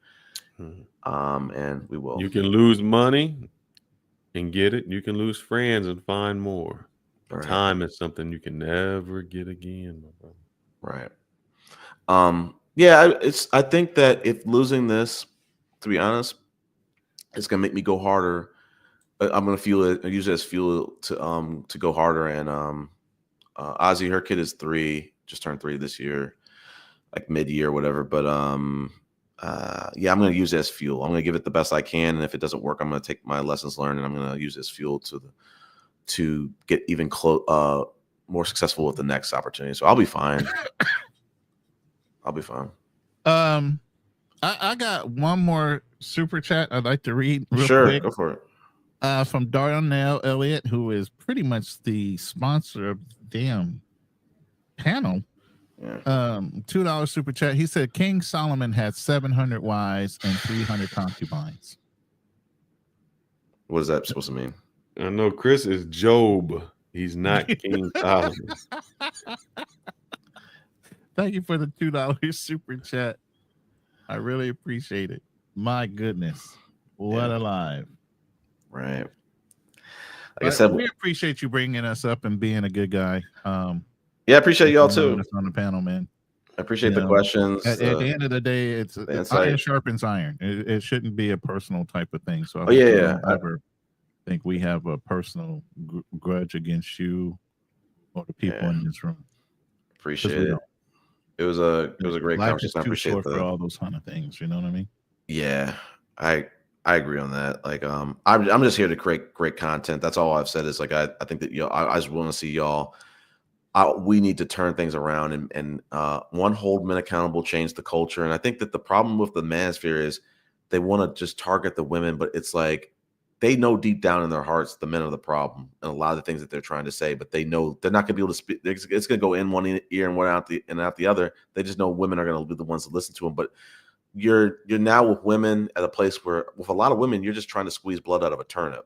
And we will. You can lose money and get it. You can lose friends and find more. Right. Time is something you can never get again, my brother. Right. Yeah, I think that if losing this, to be honest, it's gonna make me go harder. I'm gonna feel it, use it as fuel to go harder. And Ozzy, her kid is 3, just turned 3 this year, like mid-year, whatever. But yeah, I'm gonna use it as fuel. I'm gonna give it the best I can, and if it doesn't work, I'm gonna take my lessons learned and I'm gonna use it as fuel to get even more successful with the next opportunity. So I'll be fine. I'll be fine. I got one more super chat I'd like to read real quick. Go for it. From Darnell Elliott, who is pretty much the sponsor of the damn panel. Yeah. $2 super chat. He said King Solomon had 700 wives and 300 concubines. What is that supposed to mean? I know Chris is Job. He's not King Solomon. Thank you for the $2 super chat. I really appreciate it. My goodness. What a live. Right. Like I said, we appreciate you bringing us up and being a good guy. Yeah, I appreciate y'all too. On the panel, man. I appreciate the questions. At the end of the day, it's iron sharpens iron. It shouldn't be a personal type of thing. So I don't ever think we have a personal grudge against you or the people in this room. Appreciate it. It was a great conversation. I appreciate for all those kind of things. You know what I mean? Yeah, I agree on that. Like, I'm just here to create great content. That's all I've said is like I think that I just want to see y'all. We need to turn things around and one, hold men accountable, change the culture. And I think that the problem with the manosphere is they want to just target the women, but it's like they know deep down in their hearts the men are the problem and a lot of the things that they're trying to say, but they know they're not going to be able to speak. It's going to go in one ear and one out the other. They just know women are going to be the ones to listen to them. But you're now with women at a place where with a lot of women, you're just trying to squeeze blood out of a turnip.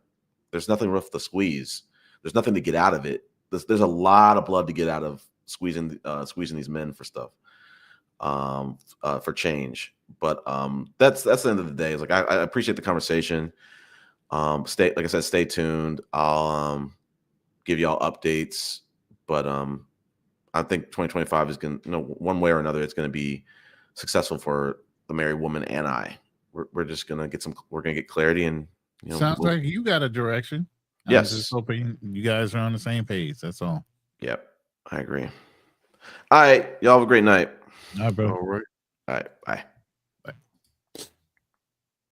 There's nothing rough to squeeze. There's nothing to get out of it. There's a lot of blood to get out of squeezing these men for stuff, for change. But that's the end of the day. It's like I appreciate the conversation. Like I said, stay tuned. I'll give y'all updates. But I think 2025 is going to, one way or another, it's going to be successful for the married woman and I. We're just going to get clarity and sounds like you got a direction. Yes. I'm just hoping you guys are on the same page. That's all. Yep. I agree. All right. Y'all have a great night. All right, bro. All right. All right. Bye.